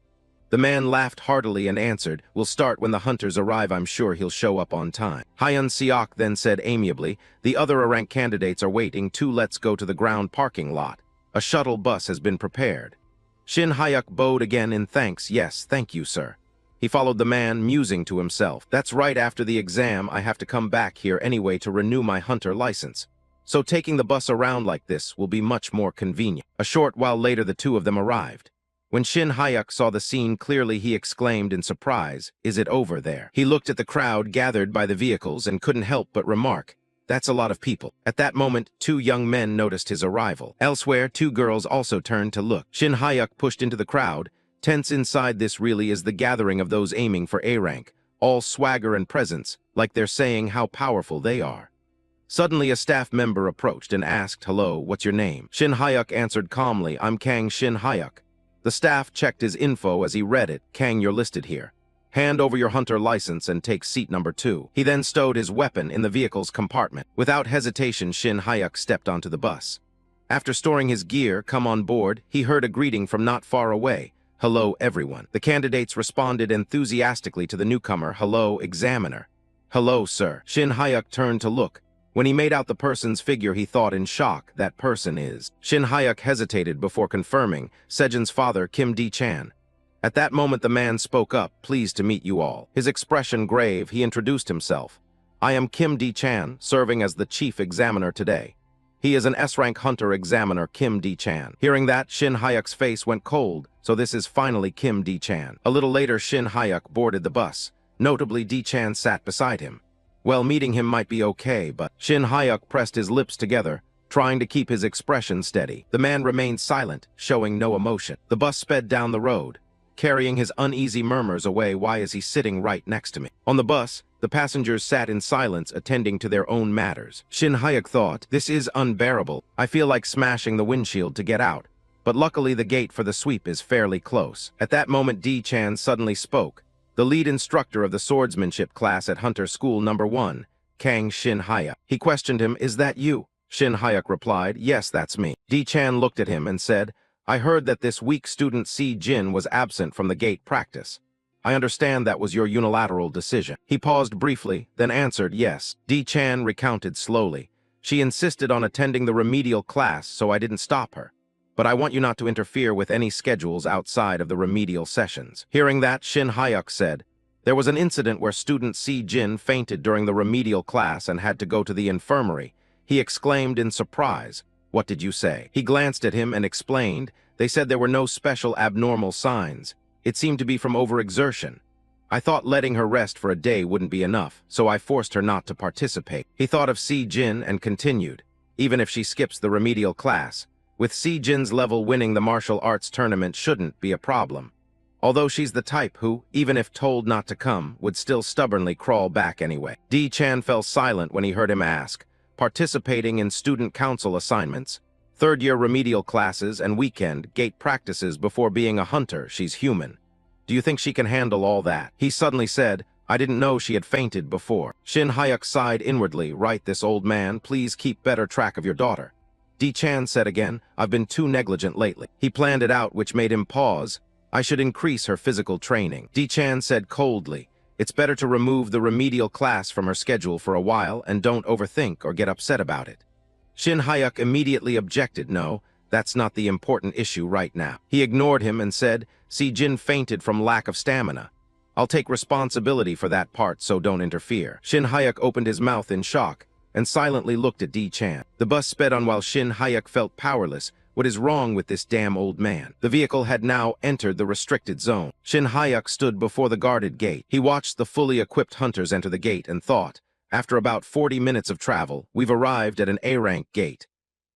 The man laughed heartily and answered, we'll start when the hunters arrive, I'm sure he'll show up on time. Hyun Seok then said amiably, the other A-rank candidates are waiting too, let's go to the ground parking lot. A shuttle bus has been prepared. Shin Hyuk bowed again in thanks, yes, thank you, sir. He followed the man, musing to himself, that's right, after the exam I have to come back here anyway to renew my hunter license. So taking the bus around like this will be much more convenient. A short while later the two of them arrived. When Shin Hyuk saw the scene clearly, he exclaimed in surprise, is it over there? He looked at the crowd gathered by the vehicles and couldn't help but remark, that's a lot of people. At that moment, two young men noticed his arrival. Elsewhere, two girls also turned to look. Shin Hyuk pushed into the crowd. Tense inside, this really is the gathering of those aiming for A-rank, all swagger and presence, like they're saying how powerful they are. Suddenly, a staff member approached and asked, hello, what's your name? Shin Hyuk answered calmly, I'm Kang Shin Hyuk. The staff checked his info as he read it. Kang, you're listed here. Hand over your hunter license and take seat number 2. He then stowed his weapon in the vehicle's compartment. Without hesitation, Shin Hyuk stepped onto the bus. After storing his gear, come on board, he heard a greeting from not far away. Hello, everyone. The candidates responded enthusiastically to the newcomer. Hello, examiner. Hello, sir. Shin Hyuk turned to look. When he made out the person's figure, he thought in shock, that person is. Shin Hyuk hesitated before confirming, Sejin's father, Kim D-chan. At that moment, the man spoke up, pleased to meet you all. His expression grave, he introduced himself. I am Kim D-chan, serving as the chief examiner today. He is an S-rank hunter examiner, Kim D-chan. Hearing that, Shin Hyuk's face went cold, so this is finally Kim D-chan. A little later, Shin Hyuk boarded the bus. Notably, D-chan sat beside him. Well, meeting him might be okay, but Shin Hyuk pressed his lips together, trying to keep his expression steady. The man remained silent, showing no emotion. The bus sped down the road, carrying his uneasy murmurs away. Why is he sitting right next to me? On the bus, the passengers sat in silence, attending to their own matters. Shin Hyuk thought, this is unbearable. I feel like smashing the windshield to get out. But luckily the gate for the sweep is fairly close. At that moment, D-chan suddenly spoke. The lead instructor of the swordsmanship class at Hunter School number 1, Kang Shin Hyuk. He questioned him, is that you? Shin Hyuk replied, yes, that's me. D-chan looked at him and said, I heard that this week student Si Jin was absent from the gate practice. I understand that was your unilateral decision. He paused briefly, then answered, yes. D-chan recounted slowly. She insisted on attending the remedial class, so I didn't stop her. but I want you not to interfere with any schedules outside of the remedial sessions. Hearing that, Shin Hyuk said, there was an incident where student Si Jin fainted during the remedial class and had to go to the infirmary. He exclaimed in surprise, "What did you say?" He glanced at him and explained, they said there were no special abnormal signs. It seemed to be from overexertion. I thought letting her rest for a day wouldn't be enough, so I forced her not to participate. He thought of Si Jin and continued, even if she skips the remedial class, with Si Jin's level, winning the martial arts tournament shouldn't be a problem. Although she's the type who, even if told not to come, would still stubbornly crawl back anyway. D-Chan fell silent when he heard him ask, participating in student council assignments, third-year remedial classes, and weekend gate practices before being a hunter, she's human. Do you think she can handle all that? He suddenly said, I didn't know she had fainted before. Shin Hyuk sighed inwardly, right, this old man, please keep better track of your daughter. D-Chan said again, I've been too negligent lately. He planned it out, which made him pause. I should increase her physical training. D-Chan said coldly, it's better to remove the remedial class from her schedule for a while and don't overthink or get upset about it. Shin Hyuk immediately objected, no, that's not the important issue right now. He ignored him and said, Si Jin fainted from lack of stamina. I'll take responsibility for that part, so don't interfere. Shin Hyuk opened his mouth in shock and silently looked at D-Chan. The bus sped on while Shin Hyuk felt powerless. What is wrong with this damn old man? The vehicle had now entered the restricted zone. Shin Hyuk stood before the guarded gate. He watched the fully equipped hunters enter the gate and thought, after about 40 minutes of travel, we've arrived at an A-rank gate.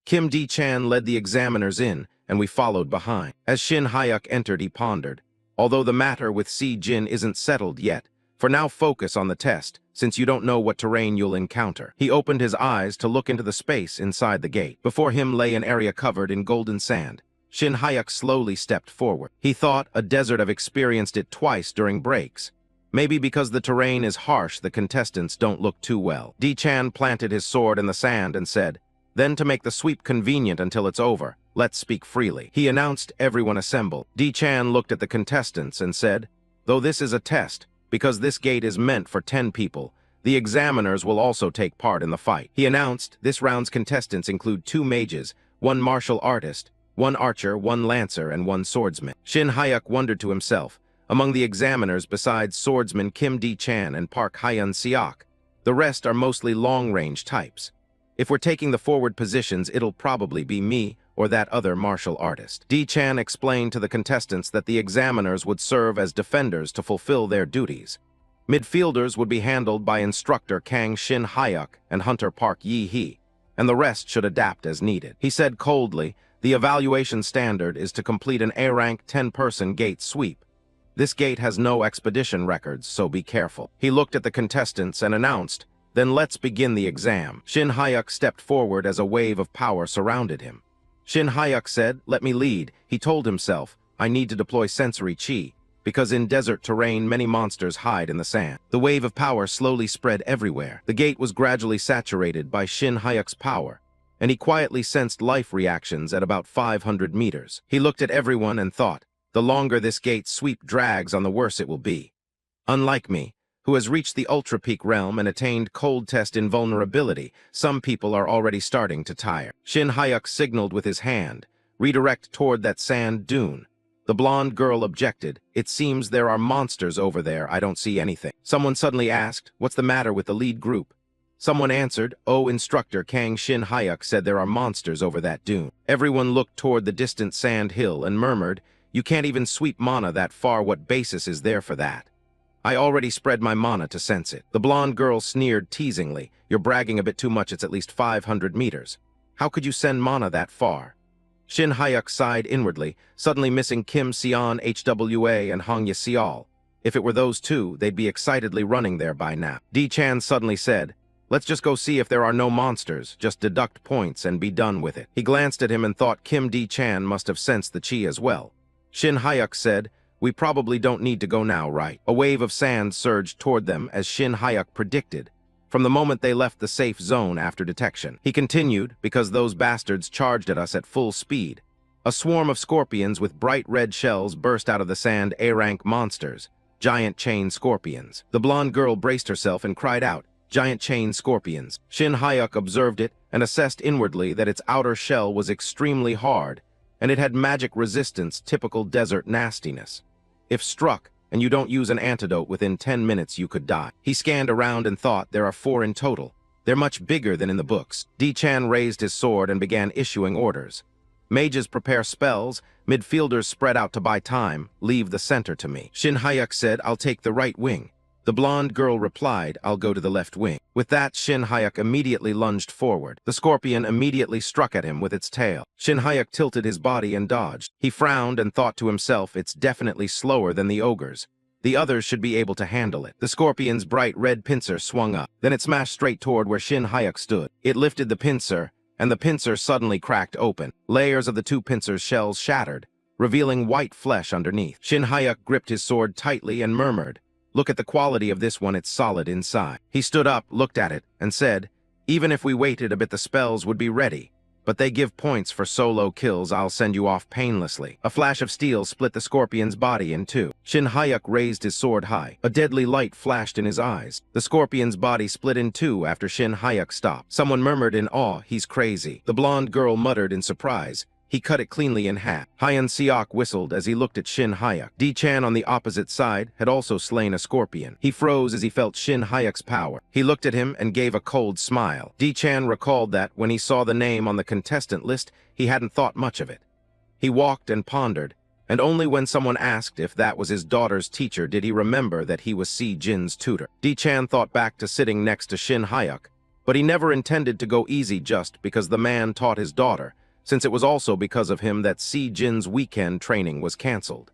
Kim D-Chan led the examiners in, and we followed behind. As Shin Hyuk entered, he pondered, although the matter with Si Jin isn't settled yet, for now focus on the test, since you don't know what terrain you'll encounter. He opened his eyes to look into the space inside the gate. Before him lay an area covered in golden sand. Shin Hyuk slowly stepped forward. He thought a desert have experienced it twice during breaks. Maybe because the terrain is harsh, the contestants don't look too well. D-Chan planted his sword in the sand and said, then to make the sweep convenient until it's over, let's speak freely. He announced everyone assemble. D-Chan looked at the contestants and said, though this is a test, because this gate is meant for 10 people, the examiners will also take part in the fight. He announced this round's contestants include 2 mages, 1 martial artist, 1 archer, 1 lancer, and 1 swordsman. Shin Hyuk wondered to himself, among the examiners besides swordsman Kim D-Chan and Park Hyun Seok, the rest are mostly long-range types. If we're taking the forward positions, it'll probably be me or that other martial artist. D-Chan explained to the contestants that the examiners would serve as defenders to fulfill their duties. Midfielders would be handled by instructor Kang Shin Hyuk and hunter Park Yi-hee, and the rest should adapt as needed. He said coldly, the evaluation standard is to complete an A-rank 10-person gate sweep. This gate has no expedition records, so be careful. He looked at the contestants and announced, then let's begin the exam. Shin Hyuk stepped forward as a wave of power surrounded him. Shin Hyuk said, let me lead. He told himself, I need to deploy sensory chi, because in desert terrain many monsters hide in the sand. The wave of power slowly spread everywhere. The gate was gradually saturated by Shin Hyuk's power, and he quietly sensed life reactions at about 500 meters. He looked at everyone and thought, the longer this gate sweep drags on, the worse it will be. Unlike me, who has reached the ultra-peak realm and attained cold test invulnerability, some people are already starting to tire. Shin Hyuk signaled with his hand, redirect toward that sand dune. The blonde girl objected, it seems there are monsters over there, I don't see anything. Someone suddenly asked, what's the matter with the lead group? Someone answered, oh, instructor Kang Shin Hyuk said there are monsters over that dune. Everyone looked toward the distant sand hill and murmured, you can't even sweep mana that far, what basis is there for that? I already spread my mana to sense it. The blonde girl sneered teasingly. You're bragging a bit too much, it's at least 500 meters. How could you send mana that far? Shin Hyuk sighed inwardly, suddenly missing Kim Seon HWA and Hong Ye-seol. If it were those two, they'd be excitedly running there by now. D-Chan suddenly said, let's just go see if there are no monsters, just deduct points and be done with it. He glanced at him and thought Kim D-Chan must have sensed the chi as well. Shin Hyuk said, we probably don't need to go now, right? A wave of sand surged toward them as Shin Hyuk predicted, from the moment they left the safe zone after detection. He continued, because those bastards charged at us at full speed. A swarm of scorpions with bright red shells burst out of the sand. A-rank monsters, giant chain scorpions. The blonde girl braced herself and cried out, giant chain scorpions. Shin Hyuk observed it and assessed inwardly that its outer shell was extremely hard, and it had magic resistance, typical desert nastiness. If struck, and you don't use an antidote within 10 minutes, you could die. He scanned around and thought, there are 4 in total. They're much bigger than in the books. D-Chan raised his sword and began issuing orders. Mages prepare spells, midfielders spread out to buy time, leave the center to me. Shin Hayek said, I'll take the right wing. The blonde girl replied, I'll go to the left wing. With that, Shin Hayek immediately lunged forward. The scorpion immediately struck at him with its tail. Shin Hayek tilted his body and dodged. He frowned and thought to himself, it's definitely slower than the ogre's. The others should be able to handle it. The scorpion's bright red pincer swung up. Then it smashed straight toward where Shin Hayek stood. It lifted the pincer, and the pincer suddenly cracked open. Layers of the 2 pincer's shells shattered, revealing white flesh underneath. Shin Hayek gripped his sword tightly and murmured, look at the quality of this one, it's solid inside. He stood up, looked at it, and said, even if we waited a bit, the spells would be ready. But they give points for solo kills. I'll send you off painlessly. A flash of steel split the scorpion's body in 2. Shin Hayek raised his sword high. A deadly light flashed in his eyes. The scorpion's body split in 2 after Shin Hayek stopped. Someone murmured in awe, he's crazy. The blonde girl muttered in surprise, he cut it cleanly in half. Hyan Siok whistled as he looked at Shin Hayek. D-Chan on the opposite side had also slain a scorpion. He froze as he felt Shin Hayek's power. He looked at him and gave a cold smile. D-Chan recalled that when he saw the name on the contestant list, he hadn't thought much of it. He walked and pondered, and only when someone asked if that was his daughter's teacher did he remember that he was Si Jin's tutor. D-Chan thought back to sitting next to Shin Hayek, but he never intended to go easy just because the man taught his daughter, since it was also because of him that Si Jin's weekend training was cancelled.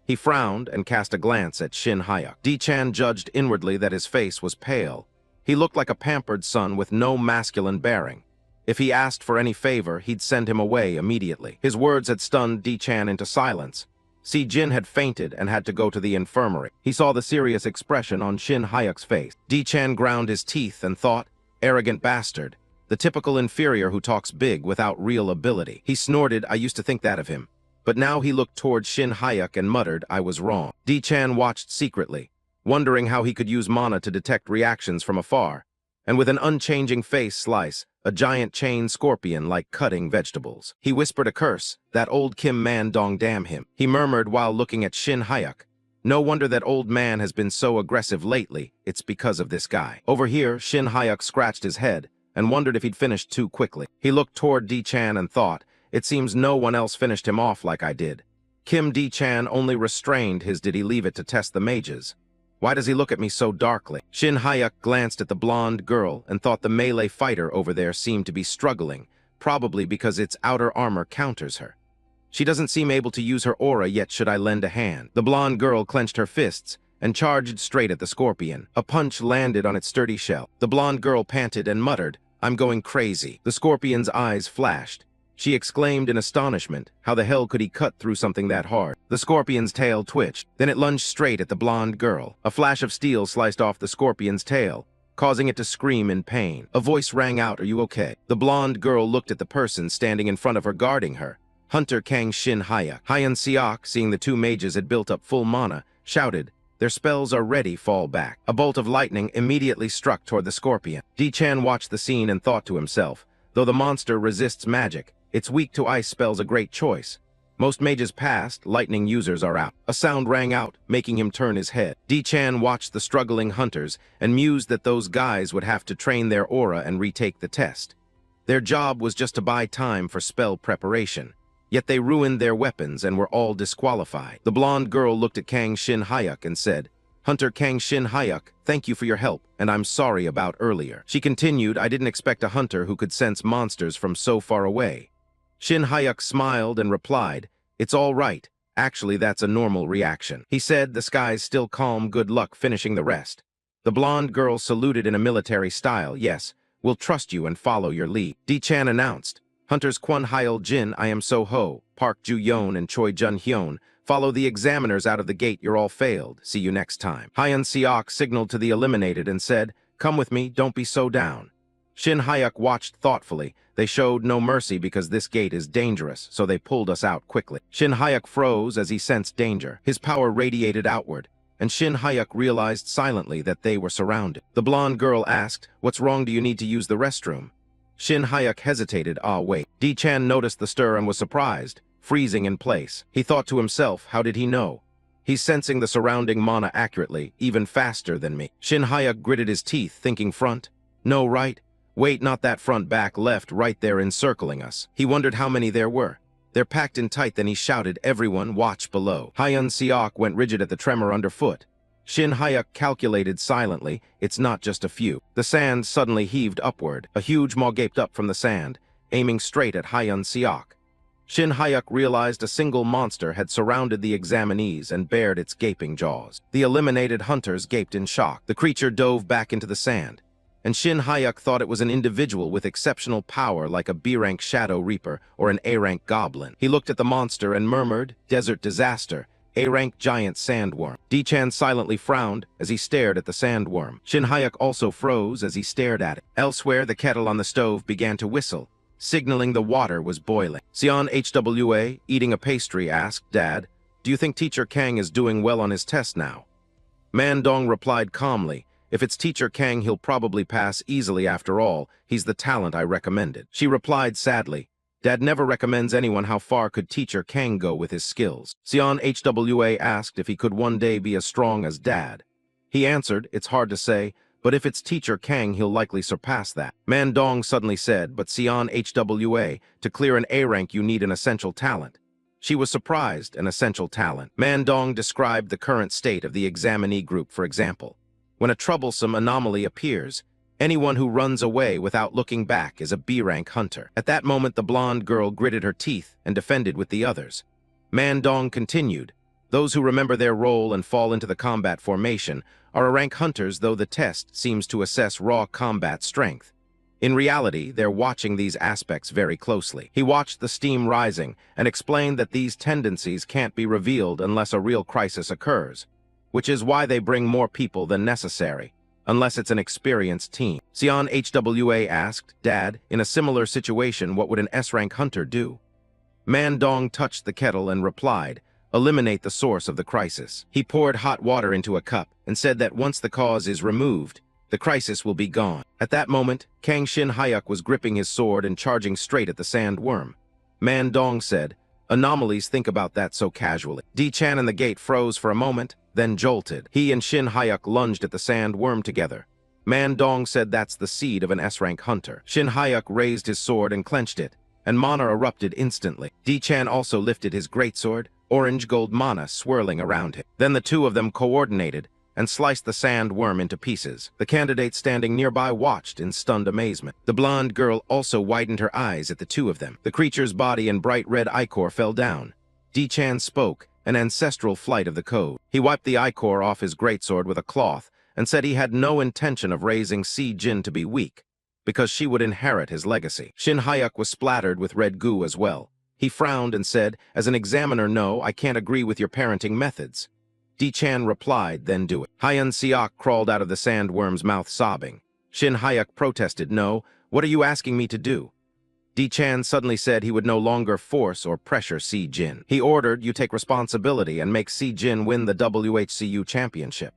He frowned and cast a glance at Shin Hayek. D-Chan judged inwardly that his face was pale. He looked like a pampered son with no masculine bearing. If he asked for any favor, he'd send him away immediately. His words had stunned D-Chan into silence. Si Jin had fainted and had to go to the infirmary. He saw the serious expression on Shin Hayek's face. D-Chan ground his teeth and thought, arrogant bastard. The typical inferior who talks big without real ability. He snorted, I used to think that of him. But now he looked toward Shin Hayek and muttered, I was wrong. D-Chan watched secretly, wondering how he could use mana to detect reactions from afar, and with an unchanging face slice, a giant chain scorpion like cutting vegetables. He whispered a curse, that old Kim man dong damn him. He murmured while looking at Shin Hayek. No wonder that old man has been so aggressive lately, it's because of this guy. Over here, Shin Hayek scratched his head, and wondered if he'd finished too quickly. He looked toward D-Chan and thought, it seems no one else finished him off like I did. Kim D-Chan only restrained his did he leave it to test the mages. Why does he look at me so darkly? Shin Hayek glanced at the blonde girl and thought the melee fighter over there seemed to be struggling, probably because its outer armor counters her. She doesn't seem able to use her aura yet, should I lend a hand? The blonde girl clenched her fists and charged straight at the scorpion. A punch landed on its sturdy shell. The blonde girl panted and muttered, I'm going crazy. The scorpion's eyes flashed. She exclaimed in astonishment, how the hell could he cut through something that hard? The scorpion's tail twitched. Then it lunged straight at the blonde girl. A flash of steel sliced off the scorpion's tail, causing it to scream in pain. A voice rang out, are you okay? The blonde girl looked at the person standing in front of her guarding her. Hunter Kang Shin Hayek. Hyan Siok, seeing the 2 mages had built up full mana, shouted, their spells are ready, fall back. A bolt of lightning immediately struck toward the scorpion. D-Chan watched the scene and thought to himself, though the monster resists magic, it's weak to ice spells, a great choice. Most mages passed, lightning users are out. A sound rang out, making him turn his head. D-Chan watched the struggling hunters and mused that those guys would have to train their aura and retake the test. Their job was just to buy time for spell preparation. Yet they ruined their weapons and were all disqualified. The blonde girl looked at Kang Shin Hayek and said, Hunter Kang Shin Hayek, thank you for your help, and I'm sorry about earlier. She continued, I didn't expect a hunter who could sense monsters from so far away. Shin Hayek smiled and replied, it's all right. Actually, that's a normal reaction. He said, the sky's still calm, good luck finishing the rest. The blonde girl saluted in a military style, yes, we'll trust you and follow your lead. D-Chan announced, Hunters Kwon Hyul Jin, I am So-ho, Park Ju-yeon, and Choi Jun-hyun. Follow the examiners out of the gate, you're all failed. See you next time. Hyan Siok signaled to the eliminated and said, come with me, don't be so down. Shin Hayek watched thoughtfully. They showed no mercy because this gate is dangerous, so they pulled us out quickly. Shin Hayek froze as he sensed danger. His power radiated outward, and Shin Hayek realized silently that they were surrounded. The blonde girl asked, what's wrong, do you need to use the restroom? Shin Hayek hesitated, wait. D-Chan noticed the stir and was surprised. freezing in place. He thought to himself, how did he know? He's sensing the surrounding mana accurately, even faster than me. Shin Hayuk gritted his teeth, thinking front. No, right? Wait, not that front, back, left, right there encircling us. He wondered how many there were. They're packed in tight, then he shouted, everyone, watch below. Hyun Seok went rigid at the tremor underfoot. Shin Hayuk calculated silently, it's not just a few. The sand suddenly heaved upward. A huge maw gaped up from the sand, aiming straight at Hyun Seok. Shin Hayuk realized a single monster had surrounded the examinees and bared its gaping jaws. The eliminated hunters gaped in shock. The creature dove back into the sand, and Shin Hayuk thought it was an individual with exceptional power like a B-rank Shadow Reaper or an A-rank Goblin. He looked at the monster and murmured, Desert Disaster, A-rank Giant Sandworm. D-Chan silently frowned as he stared at the sandworm. Shin Hayuk also froze as he stared at it. Elsewhere, the kettle on the stove began to whistle, signaling the water was boiling. Sion HWA, eating a pastry, asked, Dad, do you think Teacher Kang is doing well on his test now? Man Dong replied calmly, if it's Teacher Kang, he'll probably pass easily after all. He's the talent I recommended. She replied sadly, Dad never recommends anyone. How far could Teacher Kang go with his skills? Sion HWA asked if he could one day be as strong as Dad. He answered, it's hard to say, but if it's Teacher Kang, he'll likely surpass that. Man Dong suddenly said, but Sion HWA, to clear an A-rank you need an essential talent. She was surprised, an essential talent. Man Dong described the current state of the examinee group, for example. When a troublesome anomaly appears, anyone who runs away without looking back is a B-rank hunter. At that moment, the blonde girl gritted her teeth and defended with the others. Man Dong continued, those who remember their role and fall into the combat formation are rank hunters, though the test seems to assess raw combat strength. In reality, they're watching these aspects very closely. He watched the steam rising and explained that these tendencies can't be revealed unless a real crisis occurs, which is why they bring more people than necessary, unless it's an experienced team. Sion HWA asked, Dad, in a similar situation, what would an S-rank hunter do? Man Dong touched the kettle and replied, eliminate the source of the crisis. He poured hot water into a cup and said that once the cause is removed, the crisis will be gone. At that moment, Kang Shin Hayuk was gripping his sword and charging straight at the sandworm. Man Dong said, anomalies think about that so casually. D-Chan and the gate froze for a moment, then jolted. He and Shin Hayuk lunged at the sandworm together. Man Dong said that's the seed of an S-rank hunter. Shin Hayuk raised his sword and clenched it, and mana erupted instantly. D-Chan also lifted his greatsword, orange gold mana swirling around him. Then the two of them coordinated and sliced the sandworm into pieces. The candidate standing nearby watched in stunned amazement. The blonde girl also widened her eyes at the two of them. The creature's body and bright red ichor fell down. D-Chan spoke, an ancestral flight of the code. He wiped the ichor off his greatsword with a cloth and said he had no intention of raising Si Jin to be weak, because she would inherit his legacy. Shin Hayuk was splattered with red goo as well. He frowned and said, as an examiner, no, I can't agree with your parenting methods. D-Chan replied, then do it. Hyun Seok crawled out of the sandworm's mouth sobbing. Shin Hayuk protested, no, what are you asking me to do? D-Chan suddenly said he would no longer force or pressure Si Jin. He ordered you take responsibility and make Si Jin win the WHCU championship.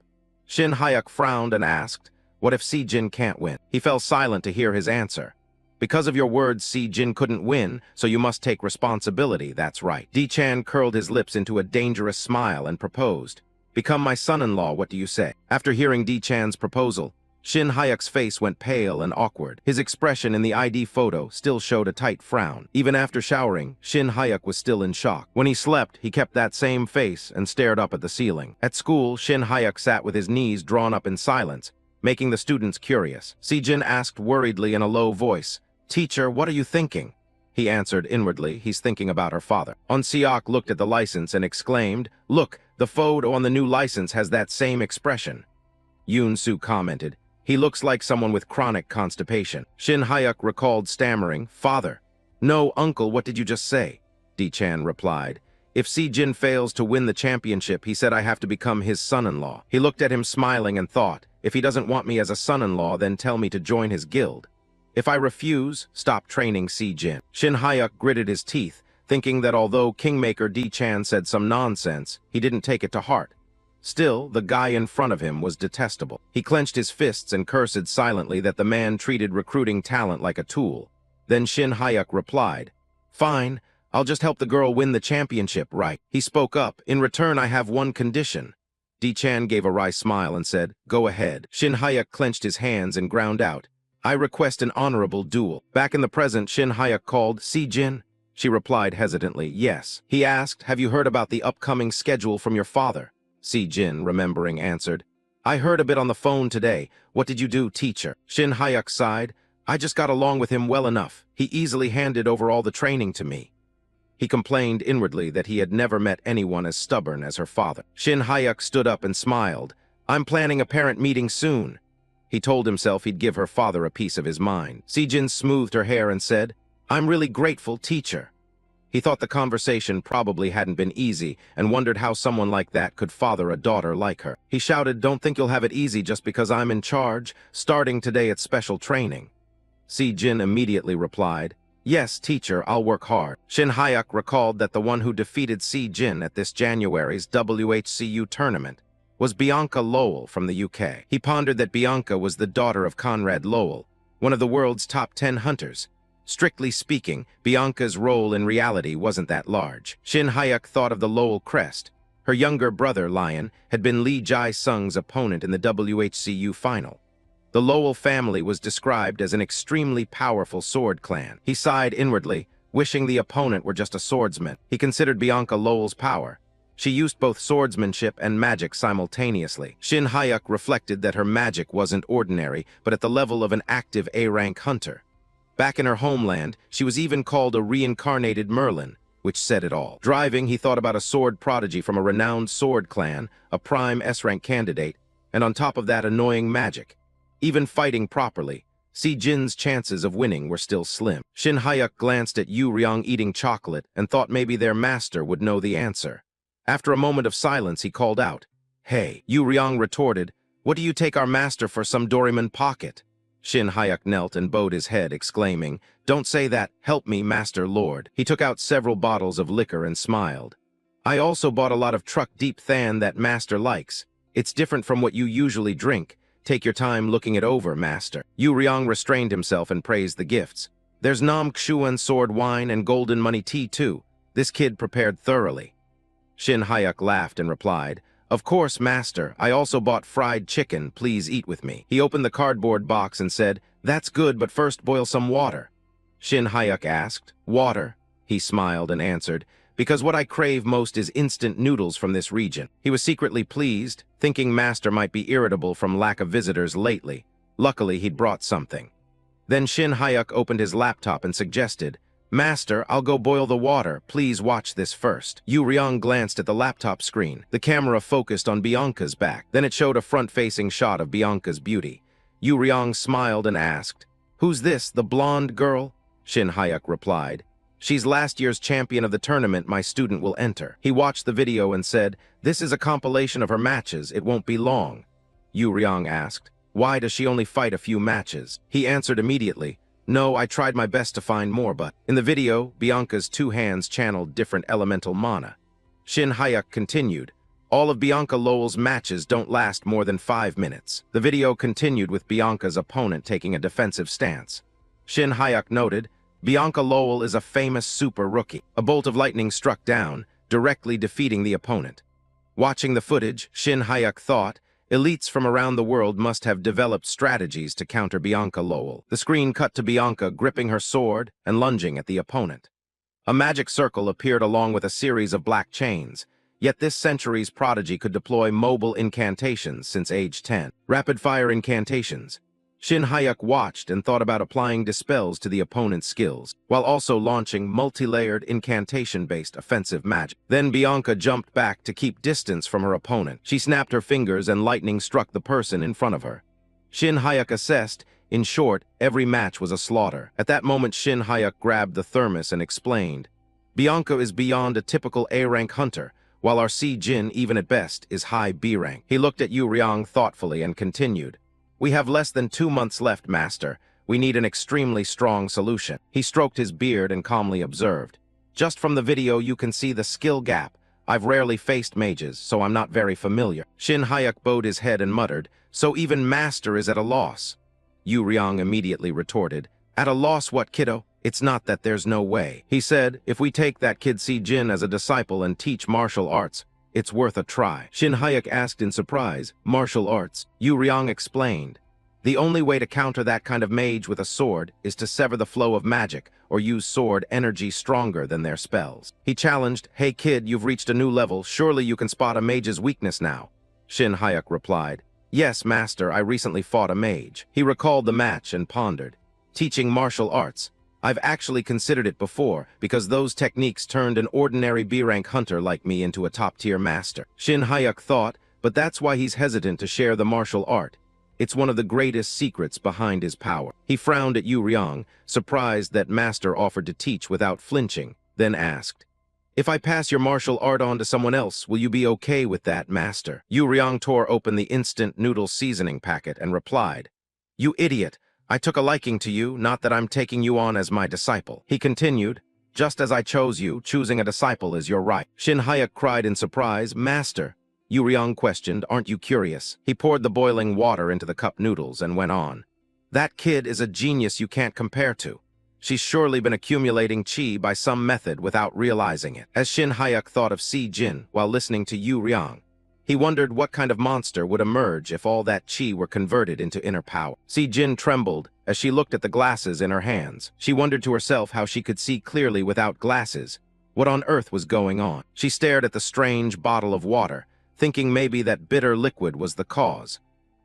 Shin Hayuk frowned and asked, what if Si Jin can't win? He fell silent to hear his answer. Because of your words, Si Jin couldn't win, so you must take responsibility, that's right. D-Chan curled his lips into a dangerous smile and proposed, become my son-in-law, what do you say? After hearing D-Chan's proposal, Shin Hayuk's face went pale and awkward. His expression in the ID photo still showed a tight frown. Even after showering, Shin Hayuk was still in shock. When he slept, he kept that same face and stared up at the ceiling. At school, Shin Hayuk sat with his knees drawn up in silence, making the students curious. Si Jin asked worriedly in a low voice, Teacher, what are you thinking? He answered inwardly, he's thinking about her father. On Seok looked at the license and exclaimed, look, the photo on the new license has that same expression. Yoon Soo commented, he looks like someone with chronic constipation. Shin Hayuk recalled stammering, father. No, uncle, what did you just say? D-Chan replied, if Si Jin fails to win the championship, he said I have to become his son-in-law. He looked at him smiling and thought, if he doesn't want me as a son-in-law, then tell me to join his guild. If I refuse, stop training Si Jin. Shin Hayuk gritted his teeth, thinking that although Kingmaker D-Chan said some nonsense, he didn't take it to heart. Still, the guy in front of him was detestable. He clenched his fists and cursed silently that the man treated recruiting talent like a tool. Then Shin Hayuk replied, fine, I'll just help the girl win the championship, right? He spoke up. In return, I have one condition. Di-chan gave a wry smile and said, go ahead. Shin Hayek clenched his hands and ground out. I request an honorable duel. Back in the present, Shin Hayek called, Si Jin? She replied hesitantly, yes. He asked, have you heard about the upcoming schedule from your father? Si Jin, remembering, answered, I heard a bit on the phone today. What did you do, teacher? Shin Hayek sighed. I just got along with him well enough. He easily handed over all the training to me. He complained inwardly that he had never met anyone as stubborn as her father. Shin Hayek stood up and smiled. I'm planning a parent meeting soon. He told himself he'd give her father a piece of his mind. Si Jin smoothed her hair and said, I'm really grateful, teacher. He thought the conversation probably hadn't been easy and wondered how someone like that could father a daughter like her. He shouted, don't think you'll have it easy just because I'm in charge, starting today at special training. Si Jin immediately replied, yes, teacher, I'll work hard. Shin Hayek recalled that the one who defeated Si Jin at this January's WHCU tournament was Bianca Lowell from the UK. He pondered that Bianca was the daughter of Conrad Lowell, one of the world's top 10 hunters. Strictly speaking, Bianca's role in reality wasn't that large. Shin Hayek thought of the Lowell crest. Her younger brother, Lion, had been Lee Jae-sung's opponent in the WHCU final. The Lowell family was described as an extremely powerful sword clan. He sighed inwardly, wishing the opponent were just a swordsman. He considered Bianca Lowell's power. She used both swordsmanship and magic simultaneously. Shin Hayek reflected that her magic wasn't ordinary, but at the level of an active A-rank hunter. Back in her homeland, she was even called a reincarnated Merlin, which said it all. Driving, he thought about a sword prodigy from a renowned sword clan, a prime S-rank candidate, and on top of that, annoying magic. Even fighting properly, Si Jin's chances of winning were still slim. Shin Hayek glanced at Yu Ryong eating chocolate and thought maybe their master would know the answer. After a moment of silence, he called out, Hey, Yu Ryong retorted, what do you take our master for, some Doraemon pocket? Shin Hayek knelt and bowed his head, exclaiming, Don't say that, help me, Master Lord. He took out several bottles of liquor and smiled. I also bought a lot of truck deep than that Master likes. It's different from what you usually drink. Take your time looking it over, Master. Yu Ryong restrained himself and praised the gifts. There's Nam Kshuan sword wine and golden money tea too. This kid prepared thoroughly. Shin Hayek laughed and replied, Of course, Master, I also bought fried chicken, please eat with me. He opened the cardboard box and said, That's good, but first boil some water. Shin Hayek asked, Water? He smiled and answered, Because what I crave most is instant noodles from this region. He was secretly pleased, thinking Master might be irritable from lack of visitors lately. Luckily, he'd brought something. Then Shin Hayek opened his laptop and suggested, Master, I'll go boil the water. Please watch this first. Yu Ryong glanced at the laptop screen. The camera focused on Bianca's back. Then it showed a front-facing shot of Bianca's beauty. Yu Ryong smiled and asked, Who's this, the blonde girl? Shin Hayek replied, She's last year's champion of the tournament my student will enter. He watched the video and said, This is a compilation of her matches. It won't be long. Yu Ryong asked, Why does she only fight a few matches? He answered immediately, No, I tried my best to find more, but... In the video, Bianca's two hands channeled different elemental mana. Shin Hayek continued, All of Bianca Lowell's matches don't last more than 5 minutes. The video continued with Bianca's opponent taking a defensive stance. Shin Hayek noted, Bianca Lowell is a famous super rookie. A bolt of lightning struck down, directly defeating the opponent. Watching the footage, Shin Hayek thought, Elites from around the world must have developed strategies to counter Bianca Lowell. The screen cut to Bianca gripping her sword and lunging at the opponent. A magic circle appeared along with a series of black chains, yet this century's prodigy could deploy mobile incantations since age 10. Rapid-fire incantations. Shin Hayek watched and thought about applying dispels to the opponent's skills, while also launching multi-layered incantation-based offensive magic. Then Bianca jumped back to keep distance from her opponent. She snapped her fingers and lightning struck the person in front of her. Shin Hayek assessed, in short, every match was a slaughter. At that moment, Shin Hayek grabbed the thermos and explained, Bianca is beyond a typical A-rank hunter, while our Si Jin, even at best, is high B-rank. He looked at Yu Ryong thoughtfully and continued, We have less than 2 months left, Master. We need an extremely strong solution. He stroked his beard and calmly observed, Just from the video you can see the skill gap. I've rarely faced mages, so I'm not very familiar. Shin Hayek bowed his head and muttered, So even Master is at a loss. Yu Ryong immediately retorted, At a loss what, kiddo? It's not that there's no way. He said, if we take that kid Si Jin as a disciple and teach martial arts, it's worth a try. Shin Hayek asked in surprise, martial arts? Yu Ryong explained. The only way to counter that kind of mage with a sword is to sever the flow of magic or use sword energy stronger than their spells. He challenged, hey kid, you've reached a new level, surely you can spot a mage's weakness now. Shin Hayek replied, yes, master, I recently fought a mage. He recalled the match and pondered. Teaching martial arts. I've actually considered it before, because those techniques turned an ordinary B-rank hunter like me into a top-tier master. Shin Hayek thought, but that's why he's hesitant to share the martial art. It's one of the greatest secrets behind his power. He frowned at Yu Ryong, surprised that master offered to teach without flinching, then asked, if I pass your martial art on to someone else, will you be okay with that, master? Yu Ryong tore open the instant noodle seasoning packet and replied, you idiot, I took a liking to you, not that I'm taking you on as my disciple. He continued, just as I chose you, choosing a disciple is your right. Shin Hayek cried in surprise, master. Yu Ryong questioned, aren't you curious? He poured the boiling water into the cup noodles and went on. That kid is a genius you can't compare to. She's surely been accumulating chi by some method without realizing it. As Shin Hayek thought of Si Jin while listening to Yu Ryong, he wondered what kind of monster would emerge if all that chi were converted into inner power. Si Jin trembled as she looked at the glasses in her hands. She wondered to herself how she could see clearly without glasses. What on earth was going on? She stared at the strange bottle of water, thinking maybe that bitter liquid was the cause.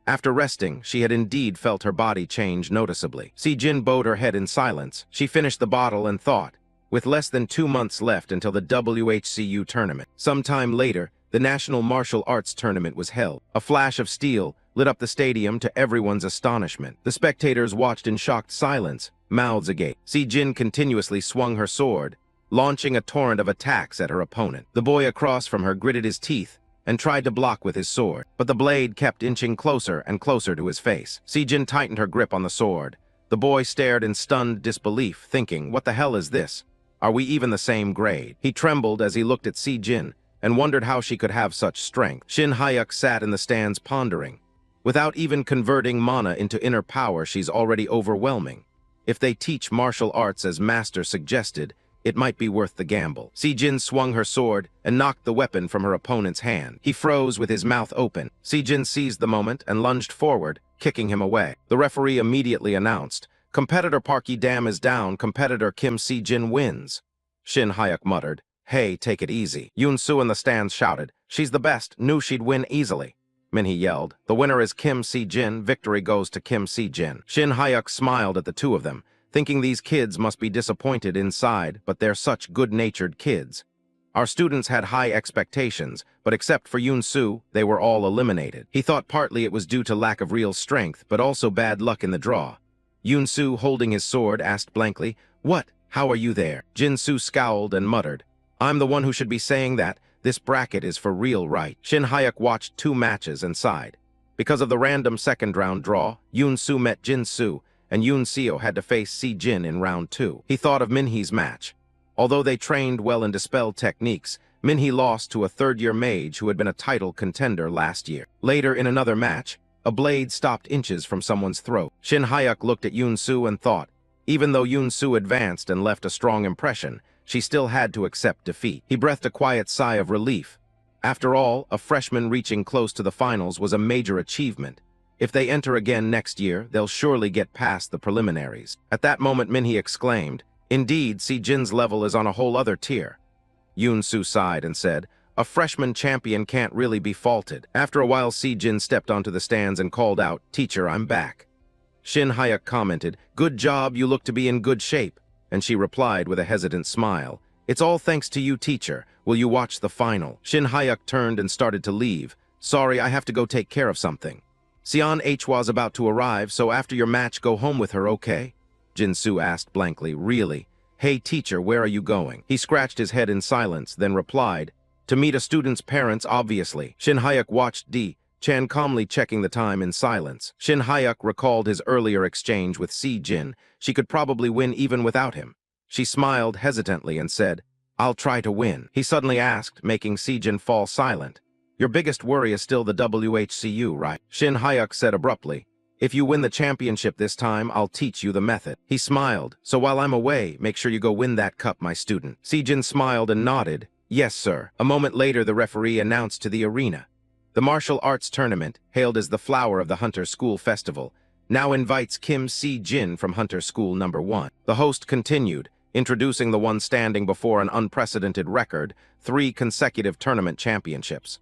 After resting, she had indeed felt her body change noticeably. Si Jin bowed her head in silence. She finished the bottle and thought, with less than 2 months left until the WHCU tournament. Sometime later, the National Martial Arts Tournament was held. A flash of steel lit up the stadium to everyone's astonishment. The spectators watched in shocked silence, mouths agape. Si Jin continuously swung her sword, launching a torrent of attacks at her opponent. The boy across from her gritted his teeth and tried to block with his sword, but the blade kept inching closer and closer to his face. Si Jin tightened her grip on the sword. The boy stared in stunned disbelief, thinking, what the hell is this? Are we even the same grade? He trembled as he looked at Si Jin and wondered how she could have such strength. Shin Hayek sat in the stands pondering. Without even converting mana into inner power, she's already overwhelming. If they teach martial arts as master suggested, it might be worth the gamble. Si Jin swung her sword and knocked the weapon from her opponent's hand. He froze with his mouth open. Si Jin seized the moment and lunged forward, kicking him away. The referee immediately announced, competitor Parky Dam is down, competitor Kim Si Jin wins. Shin Hayek muttered, hey, take it easy. Yoon Soo in the stands shouted, she's the best, knew she'd win easily. Minhee yelled, the winner is Kim Si Jin, victory goes to Kim Si Jin. Shin Hayek smiled at the two of them, thinking these kids must be disappointed inside, but they're such good-natured kids. Our students had high expectations, but except for Yoon Soo, they were all eliminated. He thought partly it was due to lack of real strength, but also bad luck in the draw. Yoon Soo, holding his sword, asked blankly, what? How are you there? Jin Soo scowled and muttered, I'm the one who should be saying that. This bracket is for real, right? Shin Hayek watched 2 matches and sighed. Because of the random second-round draw, Yoon Soo met Jin Soo, and Yoon Seo had to face Si Jin in round 2. He thought of Minhee's match. Although they trained well in dispelled techniques, Minhee lost to a third-year mage who had been a title contender last year. Later in another match, a blade stopped inches from someone's throat. Shin Hayek looked at Yoon Soo and thought, even though Yoon Soo advanced and left a strong impression, she still had to accept defeat. He breathed a quiet sigh of relief. After all, a freshman reaching close to the finals was a major achievement. If they enter again next year, they'll surely get past the preliminaries. At that moment, Minhee exclaimed, indeed, Si Jin's level is on a whole other tier. Yoon Soo sighed and said, a freshman champion can't really be faulted. After a while, Si Jin stepped onto the stands and called out, teacher, I'm back. Shin Hayek commented, good job, you look to be in good shape. And she replied with a hesitant smile, it's all thanks to you, teacher. Will you watch the final? Shin Hayek turned and started to leave. Sorry, I have to go take care of something. Sion Hwa's about to arrive, so after your match, go home with her, okay? Jin Soo asked blankly, really? Hey, teacher, where are you going? He scratched his head in silence, then replied, to meet a student's parents, obviously. Shin Hayek watched Chan calmly checking the time in silence. Shin Hayek recalled his earlier exchange with Si Jin. She could probably win even without him. She smiled hesitantly and said, I'll try to win. He suddenly asked, making Si Jin fall silent, your biggest worry is still the WHCU, right? Shin Hayek said abruptly, If you win the championship this time, I'll teach you the method. He smiled. So while I'm away, make sure you go win that cup, my student. Si-jin smiled and nodded. Yes, sir. A moment later, the referee announced to the arena. The martial arts tournament, hailed as the flower of the Hunter School Festival, now invites Kim Si-jin from Hunter School Number 1. The host continued, introducing the one standing before an unprecedented record, 3 consecutive tournament championships.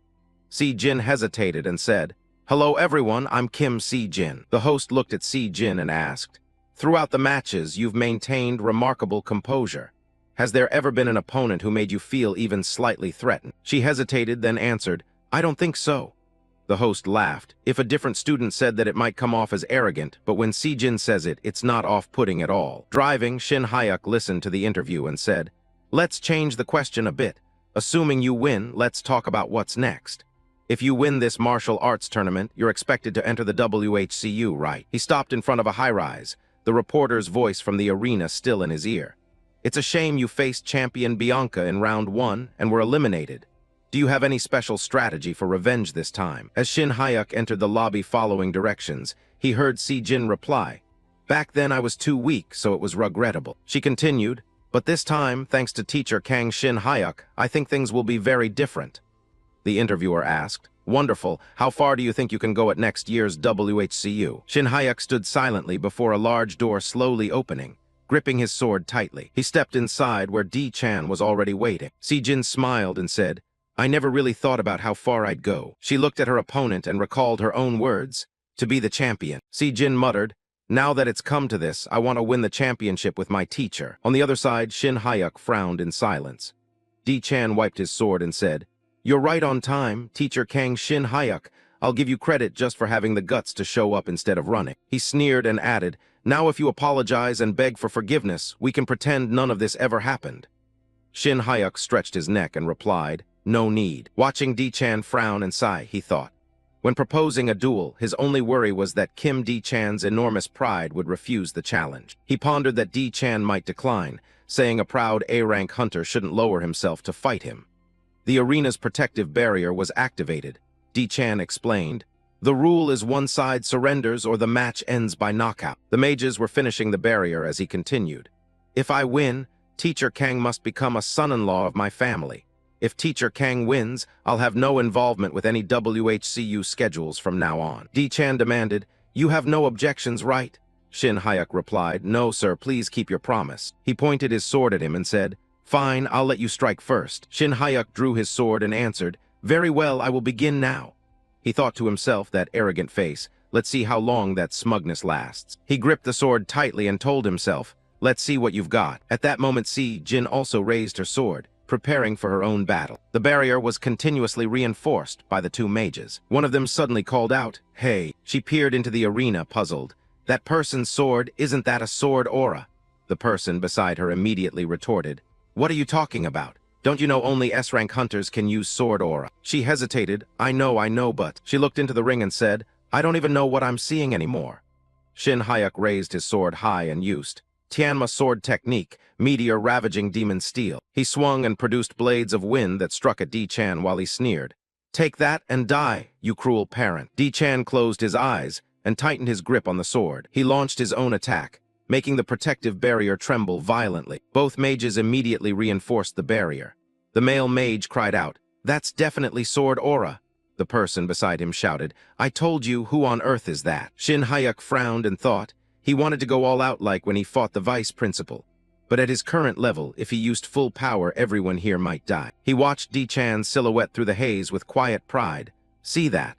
Si-jin hesitated and said, "Hello everyone, I'm Kim Si-jin." The host looked at Si-jin and asked, "Throughout the matches, you've maintained remarkable composure. Has there ever been an opponent who made you feel even slightly threatened?" She hesitated, then answered, "I don't think so." The host laughed. If a different student said that, it might come off as arrogant, but when Si-jin says it, it's not off-putting at all. Driving, Shin Hyuk listened to the interview and said, "Let's change the question a bit. Assuming you win, let's talk about what's next. If you win this martial arts tournament, you're expected to enter the WHCU, right?" He stopped in front of a high-rise, the reporter's voice from the arena still in his ear. "It's a shame you faced champion Bianca in round 1 and were eliminated. Do you have any special strategy for revenge this time?" As Shin Hyuk entered the lobby following directions, he heard Si-jin reply, "Back then I was too weak, so it was regrettable." She continued, "But this time, thanks to teacher Kang Shin Hyuk, I think things will be very different." The interviewer asked, "Wonderful. How far do you think you can go at next year's WHCU?" Shin Hyuk stood silently before a large door slowly opening, gripping his sword tightly. He stepped inside where Di-chan was already waiting. Si-jin smiled and said, "I never really thought about how far I'd go." She looked at her opponent and recalled her own words, "To be the champion." Si-jin muttered, "Now that it's come to this, I want to win the championship with my teacher." On the other side, Shin Hyuk frowned in silence. Di-chan wiped his sword and said, "You're right on time, teacher Kang Shin Hyuk. I'll give you credit just for having the guts to show up instead of running." He sneered and added, "Now if you apologize and beg for forgiveness, we can pretend none of this ever happened." Shin Hyuk stretched his neck and replied, "No need." Watching Di-chan frown and sigh, he thought. When proposing a duel, his only worry was that Kim Di-chan's enormous pride would refuse the challenge. He pondered that Di-chan might decline, saying a proud A-rank hunter shouldn't lower himself to fight him. The arena's protective barrier was activated. Di-chan explained, "The rule is one side surrenders or the match ends by knockout." The mages were finishing the barrier as he continued, "If I win, teacher Kang must become a son-in-law of my family. If teacher Kang wins, I'll have no involvement with any WHCU schedules from now on." Di-chan demanded, "You have no objections, right?" Shin Hyuk replied, "No, sir, please keep your promise." He pointed his sword at him and said, "Fine, I'll let you strike first." Shin Hyuk drew his sword and answered, "Very well, I will begin now." He thought to himself, that arrogant face, let's see how long that smugness lasts. He gripped the sword tightly and told himself, "Let's see what you've got." At that moment, Si-jin also raised her sword, preparing for her own battle. The barrier was continuously reinforced by the 2 mages. One of them suddenly called out, "Hey!" She peered into the arena, puzzled. "That person's sword, isn't that a sword aura?" The person beside her immediately retorted, "What are you talking about? Don't you know only S-rank hunters can use sword aura?" She hesitated, I know, but..." She looked into the ring and said, "I don't even know what I'm seeing anymore." Shin Hyuk raised his sword high and used Tianma sword technique, meteor ravaging demon steel. He swung and produced blades of wind that struck at Di-chan while he sneered, "Take that and die, you cruel parent." Di-chan closed his eyes and tightened his grip on the sword. He launched his own attack, making the protective barrier tremble violently. Both mages immediately reinforced the barrier. The male mage cried out, "That's definitely sword aura." The person beside him shouted, "I told you, who on earth is that?" Shin Hyuk frowned and thought, he wanted to go all out like when he fought the vice principal. But at his current level, if he used full power, everyone here might die. He watched Di-chan's silhouette through the haze with quiet pride. See that?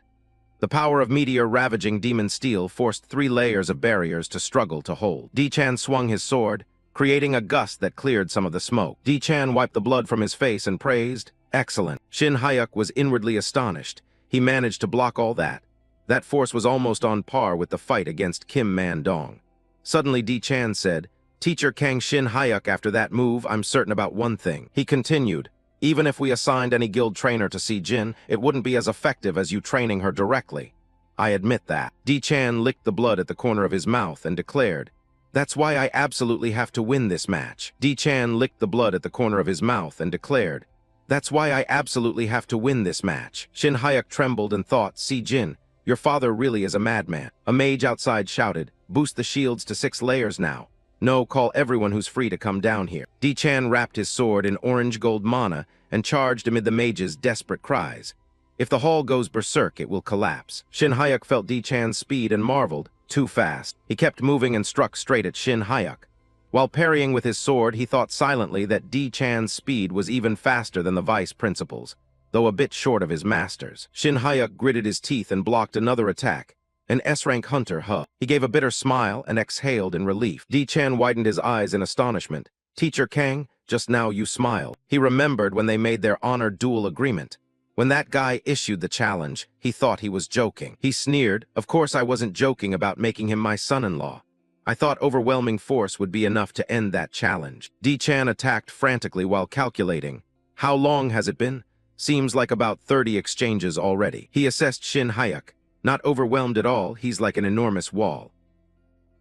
The power of meteor-ravaging demon steel forced 3 layers of barriers to struggle to hold. Di-chan swung his sword, creating a gust that cleared some of the smoke. Di-chan wiped the blood from his face and praised, "Excellent." Shin Hyuk was inwardly astonished. He managed to block all that. That force was almost on par with the fight against Kim Man-dong. Suddenly Di-chan said, "Teacher Kang Shin Hyuk, after that move, I'm certain about one thing." He continued, "Even if we assigned any guild trainer to Si-jin, it wouldn't be as effective as you training her directly. I admit that." Di-chan licked the blood at the corner of his mouth and declared, "That's why I absolutely have to win this match." Di-chan licked the blood at the corner of his mouth and declared, "That's why I absolutely have to win this match." Shin Hyuk trembled and thought, "Si-jin, Your father really is a madman. A mage outside shouted, boost the shields to 6 layers now. No, call everyone who's free to come down here. D-Chan wrapped his sword in orange gold mana and charged amid the mage's desperate cries. If the hall goes berserk, it will collapse. Shin Hayuk felt D-Chan's speed and marveled. Too fast. He kept moving and struck straight at Shin Hayuk. While parrying with his sword, he thought silently that D-Chan's speed was even faster than the vice principal's, though a bit short of his master's. Shin Hayuk gritted his teeth and blocked another attack. An S-rank hunter, huh? He gave a bitter smile and exhaled in relief. D-Chan widened his eyes in astonishment. Teacher Kang, just now you smiled. He remembered when they made their honor duel agreement. When that guy issued the challenge, he thought he was joking. He sneered, of course I wasn't joking about making him my son-in-law. I thought overwhelming force would be enough to end that challenge. D-Chan attacked frantically while calculating. How long has it been? Seems like about 30 exchanges already. He assessed Shin Hayuk. Not overwhelmed at all, he's like an enormous wall.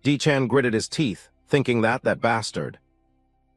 D-Chan gritted his teeth, thinking that bastard.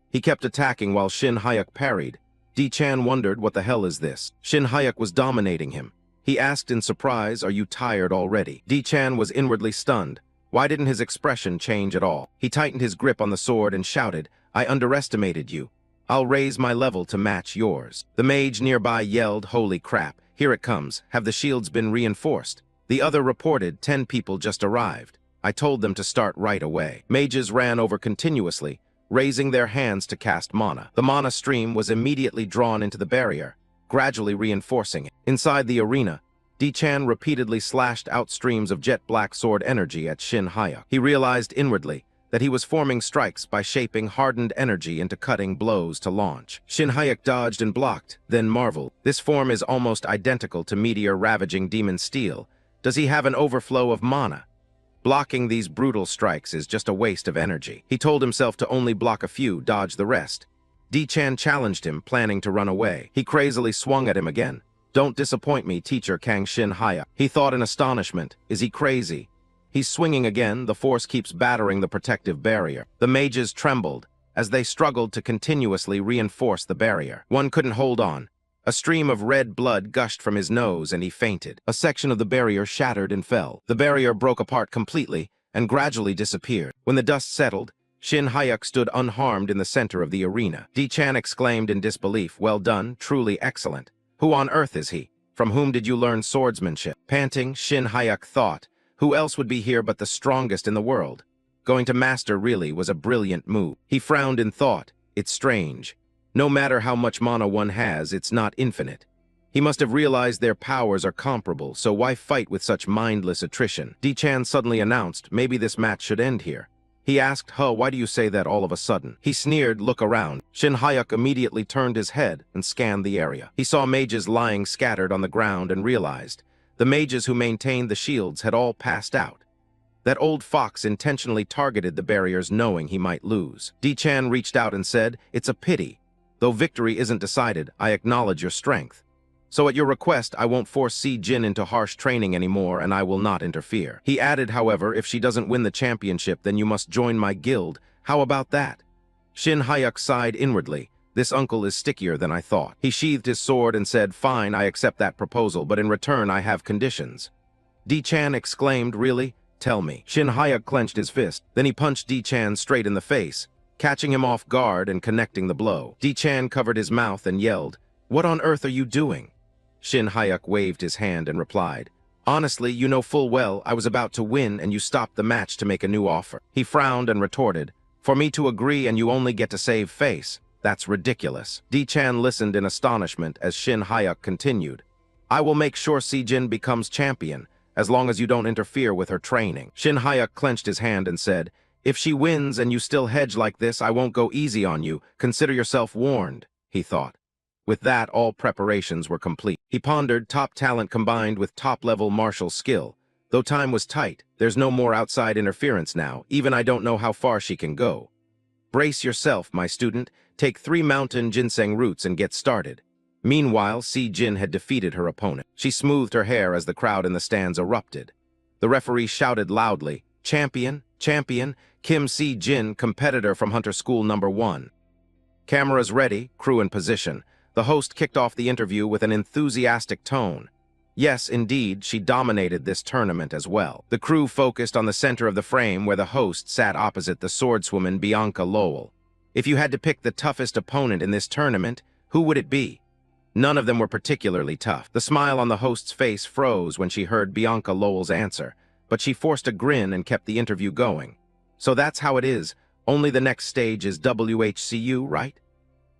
He kept attacking while Shin Hayuk parried. D-Chan wondered, what the hell is this? Shin Hayuk was dominating him. He asked in surprise, are you tired already? D-Chan was inwardly stunned. Why didn't his expression change at all? He tightened his grip on the sword and shouted, I underestimated you. I'll raise my level to match yours. The mage nearby yelled, holy crap, here it comes. Have the shields been reinforced? The other reported 10 people just arrived. I told them to start right away. Mages ran over continuously, raising their hands to cast mana. The mana stream was immediately drawn into the barrier, gradually reinforcing it. Inside the arena, D-Chan repeatedly slashed out streams of jet black sword energy at Shin Hayuk. He realized inwardly that he was forming strikes by shaping hardened energy into cutting blows to launch. Shin Hayuk dodged and blocked, then marveled. This form is almost identical to meteor-ravaging demon steel. Does he have an overflow of mana? Blocking these brutal strikes is just a waste of energy. He told himself to only block a few, dodge the rest. D-Chan challenged him, planning to run away. He crazily swung at him again. Don't disappoint me, teacher Kang Shin Hayuk. He thought in astonishment, is he crazy? He's swinging again, the force keeps battering the protective barrier. The mages trembled as they struggled to continuously reinforce the barrier. One couldn't hold on. A stream of red blood gushed from his nose and he fainted. A section of the barrier shattered and fell. The barrier broke apart completely and gradually disappeared. When the dust settled, Shin Hayuk stood unharmed in the center of the arena. D-Chan exclaimed in disbelief, well done, truly excellent. Who on earth is he? From whom did you learn swordsmanship? Panting, Shin Hayuk thought, who else would be here but the strongest in the world? Going to master really was a brilliant move. He frowned in thought, it's strange. No matter how much mana one has, it's not infinite. He must have realized their powers are comparable, so why fight with such mindless attrition? D-Chan suddenly announced, maybe this match should end here. He asked, why do you say that all of a sudden? He sneered, look around. Shin Hayuk immediately turned his head and scanned the area. He saw mages lying scattered on the ground and realized the mages who maintained the shields had all passed out. That old fox intentionally targeted the barriers knowing he might lose. D-Chan reached out and said, it's a pity. Though victory isn't decided, I acknowledge your strength. So at your request, I won't force Si Jin into harsh training anymore, and I will not interfere. He added, however, if she doesn't win the championship, then you must join my guild. How about that? Shin Hayuk sighed inwardly. This uncle is stickier than I thought. He sheathed his sword and said, fine, I accept that proposal, but in return I have conditions. D-Chan exclaimed, really? Tell me. Shin Hayuk clenched his fist. Then he punched D-Chan straight in the face, catching him off guard and connecting the blow. D-Chan covered his mouth and yelled, what on earth are you doing? Shin Hayuk waved his hand and replied, honestly, you know full well I was about to win and you stopped the match to make a new offer. He frowned and retorted, for me to agree and you only get to save face. That's ridiculous. D-Chan listened in astonishment as Shin Hayuk continued, I will make sure Si Jin becomes champion, as long as you don't interfere with her training. Shin Hayuk clenched his hand and said, if she wins and you still hedge like this, I won't go easy on you. Consider yourself warned, he thought. With that, all preparations were complete. He pondered, top talent combined with top-level martial skill. Though time was tight, there's no more outside interference now. Even I don't know how far she can go. Brace yourself, my student. Take 3 mountain ginseng roots and get started. Meanwhile, Si Jin had defeated her opponent. She smoothed her hair as the crowd in the stands erupted. The referee shouted loudly, champion, champion, Kim Si Jin, competitor from Hunter School number 1. Cameras ready, crew in position. The host kicked off the interview with an enthusiastic tone. Yes, indeed, she dominated this tournament as well. The crew focused on the center of the frame where the host sat opposite the swordswoman Bianca Lowell. If you had to pick the toughest opponent in this tournament, who would it be? None of them were particularly tough. The smile on the host's face froze when she heard Bianca Lowell's answer, but she forced a grin and kept the interview going. So that's how it is. Only the next stage is WHCU, right?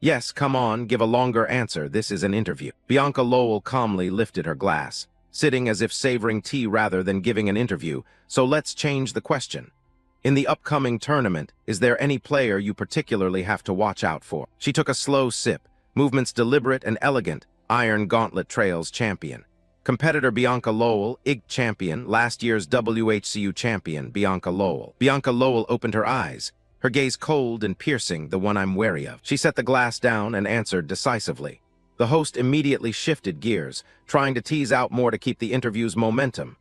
Yes, come on, give a longer answer. This is an interview. Bianca Lowell calmly lifted her glass, sitting as if savoring tea rather than giving an interview. So let's change the question. In the upcoming tournament, is there any player you particularly have to watch out for? She took a slow sip, movements deliberate and elegant, Iron Gauntlet Trails champion. Competitor Bianca Lowell, IG champion, last year's WHCU champion, Bianca Lowell. Bianca Lowell opened her eyes, her gaze cold and piercing, the one I'm wary of. She set the glass down and answered decisively. The host immediately shifted gears, trying to tease out more to keep the interview's momentum.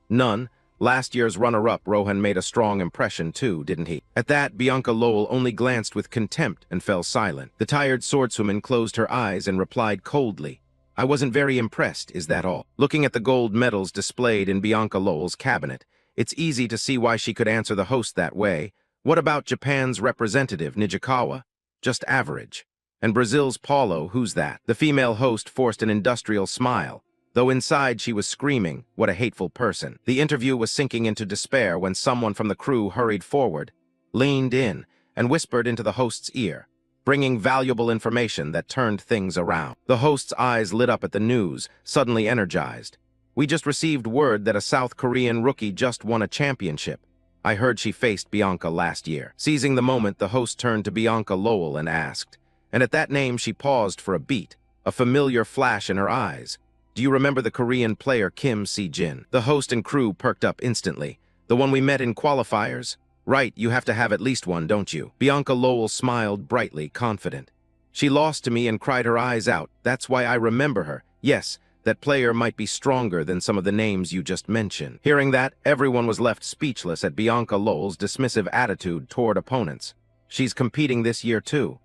None. Last year's runner-up Rohan made a strong impression too, didn't he? At that, Bianca Lowell only glanced with contempt and fell silent. The tired swordswoman closed her eyes and replied coldly, I wasn't very impressed, is that all? Looking at the gold medals displayed in Bianca Lowell's cabinet, it's easy to see why she could answer the host that way. What about Japan's representative, Nijikawa? Just average. And Brazil's Paulo, who's that? The female host forced an industrial smile, though inside she was screaming, what a hateful person. The interview was sinking into despair when someone from the crew hurried forward, leaned in, and whispered into the host's ear, bringing valuable information that turned things around. The host's eyes lit up at the news, suddenly energized. We just received word that a South Korean rookie just won a championship. I heard she faced Bianca last year. Seizing the moment, the host turned to Bianca Lowell and asked, and at that name she paused for a beat, a familiar flash in her eyes. Do you remember the Korean player Kim Si-jin? The host and crew perked up instantly. The one we met in qualifiers? Right, you have to have at least one, don't you? Bianca Lowell smiled brightly, confident. She lost to me and cried her eyes out. That's why I remember her. Yes, that player might be stronger than some of the names you just mentioned. Hearing that, everyone was left speechless at Bianca Lowell's dismissive attitude toward opponents. She's competing this year too.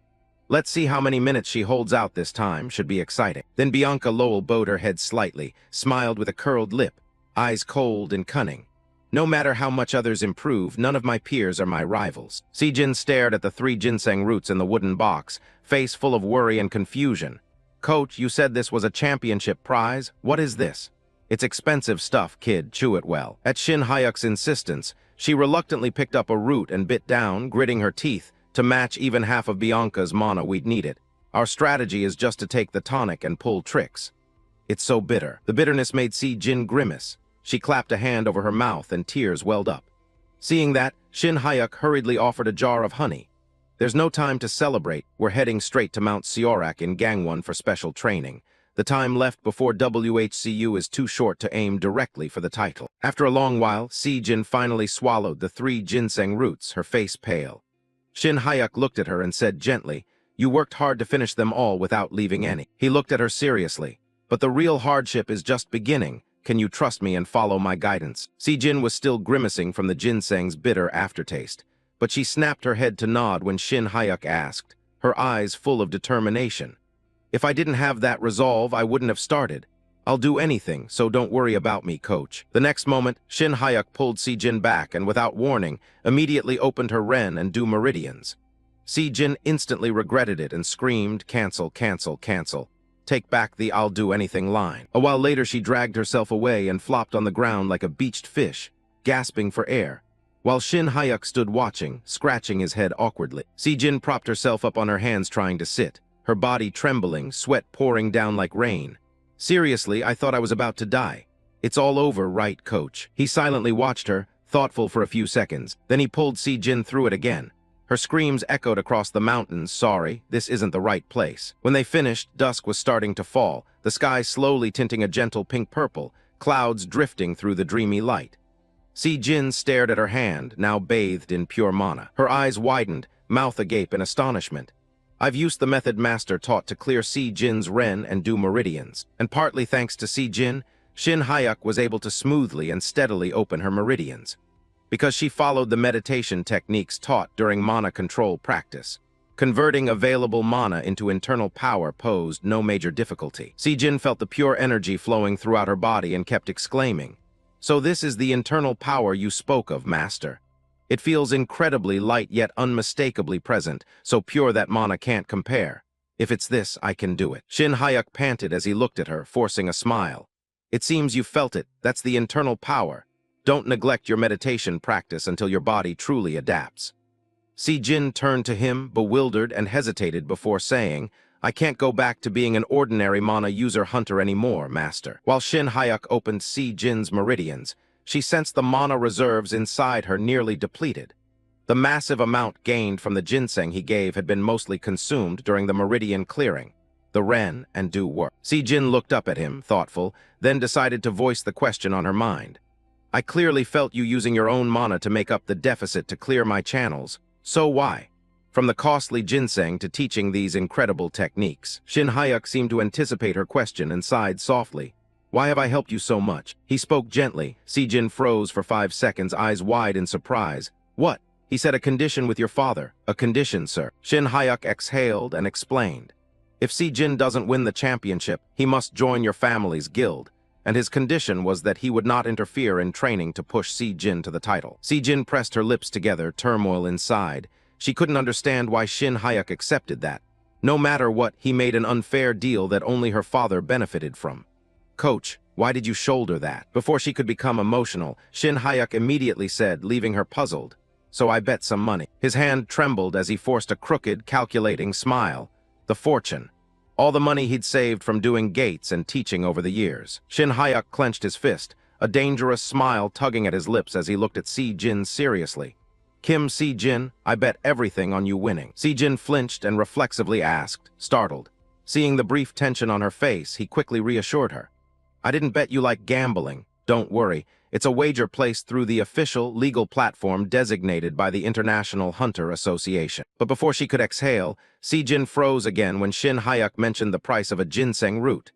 Let's see how many minutes she holds out this time. Should be exciting. Then Bianca Lowell bowed her head slightly, smiled with a curled lip, eyes cold and cunning. No matter how much others improve, none of my peers are my rivals. Si-jin stared at the 3 ginseng roots in the wooden box, face full of worry and confusion. Coach, you said this was a championship prize. What is this? It's expensive stuff, kid. Chew it well. At Shin Hyuk's insistence, she reluctantly picked up a root and bit down, gritting her teeth, to match even half of Bianca's mana. We'd need it. Our strategy is just to take the tonic and pull tricks. It's so bitter. The bitterness made Si-jin grimace. She clapped a hand over her mouth and tears welled up. Seeing that, Shin Hyuk hurriedly offered a jar of honey. There's no time to celebrate. We're heading straight to Mount Seorak in Gangwon for special training. The time left before WHCU is too short to aim directly for the title. After a long while, Si-jin finally swallowed the 3 ginseng roots, her face pale. Shin Hyuk looked at her and said gently, You worked hard to finish them all without leaving any. He looked at her seriously. But the real hardship is just beginning. Can you trust me and follow my guidance? Si-jin was still grimacing from the ginseng's bitter aftertaste, but she snapped her head to nod when Shin Hyuk asked, her eyes full of determination. If I didn't have that resolve, I wouldn't have started. I'll do anything, so don't worry about me, coach. The next moment, Shin Hyuk pulled Si-jin back and, without warning, immediately opened her Ren and Du meridians. Si-jin instantly regretted it and screamed, cancel, cancel, cancel. Take back the I'll do anything line. A while later, she dragged herself away and flopped on the ground like a beached fish, gasping for air. While Shin Hyuk stood watching, scratching his head awkwardly. Si-jin propped herself up on her hands trying to sit, her body trembling, sweat pouring down like rain. Seriously, I thought I was about to die. It's all over, right, coach? He silently watched her, thoughtful for a few seconds. Then he pulled Si-jin through it again. Her screams echoed across the mountains, sorry, this isn't the right place. When they finished, dusk was starting to fall, the sky slowly tinting a gentle pink-purple, clouds drifting through the dreamy light. Si-jin stared at her hand, now bathed in pure mana. Her eyes widened, mouth agape in astonishment. I've used the method Master taught to clear Si-jin's Ren and Du meridians, and partly thanks to Si-jin, Shin Hyuk was able to smoothly and steadily open her meridians. Because she followed the meditation techniques taught during mana control practice. Converting available mana into internal power posed no major difficulty. Si-jin felt the pure energy flowing throughout her body and kept exclaiming, "So this is the internal power you spoke of, Master. It feels incredibly light yet unmistakably present, so pure that mana can't compare. If it's this, I can do it." Shin Hayuk panted as he looked at her, forcing a smile. "It seems you felt it. That's the internal power. Don't neglect your meditation practice until your body truly adapts." Si-jin turned to him, bewildered, and hesitated before saying, "I can't go back to being an ordinary mana user hunter anymore, Master." While Shin Hayuk opened Si-jin's meridians, she sensed the mana reserves inside her nearly depleted. The massive amount gained from the ginseng he gave had been mostly consumed during the meridian clearing, the ren and do work. Si-jin looked up at him, thoughtful, then decided to voice the question on her mind. "I clearly felt you using your own mana to make up the deficit to clear my channels. So why? From the costly ginseng to teaching these incredible techniques." Shin Hayuk seemed to anticipate her question and sighed softly. "Why have I helped you so much?" He spoke gently. Si-jin froze for 5 seconds, eyes wide in surprise. "What?" He said, "A condition with your father." "A condition, sir." Shin Hayuk exhaled and explained. "If Si-jin doesn't win the championship, he must join your family's guild, and his condition was that he would not interfere in training to push Si-jin to the title." Si-jin pressed her lips together, turmoil inside. She couldn't understand why Shin Hayuk accepted that. No matter what, he made an unfair deal that only her father benefited from. "Coach, why did you shoulder that?" Before she could become emotional, Shin Hayuk immediately said, leaving her puzzled, "So I bet some money." His hand trembled as he forced a crooked, calculating smile. The fortune. All the money he'd saved from doing gates and teaching over the years. Shin Hayuk clenched his fist, a dangerous smile tugging at his lips as he looked at Si-jin seriously. "Kim Si-jin, I bet everything on you winning." Si-jin flinched and reflexively asked, startled. Seeing the brief tension on her face, he quickly reassured her. "I didn't bet you like gambling. Don't worry. It's a wager placed through the official, legal platform designated by the International Hunter Association." But before she could exhale, Si-jin froze again when Shin Hayuk mentioned the price of a ginseng root.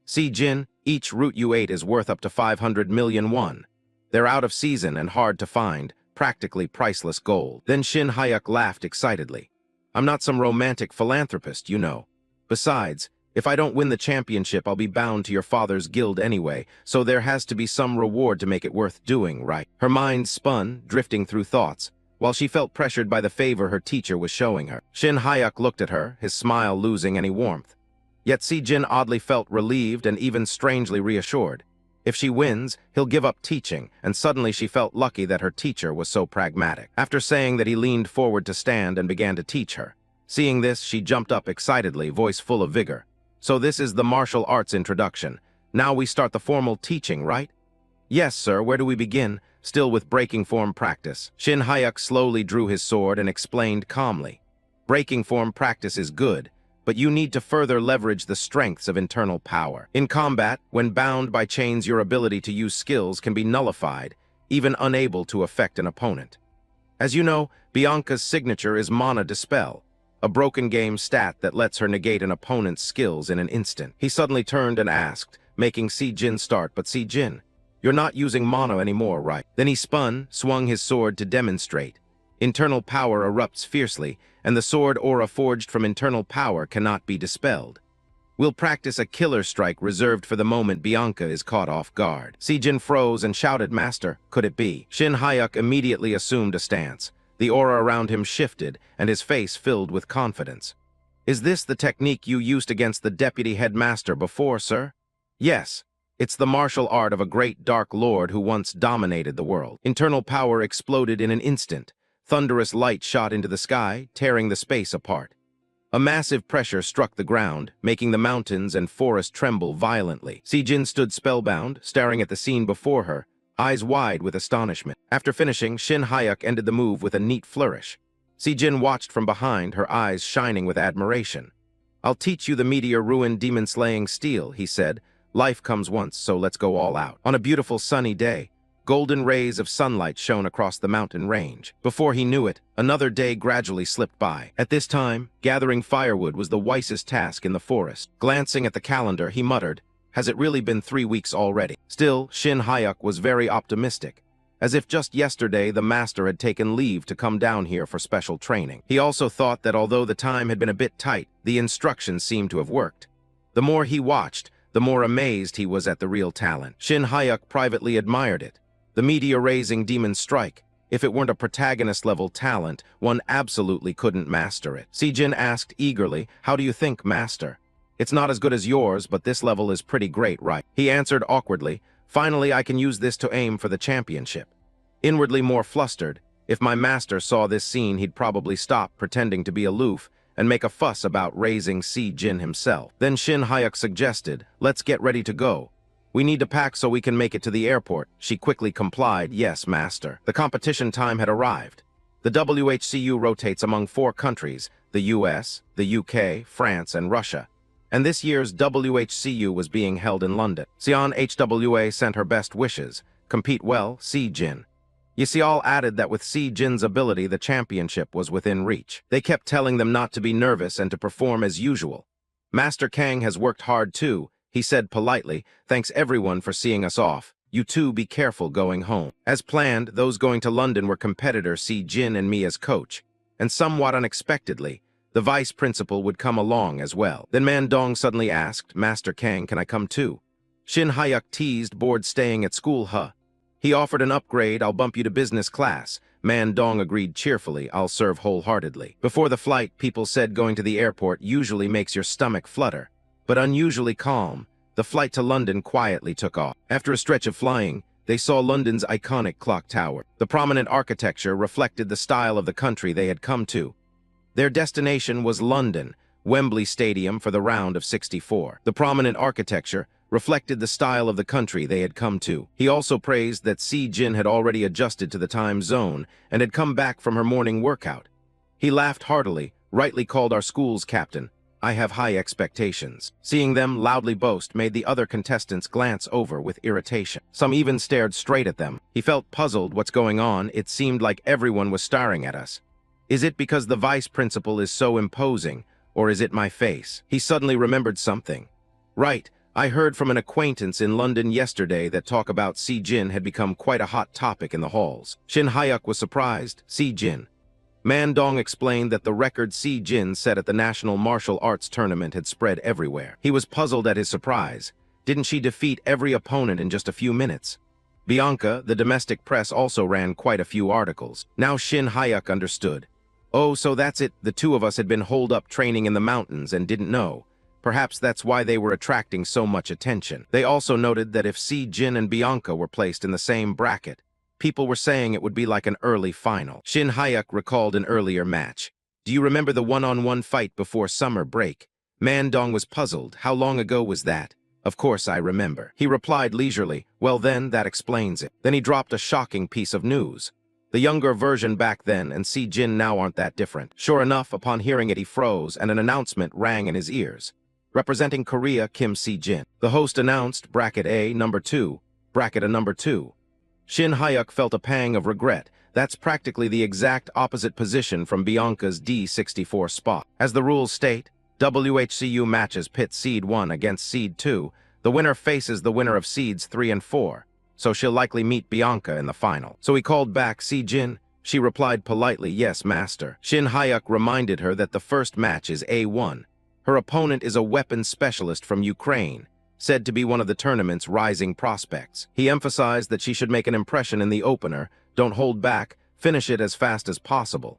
"Si-jin, each root you ate is worth up to 500 million won. They're out of season and hard to find, practically priceless gold." Then Shin Hayuk laughed excitedly. "I'm not some romantic philanthropist, you know. Besides, if I don't win the championship, I'll be bound to your father's guild anyway, so there has to be some reward to make it worth doing, right?" Her mind spun, drifting through thoughts, while she felt pressured by the favor her teacher was showing her. Shin Hayuk looked at her, his smile losing any warmth. Yet Si-jin oddly felt relieved and even strangely reassured. If she wins, he'll give up teaching, and suddenly she felt lucky that her teacher was so pragmatic. After saying that, he leaned forward to stand and began to teach her. Seeing this, she jumped up excitedly, voice full of vigor. "So this is the martial arts introduction. Now we start the formal teaching, right?" "Yes, sir. Where do we begin?" Still with breaking form practice. Shin Hayuk slowly drew his sword and explained calmly. "Breaking form practice is good, but you need to further leverage the strengths of internal power. In combat, when bound by chains, your ability to use skills can be nullified, even unable to affect an opponent. As you know, Bianca's signature is Mana Dispel, a broken game stat that lets her negate an opponent's skills in an instant." He suddenly turned and asked, making Si-jin start, "But Si-jin, you're not using mana anymore, right?" Then he swung his sword to demonstrate. Internal power erupts fiercely, and the sword aura forged from internal power cannot be dispelled. "We'll practice a killer strike reserved for the moment Bianca is caught off guard." Si-jin froze and shouted, "Master, could it be?" Shin Hayuk immediately assumed a stance. The aura around him shifted, and his face filled with confidence. "Is this the technique you used against the deputy headmaster before, sir?" "Yes. It's the martial art of a great dark lord who once dominated the world." Internal power exploded in an instant. Thunderous light shot into the sky, tearing the space apart. A massive pressure struck the ground, making the mountains and forest tremble violently. Si-jin stood spellbound, staring at the scene before her, eyes wide with astonishment. After finishing, Shin Hayuk ended the move with a neat flourish. Si-jin watched from behind, her eyes shining with admiration. "I'll teach you the meteor ruin demon-slaying steel," he said. "Life comes once, so let's go all out." On a beautiful sunny day, golden rays of sunlight shone across the mountain range. Before he knew it, another day gradually slipped by. At this time, gathering firewood was the wisest task in the forest. Glancing at the calendar, he muttered, "Has it really been 3 weeks already?" Still, Shin Hayuk was very optimistic. as if just yesterday the master had taken leave to come down here for special training. He also thought that although the time had been a bit tight, the instructions seemed to have worked. The more he watched, the more amazed he was at the real talent. Shin Hyuk privately admired it. The meteor-raising demon strike. If it weren't a protagonist-level talent, one absolutely couldn't master it. Si-jin asked eagerly, "How do you think, master?" "It's not as good as yours, but this level is pretty great, right?" He answered awkwardly, "Finally, I can use this to aim for the championship." Inwardly more flustered, if my master saw this scene, he'd probably stop pretending to be aloof and make a fuss about raising Si-jin himself. Then Shin Hyuk suggested, "Let's get ready to go. We need to pack so we can make it to the airport." She quickly complied, "Yes, master." The competition time had arrived. The WHCU rotates among 4 countries, the US, the UK, France, and Russia. And this year's WHCU was being held in London. Sion HWA sent her best wishes. Compete well, Si-jin. Yseol added that with Si-jin's ability, the championship was within reach. They kept telling them not to be nervous and to perform as usual. "Master Kang has worked hard too," he said politely. "Thanks everyone for seeing us off. You two be careful going home." As planned, those going to London were competitor Si-jin and me as coach. And somewhat unexpectedly, the vice principal would come along as well. Then Man-dong suddenly asked, "Master Kang, can I come too?" Shin Hyuk teased, "Bored staying at school, huh?" He offered an upgrade. "I'll bump you to business class." Man-dong agreed cheerfully. "I'll serve wholeheartedly." Before the flight, people said going to the airport usually makes your stomach flutter. But unusually calm, the flight to London quietly took off. After a stretch of flying, they saw London's iconic clock tower. The prominent architecture reflected the style of the country they had come to. Their destination was London, Wembley Stadium for the round of 64. The prominent architecture reflected the style of the country they had come to. He also praised that Si-jin had already adjusted to the time zone and had come back from her morning workout. He laughed heartily, rightly called our school's captain. "I have high expectations." Seeing them loudly boast made the other contestants glance over with irritation. Some even stared straight at them. He felt puzzled. What's going on? It seemed like everyone was staring at us. Is it because the vice principal is so imposing, or is it my face? He suddenly remembered something. Right, I heard from an acquaintance in London yesterday that talk about Si-jin had become quite a hot topic in the halls. Shin Hyuk was surprised. Si-jin. Man-dong explained that the record Si-jin set at the National Martial Arts Tournament had spread everywhere. He was puzzled at his surprise. Didn't she defeat every opponent in just a few minutes? Bianca, the domestic press, also ran quite a few articles. Now Shin Hyuk understood. Oh, so that's it. The two of us had been holed up training in the mountains and didn't know. Perhaps that's why they were attracting so much attention. They also noted that if Si-jin and Bianca were placed in the same bracket, people were saying it would be like an early final. Shin Hyuk recalled an earlier match. "Do you remember the one-on-one fight before summer break?" Man-dong was puzzled. "How long ago was that?" "Of course I remember." He replied leisurely, "Well then, that explains it." Then he dropped a shocking piece of news. The younger version back then and Si-jin now aren't that different. Sure enough, upon hearing it he froze and an announcement rang in his ears. Representing Korea, Kim Si-jin. The host announced, bracket A, number 2, bracket A number 2. Shin Hyuk felt a pang of regret. That's practically the exact opposite position from Bianca's D64 spot. As the rules state, WHCU matches pit Seed 1 against Seed 2. The winner faces the winner of Seeds 3 and 4, so she'll likely meet Bianca in the final. So he called back, "Si-jin?" She replied politely, "Yes, master." Shin Hyuk reminded her that the first match is A1. Her opponent is a weapons specialist from Ukraine, said to be one of the tournament's rising prospects. He emphasized that she should make an impression in the opener, don't hold back, finish it as fast as possible.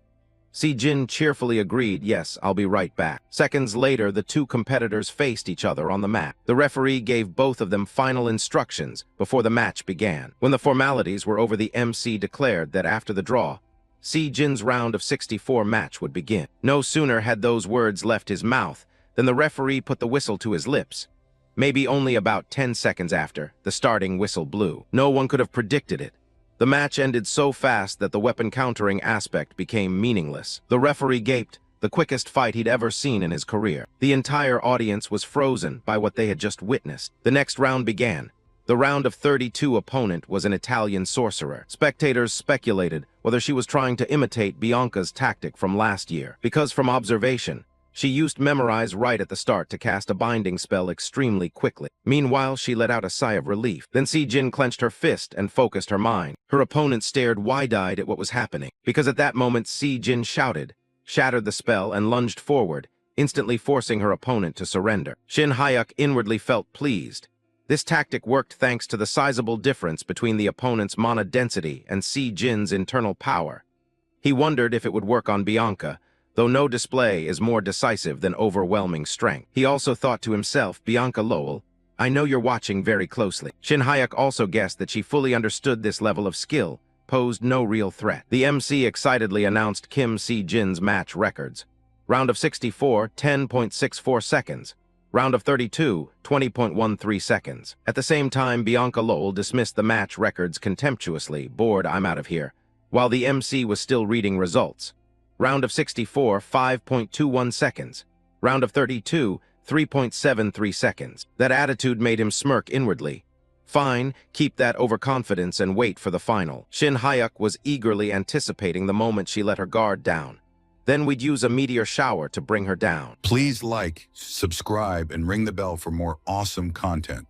Si-jin cheerfully agreed, "Yes, I'll be right back." Seconds later, the two competitors faced each other on the mat. The referee gave both of them final instructions before the match began. When the formalities were over, the MC declared that after the draw, Si-jin's round of 64 match would begin. No sooner had those words left his mouth than the referee put the whistle to his lips. Maybe only about 10 seconds after, the starting whistle blew. No one could have predicted it. The match ended so fast that the weapon countering aspect became meaningless. The referee gaped, the quickest fight he'd ever seen in his career. The entire audience was frozen by what they had just witnessed. The next round began. The round of 32 opponent was an Italian sorcerer. Spectators speculated whether she was trying to imitate Bianca's tactic from last year, because from observation, She used Memorize right at the start to cast a binding spell extremely quickly. Meanwhile, she let out a sigh of relief. Then Si-jin clenched her fist and focused her mind. Her opponent stared wide-eyed at what was happening, because at that moment Si-jin shouted, shattered the spell, and lunged forward, instantly forcing her opponent to surrender. Shin Hyuk inwardly felt pleased. This tactic worked thanks to the sizable difference between the opponent's mana density and Si-jin's internal power. He wondered if it would work on Bianca, though no display is more decisive than overwhelming strength. He also thought to himself, Bianca Lowell, I know you're watching very closely. Shin Hyuk also guessed that she fully understood this level of skill posed no real threat. The MC excitedly announced Kim Si-jin's match records. Round of 64, 10.64 seconds. Round of 32, 20.13 seconds. At the same time, Bianca Lowell dismissed the match records contemptuously, bored, I'm out of here, while the MC was still reading results. Round of 64, 5.21 seconds. Round of 32, 3.73 seconds. That attitude made him smirk inwardly. Fine, keep that overconfidence and wait for the final. Shin Hyuk was eagerly anticipating the moment she let her guard down. Then we'd use a meteor shower to bring her down. Please like, subscribe, and ring the bell for more awesome content.